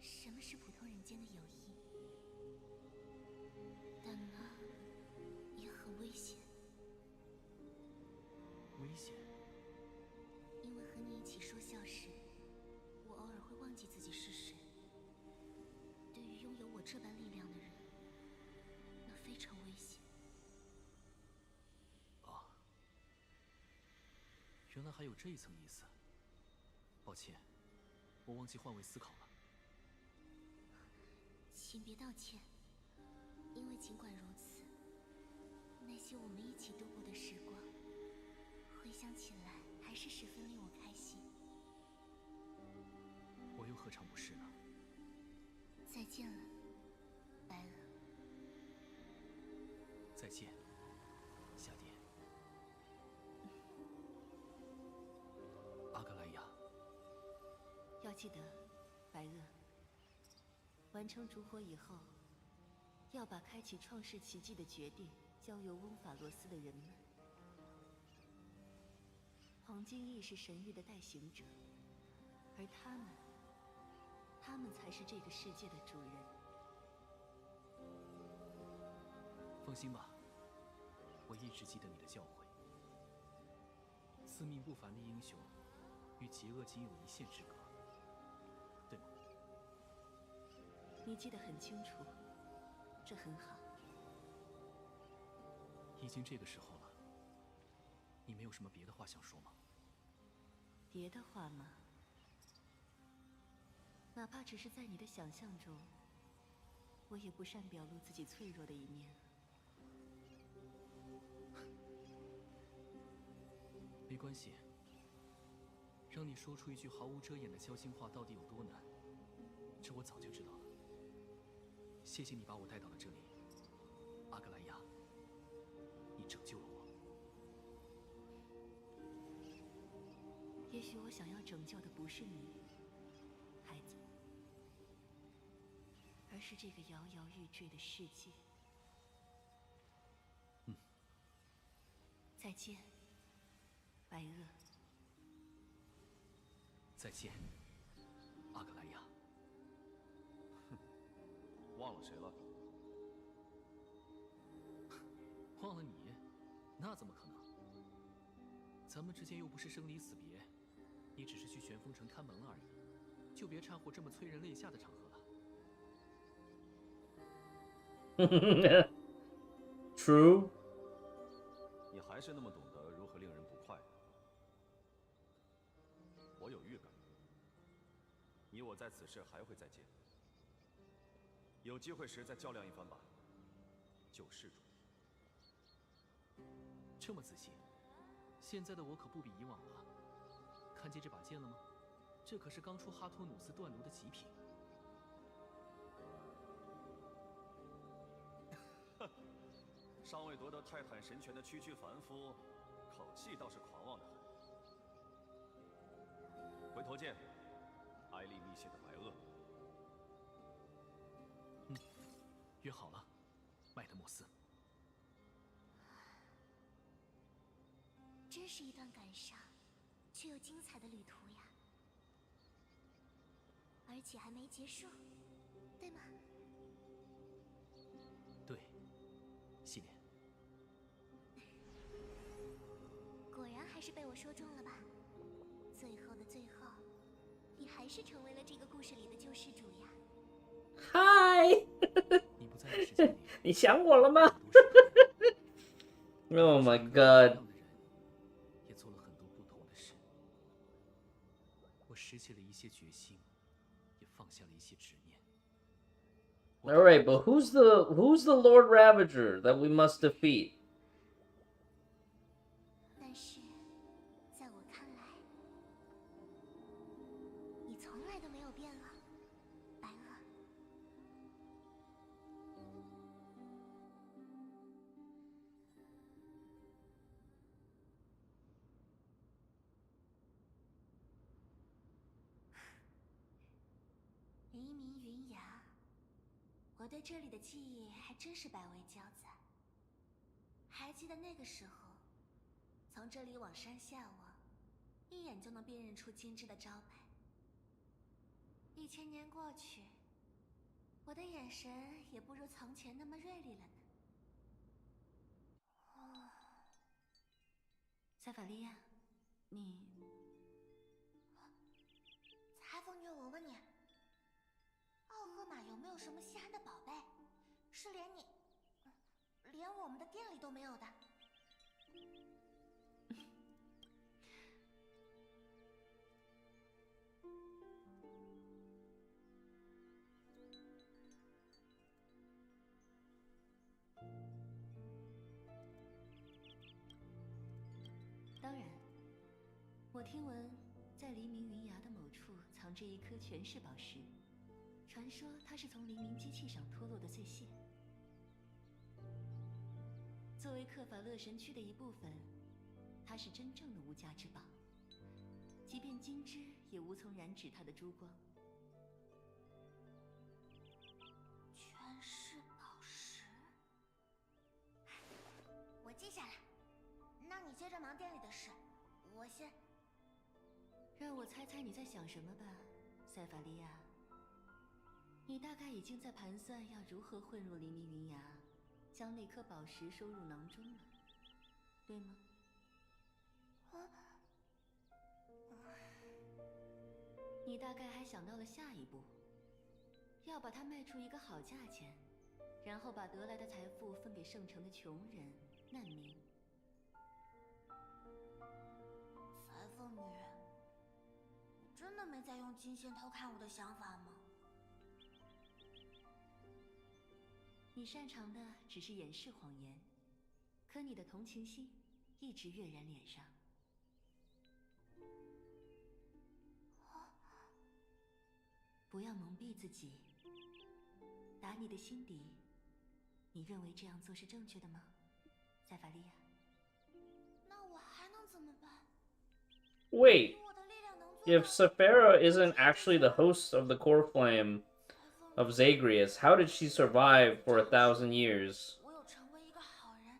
什么是普通人间的友谊，但那也很危险。危险？因为和你一起说笑时，我偶尔会忘记自己是谁。对于拥有我这般力量的人，那非常危险。啊，原来还有这一层意思。抱歉，我忘记换位思考了。请别道歉，因为尽管如此，那些我们一起度过的时光，回想起来还是十分令我开心。我又何尝不是呢？再见了，白鹅。再见，夏蝶。阿格莱亚。要记得，白鹅。完成烛火以后，要把开启创世奇迹的决定交由翁法罗斯的人们。黄金翼是神域的代行者，而他们才是这个世界的主人。放心吧，我一直记得你的教诲。四命不凡的英雄，与极恶仅有一线之隔，对吗？你记得很清楚，这很好。已经这个时候了，你没有什么别的话想说吗？别的话吗？哪怕只是在你的想象中，我也不善表露自己脆弱的一面。没关系，让你说出一句毫无遮掩的交心话到底有多难，这我早就知道了。谢谢你把我带到了这里，阿格莱亚，你拯救了我。也许我想要拯救的不是你，孩子，而是这个摇摇欲坠的世界。再见，白鹅。再见，阿格莱亚。忘了谁了？忘了你？那怎么可能？咱们之间又不是生离死别，你只是去玄风城看门而已，就别掺和这么催人泪下的场合了。True。你还是那么懂得如何令人不快。我有预感，你我在此世还会再见。有机会时再较量一番吧，救世主。这么仔细，现在的我可不比以往了。看见这把剑了吗？这可是刚出哈托努斯断炉的极品。尚未夺得泰坦神权的区区凡夫，口气倒是狂妄的很。回头见，埃利密谢的白鳄。约好了，麦德莫斯。真是一段感伤却又精彩的旅途呀，而且还没结束，对吗？对，系列。果然还是被我说中了吧？最后的最后，你还是成为了这个故事里的救世主呀。嗨，你想我了吗？Oh my god！ 也做了很多不同的事，我拾起了一些决心，也放下了一些执念。All right, but who's the Lord Ravager that we must defeat? 但是，在我看来，你从来都没有变了，白鹅。黎明云崖，我对这里的记忆还真是百味交杂。还记得那个时候，从这里往山下望，一眼就能辨认出金枝的招牌。1000年过去，我的眼神也不如从前那么锐利了呢。塞法利亚，你……裁缝女，我问你，奥赫玛有没有什么稀罕的宝贝，是连我们的店里都没有的？当然，我听闻在黎明云崖的某处藏着一颗全是宝石，传说它是从黎明机器上脱落的碎屑。作为克法勒神躯的一部分，它是真正的无价之宝，即便金枝也无从染指它的珠光。全是宝石，我记下来。那你接着忙店里的事，我先……让我猜猜你在想什么吧，塞法利亚。你大概已经在盘算要如何混入黎明云崖，将那颗宝石收入囊中了，对吗？你大概还想到了下一步，要把它卖出一个好价钱，然后把得来的财富分给圣城的穷人、难民。裁缝女，你真的没在用金线偷看我的想法吗？你擅长的只是掩饰谎言，可你的同情心一直跃然脸上。不要蒙蔽自己，打你的心底，你认为这样做是正确的吗，塞法利亚？那我还能怎么办？ Wait, if Sephira isn't actually the host of the core flame of Zagreus, how did she survive for 1,000 years? 我有成为一个好人，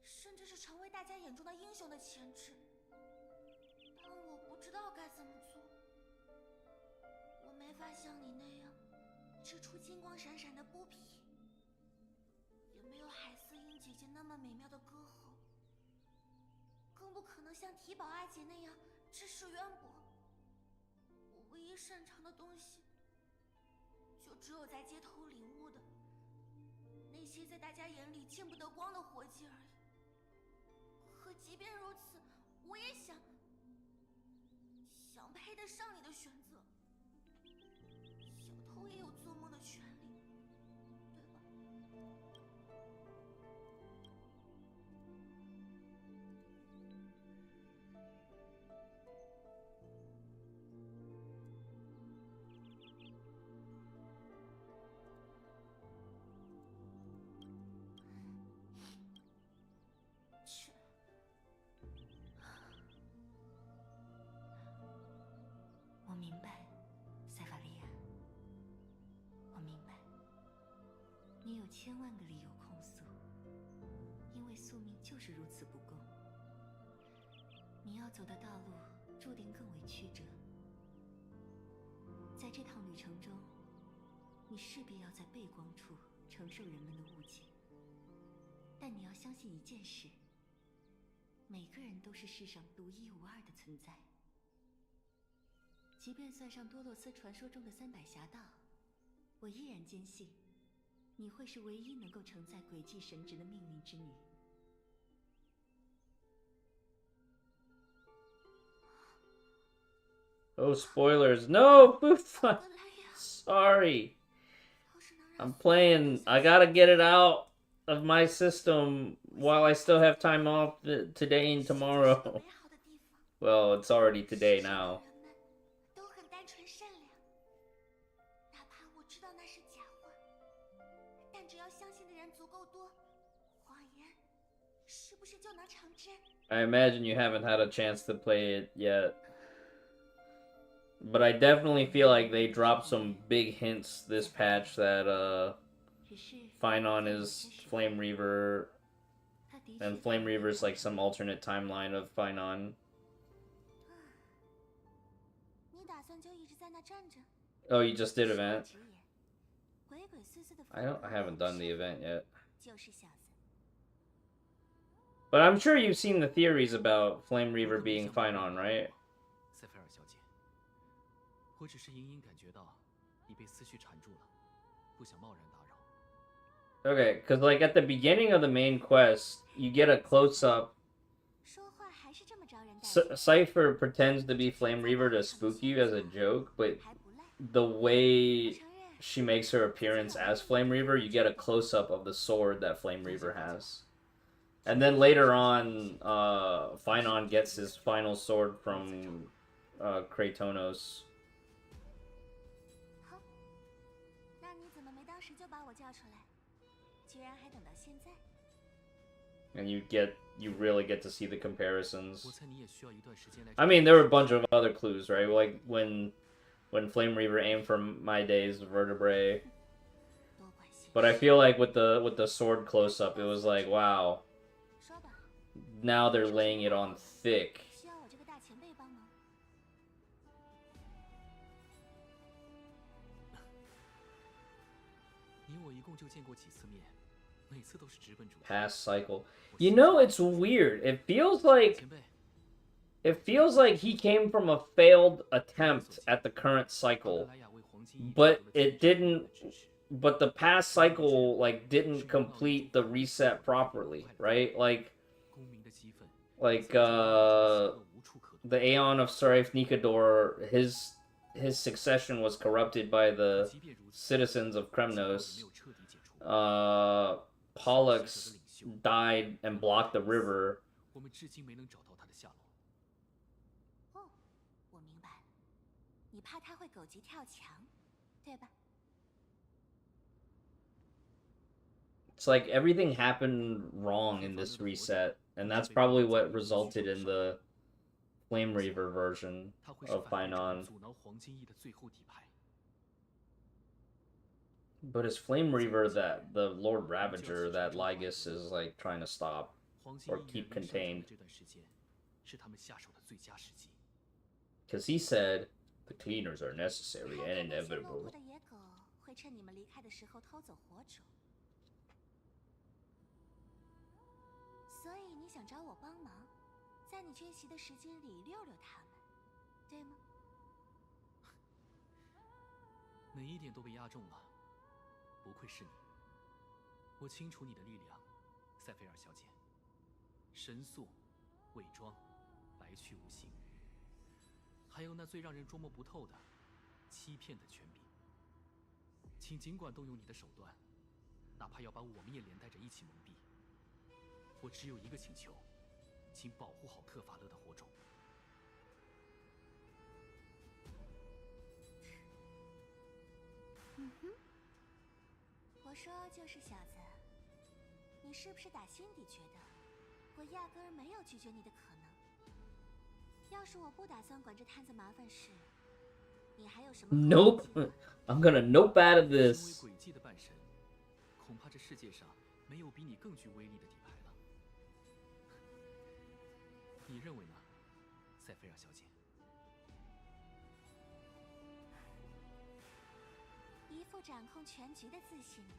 甚至是成为大家眼中的英雄的潜质，但我不知道该怎么做。我没法像你那样织出金光闪闪的布匹，也没有海瑟茵姐姐那么美妙的歌喉，更不可能像提宝阿姐那样知识渊博。我唯一擅长的东西，就只有在街头领悟的那些在大家眼里见不得光的活计而已。可即便如此，我也想配得上你的选择。小偷也有做梦的权利，对吧？我明白，塞法利亚，我明白，你有千万个理由控诉，因为宿命就是如此不公。你要走的道路注定更为曲折，在这趟旅程中，你势必要在背光处承受人们的误解。但你要相信一件事，每个人都是世上独一无二的存在。即便算上多洛斯传说中的300侠盗，我依然坚信，你会是唯一能够承载诡计神职的命运之女。Oh, spoilers. No, sorry. I'm playing. I gotta get it out of my system while I still have time off today and tomorrow. Well, it's already today now. 都很单纯善良，哪怕我知道那是假话，但只要相信的人足够多，谎言是不是就能成真？ I imagine you haven't had a chance to play it yet. But I definitely feel like they dropped some big hints this patch that Finon is Flame Reaver, and Flame Reaver is like some alternate timeline of Finon. Oh, you just did event? I haven't done the event yet. But I'm sure you've seen the theories about Flame Reaver being Finon, right? 塞菲尔小姐，我只是隐隐感觉到你被思绪缠住了，不想贸然打扰。 Okay, because like at the beginning of the main quest, you get a close-up. Cypher pretends to be Flame Reaver to spook you as a joke, but the way she makes her appearance as Flame Reaver, you get a close-up of the sword that Flame Reaver has. And then later on, Finon gets his final sword from Kratonos. And you really get to see the comparisons. I mean, there were a bunch of other clues, right? Like when Flame Reaver aimed for my day's vertebrae. But I feel like with the sword close up, it was like, wow. Now they're laying it on thick. Past cycle. You know, it's weird. It feels like he came from a failed attempt at the current cycle, but it didn't. But the past cycle like didn't complete the reset properly, right? Like the Aeon of Saraif Nikador, his succession was corrupted by the citizens of Kremnos. Pollux died and blocked the river. It's like everything happened wrong in this reset, and that's probably what resulted in the Flame Reaver version of Finon. But is Flame Reaver that the Lord Ravager that Lygus is like trying to stop or keep contained? Because he said the cleaners are necessary and inevitable. Many 点都被压中了，不愧是你。我清楚你的力量，塞菲尔小姐。神速、伪装、白去无形，还有那最让人捉摸不透的欺骗的权柄。请尽管动用你的手段，哪怕要把我们也连带着一起蒙蔽。我只有一个请求，请保护好克法勒的火种。我说就是小子，你是不是打心底觉得我压根儿没有拒绝你的可能？要是我不打算管这摊子麻烦事，你还有什么 ？Nope, I'm gonna nope out of this. 作为诡计的半神，恐怕这世界上没有比你更具威力的底牌了。你认为呢，塞菲尔小姐？一副掌控全局的自信呢。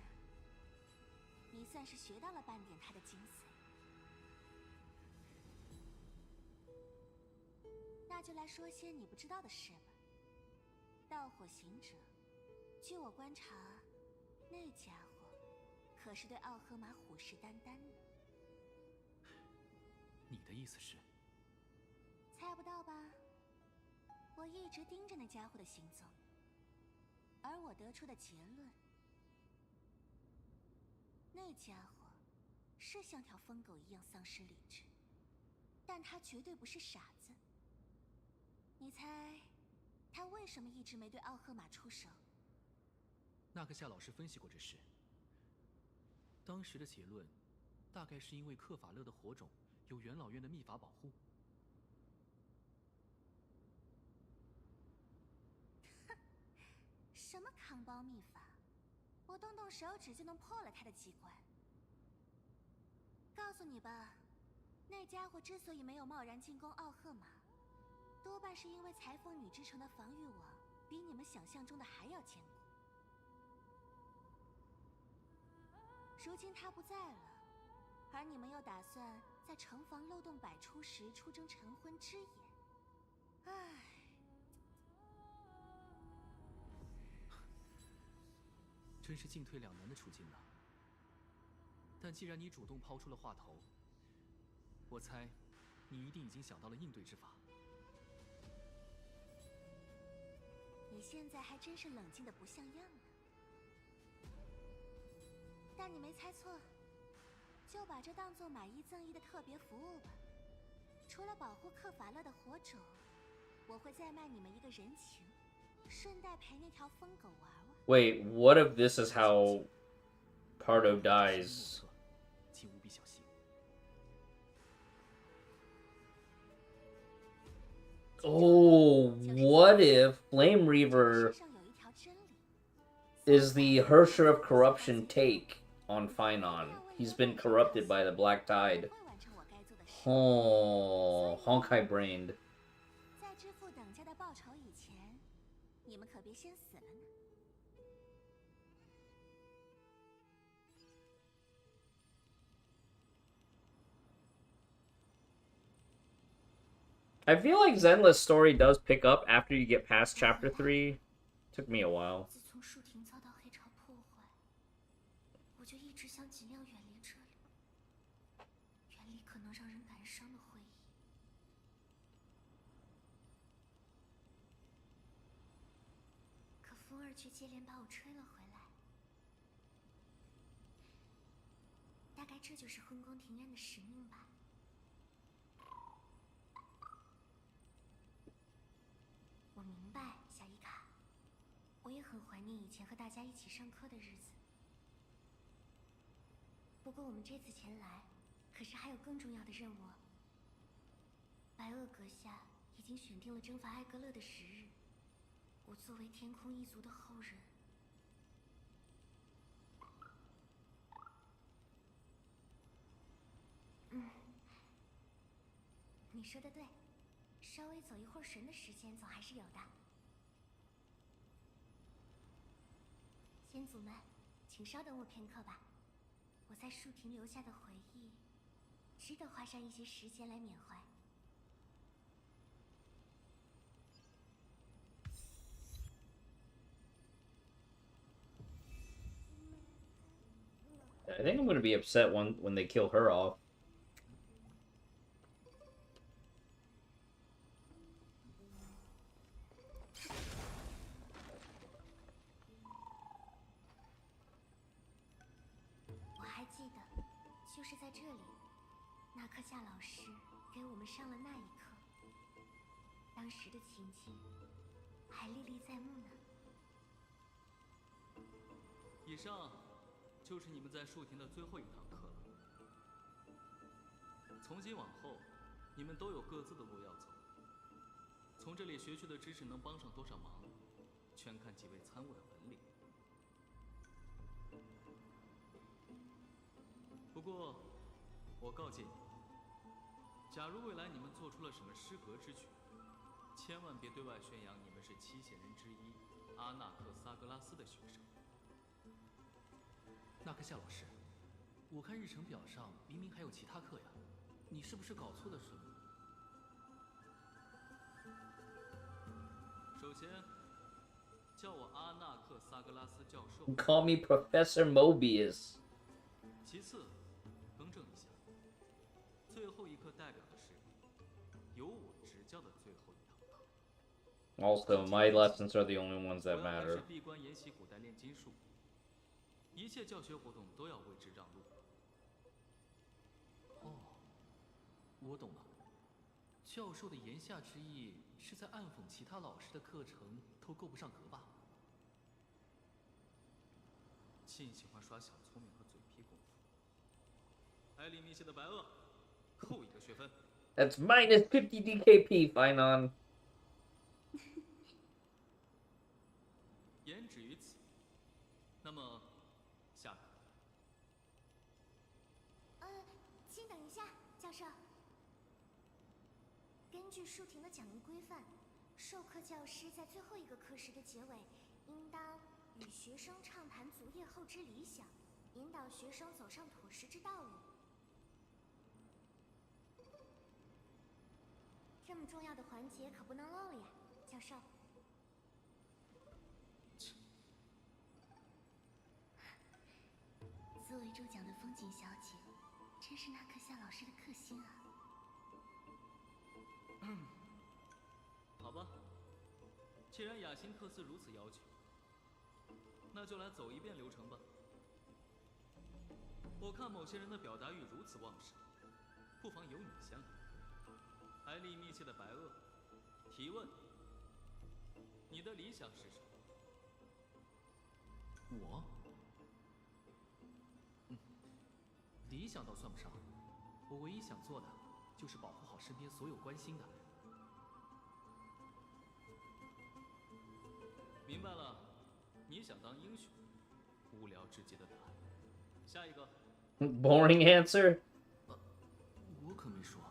你算是学到了半点他的精髓。那就来说些你不知道的事吧。盗火行者，据我观察，那家伙可是对奥赫玛虎视眈眈呢。你的意思是？猜不到吧？我一直盯着那家伙的行踪，而我得出的结论，那家伙是像条疯狗一样丧失理智，但他绝对不是傻子。你猜，他为什么一直没对奥赫玛出手？纳克夏老师分析过这事，当时的结论，大概是因为克法勒的火种有元老院的秘法保护。什么扛包秘法？我动动手指就能破了他的机关。告诉你吧，那家伙之所以没有贸然进攻奥赫玛，多半是因为裁缝女之城的防御网比你们想象中的还要坚固。如今他不在了，而你们又打算在城防漏洞百出时出征晨昏之夜，唉。真是进退两难的处境呢。但既然你主动抛出了话头，我猜你一定已经想到了应对之法。你现在还真是冷静的不像样呢。但你没猜错，就把这当做买一赠一的特别服务吧。除了保护克法勒的火种，我会再卖你们一个人情，顺带赔那条疯狗娃娃。Wait, what if this is how Pardo dies? Oh, what if Flame Reaver is the Hersher of Corruption take on Finon? He's been corrupted by the Black Tide. Oh, Honkai brained. 在支付等价的报酬以前，你们可别先死了呢。I feel like Zenless story does pick up after you get past chapter 3. Took me a while. 自从树亭遭到黑潮破坏，我就一直想尽量远离这里，远离可能让人感伤的回忆。可风儿却接连把我吹了回来，大概这就是昏宫庭院的使命吧。我明白，小伊卡，我也很怀念以前和大家一起上课的日子。不过我们这次前来，可是还有更重要的任务。白垩阁下已经选定了征伐艾格勒的时日，我作为天空一族的后人，你说的对，稍微走一会儿神的时间总还是有的。先祖们，请稍等我片刻吧，我在树亭留下的回忆，值得花上一些时间来缅怀。I think I'm gonna be upset when they kill her off. 就是在这里，纳克夏老师给我们上了那一课，当时的情景还历历在目呢。以上就是你们在树亭的最后一堂课了。从今往后，你们都有各自的路要走。从这里学去的知识能帮上多少忙，全看几位参悟的本领。不过，我告诫你，假如未来你们做出了什么失格之举，千万别对外宣扬你们是七贤人之一阿纳克萨格拉斯的学生。纳克夏老师，我看日程表上明明还有其他课呀，你是不是搞错了什么？首先，叫我阿纳克萨格拉斯教授。Call me Professor Mobius. 其次，更正一下，最后一课代表的是由我执教的最后一堂课。Also, my lessons are the only ones that 我要开 matter. 始闭关研习古代炼金术，一切教学活动都要为之让路。哦，我懂了。教授的言下之意是在暗讽其他老师的课程都够不上格吧？尽喜欢耍小聪明和嘴皮功夫。艾利密谢的白垩，扣1个学分。That's minus 50 DKP, Finon. 言止于此。那么，授，根据树庭的讲义规范，授课教师在最后一个课时的结尾，应当与学生畅谈卒业后之理想，引导学生走上妥实之道路。这么重要的环节可不能漏了呀，教授。作为主讲的风景小姐，真是纳克夏老师的克星啊。好吧，既然雅辛克斯如此要求，那就来走一遍流程吧。我看某些人的表达欲如此旺盛，不妨由你先来。艾丽密切的白垩，提问：你的理想是什么？我？理想倒算不上，我唯一想做的就是保护好身边所有关心的人。明白了，你想当英雄，无聊至极的答案。下一个。Boring answer. 我可没说。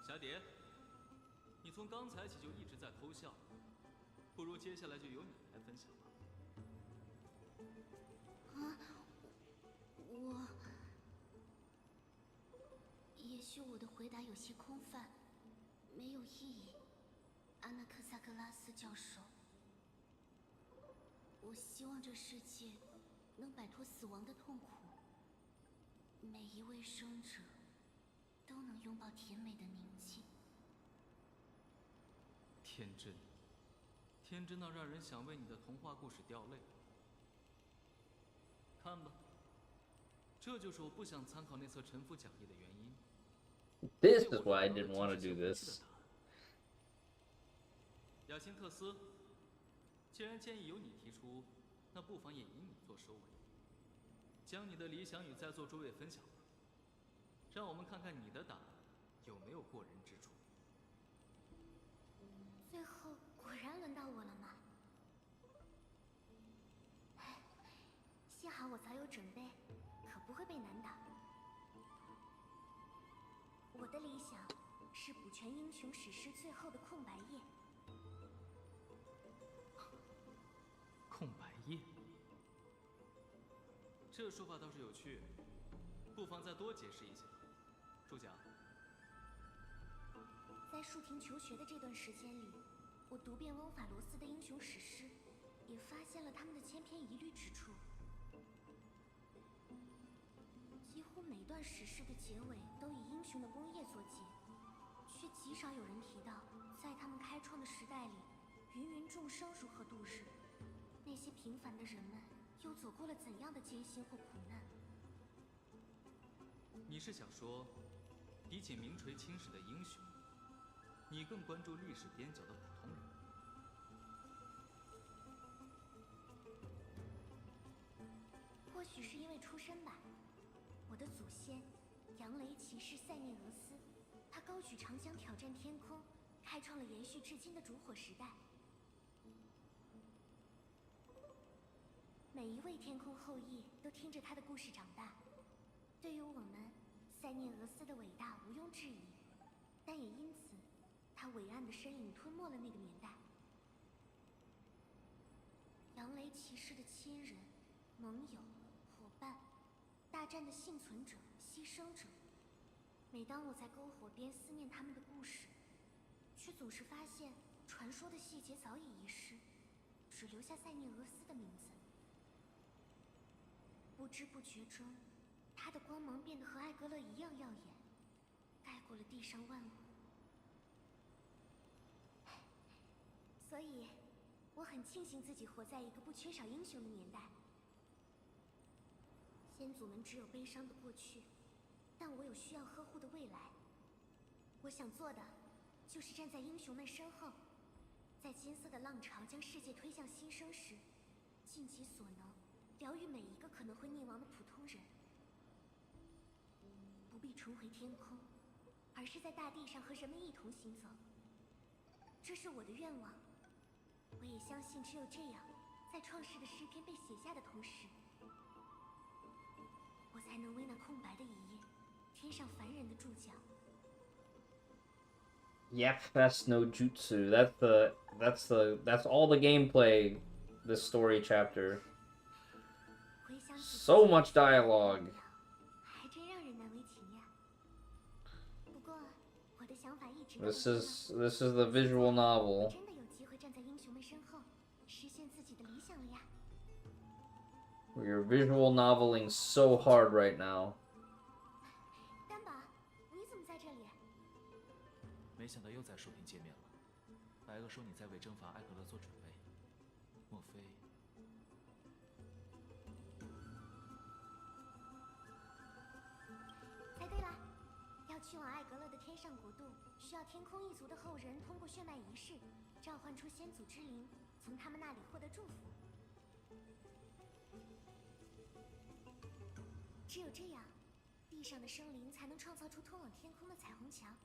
霞蝶，你从刚才起就一直在偷笑，不如接下来就由你来分享吧。也许我的回答有些空泛，没有意义。阿纳克萨格拉斯教授，我希望这世界能摆脱死亡的痛苦，每一位生者都能拥抱甜美的宁静。天真，天真到让人想为你的童话故事掉泪。看吧，这就是我不想参考那册沉浮讲义的原因。This is why I didn't want to do this. 雅辛克斯，既然建议由你提出，那不妨也以你做收尾，将你的理想与在座诸位分享吧，让我们看看你的答案有没有过人之处。最后果然轮到我了吗？幸好我早有准备，可不会被难倒。我的理想是补全英雄史诗最后的空白页。空白页，这说法倒是有趣，不妨再多解释一下。主讲，在树庭求学的这段时间里，我读遍翁法罗斯的英雄史诗，也发现了他们的千篇一律之处。几乎每段史诗的结尾都以英雄的功业作结，却极少有人提到，在他们开创的时代里，芸芸众生如何度日，那些平凡的人们又走过了怎样的艰辛或苦难。你是想说，比起名垂青史的英雄，你更关注历史边角的普通人？或许是因为出身吧。我的祖先，扬雷骑士塞涅俄斯，他高举长枪挑战天空，开创了延续至今的烛火时代。每一位天空后裔都听着他的故事长大。对于我们，塞涅俄斯的伟大毋庸置疑，但也因此，他伟岸的身影吞没了那个年代。扬雷骑士的亲人、盟友、伙伴，大战的幸存者、牺牲者。每当我在篝火边思念他们的故事，却总是发现传说的细节早已遗失，只留下塞涅俄斯的名字。不知不觉中，他的光芒变得和艾格勒一样耀眼，盖过了地上万物。所以，我很庆幸自己活在一个不缺少英雄的年代。先祖们只有悲伤的过去，但我有需要呵护的未来。我想做的，就是站在英雄们身后，在金色的浪潮将世界推向新生时，尽其所能，疗愈每一个可能会溺亡的普通人。不必重回天空，而是在大地上和人们一同行走。这是我的愿望。我也相信，只有这样，在创世的诗篇被写下的同时，我才能为那空白的一页添上凡人的注脚。Yep, that's no jutsu. That's all the gameplay. This story chapter. So much dialogue. 还真让人难为情呀。不过我的想法一直都 This is the visual novel. 真的有机会站在英雄们身后，实现自己的理想了呀。You're visual noveling so hard right now. 丹宝，你怎么在这里？没想到又在树坪见面了。白鹅说你在为征伐艾格勒做准备，莫非？猜对了，要去往艾格勒的天上国度，需要天空一族的后人通过血脉仪式，召唤出先祖之灵，从他们那里获得祝福。只有这样，地上的生灵才能创造出通往天空的彩虹墙。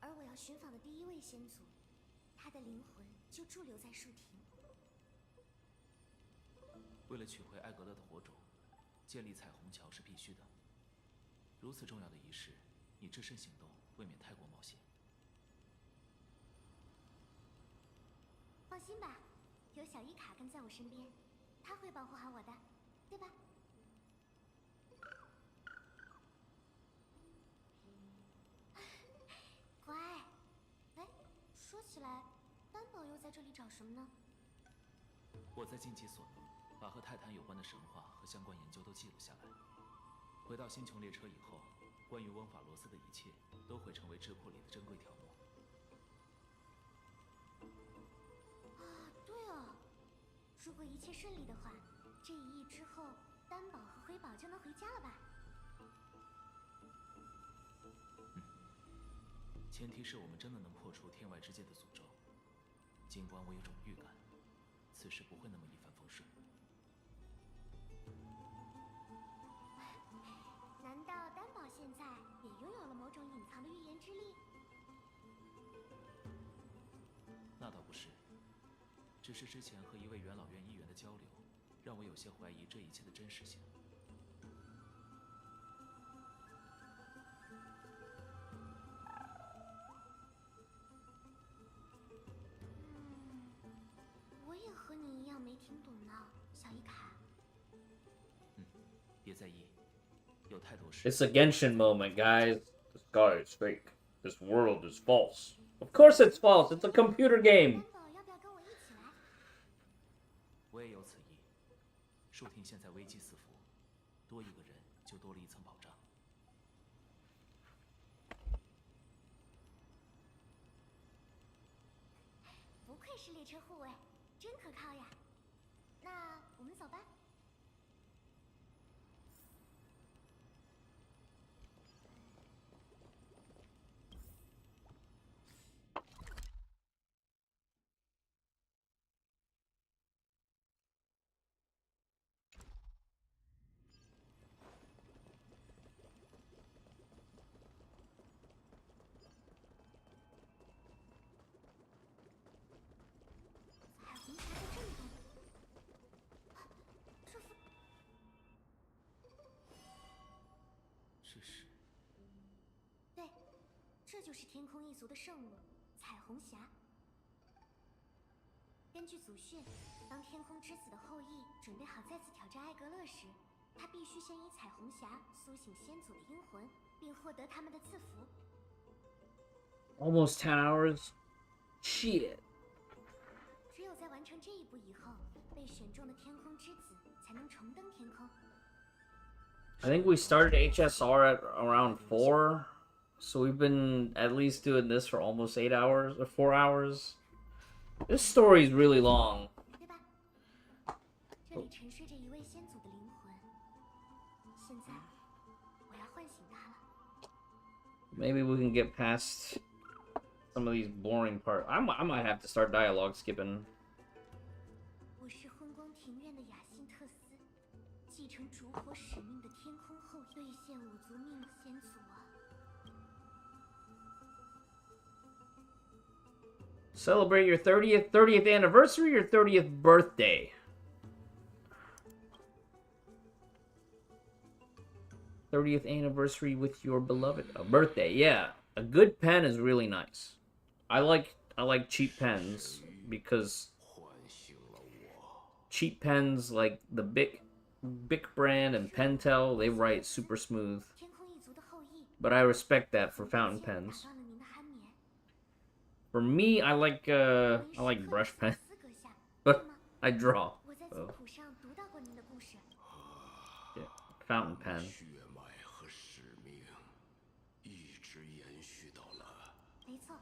而我要寻访的第一位先祖，他的灵魂就驻留在树亭。为了取回艾格勒的火种，建立彩虹桥是必须的。如此重要的仪式，你只身行动，未免太过冒险。放心吧，有小伊卡跟在我身边，他会保护好我的，对吧？乖。哎，说起来，丹宝又在这里找什么呢？我在尽己所能，把和泰坦有关的神话和相关研究都记录下来。回到星穹列车以后，关于翁法罗斯的一切都会成为智库里的珍贵条目。啊，对哦，如果一切顺利的话，这一役之后，丹宝和辉宝就能回家了吧？前提是我们真的能破除天外之界的诅咒。尽管我有种预感，此事不会那么一帆风顺。难道丹宝现在也拥有了某种隐藏的预言之力？那倒不是，只是之前和一位元老院议员的交流，让我有些怀疑这一切的真实性。我也和你一样没听懂呢，小伊卡。别在意，有太多事。 It's a Genshin moment, guys. The sky is fake. This world is false. Of course it's false. It's a computer game. 我也有此意。树亭现在危机四伏，多一个人就多了一层保障。不愧是列车护卫，真可靠呀。那我们走吧。这就是天空一族的圣物彩虹霞。根据祖训，当天空之子的后裔准备好再次挑战艾格勒时，他必须先以彩虹霞苏醒先祖的阴魂，并获得他们的赐福。Almost 10 hours. Shit. 只有在完成这一步以后，被选中的天空之子才能重登天空。I think we started HSR at around 4. So we've been at least doing this for almost 8 hours or 4 hours. This story is really long. 对吧？这里沉睡着一位先祖的灵魂，现在我要唤醒他了。Maybe we can get past some of these boring parts. I might have to start dialogue skipping. 我是昏光庭院的雅辛特斯，继承烛火使命的天空后裔，兑现五族命先祖啊！ Celebrate your 30th anniversary or 30th birthday. 30th anniversary with your beloved birthday. Yeah, a good pen is really nice. I like cheap pens because cheap pens like the Bic brand and Pentel, they write super smooth. But I respect that for fountain pens. For me, I like brush pen, but I draw. So. Yeah, fountain pen. 没错，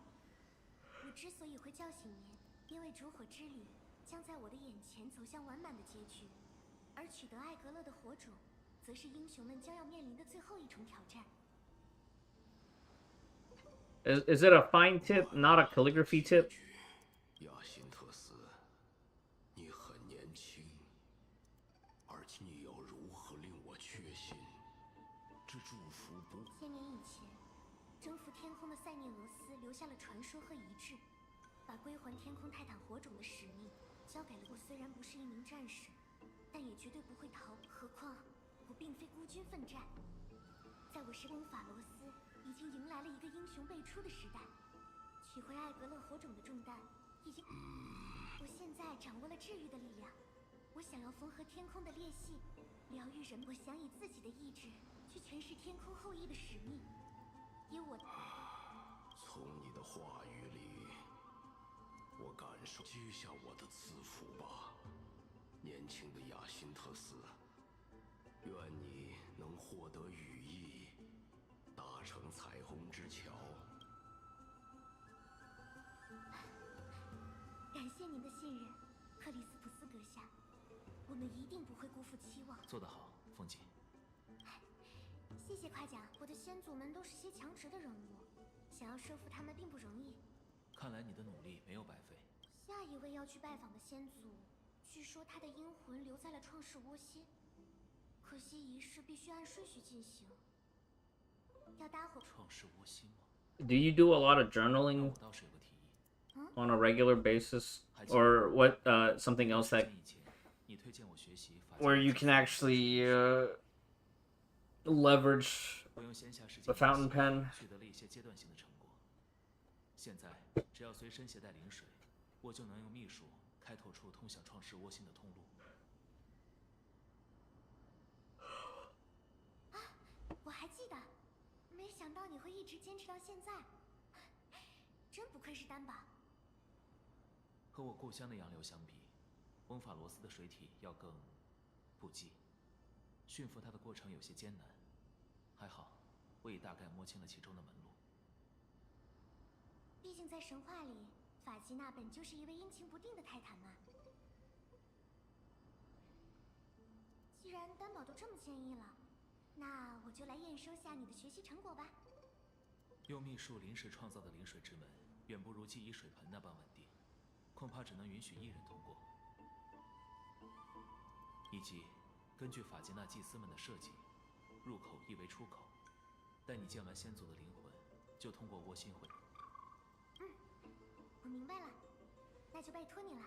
我之所以会叫醒您，因为烛火之旅将在我的眼前走向完满的结局，而取得艾格勒的火种，则是英雄们将要面临的最后一重挑战。 Is it a fine tip, not a calligraphy tip? 亚辛特斯，你很年轻，而且你要如何令我确信？这祝福不。千年以前，征服天空的塞涅俄斯留下了传说和遗志，把归还天空泰坦火种的使命交给了我。虽然不是一名战士，但也绝对不会逃。何况我并非孤军奋战，在我翁法罗斯。 已经迎来了一个英雄辈出的时代，取回艾格勒火种的重担已经。我现在掌握了治愈的力量，我想要缝合天空的裂隙，疗愈人。我想以自己的意志去诠释天空后裔的使命，以我。从你的话语里，我感受。接下我的赐福吧，年轻的亚辛特斯，愿你能获得羽翼。 搭乘彩虹之桥。感谢您的信任，克里斯普斯阁下，我们一定不会辜负期望。做得好，凤姐。谢谢夸奖。我的先祖们都是些强直的人物，想要说服他们并不容易。看来你的努力没有白费。下一位要去拜访的先祖，据说他的阴魂留在了创世窝心，可惜仪式必须按顺序进行。 Do you do a lot of journaling on a regular basis, or what? Something else that where you can actually leverage the fountain pen. 现在只要随身携带灵水，我就能用秘术开拓出通向创世窝心的通路。我还记得。 没想到你会一直坚持到现在，真不愧是丹宝。和我故乡的洋流相比，翁法罗斯的水体要更不羁，驯服它的过程有些艰难。还好，我已大概摸清了其中的门路。毕竟在神话里，法吉娜本就是一位阴晴不定的泰坦嘛。既然丹宝都这么建议了。 那我就来验收下你的学习成果吧。用秘术临时创造的灵水之门，远不如记忆水盆那般稳定，恐怕只能允许1人通过。以及，根据法吉纳祭司们的设计，入口亦为出口。待你见完先祖的灵魂，就通过窝心回。我明白了，那就拜托你了。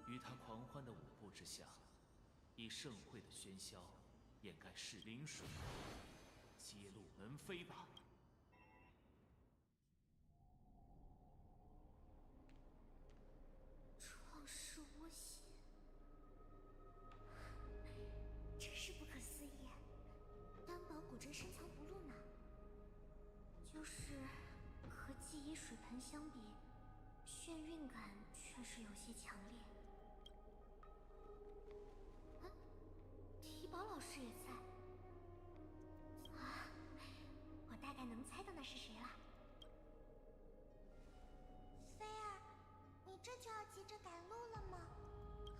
于他狂欢的舞步之下。 以盛会的喧嚣掩盖是灵水，揭露门扉吧。创世窝心，真是不可思议！丹宝果真深藏不露呢。就是和记忆水盆相比，眩晕感确实有些强烈。 提宝老师也在啊！我大概能猜到那是谁了。菲儿，你这就要急着赶路了吗？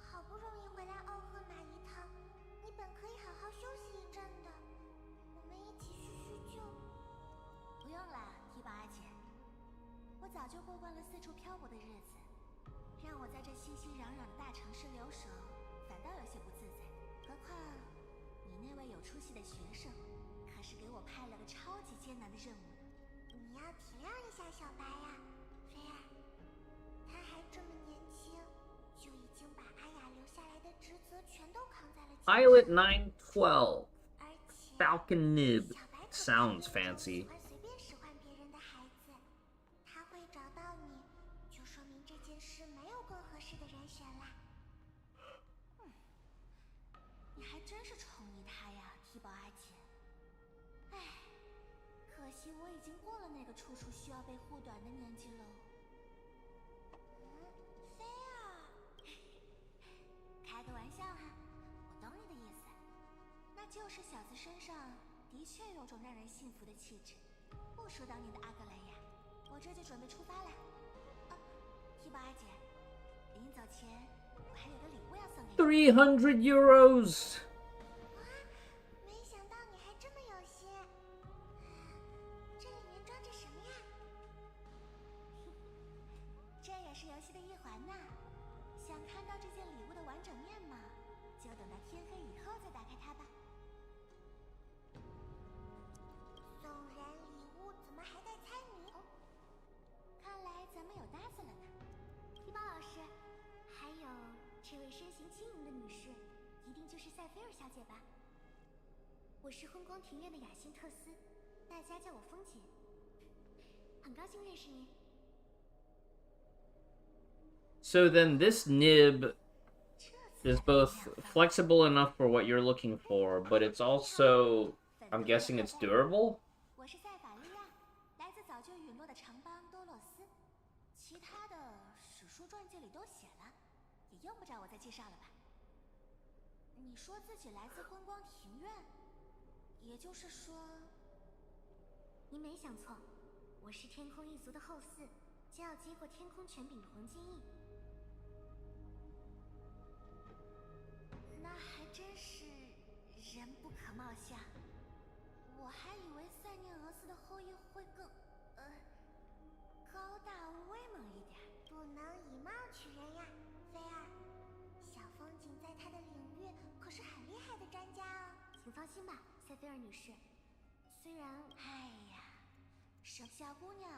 好不容易回来奥赫玛一趟，你本可以好好休息一阵的。我们一起叙叙旧。不用了，提宝阿姐，我早就过惯了四处漂泊的日子，让我在这熙熙攘攘的大城市留守，反倒有些不自在。何况…… 你那位有出息的学生，可是给我派了个超级艰难的任务呢。你要体谅一下小白呀，菲儿。他还这么年轻，就已经把阿雅留下来的职责全全都扛在了肩上。Pilot 912. Falcon Nib. Sounds fancy. 随便使唤别人的孩子，他会找到你，就说明这件事没有更合适的人选啦。你还真是宠溺他呀，提宝阿姐。唉，可惜我已经过了那个处处需要被护短的年纪了。菲儿，开个玩笑哈，我懂你的意思。那就是小子身上的确有种让人信服的气质。不说当年的阿格莱亚，我这就准备出发了。提宝阿姐，临走前我还有个礼物要送给你。300 euros. 没想到你还这么有心。这里面装着什么呀？这也是游戏的一环呢。想看到这件礼物的完整面貌，就等到天黑以后再打开它吧。送人礼物怎么还带猜谜？看来咱们有搭子了呢。提宝老师，还有这位身形轻盈的女士，一定就是塞菲尔小姐吧？我是昏光庭院的雅辛特斯，大家叫我风姐。很高兴认识您。So then this nib is both flexible enough for what you're looking for, but it's also, I'm guessing it's durable? 我是塞法利亚，来自早就陨落的城邦多洛斯，其他的史书传记里都写了，也用不着我再介绍了吧？你说自己来自昏光庭院，也就是说，您没想错，我是天空一族的后嗣，将要接过天空权柄的黄金翼。那还真是人不可貌相。我还以为塞涅俄斯的后裔会更高大威猛一点。不能以貌取人呀，菲儿。小风景在他的领域可是很厉害的专家哦。请放心吧，塞菲尔女士。虽然，哎呀，小姑娘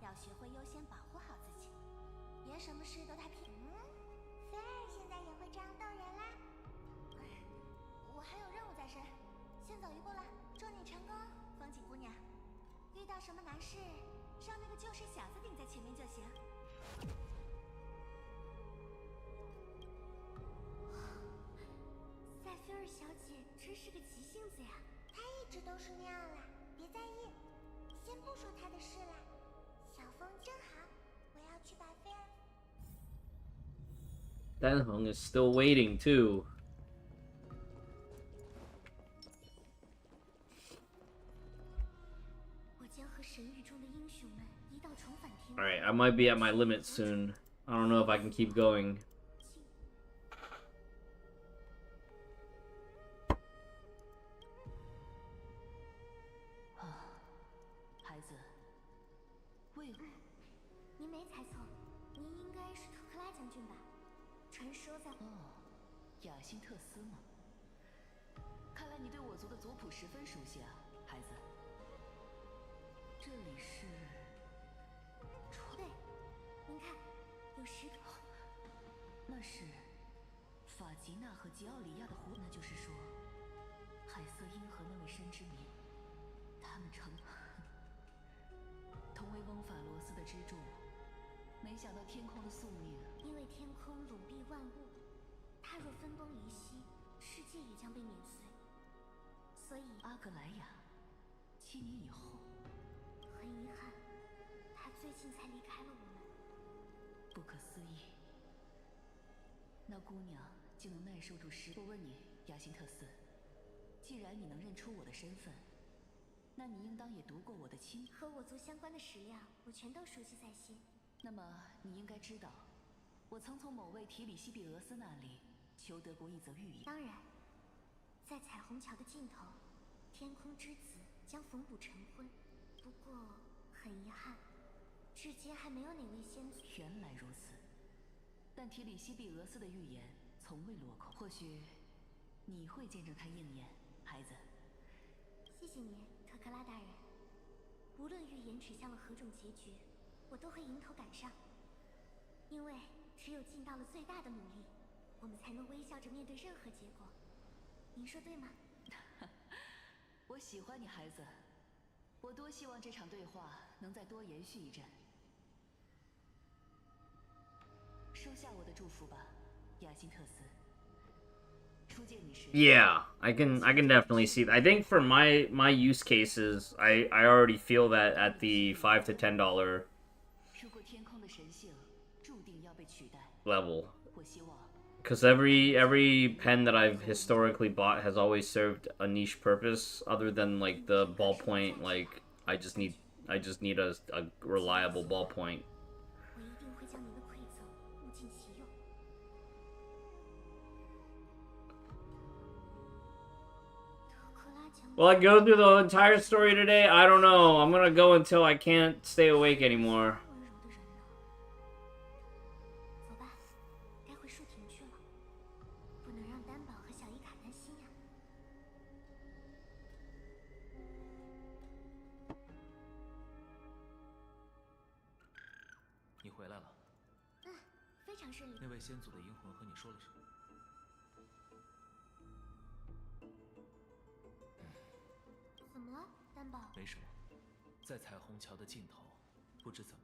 要学会优先保护好自己，别什么事都太拼。菲儿现在也会这样逗人啦。我还有任务在身，先走一步了，祝你成功，风景姑娘。遇到什么难事，让那个旧时小子顶在前面就行。塞菲尔小姐真是个急性子呀，她一直都是那样啦，别在意。先不说她的事啦，小风真好，我要去把菲儿。Danheng is still waiting too. Alright, I might be at my limit soon. I don't know if I can keep going. 才能微笑着面对任何结果。您说对吗？我喜欢你，孩子。我多希望这场对话能再多延续一阵。收下我的祝福吧，亚辛特斯。初见你时。Yeah, I can definitely see that. I think for my use cases, I already feel that at the $5 to $10 level. Because every pen that I've historically bought has always served a niche purpose, other than like the ballpoint. Like I just need a reliable ballpoint. Will I go through the entire story today? I don't know. I'm gonna go until I can't stay awake anymore. 能让丹宝和小伊卡担心呀。你回来了。非常顺利。那位先祖的阴魂和你说了什么？怎么了，丹宝？没什么，在彩虹桥的尽头，不知怎么，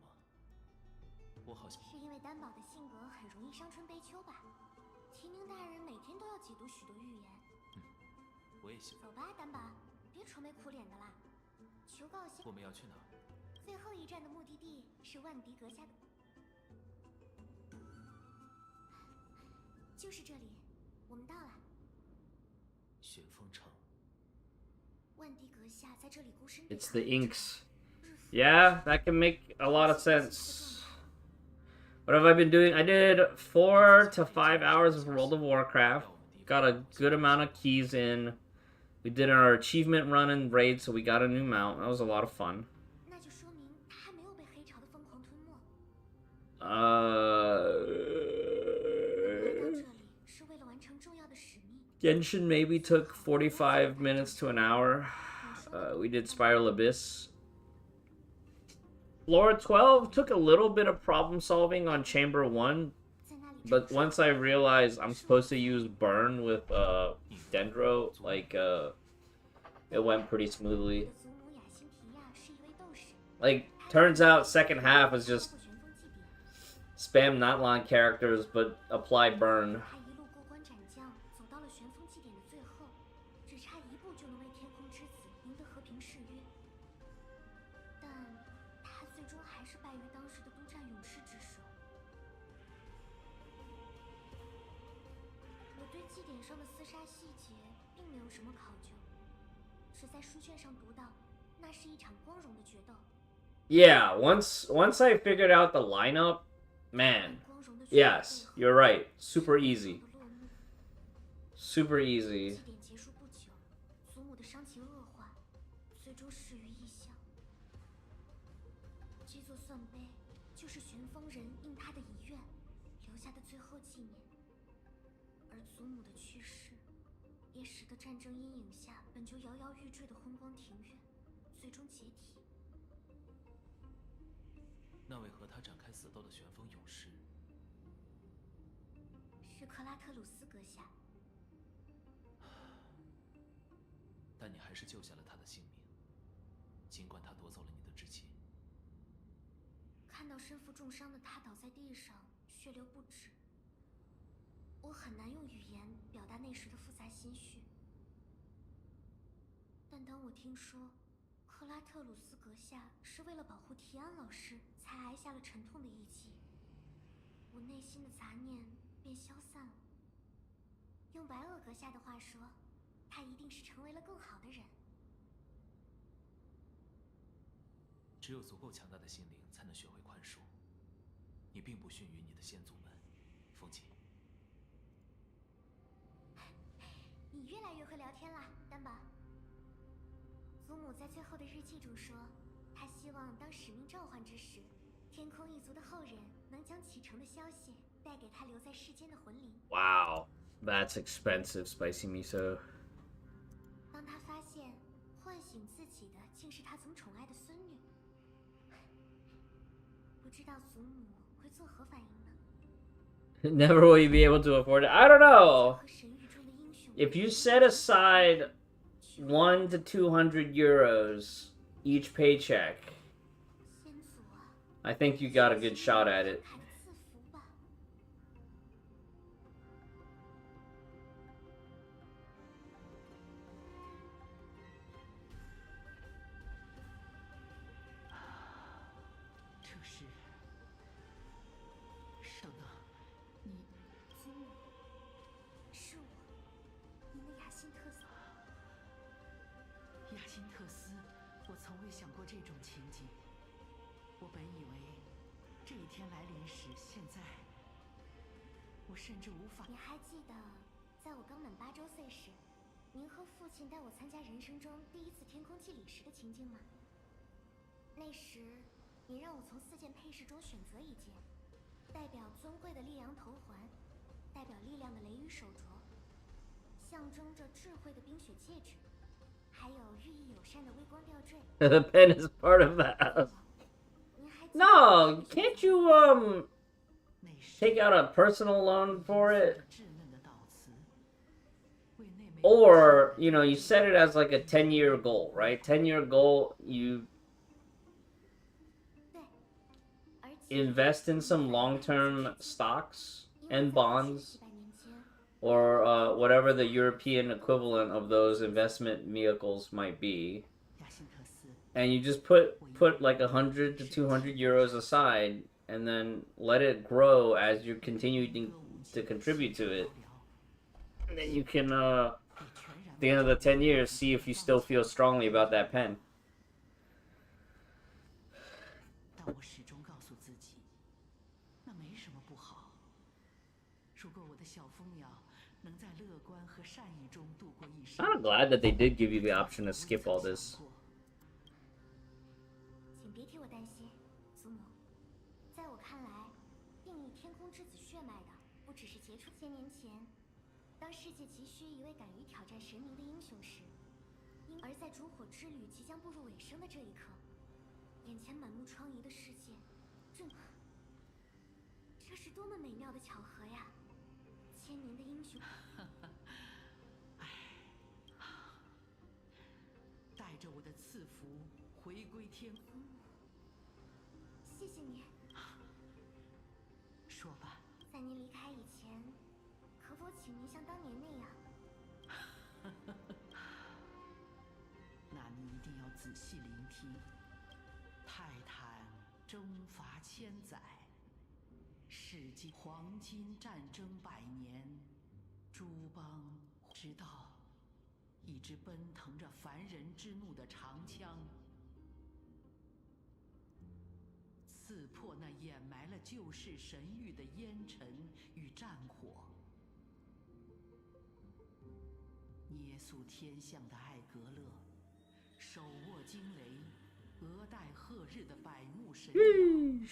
我好像是因为丹宝的性格很容易伤春悲秋吧？提名大人每天都要解读许多预言。我也喜欢。走吧，丹宝，别愁眉苦脸的啦。求告先。我们要去哪儿？最后一站的目的地是万迪阁下的，就是这里，我们到了。旋风城。万迪阁下在这里孤身。It's the inks. Yeah, that can make a lot of sense. What have I been doing? I did 4 to 5 hours of World of Warcraft. Got a good amount of keys in. We did our achievement run and raid, so we got a new mount. That was a lot of fun. Genshin maybe took 45 minutes to an hour. We did Spiral Abyss. Floor 12 took a little bit of problem solving on Chamber 1, but once I realized I'm supposed to use Burn with Dendro, like, it went pretty smoothly. Like, turns out second half is just spam Notlon characters, but apply Burn. Yeah, once I figured out the lineup, man, yes, you're right. Super easy. Super easy. Wow, that's expensive, spicy miso. Never will you be able to afford it. I don't know. If you set aside 1 to 200 euros each paycheck, I think you got a good shot at it.你还记得，在我刚满8周岁时，您和父亲带我参加人生中第一次天空祭礼时的情景吗？那时，你让我从4件配饰中选择1件，代表尊贵的烈阳头环，代表力量的雷雨手镯，象征着智慧的冰雪戒指，还有日益友善的微光吊坠。The pen is part of the house. No, can't you take out a personal loan for it? Or, you know, you set it as like a 10-year goal, right? 10-year goal, you invest in some long-term stocks and bonds, or whatever the European equivalent of those investment vehicles might be, and you just put like 100 to 200 euros aside, and then let it grow as you continue to contribute to it. And then you can, at the end of the 10 years, see if you still feel strongly about that pen. I'm glad that they did give you the option to skip all this. 请别替我担心，祖母。在我看来，定义天空之子血脉的不只是杰出。千年前，当世界急需一位敢于挑战神明的英雄时，而在烛火之旅即将步入尾声的这一刻，眼前满目疮痍的世界，这是多么美妙的巧合呀！千年的英雄。带着我的赐福回归天空。谢谢您。说吧。在您离开以前，可否请您像当年那样？那你一定要仔细聆听。泰坦征伐千载，世纪黄金战争100年，诸邦直到。一支奔腾着凡人之怒的长枪，刺破那掩埋了救世神域的烟尘与战火，捏塑天象的艾格勒，手握惊雷，额戴鹤日的百目神鸟，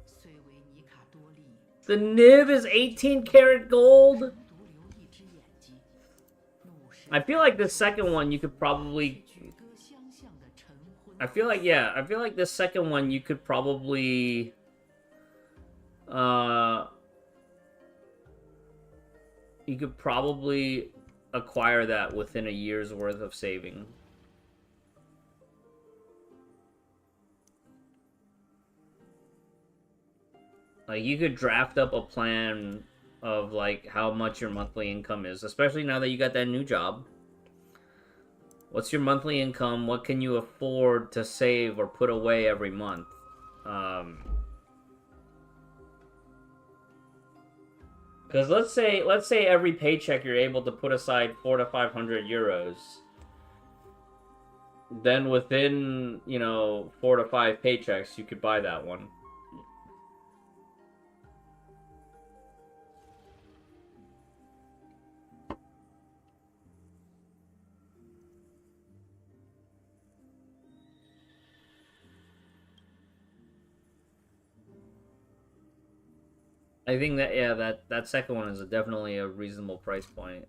虽为尼卡多利。The nib is 18 karat gold. I feel like the second one you could probably. I feel like the second one you could probably. You could probably acquire that within a year's worth of saving. Like, you could draft up a plan of, like, how much your monthly income is, especially now that you got that new job. What's your monthly income? What can you afford to save or put away every month? Because let's say every paycheck you're able to put aside 400 to 500 euros. Then within, you know, 4 to 5 paychecks, you could buy that one. I think that, yeah, that second one is definitely a reasonable price point.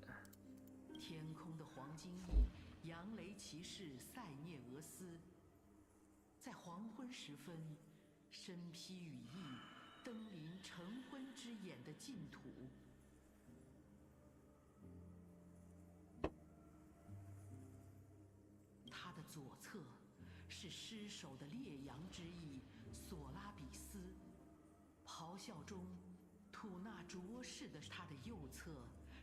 天空的黄金翼，扬雷骑士塞涅俄斯，在黄昏时分，身披羽翼，登临晨昏之眼的净土。他的左侧是尸首的烈阳之翼索拉比斯，咆哮中吐纳浊世的他的右侧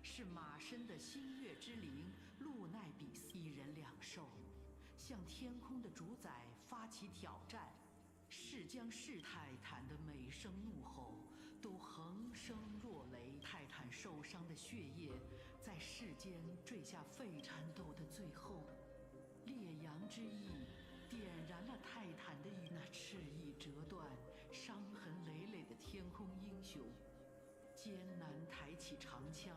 是马身的新月之灵路奈比斯，一人两兽向天空的主宰发起挑战，是将是泰坦的每声怒吼都横生若雷。泰坦受伤的血液在世间坠下沸战斗的最后，烈阳之翼点燃了泰坦的那翅翼折断、伤痕累累的天空英雄，艰难抬起长枪，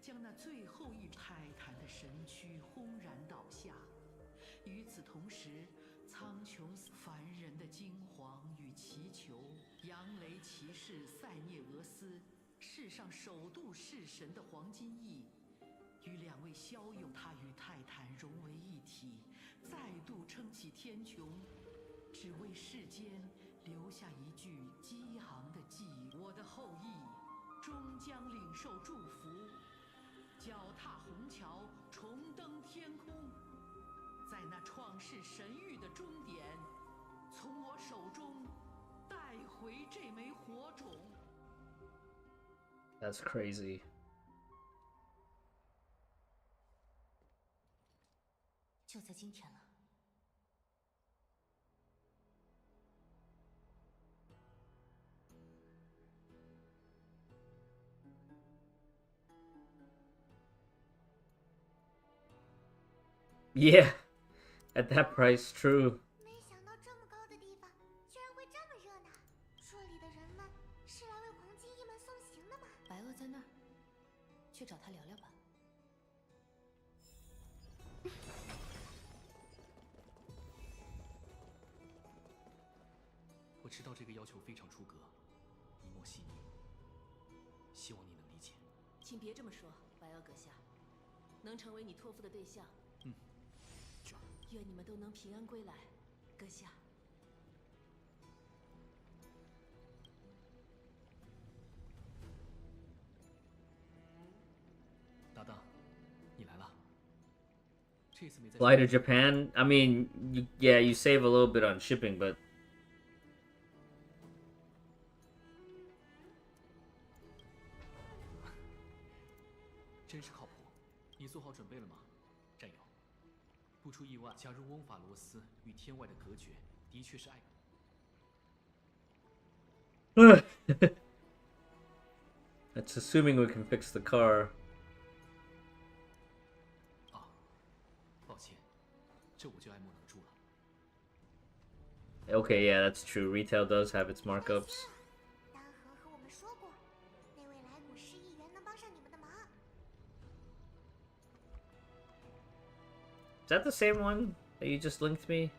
将那最后一泰坦的神躯轰然倒下。与此同时，苍穹凡人的惊惶与祈求，扬雷骑士塞涅俄斯，世上首度弑神的黄金翼，与两位骁勇，他与泰坦融为一体，再度撑起天穹，只为世间留下一句激昂的寄语：我的后裔终将领受祝福，脚踏虹桥，重登天空，在那创世神域的终点，从我手中带回这枚火种。 That's crazy. 就在今天了。Yeah, at that price, true. 没想到这么高的地方居然会这么热闹。这里的人们是来为黄金翼们送行的吗？白鳄在那儿，去找他聊聊吧。我知道这个要求非常出格，一莫细腻，希望你能理解。请别这么说，白鳄阁下，能成为你托付的对象。愿你们都能平安归来，阁下。搭档，你来了。这次没在。 Fly to Japan? I mean, yeah, you save a little bit on shipping, but. 真是靠谱。你做好准备了吗，战友？不出意外，假如翁法罗斯与天外的隔绝的确是爱。That's assuming we can fix the car. 啊，抱歉，这我就爱莫能助了。 Okay, yeah, that's true. Retail does have its markups. 丹河和我们说过，那位来古市议员能帮上你们的忙。 Is that the same one that you just linked me?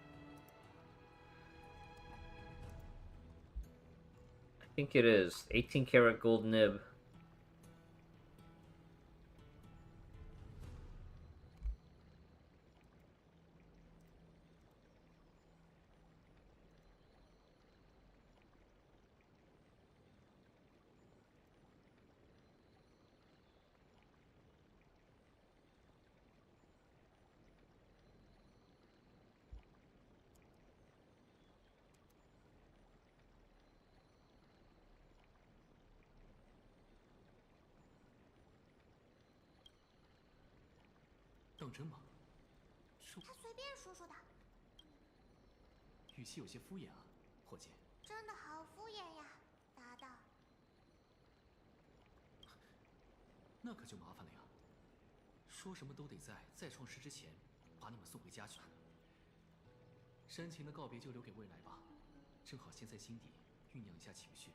I think it is. 18 karat gold nib.当真吗？他随便说说的，语气有些敷衍啊，伙计。真的好敷衍呀，搭档。那可就麻烦了呀。说什么都得在再创世之前把你们送回家去。煽情的告别就留给未来吧，正好先在心底酝酿一下情绪。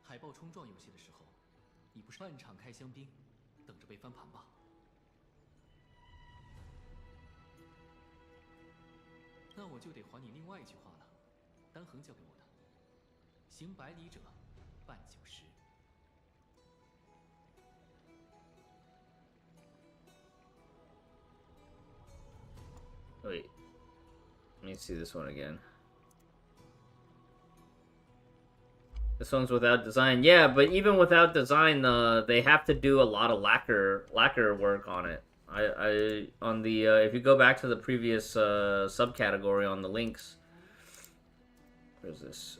海豹冲撞游戏的时候，你不是半场开香槟，等着被翻盘吧？ 那我就得还你另外一句话了，单横交给我的，行百里者半九十。Wait, let me see this one again. This one's without design. Yeah, but even without design, they have to do a lot of lacquer work on it. I on the if you go back to the previous subcategory on the links. Where's this?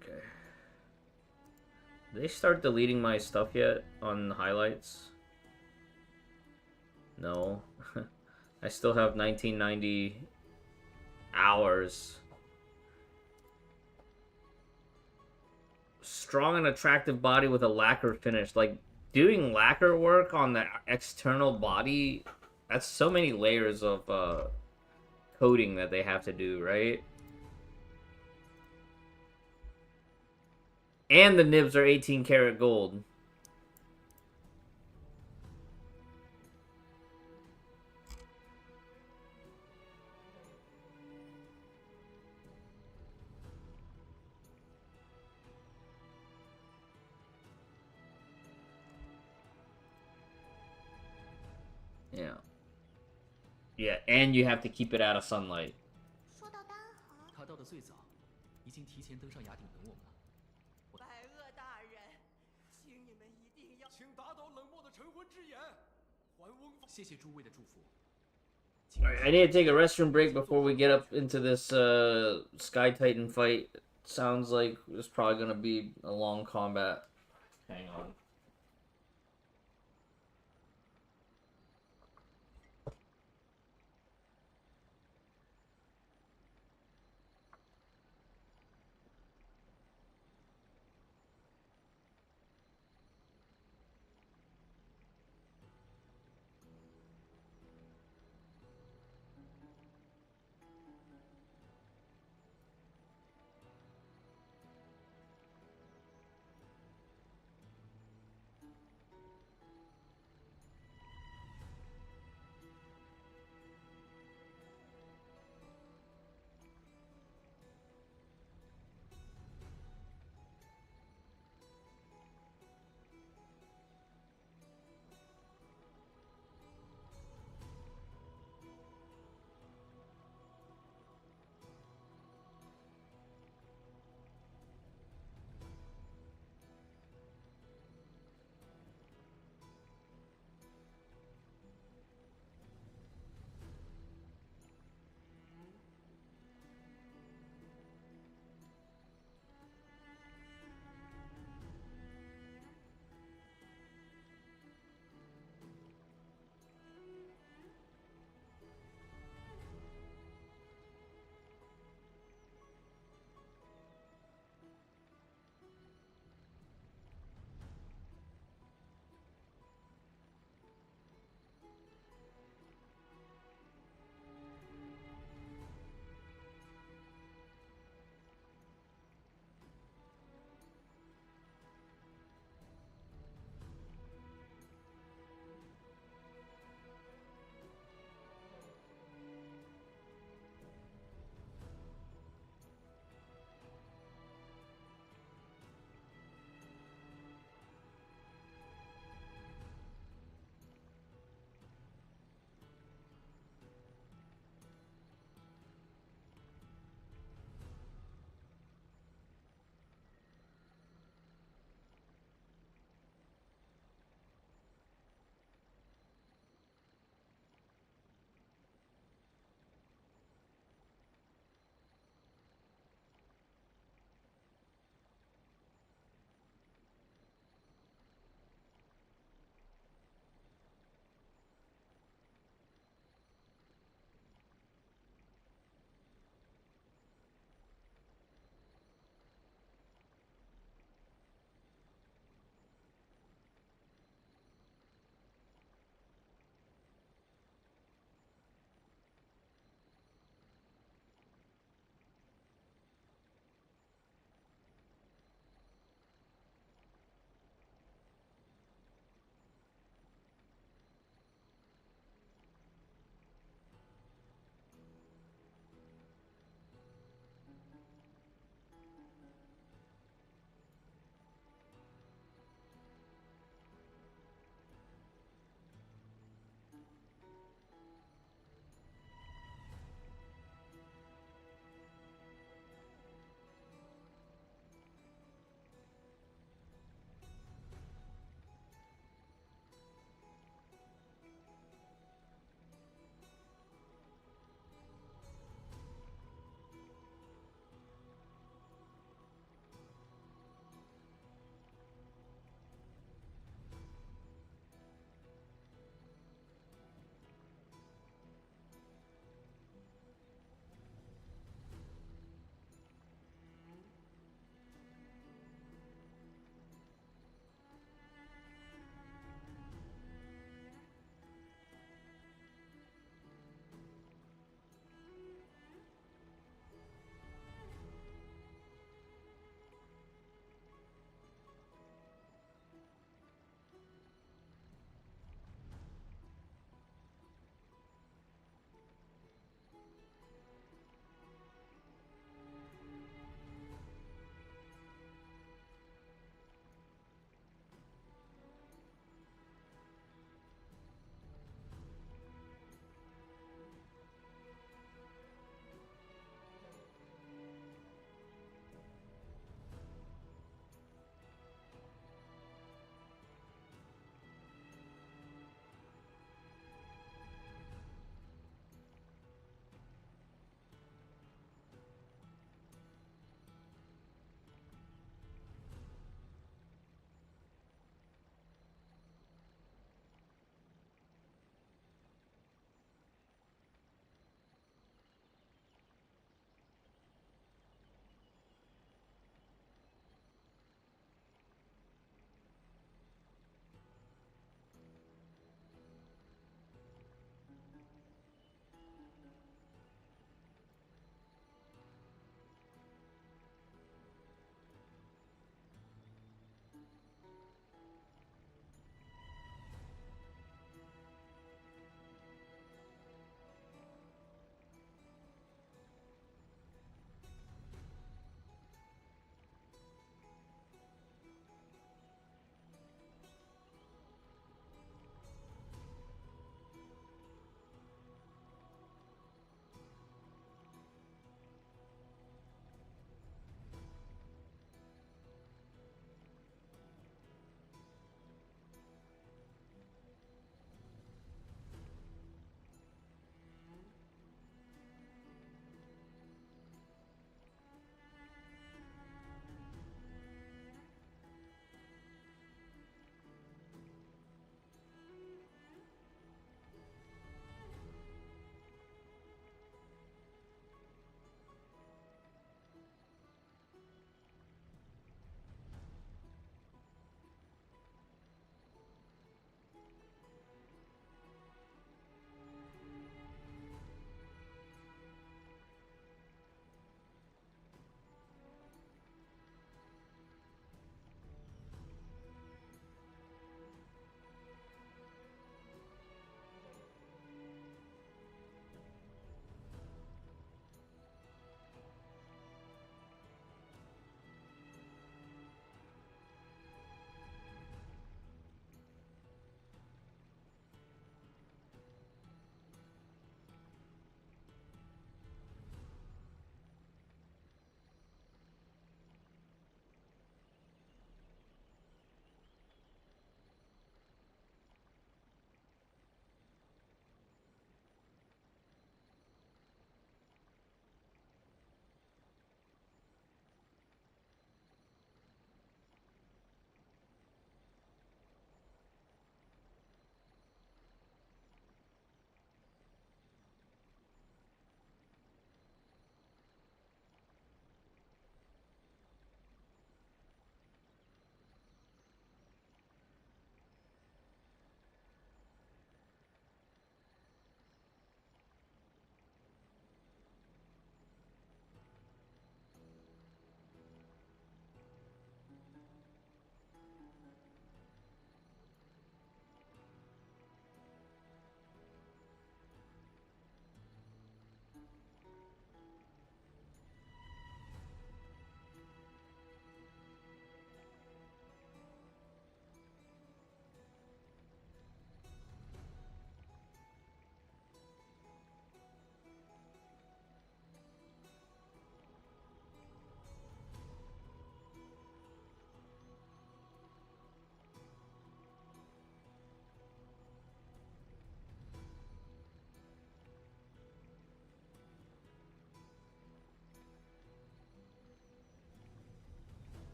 Okay. Did they start deleting my stuff yet on highlights? No. I still have 1990 hours. Strong and attractive body with a lacquer finish. Like, doing lacquer work on the external body, that's so many layers of coating that they have to do, right? And the nibs are 18 karat gold. Yeah. Yeah, and you have to keep it out of sunlight. 说到丹行，他到的最早，已经提前登上崖顶等我们了。白垩大人，请你们一定要，请打倒冷漠的晨昏之眼，还翁。谢谢诸位的祝福。 Alright, I need to take a restroom break before we get up into this Sky Titan fight. Sounds like it's probably gonna be a long combat. Hang on.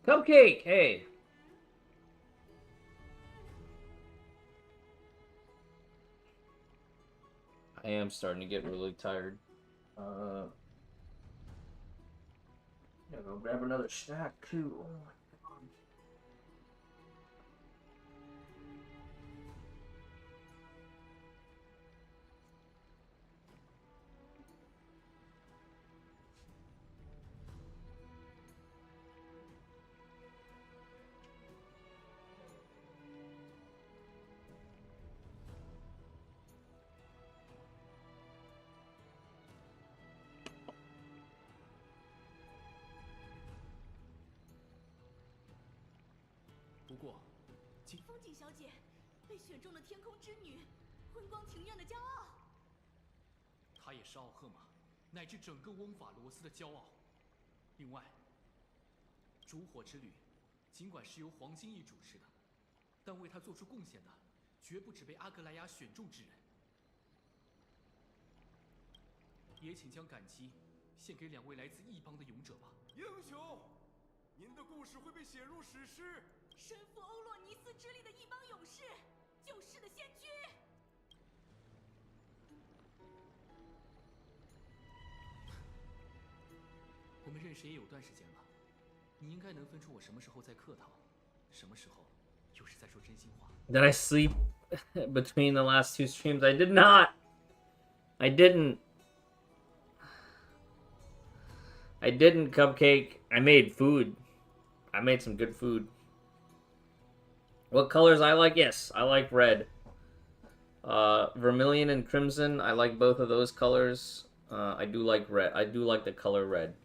Cupcake, hey. I am starting to get really tired. Yeah, go grab another snack too. Oh my god.不过，风景小姐被选中的天空之女，昏光庭院的骄傲。她也是奥赫玛，乃至整个翁法罗斯的骄傲。另外，烛火之旅尽管是由黄金翼主持的，但为他做出贡献的，绝不止被阿格莱亚选中之人。也请将感激献给2位来自异邦的勇者吧。英雄，您的故事会被写入史诗。身负欧洛尼斯之力的一帮勇士，救世的先驱。我们认识也有段时间了，你应该能分出我什么时候在客套，什么时候又是在说真心话。Did I sleep between the last 2 streams? I did not. I didn't. I didn't, Cupcake. I made food. I made some good food. What colors I like? Yes, I like red. Vermilion and crimson, I like both of those colors. I do like red. I do like the color red.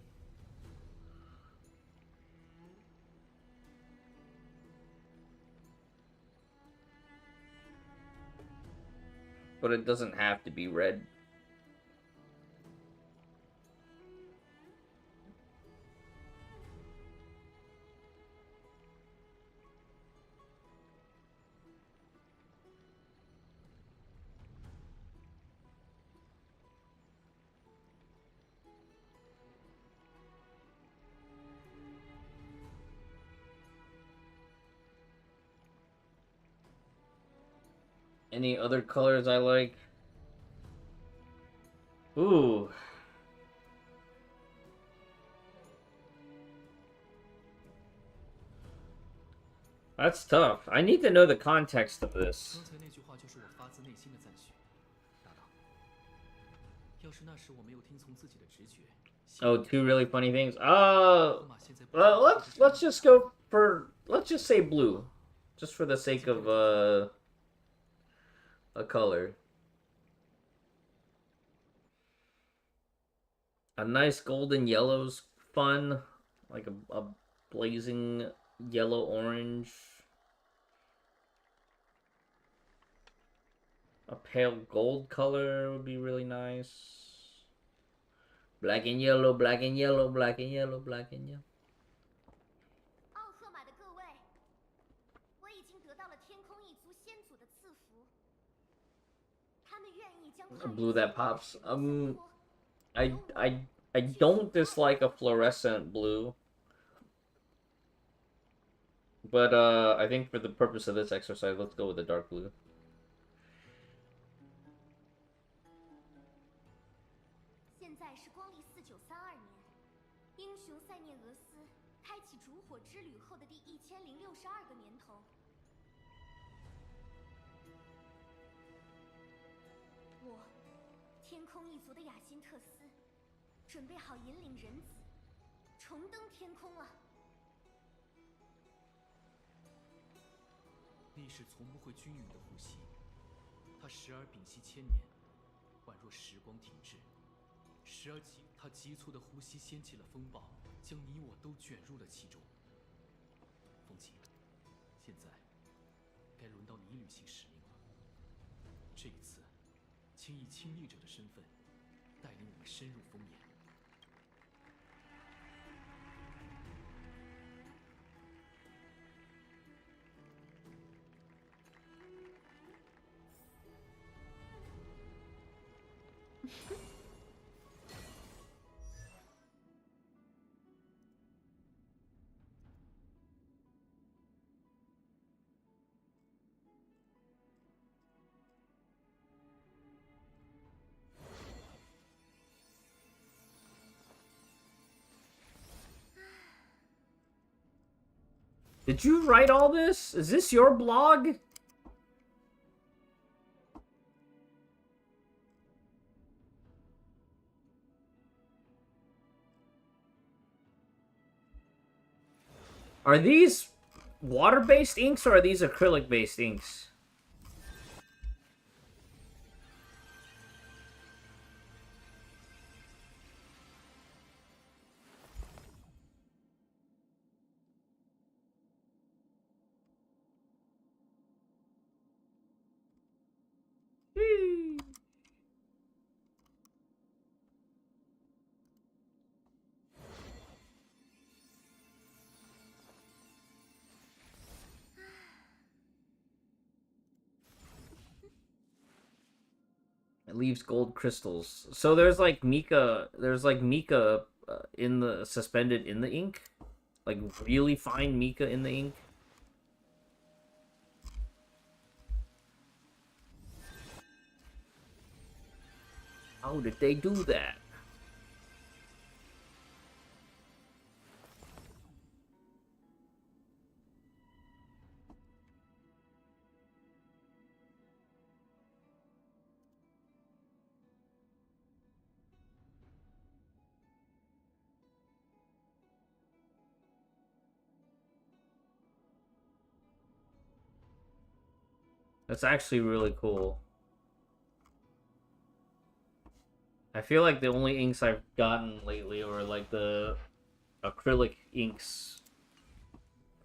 But it doesn't have to be red. Any other colors I like? Ooh. That's tough. I need to know the context of this. Oh, 2 really funny things. Well, let's just go for, let's just say blue, just for the sake of a color. A nice golden yellow's fun, like a blazing yellow orange. A pale gold color would be really nice. Black and yellow, black and yellow, black and yellow, black and yellow. 奥赫玛的各位，我已经得到了天空一族先祖的赐福，他们愿意将 Blue that pops. I don't dislike a fluorescent blue. But I think for the purpose of this exercise, let's go with the dark blue. 现在是光历4932年，英雄塞涅俄斯开启烛火之旅后的第1062个年头。我，天空一族的雅辛特斯，准备好引领人子重登天空了。历史从不会均匀的呼吸，它时而屏息千年，宛若时光停滞；时而它急促的呼吸掀起了风暴，将你我都卷入了其中。风琴，现在该轮到你履行使命了。这一次，请以亲历者的身份，带领我们深入风岩。Did you write all this? Is this your blog? Are these water-based inks or are these acrylic-based inks? It leaves gold crystals. So there's like mica. There's like mica in the suspended in the ink, like really fine mica in the ink. How did they do that? That's actually really cool. I feel like the only inks I've gotten lately are like the acrylic inks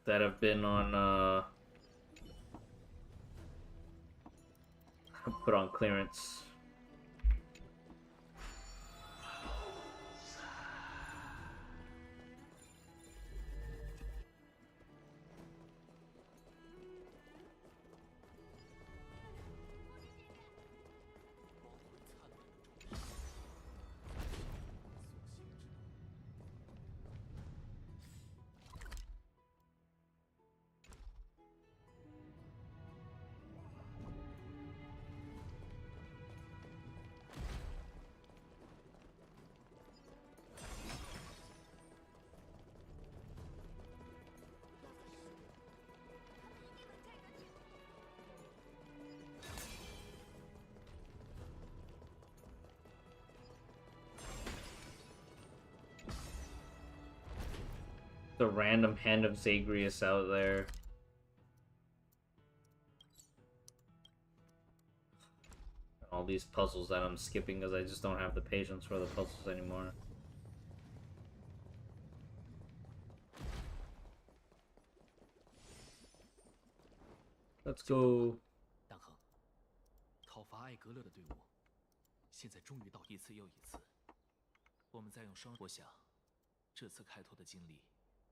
that have been on put on clearance. The random hand of Zagreus out there. All these puzzles that I'm skipping because I just don't have the patience for the puzzles anymore. Let's go. 大亨，讨伐艾格勒的队伍，现在终于到一次又一次。我们再用双，我想，这次开拓的经历，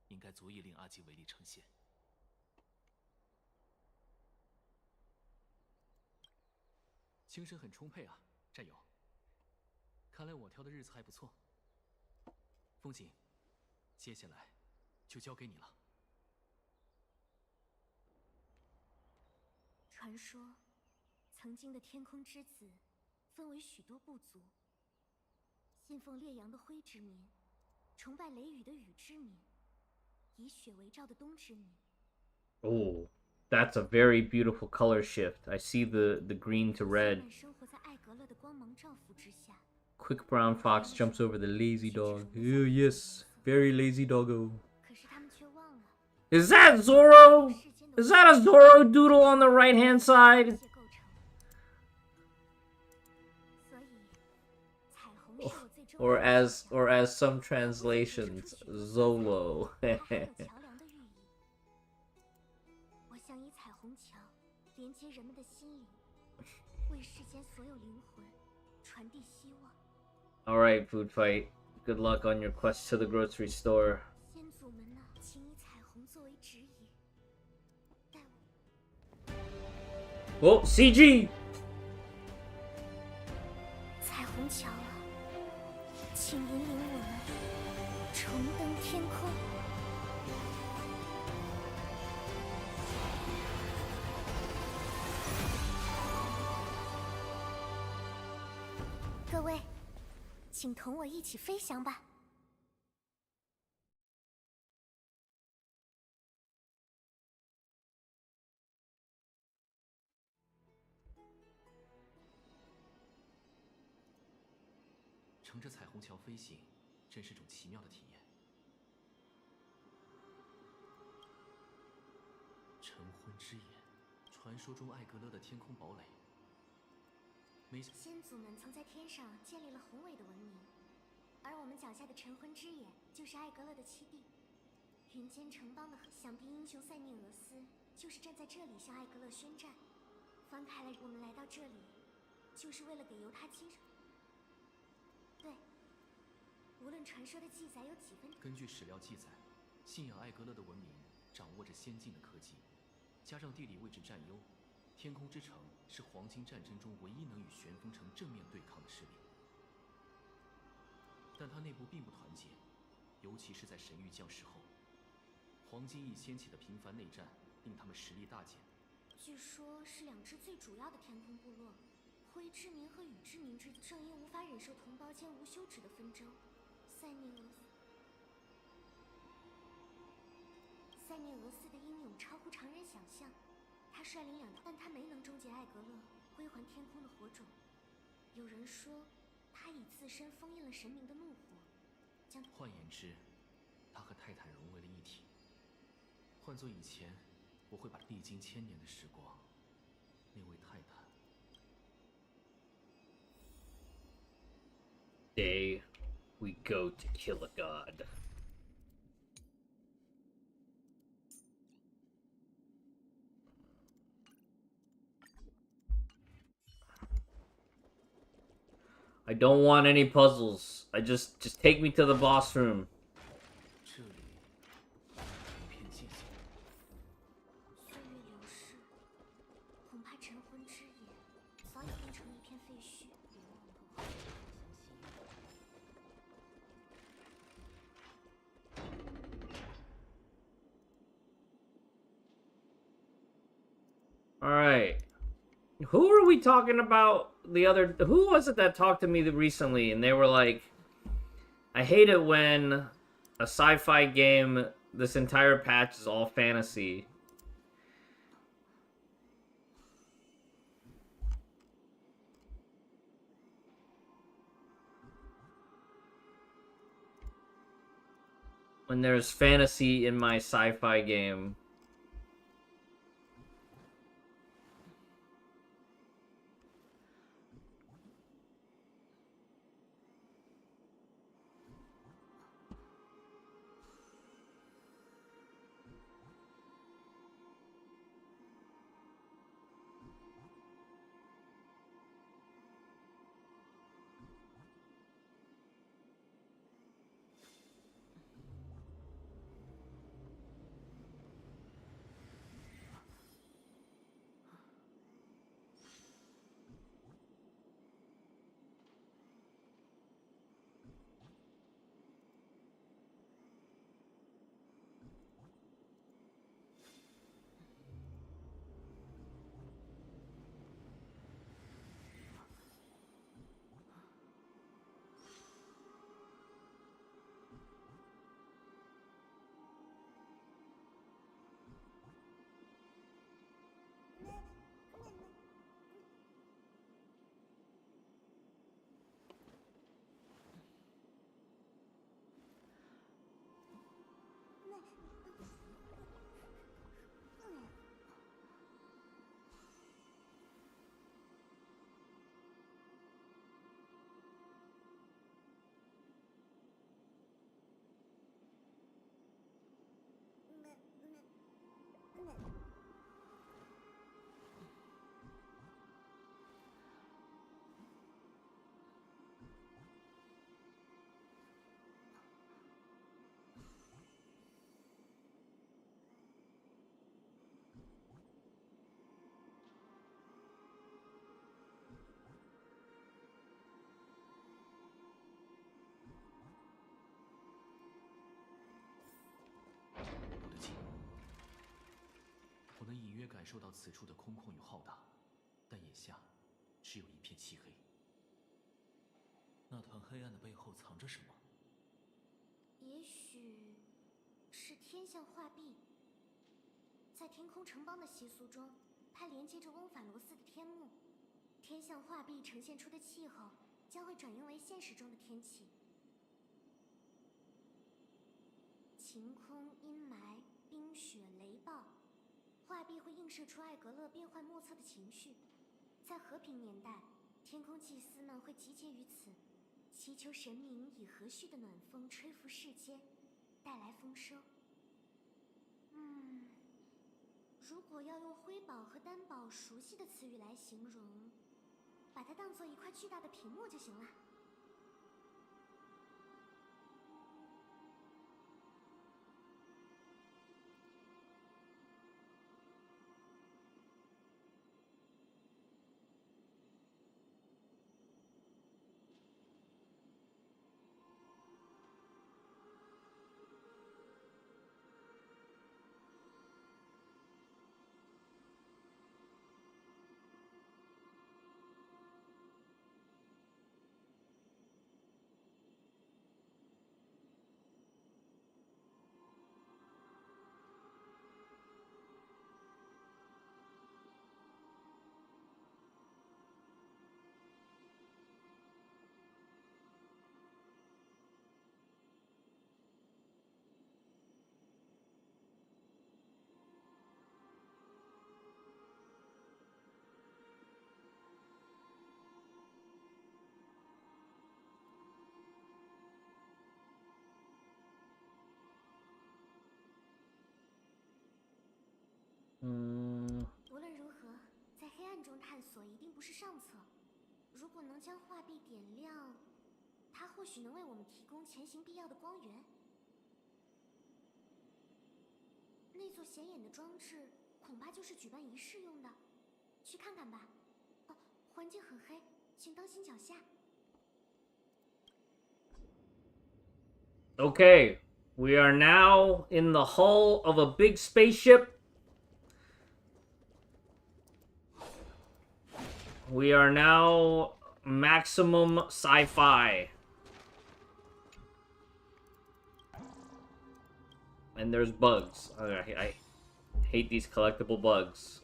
应该足以令阿基维利称羡。精神很充沛啊，战友。看来我挑的日子还不错。风景，接下来就交给你了。 传说，曾经的天空之子，分为许多部族。信奉烈阳的灰之民，崇拜雷雨的雨之民，以雪为罩的冬之民。Oh, that's a very beautiful color shift. I see the green to red. 生活在艾格勒的光芒照拂之下。Quick brown fox jumps over the lazy dog. Oh yes, very lazy doggo. 可是他们却忘了。Is that Zoro? Is that a Zoro doodle on the right-hand side? Or as some translations, Zolo. 我想以彩虹桥连接人们的心灵，为世间所有灵魂传递希望。All right, food fight. Good luck on your quest to the grocery store. 先祖们呢，请以彩虹作为指引。 Oh, CG! 彩虹桥啊，请引领我们重登天空。各位，请同我一起飞翔吧。乘着彩虹桥飞行，真是种奇妙的体验。晨昏之眼，传说中艾格勒的天空堡垒。先祖们曾在天上建立了宏伟的文明，而我们脚下的晨昏之眼就是艾格勒的栖地。云间城邦的想必英雄塞涅俄斯就是站在这里向艾格勒宣战。翻开了，我们来到这里，就是为了给犹他亲。对，无论传说的记载有几分。根据史料记载，信仰艾格勒的文明掌握着先进的科技，加上地理位置占优，天空之城是黄金战争中唯一能与旋风城正面对抗的势力。但它内部并不团结，尤其是在神域降世后，黄金翼掀起的频繁内战令他们实力大减。据说是两支最主要的天空部落，灰之民和雨之民之间，正因无法忍受同胞间无休止的纷争，塞涅俄斯的英勇超乎常人想象。他率领但他没能终结艾格勒归还天空的火种。有人说，他以自身封印了神明的怒火，将。换言之，他和泰坦融为了一体。换作以前，我会把历经1000年的时光，那位泰坦。Day we go to kill a god. I don't want any puzzles. I just take me to the boss room. 这里一片寂静。岁月流逝，恐怕晨昏之眼早已变成一片废墟。All right. Who were we talking about the other... Who was it that talked to me recently? And they were like, I hate it when a sci-fi game, this entire patch is all fantasy. When there's fantasy in my sci-fi game.感受到此处的空旷与浩大，但眼下只有一片漆黑。那团黑暗的背后藏着什么？也许是天象画壁。在天空城邦的习俗中，它连接着翁法罗斯的天幕。天象画壁呈现出的气候，将会转移为现实中的天气。晴空、阴霾、冰雪、雷暴，画壁会映射出艾格勒变幻莫测的情绪。在和平年代，天空祭司们会集结于此，祈求神明以和煦的暖风吹拂世间，带来丰收。如果要用辉宝和担保熟悉的词语来形容，把它当做一块巨大的屏幕就行了。无论如何，在黑暗中探索一定不是上策。如果能将画壁点亮，它或许能为我们提供前行必要的光源。那座显眼的装置，恐怕就是举办仪式用的。去看看吧。哦，环境很黑，请当心脚下。Okay, we are now in the hull of a big spaceship. We are now maximum sci-fi. And there's bugs. I hate these collectible bugs.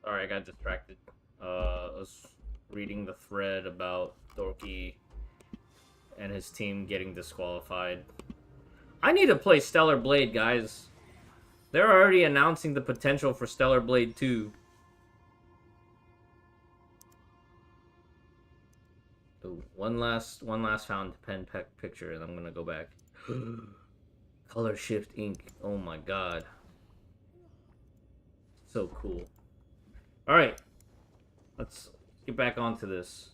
Sorry, I got distracted. I was reading the thread about Dorky and his team getting disqualified. I need to play Stellar Blade, guys. They're already announcing the potential for Stellar Blade 2. Ooh, one last fountain pen picture, and I'm gonna go back. Color shift ink. Oh my god. So cool. Alright. Let's get back onto this.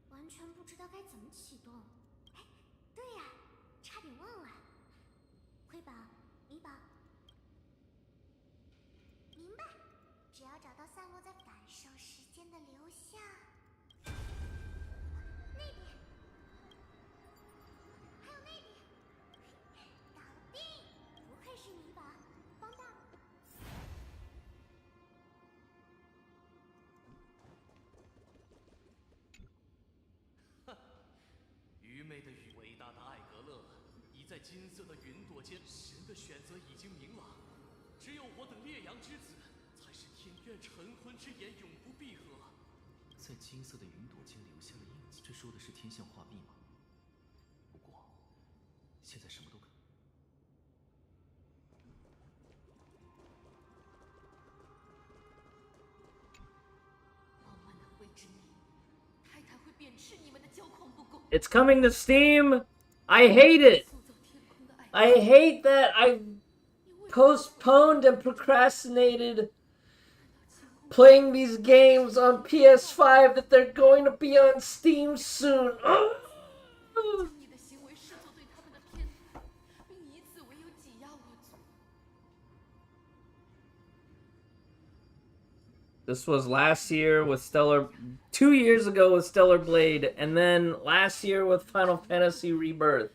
完全不知道该怎么启动。哎，对呀，差点忘了。辉宝，米宝，明白。只要找到散落在感受时间的流向。那边，还有那边，搞定！不愧是米宝，帮大。愚昧的雨，伟大的艾格勒已在金色的云朵间。神的选择已经明朗，只有我等烈阳之子才是天愿晨昏之眼永不闭合。在金色的云朵间留下了印记，这说的是天象画壁吗？不过，现在什么都可。傲慢的灰之民，泰坦会贬斥你们的骄狂不公。 It's coming to Steam! I hate it! I hate that I postponed and procrastinated playing these games on PS5 that they're going to be on Steam soon. This was last year with 2 years ago with Stellar Blade, and then last year with Final Fantasy Rebirth.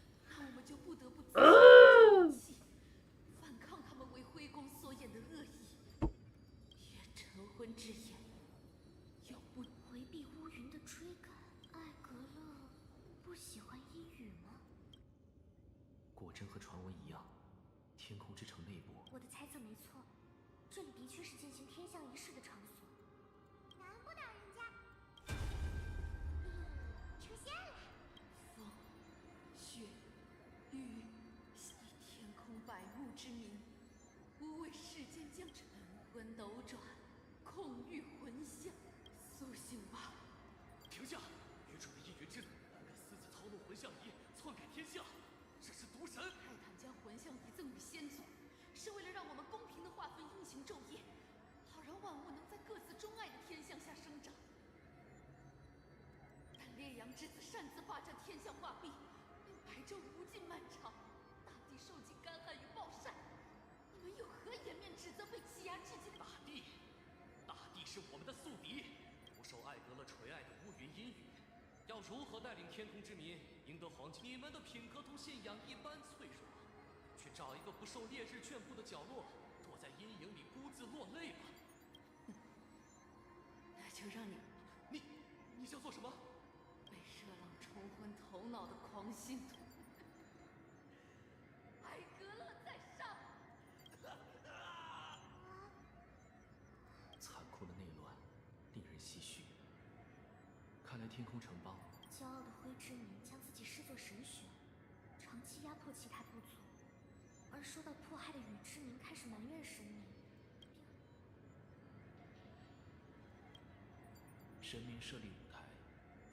神明设立舞台，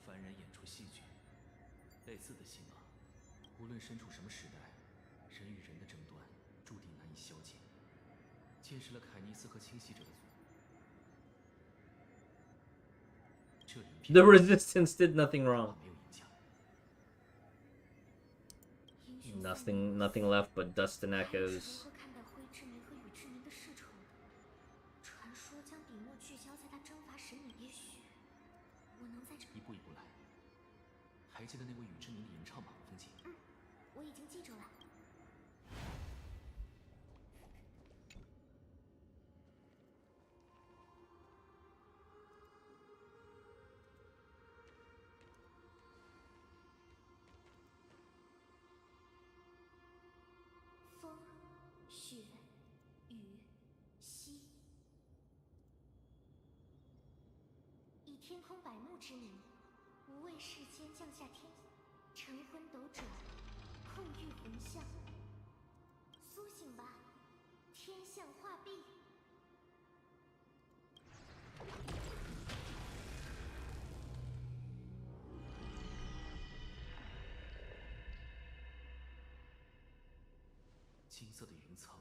凡人演出戏剧，类似的戏码。无论身处什么时代，人与人的争端注定难以消解。见识了凯尼斯和清洗者的这里 The Resistance did nothing wrong. Nothing left but dust and echoes. 一步一步来。还记得那位宇之名的吟唱吗，风姐？我已经记住了。雪、雨、息，以天空百目之名，无畏世间降下天，晨昏斗转，控御魂象。苏醒吧，天象画壁。金色的云层，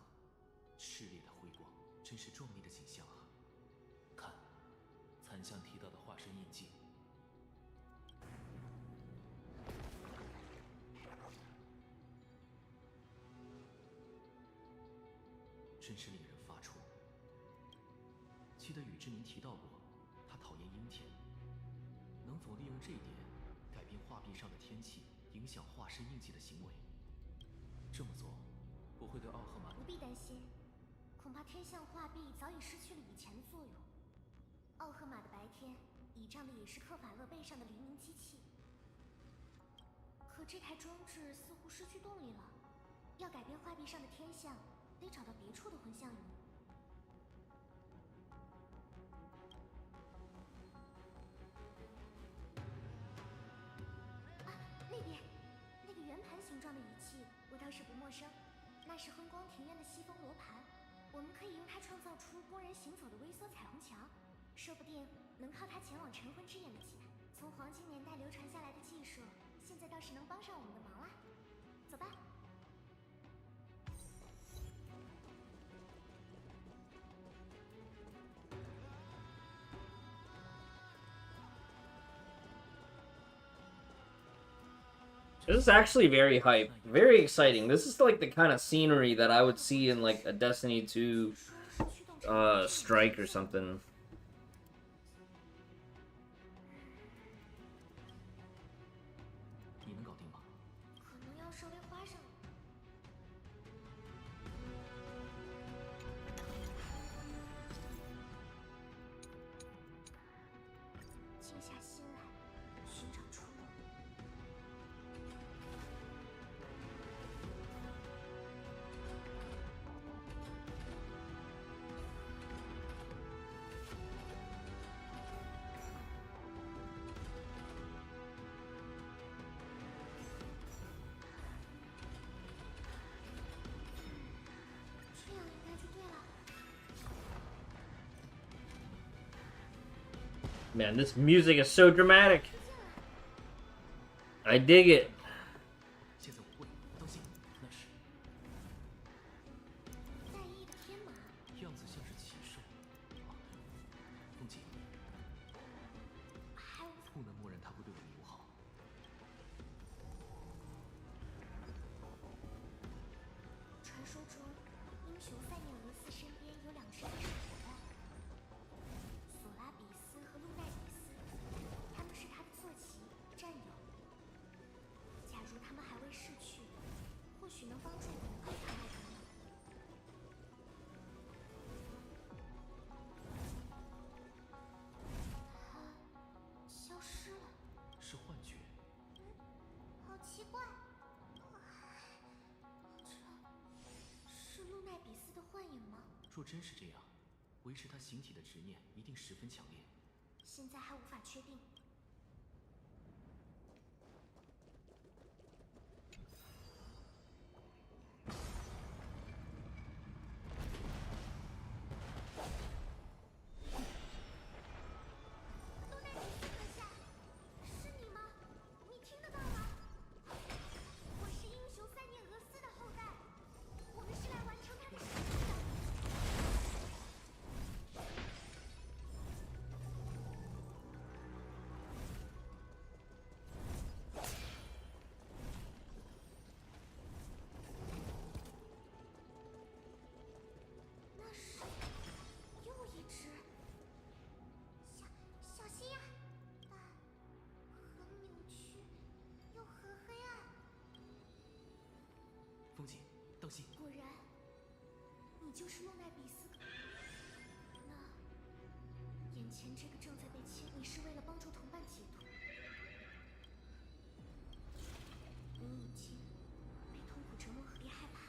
炽烈的辉光，真是壮丽的景象啊！看，残像提到的化身印记。真是令人发怵。记得宇之明提到过，他讨厌阴天。能否利用这一点，改变画壁上的天气，影响化身印记的行为？这么做，我会对奥赫玛。不必担心，恐怕天象画壁早已失去了以前的作用。奥赫玛的白天倚仗的也是克法勒背上的黎明机器，可这台装置似乎失去动力了。要改变画壁上的天象，得找到别处的魂象仪。啊，那边，那个圆盘形状的仪器，我倒是不陌生。那是昏光庭院的西风罗盘，我们可以用它创造出供人行走的微缩彩虹墙，说不定能靠它前往晨昏之眼的起。从黄金年代流传下来的技术，现在倒是能帮上我们的忙啦。走吧。This is actually very hype, very exciting. This is like the kind of scenery that I would see in like a Destiny 2 strike or something. Man, this music is so dramatic. I dig it. 现在我问，当心，那是在意的天马，样子像是奇兽。风姐，不能默认他会对我们友好。传说中，英雄塞涅俄斯身边有两只黑手伙伴，索拉比斯和路奈比斯，他们是他的坐骑、战友。假如他们还未逝去，或许能帮助我们更快来赶往。他消失了，是幻觉。好奇怪。是路奈比斯的幻影吗？若真是这样，维持他形体的执念一定十分强烈。现在还无法确定。路奈比斯阁下，是你吗？你听得到吗？我是英雄塞涅俄斯的后代，我们是来完成他的使命的。那是又一只，小心呀！但很扭曲，又很黑暗。风姐，当心！果然，你就是路奈比斯。那眼前这个正在被切，你是为了帮助同伴解毒。你已经被痛苦折磨和别害怕，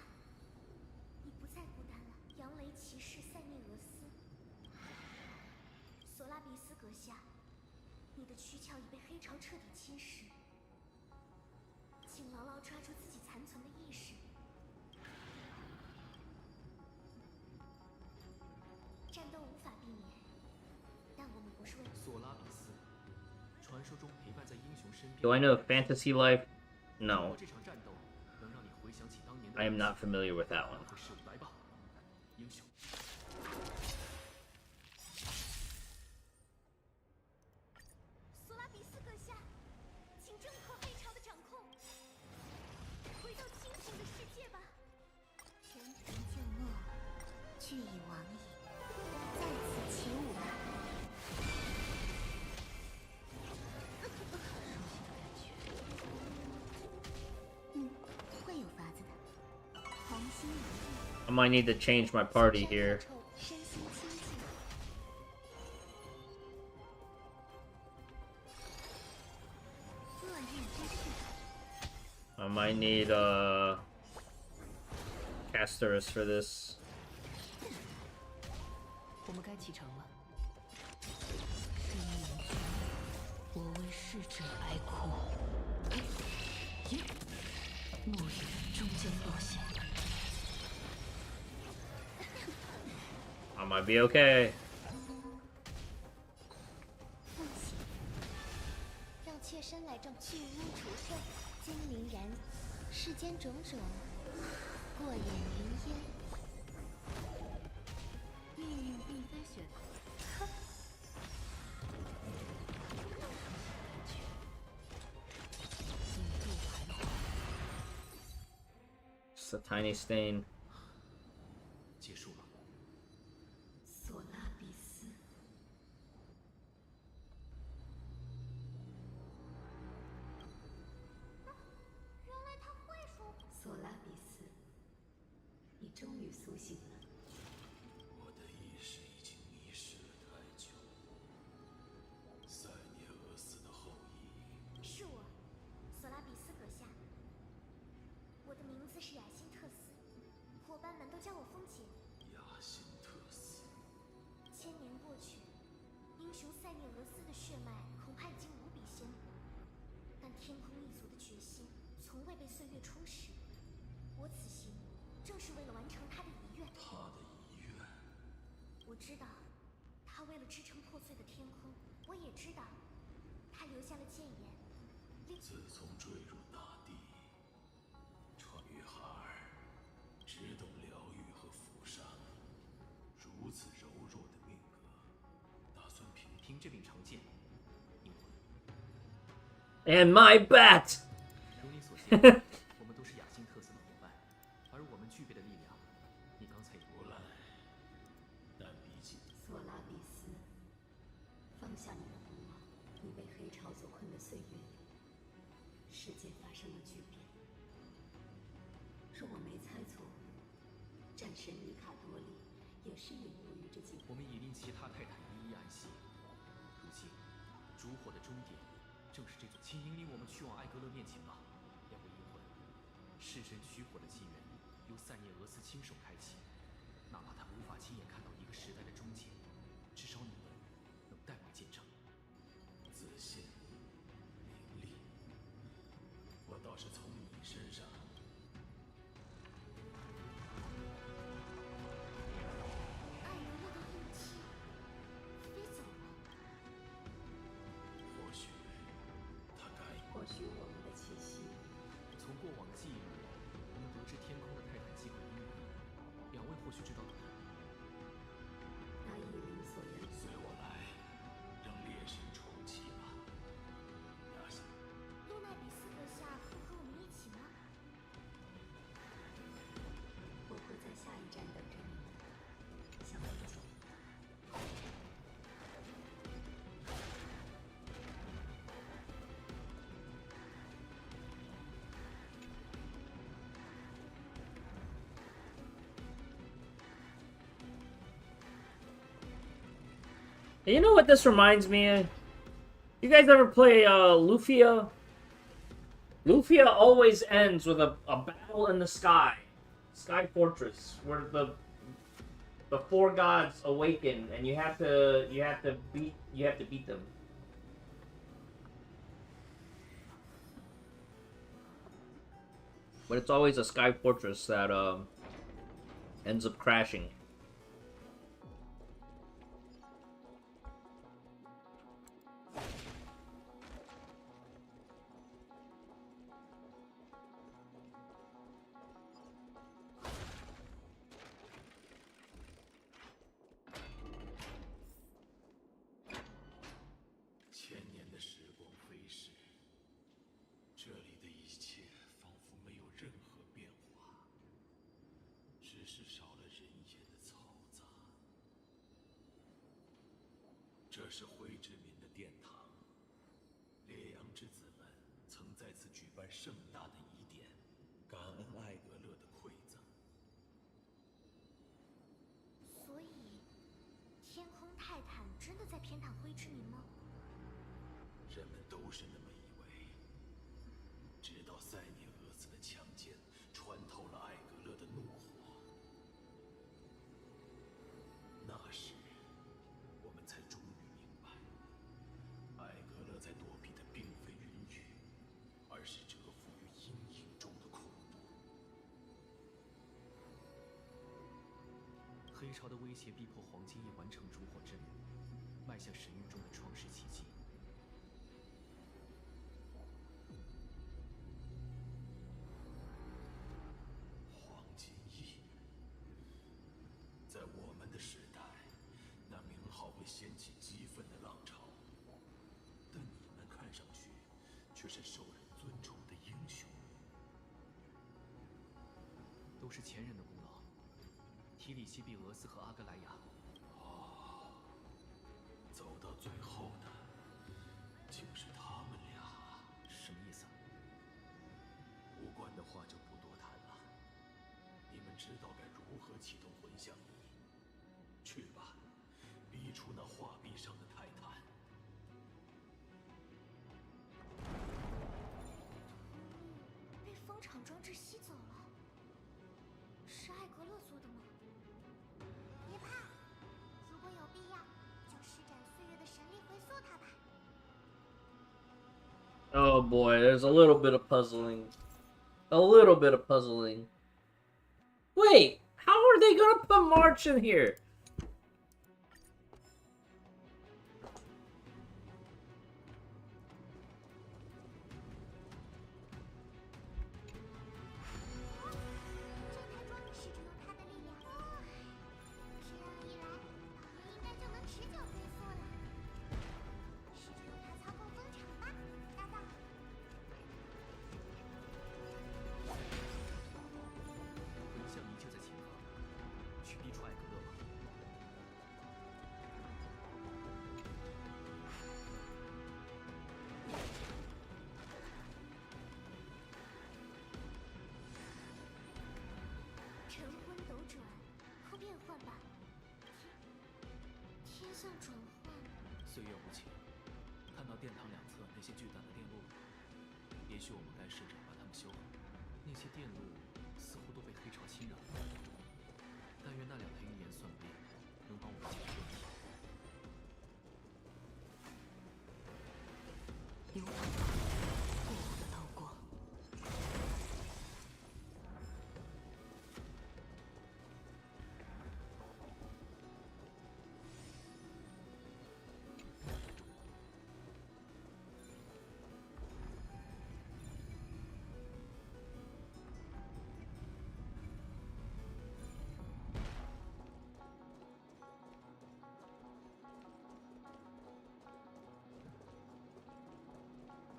你不再孤阁下，你的躯壳已被黑潮彻底侵蚀，请牢牢抓住自己残存的意识。战斗无法避免，但我们不是为了索拉比斯，传说中陪伴在英雄身边。 Do I know Fantasy Life? No. 这场战斗能让你回想起当年的 I am not familiar with that one. 来吧，英雄。索拉比斯阁下，请挣脱黑潮的掌控，回到清醒的世界吧。全城静默，聚已亡矣，在此起舞吧。会有法子的。红心如意。 I might need to change my party here. 身心清净。 I might need casters for this. 我们该启程了。生命巨大，我为逝者哀哭。暮雨终将落下。 I might be okay. 梦醒，让妾身来正去污除瘴，精灵燃，世间种种，过眼云烟。命运并非选择。 Just a tiny stain. 结束了。索拉比斯。原来他会说。索拉比斯，你终于苏醒了。我的意识已经迷失了太久。塞涅俄斯的后裔。是我，索拉比斯阁下。我的名字是雅辛特斯，伙伴们都叫我风姐。雅辛特斯。千年过去，英雄塞涅俄斯的血脉恐怕已经无比鲜活，但天空一族的决心从未被岁月充实。我此行正是为了完成他的遗愿。他的遗愿。我知道，他为了支撑破碎的天空，我也知道，他留下了谏言。自从坠入大地，穿越海尔，只懂疗愈和抚伤，如此柔弱的命格，打算凭这柄长剑。 And my bat. 如你所见，我们都是雅辛特斯的伙伴，而我们具备的力量，你刚才也无赖。但比起索拉比斯，放下你的不忘，你被黑潮所困的岁月里，世界发生了巨变。若我没猜错，战神米卡多里也是陨落于这几。我们已令其他泰坦一一安息。如今，烛火的终点。 正是这座，请引领我们去往艾格勒面前吧，两位阴魂。弑神取火的纪元由塞涅俄斯亲手开启，哪怕他无法亲眼看到一个时代的终结，至少你们能代为见证。自信、名利，我倒是从你身上。艾格勒的印记飞走了。或许。 或许我们的气息，从过往的记忆里，我们得知天空的泰坦机会阴云，两位或许知道答案。那一灵所言，随我来，让烈神重启吧。雅辛，路奈比斯阁下会和我们一起吗？我会在下一站等着你，小美姐。 You know what this reminds me of? You guys ever play Lufia? Lufia always ends with a battle in the sky. Sky Fortress, where the 4 gods awaken, and you have to beat them. But it's always a sky fortress that ends up crashing.千年的时光飞逝，这里的一切仿佛没有任何变化，只是少了人烟的嘈杂。这是灰之民的殿堂，烈阳之子们曾在此举办盛大的仪典，感恩艾格勒的馈赠。所以，天空泰坦真的在偏袒灰之民吗？人们都是那么以为，直到塞涅俄斯的强奸穿透了艾格勒的怒火，那时我们才终于明白，艾格勒在躲避的并非云雨，而是蛰伏于阴影中的恐怖。黑潮的威胁逼迫黄金翼完成烛火之旅，迈向神域中的创世奇迹。黄金翼，在我们的时代，那名号会掀起激愤的浪潮，但你们看上去却是受人尊崇的英雄。都是前人的功劳。提里西比俄斯和阿格莱亚。走到最后的，竟是他们俩。什么意思？无关的话就不多谈了。你们知道该如何启动魂象仪？去吧，逼出那画壁上的泰坦。被风场装置吸走了，是艾格勒做的吗？别怕，如果有必要，就施展岁月的神力回溯它吧。 Oh boy, there's a little bit of puzzling. A little bit of puzzling. Wait, how are they gonna put March in here?神魂斗转，可变换吧。天象转换。岁月无情，看到殿堂两侧那些巨大的电路，也许我们该试着把它们修好。那些电路似乎都被黑潮侵扰了，但愿那两台预言算力能帮我们解决问题。有种过我的透过。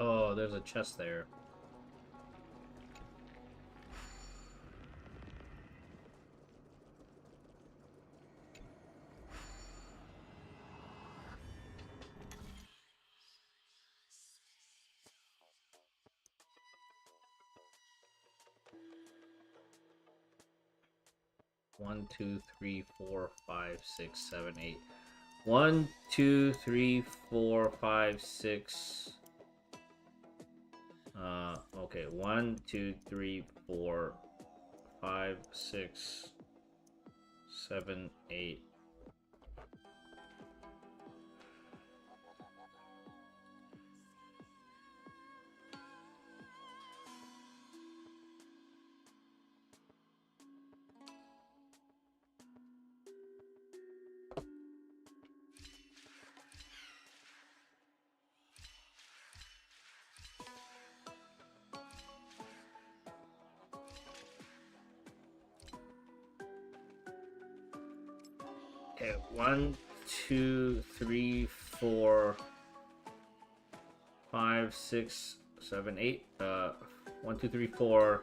Oh, there's a chest there. One, 2, 3, 4, 5, 6, 7, 8. 1, 2, 3, 4, 5, 6. Okay. 1, 2, 3, 4, 5, 6, 7, 8. Okay, 1, 2, 3, 4, 5, 6, 7, 8. 1, 2, 3, 4,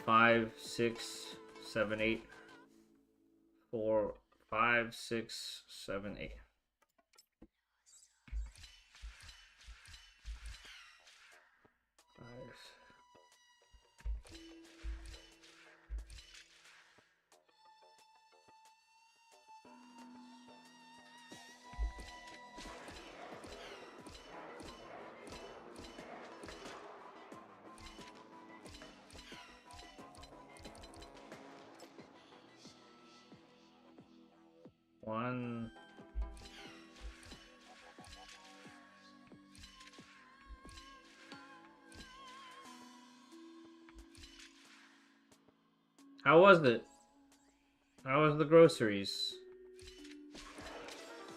5, 6, 7, 8. 4, 5, 6, 7, 8. One. How was it? How was the groceries?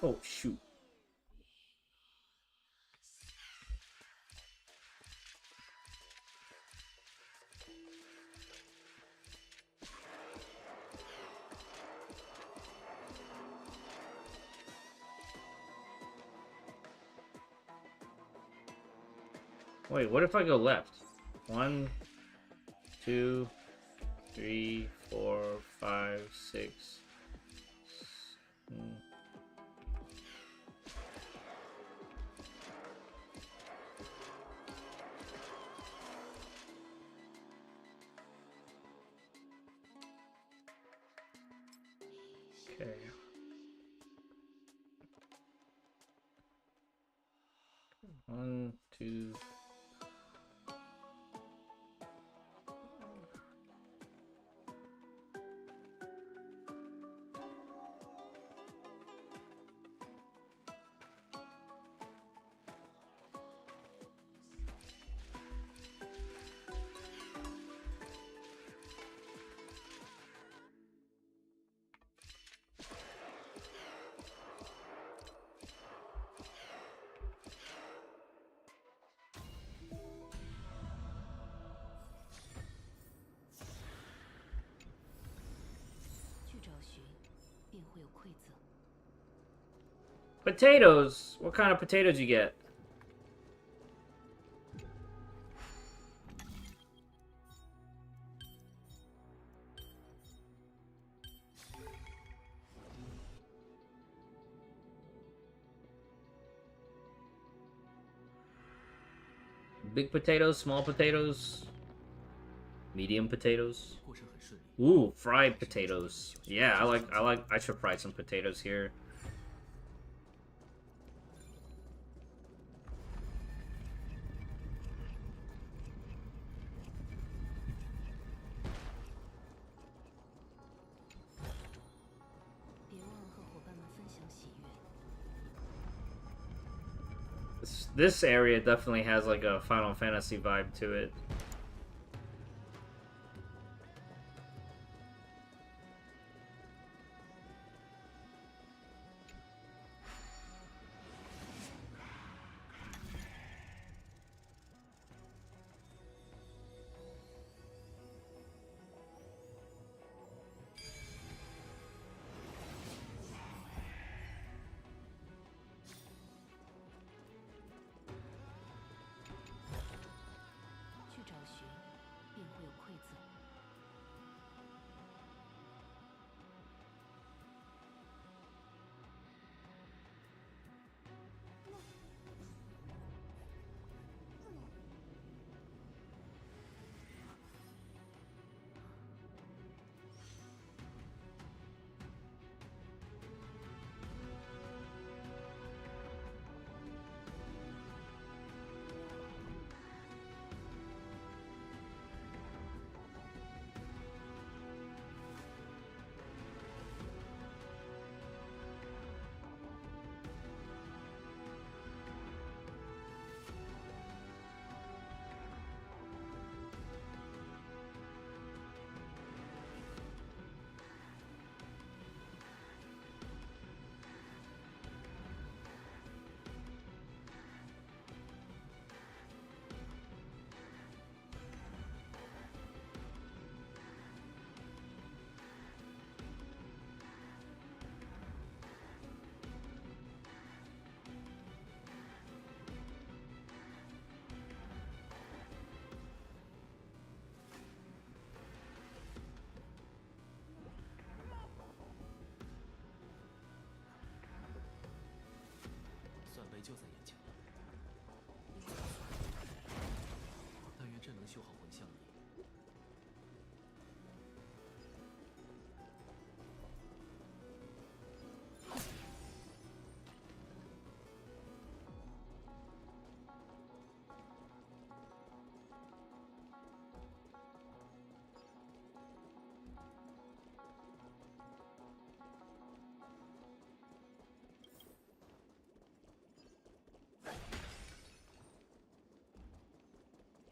Oh, shoot. Wait, what if I go left? 1, 2, 3, 4, 5, 6. Okay. One, two. Potatoes! What kind of potatoes you get? Big potatoes, small potatoes, medium potatoes. Ooh, fried potatoes. Yeah, I should fry some potatoes here. This area definitely has like a Final Fantasy vibe to it. 就在眼前了。但愿朕能修好魂像仪。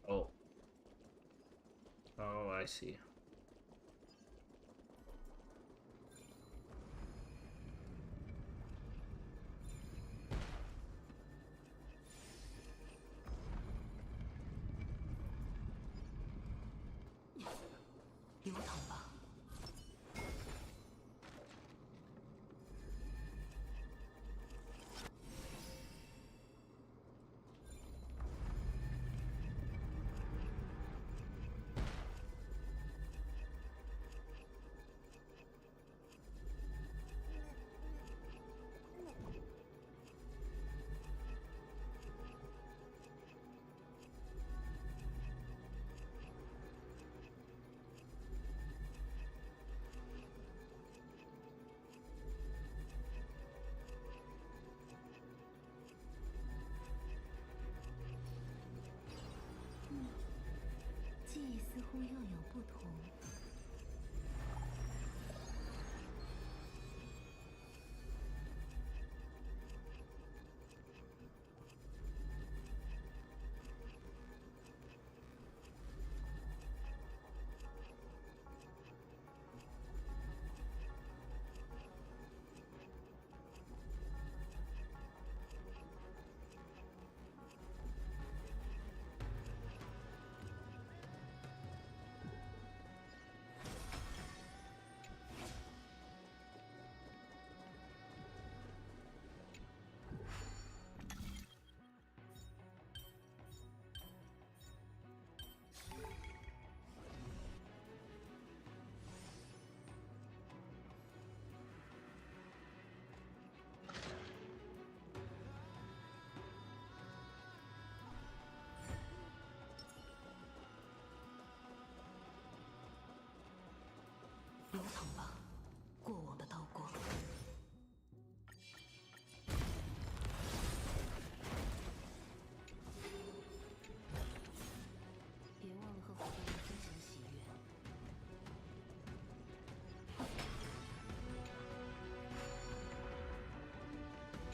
Oh. Oh, I see.乎又有不同。流淌吧，过往的刀光。别忘了和伙伴们分享喜悦。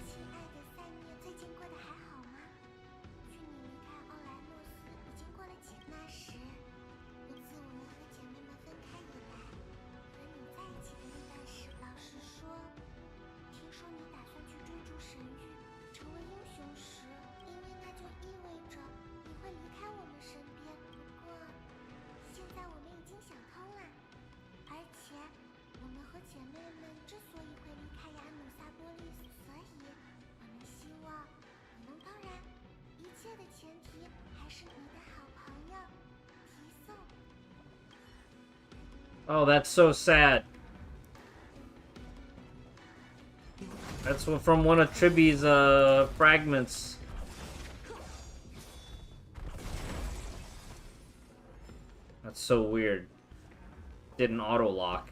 亲爱的塞涅，最近过得还好吗？距你离开奥莱诺斯已经过了几？那时，自我们和姐妹们分开以来。和你在一起的那段时，老实说，听说你打算去追逐神域，成为英雄时，因为那就意味着你会离开我们身边。不过，现在我们已经想通了，而且我们和姐妹们之所以会离开雅努萨波利斯，所以我们希望你能，当然，一切的前提还是你的好朋友提送。Oh, that's so sad. That's from one of Triby's fragments. That's so weird. Didn't auto lock.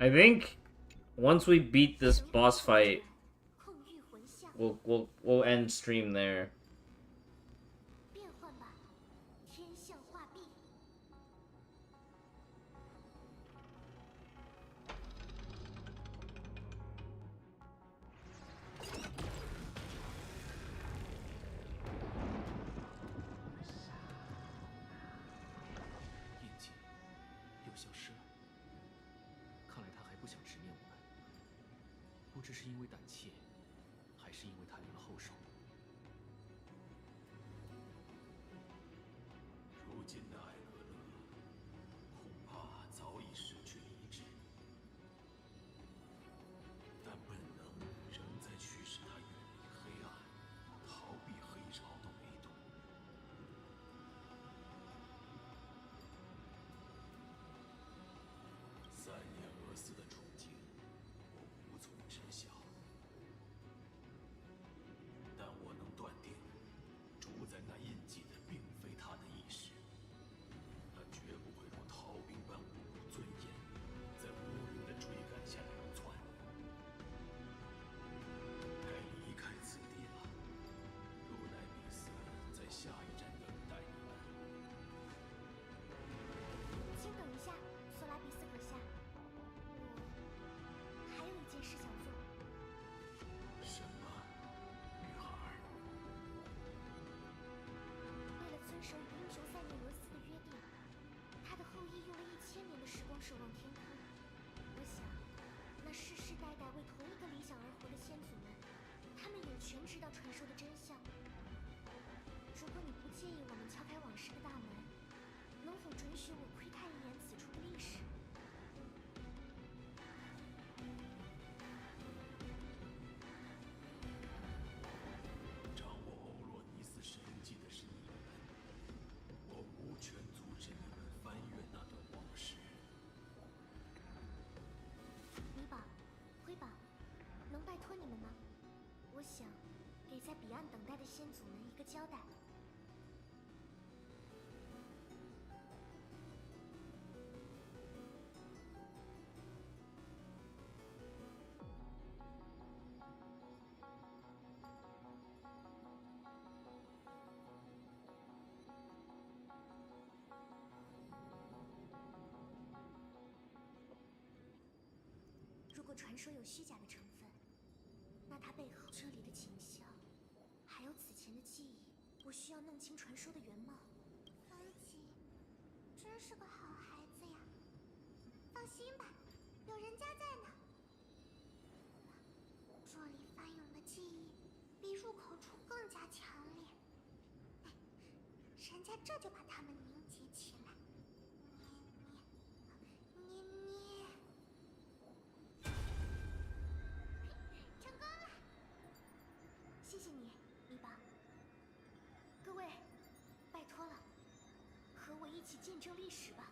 I think once we beat this boss fight, we'll end stream there. 变换吧，天象画壁。印记又消失了，看来他还不想直面我们，不知是因为胆怯，还是因为他留了后手。如今的艾格勒恐怕早已失去理智，但本能仍在驱使他远离黑暗，逃避黑潮的围堵。3年俄斯的处境，我无从知晓，但我能断定，主宰那印记的并非他的意识。他绝不会如逃兵般侮辱尊严，在无人的追赶下流窜。该离开此地了，如奈比斯在下一站等待你们。请等一下，索拉比斯阁下，我还有一件事想做。什么，女孩？为了遵守与英雄塞涅罗斯的约定，他的后裔用了1000年的时光守望天空。我想，那世世代代为同一个理想而活的先祖们，他们有权知道传说的真相。如果你不介意我们敲开往事的大门，能否准许我窥探一眼此处的历史？掌握欧洛尼斯神迹的是你们，我无权阻止你们翻阅那段往事。米宝、辉宝，能拜托你们吗？我想给在彼岸等待的先祖们一个交代。如果传说有虚假的成分，那它背后这里的景象，还有此前的记忆，我需要弄清传说的原貌。风琴，真是个好孩子呀！放心吧，有人家在呢。这里翻涌的记忆比入口处更加强烈，人家这就把它们凝结起来。捏。成功了！谢谢你，米宝。各位，拜托了，和我一起见证历史吧。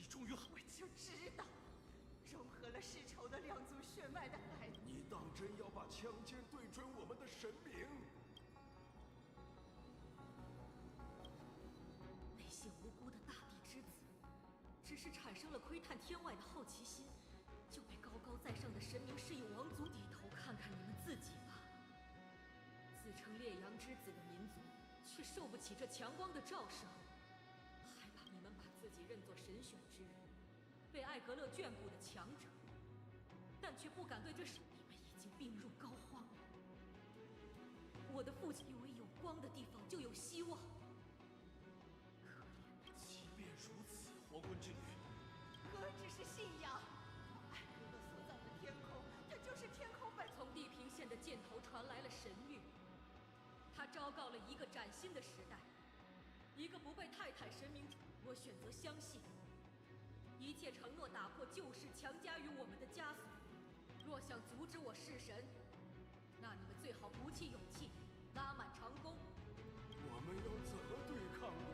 终于好，我就知道，融合了世仇的两族血脉的孩子。你当真要把枪尖对准我们的神明？那些无辜的大地之子，只是产生了窥探天外的好奇心，就被高高在上的神明世有王族低头看看你们自己吧。自称烈阳之子的民族，却受不起这强光的照射，害怕你们把自己认作神选之人，被艾格勒眷顾的强者，但却不敢对这事。你们已经病入膏肓了。我的父亲以为有光的地方就有希望。即便如此，黄昏之女，何止是信仰，艾格勒所在的天空箭头传来了神谕，它昭告了一个崭新的时代，一个不被泰坦神明。我选择相信，一切承诺打破旧事强加于我们的枷锁。若想阻止我弑神，那你们最好鼓起勇气，拉满长弓。我们要怎么对抗你？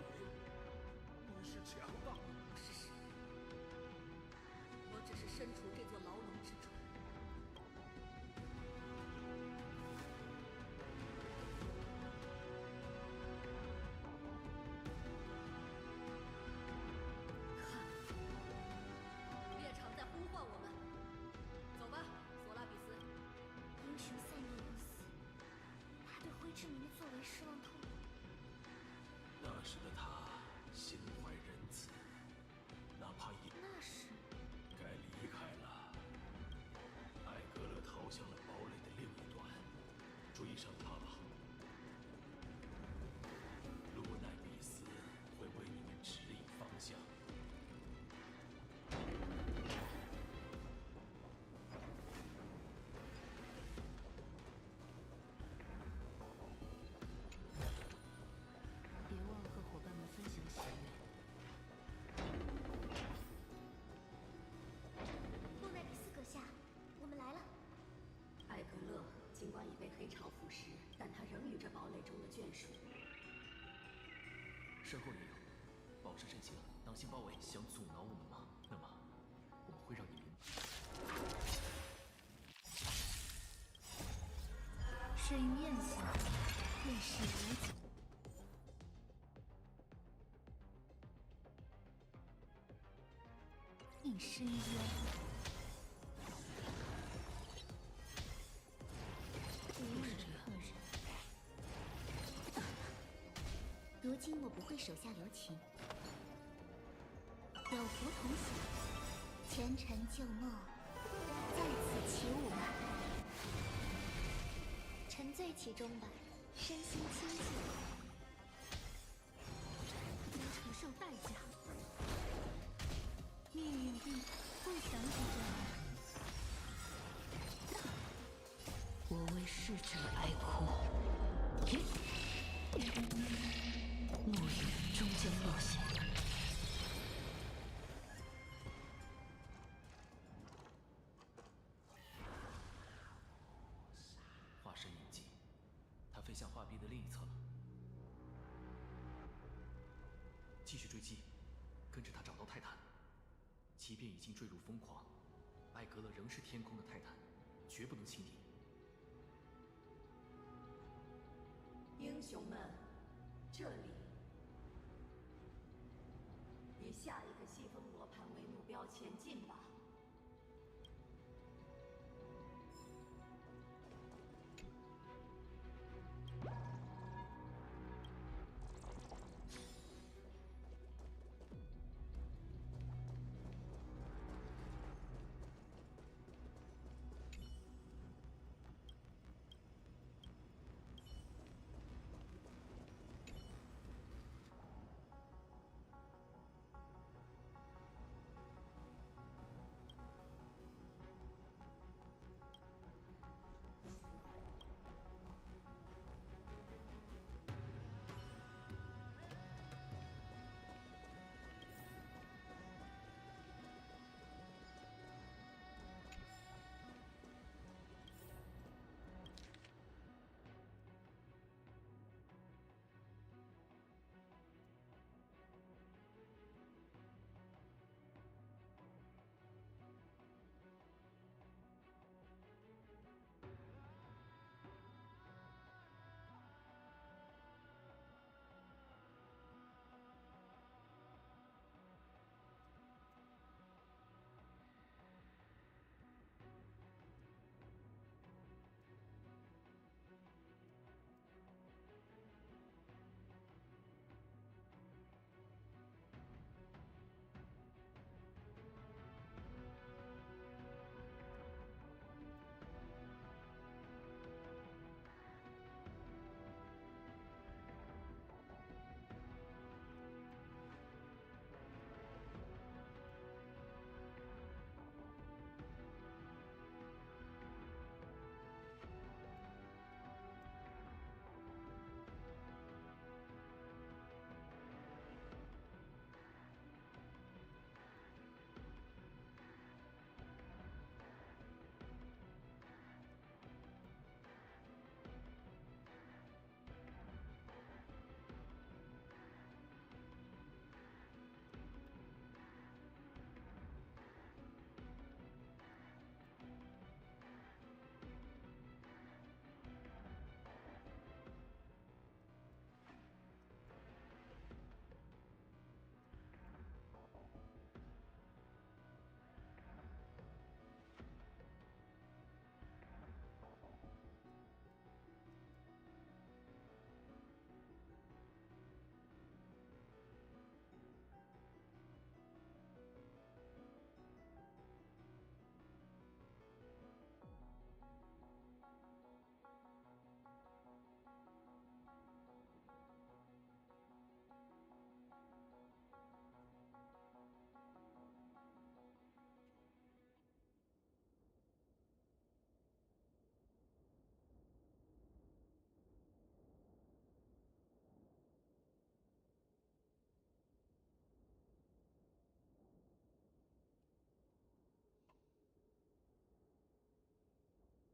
你是强大，我是神，我只是身处这座牢笼之中。猎场在呼唤我们，走吧，索拉比斯。英雄散遁不死，他对灰之民的作为失望透顶。那时的他心怀仁慈，哪怕那时该离开了。艾格勒逃向了堡垒的另一端，追上他吧。卢奈比斯会为你们指引方向。别忘和伙伴们分享喜悦。洛奈比斯阁下，我们来了。艾格勒尽管已被黑潮腐蚀，但他仍与这堡垒中的眷属。身后也有，保持阵型，当心包围。想阻挠我们吗？那么，我们会让你明白。水面下便是无尽。应深渊。无日客人。如今我不会手下留情。有福同享，前尘旧梦，在此起舞吧。沉醉其中吧，身心清净。要承受代价。命运必会想起这儿。我为逝者哀哭，怒雨终将落下。化身印记，他飞向画壁的另一侧了。继续追击，跟着他找到泰坦。即便已经坠入疯狂，艾格勒仍是天空的泰坦，绝不能轻敌。英雄们，这里。以下一个西风罗盘为目标前进吧。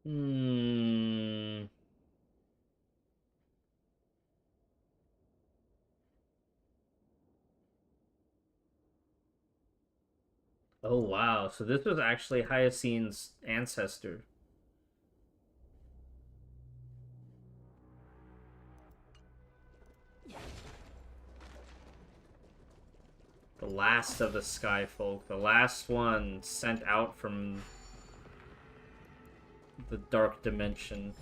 Hmm. Oh wow, so this was actually Hyacine's ancestor. The last of the Sky Folk, the last one sent out from the dark dimension.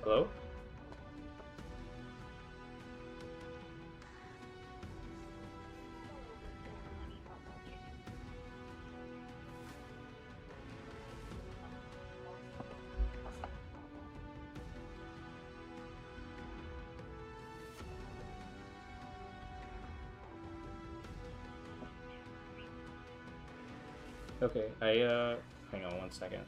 Hello? Okay, hang on one second.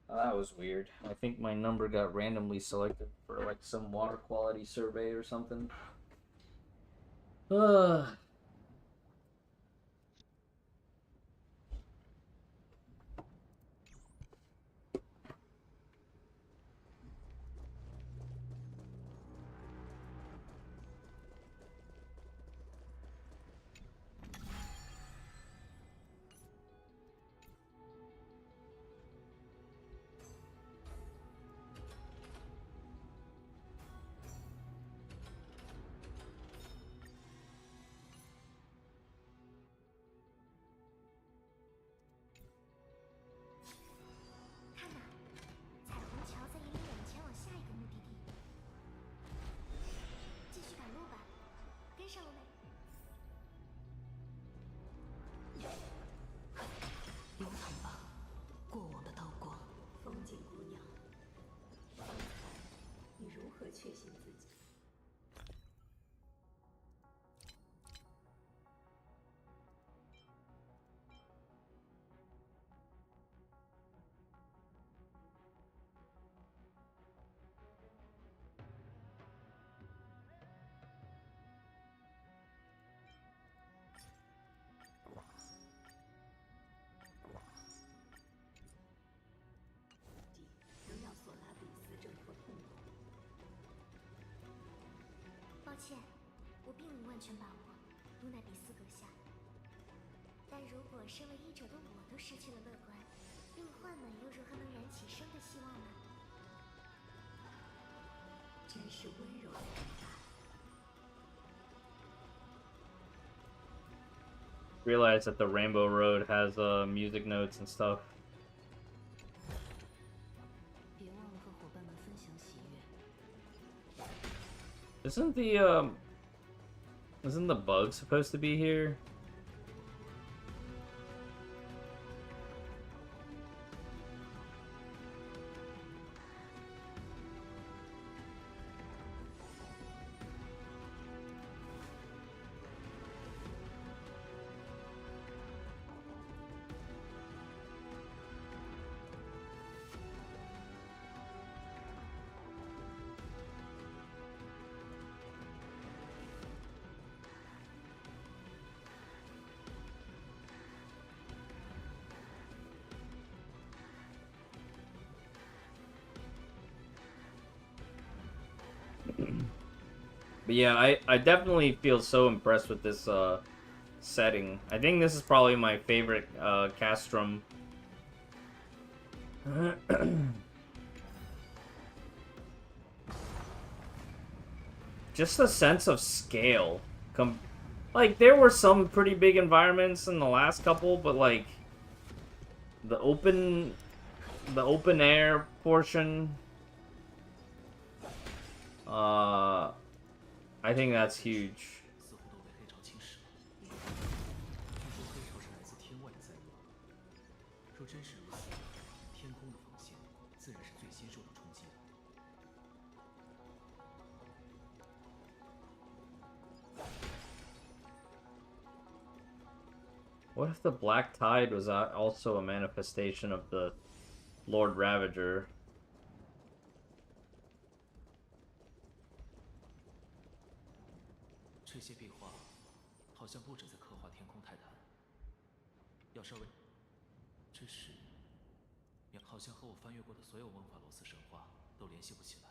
Oh, that was weird. I think my number got randomly selected for like some water quality survey or something. Ugh.流淌吧，过往的刀光。风景姑娘，方才你如何确信自己？全把握卢奈比斯阁下。但如果身为医者的我都失去了乐观，病患们又如何能燃起生的希望呢？真是温柔的人吧。 Realize that the Rainbow Road has music notes and stuff. 别忘了和伙伴们分享喜悦。 Isn't the bug supposed to be here? But yeah, I definitely feel so impressed with this setting. I think this is probably my favorite castrum. Just a sense of scale. Like, there were some pretty big environments in the last couple, but like the open air portion, I think that's huge. 似乎都被黑潮侵蚀了。据说黑潮是来自天外的灾厄。若真是如此，天空的防线自然是最先受到冲击的。 What if the Black Tide was also a manifestation of the Lord Ravager? 这些壁画好像不止在刻画天空泰坦。要稍微，这是，好像和我翻阅过的所有翁法罗斯神话都联系不起来。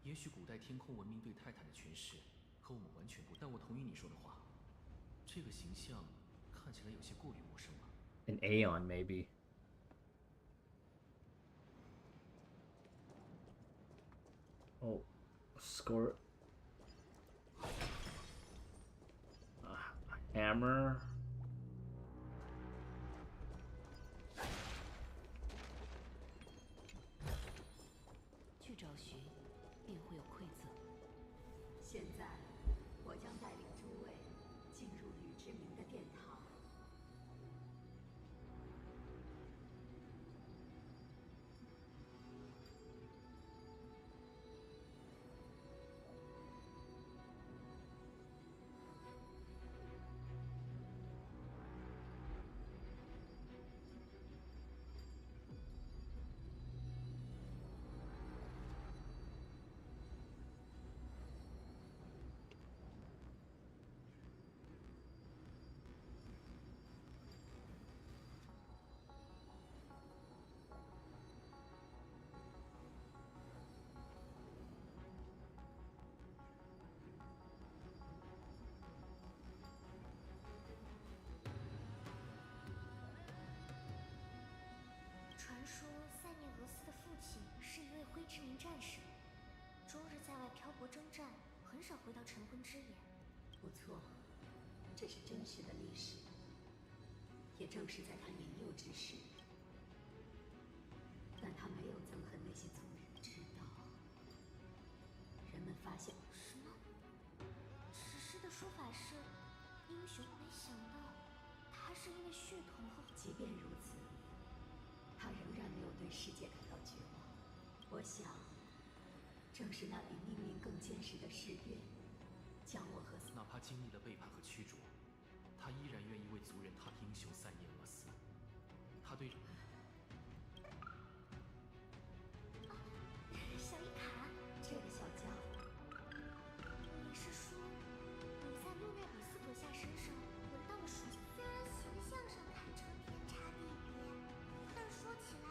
也许古代天空文明对泰坦的诠释和我们完全不，但我同意你说的话。这个形象看起来有些过于陌生了。An Aeon, maybe. Oh, score. Hammer. 去找寻，便会有馈赠。现在，我将带领诸位进入吕之明的殿堂。 传说塞涅俄斯的父亲是一位灰之名战士，终日在外漂泊征战，很少回到晨昏之眼。不错，这是真实的历史。也正是在他年幼之时，但他没有憎恨那些族人，直到人们发现什么？史诗的说法是英雄，没想到他是因为血统和……即便如此。 他仍然没有对世界感到绝望。我想，正是那比命运更坚实的誓愿，将我和哪怕经历了背叛和驱逐，他依然愿意为族人踏英雄塞涅俄斯。他对小伊卡，这个小家伙，你是说你在路奈比斯阁下身上闻到了属性？虽然形象上看成天差地别。 但说起来，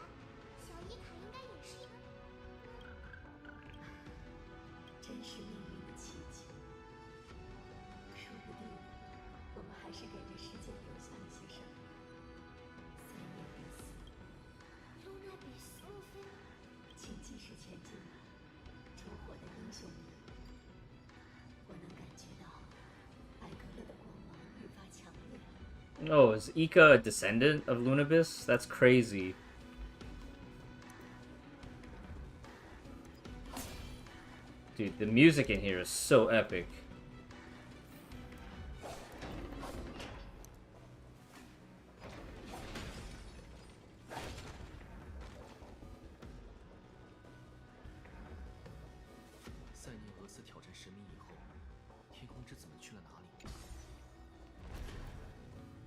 小伊卡应该也是一个……真是命运的奇迹。Oh, is Ika a descendant of Lunabis? That's crazy. Dude, the music in here is so epic.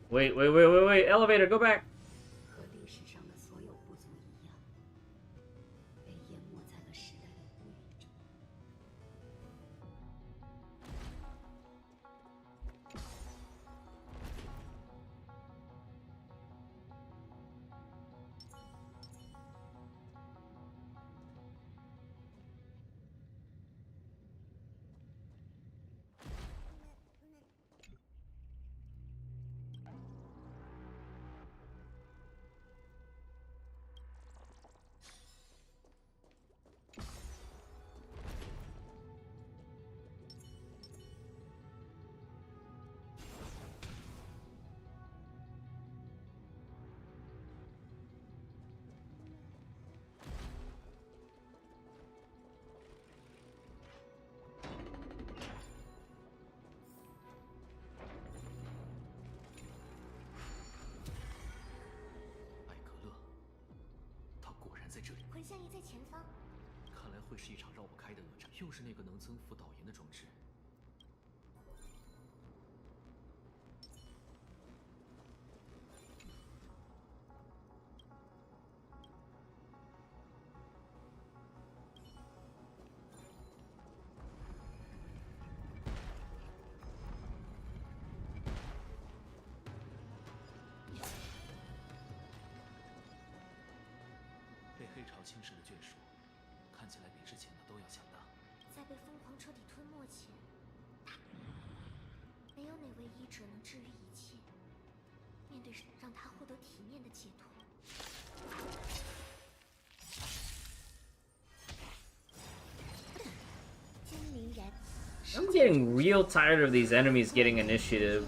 Wait, elevator, go back. 和历史上的所有部族一样，被淹没在了时代的乌云中。魂像仪在前方，看来会是一场绕不开的恶战，又是那个能增幅导引的装置。被黑潮侵蚀的眷属，看起来比之前的都要强大。在被疯狂彻底吞没前，没有哪位医者能治愈一切。面对让他获得体面的解脱。精灵燃。I'm getting real tired of these enemies getting initiative.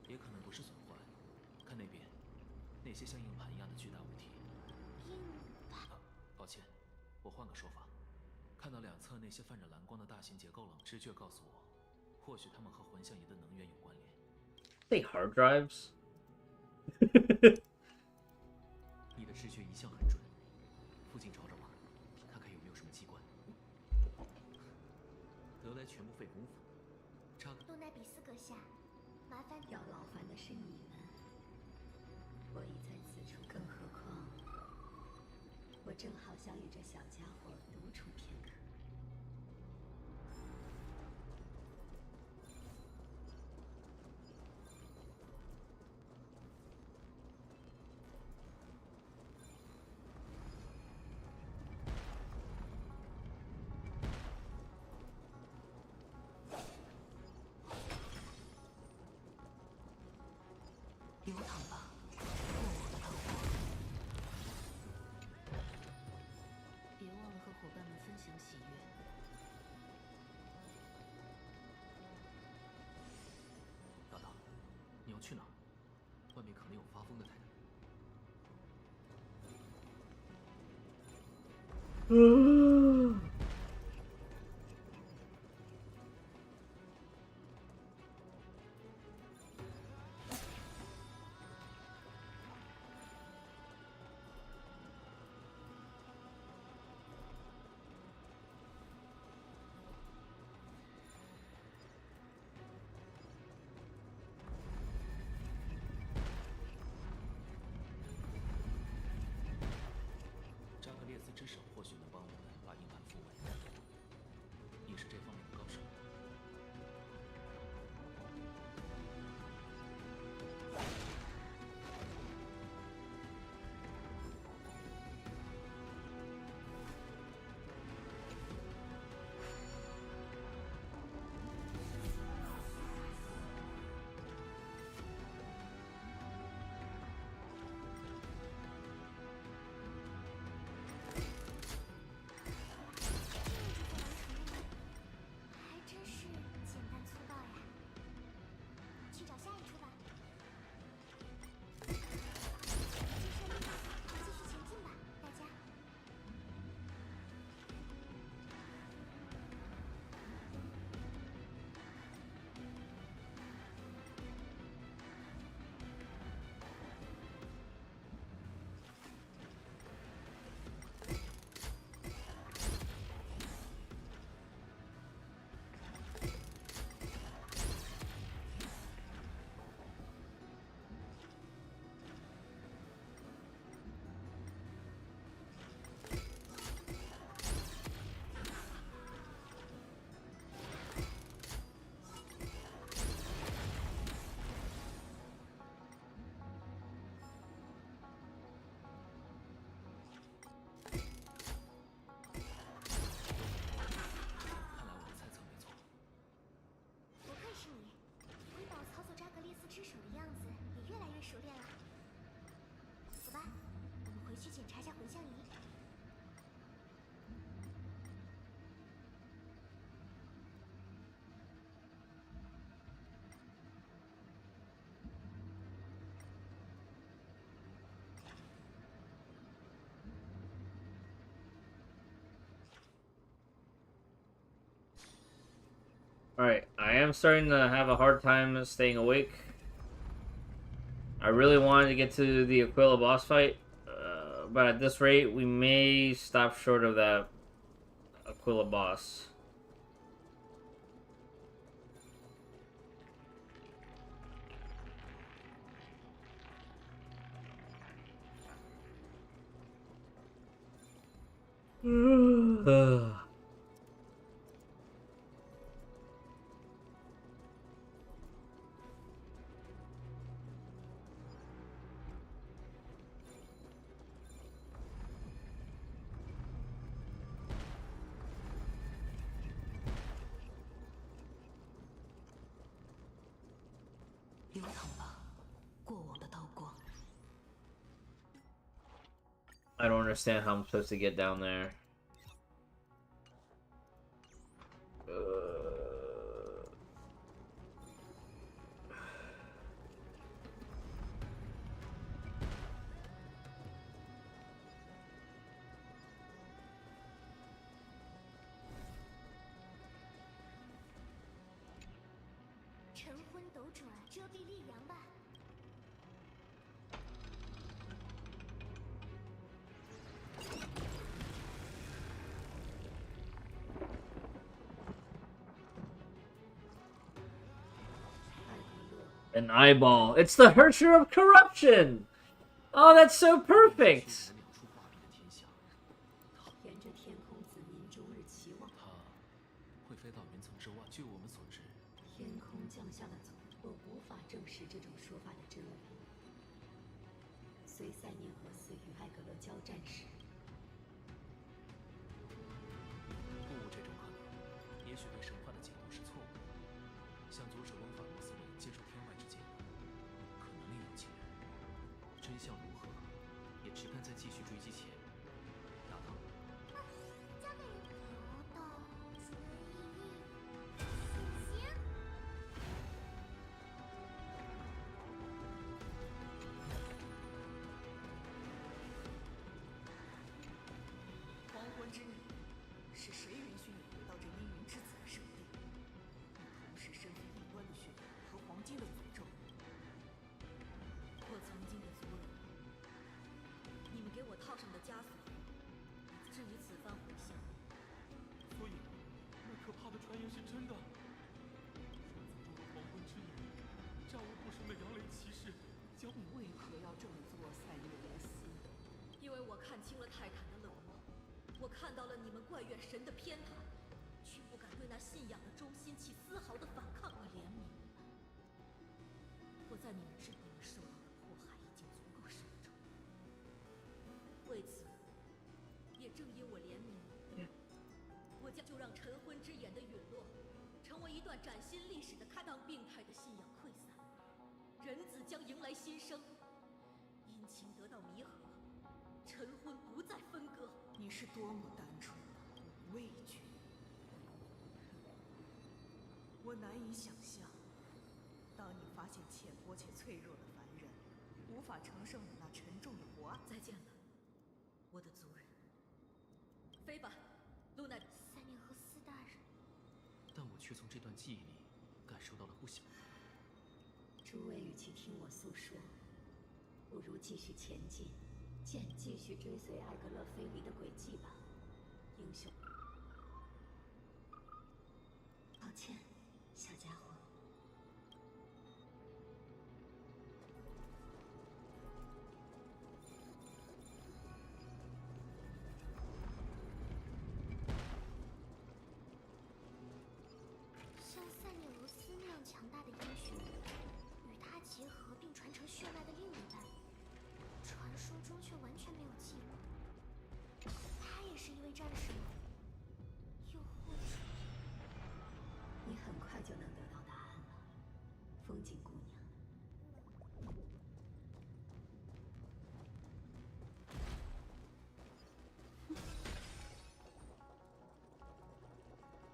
也可能不是损坏，看那边，那些像硬盘一样的巨大物体。硬盘？抱歉，我换个说法。看到两侧那些泛着蓝光的大型结构了，直觉告诉我，或许它们和魂像仪的能源有关联。Say hard drives. 你的直觉一向很准，附近找找吧，看看有没有什么机关。得来全不费功夫。插个。多奈比斯阁下。麻烦要劳烦的是你们，我已在此处，更何况我正好想与这小家伙独处片刻。流淌吧，过我的汤火。别忘了和伙伴们分享喜悦。大大，你要去哪儿？外面可能有发疯的泰坦。Alright, I am starting to have a hard time staying awake. I really wanted to get to the Aquila boss fight, but at this rate, we may stop short of that Aquila boss. I don't understand how I'm supposed to get down there.晨昏斗转，遮蔽力阳吧。An eyeball. It's the Herrscher of Corruption! Oh, that's so perfect! 沿着天空子民终日期望，它会飞到云层之外。据我们所知，天空降下了总，我无法证实这种说法的真伪。虽塞涅俄斯与艾格勒交战时，不无这种可能。也许对神话的解读是错误的，想阻止翁法罗斯人接触天外之剑，可能另有其人。真相如何，也只盼在继续追击前达到。交给你，得到追忆，行。黄昏之女，是谁允许你回到这阴云之子的圣地？你同时身负异端的血统和黄金的诅咒。我曾经的族人，你们给我套上的枷锁，至于此番回乡。所以，那可怕的传言是真的。说诅咒的黄昏之女，战无不胜的扬雷骑士，将你为何要这么做，塞涅俄斯？因为我看清了泰坦的冷漠，我看到了你们怪怨神的偏袒，却不敢对那信仰的忠心起丝毫的反抗。我怜悯你们，我在你们这边受到的迫害已经足够深重。为此，也正因我怜悯你，我将就让晨昏之眼的陨落，成为一段崭新历史的开当病态的信仰溃散，人子将迎来新生，阴晴得到弥合，晨昏不再分割。你是多么单纯的无畏惧，我难以想象，当你发现浅薄且脆弱的凡人无法承受你那沉重的博爱。再见了，我的族人。飞吧，露娜。塞涅俄斯大人。但我却从这段记忆里感受到了不小。诸位与其听我诉说，不如继续前进，继续追随艾格勒菲离的轨迹吧，英雄。抱歉，小家伙。像塞涅俄斯那样强大的英雄，与他结合并传承血脉的另一代，传说中却完全没有记录。他也是一位战士吗？又或者……你很快就能得到答案了，风景姑娘。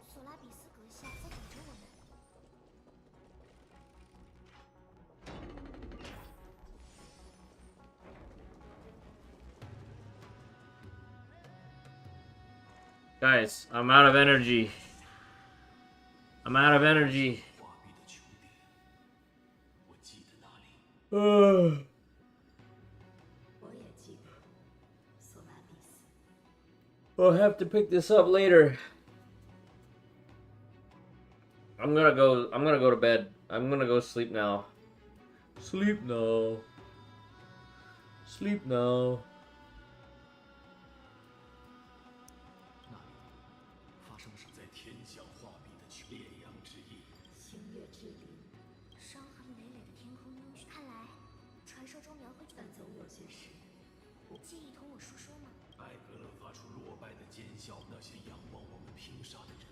索拉比斯阁下在等着我们。Guys, I'm out of energy. I'm out of energy. I'll have to pick this up later. I'm gonna go to bed. I'm gonna go sleep now. Sleep now. Sleep now. 发生是在天象画笔的烈阳之夜。星月之灵，伤痕累累的天空英雄。看来，传说中描绘但总有些事，记忆同我述说吗？艾格勒发出落败的尖叫，那些仰望我们拼杀的人。